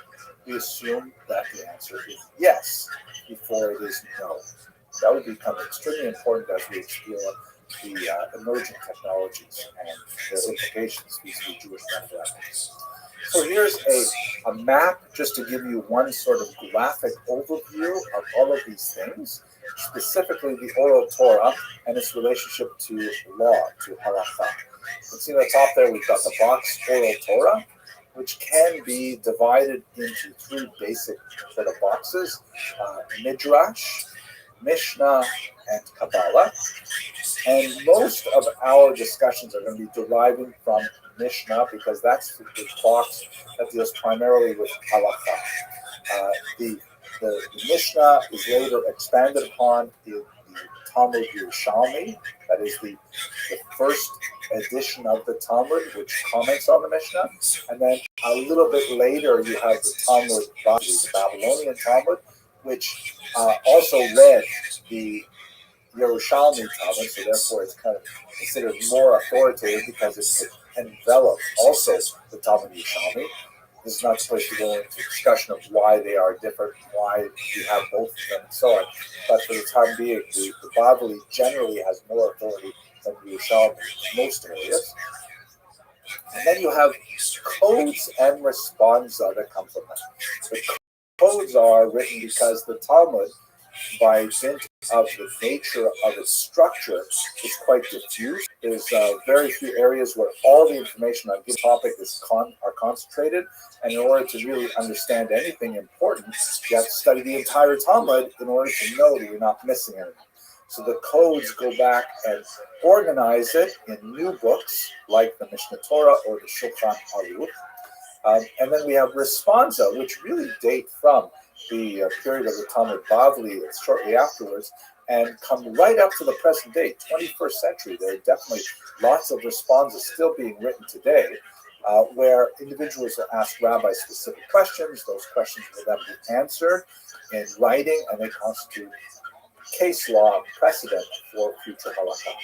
A: we assume that the answer is yes before it is no. That would become extremely important as we explore the emerging technologies and their implications vis-a-vis Jewish medical ethics. So here's a map just to give you one sort of graphic overview of all of these things, specifically the oral Torah and its relationship to law, to halakha. You can see on the top there we've got the box oral Torah, which can be divided into 3 basic sort of boxes, Midrash, Mishnah, and Kabbalah. And most of our discussions are going to be deriving from Mishnah because that's the box that deals primarily with halakha. The Mishnah is later expanded upon the Talmud Yerushalmi, that is the first edition of the Talmud, which comments on the Mishnah. And then a little bit later, you have the Talmud Bavli, the Babylonian Talmud, which also read the Yerushalmi Talmud, so therefore it's kind of considered more authoritative because it enveloped also the Talmud Yerushalmi. This is not the place to go into discussion of why they are different, why you have both of them, and so on. But for the time being, the Bavli generally has more authority than the Yerushalmi in most areas. And then you have codes and responsa that come from that. The codes are written because the Talmud, by dint of the nature of its structure, is quite diffuse. There's very few areas where all the information on a given topic are concentrated, and in order to really understand anything important, you have to study the entire Talmud in order to know that you're not missing anything. So the codes go back and organize it in new books like the Mishnah Torah or the Shulchan Aruch. And then we have responsa, which really date from the period of the Talmud Bavli shortly afterwards and come right up to the present day, 21st century. There are definitely lots of responses still being written today where individuals will ask rabbi specific questions. Those questions will then be answered in writing, and they constitute case law precedent for future halakha.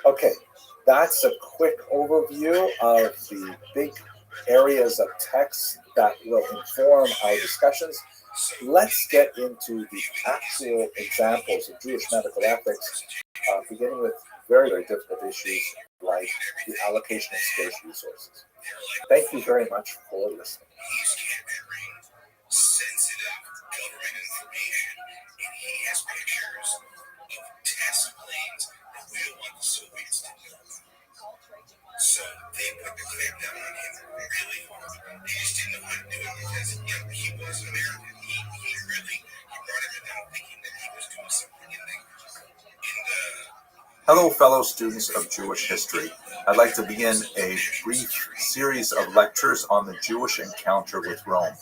A: Okay, that's a quick overview of the big areas of text that will inform our discussions. Let's get into the actual examples of Jewish medical ethics, beginning with very, very difficult issues like the allocation of scarce resources. Thank you very much for listening.
C: Sensitive government information, and he has pictures of test planes that we don't want the Soviets to do. So they put the crackdown on him really hard. They just didn't know how to do it because he was American. He brought everything down thinking that he was doing something in the
A: Hello, fellow students of Jewish history. I'd like to begin a brief series of lectures on the Jewish encounter with Rome.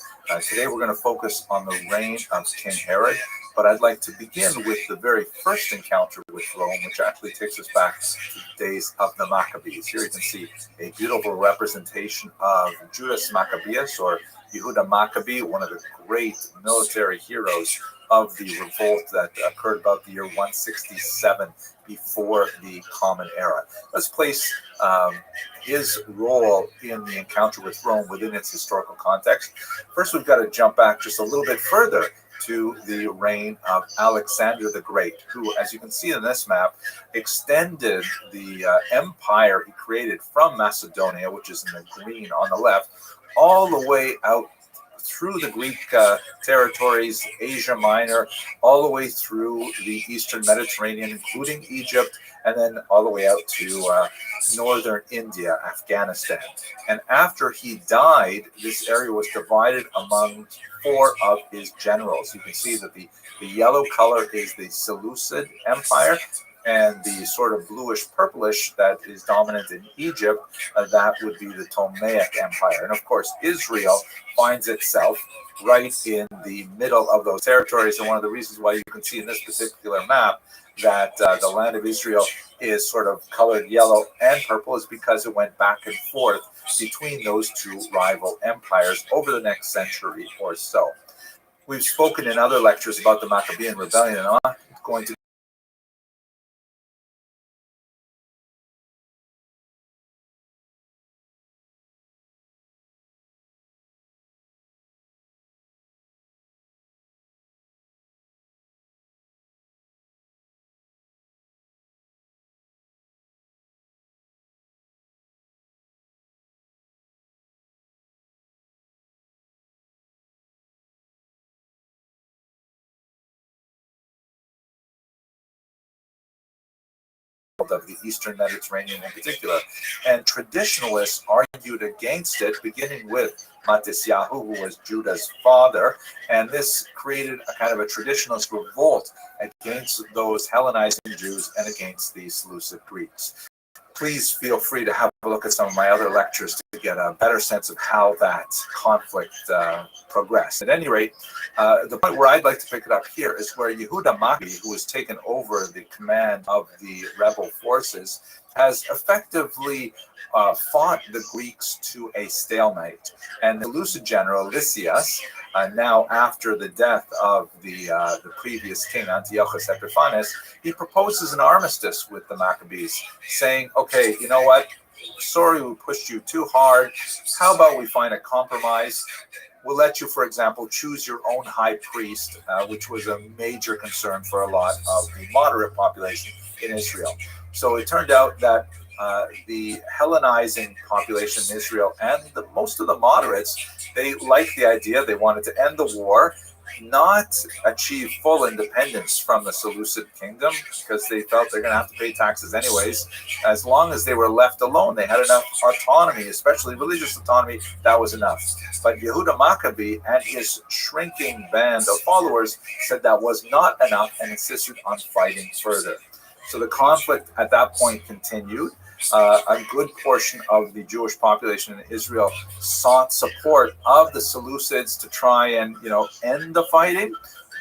A: Today we're going to focus on the reign of King Herod, but I'd like to begin with the very first encounter with Rome, which actually takes us back to the days of the Maccabees. Here you can see a beautiful representation of Judas Maccabeus, or Yehuda Maccabee, one of the great military heroes of the revolt that occurred about the year 167 before the Common Era. Let's place his role in the encounter with Rome within its historical context. First, we've got to jump back just a little bit further to the reign of Alexander the Great, who, as you can see in this map, extended the empire he created from Macedonia, which is in the green on the left, all the way out through the Greek territories, Asia Minor, all the way through the Eastern Mediterranean, including Egypt, and then all the way out to northern India, Afghanistan. And after he died, this area was divided among 4 of his generals. You can see that the yellow color is the Seleucid Empire, and the sort of bluish purplish that is dominant in Egypt, that would be the Ptolemaic Empire. And of course, Israel finds itself right in the middle of those territories. And one of the reasons why you can see in this particular map that the land of Israel is sort of colored yellow and purple is because it went back and forth between those 2 rival empires over the next century or so. We've spoken in other lectures about the Maccabean rebellion, and I'm not going to of the Eastern Mediterranean in particular. And traditionalists argued against it, beginning with Matisyahu, who was Judah's father, and this created a kind of a traditionalist revolt against those Hellenizing Jews and against the Seleucid Greeks. Please feel free to have a look at some of my other lectures to get a better sense of how that conflict progressed. At any rate, the point where I'd like to pick it up here is where Yehuda Maccabee, who has taken over the command of the rebel forces, has effectively fought the Greeks to a stalemate. And the Seleucid general Lysias, now after the death of the previous king Antiochus Epiphanes, he proposes an armistice with the Maccabees, saying, okay, you know what, sorry we pushed you too hard, how about we find a compromise? We'll let you, for example, choose your own high priest, which was a major concern for a lot of the moderate population in Israel. So it turned out that the Hellenizing population in Israel and most of the moderates, they liked the idea. They wanted to end the war, not achieve full independence from the Seleucid kingdom, because they felt they're going to have to pay taxes anyways. As long as they were left alone, they had enough autonomy, especially religious autonomy, that was enough. But Yehuda Maccabee and his shrinking band of followers said that was not enough and insisted on fighting further. So the conflict at that point continued. A good portion of the Jewish population in Israel sought support of the Seleucids to try and, end the fighting,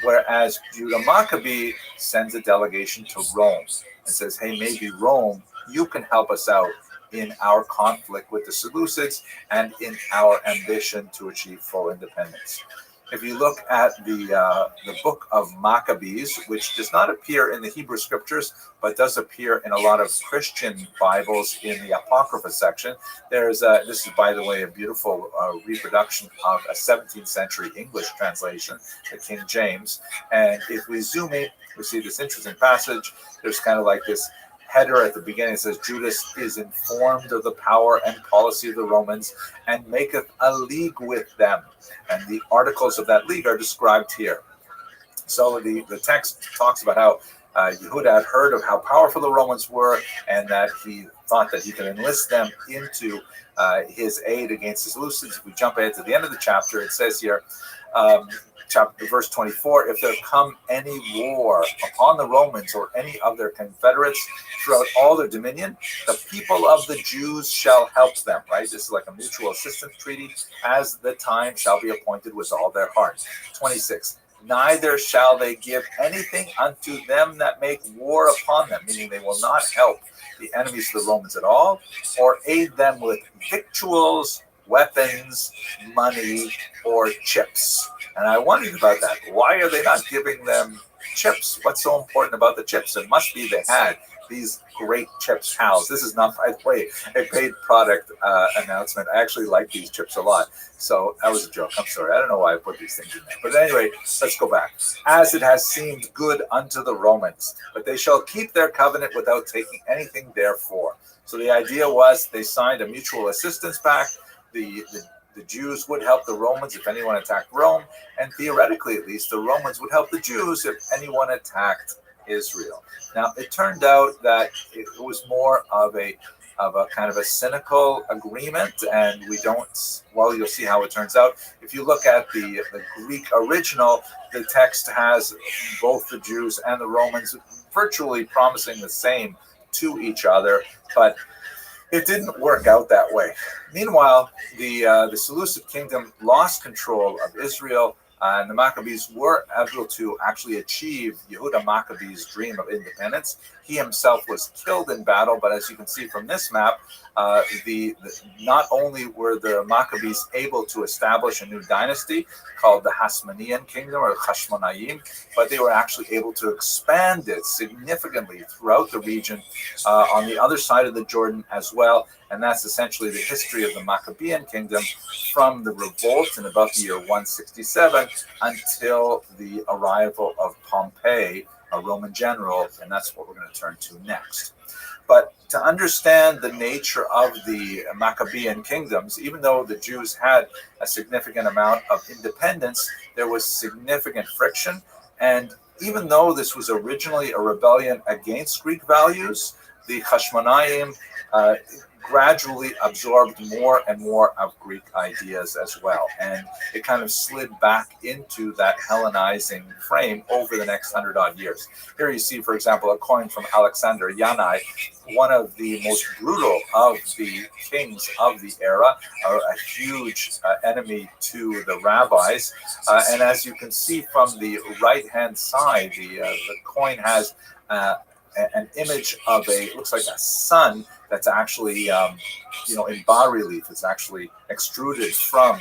A: whereas Judah Maccabee sends a delegation to Rome and says, hey, maybe Rome, you can help us out in our conflict with the Seleucids and in our ambition to achieve full independence. If you look at the book of Maccabees, which does not appear in the Hebrew scriptures, but does appear in a lot of Christian Bibles in the Apocrypha section, this is, by the way, a beautiful reproduction of a 17th century English translation, the King James. And if we zoom in, we see this interesting passage. There's kind of like this header at the beginning. It says, Judas is informed of the power and policy of the Romans and maketh a league with them. And the articles of that league are described here. So the text talks about how Yehuda had heard of how powerful the Romans were and that he thought that he could enlist them into his aid against the Seleucids. If we jump ahead to the end of the chapter, it says here, chapter verse 24, if there come any war upon the Romans or any of their confederates throughout all their dominion, the people of the Jews shall help them, right? This is like a mutual assistance treaty, as the time shall be appointed with all their heart. 26, neither shall they give anything unto them that make war upon them, meaning they will not help the enemies of the Romans at all, or aid them with victuals, weapons, money, or chips. And I wondered about that. Why are they not giving them chips? What's so important about the chips? It must be they had these great chips housed. This is not, by the way, a paid product announcement. I actually like these chips a lot. So that was a joke. I'm sorry. I don't know why I put these things in there. But anyway, let's go back. As it has seemed good unto the Romans, but they shall keep their covenant without taking anything therefore. So the idea was they signed a mutual assistance pact. The Jews would help the Romans if anyone attacked Rome, and theoretically, at least, the Romans would help the Jews if anyone attacked Israel. Now, it turned out that it was more of a kind of a cynical agreement, and we don't. Well, you'll see how it turns out. If you look at the Greek original, the text has both the Jews and the Romans virtually promising the same to each other, but it didn't work out that way. Meanwhile, the Seleucid kingdom lost control of Israel, and the Maccabees were able to actually achieve Yehuda Maccabee's dream of independence. He himself was killed in battle, but as you can see from this map, not only were the Maccabees able to establish a new dynasty called the Hasmonean kingdom, or Hashmonaim, but they were actually able to expand it significantly throughout the region on the other side of the Jordan as well. And that's essentially the history of the Maccabean kingdom from the revolt in about the year 167 until the arrival of Pompey, a Roman general, and that's what we're going to turn to next. But to understand the nature of the Maccabean kingdoms, even though the Jews had a significant amount of independence, there was significant friction. And even though this was originally a rebellion against Greek values, the Hashmonaim gradually absorbed more and more of Greek ideas as well. And it kind of slid back into that Hellenizing frame over the next 100-odd years. Here you see, for example, a coin from Alexander Yanai, one of the most brutal of the kings of the era, a huge enemy to the rabbis. And as you can see from the right-hand side, the coin has an image of looks like a sun that's actually, in bas relief. It's actually extruded from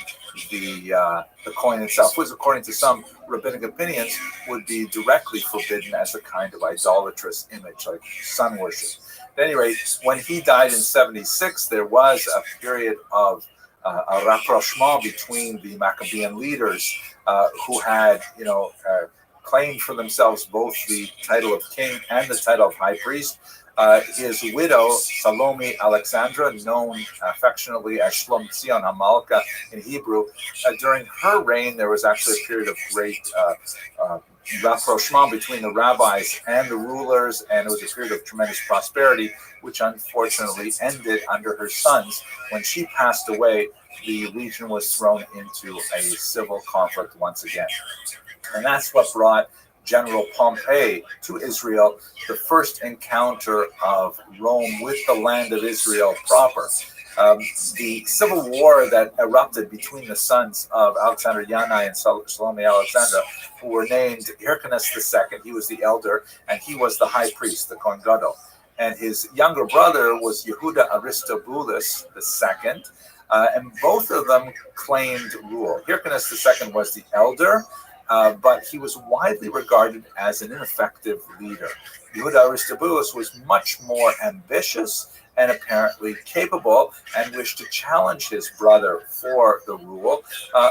A: the coin itself, which, according to some rabbinic opinions, would be directly forbidden as a kind of idolatrous image, like sun worship. At any rate, when he died in 76, there was a period of a rapprochement between the Maccabean leaders who had, claimed for themselves both the title of king and the title of high priest. His widow, Salome Alexandra, known affectionately as Shlom Tzion Hamalka in Hebrew, during her reign, there was actually a period of great rapprochement between the rabbis and the rulers, and it was a period of tremendous prosperity, which unfortunately ended under her sons. When she passed away, the region was thrown into a civil conflict once again. And that's what brought General Pompey to Israel, the first encounter of Rome with the land of Israel proper. The civil war that erupted between the sons of Alexander Yanai and Salome Alexandra, who were named Hyrcanus II, he was the elder, and he was the high priest, the Kohen Gadol. And his younger brother was Yehuda Aristobulus II, and both of them claimed rule. Hyrcanus II was the elder, but he was widely regarded as an ineffective leader. Yehuda Aristobulus was much more ambitious and apparently capable, and wished to challenge his brother for the rule.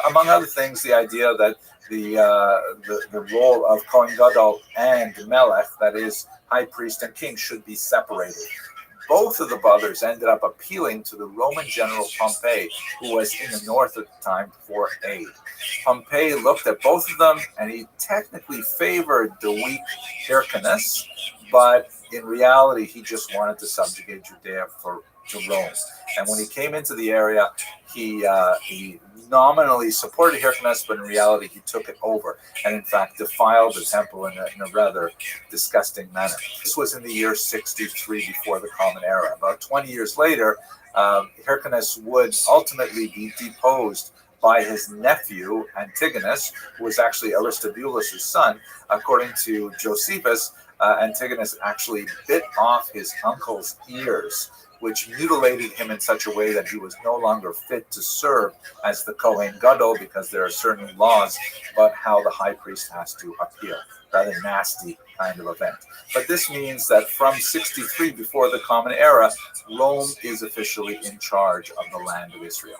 A: Among other things, the idea that the role of Kohen Gadol and Melech, that is, high priest and king, should be separated. Both of the brothers ended up appealing to the Roman general Pompey, who was in the north at the time, for aid. Pompey looked at both of them, and he technically favored the weak Hyrcanus, but in reality, he just wanted to subjugate Judea for to Rome. And when he came into the area, he nominally supported Hyrcanus, but in reality he took it over and in fact defiled the temple in a rather disgusting manner. This was in the year 63 before the Common Era. About 20 years later, Hyrcanus would ultimately be deposed by his nephew Antigonus, who was actually Aristobulus' son. According to Josephus, Antigonus actually bit off his uncle's ears, which mutilated him in such a way that he was no longer fit to serve as the Kohen Gadol, because there are certain laws about how the high priest has to appear. Rather nasty kind of event. But this means that from 63 before the Common Era, Rome is officially in charge of the land of Israel.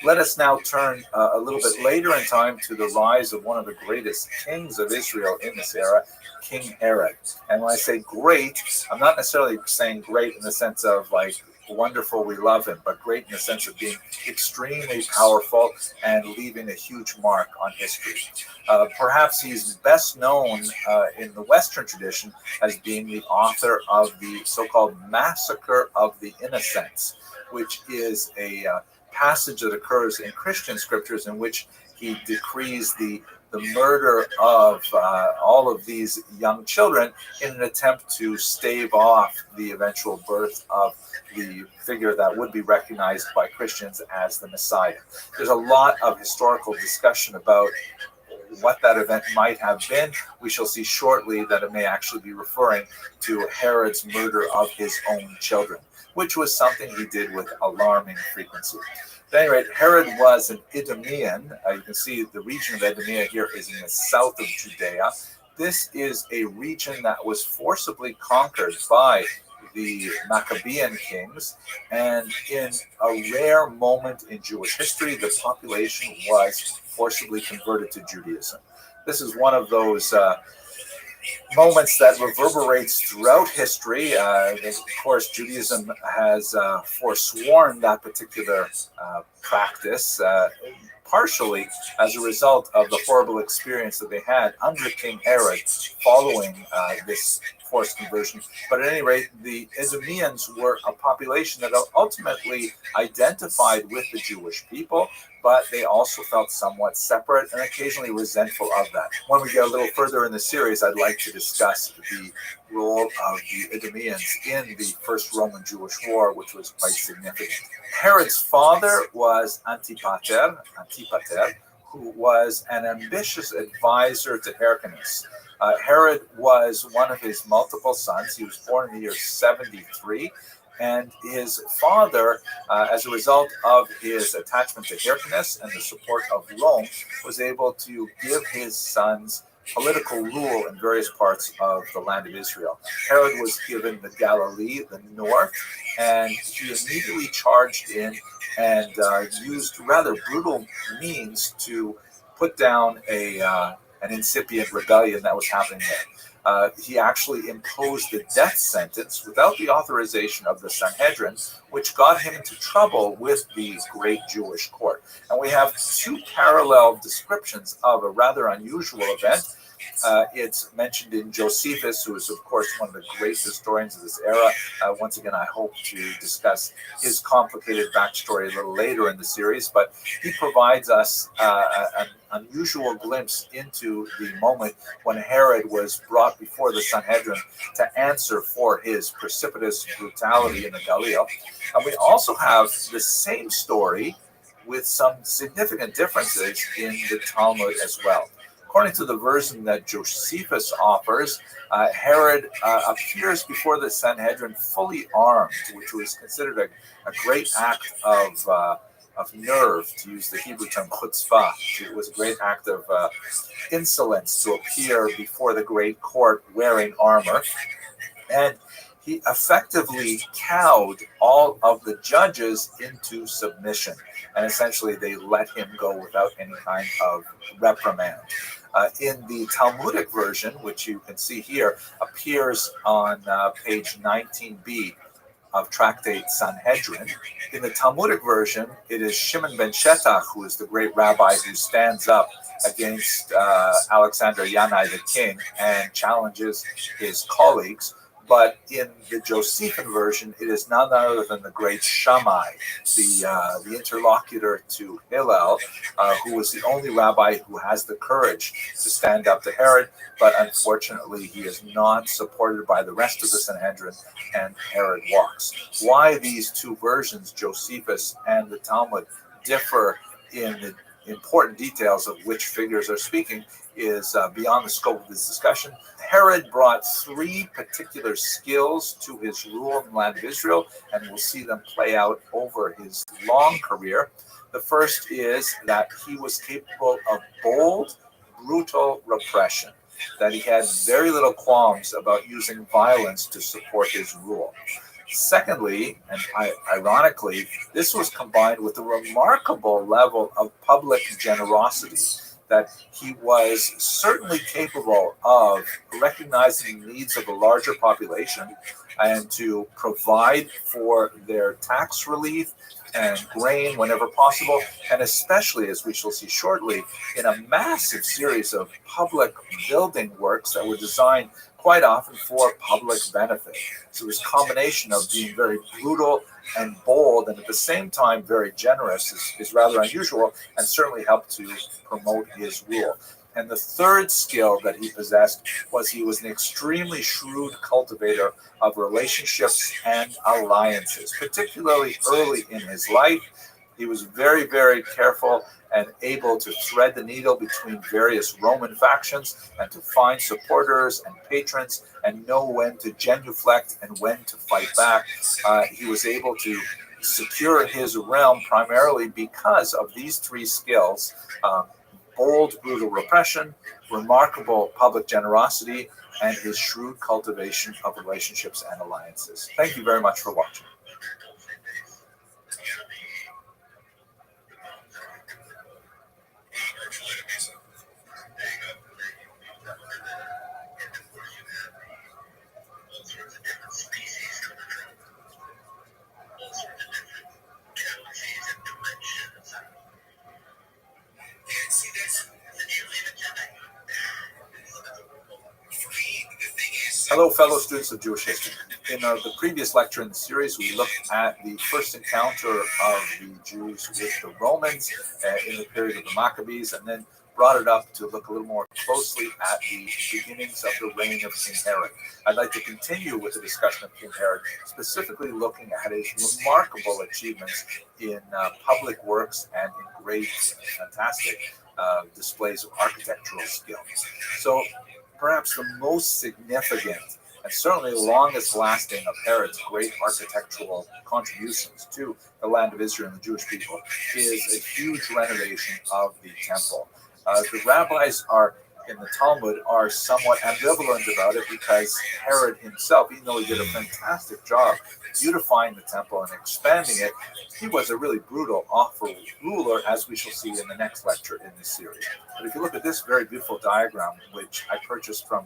A: Let us now turn a little bit later in time to the rise of one of the greatest kings of Israel in this era, King Herod. And when I say great, I'm not necessarily saying great in the sense of like wonderful, we love him, but great in the sense of being extremely powerful and leaving a huge mark on history. Perhaps he's best known in the Western tradition as being the author of the so-called Massacre of the Innocents, which is a passage that occurs in Christian scriptures in which he decrees the murder of all of these young children in an attempt to stave off the eventual birth of the figure that would be recognized by Christians as the Messiah. There's a lot of historical discussion about what that event might have been. We shall see shortly that it may actually be referring to Herod's murder of his own children, which was something he did with alarming frequency. At any rate, Herod was an Idumean. You can see the region of Idumea here is in the south of Judea. This is a region that was forcibly conquered by the Maccabean kings, and in a rare moment in Jewish history, the population was forcibly converted to Judaism. This is one of those moments that reverberates throughout history. Of course, Judaism has forsworn that particular practice, partially as a result of the horrible experience that they had under King Herod following this forced conversion. But at any rate, the Idumeans were a population that ultimately identified with the Jewish people, but they also felt somewhat separate and occasionally resentful of that. When we get a little further in the series, I'd like to discuss the role of the Idumeans in the First Roman-Jewish War, which was quite significant. Herod's father was Antipater, who was an ambitious advisor to Hyrcanus. Herod was one of his multiple sons. He was born in the year 73. And his father, as a result of his attachment to Hyrcanus and the support of Rome, was able to give his sons political rule in various parts of the land of Israel. Herod was given the Galilee, the north, and he immediately charged in and used rather brutal means to put down an incipient rebellion that was happening there. He actually imposed the death sentence without the authorization of the Sanhedrin, which got him into trouble with the great Jewish court. And we have two parallel descriptions of a rather unusual event. It's mentioned in Josephus, who is, of course, one of the great historians of this era. Once again, I hope to discuss his complicated backstory a little later in the series, but he provides us an unusual glimpse into the moment when Herod was brought before the Sanhedrin to answer for his precipitous brutality in the Galilee. And we also have the same story with some significant differences in the Talmud as well. According to the version that Josephus offers, Herod appears before the Sanhedrin fully armed, which was considered a great act of nerve, to use the Hebrew term chutzpah. It was a great act of insolence to appear before the great court wearing armor. And he effectively cowed all of the judges into submission. And essentially, they let him go without any kind of reprimand. In the Talmudic version, which you can see here, appears on page 19b of Tractate Sanhedrin. In the Talmudic version, it is Shimon ben Shetach, who is the great rabbi who stands up against Alexander Yanai the king and challenges his colleagues. But in the Josephine version, it is none other than the great Shammai, the interlocutor to Hillel, who was the only rabbi who has the courage to stand up to Herod. But unfortunately, he is not supported by the rest of the Sanhedrin, and Herod walks. Why these two versions, Josephus and the Talmud, differ in the important details of which figures are speaking is beyond the scope of this discussion. Herod brought three particular skills to his rule in the land of Israel, and we'll see them play out over his long career. The first is that he was capable of bold, brutal repression, that he had very little qualms about using violence to support his rule. Secondly, and ironically, this was combined with a remarkable level of public generosity, that he was certainly capable of recognizing the needs of a larger population and to provide for their tax relief and grain whenever possible, and especially, as we shall see shortly, in a massive series of public building works that were designed quite often for public benefit. So this combination of being very brutal and bold and at the same time very generous is rather unusual, and certainly helped to promote his rule. And the third skill that he possessed was he was an extremely shrewd cultivator of relationships and alliances, particularly early in his life. He was very, very careful and able to thread the needle between various Roman factions and to find supporters and patrons and know when to genuflect and when to fight back. He was able to secure his realm primarily because of these three skills: bold, brutal repression, remarkable public generosity, and his shrewd cultivation of relationships and alliances. Thank you very much for watching. Hello, fellow students of Jewish history. In the previous lecture in the series, we looked at the first encounter of the Jews with the Romans in the period of the Maccabees, and then brought it up to look a little more closely at the beginnings of the reign of King Herod. I'd like to continue with the discussion of King Herod, specifically looking at his remarkable achievements in public works and in great, fantastic displays of architectural skill. So perhaps the most significant and certainly the longest lasting of Herod's great architectural contributions to the land of Israel and the Jewish people is a huge renovation of the temple. The rabbis in the Talmud are somewhat ambivalent about it because Herod himself, even though he did a fantastic job beautifying the temple and expanding it, he was a really brutal, awful ruler, as we shall see in the next lecture in this series. But if you look at this very beautiful diagram, which I purchased from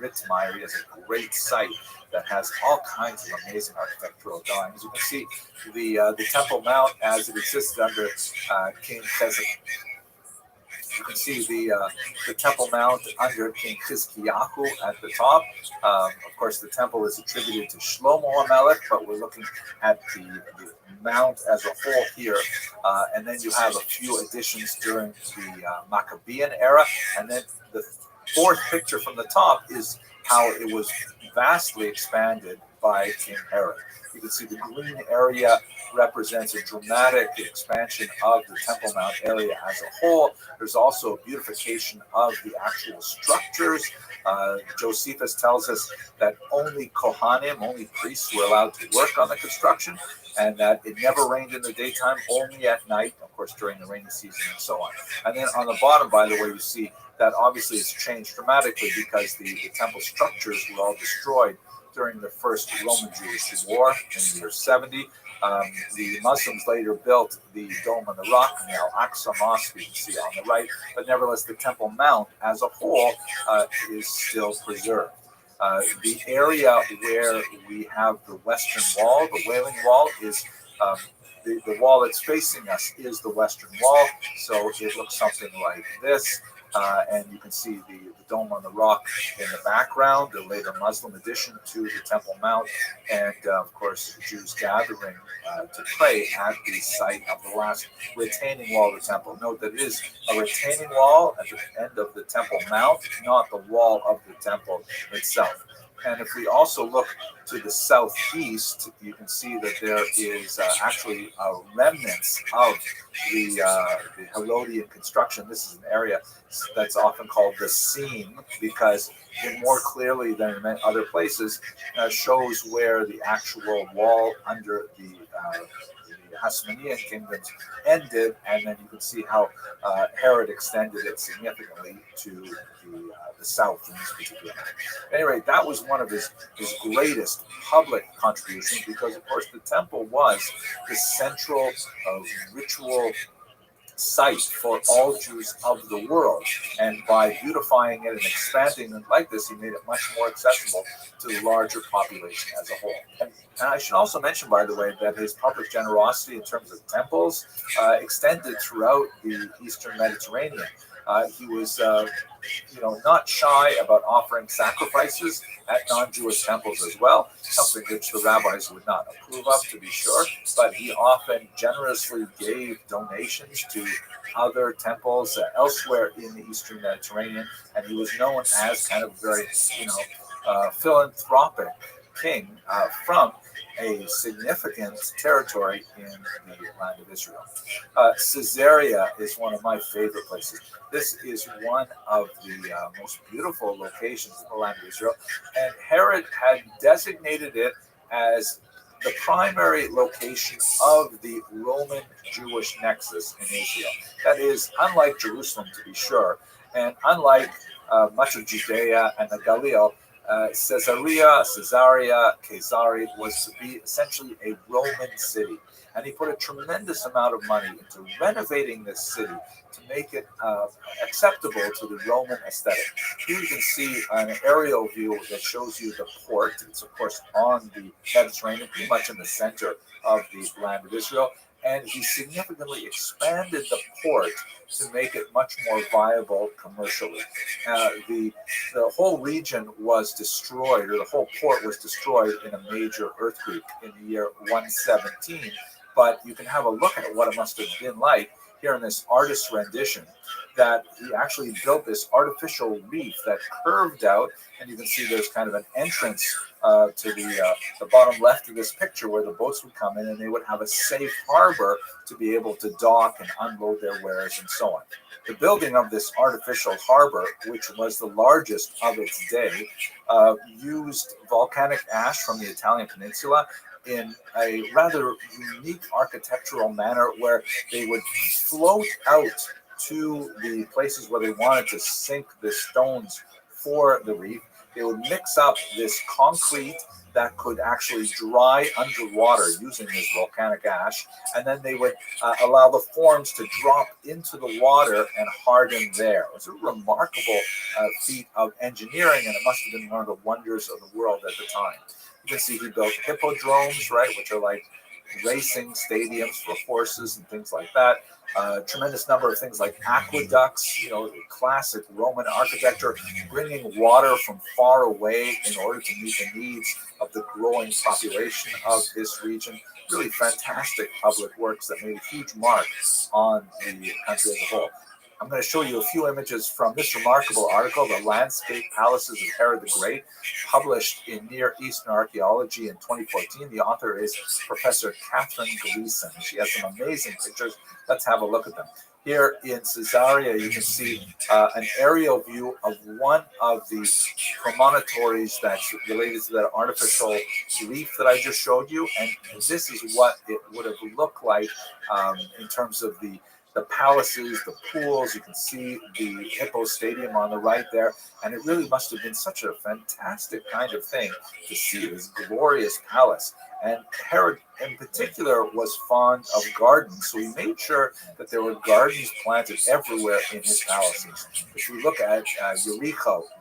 A: Ritzmeier, he has a great site that has all kinds of amazing architectural drawings. You can see the Temple Mount as it existed under King Hezekiah. You can see the Temple Mount under King Chizkiyahu at the top. Of course, the temple is attributed to Shlomo HaMelech, but we're looking at the mount as a whole here. And then you have a few additions during the Maccabean era. And then the fourth picture from the top is how it was vastly expanded by King Herod. You can see the green area represents a dramatic expansion of the Temple Mount area as a whole. There's also a beautification of the actual structures. Josephus tells us that only Kohanim, only priests, were allowed to work on the construction, and that it never rained in the daytime, only at night, of course, during the rainy season and so on. And then on the bottom, by the way, you see that obviously it's changed dramatically because the temple structures were all destroyed during the first Roman Jewish War in the year 70. The Muslims later built the Dome on the Rock and the Al-Aqsa Mosque, you can see on the right, but nevertheless the Temple Mount as a whole is still preserved. The area where we have the Western Wall, the Wailing Wall, is the wall that's facing us is the Western Wall, so it looks something like this. And you can see the Dome on the Rock in the background, the later Muslim addition to the Temple Mount, and of course, Jews gathering to pray at the site of the last retaining wall of the temple. Note that it is a retaining wall at the end of the Temple Mount, not the wall of the temple itself. And if we also look to the southeast, you can see that there is actually remnants of the Herodian construction. This is an area that's often called the seam because it more clearly than in many other places shows where the actual wall under the Hasmonean kingdoms ended, and then you can see how Herod extended it significantly to the south in this particular. Anyway, that was one of his greatest public contributions because, of course, the temple was the central ritual site for all Jews of the world. And by beautifying it and expanding it like this, he made it much more accessible to the larger population as a whole. And I should also mention, by the way, that his public generosity in terms of temples extended throughout the Eastern Mediterranean. He was not shy about offering sacrifices at non-Jewish temples as well, something which the rabbis would not approve of, to be sure, but he often generously gave donations to other temples elsewhere in the Eastern Mediterranean, and he was known as kind of very, philanthropic king from a significant territory in the land of Israel. Caesarea is one of my favorite places. This is one of the most beautiful locations in the land of Israel, and Herod had designated it as the primary location of the Roman Jewish nexus in Israel. That is, unlike Jerusalem, to be sure, and unlike much of Judea and the Galilee, Caesarea was to be essentially a Roman city. And he put a tremendous amount of money into renovating this city to make it acceptable to the Roman aesthetic. Here you can see an aerial view that shows you the port. It's, of course, on the Mediterranean, pretty much in the center of the land of Israel. And he significantly expanded the port to make it much more viable commercially. The whole region was destroyed, or the whole port was destroyed in a major earthquake in the year 117. But you can have a look at what it must have been like here in this artist's rendition, that he actually built this artificial reef that curved out, and you can see there's kind of an entrance to the bottom left of this picture where the boats would come in, and they would have a safe harbor to be able to dock and unload their wares and so on. The building of this artificial harbor, which was the largest of its day, used volcanic ash from the Italian peninsula in a rather unique architectural manner where they would float out to the places where they wanted to sink the stones for the reef. They would mix up this concrete that could actually dry underwater using this volcanic ash, and then they would allow the forms to drop into the water and harden there. It was a remarkable feat of engineering, and it must have been one of the wonders of the world at the time. You can see he built hippodromes, right, which are like racing stadiums for horses and things like that. Tremendous number of things like aqueducts, classic Roman architecture, bringing water from far away in order to meet the needs of the growing population of this region. Really fantastic public works that made a huge mark on the country as a whole. I'm going to show you a few images from this remarkable article, The Landscape Palaces of Herod the Great, published in Near Eastern Archaeology in 2014. The author is Professor Catherine Gleason. She has some amazing pictures. Let's have a look at them. Here in Caesarea, you can see an aerial view of one of the promontories that's related to that artificial reef that I just showed you. And this is what it would have looked like in terms of the palaces, the pools. You can see the Hippo Stadium on the right there. And it really must have been such a fantastic kind of thing to see this glorious palace. And Herod, in particular, was fond of gardens, so he made sure that there were gardens planted everywhere in his palaces. If we look at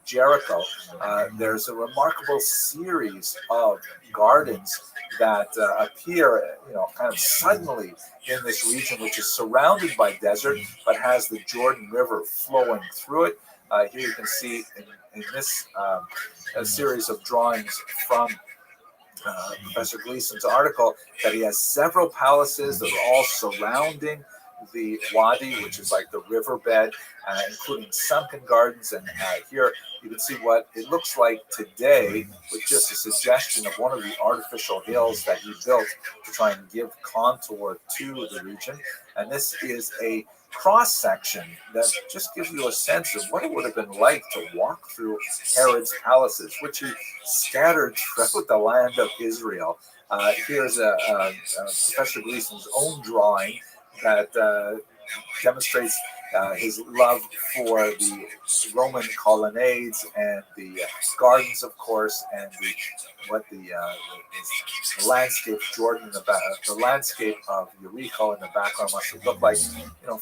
A: Jericho, there's a remarkable series of gardens that appear, kind of suddenly in this region, which is surrounded by desert, but has the Jordan River flowing through it. Here you can see in this a series of drawings from Professor Gleason's article that he has several palaces that are all surrounding the wadi, which is like the riverbed, including sunken gardens. And here you can see what it looks like today, with just a suggestion of one of the artificial hills that he built to try and give contour to the region. And this is a cross section that just gives you a sense of what it would have been like to walk through Herod's palaces, which he scattered throughout the land of Israel. Here's Professor Gleason's own drawing that demonstrates his love for the Roman colonnades and the gardens, of course, and the landscape of Jordan in the back, the landscape of Jericho in the background must have looked like,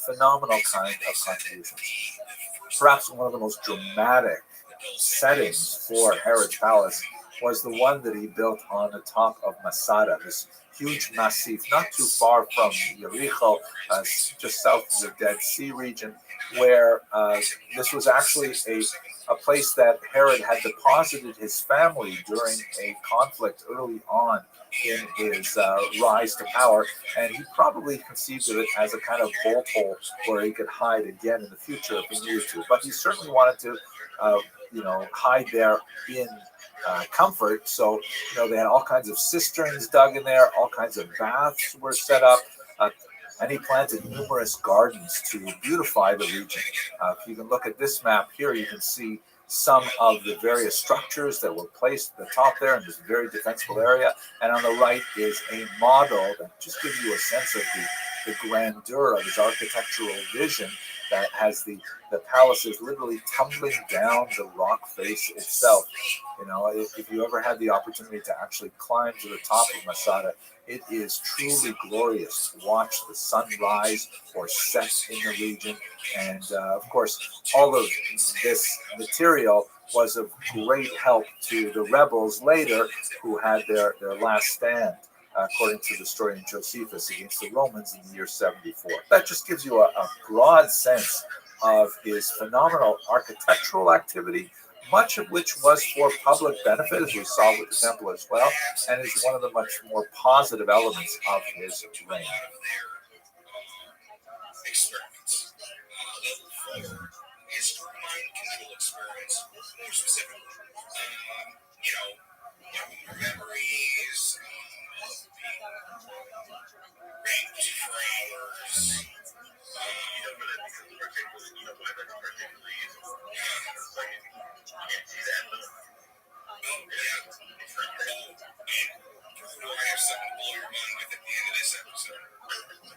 A: phenomenal kind of contributions. Perhaps one of the most dramatic settings for Herod's palace was the one that he built on the top of Masada, this huge massif, not too far from Jericho, just south of the Dead Sea region, where this was actually a place that Herod had deposited his family during a conflict early on in his rise to power, and he probably conceived of it as a kind of bolt hole where he could hide again in the future if he needed to. But he certainly wanted to, hide there in comfort. So, they had all kinds of cisterns dug in there, all kinds of baths were set up, and he planted numerous gardens to beautify the region. If you can look at this map here, you can see some of the various structures that were placed at the top there in this very defensible area. And on the right is a model that just gives you a sense of the grandeur of his architectural vision, that has the palaces literally tumbling down the rock face itself. If you ever had the opportunity to actually climb to the top of Masada, it is truly glorious to watch the sun rise or set in the region. And of course, all of this material was of great help to the rebels later, who had their last stand, according to the historian Josephus, against the Romans in the year 74. That just gives you a broad sense of his phenomenal architectural activity, much of which was for public benefit, as we saw with the temple as well, and is one of the much more positive elements of his reign.
C: Experiments. Level 4 is for mind control experiments. More specifically, memories, raped flowers.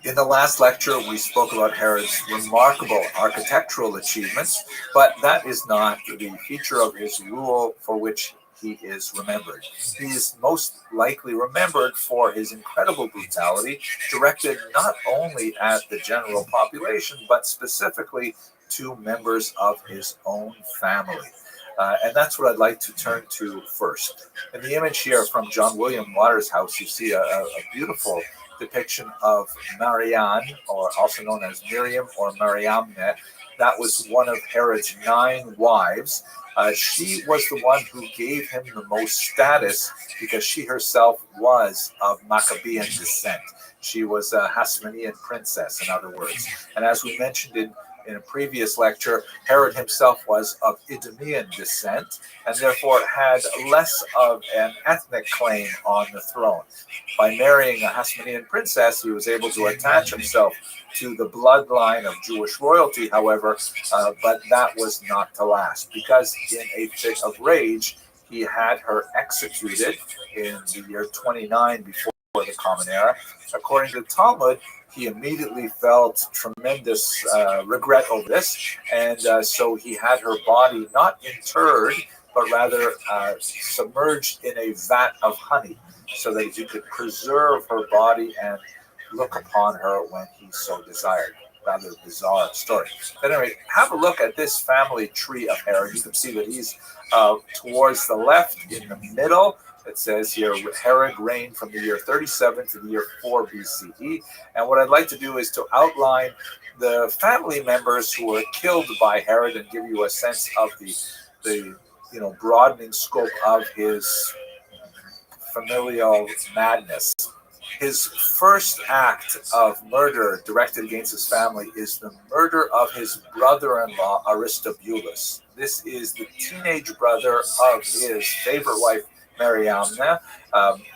A: In the last lecture, we spoke about Herod's remarkable architectural achievements, but that is not the feature of his rule for which he is remembered. He is most likely remembered for his incredible brutality, directed not only at the general population, but specifically to members of his own family. And that's what I'd like to turn to first. In the image here from John William Waters' house, you see a beautiful depiction of Marianne, or also known as Miriam or Mariamne. That was one of Herod's 9 wives. She was the one who gave him the most status because she herself was of Maccabean descent. She was a Hasmonean princess, in other words. And as we mentioned in a previous lecture, Herod himself was of Idumean descent and therefore had less of an ethnic claim on the throne. By marrying a Hasmonean princess, he was able to attach himself to the bloodline of Jewish royalty, however, but that was not to last, because in a fit of rage, he had her executed in the year 29 before the Common Era. According to the Talmud, he immediately felt tremendous regret over this, and so he had her body not interred, but rather submerged in a vat of honey. so that he could preserve her body and look upon her when he so desired. Rather bizarre story. But anyway, have a look at this family tree of Herod. You can see that he's towards the left in the middle. It says here, Herod reigned from the year 37 to the year 4 BCE. And what I'd like to do is to outline the family members who were killed by Herod and give you a sense of the broadening scope of his familial madness. His first act of murder directed against his family is the murder of his brother-in-law, Aristobulus. This is the teenage brother of his favorite wife, Mariamne.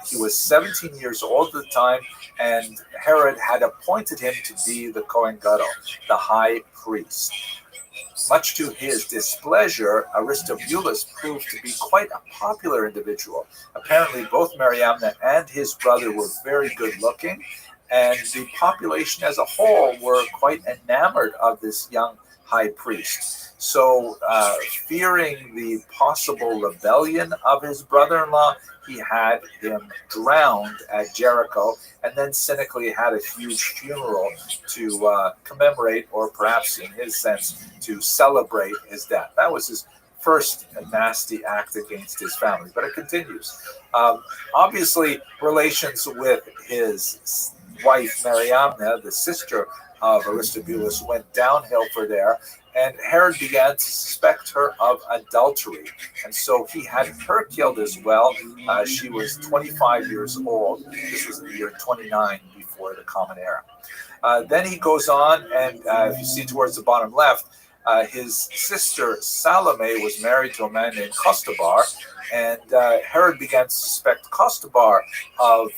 A: He was 17 years old at the time, and Herod had appointed him to be the Kohen Gadol, the high priest. Much to his displeasure, Aristobulus proved to be quite a popular individual. Apparently, both Mariamne and his brother were very good looking, and the population as a whole were quite enamored of this young high priest. So, fearing the possible rebellion of his brother-in-law, he had him drowned at Jericho, and then cynically had a huge funeral to commemorate, or perhaps in his sense, to celebrate his death. That was his first nasty act against his family, but it continues. Obviously, relations with his wife, Mariamne, the sister of Aristobulus, went downhill for there, and Herod began to suspect her of adultery. And so he had her killed as well. She was 25 years old. This was in the year 29 before the Common Era. Then he goes on, and if you see towards the bottom left, his sister Salome was married to a man named Costobar, and Herod began to suspect Costobar of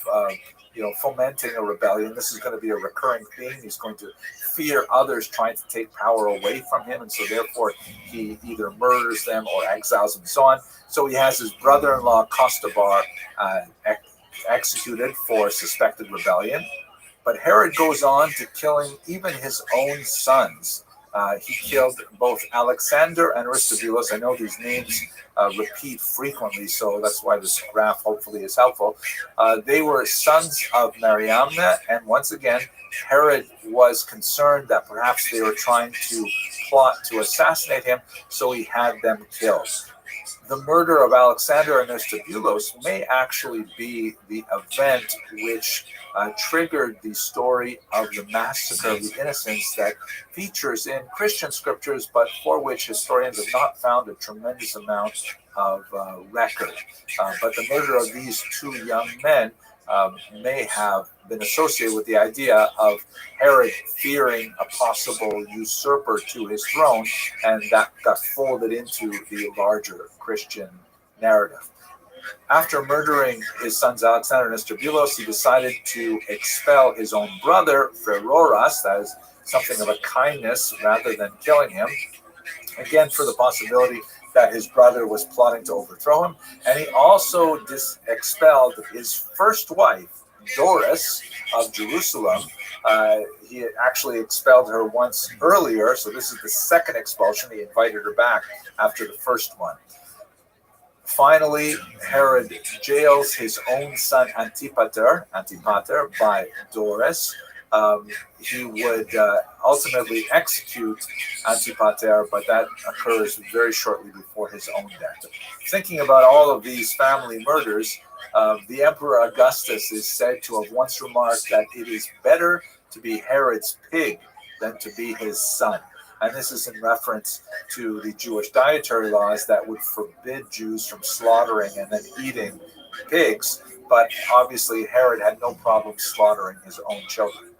A: fomenting a rebellion. This is going to be a recurring theme. He's going to fear others trying to take power away from him, and so therefore he either murders them or exiles them and so on. So he has his brother-in-law Costobar executed for suspected rebellion. But Herod goes on to killing even his own sons. He killed both Alexander and Aristobulus. I know these names repeat frequently, so that's why this graph hopefully is helpful. They were sons of Mariamne, and once again, Herod was concerned that perhaps they were trying to plot to assassinate him, so he had them killed. The murder of Alexander and Aristobulus may actually be the event which triggered the story of the massacre of the innocents that features in Christian scriptures, but for which historians have not found a tremendous amount of record. But the murder of these two young men may have been associated with the idea of Herod fearing a possible usurper to his throne, and that got folded into the larger Christian narrative. After murdering his sons Alexander and Aristobulus, he decided to expel his own brother, Pheroras, that is something of a kindness rather than killing him, again for the possibility that his brother was plotting to overthrow him. And he also expelled his first wife, Doris of Jerusalem. He had actually expelled her once earlier, so this is the second expulsion. He invited her back after the first one. Finally, Herod jails his own son Antipater by Doris. He would ultimately execute Antipater, but that occurs very shortly before his own death. Thinking about all of these family murders, the Emperor Augustus is said to have once remarked that it is better to be Herod's pig than to be his son. And this is in reference to the Jewish dietary laws that would forbid Jews from slaughtering and then eating pigs. But obviously, Herod had no problem slaughtering his own children.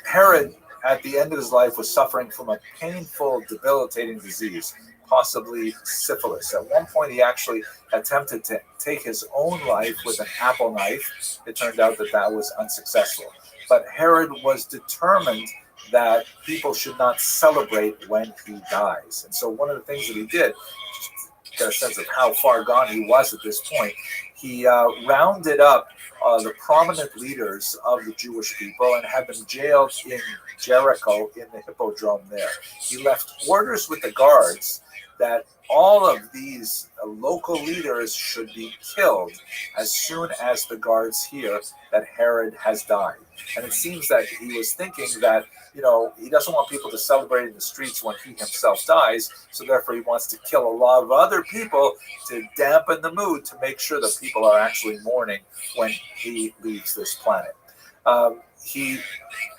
A: Herod, at the end of his life, was suffering from a painful, debilitating disease, possibly syphilis. At one point, he actually attempted to take his own life with an apple knife. It turned out that that was unsuccessful. But Herod was determined that people should not celebrate when he dies. And so one of the things that he did, just to get a sense of how far gone he was at this point, he rounded up the prominent leaders of the Jewish people and had them jailed in Jericho in the Hippodrome there. He left orders with the guards that all of these local leaders should be killed as soon as the guards hear that Herod has died. And it seems that he was thinking that, he doesn't want people to celebrate in the streets when he himself dies, so therefore he wants to kill a lot of other people to dampen the mood, to make sure that people are actually mourning when he leaves this planet.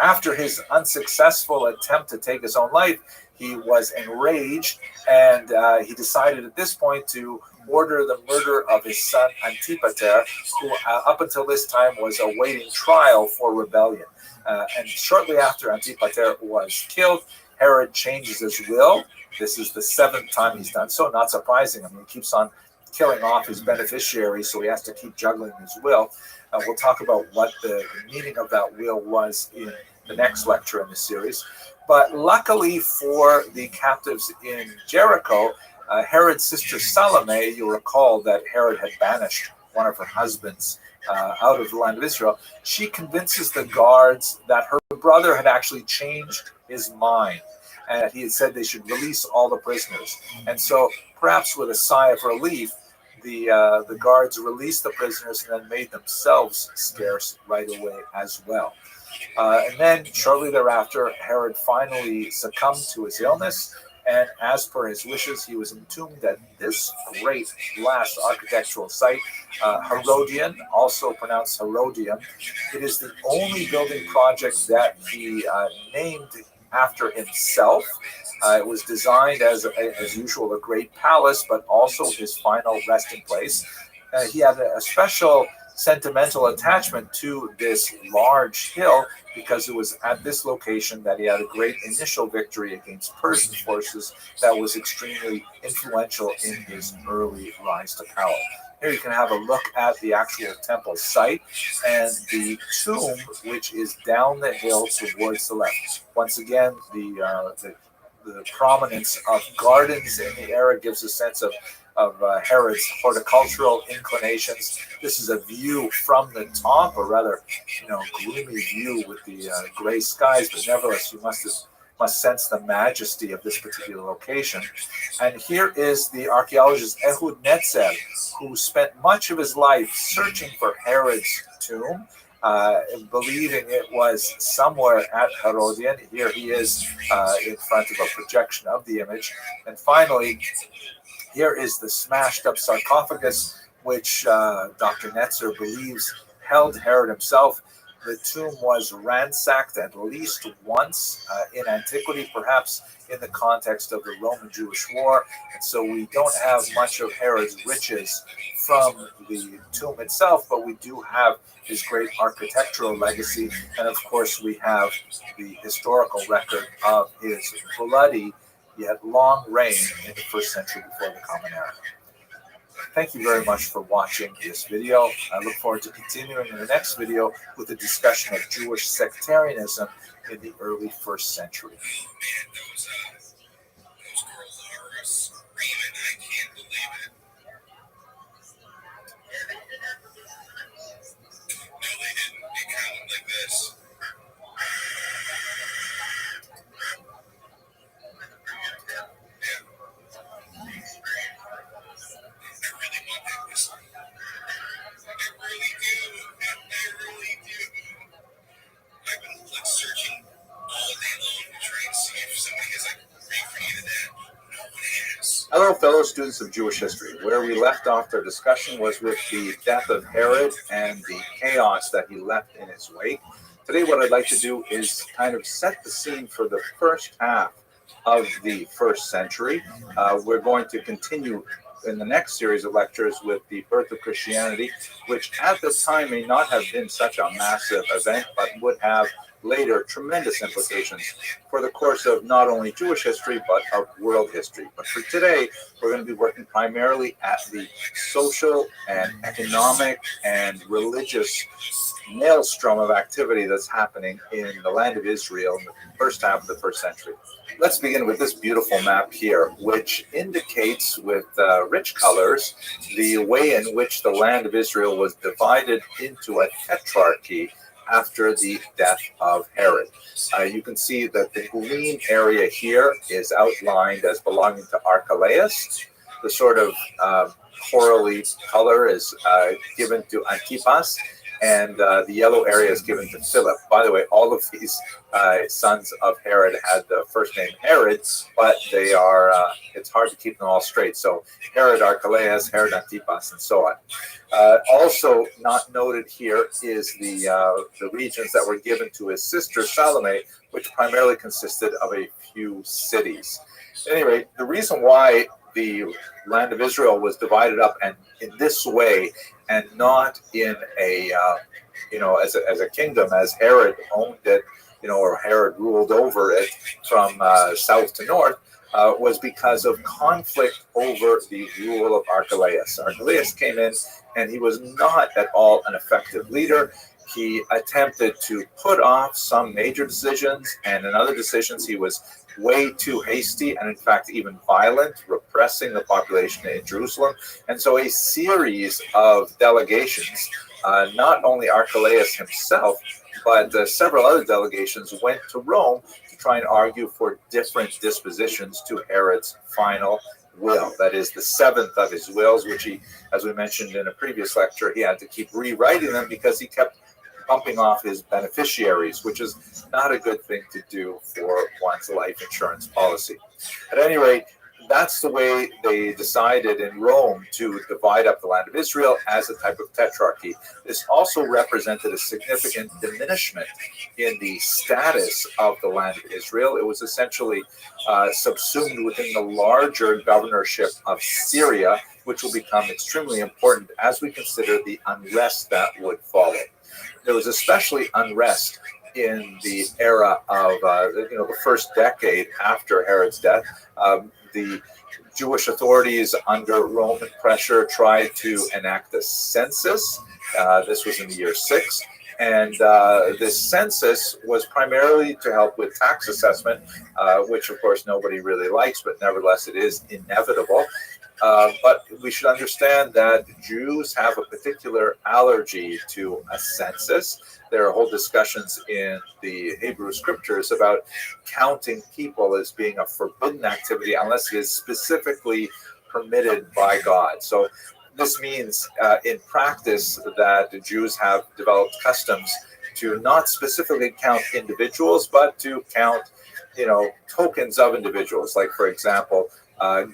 A: After his unsuccessful attempt to take his own life, he was enraged, and he decided at this point to order the murder of his son Antipater, who up until this time was awaiting trial for rebellion. And shortly after Antipater was killed, Herod changes his will. This is the 7th time he's done so. Not surprising. I mean, he keeps on killing off his beneficiaries, so he has to keep juggling his will. We'll talk about what the meaning of that will was in the next lecture in the series. But luckily for the captives in Jericho, Herod's sister Salome, you'll recall that Herod had banished one of her husbands out of the land of Israel. She convinces the guards that her brother had actually changed his mind, and he had said they should release all the prisoners. And so, perhaps with a sigh of relief, the guards released the prisoners and then made themselves scarce right away as well. And then shortly thereafter, Herod finally succumbed to his illness, and as per his wishes, he was entombed at this great last architectural site, Herodion, also pronounced Herodium. It is the only building project that he named after himself. It was designed as usual, a great palace, but also his final resting place. He had a special sentimental attachment to this large hill because it was at this location that he had a great initial victory against Persian forces that was extremely influential in his early rise to power. Here you can have a look at the actual temple site and the tomb, which is down the hill towards the left. Once again, the prominence of gardens in the area gives a sense of Herod's horticultural inclinations. This is a view from the top, a rather gloomy view with the gray skies, but nevertheless you must sense the majesty of this particular location. And here is the archaeologist Ehud Netzer, who spent much of his life searching for Herod's tomb, believing it was somewhere at Herodion. Here he is in front of a projection of the image. And finally, here is the smashed up sarcophagus, which Dr. Netzer believes held Herod himself. The tomb was ransacked at least once in antiquity, perhaps in the context of the Roman-Jewish War. And so we don't have much of Herod's riches from the tomb itself, but we do have his great architectural legacy. And of course, we have the historical record of his bloody yet long reign in the 1st century before the Common Era. Thank you very much for watching this video. I look forward to continuing in the next video with a discussion of Jewish sectarianism in the early 1st century.
C: Those girls are screaming. I can't believe it. No, they didn't. They kind of like this. Searching all day long to try and see if somebody has recreated that. No one has.
B: Hello, fellow students of Jewish history. Where we left off our discussion was with the death of Herod and the chaos that he left in his wake. Today, what I'd like to do is kind of set the scene for the first half of the 1st century. We're going to continue in the next series of lectures with the birth of Christianity, which at the time may not have been such a massive event, but would have later tremendous implications for the course of not only Jewish history, but of world history. But for today, we're going to be working primarily at the social and economic and religious maelstrom of activity that's happening in the land of Israel in the first half of the 1st century. Let's begin with this beautiful map here, which indicates with rich colors the way in which the land of Israel was divided into a tetrarchy
A: after the death of Herod. You can see that the green area here is outlined as belonging to Archelaus. The sort of corally color is given to Antipas, and the yellow area is given to Philip. By the way, all of these sons of Herod had the first name Herod, but they are, it's hard to keep them all straight. So Herod Archelaus, Herod Antipas, and so on. Also not noted here is the regions that were given to his sister Salome, which primarily consisted of a few cities. At any rate, the reason why the land of Israel was divided up and in this way, and not in a as a kingdom, as Herod owned it, or Herod ruled over it from south to north, was because of conflict over the rule of Archelaus. Archelaus came in, and he was not at all an effective leader. He attempted to put off some major decisions, and in other decisions he was way too hasty and in fact even violent, repressing the population in Jerusalem. And so a series of delegations, not only Archelaus himself, but several other delegations went to Rome to try and argue for different dispositions to Herod's final will. That is the seventh of his wills, which he, as we mentioned in a previous lecture, he had to keep rewriting them because he kept bumping off his beneficiaries, which is not a good thing to do for one's life insurance policy. At any rate, that's the way they decided in Rome to divide up the land of Israel as a type of tetrarchy. This also represented a significant diminishment in the status of the land of Israel. It was essentially subsumed within the larger governorship of Syria, which will become extremely important as we consider the unrest that would follow. There was especially unrest in the era of the first decade after Herod's death. The Jewish authorities, under Roman pressure, tried to enact a census. This was in the year 6. And this census was primarily to help with tax assessment, which of course nobody really likes, but nevertheless it is inevitable. But we should understand that Jews have a particular allergy to a census. There are whole discussions in the Hebrew scriptures about counting people as being a forbidden activity unless it is specifically permitted by God. So this means in practice that the Jews have developed customs to not specifically count individuals, but to count, tokens of individuals. Like, for example,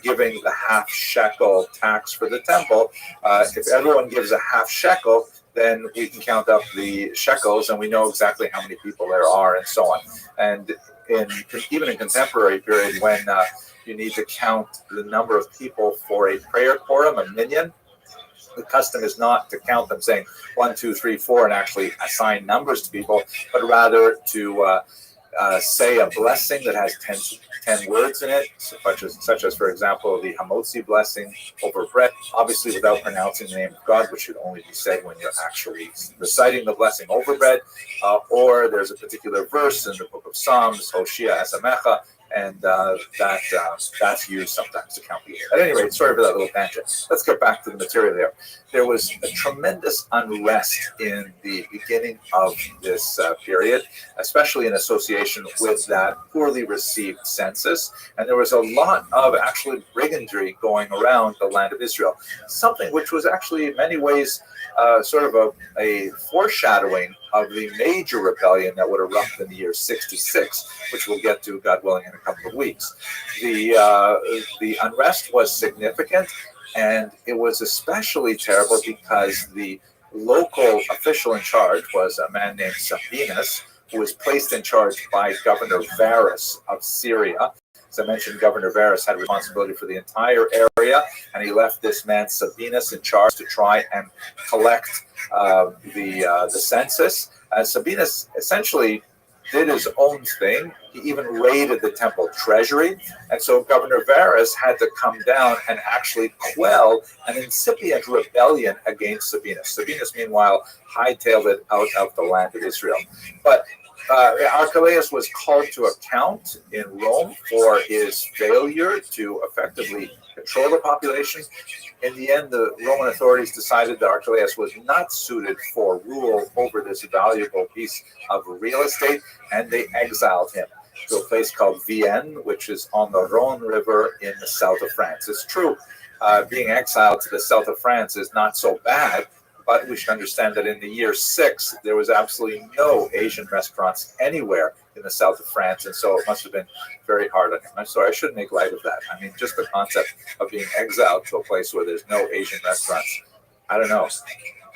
A: giving the half shekel tax for the temple. If everyone gives a half shekel, then we can count up the shekels and we know exactly how many people there are and so on. And even in contemporary period, when you need to count the number of people for a prayer quorum, a minyan, the custom is not to count them saying 1, 2, 3, 4 and actually assign numbers to people, but rather to say a blessing that has 10 words in it, such as, for example, the Hamotzi blessing over bread, obviously without pronouncing the name of God, which should only be said when you're actually reciting the blessing over bread, or there's a particular verse in the book of Psalms, Hoshea Esamecha, and that's used sometimes to count people. At any rate, sorry for that little tangent. Let's get back to the material there. There was a tremendous unrest in the beginning of this period, especially in association with that poorly received census. And there was a lot of actually brigandry going around the land of Israel, something which was actually in many ways sort of a foreshadowing of the major rebellion that would erupt in the year 66, which we'll get to, God willing, in a couple of weeks. The unrest was significant, and it was especially terrible because the local official in charge was a man named Sabinus, who was placed in charge by Governor Varus of Syria. As I mentioned, Governor Varus had responsibility for the entire area, and he left this man Sabinus in charge to try and collect the census. Sabinus essentially did his own thing. He even raided the temple treasury, and so Governor Varus had to come down and actually quell an incipient rebellion against Sabinus. Sabinus, meanwhile, hightailed it out of the land of Israel. But Archelaus was called to account in Rome for his failure to effectively control the population. In the end, the Roman authorities decided that Archelaus was not suited for rule over this valuable piece of real estate, and they exiled him to a place called Vienne, which is on the Rhone River in the south of France. It's true, being exiled to the south of France is not so bad, but we should understand that in the year 6, there was absolutely no Asian restaurants anywhere in the south of France, and so it must have been very hard on him. I'm sorry, I shouldn't make light of that. I mean, just the concept of being exiled to a place where there's no Asian restaurants. I don't know.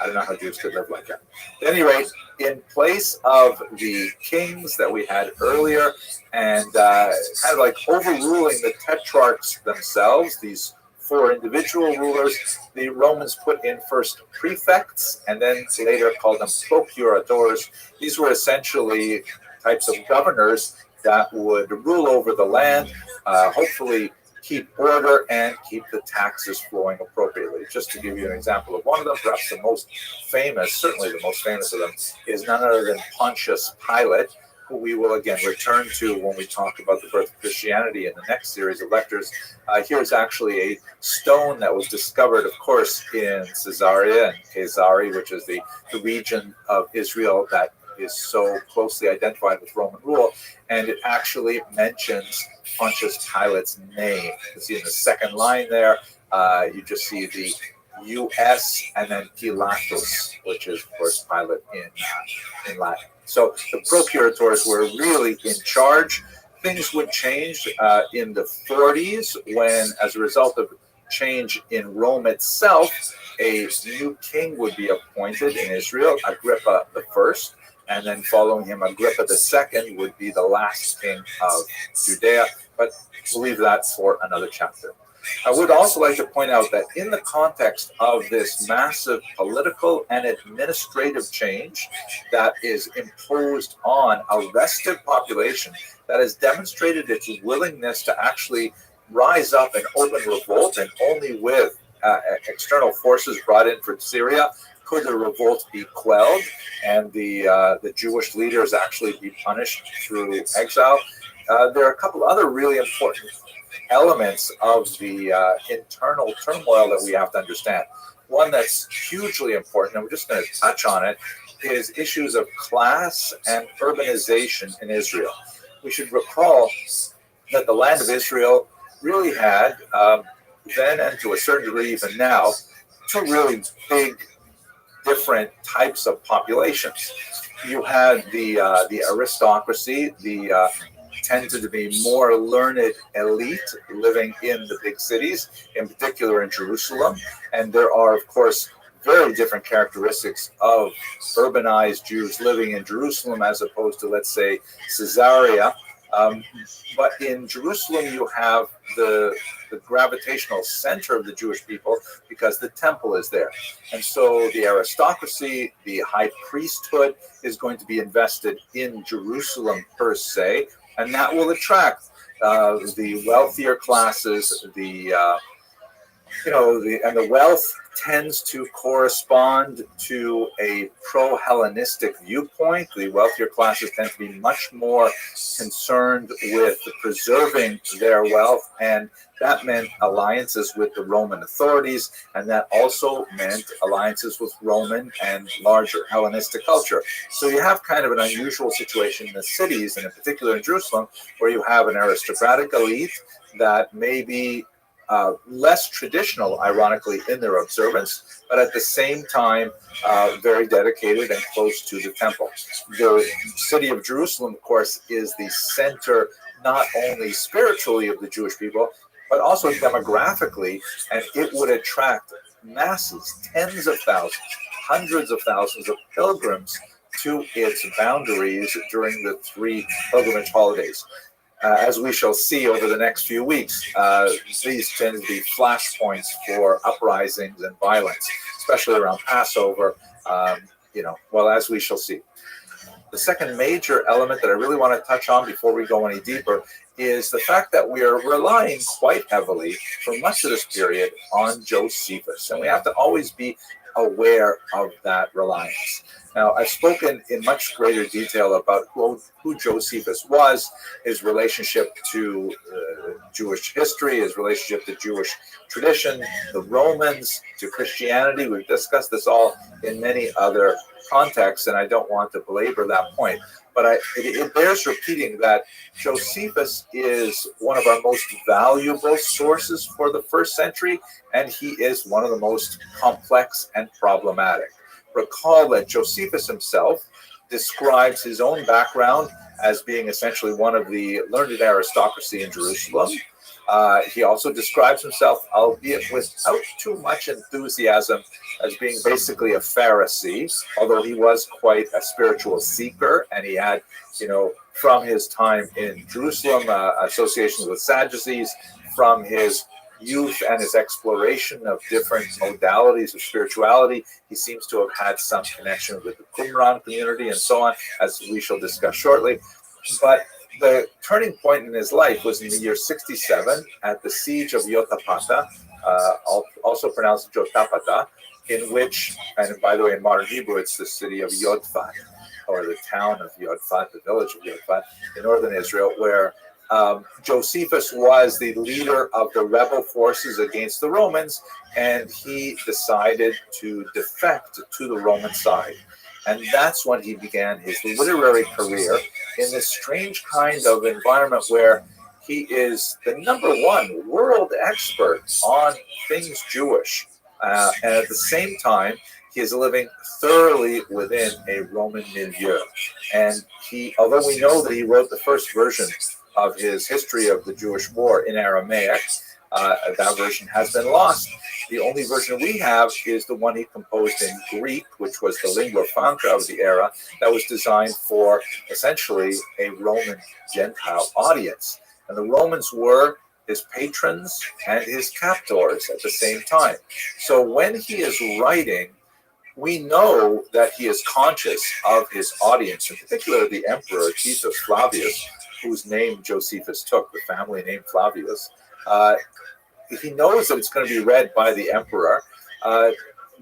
A: I don't know how Jews could live like that. At any rate, in place of the kings that we had earlier, and kind of like overruling the tetrarchs themselves, these 4 individual rulers, the Romans put in first prefects and then later called them procurators. These were essentially types of governors that would rule over the land, hopefully keep order and keep the taxes flowing appropriately. Just to give you an example of one of them, perhaps the most famous, certainly the most famous of them, is none other than Pontius Pilate, who we will again return to when we talk about the birth of Christianity in the next series of lectures. Here's actually a stone that was discovered, of course, in Caesarea and Caesarea, which is the region of Israel that is so closely identified with Roman rule, and it actually mentions Pontius Pilate's name. You can see in the second line there, you just see the US and then Pilatus, which is, of course, Pilate in Latin. So the procurators were really in charge. Things would change in the 40s when, as a result of change in Rome itself, a new king would be appointed in Israel, Agrippa I, and then following him, Agrippa II would be the last king of Judea, but we'll leave that for another chapter. I would also like to point out that in the context of this massive political and administrative change that is imposed on a restive population that has demonstrated its willingness to actually rise up and open revolt, and only with external forces brought in from Syria could the revolt be quelled and the Jewish leaders actually be punished through exile. There are a couple other really important elements of the internal turmoil that we have to understand. One that's hugely important, and we're just going to touch on it, is issues of class and urbanization in Israel. We should recall that the land of Israel really had, then and to a certain degree even now, 2 really big different types of populations. You had the aristocracy, the tended to be more learned elite living in the big cities, in particular in Jerusalem. And there are, of course, very different characteristics of urbanized Jews living in Jerusalem as opposed to, let's say, Caesarea. But in Jerusalem, you have the gravitational center of the Jewish people because the temple is there. And so the aristocracy, the high priesthood is going to be invested in Jerusalem per se, and that will attract the wealthier classes, and the wealth tends to correspond to a pro-Hellenistic viewpoint. The wealthier classes tend to be much more concerned with preserving their wealth, and that meant alliances with the Roman authorities, and that also meant alliances with Roman and larger Hellenistic culture. So you have kind of an unusual situation in the cities, and in particular in Jerusalem, where you have an aristocratic elite that may be less traditional, ironically, in their observance, but at the same time, very dedicated and close to the temple. The city of Jerusalem, of course, is the center not only spiritually of the Jewish people, but also demographically, and it would attract masses, tens of thousands, hundreds of thousands of pilgrims to its boundaries during the 3 pilgrimage holidays. As we shall see over the next few weeks, these tend to be flashpoints for uprisings and violence, especially around Passover, as we shall see. The second major element that I really want to touch on before we go any deeper is the fact that we are relying quite heavily for much of this period on Josephus. And we have to always be aware of that reliance. Now, I've spoken in much greater detail about who Josephus was, his relationship to Jewish history, his relationship to Jewish tradition, the Romans, to Christianity. We've discussed this all in many other contexts, and I don't want to belabor that point. But it bears repeating that Josephus is one of our most valuable sources for the first century, and he is one of the most complex and problematic. Recall that Josephus himself describes his own background as being essentially one of the learned aristocracy in Jerusalem. He also describes himself, albeit without too much enthusiasm, as being basically a Pharisee, although he was quite a spiritual seeker, and he had, from his time in Jerusalem, associations with Sadducees, from his youth and his exploration of different modalities of spirituality. He seems to have had some connection with the Qumran community and so on, as we shall discuss shortly. But the turning point in his life was in the year 67 at the siege of Yotapata, also pronounced Jotapata, in which, and by the way, in modern Hebrew, it's the city of Yodfat, or the town of Yodfat, the village of Yodfat, in northern Israel, where Josephus was the leader of the rebel forces against the Romans, and he decided to defect to the Roman side. And that's when he began his literary career in this strange kind of environment where he is the #1 world expert on things Jewish. And at the same time, he is living thoroughly within a Roman milieu. And although we know that he wrote the first version of his history of the Jewish war in Aramaic, that version has been lost. The only version we have is the one he composed in Greek, which was the lingua franca of the era, that was designed for essentially a Roman Gentile audience. And the Romans were his patrons and his captors at the same time. So when he is writing, we know that he is conscious of his audience, in particular the emperor Titus Flavius, whose name Josephus took, the family name Flavius. He knows that it's going to be read by the emperor.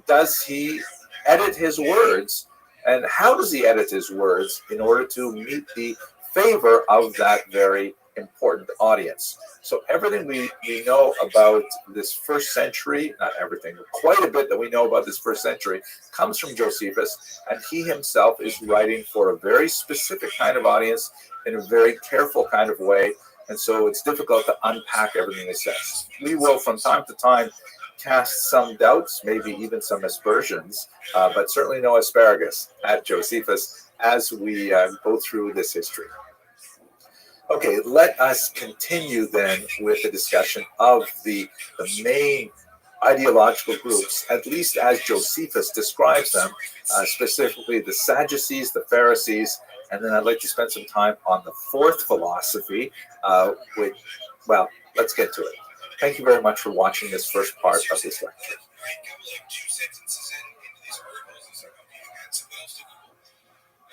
A: Does he edit his words? And how does he edit his words in order to meet the favor of that very important audience? So everything we know about this first century, not everything, but quite a bit that we know about this first century, comes from Josephus, and he himself is writing for a very specific kind of audience in a very careful kind of way, and so it's difficult to unpack everything he says. We will, from time to time, cast some doubts, maybe even some aspersions, but certainly no asparagus at Josephus as we go through this history. Okay, let us continue then with the discussion of the main ideological groups, at least as Josephus describes them, specifically the Sadducees, the Pharisees, and then I'd like to spend some time on the fourth philosophy, well, let's get to it. Thank you very much for watching this first part of this lecture.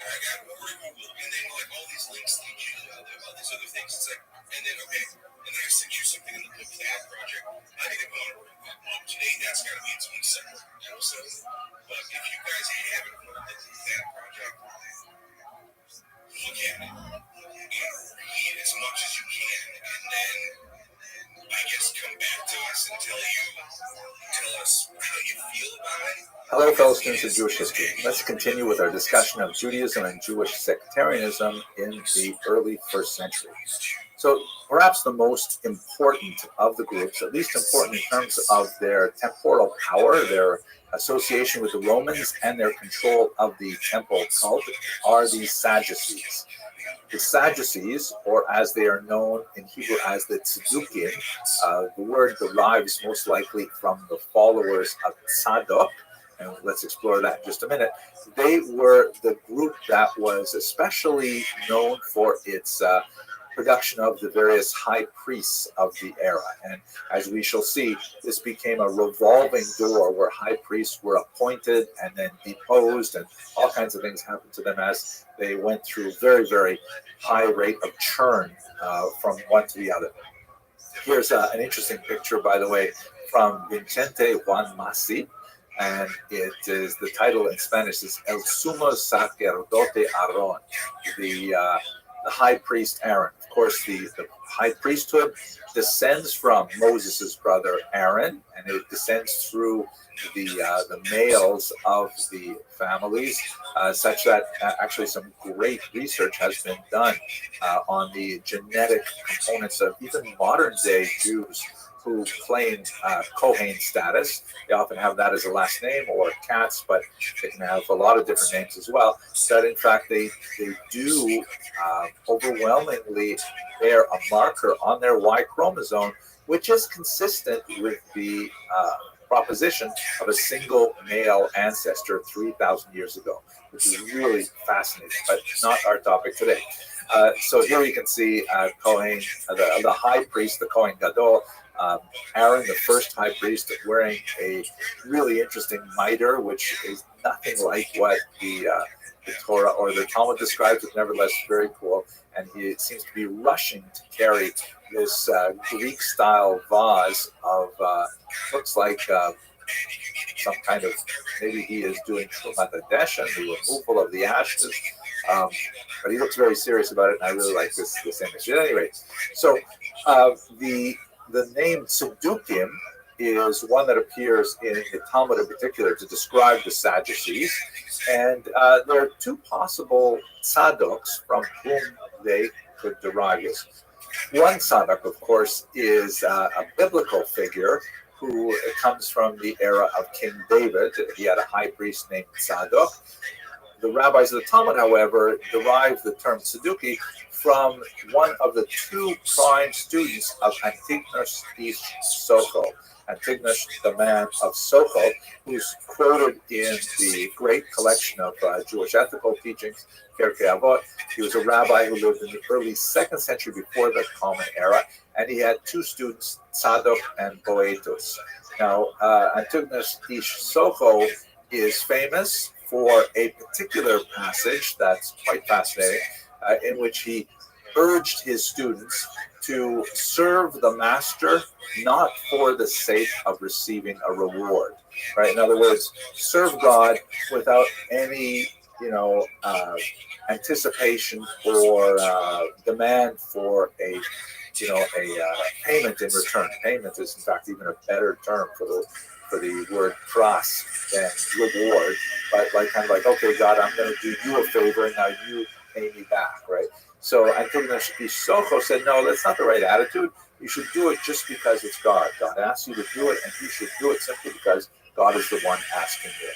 C: I got over to Google, and then like all these links lead you to all these other things. It's like, and then and then I sent you something in the book ad project. I didn't go on today. That's got to be its own separate episode. But if you guys haven't heard of that project, look at it and read as much as you can, and then I guess come back to us and tell us how you feel about it.
A: Hello, fellow students of Jewish history. Let's continue with our discussion of Judaism and Jewish sectarianism in the early first century. So perhaps the most important of the groups, at least important in terms of their temporal power, their association with the Romans, and their control of the temple cult, are the Sadducees. The Sadducees, or as they are known in Hebrew as the Tzedukim, the word derives most likely from the followers of Tzadok, and let's explore that in just a minute. They were the group that was especially known for its production of the various high priests of the era. And as we shall see, this became a revolving door where high priests were appointed and then deposed, and all kinds of things happened to them as they went through very, very high rate of churn from one to the other. Here's an interesting picture, by the way, from Vicente Juan Masi. and it is the title in Spanish is El Sumo Sacerdote Aaron, the high priest Aaron. Of course, the high priesthood descends from Moses' brother Aaron, and it descends through the males of the families, such that actually some great research has been done on the genetic components of even modern day Jews who claim Kohen status. They often have that as a last name, or Katz, but they can have a lot of different names as well. That in fact they do overwhelmingly bear a marker on their Y chromosome, which is consistent with the proposition of a single male ancestor 3,000 years ago, which is really fascinating, but not our topic today. So here you can see Kohen, the high priest, the Kohen Gadol, Aaron, the first high priest, wearing a really interesting mitre, which is nothing like what the Torah or the Talmud describes, but nevertheless very cool. And he seems to be rushing to carry this Greek-style vase of, looks like some kind of, maybe he is doing Trumat Hadeshen, the removal of the ashes. But he looks very serious about it, and I really like this image. At any rate, so the name Tzedukim is one that appears in the Talmud in particular to describe the Sadducees. And there are two possible tzaddoks from whom they could derive this. One tzaddik, of course, is a biblical figure who comes from the era of King David. He had a high priest named Tzadok. The rabbis of the Talmud, however, derive the term Tzeduki from one of the two prime students of Antigonus ish Sochel. Antigonus, the man of Sochel, who's quoted in the great collection of Jewish ethical teachings, Pirkei Avot. He was a rabbi who lived in the early 2nd century before the Common Era, and he had two students, Tzadok and Boetus. Now, Antigonus ish Sochel is famous for a particular passage that's quite fascinating, in which he urged his students to serve the master not for the sake of receiving a reward, right? In other words, serve God without any, anticipation or demand for a payment in return. Payment is in fact even a better term for the word pras than reward, but like, okay, God, I'm going to do you a favor, and now you pay me back, right? So Antigonus Isocho said, no, that's not the right attitude. You should do it just because it's God. God asks you to do it, and you should do it simply because God is the one asking you.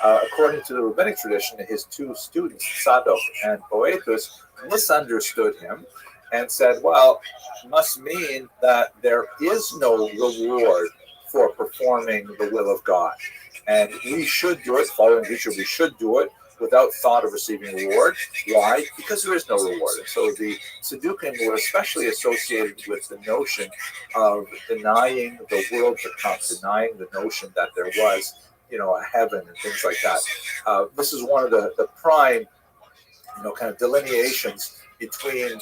A: According to the rabbinic tradition, his two students, Tzadok and Boetus, misunderstood him and said, well, it must mean that there is no reward for performing the will of God. And we should do it, following Ritual, we should do it without thought of receiving reward. Why? Because there is no reward. And so the Tzedukim were especially associated with the notion of denying the world to come, denying the notion that there was, a heaven and things like that. This is one of the prime, kind of delineations between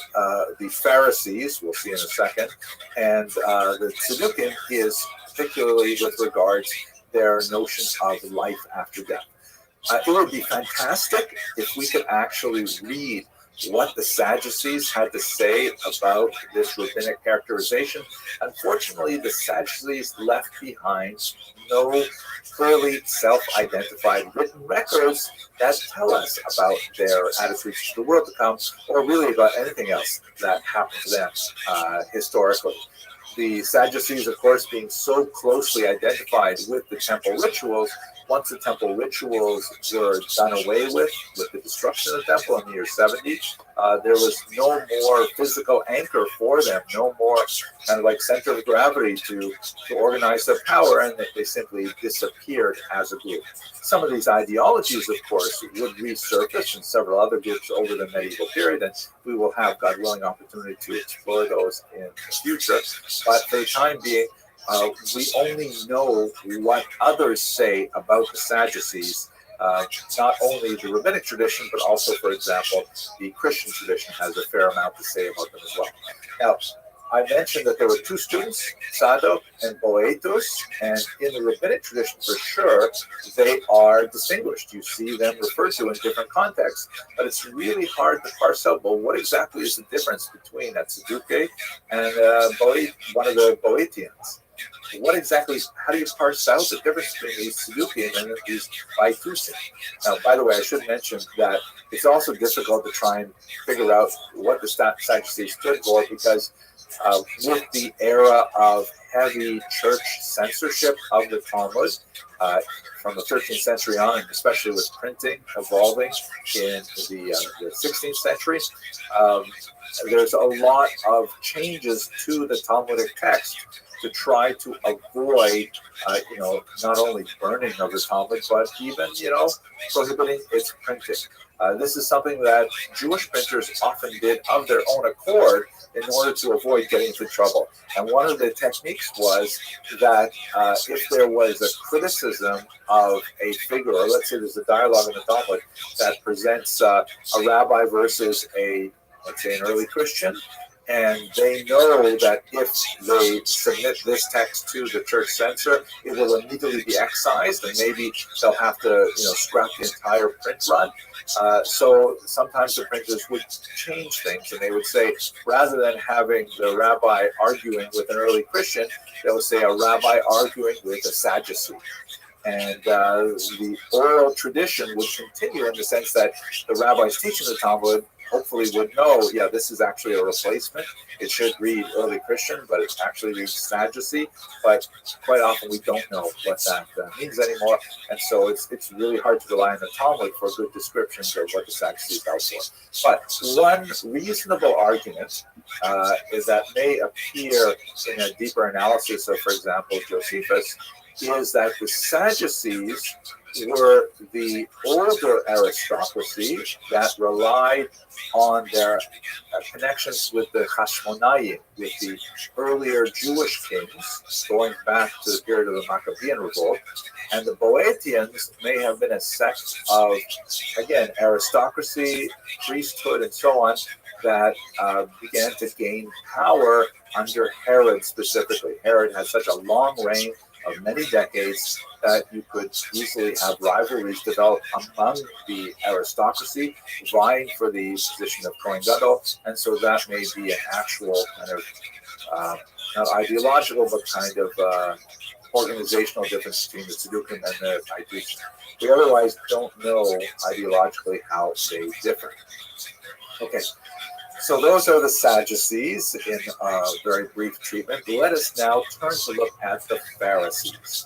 A: the Pharisees, we'll see in a second, and the Tzedukim is particularly with regards their notion of life after death. It would be fantastic if we could actually read what the Sadducees had to say about this rabbinic characterization. Unfortunately, the Sadducees left behind no clearly self-identified written records that tell us about their attitudes to the world to come, or really about anything else that happened to them historically. The Sadducees, of course, being so closely identified with the temple rituals, once the temple rituals were done away with the destruction of the temple in the year 70, there was no more physical anchor for them, no more kind of like center of gravity to organize their power, and they simply disappeared as a group. Some of these ideologies, of course, would resurface in several other groups over the medieval period, and we will have, God willing, opportunity to explore those in the future. But for the time being, we only know what others say about the Sadducees. Not only the rabbinic tradition, but also, for example, the Christian tradition has a fair amount to say about them as well. Now, I mentioned that there were two students, Sadok and Boetus, and in the rabbinic tradition, for sure, they are distinguished. You see them referred to in different contexts, but it's really hard to parse out, well, what exactly is the difference between that Tzeduke and one of the Boetians? What exactly, how do you parse out the difference between these Tzedukian and these Baitusim? Now, by the way, I should mention that it's also difficult to try and figure out what the Sadducees stood for, because with the era of heavy church censorship of the Talmud from the 13th century on, and especially with printing evolving in the 16th century, there's a lot of changes to the Talmudic text to try to avoid, not only burning of the Talmud, but even, prohibiting its printing. This is something that Jewish printers often did of their own accord in order to avoid getting into trouble. And one of the techniques was that if there was a criticism of a figure, or let's say there's a dialogue in the Talmud that presents a rabbi versus let's say an early Christian, and they know that if they submit this text to the church censor, it will immediately be excised, and maybe they'll have to, scrap the entire print run. So sometimes the printers would change things, and they would say, rather than having the rabbi arguing with an early Christian, they would say a rabbi arguing with a Sadducee. And the oral tradition would continue in the sense that the rabbis teaching the Talmud hopefully would know, this is actually a replacement. It should read early Christian, but it actually reads Sadducee. But quite often we don't know what that means anymore. And so it's really hard to rely on the Talmud for good descriptions of what the Sadducees are for. But one reasonable argument is that may appear in a deeper analysis of, for example, Josephus, is that the Sadducees were the older aristocracy that relied on their connections with the Hashmonayim, with the earlier Jewish kings, going back to the period of the Maccabean revolt. And the Boetians may have been a sect of, again, aristocracy, priesthood, and so on, that began to gain power under Herod specifically. Herod had such a long reign of many decades that you could easily have rivalries develop among the aristocracy vying for the position of Kohen Gadol, and so that may be an actual kind of not ideological but kind of organizational difference between the Tzedukim and the Baitusim. We otherwise don't know ideologically how they differ. Okay. So those are the Sadducees in a very brief treatment. Let us now turn to look at the Pharisees.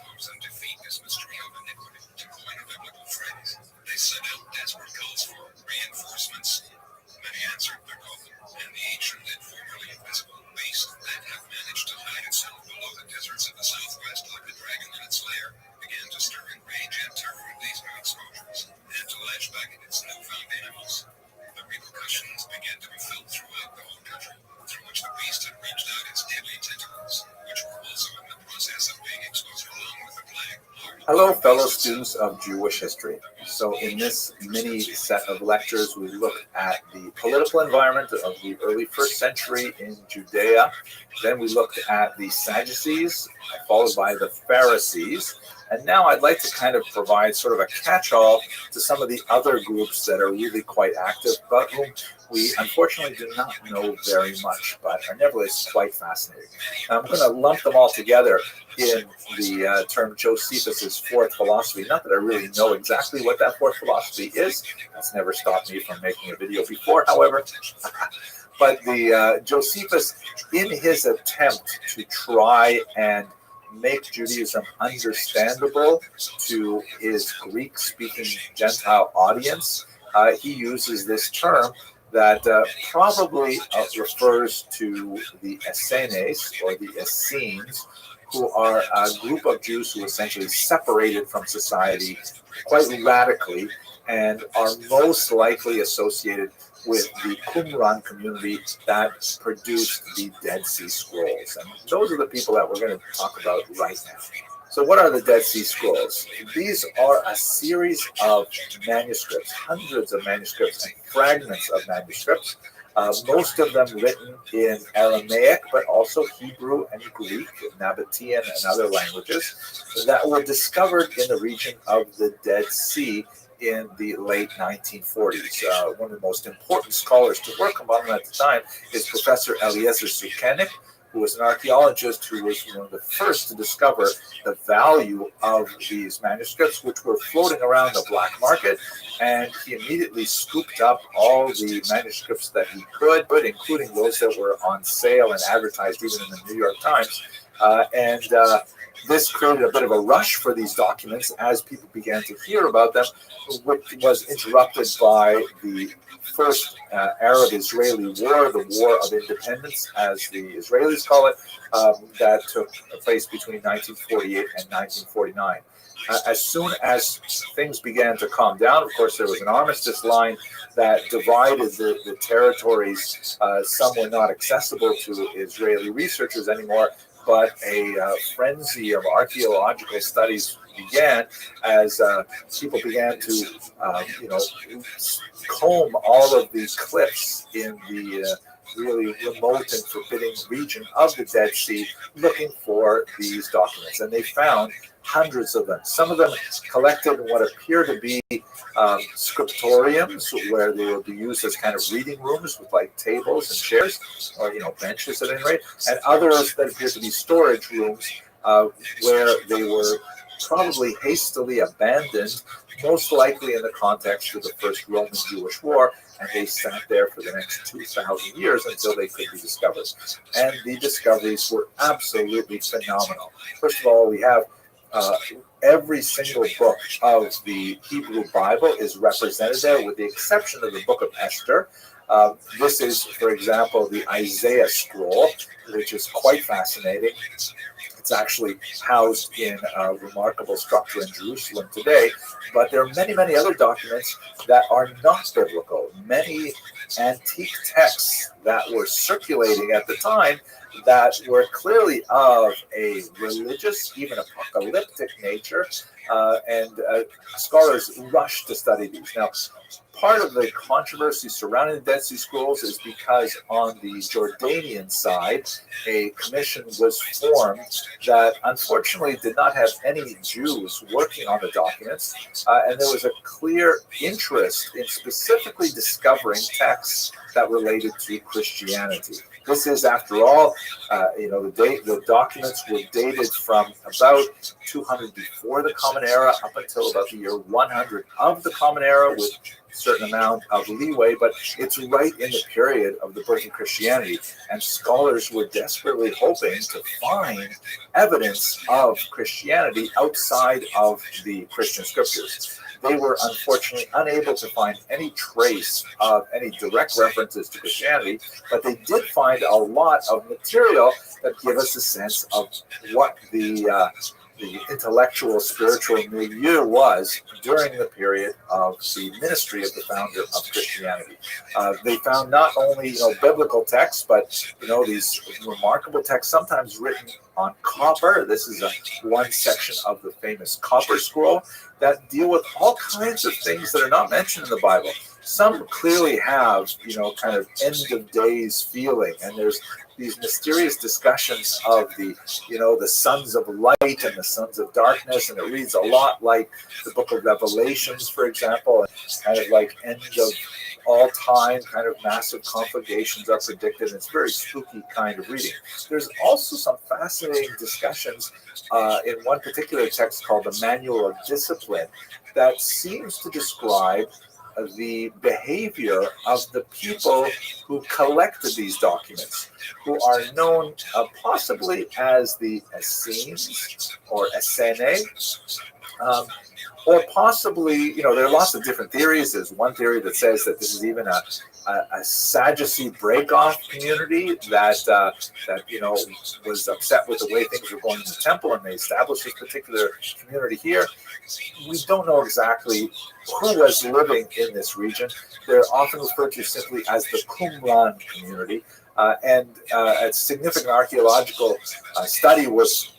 A: Hello, fellow students of Jewish history. So in this mini set of lectures, we look at the political environment of the early first century in Judea. Then we looked at the Sadducees, followed by the Pharisees. And now I'd like to kind of provide sort of a catch-all to some of the other groups that are really quite active, but whom we unfortunately do not know very much, but are nevertheless quite fascinating. Now, I'm going to lump them all together in the term Josephus's fourth philosophy. Not that I really know exactly what that fourth philosophy is. That's never stopped me from making a video before, however. But the Josephus, in his attempt to try and make Judaism understandable to his Greek-speaking Gentile audience, he uses this term that probably refers to the Essenes, or the Essenes, who are a group of Jews who essentially separated from society quite radically and are most likely associated with the Qumran community that produced the Dead Sea Scrolls. And those are the people that we're going to talk about right now. So what are the Dead Sea Scrolls? These are a series of manuscripts, hundreds of manuscripts and fragments of manuscripts most of them written in Aramaic, but also Hebrew and Greek, Nabatean and other languages, that were discovered in the region of the Dead Sea in the late 1940s. One of the most important scholars to work among them at the time is Professor Eliezer Sukenik, who was an archaeologist who was one of the first to discover the value of these manuscripts, which were floating around the black market. And he immediately scooped up all the manuscripts that he could, including those that were on sale and advertised even in the New York Times. This created a bit of a rush for these documents as people began to hear about them, which was interrupted by the first Arab-Israeli war, the War of Independence, as the Israelis call it, that took place between 1948 and 1949. As soon as things began to calm down, of course, there was an armistice line that divided the territories. Some were not accessible to Israeli researchers anymore, but a frenzy of archaeological studies began as people began to, comb all of these cliffs in the really remote and forbidding region of the Dead Sea, looking for these documents. And they found hundreds of them. Some of them collected in what appear to be scriptoriums, where they would be used as kind of reading rooms with like tables and chairs, or benches at any rate, and others that appear to be storage rooms where they were probably hastily abandoned, most likely in the context of the First Roman-Jewish War, and they sat there for the next 2,000 years until they could be discovered. And the discoveries were absolutely phenomenal. First of all, we have every single book of the Hebrew Bible is represented there, with the exception of the book of Esther. This is, for example, the Isaiah scroll, which is quite fascinating. It's actually housed in a remarkable structure in Jerusalem today. But there are many, many other documents that are not biblical. Many antique texts that were circulating at the time that were clearly of a religious, even apocalyptic nature, and scholars rushed to study these. Now, part of the controversy surrounding the Dead Sea Scrolls is because on the Jordanian side, a commission was formed that unfortunately did not have any Jews working on the documents, and there was a clear interest in specifically discovering texts that related to Christianity. This is, after all, the documents were dated from about 200 before the Common Era up until about the year 100 of the Common Era, with a certain amount of leeway, but it's right in the period of the birth of Christianity, and scholars were desperately hoping to find evidence of Christianity outside of the Christian scriptures. They were unfortunately unable to find any trace of any direct references to Christianity, but they did find a lot of material that give us a sense of what the intellectual, spiritual milieu was during the period of the ministry of the founder of Christianity. They found not only biblical texts, but these remarkable texts, sometimes written on copper. This is one section of the famous copper scroll that deal with all kinds of things that are not mentioned in the Bible. Some clearly have, kind of end of days feeling, and there's these mysterious discussions of the sons of light and the sons of darkness, and it reads a lot like the book of Revelations, for example, and kind of like end of all time, kind of massive conflagrations are predicted. It's very spooky kind of reading. There's also some fascinating discussions in one particular text called the Manual of Discipline that seems to describe the behavior of the people who collected these documents, who are known possibly as the Essenes or Essene, or possibly, there are lots of different theories. There's one theory that says that this is even a Sadducee break-off community that was upset with the way things were going in the temple, and they established this particular community here. We don't know exactly who was living in this region. They're often referred to simply as the Qumran community. and a significant archaeological study was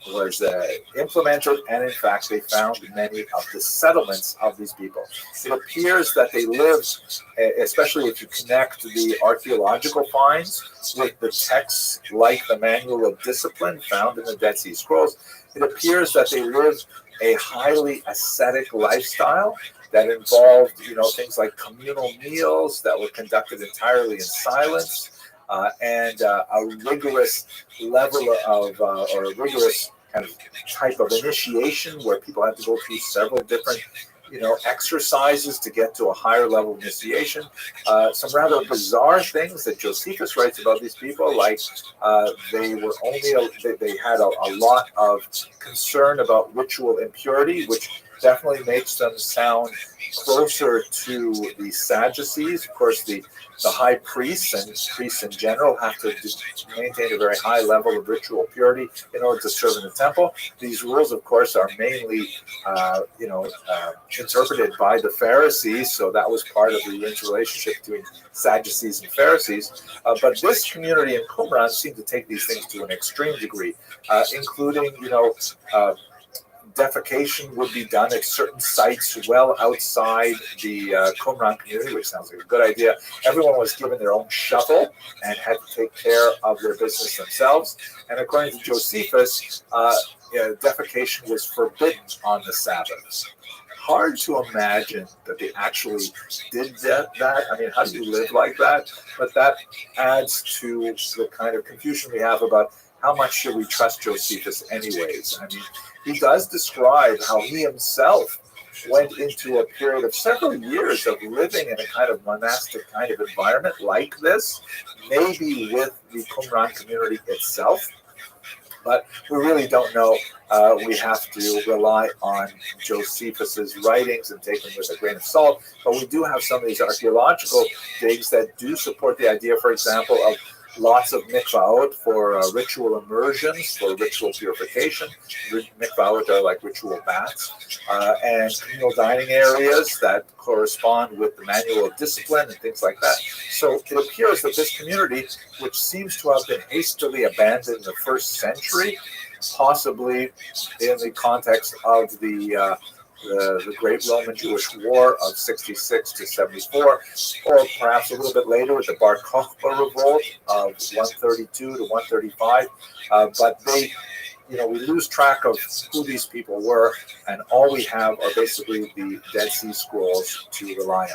A: implemented, and in fact they found many of the settlements of these people. It appears that they lived, especially if you connect the archaeological finds with the texts like the Manual of Discipline found in the Dead Sea Scrolls, it appears that they lived a highly ascetic lifestyle that involved, things like communal meals that were conducted entirely in silence, and a rigorous level of, or a rigorous kind of type of initiation where people had to go through several different, exercises to get to a higher level of initiation. Some rather bizarre things that Josephus writes about these people, like they had a lot of concern about ritual impurity, which definitely makes them sound closer to the Sadducees. Of course, the high priests and priests in general have to maintain a very high level of ritual purity in order to serve in the temple. These rules, of course, are mainly, interpreted by the Pharisees, so that was part of the interrelationship between Sadducees and Pharisees. But this community in Qumran seemed to take these things to an extreme degree, including, defecation would be done at certain sites well outside the Qumran community, which sounds like a good idea. Everyone was given their own shovel and had to take care of their business themselves. And according to Josephus, defecation was forbidden on the Sabbath. Hard to imagine that they actually did that. I mean, how do you live like that? But that adds to the kind of confusion we have about how much should we trust Josephus anyways. I mean, he does describe how he himself went into a period of several years of living in a kind of monastic kind of environment like this, maybe with the Qumran community itself. But we really don't know. We have to rely on Josephus's writings and take them with a grain of salt. But we do have some of these archaeological digs that do support the idea, for example, of lots of mikvaot for ritual immersions, for ritual purification. Mikvaot are like ritual baths, and communal dining areas that correspond with the Manual of Discipline and things like that. So it appears that this community, which seems to have been hastily abandoned in the first century, possibly in the context of the Great Roman Jewish War of 66 to 74, or perhaps a little bit later with the Bar Kokhba revolt of 132 to 135. But we lose track of who these people were, and all we have are basically the Dead Sea Scrolls to rely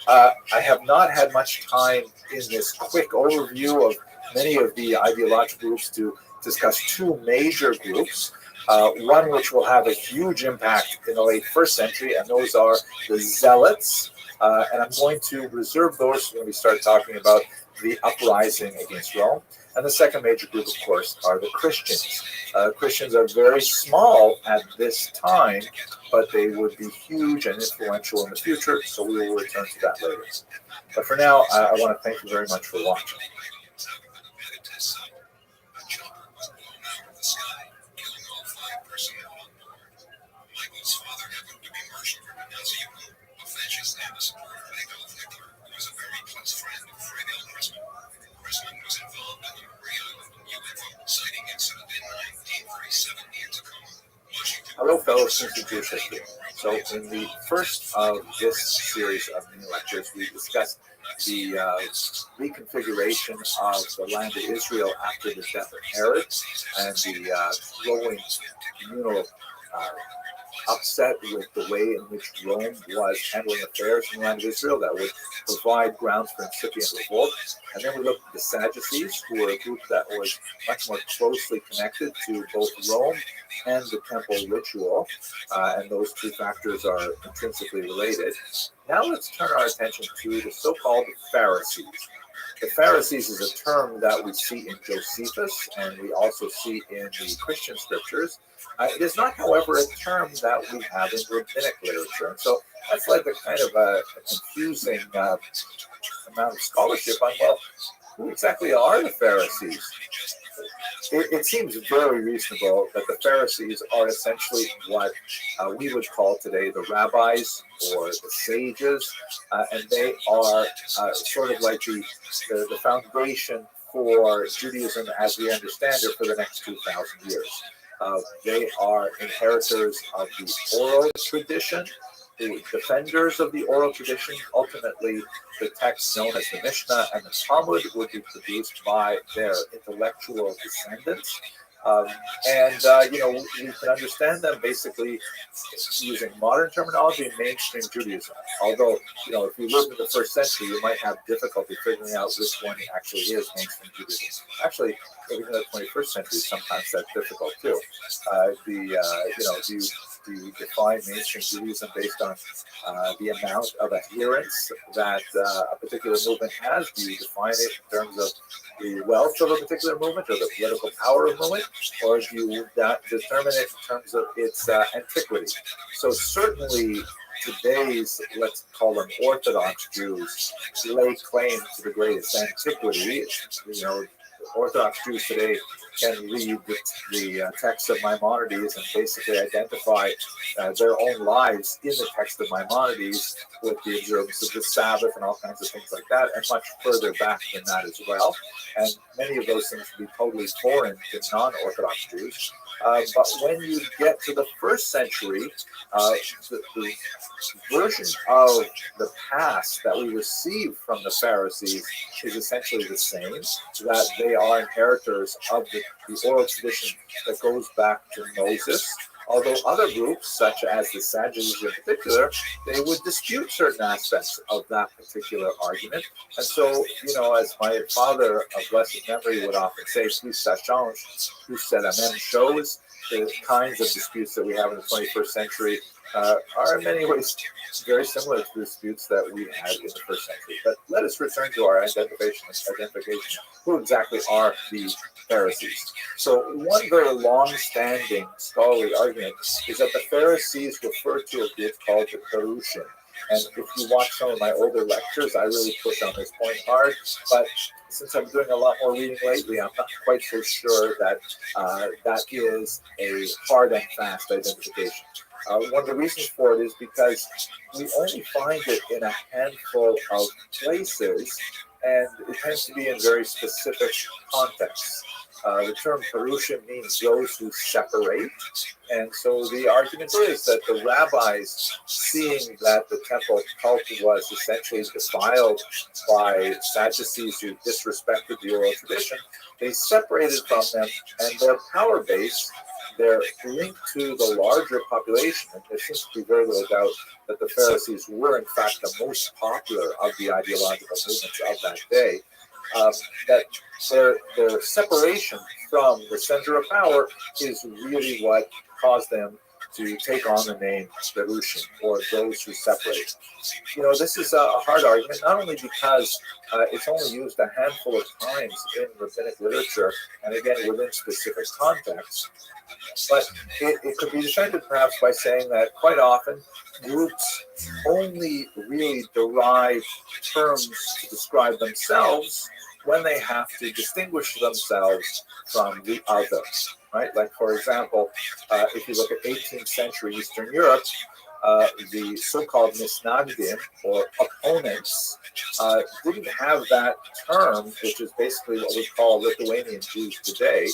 A: on. I have not had much time in this quick overview of many of the ideological groups to discuss two major groups. One which will have a huge impact in the late first century, and those are the Zealots. And I'm going to reserve those when we start talking about the uprising against Rome. And the second major group, of course, are the Christians. Christians are very small at this time, but they would be huge and influential in the future, so we will return to that later. But for now, I want to thank you very much for watching. Hello, fellow students of Jewish history. So, in the first of this series of mini lectures, we discussed the reconfiguration of the land of Israel after the death of Herod and the growing communal upset with the way in which Rome was handling affairs in the land of Israel that would provide grounds for incipient revolt. And then we looked at the Sadducees, who were a group that was much more closely connected to both Rome and the temple ritual, and those two factors are intrinsically related. Now let's turn our attention to the so-called Pharisees. The Pharisees is a term that we see in Josephus, and we also see in the Christian scriptures. It is not, however, a term that we have in rabbinic literature. And so that's led to kind of a confusing amount of scholarship on, well, who exactly are the Pharisees? It seems very reasonable that the Pharisees are essentially what we would call today the rabbis or the sages, and they are sort of like the foundation for Judaism as we understand it for the next 2,000 years. They are inheritors of the oral tradition, the defenders of the oral tradition. Ultimately, the texts known as the Mishnah and the Talmud would be produced by their intellectual descendants. We can understand them basically using modern terminology in mainstream Judaism. Although, if you live in the first century, you might have difficulty figuring out which one actually is mainstream Judaism. Actually, living in the 21st century, sometimes that's difficult too. Do you define mainstream Judaism based on the amount of adherence that a particular movement has? Do you define it in terms of the wealth of a particular movement or the political power of a movement? Or do you determine it in terms of its antiquity? So certainly today's, let's call them Orthodox Jews, lay claim to the greatest antiquity. Orthodox Jews today can read the text of Maimonides and basically identify their own lives in the text of Maimonides with the observance of the Sabbath and all kinds of things like that, and much further back than that as well. And many of those things can be totally foreign to non-Orthodox Jews. But when you get to the first century, the version of the past that we receive from the Pharisees is essentially the same, that they are inheritors of the oral tradition that goes back to Moses. Although other groups, such as the Sadducees in particular, they would dispute certain aspects of that particular argument. And so, as my father of blessed memory would often say, plus ça change, plus c'est la même chose, the kinds of disputes that we have in the 21st century are in many ways very similar to the disputes that we had in the first century. But let us return to our identification. Who exactly are the Pharisees? So one very long-standing scholarly argument is that the Pharisees refer to a group called the Perushim. And if you watch some of my older lectures, I really push on this point hard. But since I'm doing a lot more reading lately, I'm not quite so sure that that is a hard and fast identification. One of the reasons for it is because we only find it in a handful of places, and it tends to be in very specific contexts. The term Perushim means those who separate, and so the argument is that the rabbis, seeing that the temple cult was essentially defiled by Sadducees who disrespected the oral tradition, they separated from them, and their power base, they're linked to the larger population, and there seems to be very little doubt that the Pharisees were in fact the most popular of the ideological movements of that day. That their separation from the center of power is really what caused them to take on the name Perushim, or those who separate. This is a hard argument, not only because it's only used a handful of times in rabbinic literature, and again within specific contexts, but it could be defended perhaps by saying that quite often groups only really derive terms to describe themselves when they have to distinguish themselves from the other, right? Like, for example, if you look at 18th century Eastern Europe, the so-called misnagdim, or opponents, didn't have that term, which is basically what we call Lithuanian Jews today.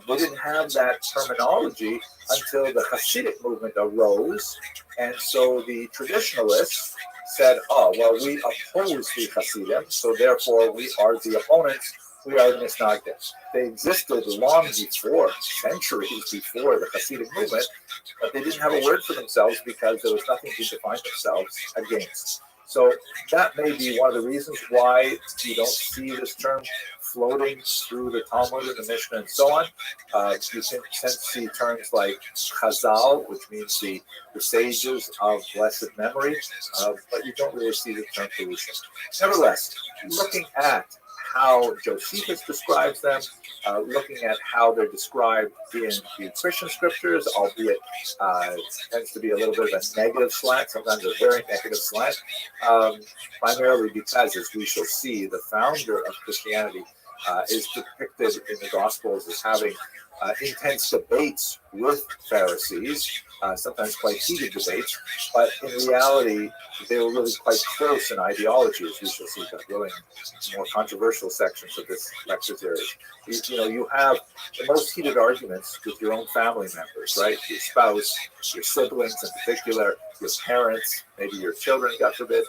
A: They didn't have that terminology until the Hasidic movement arose, and so the traditionalists said, we oppose the Hasidim, so therefore we are the opponents, we are the misnagdim. They existed long before, centuries before the Hasidic movement, but they didn't have a word for themselves because there was nothing to define themselves against. So that may be one of the reasons why you don't see this term floating through the Talmud and the Mishnah and so on. You tend to see terms like Chazal, which means the sages of blessed memory, but you don't really see the term Perushim. Nevertheless, looking at how Josephus describes them, looking at how they're described in the Christian scriptures, albeit tends to be a little bit of a negative slant, sometimes a very negative slant, primarily because, as we shall see, the founder of Christianity is depicted in the Gospels as having intense debates with Pharisees, sometimes quite heated debates, but in reality, they were really quite close in ideology, as we shall see that really more controversial sections of this lecture series. You have the most heated arguments with your own family members, right? Your spouse, your siblings in particular, your parents, maybe your children, God forbid.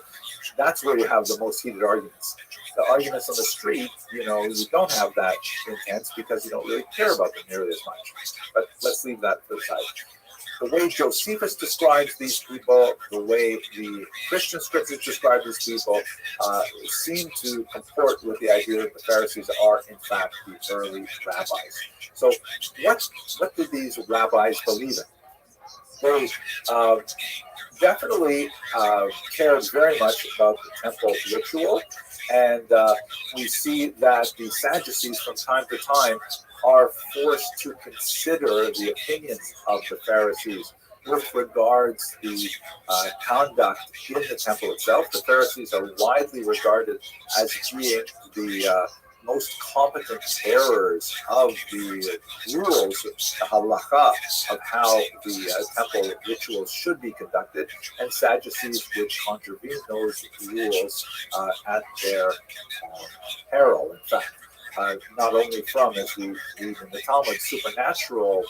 A: That's where you have the most heated arguments. The arguments on the street, you don't have that intense because you don't really care about them nearly as much. But let's leave that to the side. The way Josephus describes these people, the way the Christian scriptures describe these people, seem to comport with the idea that the Pharisees are, in fact, the early rabbis. So what did these rabbis believe in? They definitely cared very much about the temple ritual, and we see that the Sadducees from time to time are forced to consider the opinions of the Pharisees with regards to the conduct in the temple itself. The Pharisees are widely regarded as being the most competent bearers of the rules, the halakha, of how the temple rituals should be conducted, and Sadducees would contravene those rules at their peril, in fact. Not only from, as we read in the Talmud, supernatural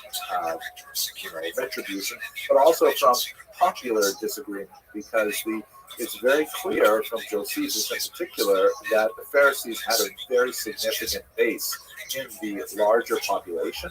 A: retribution, but also from popular disagreement, because it's very clear from Josephus in particular that the Pharisees had a very significant base in the larger population.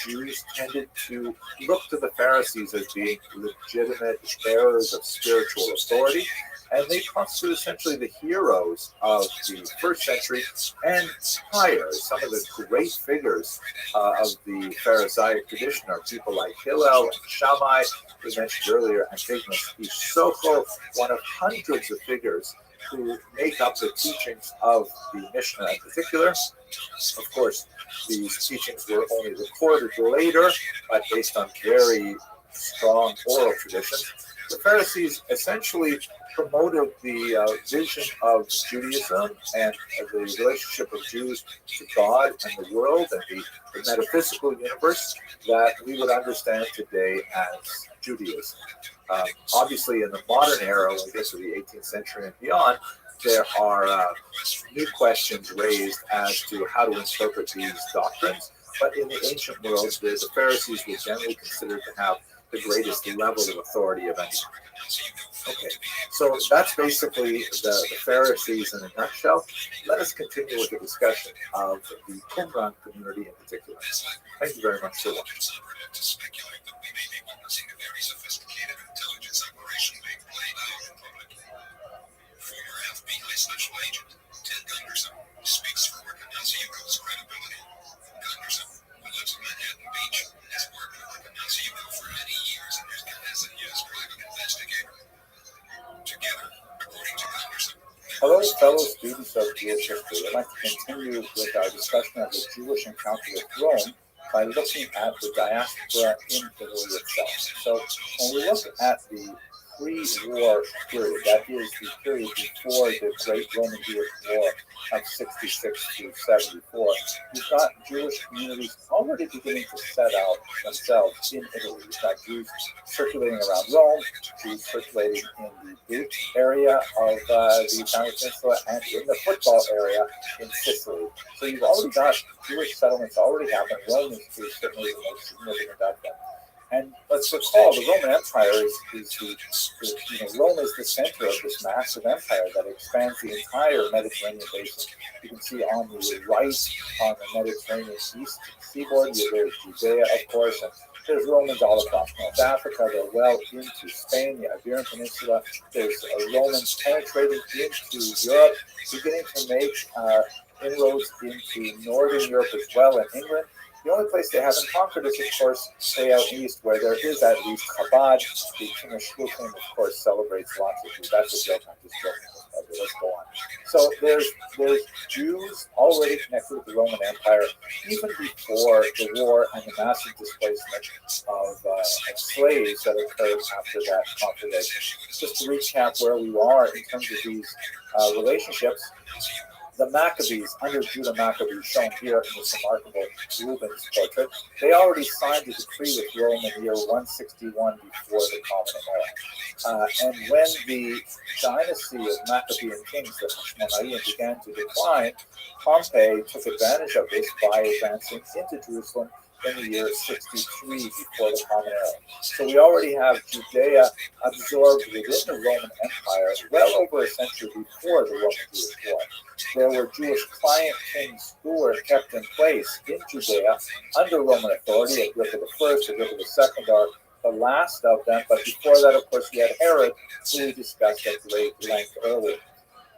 A: Jews tended to look to the Pharisees as being legitimate bearers of spiritual authority, and they constitute essentially the heroes of the first century and prior. Some of the great figures of the Pharisaic tradition are people like Hillel and Shammai. We mentioned earlier Antigonus Issocho, one of hundreds of figures who make up the teachings of the Mishnah in particular. Of course, these teachings were only recorded later, but based on very strong oral traditions. The Pharisees essentially promoted the vision of Judaism and the relationship of Jews to God and the world and the metaphysical universe that we would understand today as Judaism. Obviously, in the modern era, when we get to the 18th century and beyond, there are new questions raised as to how to interpret these doctrines. But in the ancient world, the Pharisees were generally considered to have the greatest level of authority of anyone. Okay, so that's basically the Pharisees in a nutshell. Let us continue with the discussion of the Qumran community in particular. Thank you very much for watching.
C: Former FBI special agent Ted Gunderson speaks for Ignaziuko's credibility. Gunderson, who lives in Manhattan Beach, has worked with Ignaziuko for many years in his capacity as private investigator. Together, according to Gunderson,
B: hello, fellow students of Jewish history. I'd like to continue with our discussion of the Jewish encounter with Rome by looking at the diaspora in Italy itself. So when we look at the pre-war period, that is the period before the Great Roman Jewish War of 66 to 74, you've got Jewish communities already beginning to set out themselves in Italy. You've got Jews circulating around Rome, Jews circulating in the Greek area of the Italian Peninsula, and in the football area in Sicily. So you've already got Jewish settlements already happening. Rome is certainly the most significant of them. And let's recall, the Roman Empire Rome is the center of this massive empire that expands the entire Mediterranean basin. You can see on the right, on the Mediterranean east seaboard, there's Judea, of course, and there's Romans all across North Africa. They're well into Spain, the Iberian Peninsula. There's Romans penetrating into Europe, beginning to make inroads into Northern Europe as well, and England. The only place they haven't conquered is, of course, way out east, where there is at least Chabad. The King of Shluchim, of course, celebrates lots of Jews. That's a joke, I'm just joking. Let's go on. So there's Jews already connected with the Roman Empire, even before the war and the massive displacement of slaves that occurred after that conflict. Just to recap where we are in terms of these relationships,
A: The Maccabees, under Judah Maccabees, shown here in this remarkable Rubens portrait, they already signed a decree with Rome in the year 161 before the Common Era. And when the dynasty of Maccabean kings, the Hashmonaim, began to decline, Pompey took advantage of this by advancing into Jerusalem in the year 63 before the Common Era. So we already have Judea absorbed within the Roman Empire well over a century before the Roman-Jewish War. There were Jewish client kings who were kept in place in Judea under Roman authority. Agrippa I, Agrippa II are the last of them, but before that, of course, we had Herod, who we discussed at great length earlier.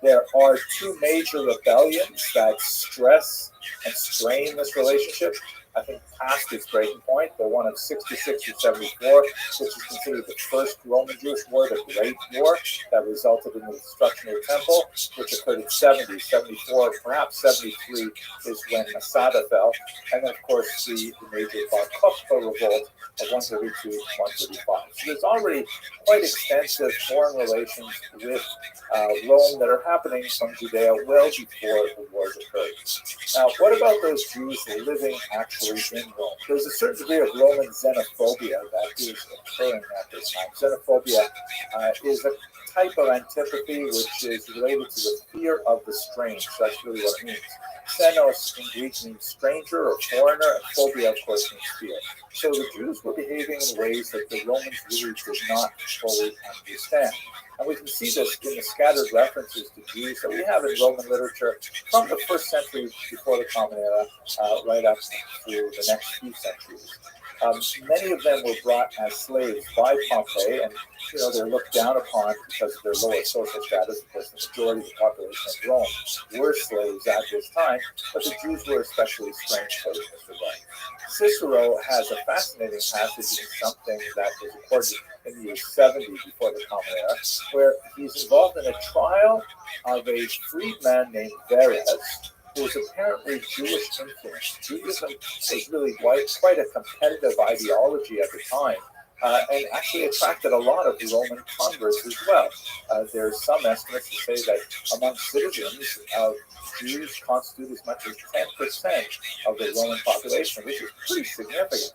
A: There are two major rebellions that stress and strain this relationship. I think past its breaking point, the one of 66 to 74, which is considered the first Roman-Jewish war, the Great War, that resulted in the destruction of the temple, which occurred in 70, 74, perhaps 73 is when Masada fell. And then, of course, the major Bar Kokhba revolt of 132 to 135. So there's already quite extensive foreign relations with Rome that are happening from Judea well before the wars occurred. Now, what about those Jews living actually in Rome? There's a certain degree of Roman xenophobia that is occurring at this time. Xenophobia is a type of antipathy which is related to the fear of the strange. That's really what it means. Xenos in Greek means stranger or foreigner, and phobia, of course, means fear. So the Jews were behaving in ways that the Romans really did not fully understand. And we can see this in the scattered references to Jews that we have in Roman literature from the first century before the Common Era right up through the next few centuries. Many of them were brought as slaves by Pompey, and they're looked down upon because of their lower social status. Of course, the majority of the population of Rome were slaves at this time, but the Jews were especially strange cases for them. Cicero has a fascinating passage in something that was recorded in the year 70 before the Common Era, where he's involved in a trial of a freedman named Verres, who was apparently Jewish influence. Judaism was really quite a competitive ideology at the time, and actually attracted a lot of Roman converts as well. There's some estimates to say that among citizens, Jews constitute as much as 10% of the Roman population, which is pretty significant.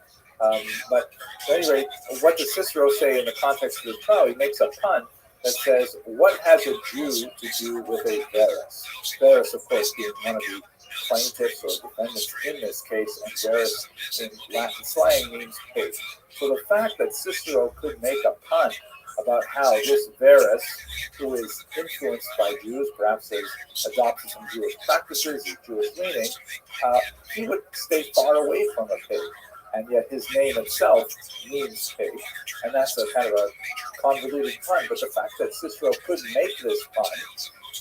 A: But at any rate, what does Cicero say in the context of this trial? He makes a pun that says, what has a Jew to do with a Verres? Verres, of course, being one of the plaintiffs or defendants in this case, and Verres in Latin slang means pig. So the fact that Cicero could make a pun about how this Verres, who is influenced by Jews, perhaps has adopted some Jewish practices, his Jewish leaning, he would stay far away from a pig. And yet his name itself means pig. And that's a kind of a convoluted pun. But the fact that Cicero could make this pun,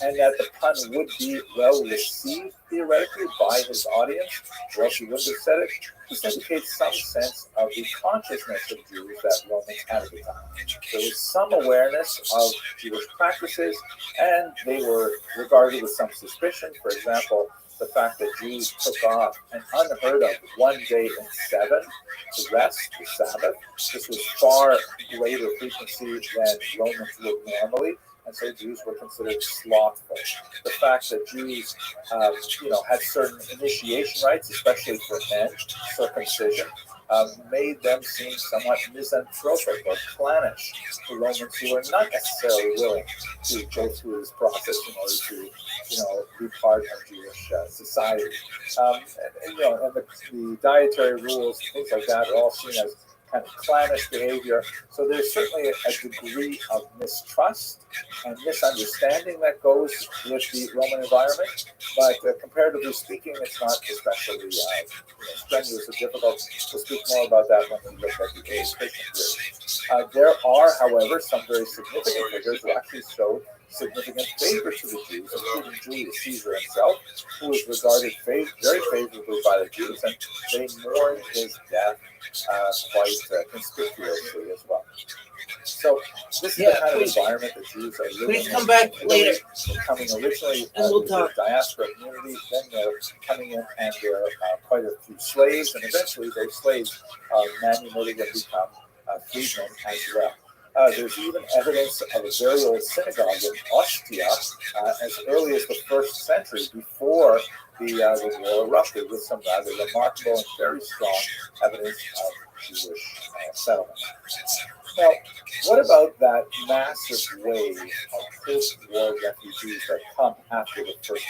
A: and that the pun would be well received theoretically by his audience, or else he wouldn't have said it, just indicates some sense of the consciousness of Jews that Romans had at the time. There was some awareness of Jewish practices, and they were regarded with some suspicion. For example, the fact that Jews took off an unheard of 1 day in 7 to rest, the Sabbath. This was far greater frequency than Romans would normally, and so Jews were considered slothful. The fact that Jews, had certain initiation rites, especially for men, circumcision, made them seem somewhat misanthropic or clannish to Romans who were not necessarily willing to go through this process in order to, be part of Jewish society. And the dietary rules, things like that, are all seen as kind of clannish behavior. So there's certainly a degree of mistrust and misunderstanding that goes with the Roman environment. But comparatively speaking, it's not especially strenuous or difficult. We'll speak more about that when we look at the early Christian period. There are, however, some very significant figures who actually showed significant favor to the Jews, including Julius Caesar himself, who was regarded very favorably by the Jews, and they mourned his death quite conspicuously as well. So this is the kind of environment that Jews are living in.
H: Please come back later.
A: Coming originally
H: and we'll
A: with
H: talk.
A: the diaspora community, then they're coming in and there are quite a few slaves, and eventually those slaves are manumitted and become freedmen as well. There's even evidence of a very old synagogue in Ostia as early as the 1st century, before the war erupted, with some rather remarkable and very strong evidence of Jewish settlement. Now, what about that massive wave of post-war refugees that come after the First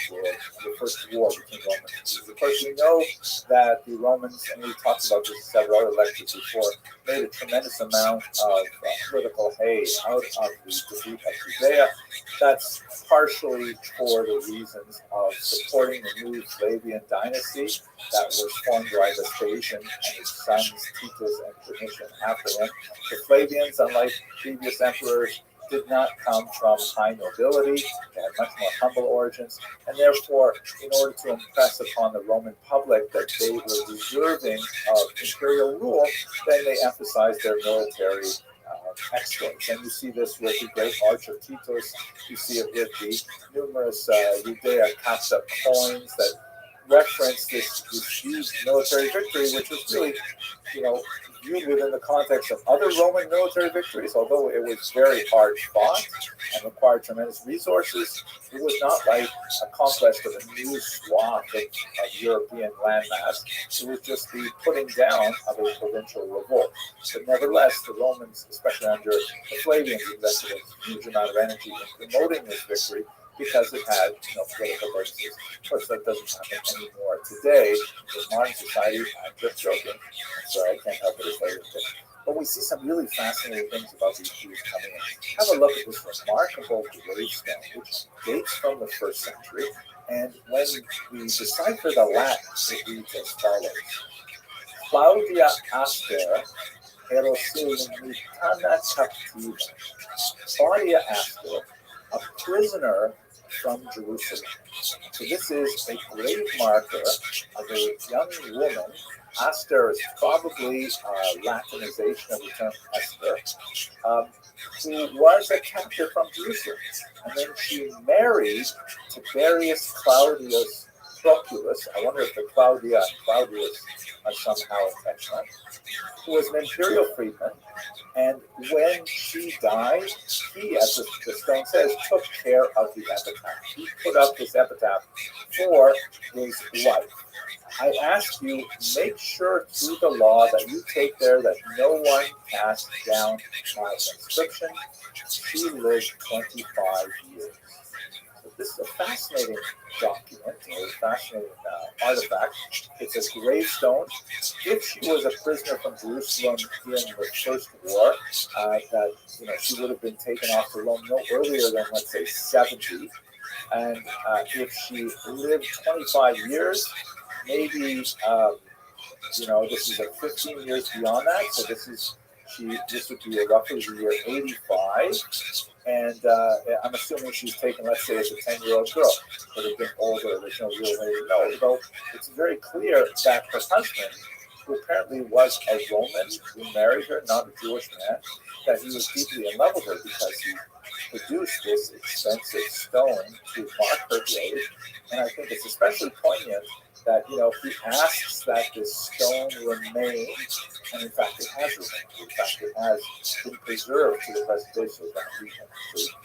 A: War between Rome and Jews? Of course, we know that the Romans, and we talked about this in several other lectures before, made a tremendous amount of political hay out of the defeat of Judea. That's partially for the reasons of supporting the new Flavian dynasty that was formed by Vespasian and his sons Titus and Domitian after him. The Flavians, unlike previous emperors, did not come from high nobility. They had much more humble origins, and therefore, in order to impress upon the Roman public that they were deserving of imperial rule, then they emphasized their military exploits. And you see this with the great Arch of Titus. You see it with the numerous Judea cast up coins that reference this huge military victory, which was really, viewed within the context of other Roman military victories. Although it was very hard fought and required tremendous resources, it was not like a conquest of a new swath of European landmass. It was just the putting down of a provincial revolt. But nevertheless, the Romans, especially under the Flavians, invested a huge amount of energy in promoting this victory, because it had political purposes. Of course, that doesn't happen anymore today in modern society. I'm just joking. I'm sorry, I can't help it if I do. But we see some really fascinating things about these Jews coming in. Have a look at this remarkable gravestone, which dates from the 1st century. And when we decipher the Latin, it reads as follows: Claudia Aster Erosilmitana Captiva. Claudia Aster, a prisoner from Jerusalem. So this is a grave marker of a young woman. Aster is probably a Latinization of the term Esther, who was a captive from Jerusalem. And then she married Tiberius Claudius Proculus. I wonder if the Claudia and Claudius are somehow intentional, who was an imperial freedman. And when she died, he, as the stone says, took care of the epitaph. He put up this epitaph for his wife. I ask you, make sure through the law that you take care that no one cast down my inscription. She lived 25 years. So this is a fascinating document, a fascinating artifact. It's a gravestone. If she was a prisoner from Jerusalem in the First War, that she would have been taken off to Rome no earlier than, let's say, 70. And if she lived 25 years, maybe this is 15 years beyond that. So this would be roughly the year 85. And I'm assuming she's taken, let's say, as a 10-year-old girl. Could have been older. There's no real way to know. Though it's very clear that her husband, who apparently was a Roman, who married her, not a Jewish man, that he was deeply in love with her because he produced this expensive stone to mark her grave. And I think it's especially poignant that, he asks that this stone remain, and in fact it has remained. In fact, it has been preserved to the present day so that we can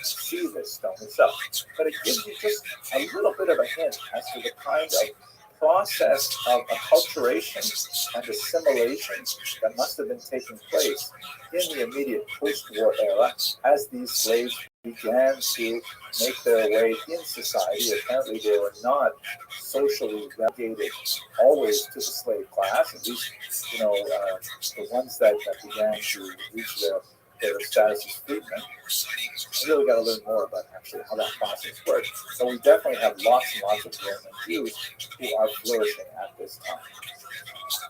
A: see this stone itself. But it gives you just a little bit of a hint as to the kind of process of acculturation and assimilation that must have been taking place in the immediate post-war era as these slaves began to make their way in society. Apparently, they were not socially relegated always to the slave class. At least, the ones that began to reach their status as freedmen. We really got to learn more about actually how that process works. So we definitely have lots and lots of Roman Jews who are flourishing at this time.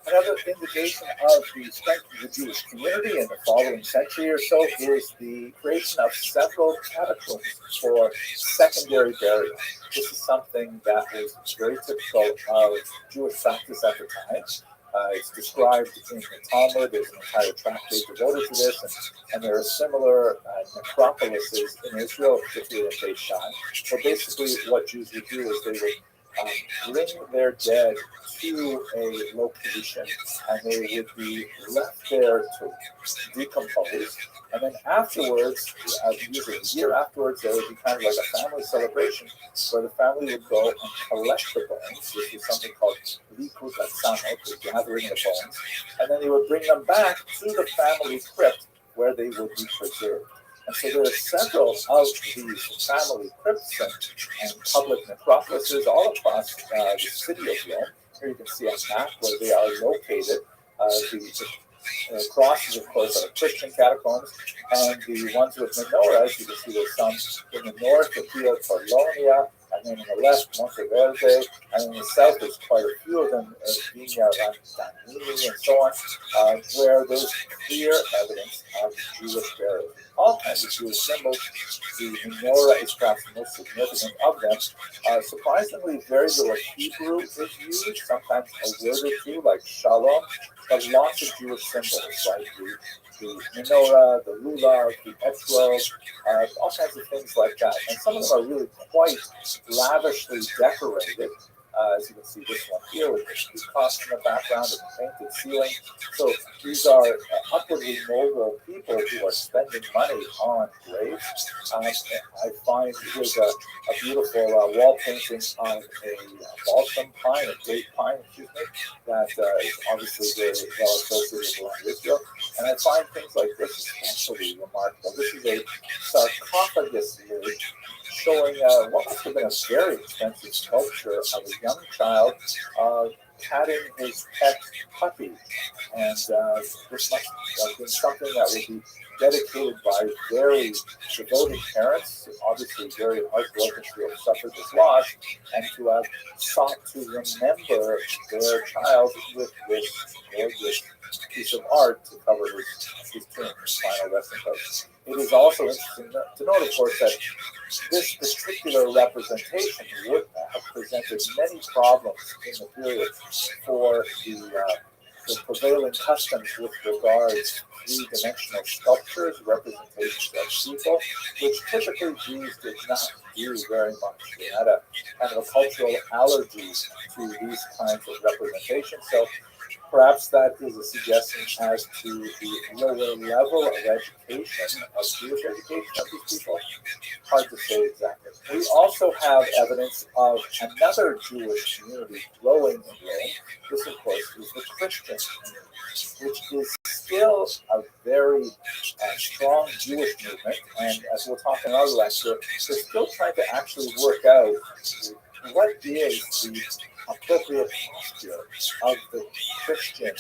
A: Another indication of the strength of the Jewish community in the following century or so is the creation of several catacombs for secondary burial. This is something that was very typical of Jewish practice at the time. It's described in the Talmud. There's an entire tractate devoted to this, and there are similar necropolises in Israel, particularly in Beishan. So basically, what Jews would do is they would bring their dead
B: to a location and they would be left there to decompose. And then afterwards, usually a year afterwards, there would be kind of like a family celebration where the family would go and collect the bones. This is something called likut atzamot, the gathering of bones. And then they would bring them back to the family crypt where they would be preserved. And so there are several of these family crypts and public necropolises all across the city of Rome. Here you can see a map where they are located. The crosses, of course, are Christian catacombs, and the ones with menorahs, you can see there's some in the north of Via Colonia, and then in the left, Monteverde, and in the south, there's quite a few of them, Vigna Rantanini, and so on, where there's clear evidence of Jewish burial. All kinds of Jewish symbols. The menorah is perhaps the most significant of them. Surprisingly, very little Hebrew is used, sometimes a word or two, like shalom, but lots of Jewish symbols, like the menorah, the lulav, the etrog, all kinds of things like that. And some of them are really quite lavishly decorated. As you can see, this one here with the peacocks in the background and painted ceiling. So these are upwardly mobile people who are spending money on graves. I find here's a beautiful wall painting on a balsam pine, a date pine, that is obviously very well associated with Israel. And I find things like this especially remarkable. This is a sarcophagus lid showing what must have been a very expensive sculpture of a young child patting his pet puppy. And this must have been something that would be dedicated by very devoted parents, obviously very heartbroken to have suffered this loss, and to have sought to remember their child with this gorgeous piece of art to cover his tomb, his final resting place. It is also interesting to note, of course, that this particular representation would have presented many problems in the period for the prevailing customs with regards to three-dimensional sculptures, representations of people, which typically Jews did not do very much. They had a kind of a cultural allergy to these kinds of representations. So perhaps that is a suggestion as to the lower level of education, of Jewish education of these people. Hard to say exactly. We also have evidence of another Jewish community growing in Rome. This, of course, is the Christian community, which is still a very strong Jewish movement. And as we'll talk in our lecture, they're still trying to actually work out what is the appropriate posture of the Christian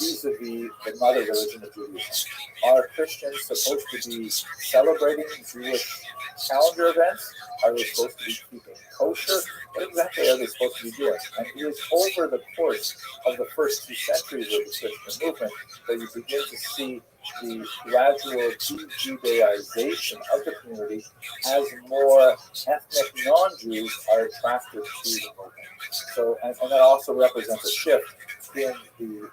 B: vis-a-vis the mother religion of Judaism. Are Christians supposed to be celebrating Jewish calendar events? Are they supposed to be keeping kosher? What exactly are they supposed to be doing? And it is over the course of the first 2 centuries of the Christian movement that you begin to see the gradual de-Judaization of the community as more ethnic non-Jews are attracted to the movement. So, and that also represents a shift in the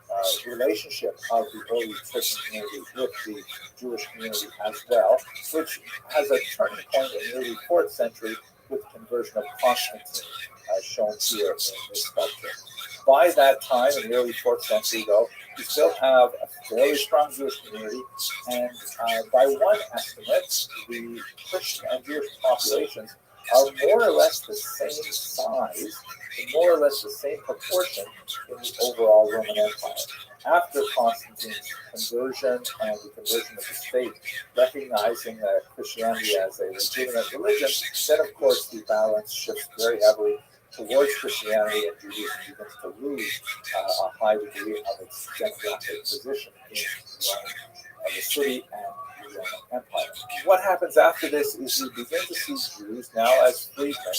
B: relationship of the early Christian community with the Jewish community as well, which has a turning point in the early 4th century with the conversion of Constantine, as shown here in this sculpture. By that time, in the early 4th century, though, you still have a very strong Jewish community, and by one estimate, the Christian and Jewish populations are more or less the same size, more or less the same proportion in the overall Roman Empire. After Constantine's conversion and the conversion of the state, recognizing Christianity as a legitimate religion, then of course the balance shifts very heavily towards Christianity, and Judaism begins to lose a high degree of its demographic position in the city and the Roman Empire. What happens after this is you begin to see Jews now as freedmen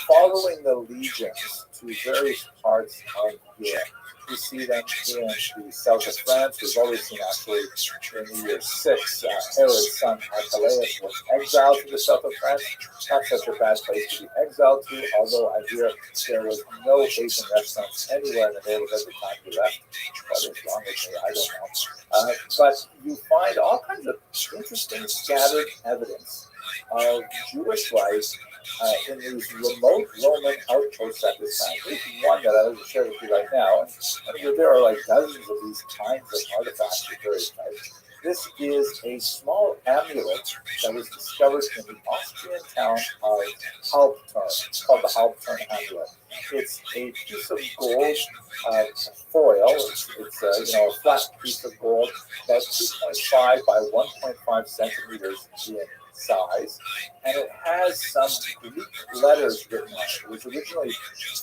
B: following the legions to various parts of Europe. We see them in the south of France. We've already seen actually in the year 6, Herod's son Archelaus was exiled to the south of France. Not such a bad place to be exiled to, although I hear there was no Asian restaurants anywhere in the neighborhood at the time he left. What is wrong with me? I don't know. But you find all kinds of interesting scattered evidence of Jewish life in these remote Roman outposts at this time. This is one that I will share with you right now. And there are like dozens of these kinds of artifacts of various types. This is a small amulet that was discovered in the Austrian town of Halbturn. It's called the Halbturn amulet. It's a piece of gold foil. It's a flat piece of gold about 2.5 by 1.5 centimeters in size, and it has some Greek letters written on it. It was originally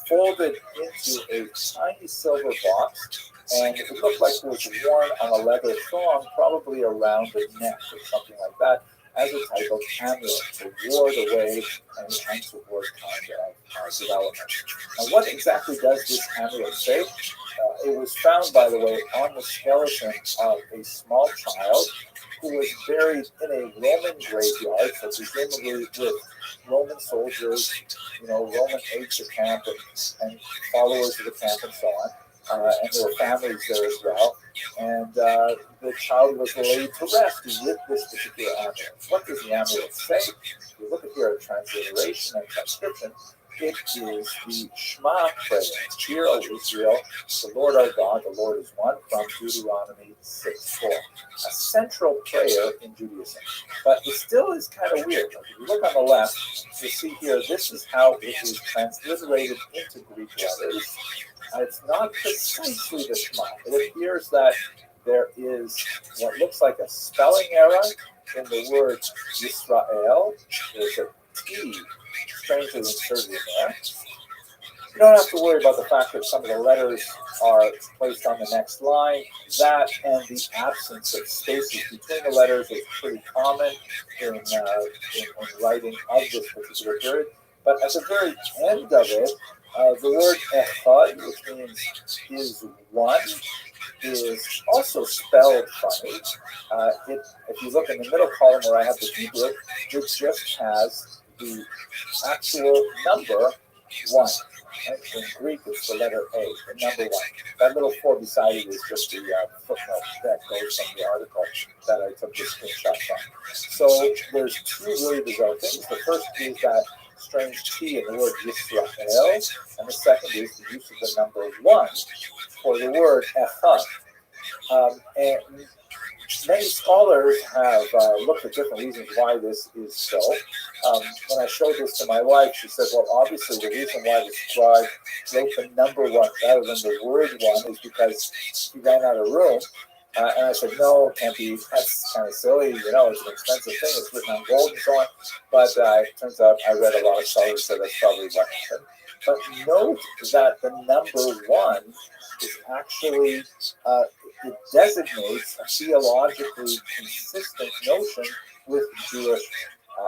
B: folded into a tiny silver box, and it looked like it was worn on a leather thong, probably around the neck or something like that, as a type of amulet to ward away any untoward kind of development. Now, what exactly does this amulet say? It was found, by the way, on the skeleton of a small child who was buried in a Roman graveyard, so presumably with Roman soldiers, Roman aides de camp and followers of the camp and so on. And there were families there as well. And the child was laid to rest with this particular amulet. What does the amulet say? If you look at here at transliteration and transcription, it is the Shema prayer. Hear, O Israel, the Lord our God, the Lord is one, from Deuteronomy 6:4. A central prayer in Judaism. But it still is kind of weird. If you look on the left, you see here, this is how it is transliterated into Greek letters. It's not precisely the Shema. It appears that there is what looks like a spelling error in the word Yisrael. There's a T strangely inserted in there. You don't have to worry about the fact that some of the letters are placed on the next line. That and the absence of spaces between the letters is pretty common in writing of this particular period. But at the very end of it, the word echad, which means is one, is also spelled funny. If you look in the middle column where I have the Hebrew, it just has the actual number 1. Right? In Greek, it's the letter A, the number 1. That little 4 beside it is just the footnote that goes from the article that I took this screenshot from. So there's two really bizarre things. The first is that strange T in the word Yisrael, and the second is the use of the number 1 for the word echad. And many scholars have looked at different reasons why this is so. When I showed this to my wife, she said, well, obviously the reason why the scribe wrote the number 1 rather than the word 1 is because he ran out of room. And I said, no, it can't be. That's kind of silly. It's an expensive thing. It's written on gold and so on. But it turns out I read a lot of scholars said that's probably what happened. But note that the number 1 is actually, it designates a theologically consistent notion with Jewish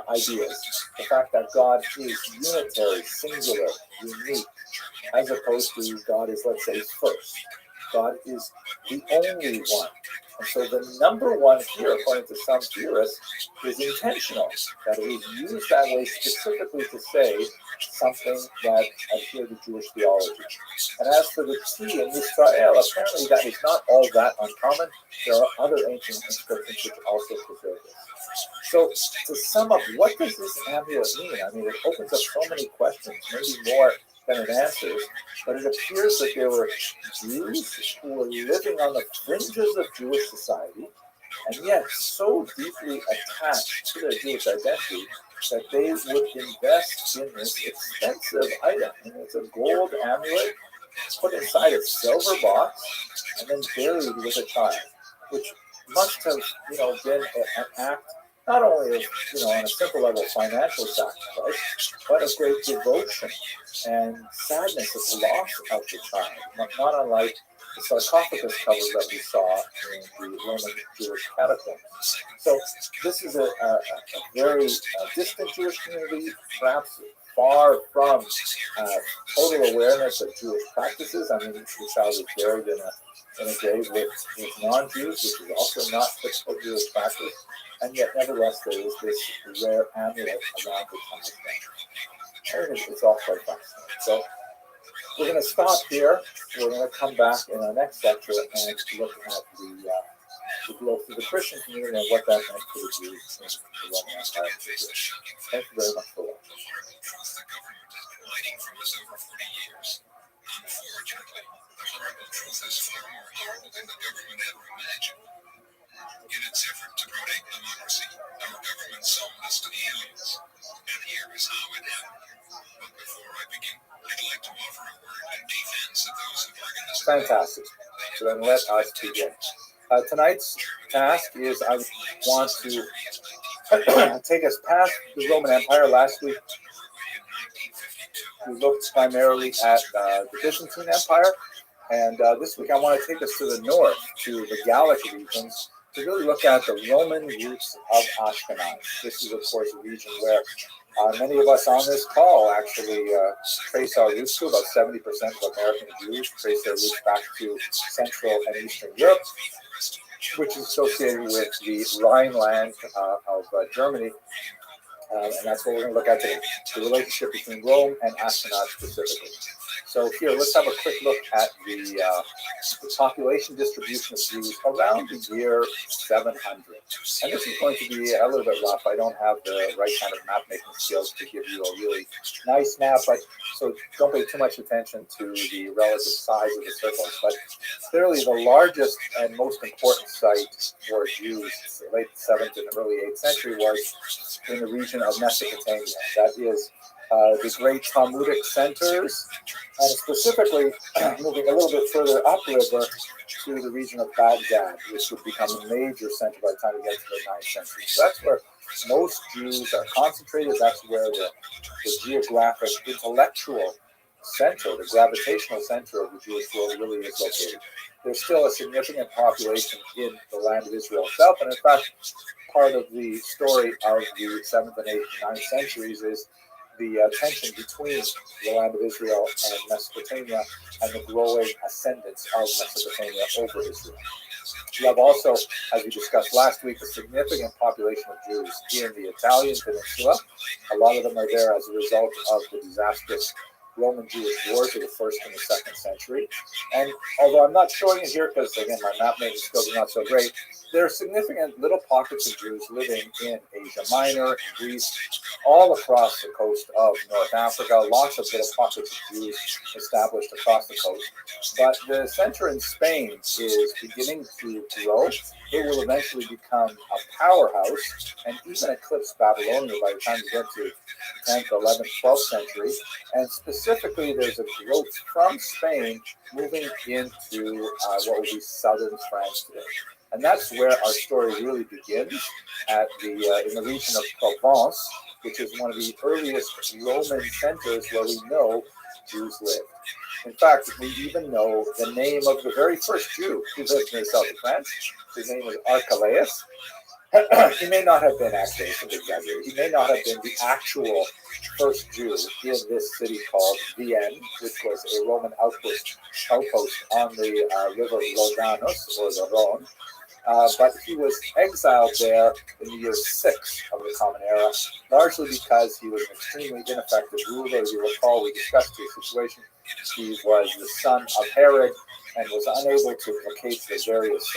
B: ideas. The fact that God is unitary, singular, unique, as opposed to God is, let's say, first. God is the only one. And so the number 1 here, according to some theorists, is intentional, that it was used that way specifically to say something that adhered to Jewish theology. And as for the T in Israel, apparently that is not all that uncommon. There are other ancient inscriptions which also preserve this. So to sum up, what does this amulet mean? I mean, it opens up so many questions, maybe more than it answers, but it appears that there were Jews who were living on the fringes of Jewish society, and yet so deeply attached to their Jewish identity that they would invest in this expensive item. And it's a gold amulet put inside a silver box and then buried with a child, which must have, been an act not only of, on a simple level, financial sacrifice, but of great devotion and sadness at the loss of the child, not unlike the sarcophagus covers that we saw in the Roman Jewish catacombs. So this is a very distant Jewish community, perhaps far from total awareness of Jewish practices. I mean, the child is buried in a grave with non-Jews, which is also not typical Jewish practice. And yet, nevertheless, there is this rare amulet around the time. It's all quite fascinating. So we're going to stop here. We're going to come back in our next lecture and look at
A: the growth of the Christian community and what that meant for the Jews in the Roman Empire. Thank you very much for watching.
C: The horrible truth the government has been hiding from us over 40 years. Unfortunately, the horrible truth is far more horrible than the government ever imagined. In its effort to protect democracy, our government sold us to the aliens. And here is how it happened. But before I begin, I'd like to offer a word in defense of those who organize.
A: Fantastic. So then let us begin. Tonight's task is I want to take us past the Roman Empire. Last week we looked primarily at the Byzantine Empire, and this week I want to take us to the north, to the Gallic regions, to really look at the Roman roots of Ashkenaz. This is, of course, a region where many of us on this call actually trace our roots to. About 70% of American Jews trace their roots back to Central and Eastern Europe, which is associated with the Rhineland of Germany. And that's what we're going to look at today, the relationship between Rome and Ashkenaz specifically. So here, let's have a quick look at the population distribution of Jews around the year 700. And this is going to be a little bit rough. I don't have the right kind of map making skills to give you a really nice map, but so don't pay too much attention to the relative size of the circles. But clearly the largest and most important site for Jews in the late 7th and early 8th century was in the region of Mesopotamia. That is the great Talmudic centers, and specifically moving a little bit further upriver to the region of Baghdad, which would become a major center by the time we get to the 9th century. So that's where most Jews are concentrated. That's where the geographic, intellectual center, the gravitational center of the Jewish world really is located. There's still a significant population in the land of Israel itself, and in fact, part of the story of the 7th and 8th and 9th centuries is the tension between the land of Israel and Mesopotamia and the growing ascendance of Mesopotamia over Israel. You have also, as we discussed last week, a significant population of Jews in the Italian peninsula. A lot of them are there as a result of the disastrous Roman Jewish wars of the 1st and the 2nd century. And although I'm not showing it here because, again, my map making skills are not so great, there are significant little pockets of Jews living in Asia Minor, in Greece, all across the coast of North Africa, lots of little pockets of Jews established across the coast. But the center in Spain is beginning to grow. It will eventually become a powerhouse and even eclipse Babylonia by the time you get to the 10th, 11th, 12th century. And specifically, there's a growth from Spain moving into what will be southern France today. And that's where our story really begins, at the in the region of Provence, which is one of the earliest Roman centers where we know Jews lived. In fact, we even know the name of the very first Jew who lived in the south of France. His name was Archelaus. He may not have been actually, he may not have been the actual first Jew in this city called Vienne, which was a Roman outpost on the river Rodanus, or the Rhone. But he was exiled there in the year 6 of the Common Era, largely because he was an extremely ineffective ruler. As you recall, we discussed his situation. He was the son of Herod and was unable to placate the various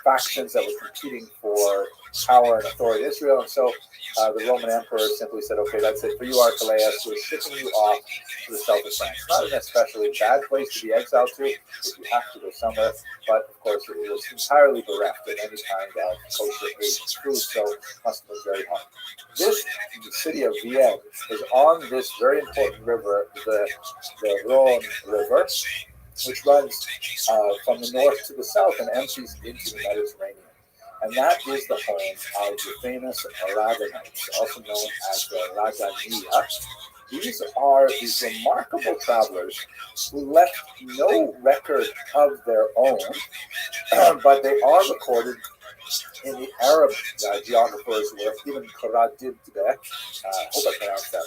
A: factions that were competing for power and authority in Israel. And so the Roman emperor simply said, okay, that's it for you, Archelaus. We're shipping you off to the south of France. Not an especially bad place to be exiled to if you have to go somewhere, but of course it was entirely bereft of any kind of kosher aged food, so it must have been very hard. This, the city of Vienne, is on this very important river, the Rhone River, which runs from the north to the south and empties into the Mediterranean. And that is the home of the famous Rabbinites, also known as the Rabbania. These are these remarkable travelers who left no record of their own, but they are recorded in the Arab geographers' work, even Qaradibdeh, I hope I pronounced that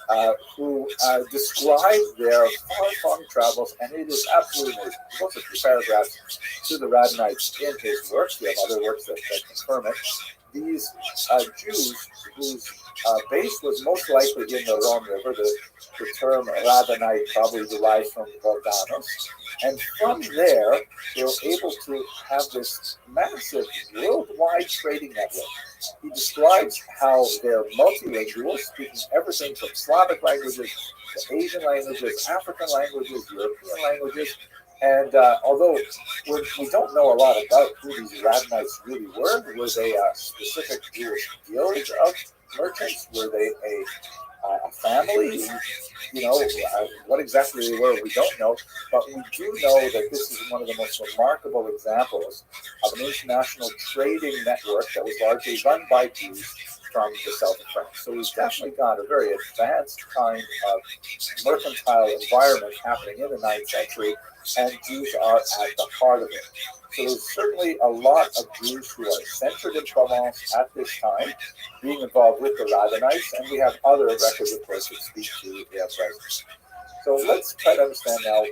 A: right, who describe their far-flung travels, and it is absolutely amazing. He goes a few paragraphs to the Rabbinites in his works. We have other works that confirm it. these Jews whose base was most likely in the Rhone River. The term Rabbinite probably derives from Voldanos. And from there, they were able to have this massive worldwide trading network. He describes how they're multilingual, speaking everything from Slavic languages to Asian languages, African languages, European languages. And although we don't know a lot about who these Rabbinites really were they a specific Jewish guild of merchants? Were they a family? What exactly they were, we don't know. But we do know that this is one of the most remarkable examples of an international trading network that was largely run by Jews from the south of France. So we've definitely got a very advanced kind of mercantile environment happening in the 9th century, and Jews are at the heart of it. So there's certainly a lot of Jews who are centered in Provence at this time, being involved with the Rabbinites, and we have other records, of course, that speak to their presence. So let's try to understand now,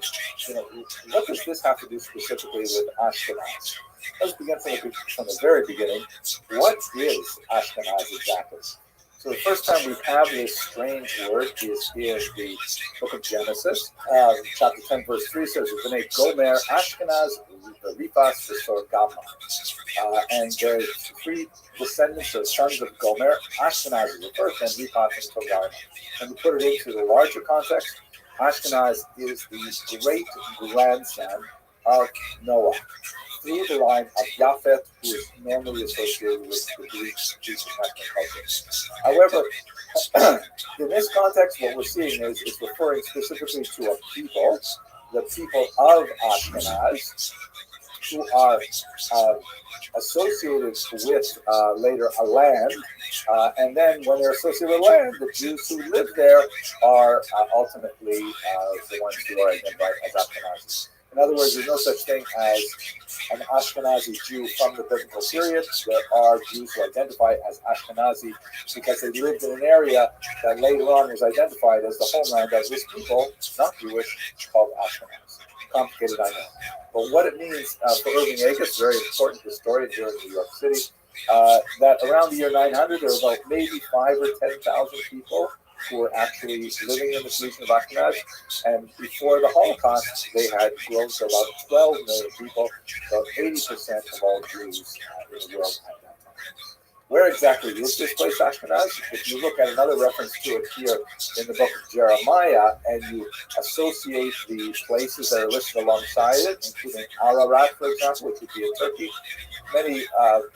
A: what does this have to do specifically with Ashkenaz? Let's begin from the very beginning. What is Ashkenaz exactly? So the first time we have this strange word is in the book of Genesis. Chapter 10, verse 3 says, B'nai Gomer, Ashkenaz, Rifas, Vesor Gamma. And the three descendants or sons of Gomer, Ashkenaz is the first, and Rifas and Togarma. And to put it into the larger context, Ashkenaz is the great-grandson of Noah, through the line of Japheth, who is normally associated with the Greek Jewish culture. However, in this context, what we're seeing is referring specifically to a people, the people of Ashkenaz, who are associated with later a land, and then when they're associated with land, the Jews who live there are ultimately the ones who are identified as Ashkenazis. In other words, there's no such thing as an Ashkenazi Jew from the biblical period. There are Jews who identify as Ashkenazi because they lived in an area that later on was identified as the homeland of this people, not Jewish, called Ashkenaz. Complicated, I know. But what it means for Irving Agus, very important historian here in New York City, that around the year 900, there were about maybe 5,000 or 10,000 people who were actually living in this region of Ashkenaz. And before the Holocaust, they had grown to about 12 million people, about 80% of all Jews in the world at that time. Where exactly is this place Ashkenaz? If you look at another reference to it here in the book of Jeremiah, and you associate the places that are listed alongside it, including Ararat, for example, which would be in Turkey, many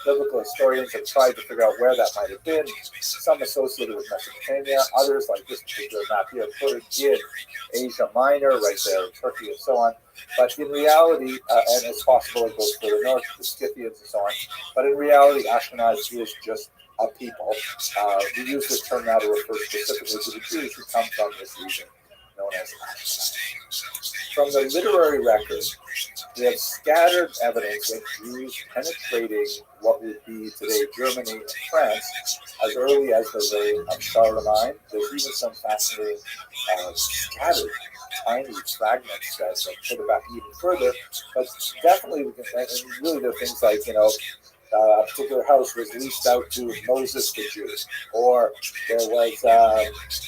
A: biblical historians have tried to figure out where that might have been. Some associated with Mesopotamia, others, like this particular map here, put it in Asia Minor, right there in Turkey and so on. But in reality, and it's possible it goes further north, the Scythians and so on, but in reality, Ashkenaz is just a people. We use this term now to refer specifically to the Jews who come from this region known as Ashkenaz. From the literary record, we have scattered evidence of Jews penetrating what would be today Germany and France as early as the reign of Charlemagne. There's even some fascinating scattered tiny fragments that put it back even further, but definitely we can, and really there are things like, a particular house was leased out to Moses the Jew, or there was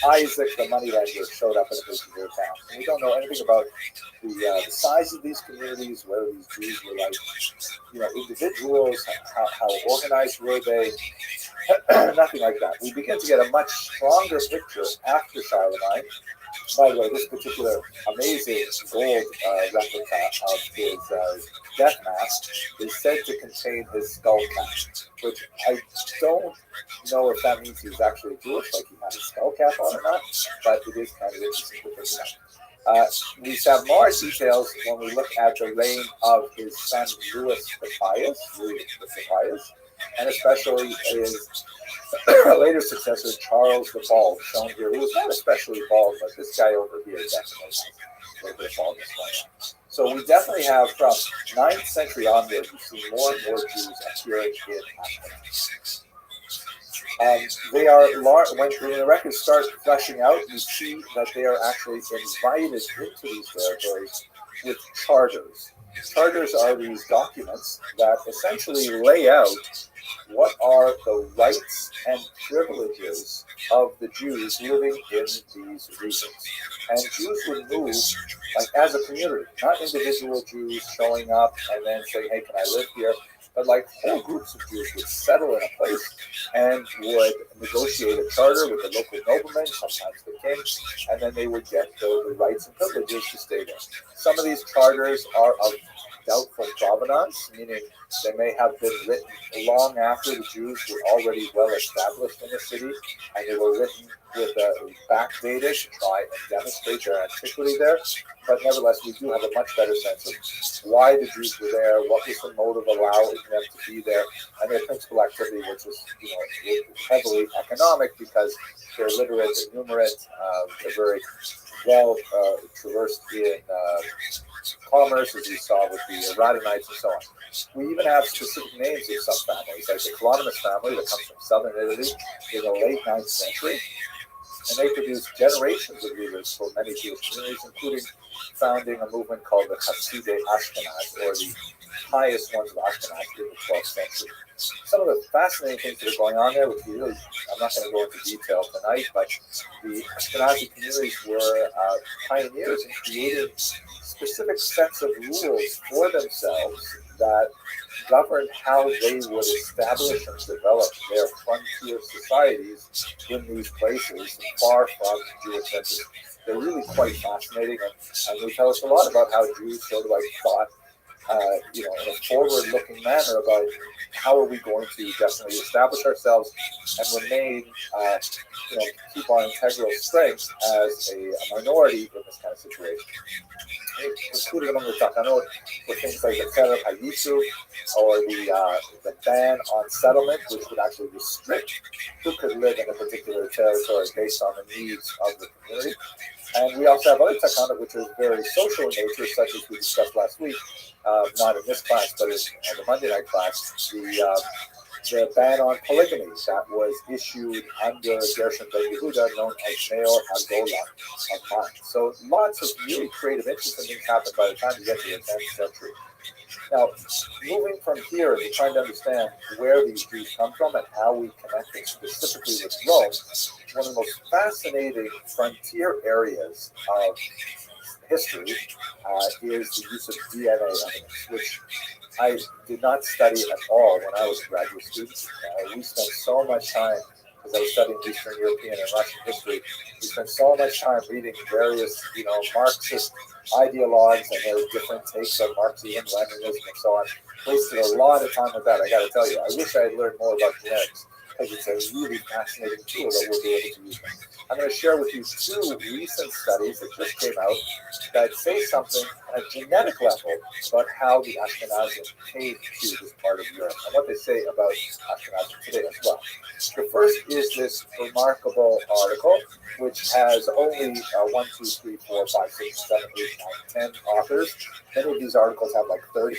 A: Isaac the moneylender showed up in a particular town. And we don't know anything about the size of these communities, whether these Jews were like, individuals, how organized were they, nothing like that. We begin to get a much stronger picture after Charlemagne. By the way, this particular amazing gold replica of his death mask is said to contain his skull cap, which I don't know if that means he was actually Jewish, like he had a skull cap on or not, but it is kind of interesting to think about. We have more details when we look at the reign of his son Louis the Pious, and especially his later successor Charles the Bald, shown here. He was not especially bald, but this guy over here definitely has a little bit of baldness going on. So we definitely have from 9th century onward, we see more and more Jews appearing in Ashkenaz. They are large. When the records start fleshing out, you see that they are actually invited into these territories with charters. Charters are these documents that essentially lay out what are the rights and privileges of the Jews living in these regions. And Jews would move like as a community, not individual Jews showing up and then saying, hey, can I live here? But like whole groups of Jews would settle in a place and would negotiate a charter with the local noblemen, sometimes the king, and then they would get the rights and privileges to stay there. Some of these charters are of doubtful provenance, meaning they may have been written long after the Jews were already well established in the city, and they were written with backdated to try and demonstrate their antiquity there. But nevertheless, we do have a much better sense of why the Jews were there, what was the motive allowing them to be there, and their principal activity, which was heavily economic because they're literate, they're numerate, they're very well traversed in commerce, as we saw with the Radhanites and so on. We even have specific names of some families, like the Colonimus family that comes from southern Italy in the late 9th century. And they produced generations of leaders for many Jewish communities, including founding a movement called the Hasidei Ashkenaz, or the highest ones of Ashkenaz in the 12th century. Some of the fascinating things that are going on there, which I'm not going to go into detail tonight, but the Ashkenazi communities were pioneers in creating specific sets of rules for themselves that governed how they would establish and develop their frontier societies in these places far from Jewish centers. They're really quite fascinating, and they tell us a lot about how Jews sort of like thought, in a forward-looking manner about how are we going to definitely establish ourselves and remain, keep our integral strength as a minority in this kind of situation. Included among the takanot were things like the Keren Hayisu, or the ban on settlement, which would actually restrict who could live in a particular territory based on the needs of the community. And we also have other takanot which are very social in nature, such as we discussed last week, not in this class, but in the Monday night class, the ban on polygamy that was issued under Gershon ben Yehuda, known as Meor HaGola of Mine. So lots of really creative, interesting things happened by the time you get to the 10th century. Now, moving from here and trying to understand where these Jews come from and how we connect them specifically with Rome, one of the most fascinating frontier areas of history is the use of DNA evidence, which I did not study at all when I was a graduate student. We spent so much time, because I was studying Eastern European and Russian history, we spent so much time reading various, Marxist ideologues and their different takes on Marxism, Leninism, and so on. Wasted a lot of time with that, I got to tell you. I wish I had learned more about genetics, because it's a really fascinating tool that we'll be able to use. I'm going to share with you two recent studies that just came out that say something at a genetic level about how the Ashkenazim came to this part of Europe and what they say about Ashkenazim today as well. The first is this remarkable article, which has only 1, 2, 3, 4, 5, 6, 7, 8, 9, 10 authors. Many of these articles have like 30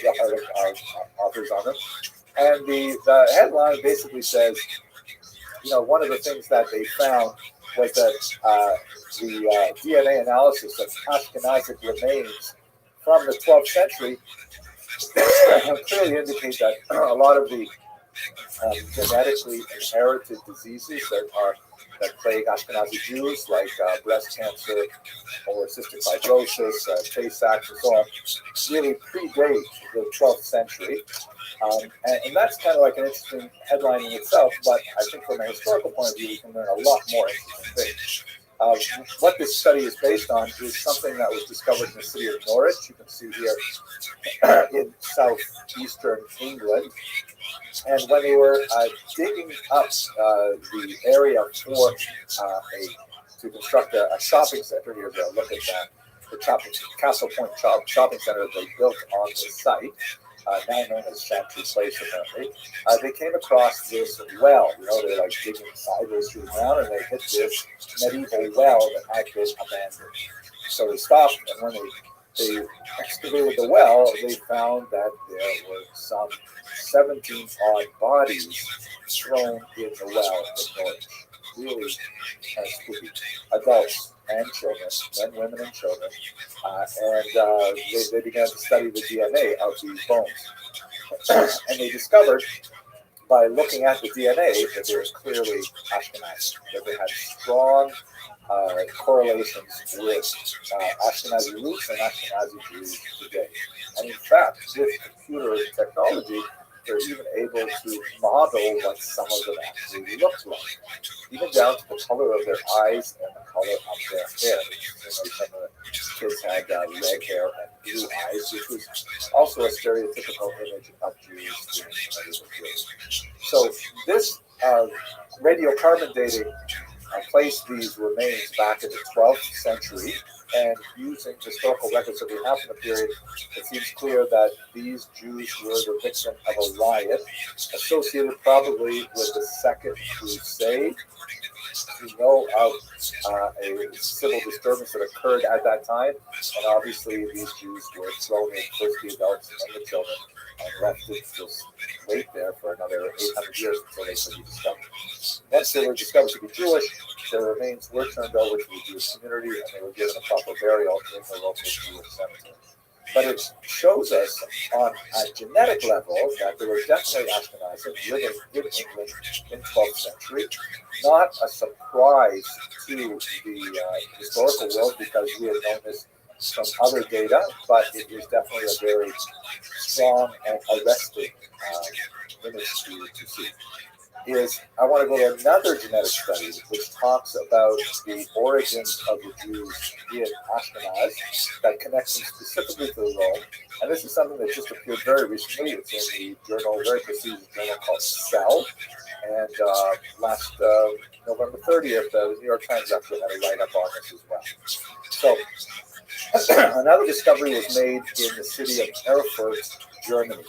A: authors on them. And the headline basically says, one of the things that they found was that the DNA analysis of Ashkenazic remains from the 12th century clearly indicate that a lot of the genetically inherited diseases that plague Ashkenazi Jews, like breast cancer or cystic fibrosis, Tay-Sachs, and so on, really predate the 12th century. And that's kind of like an interesting headline in itself, but I think from a historical point of view, we can learn a lot more interesting things. What this study is based on is something that was discovered in the city of Norwich. You can see here in southeastern England. And when they were digging up the area for to construct a shopping center, here's a look at the Castle Point shopping center that they built on the site, now known as Chantry Place, apparently. They came across this well. They're like digging sideways through the ground, and they hit this medieval well that had been abandoned. So they stopped, and when they
B: they excavated the well, they found that there were some 17 odd bodies thrown in the well in Norwich. Really spooky. Adults and children, men, women, and children. They began to study the DNA of these bones. And they discovered by looking at the DNA that they were clearly Ashkenazi, that they had strong correlations with Ashkenazi roots and Ashkenazi Jews today. And in fact, with computer technology, they're even able to model what some of them actually looked like, even down to the color of their eyes and the color of their hair. Some of the kids had red hair and blue eyes, which was also a stereotypical image of Jews during the medieval period. So this radiocarbon dating placed these remains back in the 12th century, and using historical records that we have from the period, it seems clear that these Jews were the victim of a riot associated probably with the Second Crusade. We know of a civil disturbance that occurred at that time, and obviously these Jews were thrown in, first the adults and the children, and left to just wait there for another 800 years until they could be discovered. Once they were discovered to be Jewish, their remains were turned over to the Jewish community, and they were given a proper burial in the local Jewish cemetery. But it shows us on a genetic level that there were definitely Ashkenazim living in England in the 12th century. Not a surprise to the historical world, because we have known this from other data, but it is definitely a very strong and arresting image to see. I want to go to another genetic study which talks about the origins of the Jews in Ashkenaz that connects them specifically to Rome. And this is something that just appeared very recently. It's in the journal, very prestigious journal called Cell. And last November 30th, the New York Times actually had a write-up on this as well. So another discovery was made in the city of Erfurt, Germany.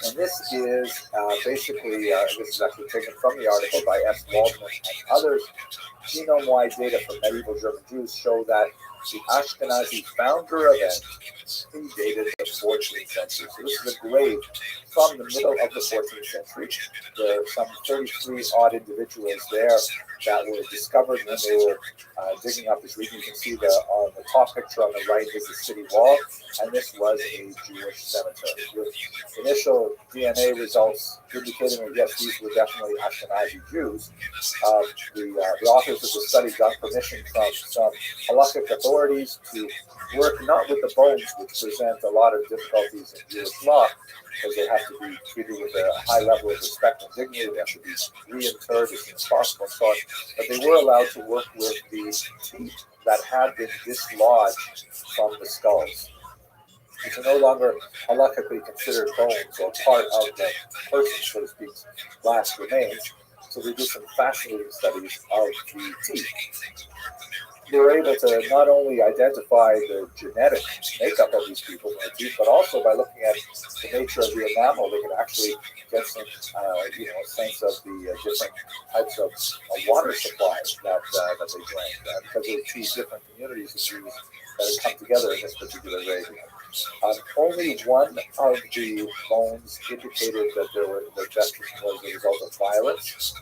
B: And this is basically, this is actually taken from the article by S. Waldman and others. Genome-wide data from medieval German Jews show that the Ashkenazi founder event predated the 14th century. So this is a grave from the middle of the 14th century. There are some 33 odd individuals there that were discovered when they were digging up this region. You can see on the top picture on the right is the city wall, and this was a Jewish cemetery. With initial DNA results indicating that yes, these were definitely Ashkenazi Jews. The authors of the study got permission from some halakhic authorities to work not with the bones, which present a lot of difficulties in Jewish law, because they have to be treated with a high level of respect and dignity. They have to be reinterred as soon as possible, and so on. But they were allowed to work with the teeth that had been dislodged from the skulls, which are no longer halakhically considered bones or part of the person, so to speak, last remains. So they did some fascinating studies of the teeth. They were able to not only identify the genetic makeup of these people from the teeth, but also by looking at the nature of the enamel, they could actually get some, sense of the different types of water supply that they drank, because there were two different communities of Jews that had come together in this particular region. Only one of the bones indicated that the death was a result of violence,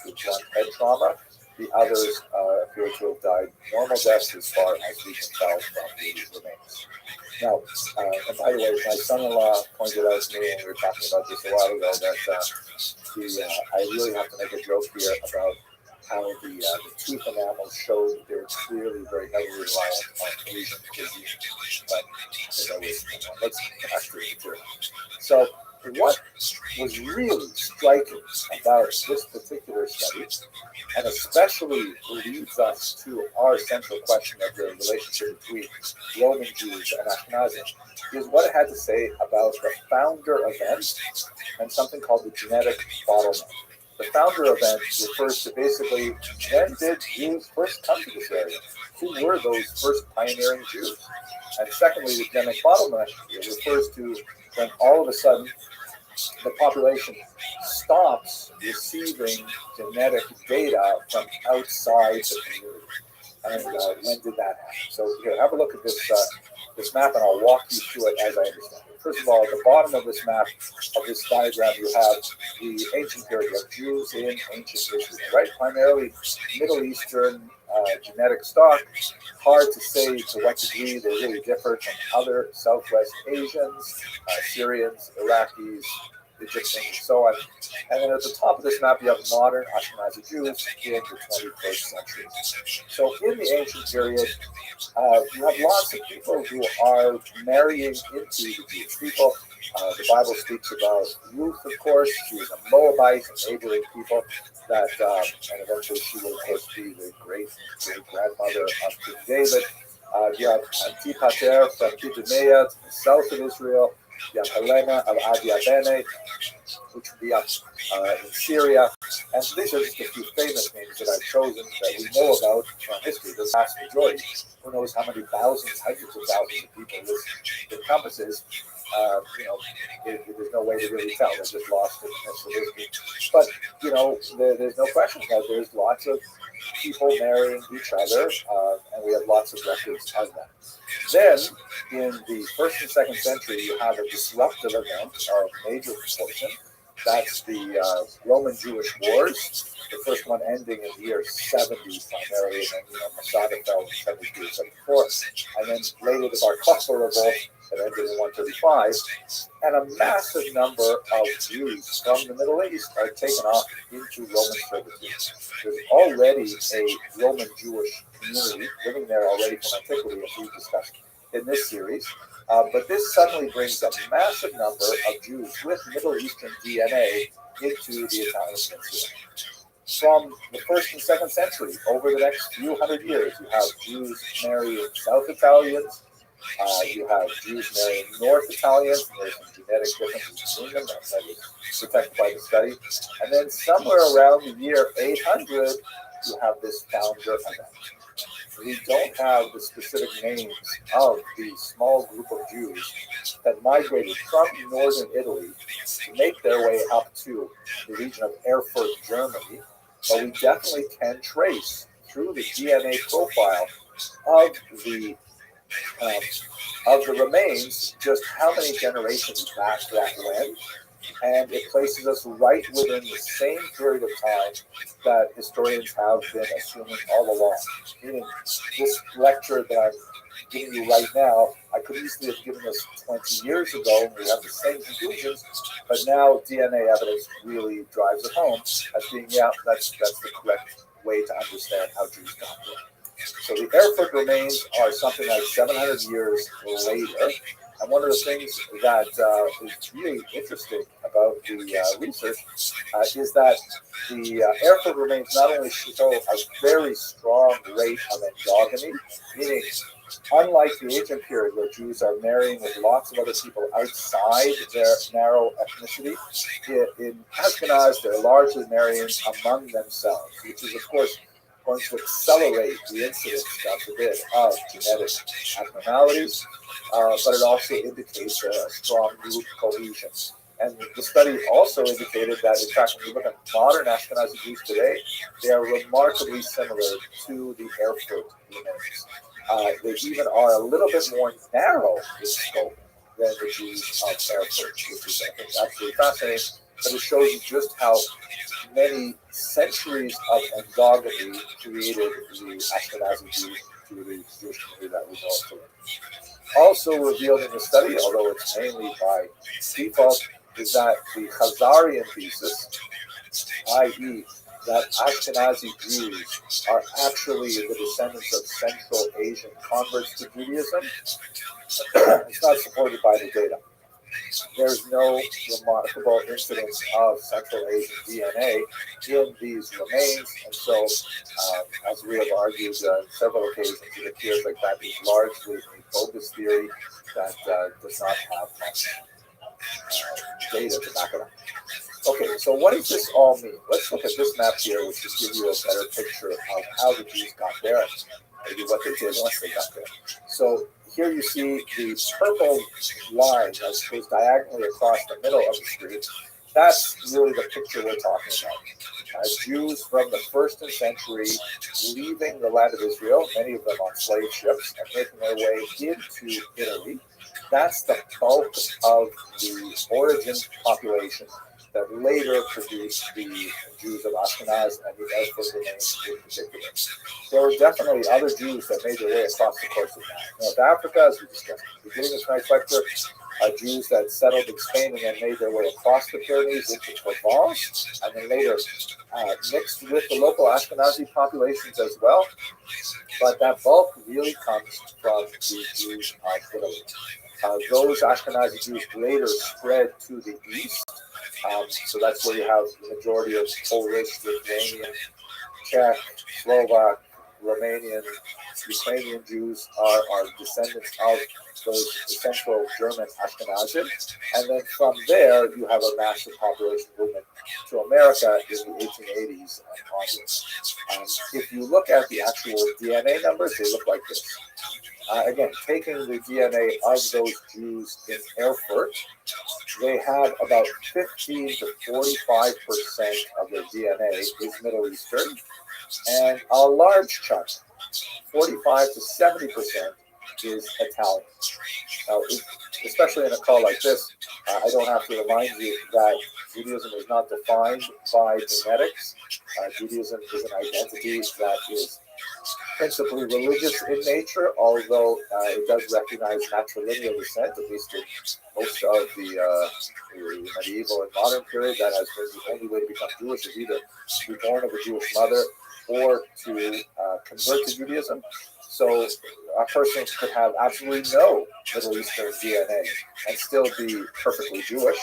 B: the blunt head trauma. The others appear to have died normal deaths as far as we can tell from the remains. Now, and by the way, my son-in-law pointed out to me when we were talking about this a while ago that I really have to make a joke here about how the tooth enamels showed that they were clearly very heavily reliant on Asian cuisine. But let's actually do it. So what was really striking about this particular study, and especially leads us to our central question of the relationship between Roman Jews and Ashkenazim, is what it had to say about the founder event and something called the genetic bottleneck. The founder event refers to basically when did Jews first come to this area? Who were those first pioneering Jews? And secondly, the genetic bottleneck refers to when all of a sudden the population stops receiving genetic data from outside the community. And when did that happen? So here, have a look at this this map, and I'll walk you through it as I understand it. First of all, at the bottom of this map, of this diagram, you have the ancient period of Jews in ancient Israel, right? Primarily Middle Eastern genetic stock. Hard to say to what degree they really differ from other Southwest Asians, Syrians, Iraqis, Egyptians, and so on. And then at the top of this map, you have modern Ashkenazi Jews in the 21st century. So in the ancient period, you have lots of people who are marrying into the Jewish people. The Bible speaks about Ruth, of course. She was a Moabite, a neighboring people that, and eventually she will, of course, be the great-grandmother of King David. You have Antipater from Idumea, the south of Israel. You have Helena of Adiabene, which would be up in Syria. And these are just a few famous names that I've chosen that we know about from history. The vast majority, who knows how many thousands, hundreds of thousands of people this encompasses. There's no way to really tell. They're just lost in the midst of history. But, there's no question that there's lots of people marrying each other, and we have lots of records of that. Then, in the 1st and 2nd century, you have a disruptive event of major proportion. That's the Roman-Jewish Wars, the first one ending in the year 70 primarily, and then Masada fell in 73 or 74, and then later the Bar Kokhba revolt that ended in 135, and a massive number of Jews from the Middle East are taken off into Roman servitude. There's already a Roman-Jewish community living there already from antiquity, as we discussed in this series. But this suddenly brings a massive number of Jews with Middle Eastern DNA into the Italian peninsula. From the 1st and 2nd century, over the next few hundred years, you have Jews marrying South Italians, you have Jews marrying North Italians, and there's some genetic differences between them that is protected by the study. And then somewhere around the year 800, you have this founder event. We don't have the specific names of the small group of Jews that migrated from northern Italy to make their way up to the region of Erfurt, Germany, but we definitely can trace through the DNA profile of the remains just how many generations back that went. And it places us right within the same period of time that historians have been assuming all along. Meaning, this lecture that I'm giving you right now, I could easily have given this 20 years ago, and we have the same conclusions, but now DNA evidence really drives it home as being, that's the correct way to understand how Jews got there. So the Erfurt remains are something like 700 years later. And one of the things that is really interesting about the research is that the Erfurt remains not only show a very strong rate of endogamy, meaning unlike the ancient period where Jews are marrying with lots of other people outside their narrow ethnicity, in Ashkenaz they're largely marrying among themselves, which is of course going to accelerate the incidence, God forbid, of genetic abnormalities, but it also indicates a strong group cohesion. And the study also indicated that, in fact, when you look at modern Ashkenazi Jews today, they are remarkably similar to the Erfurt remains. They even are a little bit more narrow in scope than the Jews of Erfurt, which is, I think, absolutely fascinating. But it shows you just how many centuries of endogamy created the Ashkenazi Jews to the Jewish community that we know today. Also revealed in the study, although it's mainly by default, is that the Khazarian thesis, i.e., that Ashkenazi Jews are actually the descendants of Central Asian converts to Judaism, it's not supported by the data. There's no remarkable incidence of Central Asian DNA in these remains, and so, as we have argued on several occasions, it appears like that is largely a bogus theory that does not have much data to back it up. Okay, so what does this all mean? Let's look at this map here, which will give you a better picture of how the Jews got there, maybe what they did once they got there. So here you see the purple line that goes diagonally across the middle of the street. That's really the picture we're talking about.
A: Jews from the 1st century leaving the land of Israel, many of them on slave ships, and making their way into Italy. That's the bulk of the origin population that later produced the Jews of Ashkenaz and the Ezra remains in particular. There were definitely other Jews that made their way across the coast of North Africa, as we discussed at the beginning of tonight's lecture. Jews that settled in Spain and then made their way across the Pyrenees into Provence, and then later mixed with the local Ashkenazi populations as well. But that bulk really comes from the Jews of Italy. Those Ashkenazi Jews later spread to the east. So that's where you have the majority of Polish, Lithuanian, Czech, Slovak, Romanian, Ukrainian Jews are descendants of those Central German Ashkenazim. And then from there, you have a massive population movement to America in the 1880s and onwards. If you look at the actual DNA numbers, they look like this. Again, taking the DNA of those Jews in Erfurt, they have about 15 to 45% of their DNA is Middle Eastern, and a large chunk, 45 to 70%, is Italian. Now, especially in a call like this, I don't have to remind you that Judaism is not defined by genetics. Judaism is an identity that is principally religious in nature, although it does recognize matrilineal descent, at least in most of the medieval and modern period. That has been the only way to become Jewish, is either to be born of a Jewish mother or to convert to Judaism. So a person could have absolutely no Middle Eastern DNA and still be perfectly Jewish.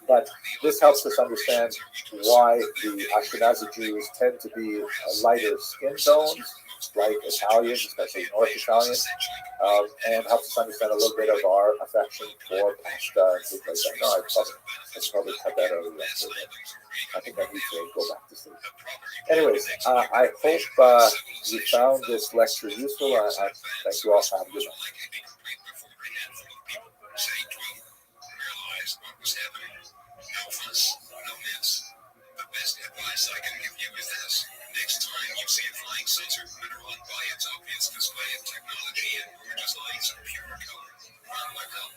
A: But this helps us understand why the Ashkenazi Jews tend to be lighter skin tones, like Italians, especially North Italians, and helps us understand a little bit of our affection for pasta and things like that. No, I probably cut that out of the answer. I think I need to go back to sleep. Anyways, I hope you found this lecture useful. Thank you all for having me.
C: Best advice I can give you is this. Next time you see a flying saucer, better run by its obvious display of technology and gorgeous lights and pure color. Welcome.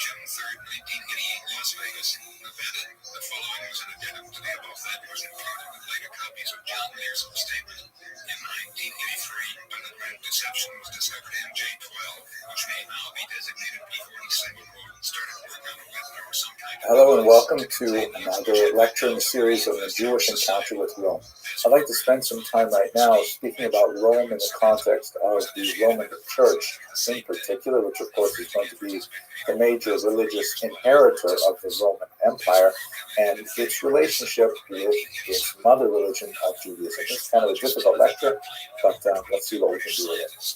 C: June 3rd, 1988, Las Vegas, Nevada. The following was an addendum to the above that was included with later copies of John Mayer's statement. In 1983, underground deception was discovered in J12, which may now be designated P47 mode, started work on a weapon or some kind of...
A: Hello and welcome to another lecture in the series of the Jewish Encounter with Rome. I'd like to spend some time right now speaking about Rome in the context of the Roman Church in particular, which of course is going to be the major religious inheritor of the Roman Empire, and its relationship with its mother religion of Judaism. It's kind of a difficult lecture, but let's see what we can do with it.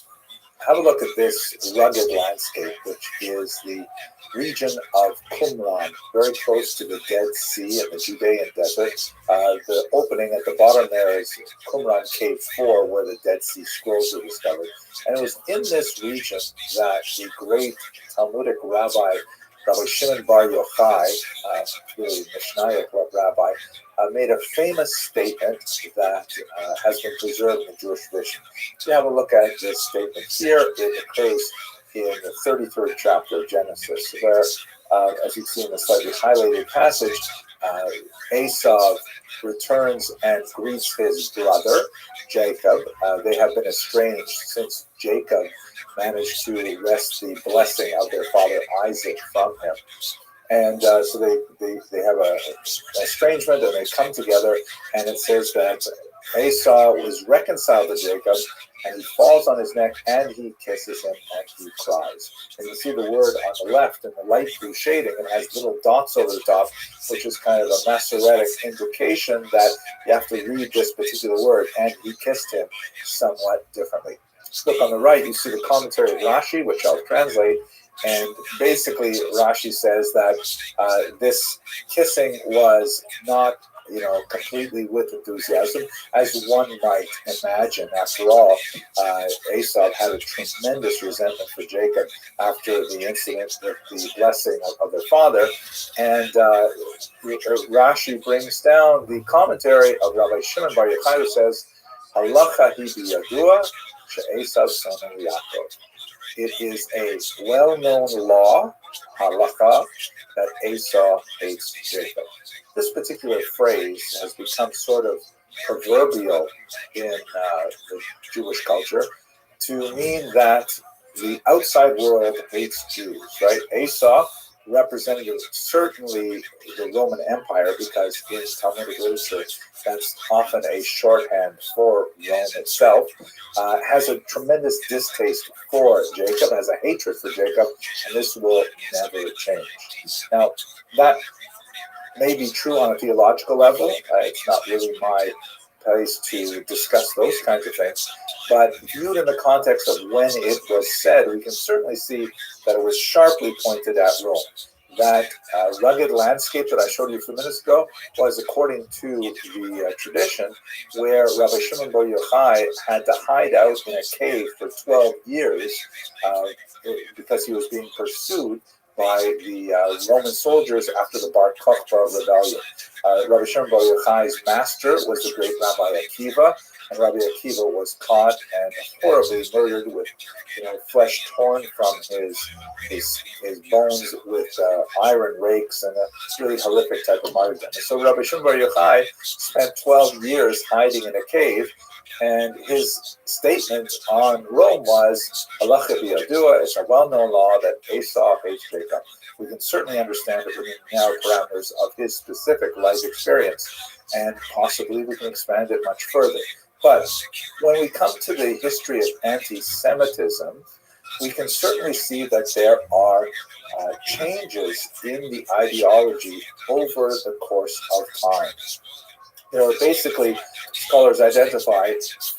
A: Have a look at this rugged landscape, which is the region of Qumran, very close to the Dead Sea and the Judean desert. The opening at the bottom there is Qumran Cave 4, where the Dead Sea Scrolls were discovered. And it was in this region that the great Talmudic rabbi, Rabbi Shimon Bar Yochai, really Mishnaic rabbi, made a famous statement that has been preserved in the Jewish tradition. So have a look at this statement here. It occurs in the 33rd chapter of Genesis, where, as you see in the slightly highlighted passage, Esau returns and greets his brother, Jacob. They have been estranged since Jacob managed to wrest the blessing of their father Isaac from him. And so they have an estrangement, and they come together, and it says that Esau was reconciled to Jacob, and he falls on his neck, and he kisses him, and he cries. And you see the word on the left in the light blue shading, and it has little dots over the top, which is kind of a Masoretic indication that you have to read this particular word, and he kissed him, somewhat differently. Look on the right, you see the commentary of Rashi, which I'll translate. And basically, Rashi says that this kissing was not completely with enthusiasm, as one might imagine. After all, Esau had a tremendous resentment for Jacob after the incident with the blessing of their father. And Rashi brings down the commentary of Rabbi Shimon Bar Yochai, who says, Halacha hi biyadua she'esav sonah Yaakov. It is a well-known law, halacha, that Esau hates Jacob. This particular phrase has become sort of proverbial in the Jewish culture to mean that the outside world hates Jews, right? Esau represented certainly the Roman Empire, because in Talmudic literature, that's often a shorthand for Rome itself, has a tremendous distaste for Jacob, has a hatred for Jacob, and this will never change. Now, that may be true on a theological level. It's not really my place to discuss those kinds of things. But viewed in the context of when it was said, we can certainly see that it was sharply pointed at Rome. That rugged landscape that I showed you a few minutes ago was according to the tradition, where Rabbi Shimon Bar Yochai had to hide out in a cave for 12 years because he was being pursued by the Roman soldiers after the Bar Kokhba rebellion. Rabbi Shimon Bar Yochai's master was the great Rabbi Akiva, and Rabbi Akiva was caught and horribly murdered with, flesh torn from his bones with iron rakes, and a really horrific type of martyrdom. And so Rabbi Shimon Bar Yochai spent 12 years hiding in a cave, and his statement on Rome was, Halacha biyadua, it's a well-known law that Esau hates Jacob. We can certainly understand it within the narrow parameters of his specific life experience, and possibly we can expand it much further. But when we come to the history of anti-Semitism, we can certainly see that there are changes in the ideology over the course of time. There are basically, scholars identify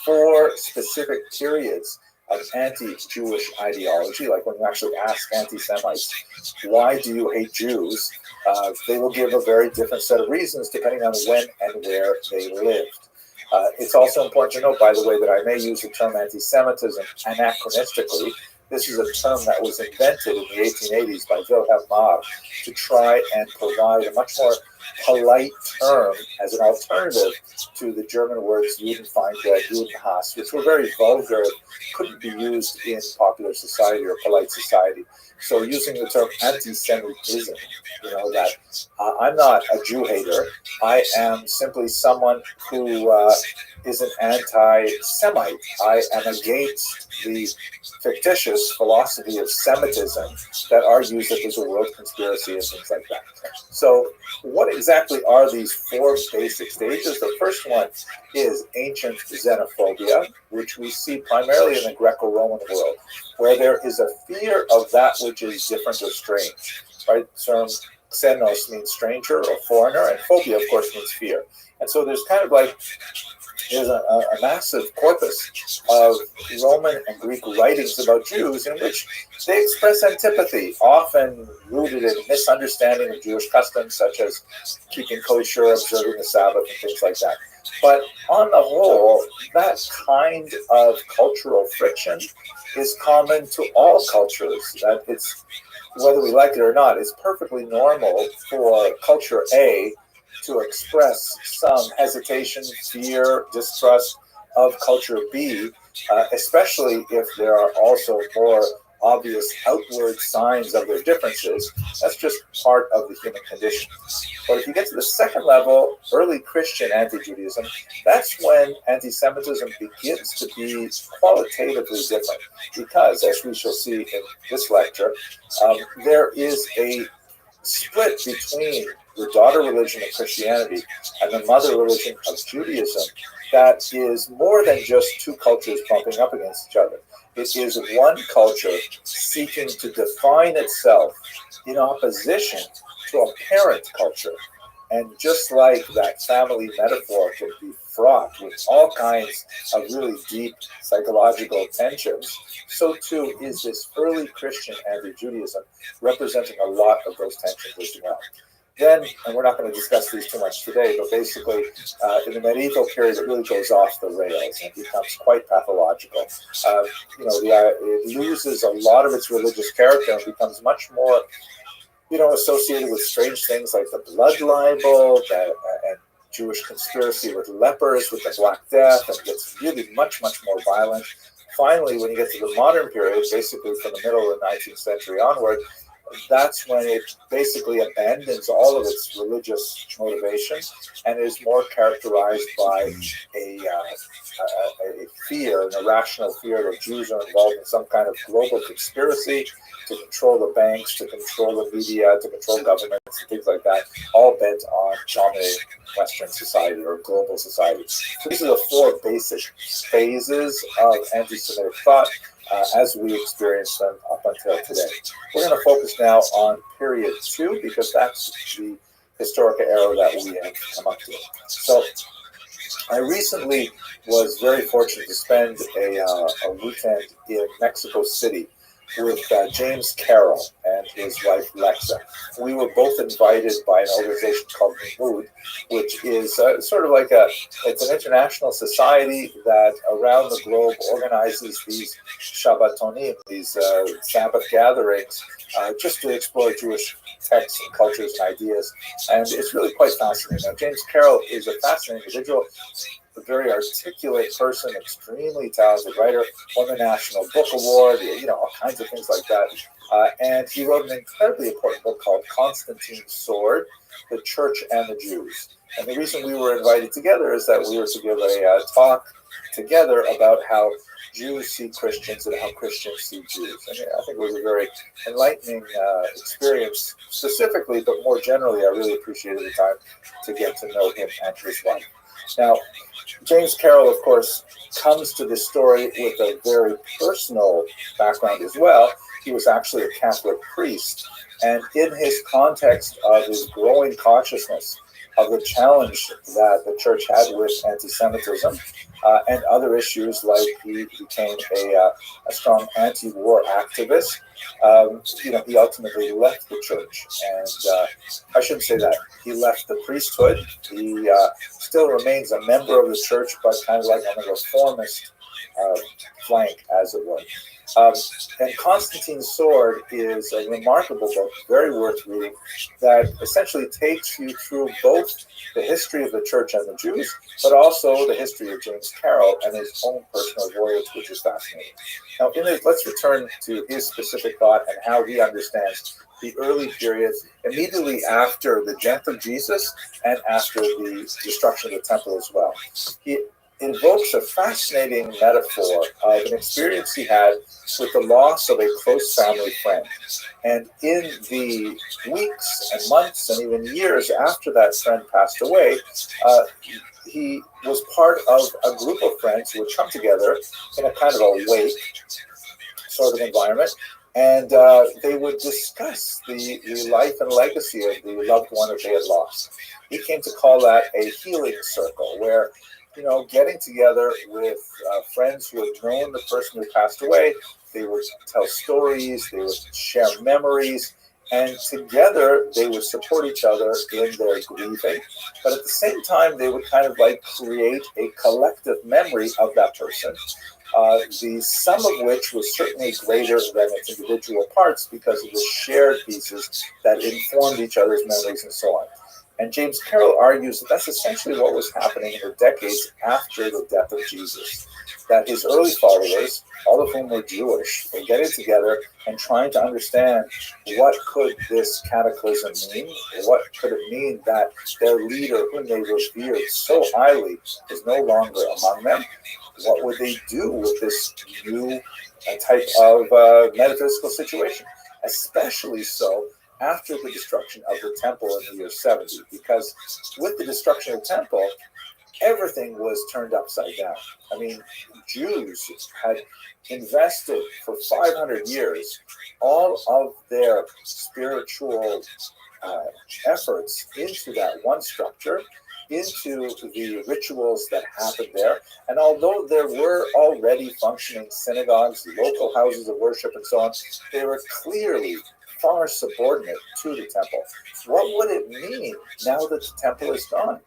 A: 4 specific periods of anti-Jewish ideology. Like when you actually ask anti-Semites, why do you hate Jews? They will give a very different set of reasons depending on when and where they lived. It's also important to note, by the way, that I may use the term anti-Semitism anachronistically. This is a term that was invented in the 1880s by Wilhelm Marr to try and provide a much more polite term as an alternative to the German words Judenfeindlich, Judenhass, which were very vulgar, couldn't be used in popular society or polite society. So using the term anti-Semitism, that I'm not a Jew hater. I am simply someone who is an anti-Semite. I am against the fictitious philosophy of Semitism that argues that there's a world conspiracy and things like that. So what exactly are these 4 basic stages? The first one is ancient xenophobia, which we see primarily in the Greco-Roman world, where there is a fear of that which is different or strange. Right? The term xenos means stranger or foreigner, and phobia, of course, means fear. And so there's kind of there's a massive corpus of Roman and Greek writings about Jews in which they express antipathy, often rooted in misunderstanding of Jewish customs, such as keeping kosher, observing the Sabbath, and things like that. But on the whole, that kind of cultural friction is common to all cultures. That it's, whether we like it or not, it's perfectly normal for culture A to express some hesitation, fear, distrust of culture B, especially if there are also more obvious outward signs of their differences. That's just part of the human condition. But if you get to the second level, early Christian anti-Judaism, that's when anti-Semitism begins to be qualitatively different. Because, as we shall see in this lecture, there is a split between the daughter religion of Christianity and the mother religion of Judaism that is more than just 2 cultures bumping up against each other. It is one culture seeking to define itself in opposition to a parent culture. And just like that family metaphor can be fraught with all kinds of really deep psychological tensions, so too is this early Christian anti-Judaism, representing a lot of those tensions as well. Then, and we're not going to discuss these too much today, but basically, in the medieval period, it really goes off the rails and becomes quite pathological. It loses a lot of its religious character and becomes much more, associated with strange things like the blood libel and Jewish conspiracy with lepers, with the Black Death, and gets really much, much more violent. Finally, when you get to the modern period, basically from the middle of the 19th century onward, that's when it basically abandons all of its religious motivations and is more characterized by a fear, an irrational fear that Jews are involved in some kind of global conspiracy to control the banks, to control the media, to control governments, and things like that, all bent on dominating Western society or global society. So these are the four basic phases of anti-Semitic thought as we experience them up until today. We're going to focus now on period 2 because that's the historical era that we have come up to. So I recently was very fortunate to spend a weekend in Mexico City with James Carroll and his wife Lexa. We were both invited by an organization called Mood, which is sort of like it's an international society that around the globe organizes these Shabbatonim, these Sabbath gatherings, just to explore Jewish texts and cultures and ideas. And it's really quite fascinating. Now, James Carroll is a fascinating individual, a very articulate person, extremely talented writer, won the National Book Award, all kinds of things like that. And he wrote an incredibly important book called Constantine's Sword, The Church and the Jews. And the reason we were invited together is that we were to give a talk together about how Jews see Christians and how Christians see Jews. And I think it was a very enlightening experience specifically, but more generally, I really appreciated the time to get to know him and his wife. Now, James Carroll, of course, comes to this story with a very personal background as well. He was actually a Catholic priest, and in his context of his growing consciousness of the challenge that the church had with anti-Semitism and other issues, like he became a strong anti-war activist. He ultimately left the church, and I shouldn't say that. He left the priesthood. He still remains a member of the church, but kind of like on the reformist flank, as it were. And Constantine's Sword is a remarkable book, very worth reading, that essentially takes you through both the history of the church and the Jews, but also the history of James Carroll and his own personal voyage, which is fascinating. Now, let's return to his specific thought and how he understands the early periods immediately after the death of Jesus and after the destruction of the temple as well. He invokes a fascinating metaphor of an experience he had with the loss of a close family friend. And in the weeks and months and even years after that friend passed away, he was part of a group of friends who would come together in a kind of a wake sort of environment, and they would discuss the life and legacy of the loved one that they had lost. He came to call that a healing circle, where getting together with friends who had known the person who passed away, they would tell stories, they would share memories, and together they would support each other in their grieving. But at the same time, they would kind of like create a collective memory of that person, the sum of which was certainly greater than its individual parts because of the shared pieces that informed each other's memories and so on. And James Carroll argues that that's essentially what was happening in the decades after the death of Jesus, that his early followers, all of whom were Jewish, were getting together and trying to understand what could this cataclysm mean, what could it mean that their leader, whom they revered so highly, is no longer among them. What would they do with this new type of metaphysical situation, especially so after the destruction of the temple in the year 70, because with the destruction of the temple, everything was turned upside down. I mean, Jews had invested for 500 years all of their spiritual efforts into that one structure,
B: into the rituals that happened there. And although there were already functioning synagogues, local houses of worship, and so on, they were clearly far subordinate to the temple. What would it mean now that the temple is gone?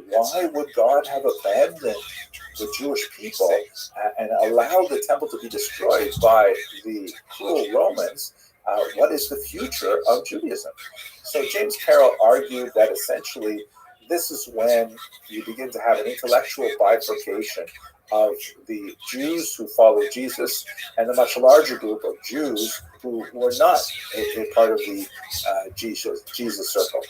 B: Why would God have abandoned the Jewish people and allow the temple to be destroyed by the cruel Romans? What is the future of Judaism? So James Carroll argued that essentially this is when you begin to have an intellectual bifurcation of the Jews who follow Jesus and the much larger group of Jews who were not a part of the Jesus circle.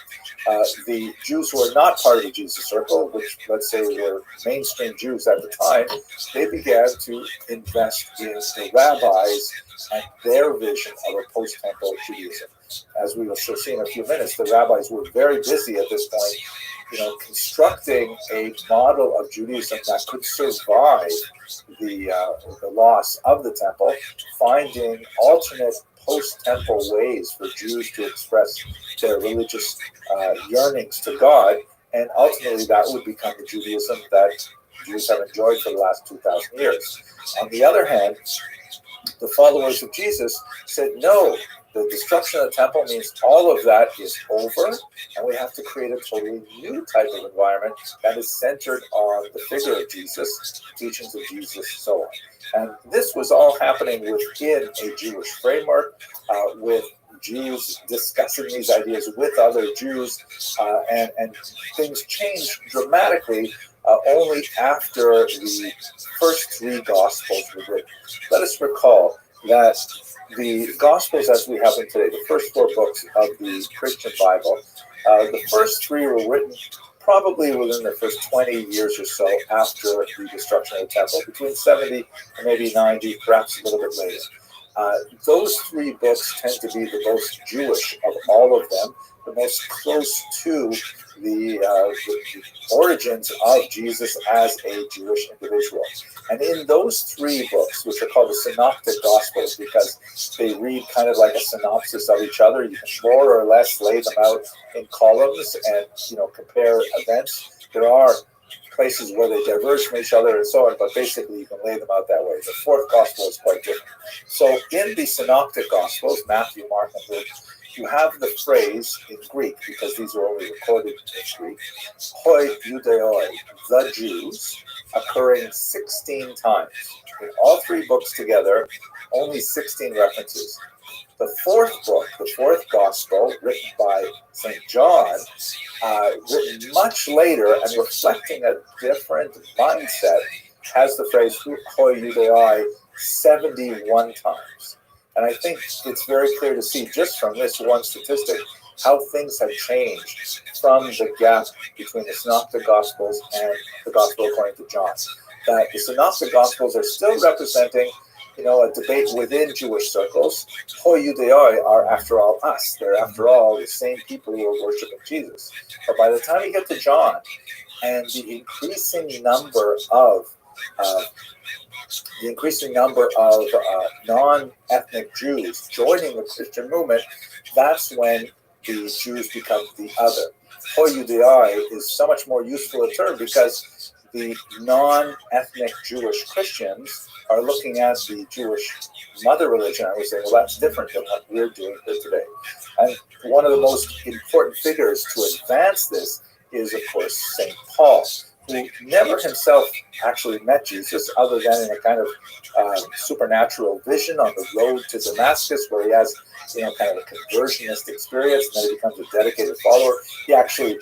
B: The Jews who are not part of the Jesus circle, which let's say were mainstream Jews at the time, they began to invest in the rabbis and their vision of a post-temple Judaism. As we will see in a few minutes, the rabbis were very busy at this point, constructing a model of Judaism that could survive the loss of the temple, finding alternate post-temple ways for Jews to express their religious yearnings to God, and ultimately that would become the Judaism that Jews have enjoyed for the last 2,000 years. On the other hand, the followers of Jesus said, no, the destruction of the temple means all of that is over, and we have to create a totally new type of environment that is centered on the figure of Jesus, teachings of Jesus, so on. And this was all happening within a Jewish framework, with Jews discussing these ideas with other Jews, and things changed dramatically only after the first three Gospels were written. Let us recall that the Gospels as we have them today, the first four books of the Christian Bible, the first three were written probably within the first 20 years or so after the destruction of the temple, between 70 and maybe 90, perhaps a little bit later. Those three books tend to be the most Jewish of all of them, the most close to the origins of Jesus as a Jewish individual. And in those three books, which are called the Synoptic Gospels, because they read kind of like a synopsis of each other, you can more or less lay them out in columns and compare events. There are places where they diverge from each other and so on, but basically you can lay them out that way. The fourth gospel is quite different. So in the Synoptic Gospels, Matthew, Mark, and Luke, you have the phrase in Greek, because these are only recorded in Greek, hoi Judeoi, the Jews, occurring 16 times. In all three books together, only 16 references. The fourth book, the fourth gospel, written by St. John, written much later and reflecting a different mindset, has the phrase hoi Judeoi 71 times. And I think it's very clear to see just from this one statistic how things have changed from the gap between the Synoptic Gospels and the Gospel according to John. That the Synoptic Gospels are still representing, a debate within Jewish circles. Hoi Judeoi are, after all, us. They're, after all, the same people who are worshiping Jesus. But by the time you get to John, and the increasing number of non-ethnic Jews joining the Christian movement, that's when the Jews become the other. Hoi Judeoi is so much more useful a term because the non-ethnic Jewish Christians are looking at the Jewish mother religion and we're saying, well, that's different than what we're doing here today. And one of the most important figures to advance this is, of course, St. Paul, who never himself actually met Jesus other than in a kind of supernatural vision on the road to Damascus, where he has kind of a conversionist experience, and then he becomes a dedicated follower. He actually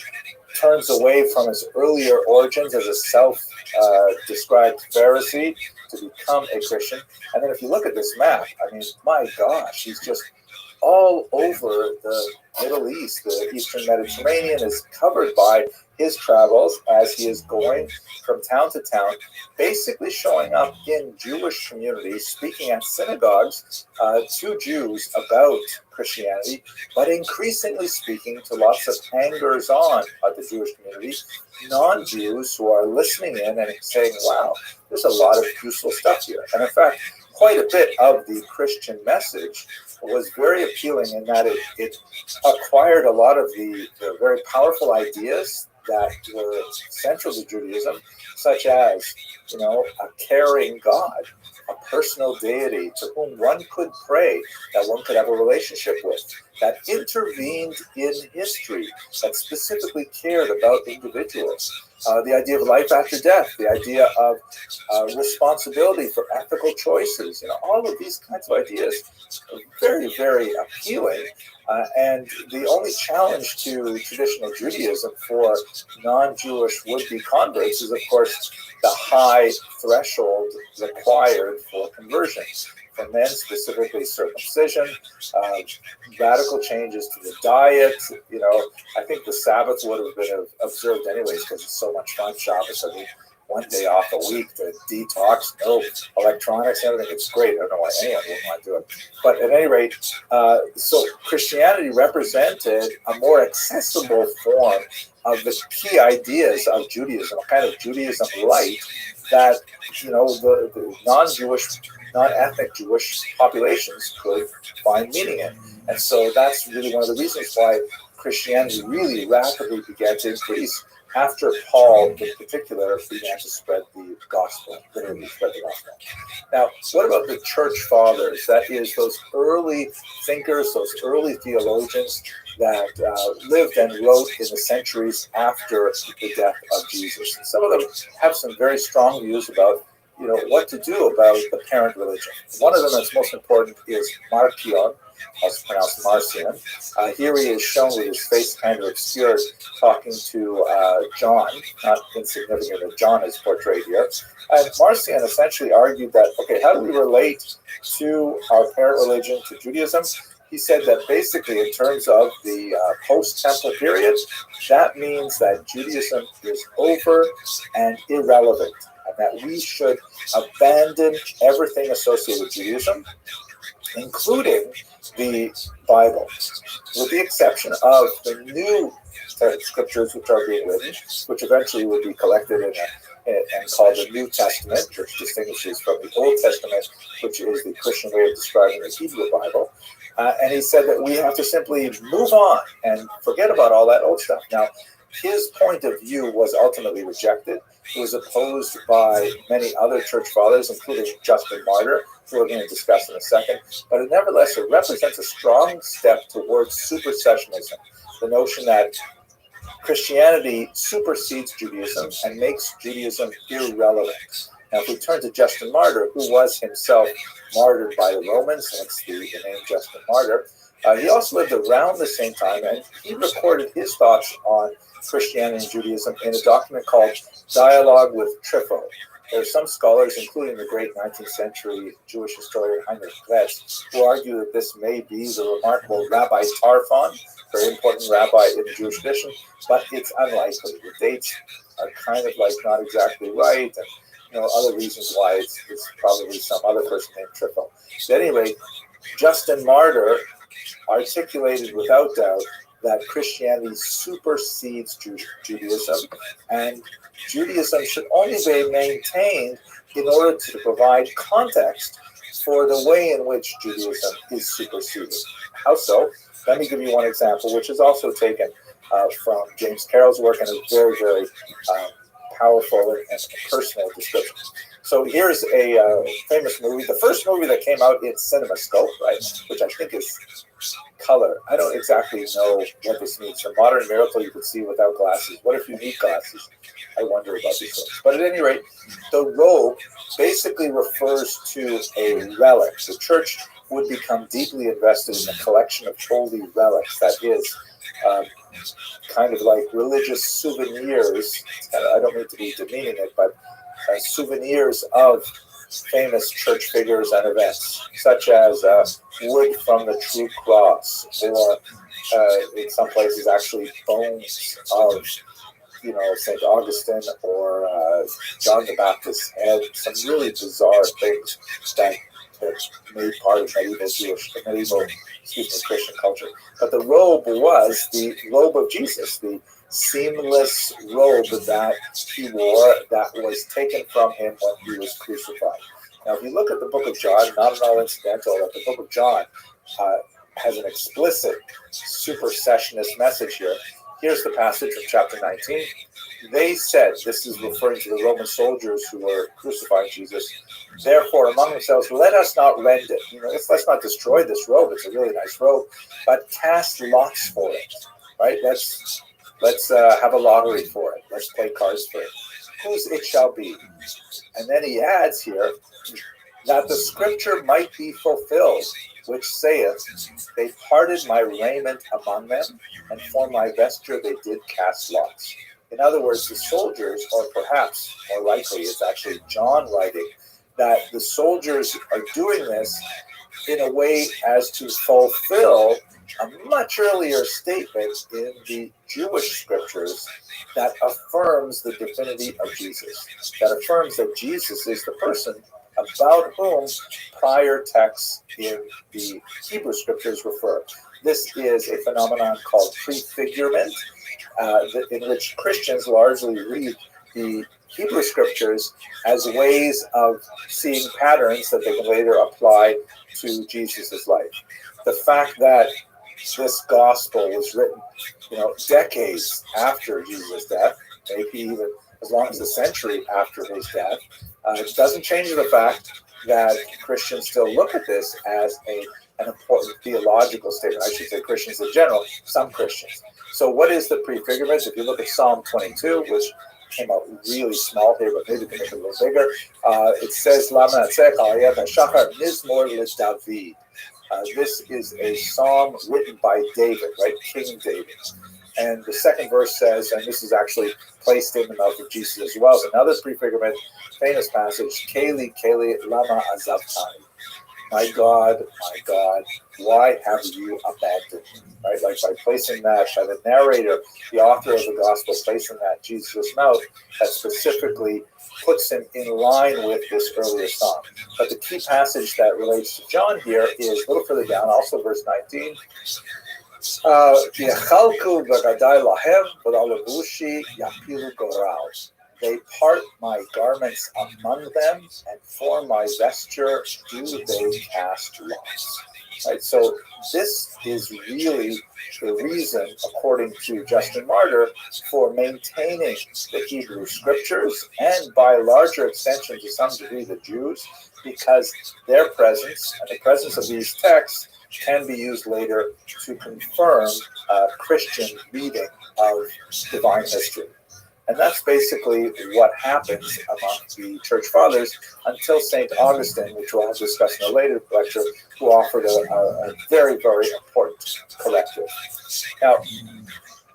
B: turns away from his earlier origins as a self-described Pharisee to become a Christian. And then if you look at this map, I mean, my gosh, he's just all over the Middle East. The Eastern Mediterranean is covered by his travels as he is going from town to town, basically showing up in Jewish communities, speaking at synagogues to Jews about Christianity, but increasingly speaking to lots of hangers-on of the Jewish community, non-Jews who are listening in and saying, wow, there's a lot of useful stuff here. And in fact, quite a bit of the Christian message was very appealing in that it acquired a lot of the very powerful ideas
A: that were central to Judaism, such as, a caring God, a personal deity to whom one could pray, that one could have a relationship with, that intervened in history, that specifically cared about individuals. The idea of life after death, the idea of responsibility for ethical choices, all of these kinds of ideas are very, very appealing. And the only challenge to traditional Judaism for non-Jewish would-be converts is, of course, the high threshold required for conversion. For men, specifically circumcision, radical changes to the diet. I think the Sabbath would have been observed anyways because it's so much fun. Shabbos, one day off a week to detox, no electronics, everything. It's great. I don't know why anyone would want to do it. But at any rate, so Christianity represented a more accessible form of the key ideas of Judaism, a kind of Judaism light that, the non-Jewish, non-ethnic Jewish populations could find meaning in. And so that's really one of the reasons why Christianity really rapidly began to increase after Paul, in particular, began to spread the gospel, literally spread the gospel. Now, what about the church fathers? That is, those early thinkers, those early theologians that lived and wrote in the centuries after the death of Jesus. Some of them have some very strong views about, what to do about the parent religion. One of them that's most important is Marcion, also pronounced Marcion. Here he is shown with his face kind of obscured, talking to John, not insignificant that John is portrayed here. And Marcion essentially argued that, okay, how do we relate to our parent religion, to Judaism? He said that basically in terms of the post-temple period, that means that Judaism is over and irrelevant, and that we should abandon everything associated with Judaism, including the Bible, with the exception of the new scriptures which are being written, which eventually will be collected and called the New Testament, which distinguishes from the Old Testament, which is the Christian way of describing the Hebrew Bible. And he said that we have to simply move on and forget about all that old stuff. Now, his point of view was ultimately rejected. It was opposed by many other church fathers, including Justin Martyr, who we're going to discuss in a second. But nevertheless, it represents a strong step towards supersessionism, the notion that Christianity supersedes Judaism and makes Judaism irrelevant. Now, if we turn to Justin Martyr, who was himself martyred by the Romans, hence the name Justin Martyr, he also lived around the same time, and he recorded his thoughts on Christianity and Judaism in a document called Dialogue with Trypho. There are some scholars, including the great 19th century Jewish historian Heinrich Kretz, who argue that this may be the remarkable Rabbi Tarfon, very important rabbi in the Jewish tradition, but it's unlikely. The dates are kind of not exactly right, and other reasons why it's probably some other person named Trypho. At any rate, Justin Martyr articulated without doubt that Christianity supersedes Judaism, and Judaism should only be maintained in order to provide context for the way in which Judaism is superseded. How so? Let me give you one example, which is also taken from James Carroll's work and a very, very powerful and personal description. So here's a famous movie, the first movie that came out in CinemaScope, right, which I think is color. I don't exactly know what this means. A modern miracle you could see without glasses. What if you need glasses? I wonder about these things. But at any rate, the robe basically refers to a relic. The church would become deeply invested in a collection of holy relics, that is, kind of like religious souvenirs. I don't mean to be demeaning it, but souvenirs of famous church figures and events, such as wood from the true cross, or in some places actually bones of St. Augustine or John the Baptist's head, some really bizarre things that made part of medieval Christian culture. But the robe was the robe of Jesus, the seamless robe that he wore that was taken from him when he was crucified. Now, if you look at the book of John, not at all incidental that the book of John has an explicit supersessionist message here. Here's the passage from chapter 19. They said, this is referring to the Roman soldiers who were crucifying Jesus, therefore among themselves, let us not rend it. Let's not destroy this robe. It's a really nice robe, but cast lots for it, right? Let's have a lottery for it. Let's play cards for it. Whose it shall be. And then he adds here, that the scripture might be fulfilled, which saith, they parted my raiment among them, and for my vesture they did cast lots. In other words, the soldiers, or perhaps more likely it's actually John writing, that the soldiers are doing this in a way as to fulfill a much earlier statement in the Jewish scriptures that affirms the divinity of Jesus, that affirms that Jesus is the person about whom prior texts in the Hebrew scriptures refer. This is a phenomenon called prefigurement, in which Christians largely read the Hebrew scriptures as ways of seeing patterns that they can later apply to Jesus' life. The fact that this gospel was written, decades after Jesus' death, maybe even as long as a century after his death, it doesn't change the fact that Christians still look at this as an important theological statement. I should say Christians in general, some Christians. So what is the prefigurement? If you look at Psalm 22, which came out really small here, but maybe we can make it a little bigger, it says, Mizmor David. This is a psalm written by David, right? King David. And the second verse says, and this is actually placed in the mouth of Jesus as well, another prefigurement, famous passage, Keli, Keli, lama azavtani. My God, why have you abandoned me? Right? Like by placing that, by the narrator, the author of the gospel, placing that in Jesus' mouth, that specifically puts him in line with this earlier psalm. But the key passage that relates to John here is a little further down, also verse 19. They part my garments among them, and for my vesture do they cast lots. Right, so this is really the reason, according to Justin Martyr, for maintaining the Hebrew scriptures, and by a larger extension to some degree the Jews, because their presence and the presence of these texts can be used later to confirm Christian reading of divine history. And that's basically what happens among the church fathers until St. Augustine, which we'll discuss in a later lecture, who offered a very, very important corrective. Now,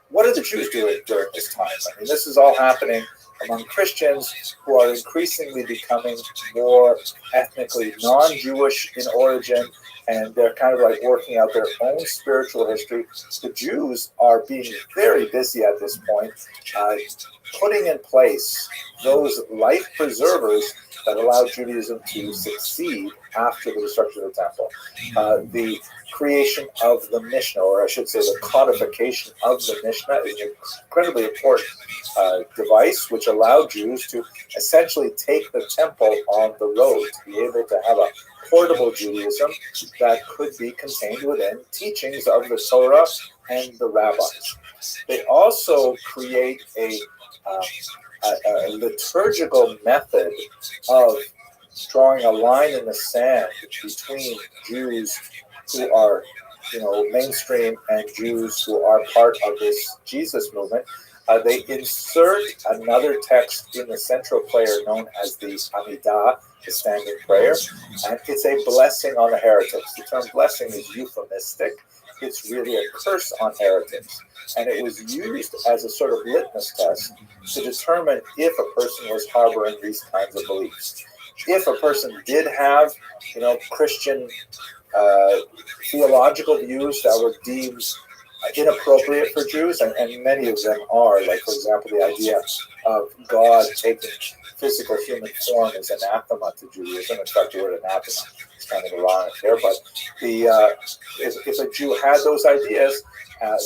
A: what are the Jews doing during this time? I mean, this is all happening among Christians who are increasingly becoming more ethnically non-Jewish in origin, and they're kind of like working out their own spiritual history. The Jews are being very busy at this point, putting in place those life preservers that allow Judaism to succeed after the destruction of the temple. The creation of the Mishnah, or I should say the codification of the Mishnah, is an incredibly important device which allowed Jews to essentially take the temple on the road, to be able to have a portable Judaism that could be contained within teachings of the Torah and the rabbis. They also create a liturgical method of drawing a line in the sand between Jews who are, mainstream and Jews who are part of this Jesus movement. They insert another text in the central prayer known as the Amidah, the standing prayer, and it's a blessing on the heretics. The term blessing is euphemistic. It's really a curse on heretics. And it was used as a sort of litmus test to determine if a person was harboring these kinds of beliefs. If a person did have, Christian theological views that were deemed inappropriate for Jews, and many of them are, like, for example, the idea of God taking physical human form is anathema to Judaism. In fact, the word anathema is kind of ironic there, but if a Jew had those ideas,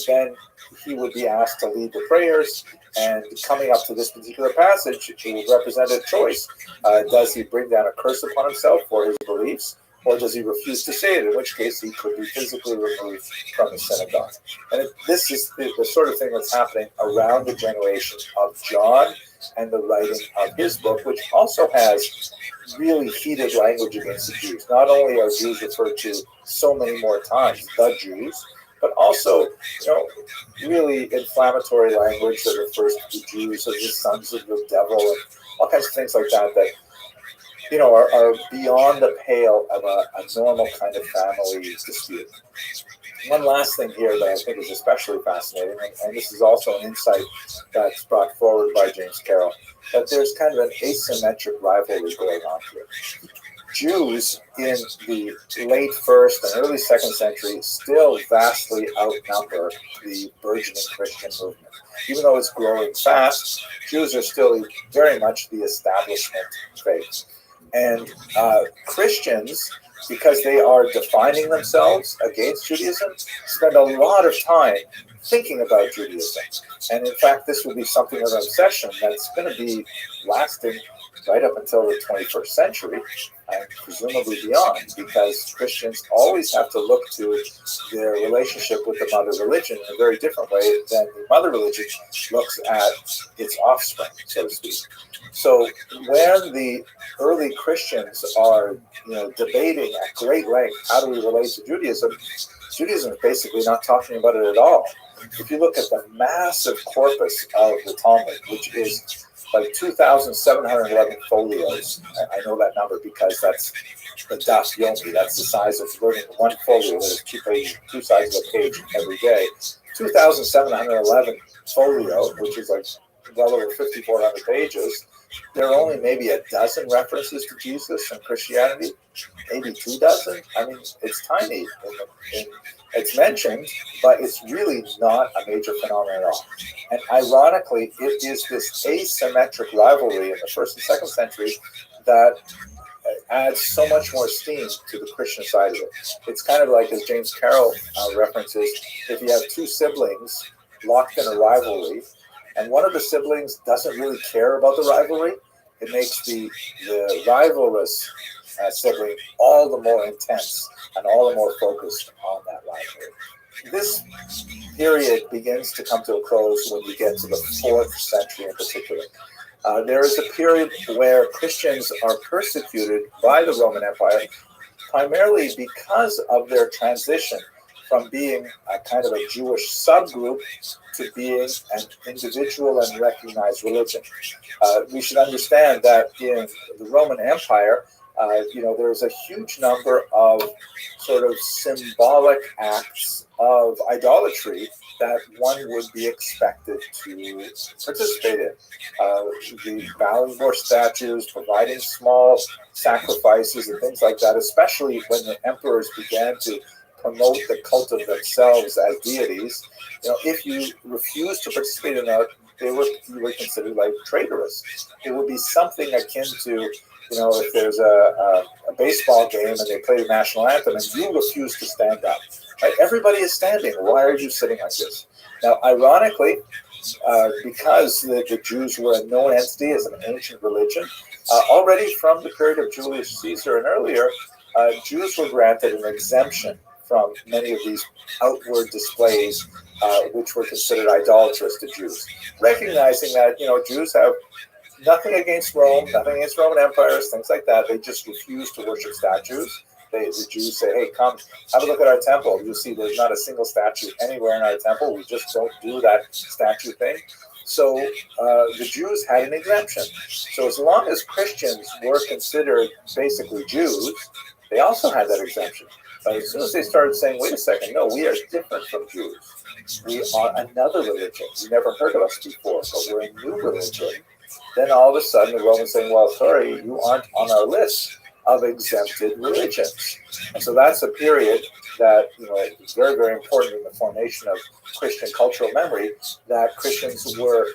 A: then he would be asked to lead the prayers, and coming up to this particular passage, it would represent a choice. Does he bring down a curse upon himself for his beliefs, or does he refuse to say it, in which case he could be physically removed from the synagogue. And this is the sort of thing that's happening around the generation of John and the writing of his book, which also has really heated language against the Jews. Not only are Jews referred to so many more times, the Jews, but also, really inflammatory language that refers to the Jews as the sons of the devil and all kinds of things like that are beyond the pale of a normal kind of family dispute. One last thing here that I think is especially fascinating, and this is also an insight that's brought forward by James Carroll, that there's kind of an asymmetric rivalry going on here. Jews in the late 1st and early 2nd century still vastly outnumber the burgeoning Christian movement. Even though it's growing fast, Jews are still very much the establishment faith. And Christians, because they are defining themselves against Judaism, spend a lot of time thinking about Judaism. And in fact, this will be something of an obsession that's going to be lasting right up until the 21st century, and presumably beyond, because Christians always have to look to their relationship with the mother religion in a very different way than the mother religion looks at its offspring, so to speak. So when the early Christians are, debating at great length how do we relate to Judaism, Judaism is basically not talking about it at all. If you look at the massive corpus of the Talmud, which is like 2,711 folios. I know that number because that's the daf yomi. That's the size of learning one folio. That is two sides of a page every day. 2,711 folio, which is like well over 5,400 pages. There are only maybe a dozen references to Jesus and Christianity, maybe 2 dozen. I mean, it's tiny. It's mentioned, but it's really not a major phenomenon at all. And ironically, it is this asymmetric rivalry in the 1st and 2nd century that adds so much more steam to the Christian side of it. It's kind of like, as James Carroll references, if you have 2 siblings locked in a rivalry, and one of the siblings doesn't really care about the rivalry, it makes the rivalrous sibling all the more intense and all the more focused on that rivalry. This period begins to come to a close when you get to the 4th century in particular. There is a period where Christians are persecuted by the Roman Empire, primarily because of their transition from being a kind of a Jewish subgroup to being an individual and recognized religion. We should understand that in the Roman Empire, there's a huge number of sort of symbolic acts of idolatry that one would be expected to participate in. The bowing more statues, providing small sacrifices and things like that, especially when the emperors began to promote the cult of themselves as deities. If you refused to participate in that, you were considered like traitorous. It would be something akin to, if there's a baseball game and they play the national anthem and you refuse to stand up. Right? Everybody is standing. Why are you sitting like this? Now, ironically, because the Jews were a known entity as an ancient religion, already from the period of Julius Caesar and earlier, Jews were granted an exemption from many of these outward displays, which were considered idolatrous to Jews, recognizing that Jews have nothing against Rome, nothing against Roman empires, things like that. They just refuse to worship statues. The Jews say, hey, come have a look at our temple. You'll see there's not a single statue anywhere in our temple. We just don't do that statue thing. So the Jews had an exemption. So as long as Christians were considered basically Jews, they also had that exemption. But as soon as they started saying, wait a second, no, we are different from Jews. We are another religion. You never heard of us before, but we're a new religion. Then all of a sudden the Romans saying, well, sorry, you aren't on our list of exempted religions. And so that's a period that is very, very important in the formation of Christian cultural memory, that Christians were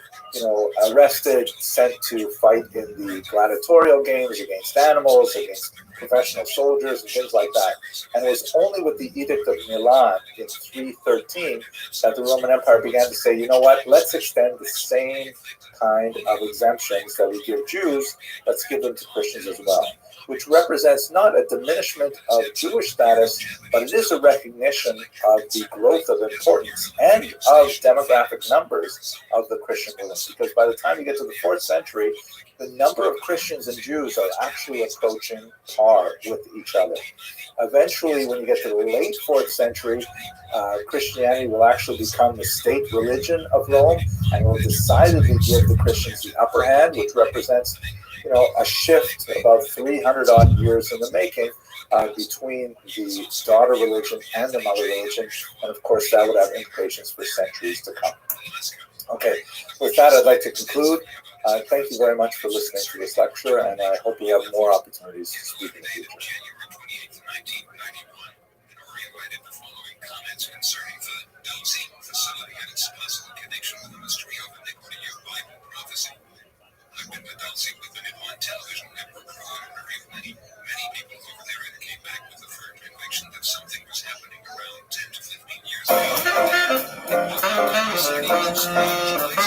A: arrested, sent to fight in the gladiatorial games against animals, against professional soldiers and things like that. And it was only with the Edict of Milan in 313 that the Roman Empire began to say, you know what, let's extend the same kind of exemptions that we give Jews, let's give them to Christians as well, which represents not a diminishment of Jewish status, but it is a recognition of the growth of importance and of demographic numbers of the Christian movement. Because by the time you get to the 4th century, the number of Christians and Jews are actually approaching par with each other. Eventually, when you get to the late 4th century, Christianity will actually become the state religion of Rome and will decidedly give the Christians the upper hand, which represents a shift about 300 odd years in the making between the daughter religion and the mother religion. And of course, that would have implications for centuries to come. Okay, with that, I'd like to conclude. Thank you very much for listening to this lecture, and I hope we have more opportunities to speak in the future.
C: I've been with Dulcie with the Midline Television Network for a very many people over there and came back with a firm conviction that something was happening around 10 to 15 years ago.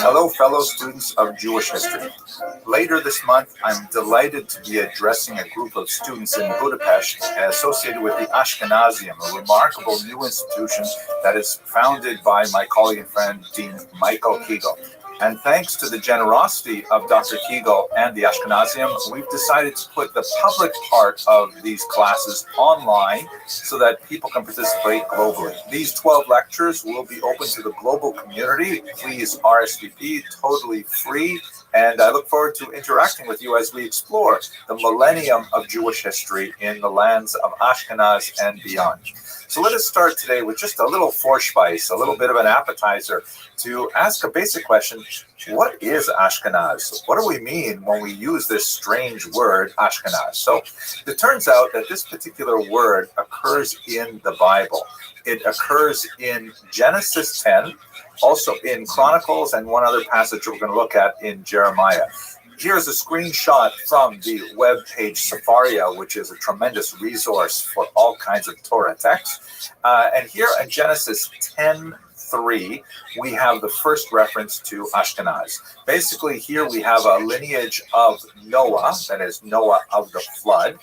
A: Hello, fellow students of Jewish history. Later this month, I'm delighted to be addressing a group of students in Budapest associated with the Ashkenazium, a remarkable new institution that is founded by my colleague and friend, Dean Michael Kegel. And thanks to the generosity of Dr. Kegel and the Ashkenazium, we've decided to put the public part of these classes online so that people can participate globally. These 12 lectures will be open to the global community. Please RSVP, totally free. And I look forward to interacting with you as we explore the millennium of Jewish history in the lands of Ashkenaz and beyond. So let us start today with just a little Vorspeise, a little bit of an appetizer, to ask a basic question. What is Ashkenaz? What do we mean when we use this strange word, Ashkenaz? So it turns out that this particular word occurs in the Bible. It occurs in Genesis 10, also in Chronicles, and one other passage we're going to look at in Jeremiah. Here's a screenshot from the web page Sefaria, which is a tremendous resource for all kinds of Torah texts. And here in Genesis 10:3, we have the first reference to Ashkenaz. Basically, here we have a lineage of Noah, that is Noah of the flood.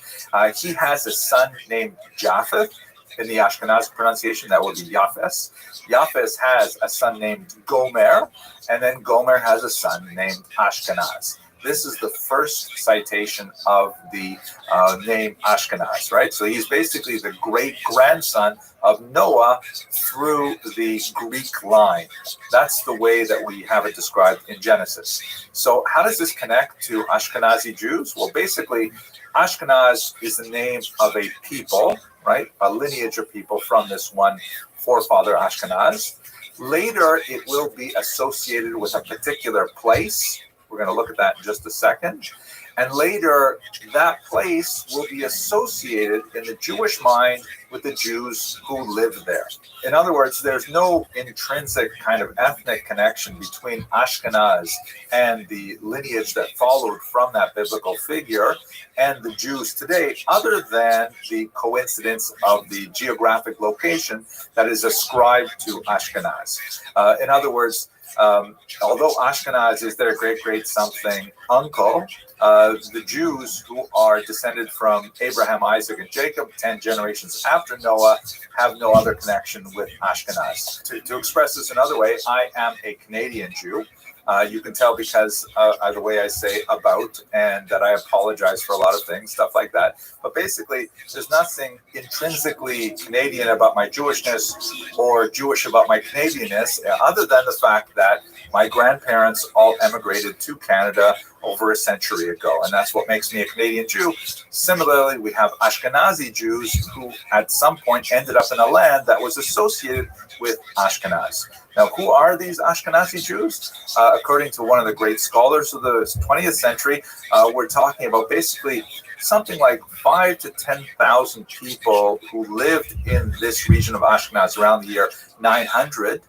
A: He has a son named Japheth. In the Ashkenaz pronunciation, that would be Yafes. Yafes has a son named Gomer, and then Gomer has a son named Ashkenaz. This is the first citation of the name Ashkenaz, right? So he's basically the great-grandson of Noah through the Greek line. That's the way that we have it described in Genesis. So how does this connect to Ashkenazi Jews? Well, basically, Ashkenaz is the name of a people, right? A lineage of people from this one forefather Ashkenaz. Later, it will be associated with a particular place. We're going to look at that in just a second. And later, that place will be associated in the Jewish mind with the Jews who live there. In other words, there's no intrinsic kind of ethnic connection between Ashkenaz and the lineage that followed from that biblical figure and the Jews today, other than the coincidence of the geographic location that is ascribed to Ashkenaz. In other words, although Ashkenaz is their great something uncle, the Jews who are descended from Abraham, Isaac, and Jacob, 10 generations after Noah, have no other connection with Ashkenaz. To express this another way, I am a Canadian Jew. You can tell because of the way I say about, and that I apologize for a lot of things, stuff like that. But basically, there's nothing intrinsically Canadian about my Jewishness or Jewish about my Canadianness, other than the fact that my grandparents all emigrated to Canada over a century ago, and that's what makes me a Canadian Jew. Similarly, we have Ashkenazi Jews who at some point ended up in a land that was associated with Ashkenaz. Now, who are these Ashkenazi Jews? According to one of the great scholars of the 20th century, we're talking about basically something like 5,000 to 10,000 people who lived in this region of Ashkenaz around the year 900,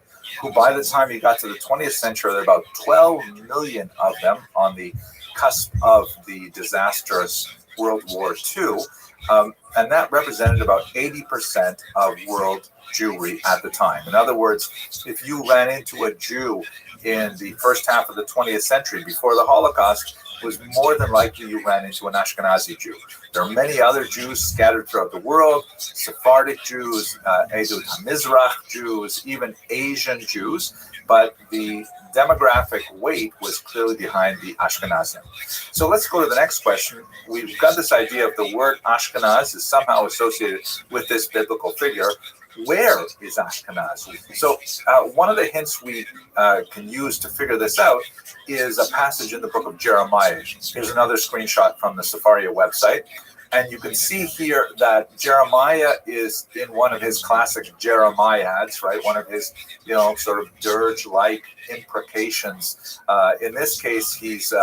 A: who by the time you got to the 20th century, there are about 12 million of them on the cusp of the disastrous World War II, and that represented about 80% of world Jewry at the time. In other words, if you ran into a Jew in the first half of the 20th century before the Holocaust, it was more than likely you ran into an Ashkenazi Jew. There are many other Jews scattered throughout the world, Sephardic Jews, Edut HaMizrach Jews, even Asian Jews, but the demographic weight was clearly behind the Ashkenazim. So let's go to the next question. We've got this idea of the word Ashkenaz is somehow associated with this biblical figure. Where is Ashkenaz? So one of the hints we can use to figure this out is a passage in the book of Jeremiah. Here's another screenshot from the Sefaria website. And you can see here that Jeremiah is in one of his classic Jeremiads, right? One of his, sort of dirge-like imprecations. In this case, he's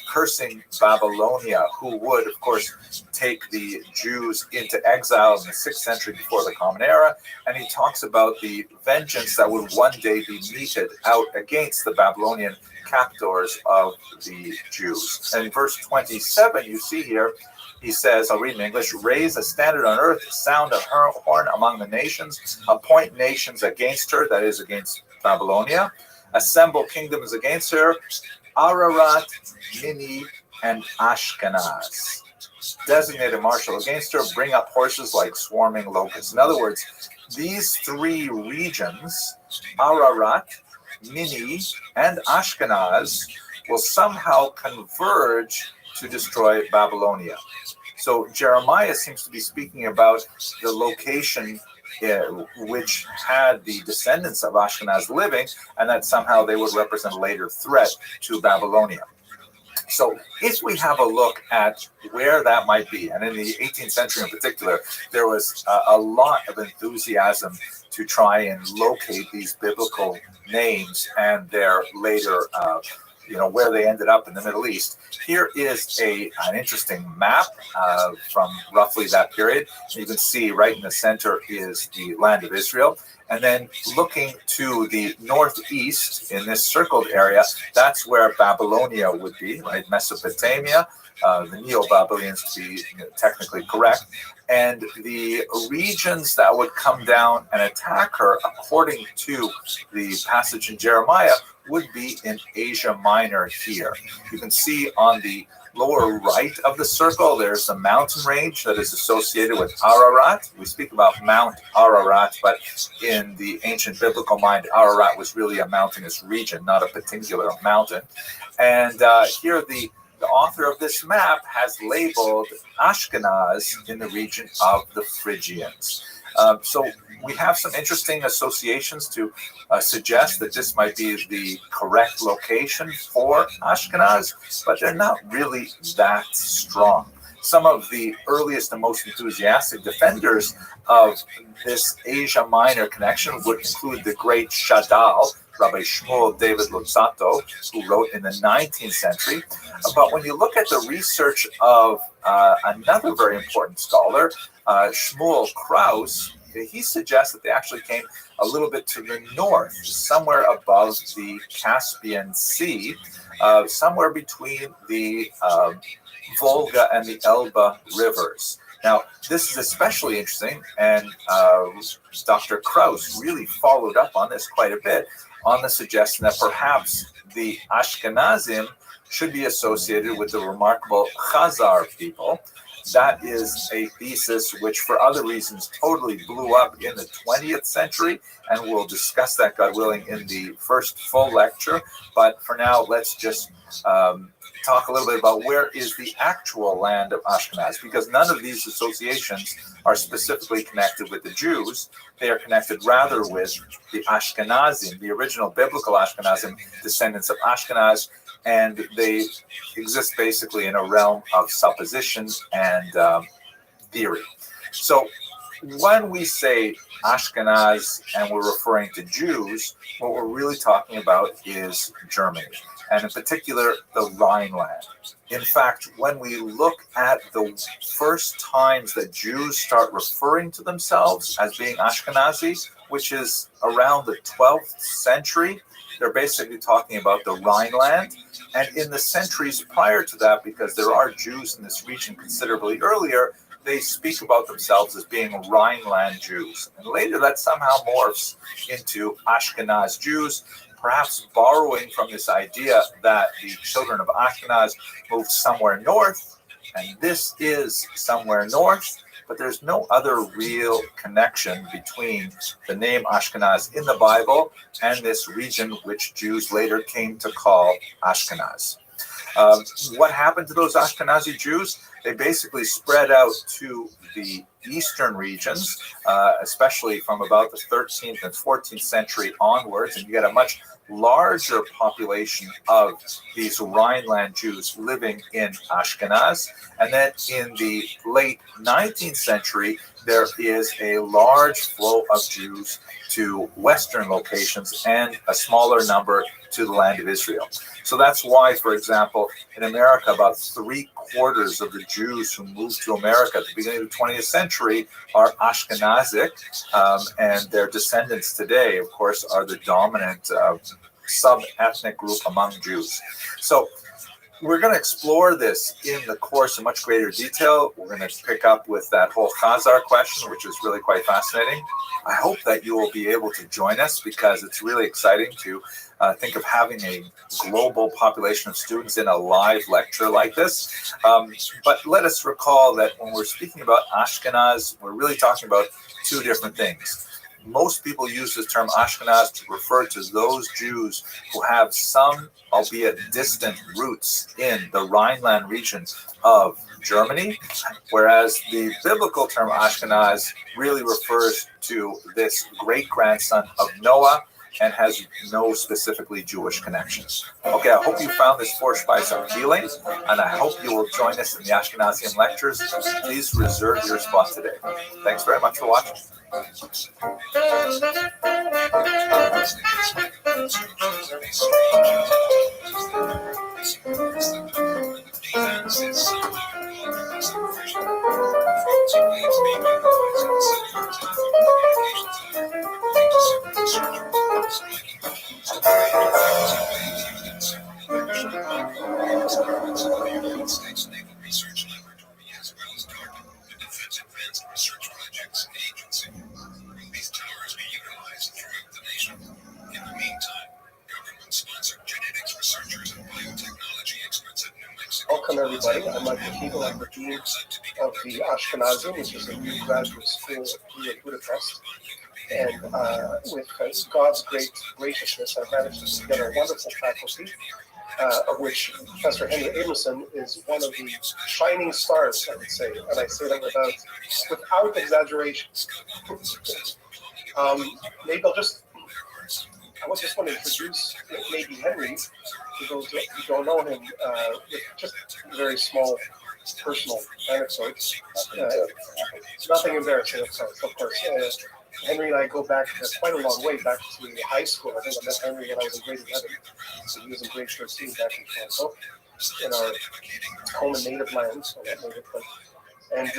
A: cursing Babylonia, who would, of course, take the Jews into exile in the 6th century before the Common Era. And he talks about the vengeance that would one day be meted out against the Babylonian captors of the Jews. And in verse 27, you see here, he says, I'll read in English, raise a standard on earth, sound a horn among the nations, appoint nations against her, that is against Babylonia, assemble kingdoms against her, Ararat, Mini, and Ashkenaz. Designate a marshal against her, bring up horses like swarming locusts. In other words, these three regions, Ararat, Mini, and Ashkenaz, will somehow converge to destroy Babylonia. So Jeremiah seems to be speaking about the location which had the descendants of Ashkenaz living, and that somehow they would represent a later threat to Babylonia. So if we have a look at where that might be, and in the 18th century in particular, there was a lot of enthusiasm to try and locate these biblical names and their later where they ended up in the Middle East. Here is an interesting map from roughly that period. You can see right in the center is the land of Israel. And then looking to the northeast in this circled area, that's where Babylonia would be, right? Mesopotamia, the Neo-Babylonians to be technically correct. And the regions that would come down and attack her, according to the passage in Jeremiah, would be in Asia Minor here. You can see on the lower right of the circle, there's a mountain range that is associated with Ararat. We speak about Mount Ararat, but in the ancient biblical mind, Ararat was really a mountainous region, not a particular mountain. And here the author of this map has labeled Ashkenaz in the region of the Phrygians. So we have some interesting associations to suggest that this might be the correct location for Ashkenaz, but they're not really that strong. Some of the earliest and most enthusiastic defenders of this Asia Minor connection would include the great Shadal, Rabbi Shmuel David Luzzatto, who wrote in the 19th century. But when you look at the research of another very important scholar, Shmuel Kraus, he suggests that they actually came a little bit to the north, somewhere above the Caspian Sea, somewhere between the Volga and the Elbe rivers. Now, this is especially interesting, and Dr. Kraus really followed up on this quite a bit, on the suggestion that perhaps the Ashkenazim should be associated with the remarkable Khazar people. That is a thesis which, for other reasons, totally blew up in the 20th century, and we'll discuss that, God willing, in the first full lecture. But for now, let's just talk a little bit about where is the actual land of Ashkenaz, because none of these associations are specifically connected with the Jews. They are connected rather with the Ashkenazim, the original biblical Ashkenazim, descendants of Ashkenaz, and they exist basically in a realm of supposition and theory. So when we say Ashkenaz and we're referring to Jews, what we're really talking about is Germany, and in particular, the Rhineland. In fact, when we look at the first times that Jews start referring to themselves as being Ashkenazi, which is around the 12th century. They're basically talking about the Rhineland. And in the centuries prior to that, because there are Jews in this region considerably earlier, they speak about themselves as being Rhineland Jews. And later that somehow morphs into Ashkenaz Jews, perhaps borrowing from this idea that the children of Ashkenaz moved somewhere north, and this is somewhere north, but there's no other real connection between the name Ashkenaz in the Bible and this region which Jews later came to call Ashkenaz. What happened to those Ashkenazi Jews? They basically spread out to the eastern regions, especially from about the 13th and 14th century onwards, and you get a much larger population of these Rhineland Jews living in Ashkenaz. And then in the late 19th century, there is a large flow of Jews to Western locations and a smaller number to the land of Israel. So that's why, for example, in America, about 3/4 of the Jews who moved to America at the beginning of the 20th century are Ashkenazic, and their descendants today, of course, are the dominant sub-ethnic group among Jews. So we're going to explore this in the course in much greater detail. We're going to pick up with that whole Chazar question, which is really quite fascinating. I hope that you will be able to join us, because it's really exciting to think of having a global population of students in a live lecture like this. But let us recall that when we're speaking about Ashkenaz, we're really talking about two different things. Most people use the term Ashkenaz to refer to those Jews who have some, albeit distant, roots in the Rhineland region of Germany, whereas the biblical term Ashkenaz really refers to this great-grandson of Noah and has no specifically Jewish connections. Okay, I hope you found this Vorspeise appealing, and I hope you will join us in the Ashkenazian lectures. Please reserve your spot today. Thanks very much for watching.
H: Welcome everybody. I'm Michael Kegel. I'm the Dean of the Ashkenazim, which is a new graduate school here in Budapest. And with God's great graciousness, I've managed to put together a wonderful faculty, of which Professor Henry Abramson is one of the shining stars, I would say. And I say that without exaggeration. Maybe I just want to introduce maybe Henry, for those who don't know him, with just a very small personal anecdote. Nothing embarrassing, of course. Henry and I go back quite a long way, back to high school. I think I met Henry when I was in grade 11, so he was in grade 13 back in Toronto, in our home and native land. And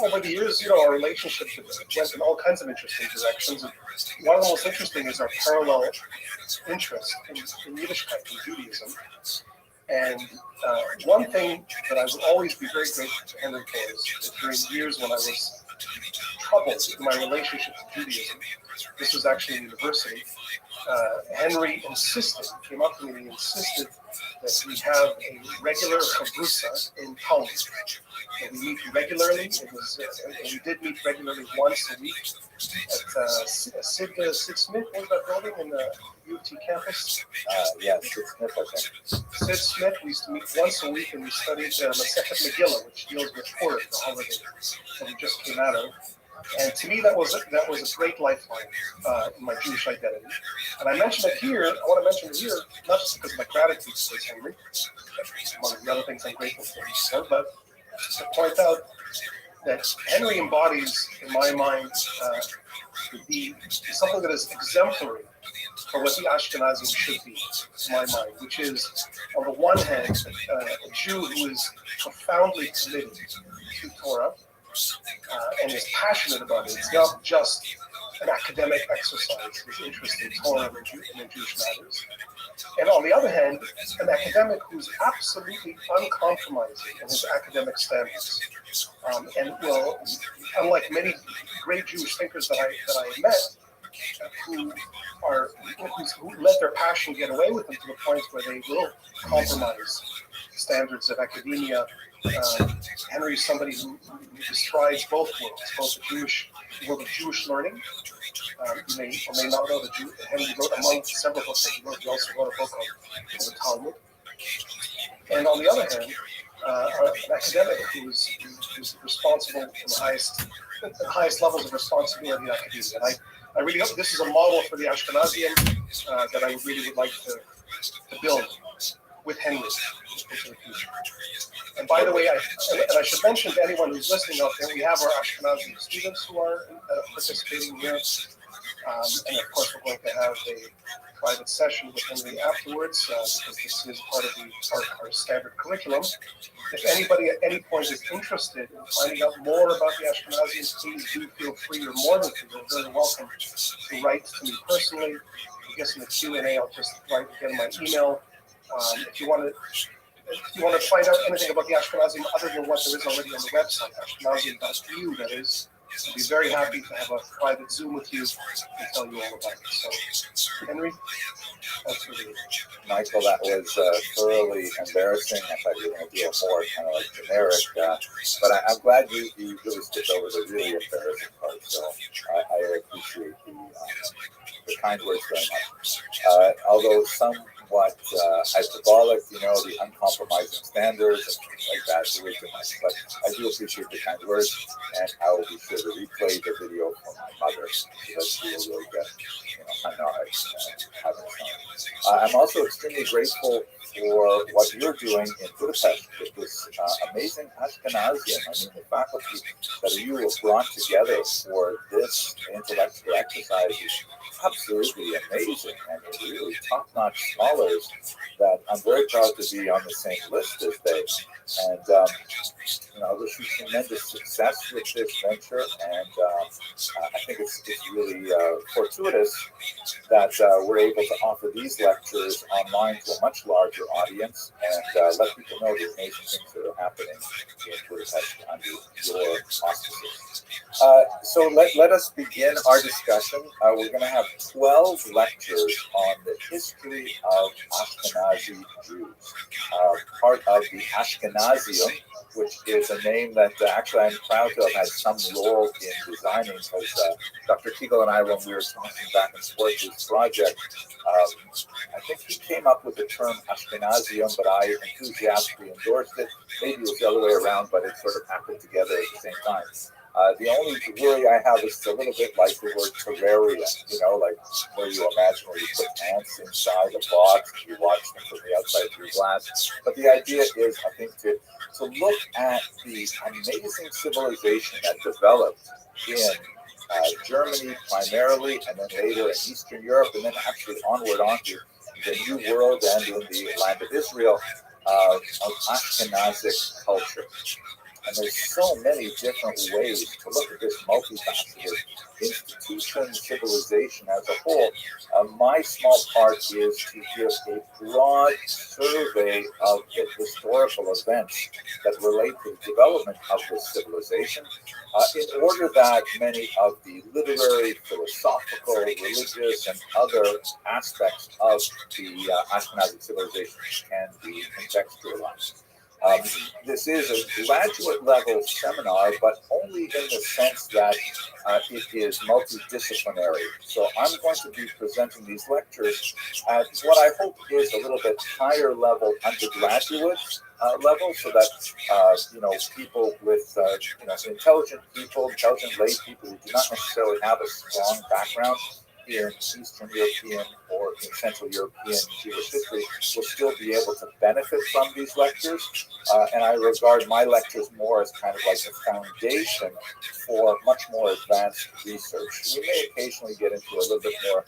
H: over the years, our relationship went in all kinds of interesting directions. And one of the most interesting is our parallel interest in Yiddishkeit and Judaism. And one thing that I would always be very grateful to Henry for is during years when I was troubled in my relationship to Judaism, this was actually in university, Henry came up to me and insisted that we have a regular chavrusa in Talmud. And we meet regularly. We did meet regularly once a week at Sid Smith, what was that building in the U of T campus?
A: Yeah, Sid Smith, okay.
H: Sid Smith, we used to meet once a week, and we studied Masechet Megillah, which deals with Purim, the holiday that we just came out of. And to me, that was a great lifeline in my Jewish identity. And I mention it here. I want to mention it here, not just because of my gratitude to Henry, among the other things I'm grateful for, but to point out that Henry embodies, in my mind, something that is exemplary for what the Ashkenazim should be, in my mind, which is, on the one hand, a Jew who is profoundly committed to Torah, and is passionate about it. It's not just an academic exercise, his interest in Torah and in Jewish matters. And on the other hand, an academic who's absolutely uncompromising in his academic standards. And will, unlike many great Jewish thinkers that I met, who let their passion get away with them to the point where they will compromise standards of academia. Henry is somebody who describes both worlds, both the world of Jewish learning. You may or may not know that Henry wrote, among several books that he wrote, he also wrote a book on the Talmud. And on the other hand, an academic who's responsible in the highest levels of responsibility in academia. And I really hope this is a model for the Ashkenazian that I really would like to build with Henry into the future. And by the way, I should mention to anyone who's listening out there, we have our Ashkenazi students who are participating here. And of course, we're going to have a private session with Henry afterwards, because this is part of our standard curriculum. If anybody at any point is interested in finding out more about the Ashkenazians, please do feel free. You're more than free. You're very welcome to write to me personally. I guess in the Q&A, I'll just write again my email. If you want to find out anything about the Ashkenazim other than what there is already on the website, ashkenazim.eu, that is, I'd be very happy to have a private Zoom with you and tell you all about it. So, Henry, that's really it.
B: Michael, that was thoroughly embarrassing. I thought you were going to do a more kind of like generic, but I'm glad you really skipped over the really embarrassing part. So I appreciate the kind words very much. Although somewhat hyperbolic, the uncompromising standards and things like that, the wisdom. But I do appreciate the kind words, and I will be sure to replay the video for my mother so that she will really get, having fun. I'm also extremely grateful for what you're doing in Budapest with this amazing Ashkenazian. I mean, the faculty that you have brought together for this intellectual exercise is absolutely amazing, and really top-notch scholars that I'm very proud to be on the same list as they. And I wish you tremendous success with this venture, and I think it's really fortuitous that we're able to offer these lectures online to a much larger audience and let people know the amazing things that are happening in Budapest under your auspices. So let us begin our discussion. We're going to have 12 lectures on the history of Ashkenazi Jews, part of the Ashkenazium, which is a name that actually I'm proud to have had some role in designing, because Dr. Kegel and I, when we were talking back and forth this project, I think he came up with the term Ashkenazium, but I enthusiastically endorsed it. Maybe it was the other way around, but it sort of happened together at the same time. The only worry I have is a little bit like the word terraria, like where you imagine where you put ants inside a box and you watch them from the outside through glass. But the idea is, I think, to look at the amazing civilization that developed in Germany primarily, and then later in Eastern Europe, and then actually onward onto the New World and in the land of Israel, of Ashkenazic culture. And there's so many different ways to look at this multifaceted institution, civilization as a whole. My small part is to give a broad survey of the historical events that relate to the development of this civilization, in order that many of the literary, philosophical, religious, and other aspects of the Ashkenazi civilization can be contextualized. This is a graduate level seminar, but only in the sense that it is multidisciplinary. So I'm going to be presenting these lectures at what I hope is a little bit higher level undergraduate level, so that people with intelligent lay people who do not necessarily have a strong background in Eastern European or in Central European Jewish history will still be able to benefit from these lectures. And I regard my lectures more as kind of like a foundation for much more advanced research. We may occasionally get into a little bit more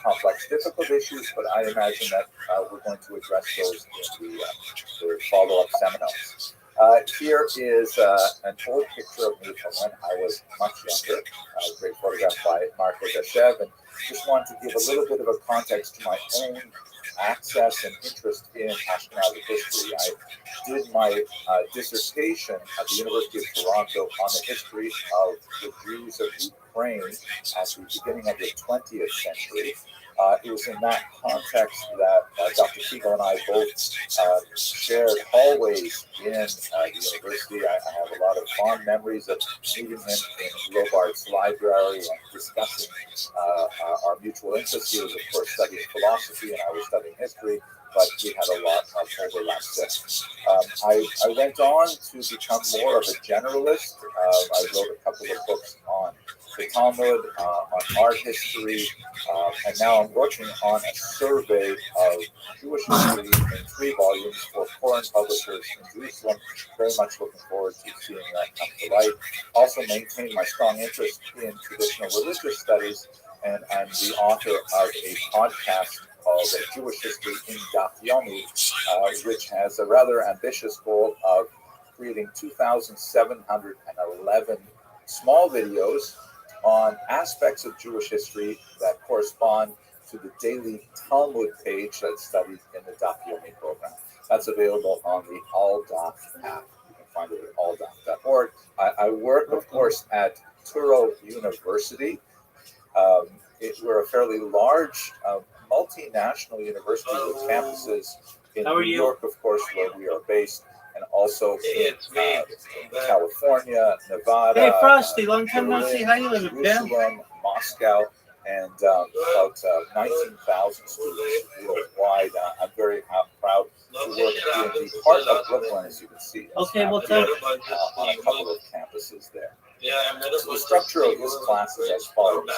B: complex, difficult issues, but I imagine that we're going to address those in the follow-up seminars. Here is an old picture of me from when I was much younger. A great photograph by Marco Dashev, and just wanted to give a little bit of a context to my own access and interest in Ashkenazi history. I did my dissertation at the University of Toronto on the history of the Jews of Ukraine at the beginning of the 20th century. It was in that context that Dr. Siegel and I both shared hallways in the university. I have a lot of fond memories of meeting him in Robart's library and discussing our mutual interests. He was, of course, studying philosophy, and I was studying history, but we had a lot of overlap there. I went on to become more of a generalist. I wrote a couple of books on the Talmud, on art history, and now I'm working on a survey of Jewish history in 3 volumes for foreign publishers in Jerusalem. Very much looking forward to seeing that come to light. Also maintain my strong interest in traditional religious studies, and I'm the author of a podcast called Jewish History in Daf Yomi, which has a rather ambitious goal of creating 2,711 small videos on aspects of Jewish history that correspond to the daily Talmud page that's studied in the Daf Yomi program. That's available on the All Daf app. You can find it at alldaf.org. I work, of course, at Touro University. We're a fairly large multinational university with campuses in New York, of course, where we are based, and also in California, Nevada,
I: Hey Frosty, long time no see. How you living, Ben?
B: Jerusalem, Moscow, and about 19,000 students worldwide. I'm very proud to work in the heart of Brooklyn, as you can see.
I: Okay, well, tell
B: on a couple of campuses there. So the structure of this class is as follows.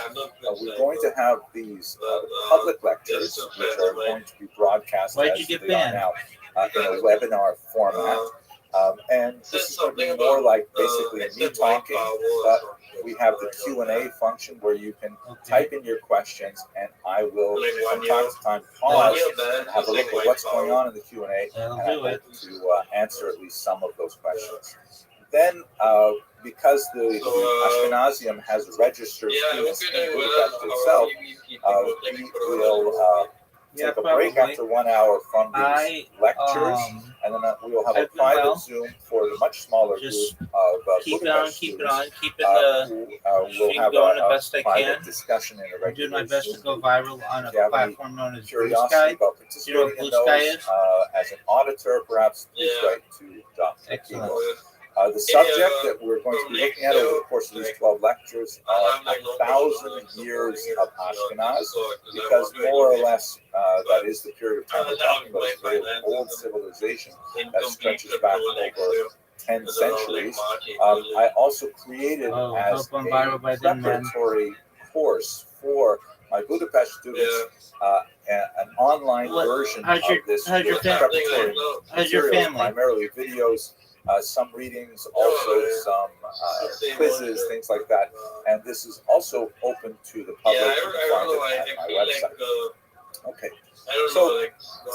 B: We're going to have these public lectures, which are going to be broadcast as they are now in a webinar format. And this is going to be more like basically me talking, but we have the Q&A function where you can type in your questions, and I will from time to time pause and have a look at what's going on in the Q&A, and I hope to answer at least some of those questions. Then, because the Ashkenazium has registered students in Budapest itself, we will take a break after 1 hour from these lectures, and then we will have a private Zoom for the much smaller group of Budapest students. We'll have a private discussion in a regular
I: doing my best
B: Zoom
I: to go viral on a platform known as Blue
B: curiosity
I: Sky.
B: about participating in those as an auditor, perhaps please write to Dr. Kegel. The subject that we're going to be looking at over the course of these 12 lectures are 1,000 years of Ashkenaz, because more or less that is the period of time we're talking about. It's a very old civilization that stretches back over 10 centuries. I also created as a preparatory course for my Budapest students an online version of this preparatory material, primarily videos, some readings, also some quizzes, things like that. And this is also open to the public. You can find it at my website. Okay, so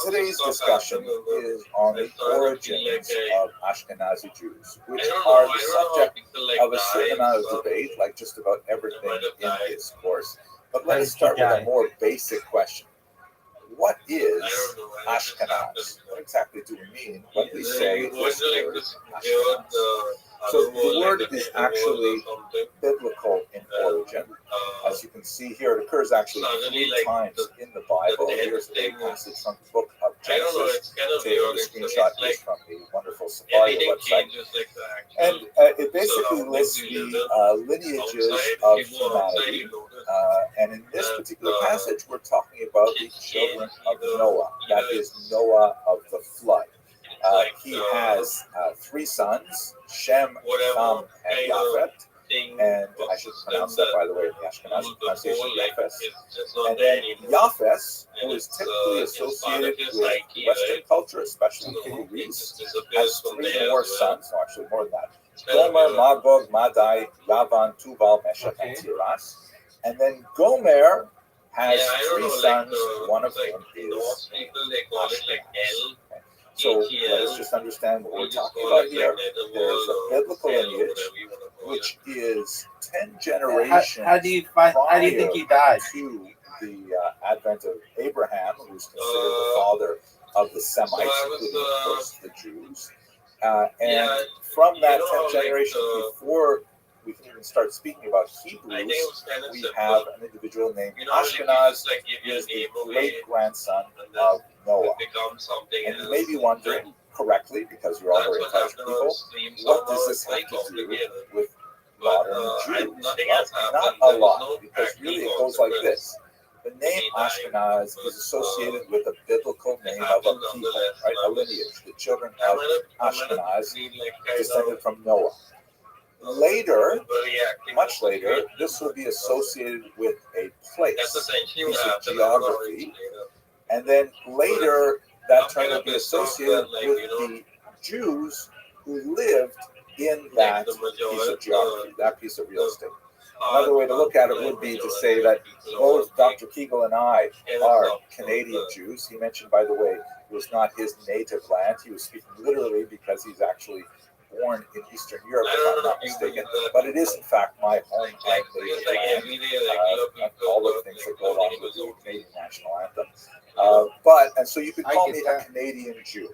B: today's discussion is on the origins of Ashkenazi Jews, which are the subject of a certain amount of debate, like just about everything in this course. But let us start with a more basic question. What is Ashkenaz? What exactly do we mean when we say this word Ashkenaz? So the word is actually biblical in origin. As you can see here, it occurs actually 3 times in the Bible. Here's a passage from the book of Genesis, taking the screenshot is from the wonderful Safari website. And it basically lists the lineages of humanity. And in this particular passage, we're talking about the children of Noah. That is Noah of the flood. He has 3 sons, Shem, Ham, and Yafet. And I should pronounce that, by the way, in the Ashkenazi pronunciation, Yafes. And then Yafes, who is typically associated with Western culture, especially Greece, has 3 more sons, no, actually more than that. Gomer, Magog, Madai, Yavan, Tubal, Meshach, and Tiras. And then Gomer has 3 sons, one of whom is Ashkenaz. So let us just understand what we're talking about here. There's a biblical lineage, which is 10 generations
I: How do you think he died?
B: to the advent of Abraham, who's considered the father of the Semites, including, of course, the Jews. And from that 10th generation, before we can even start speaking about Hebrews, we have an individual named Ashkenaz, who is the great-grandson of Noah. And you may be wondering, correctly, because you're all very intelligent people, what does this have to do with modern Jews? Well, not a lot, because really it goes like this. The name Ashkenaz is associated with a biblical name of a people, right? A lineage. The children of Ashkenaz descended from Noah. Later, much later, this will be associated with a place, piece of geography, and then later that term will be associated with the Jews who lived in that piece of geography, that piece of real estate. Another way to look at it would be to say that both Dr. Kegel and I are Canadian Jews. He mentioned, by the way, it was not his native land. He was speaking literally because he's actually born in Eastern Europe, if I'm not mistaken. But it is, in fact, my home and native land. All the things that go along with the Canadian national anthem. And so you could call me a Canadian Jew.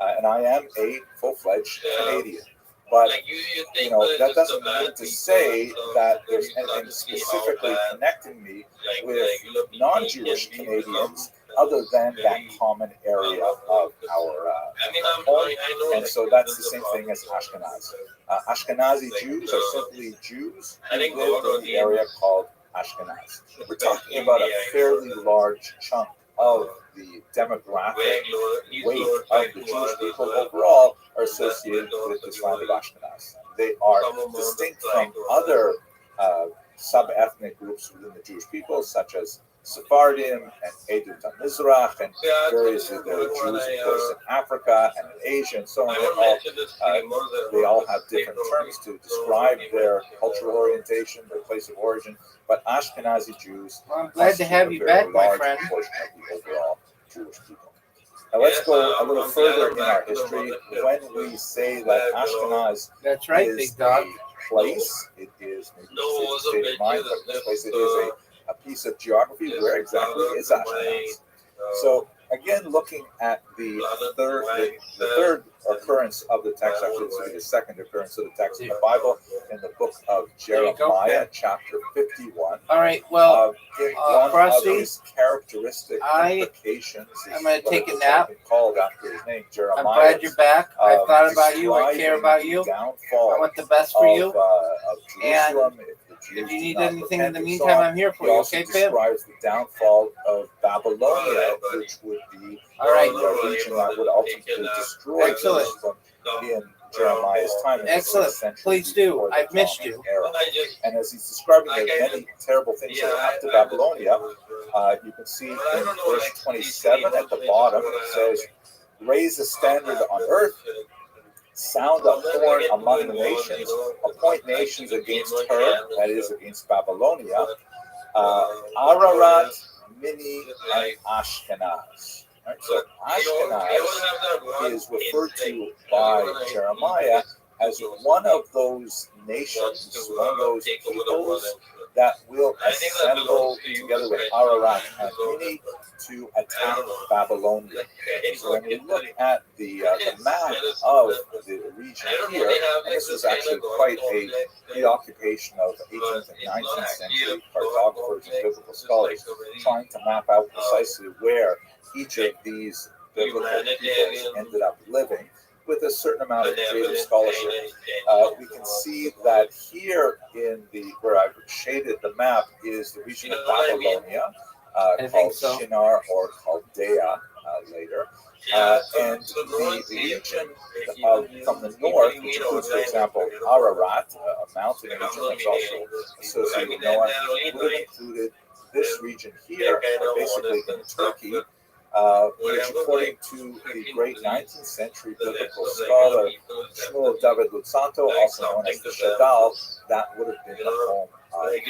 B: And I am a full-fledged Canadian. But, that doesn't mean to say that there's anything specifically connecting me with non-Jewish Canadians other than that common area of our home. And so that's the same thing as Ashkenaz. Ashkenazi Jews are simply Jews who live in the area called Ashkenaz. We're talking about a fairly large chunk of the demographic weight of the Jewish people overall are associated with this land of Ashkenaz. They are distinct from other sub-ethnic groups within the Jewish people, such as Sephardim and Edut HaMizrach and various of the Jews, of course, in Africa and in Asia and so on. They all have different terms to describe their cultural orientation, their place of origin. But Ashkenazi Jews,
I: well, I'm glad to have you back, my friend.
B: Portion of the overall Jewish people. Now let's go a little further in our history. When we say that Ashkenaz is a place, it is maybe a state of mind, but in this place it is a piece of geography. Where exactly is Ashkenaz? So again, looking at the third occurrence of the text, actually this will be the second occurrence of the text in the Bible, in the book of Jeremiah, chapter 51.
I: All right, well,
B: one of his characteristic implications
I: I'm going to take a nap.
B: Called after his name, Jeremiah.
I: I'm glad you're back. I thought about you. I care about you. I want the best for you. And if you need anything in the meantime, I'm here for you. Okay, Pim?
B: Describes the downfall of Babylonia, which would be a region that would ultimately destroy Jerusalem in Jeremiah's time.
I: Excellent. Please do. I've missed you.
B: And as he's describing the many terrible things that happened to Babylonia, you can see in verse 27 at the bottom, it says, "Raise a standard on earth, sound a horn among the nations, appoint nations against her," that is, against Babylonia, Ararat, Mini, and Ashkenaz. Right? So Ashkenaz is referred to by Jeremiah as one of those nations, one of those peoples that will assemble together with Ararat and Mini to attack Babylonia. So when we look at the map of the region here, and this was actually quite a preoccupation of 18th and 19th century cartographers and biblical scholars, trying to map out precisely where each of these biblical peoples ended up living, with a certain amount of creative scholarship. We can see that here in where I've shaded the map is the region of Babylonia, called Shinar or Chaldea later. And the region from the north, which includes, for example, Ararat, a mountain region that's also associated with Noah, would have included this region here, basically in Turkey, which, according to the great 19th century biblical scholar Shmuel David Lutsanto, also known as the Shadal, that would have been the home of the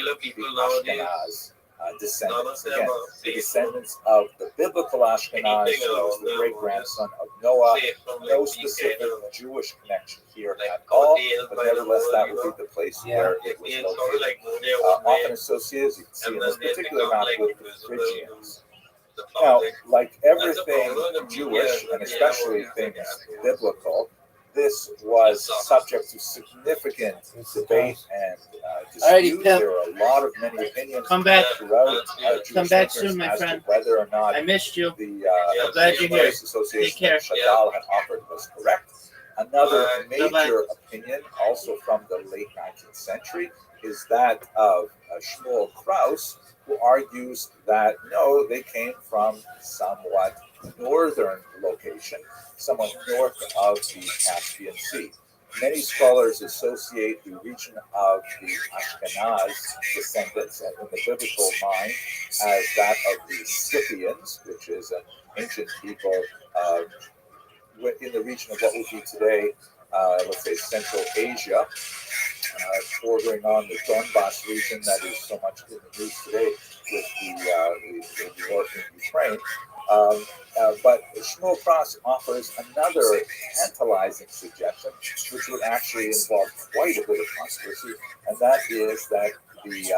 B: Ashkenaz
A: descendants. Again, the descendants of the biblical Ashkenaz, who was the great-grandson of Noah. No specific Jewish connection here at all, but nevertheless, that would be the place where it was located. Often associated, as you can see in this particular map, with the Phrygians. Now, like everything Jewish, and especially things biblical, this was subject to significant debate and dispute. There are a lot of many opinions throughout Jewish
I: soon, my
A: as
I: friend.
A: to whether or not
I: I missed you.
A: the
I: glad you're here.
A: association that Chagall had offered was correct. Another major opinion, also from the late 19th century, is that of Shmuel Krauss, who argues that no, they came from somewhat northern location, somewhat north of the Caspian Sea. Many scholars associate the region of the Ashkenaz descendants in the biblical mind as that of the Scythians, which is an ancient people in the region of what would be today, let's say, Central Asia, bordering on the Donbass region that is so much in the news today with the war in Ukraine. But Shmuel Krauss offers another tantalizing suggestion, which would actually involve quite a bit of controversy, and that is that the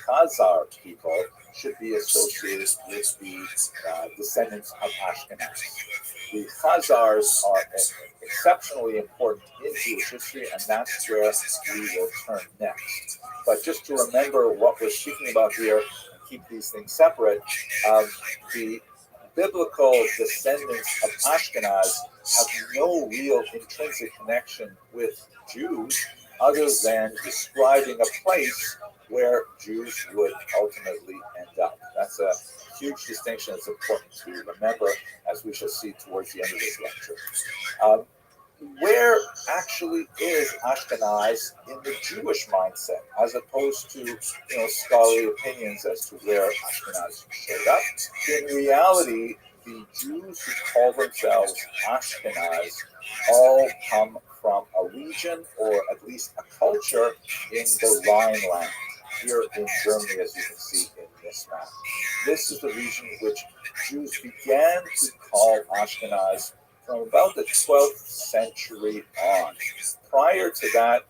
A: Khazar people should be associated with the descendants of Ashkenaz. The Khazars are exceptionally important in Jewish history, and that's where we will turn next. But just to remember what we're speaking about here, and keep these things separate, the biblical descendants of Ashkenaz have no real intrinsic connection with Jews other than describing a place where Jews would ultimately end up. That's a huge distinction that's important to remember, as we shall see towards the end of this lecture. Where actually is Ashkenaz in the Jewish mindset, as opposed to scholarly opinions as to where Ashkenaz showed up? In reality, the Jews who call themselves Ashkenaz all come from a region, or at least a culture, in the Rhineland, here in Germany, as you can see in this map. This is the region which Jews began to call Ashkenaz from about the 12th century on. Prior to that,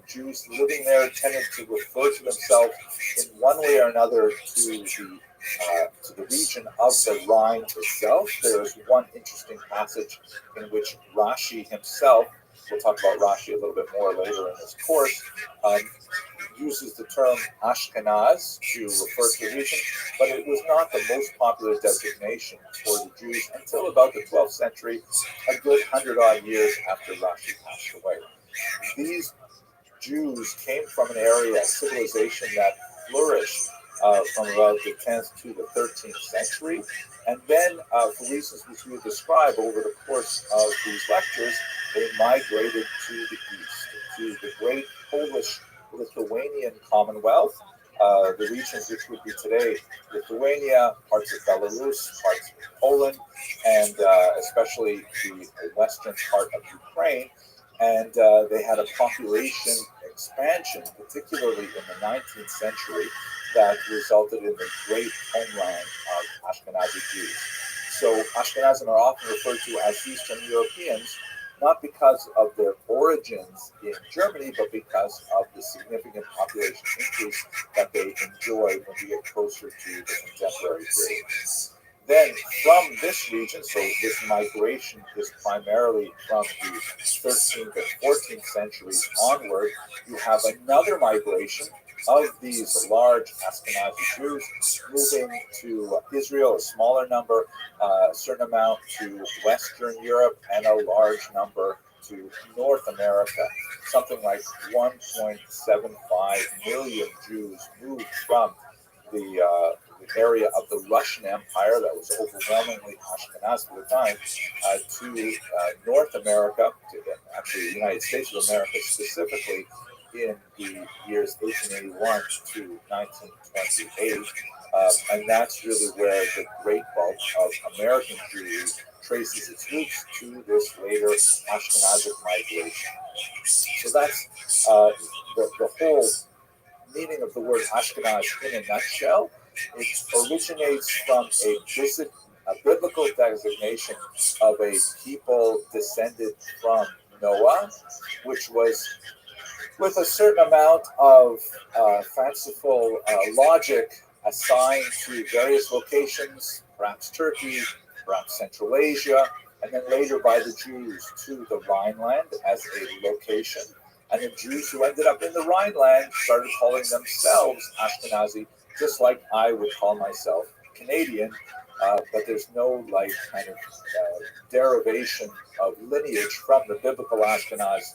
A: Jews living there tended to refer to themselves in one way or another to the region of the Rhine itself. There is one interesting passage in which Rashi himself, we'll talk about Rashi a little bit more later in this course, uses the term Ashkenaz to refer to the region, but it was not the most popular designation for the Jews until about the 12th century, a good 100-odd years after Rashi passed away. These Jews came from an area, a civilization that flourished from about the 10th to the 13th century, and then for reasons which we will describe over the course of these lectures, they migrated to the east, to the great Polish-Lithuanian Commonwealth, the regions which would be today Lithuania, parts of Belarus, parts of Poland, and especially the western part of Ukraine. And they had a population expansion, particularly in the 19th century, that resulted in the great homeland of Ashkenazi Jews. So Ashkenazim are often referred to as Eastern Europeans, not because of their origins in Germany, but because of the significant population increase that they enjoyed when we get closer to the contemporary period. Then from this region, so this migration is primarily from the 13th and 14th centuries onward, you have another migration of these large Ashkenazi Jews moving to Israel, a smaller number, a certain amount to Western Europe, and a large number to North America. Something like 1.75 million Jews moved from the area of the Russian Empire that was overwhelmingly Ashkenaz at the time to North America, to actually the United States of America specifically, in the years 1881 to 1928, and that's really where the great bulk of American Jews traces its roots to this later Ashkenazic migration. So that's the whole meaning of the word Ashkenaz in a nutshell.
B: It originates from a biblical designation of a people descended from Noah, which was with a certain amount of fanciful logic assigned to various locations, perhaps Turkey, perhaps Central Asia, and then later by the Jews to the Rhineland as a location. And the Jews who ended up in the Rhineland started calling themselves Ashkenazi, just like I would call myself Canadian, but there's no like kind of derivation of lineage from the biblical Ashkenaz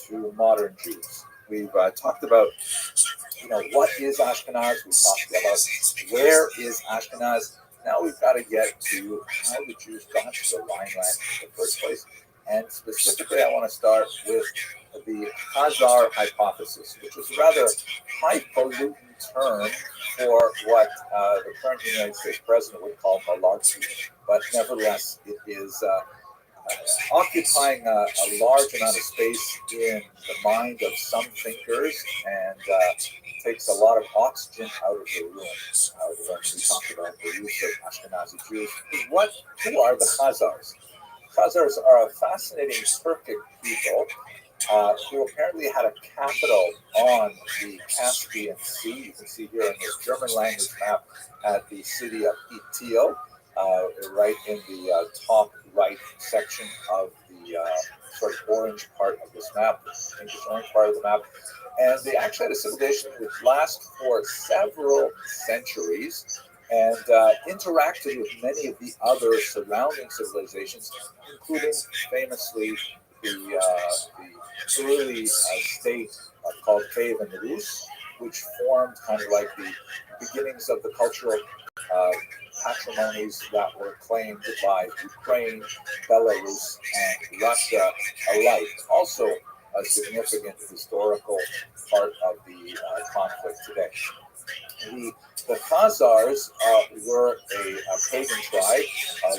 B: to modern Jews. We've talked about, what is Ashkenaz? We've talked about where is Ashkenaz. Now we've got to get to how the Jews got to the Rhineland in the first place. And specifically, I want to start with the Khazar hypothesis, which is a rather highfalutin term for what the current United States president would call malarkey. But nevertheless, it is occupying a large amount of space in the mind of some thinkers and takes a lot of oxygen out of the room when we talk about the use of Ashkenazi Jews. Who are the Khazars? Khazars are a fascinating Turkic people who apparently had a capital on the Caspian Sea. You can see here in this German language map at the city of Itio, right in the top right section of the sort of orange part of this map, the pinkish orange part of the map. And they actually had a civilization which lasted for several centuries and interacted with many of the other surrounding civilizations, including famously the early state called Cave and Rus, which formed kind of like the beginnings of the cultural patrimonies that were claimed by Ukraine, Belarus, and Russia alike. Also a significant historical part of the conflict today. The Khazars were a pagan tribe,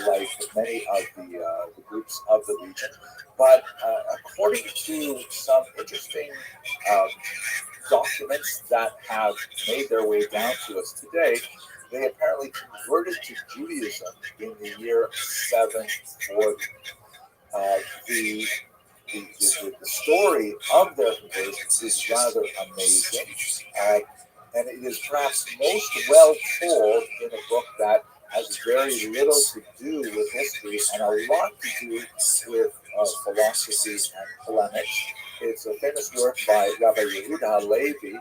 B: like many of the groups of the region, but according to some interesting documents that have made their way down to us today, they apparently converted to Judaism in the year 740. The story of their conversion is rather amazing, and it is perhaps most well told in a book that has very little to do with history and a lot to do with philosophy and polemics. It's a famous work by Rabbi Yehuda Levi,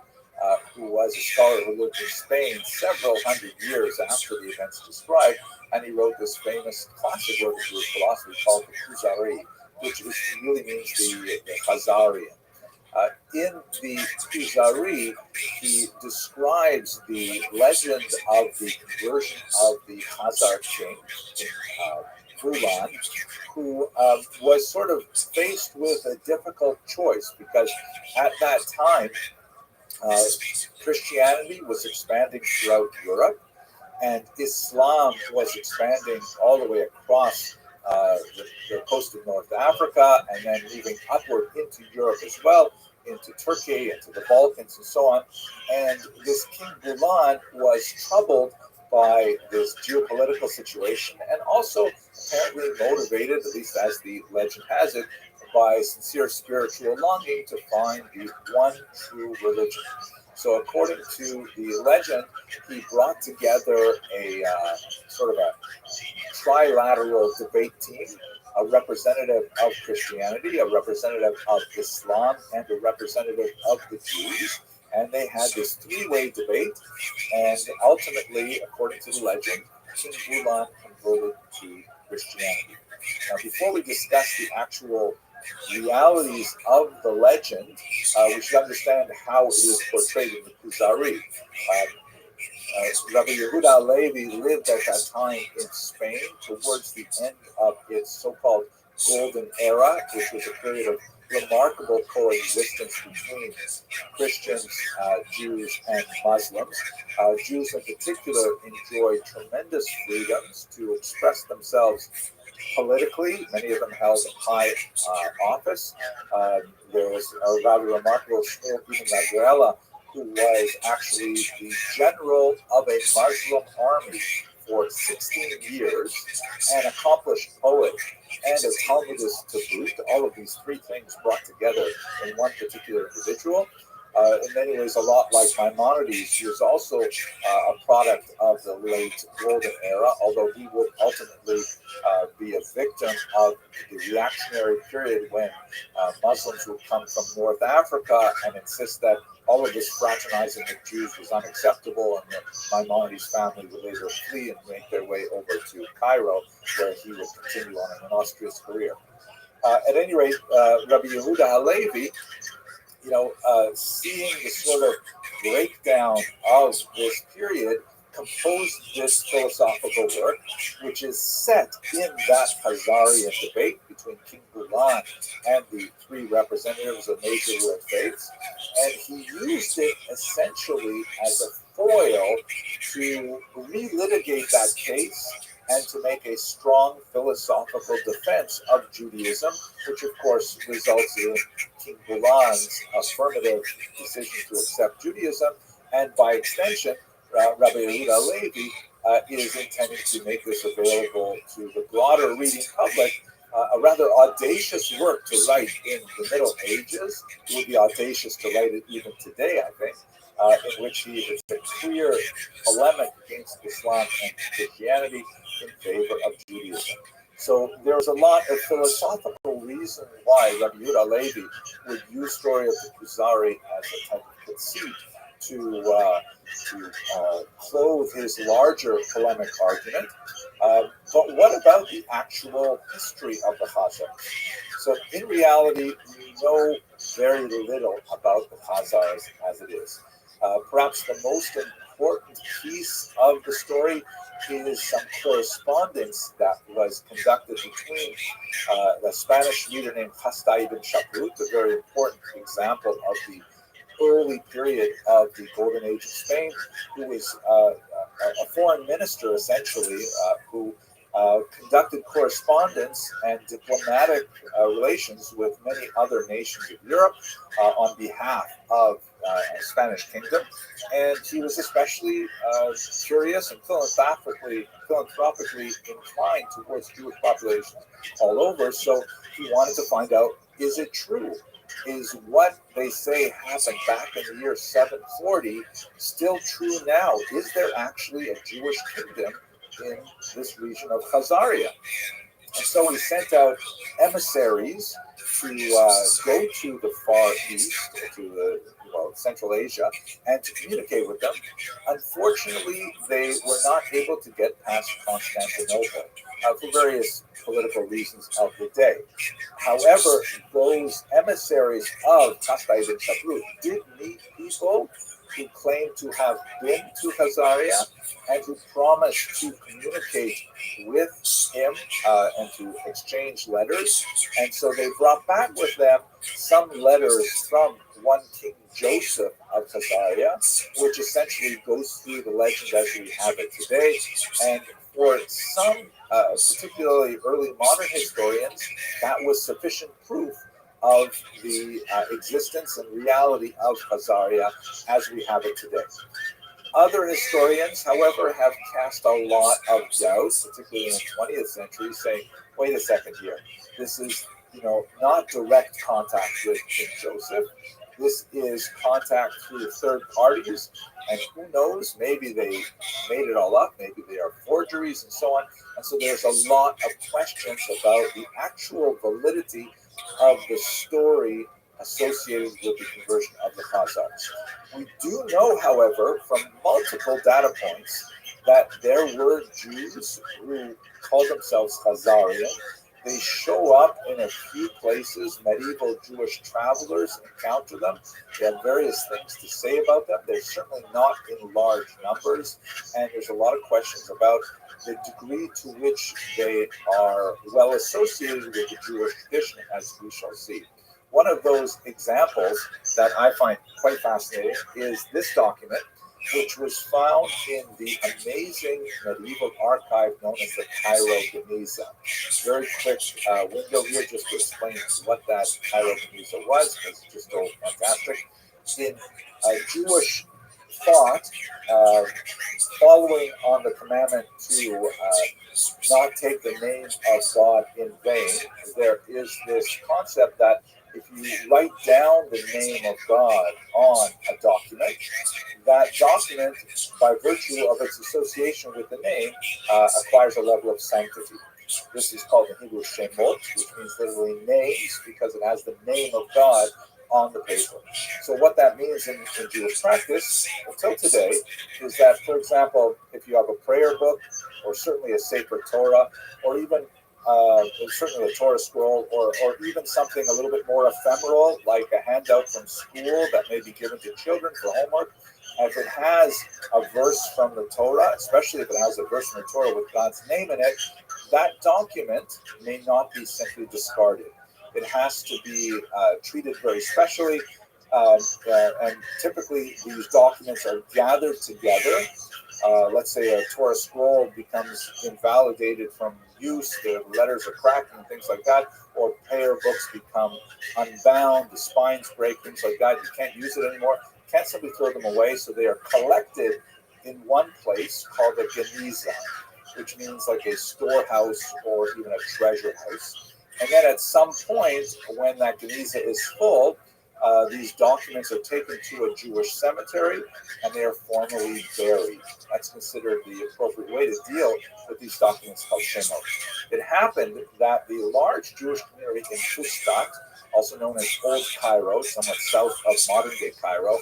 B: who was a scholar who lived in Spain several hundred years after the events described, and he wrote this famous classic work of Jewish philosophy called the Kuzari, which really means the Khazarian. In the Kuzari, he describes the legend of the conversion of the Khazar king, Bulan, who was sort of faced with a difficult choice because at that time, Christianity was expanding throughout Europe, and Islam was expanding all the way across the coast of North Africa, and then moving upward into Europe as well, into Turkey, into the Balkans, and so on. And this King Bulan was troubled by this geopolitical situation, and also apparently motivated, at least as the legend has it, by sincere spiritual longing to find the one true religion. So according to the legend, he brought together a sort of a trilateral debate team, a representative of Christianity, a representative of Islam, and a representative of the Jews. And they had this three-way debate, and ultimately, according to the legend, King Bulan converted to Christianity. Now, before we discuss the actual realities of the legend, we should understand how it is portrayed in the Kuzari. Rabbi Yehuda Levi lived at that time in Spain towards the end of its so-called golden era, which was a period of remarkable coexistence between Christians, Jews, and Muslims. Jews in particular enjoyed tremendous freedoms to express themselves politically. Many of them held high office. There was a rather remarkable Shmuel Ibn Nagrela who was actually the general of a Muslim army for 16 years, an accomplished poet, and a Talmudist to boot. All of these three things brought together in one particular individual. In many ways, a lot like Maimonides, he was also a product of the late Golden Era, although he would ultimately be a victim of the reactionary period when Muslims would come from North Africa and insist that all of this fraternizing with Jews was unacceptable, and the Maimonides family would later flee and make their way over to Cairo, where he would continue on an illustrious career. At any rate, Rabbi Yehuda Halevi, seeing the sort of breakdown of this period, composed this philosophical work, which is set in that Khazarian debate between King Bulan and the three representatives of major world faiths. And he used it essentially as a foil to relitigate that case and to make a strong philosophical defense of Judaism, which of course results in King Bulan's affirmative decision to accept Judaism, and by extension, Rabbi Yehuda Halevi is intending to make this available to the broader reading public. A rather audacious work to write in the Middle Ages. It would be audacious to write it even today, I think, in which it's a clear polemic against Islam and Christianity in favor of Judaism. So there's a lot of philosophical reason why Rabbi Yehuda Halevi would use Story of the Kuzari as a type of conceit to clothe his larger polemic argument. But what about the actual history of the Khazars? So in reality, we know very little about the Khazars as it is. Perhaps the most important piece of the story is some correspondence that was conducted between the Spanish leader named Hasta ibn Shaprut, a very important example of the early period of the Golden Age of Spain, who was a foreign minister, essentially, who conducted correspondence and diplomatic relations with many other nations of Europe on behalf of the Spanish kingdom. And he was especially curious and philanthropically inclined towards Jewish populations all over. So he wanted to find out, is it true? Is what they say happened back in the year 740 still true now? Is there actually a Jewish kingdom in this region of Khazaria? And so he sent out emissaries to go to the Far East, to Central Asia, and to communicate with them. Unfortunately, they were not able to get past Constantinople for various political reasons of the day. However, those emissaries of Hasta ibn Shaprut did meet people who claimed to have been to Khazaria and who promised to communicate with him and to exchange letters. And so they brought back with them some letters from one King Joseph of Khazaria, which essentially goes through the legend as we have it today. And for some, particularly early modern historians, that was sufficient proof of the existence and reality of Khazaria as we have it today. Other historians, however, have cast a lot of doubt, particularly in the 20th century, saying, wait a second here, this is not direct contact with King Joseph. This is contact through third parties, and who knows, maybe they made it all up, maybe they are forgeries and so on. And so there's a lot of questions about the actual validity of the story associated with the conversion of the Khazars. We do know, however, from multiple data points that there were Jews who called themselves Khazarian. They show up in a few places. Medieval Jewish travelers encounter them. They have various things to say about them. They're certainly not in large numbers, and there's a lot of questions about the degree to which they are well associated with the Jewish tradition, as we shall see. One of those examples that I find quite fascinating is this document, which was found in the amazing medieval archive known as the Cairo Geniza. Very quick window here just to explain what that Cairo Geniza was, because it's just so fantastic. in Jewish thought, following on the commandment to not take the name of God in vain, there is this concept that if you write down the name of God on a document, that document, by virtue of its association with the name, acquires a level of sanctity. This is called in Hebrew Shemot, which means literally names, because it has the name of God on the paper. So what that means in Jewish practice until today is that, for example, if you have a prayer book, or certainly a sacred Torah, or even certainly a Torah scroll, or even something a little bit more ephemeral, like a handout from school that may be given to children for homework, if it has a verse from the Torah, especially if it has a verse from the Torah with God's name in it, that document may not be simply discarded. It has to be treated very specially, and typically these documents are gathered together. Let's say a Torah scroll becomes invalidated from use, the letters are cracking and things like that, or prayer books become unbound, the spines break, things like that. You can't use it anymore. You can't simply throw them away, so they are collected in one place called a geniza, which means like a storehouse or even a treasure house. And then at some point, when that geniza is full, these documents are taken to a Jewish cemetery and they are formally buried. That's considered the appropriate way to deal with these documents called shemot. It happened that the large Jewish community in Fustat, also known as Old Cairo, somewhat south of modern-day Cairo,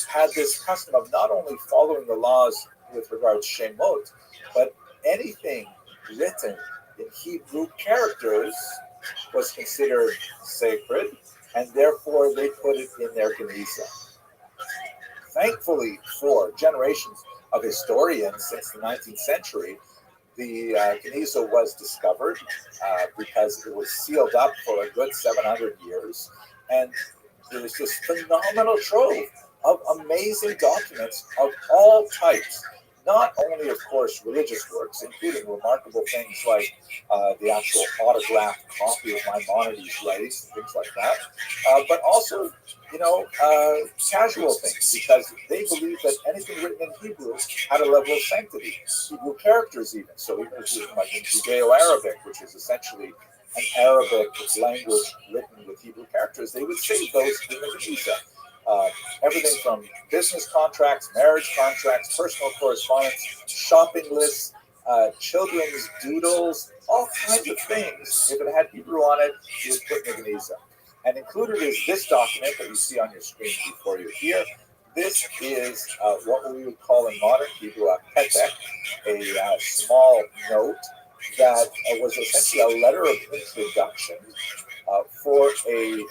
B: had this custom of not only following the laws with regards to shemot, but anything written in Hebrew characters was considered sacred, and therefore they put it in their geniza. Thankfully, for generations of historians since the 19th century, the geniza was discovered because it was sealed up for a good 700 years, and there was this phenomenal trove of amazing documents of all types. Not only, of course, religious works, including remarkable things like the actual autographed copy of Maimonides' writings and things like that, but also, casual things, because they believed that anything written in Hebrew had a level of sanctity. Hebrew characters, even. So even if it's like in Judeo-Arabic, which is essentially an Arabic language written with Hebrew characters, they would save those in the geniza. Everything from business contracts, marriage contracts, personal correspondence, shopping lists, children's doodles, all kinds of things. If it had Hebrew on it, it was put in the geniza. And included is this document that you see on your screen before you here. This is what we would call in modern Hebrew a petek, a small note that was essentially a letter of introduction for a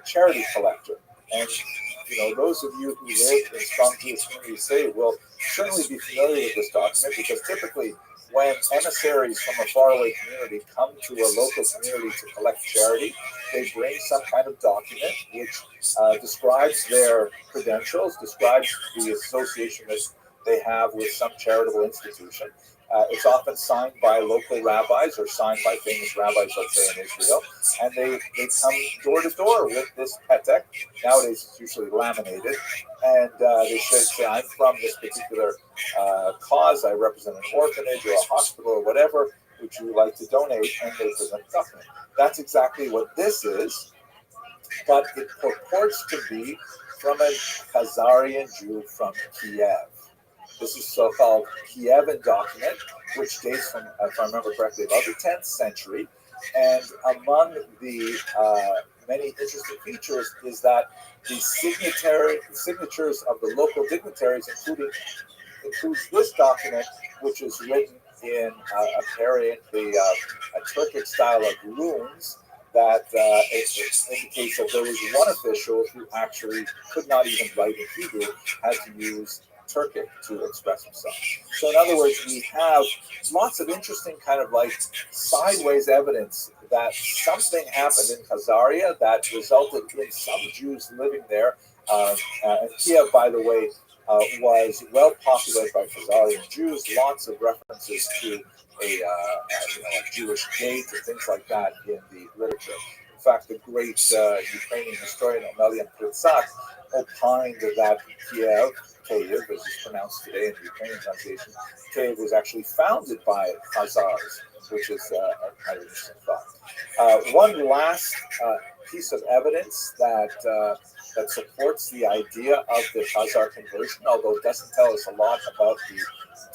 B: charity collector. And those of you who live in strong Jewish communities say will certainly be familiar with this document, because typically when emissaries from a faraway community come to a local community to collect charity, they bring some kind of document which describes their credentials, describes the association that they have with some charitable institution. It's often signed by local rabbis or signed by famous rabbis, let's say in Israel, and they come door to door with this petek. Nowadays it's usually laminated, and they say, I'm from this particular cause, I represent an orphanage or a hospital or whatever, would you like to donate? And they present a document. That's exactly what this is, but it purports to be from a Khazarian Jew from Kiev. This is so-called Kievan document, which dates from, if I remember correctly, about the 10th century. And among the many interesting features is that the signatures of the local dignitaries includes this document, which is written in apparently a Turkic style of runes that indicates that there was one official who actually could not even write in Hebrew, had to use Turkic to express himself. So in other words, we have lots of interesting kind of like sideways evidence that something happened in Khazaria that resulted in some Jews living there. And Kiev, by the way, was well populated by Khazarian Jews. Lots of references to a Jewish gate and things like that in the literature.
A: fact, the great Ukrainian historian Omelian Pritsak opined that Kiev, as it's pronounced today in the Ukrainian pronunciation, Kiev was actually founded by Khazars, which is a kind of interesting thought. One last piece of evidence that supports the idea of the Khazar conversion, although it doesn't tell us a lot about the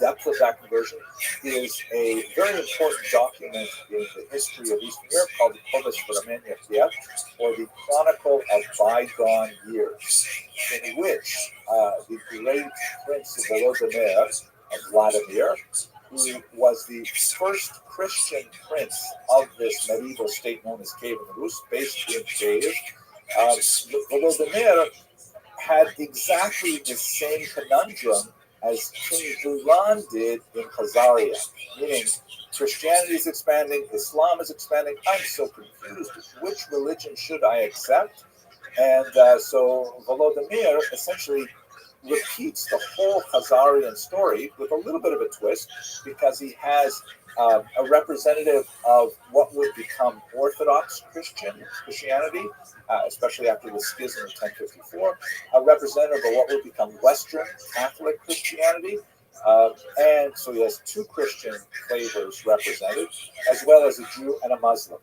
A: depth of that conversion, is a very important document in the history of Eastern Europe called the Kodesh Vremenia Kiev, or the Chronicle of Bygone Years, in which the great Prince Volodymyr of Vladimir, who was the first Christian prince of this medieval state known as Kiev Rus, based in Kiev, Volodymyr had exactly the same conundrum as King Bulan did in Khazaria, meaning Christianity is expanding, Islam is expanding. I'm so confused. Which religion should I accept? And so Volodymyr essentially repeats the whole Khazarian story with a little bit of a twist, because he has a representative of what would become Orthodox Christianity, especially after the schism of 1054, a representative of what would become Western Catholic Christianity, and so he has two Christian flavors represented, as well as a Jew and a Muslim.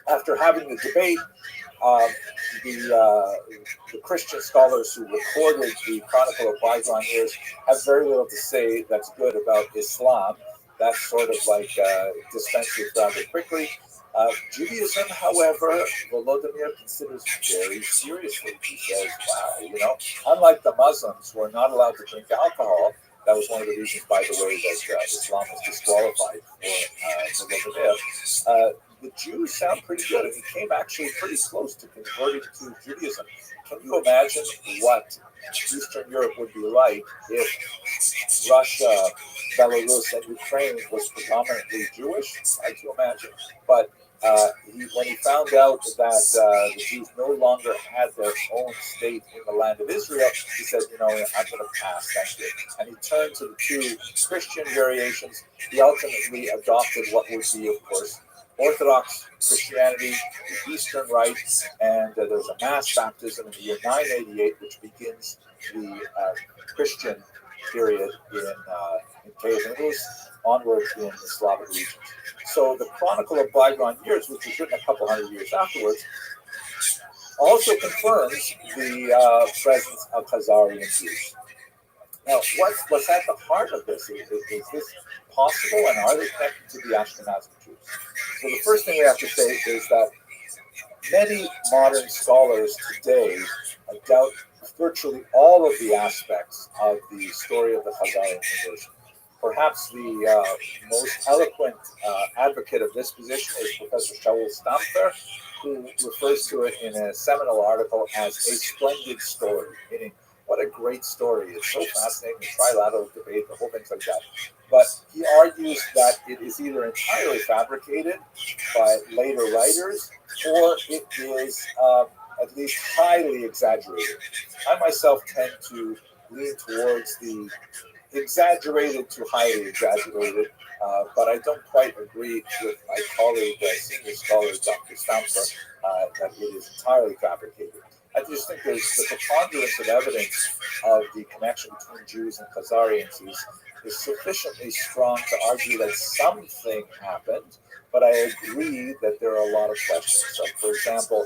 A: After having the debate, the Christian scholars who recorded the Chronicle of Bygone Years have very little to say that's good about Islam. That's sort of like dispensed with rather quickly. Judaism, however, Volodymyr considers very seriously. He says, wow, unlike the Muslims who are not allowed to drink alcohol, that was one of the reasons, by the way, that Islam was disqualified for Volodymyr. The Jews sound pretty good, and he came actually pretty close to converting to Judaism. Can you imagine what Eastern Europe would be like if Russia, Belarus, and Ukraine was predominantly Jewish? Hard to imagine. But when he found out that the Jews no longer had their own state in the land of Israel, he said, I'm going to pass, thank you. And he turned to the two Christian variations. He ultimately adopted what would be, of course, Orthodox Christianity, the Eastern Rite, and there's a mass baptism in the year 988, which begins the Christian period in Kiev, and it goes onward in the Slavic regions. So the Chronicle of Bygone Years, which was written a couple hundred years afterwards, also confirms the presence of Khazarian Jews. Now, what's at the heart of this? Is this possible, and are they connected to the Ashkenazi Jews? So the first thing we have to say is that many modern scholars today doubt virtually all of the aspects of the story of the Khazarian conversion. Perhaps the most eloquent advocate of this position is Professor Shaul Stamper, who refers to it in a seminal article as a splendid story, meaning what a great story. It's so fascinating, the trilateral debate, the whole thing's like that. But he argues that it is either entirely fabricated by later writers, or it is at least highly exaggerated. I myself tend to lean towards the exaggerated to highly exaggerated, but I don't quite agree with my colleague, senior scholar Dr. Stamper, that it is entirely fabricated. I just think there's the preponderance of evidence of the connection between Jews and Khazarians is sufficiently strong to argue that something happened, but I agree that there are a lot of questions. So, for example,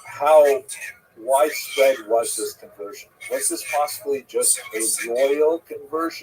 A: how widespread was this conversion? Was this possibly just a royal conversion?